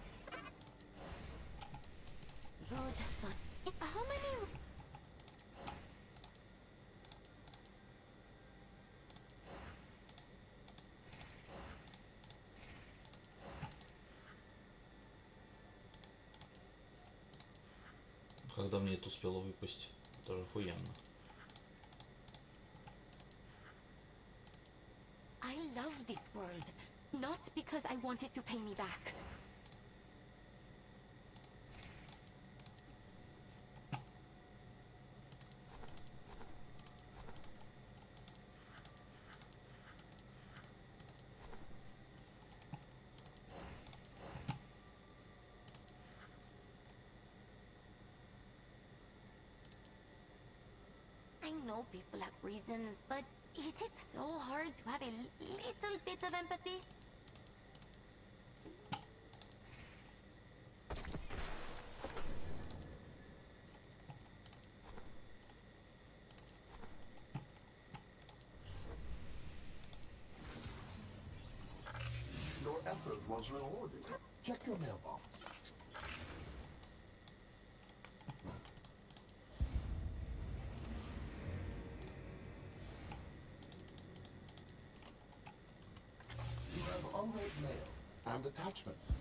Road thoughts. How many? Когда мне это успело выпасть, тоже охуенно. I love this world, not because I want it to pay me back. I know people have reasons, but is it so hard to have a little bit of empathy? was rewarded. Check your mailbox. You have unread mail and attachments.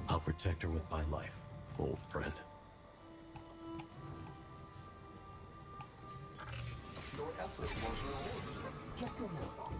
I'll protect her with my life, old friend. Your effort was rewarded. Check your mailbox.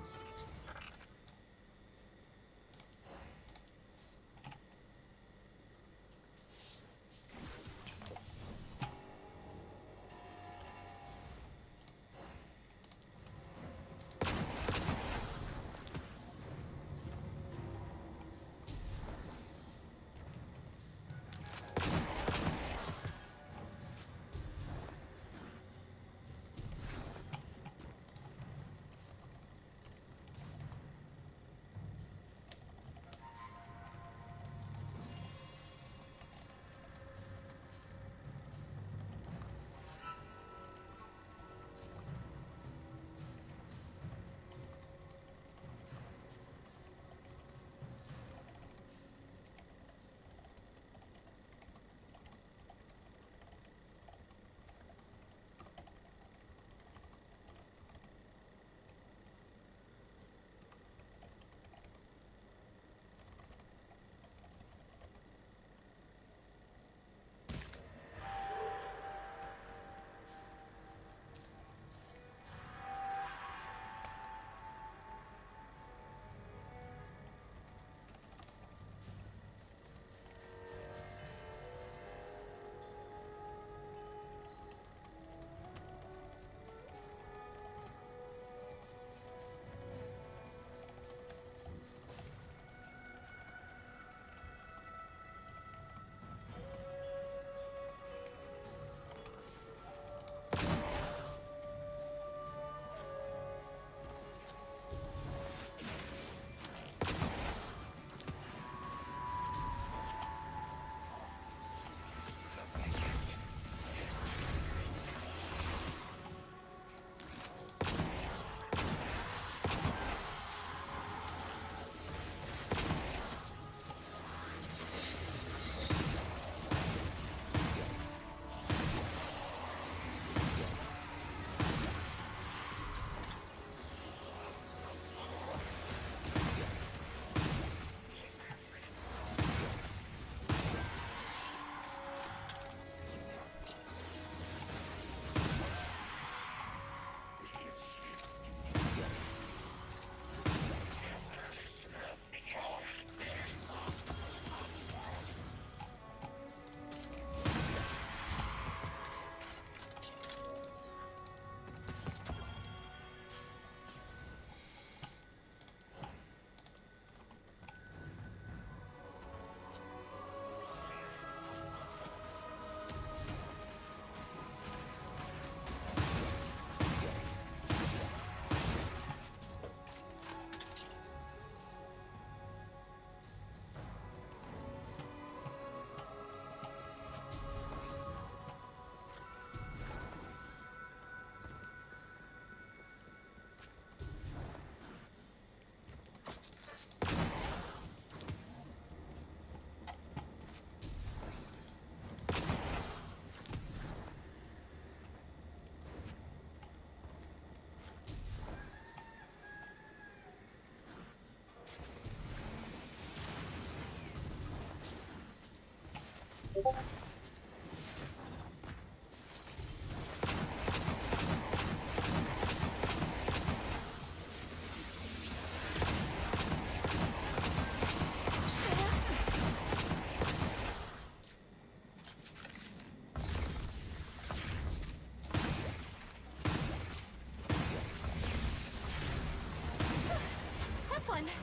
again.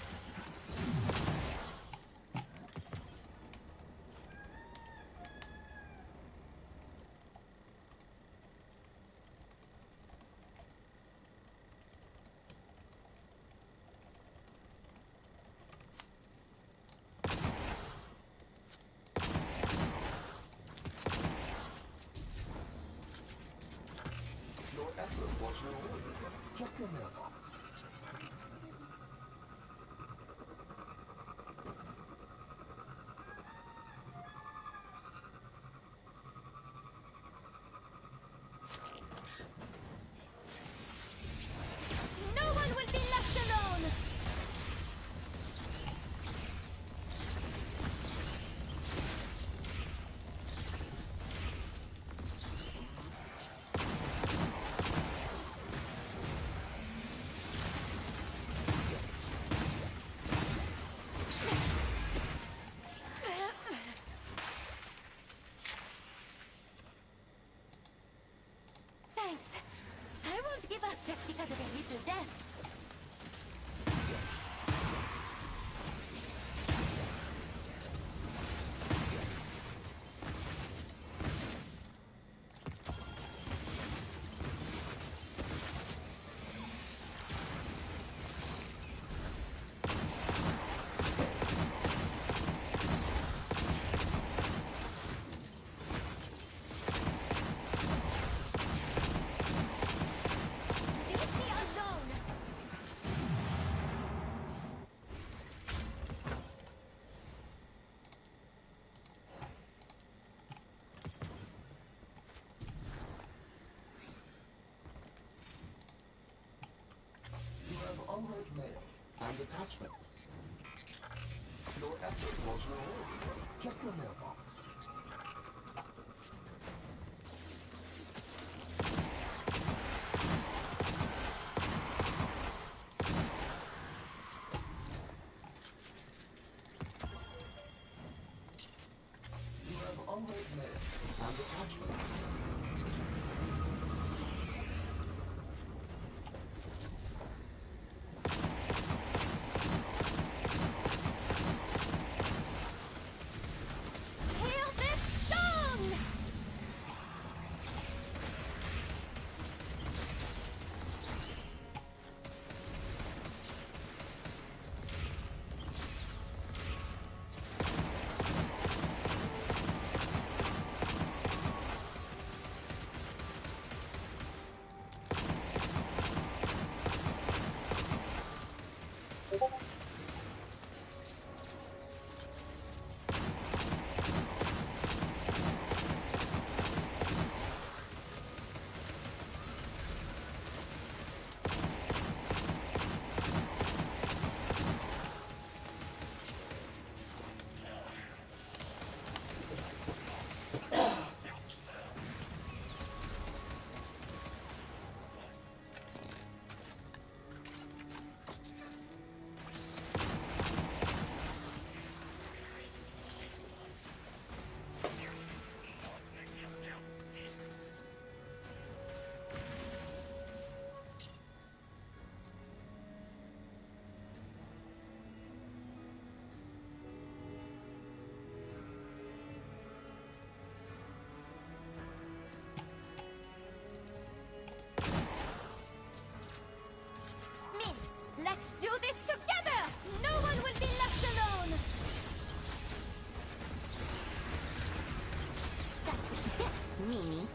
Your effort was rewarded. Check your mailbox. No one will be left alone! Thanks. I won't give up just because of a little death. Leave me alone! You have unread mail and attachments. Your effort was rewarded. Check your mailbox. You have unread mail and attachments. Heal this song! Min, let's do this together! No one will be left alone! That's it, Mimi.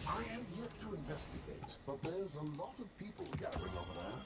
I have yet to investigate, but there's a lot of people gathering over there.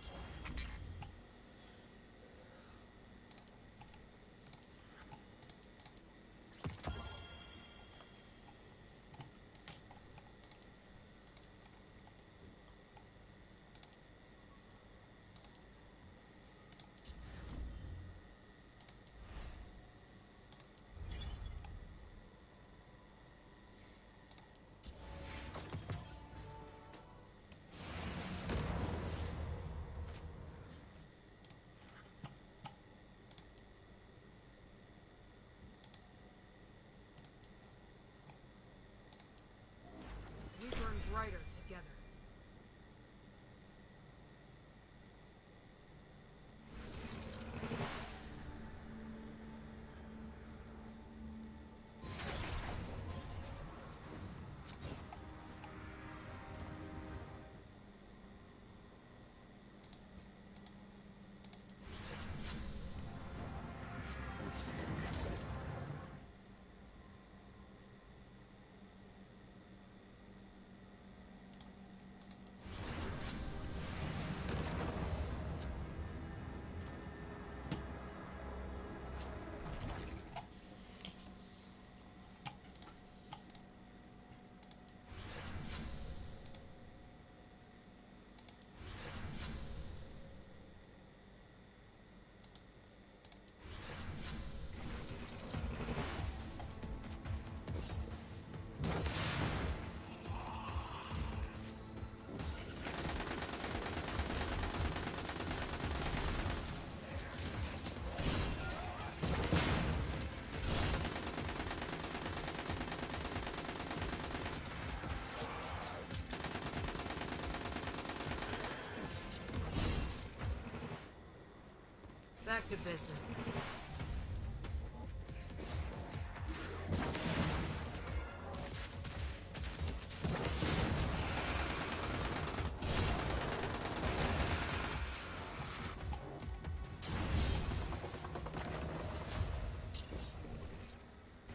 Back to business.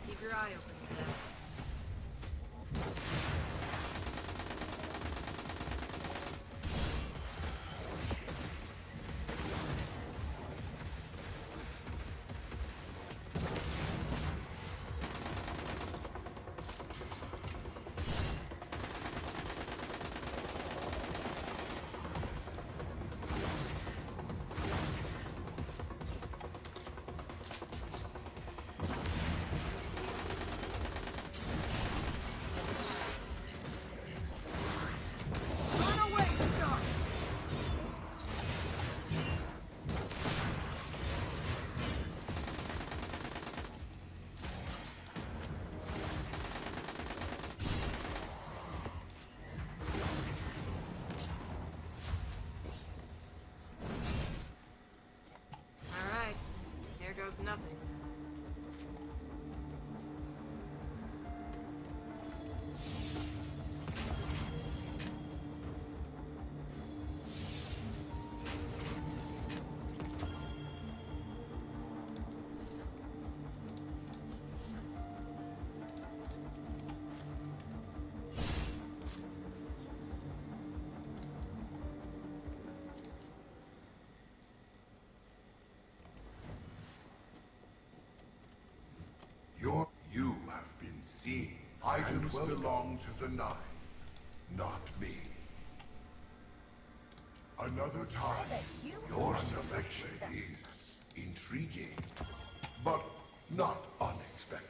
Keep your eye open, Seth. Alright, here goes nothing. You have been seen. Items belong to the Nine, not me. Another time, your selection is intriguing, but not unexpected.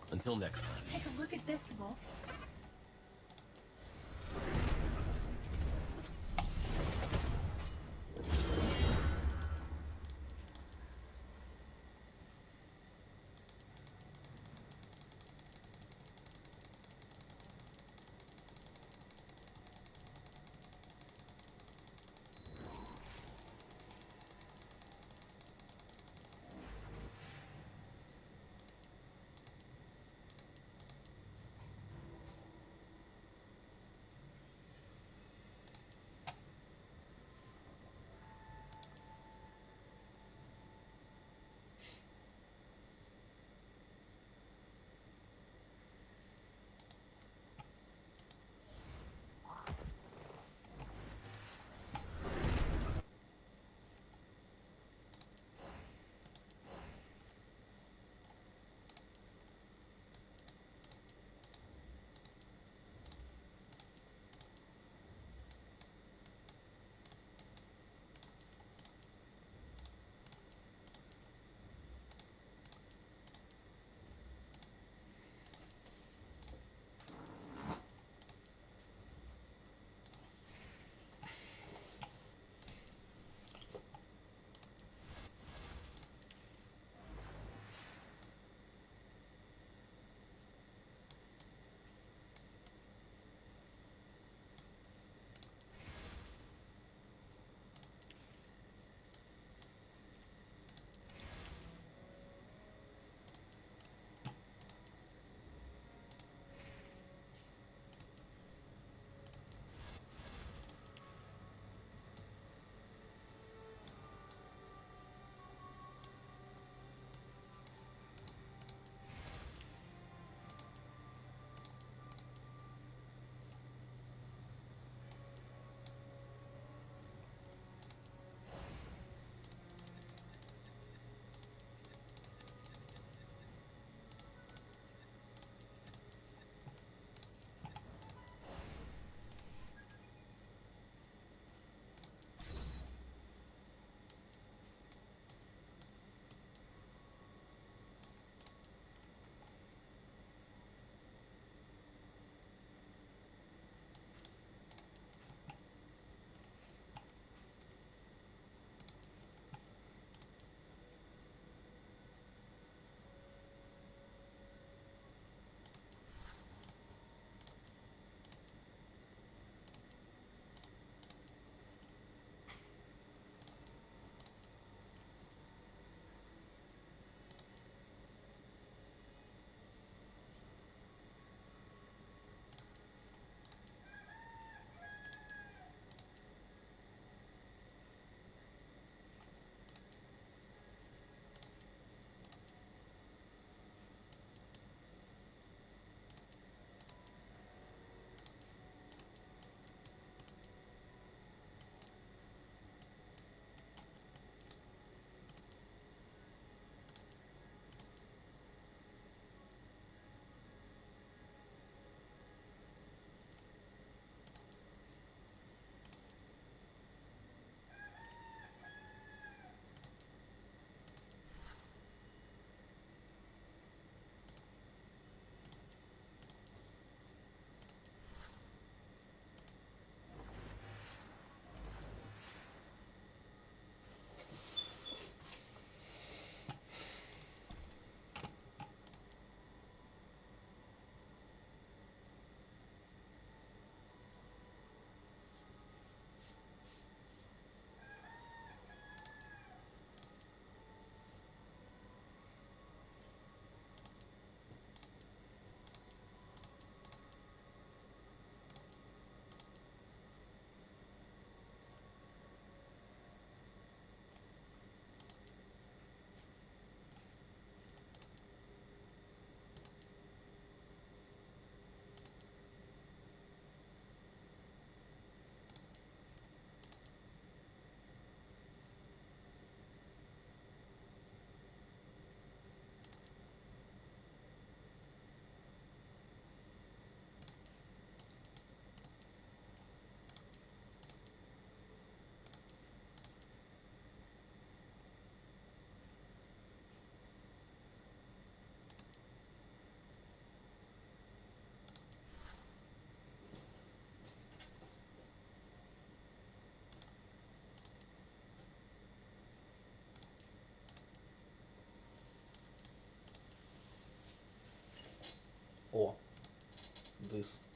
Until next time. Take a look at this, Wolf. О. This.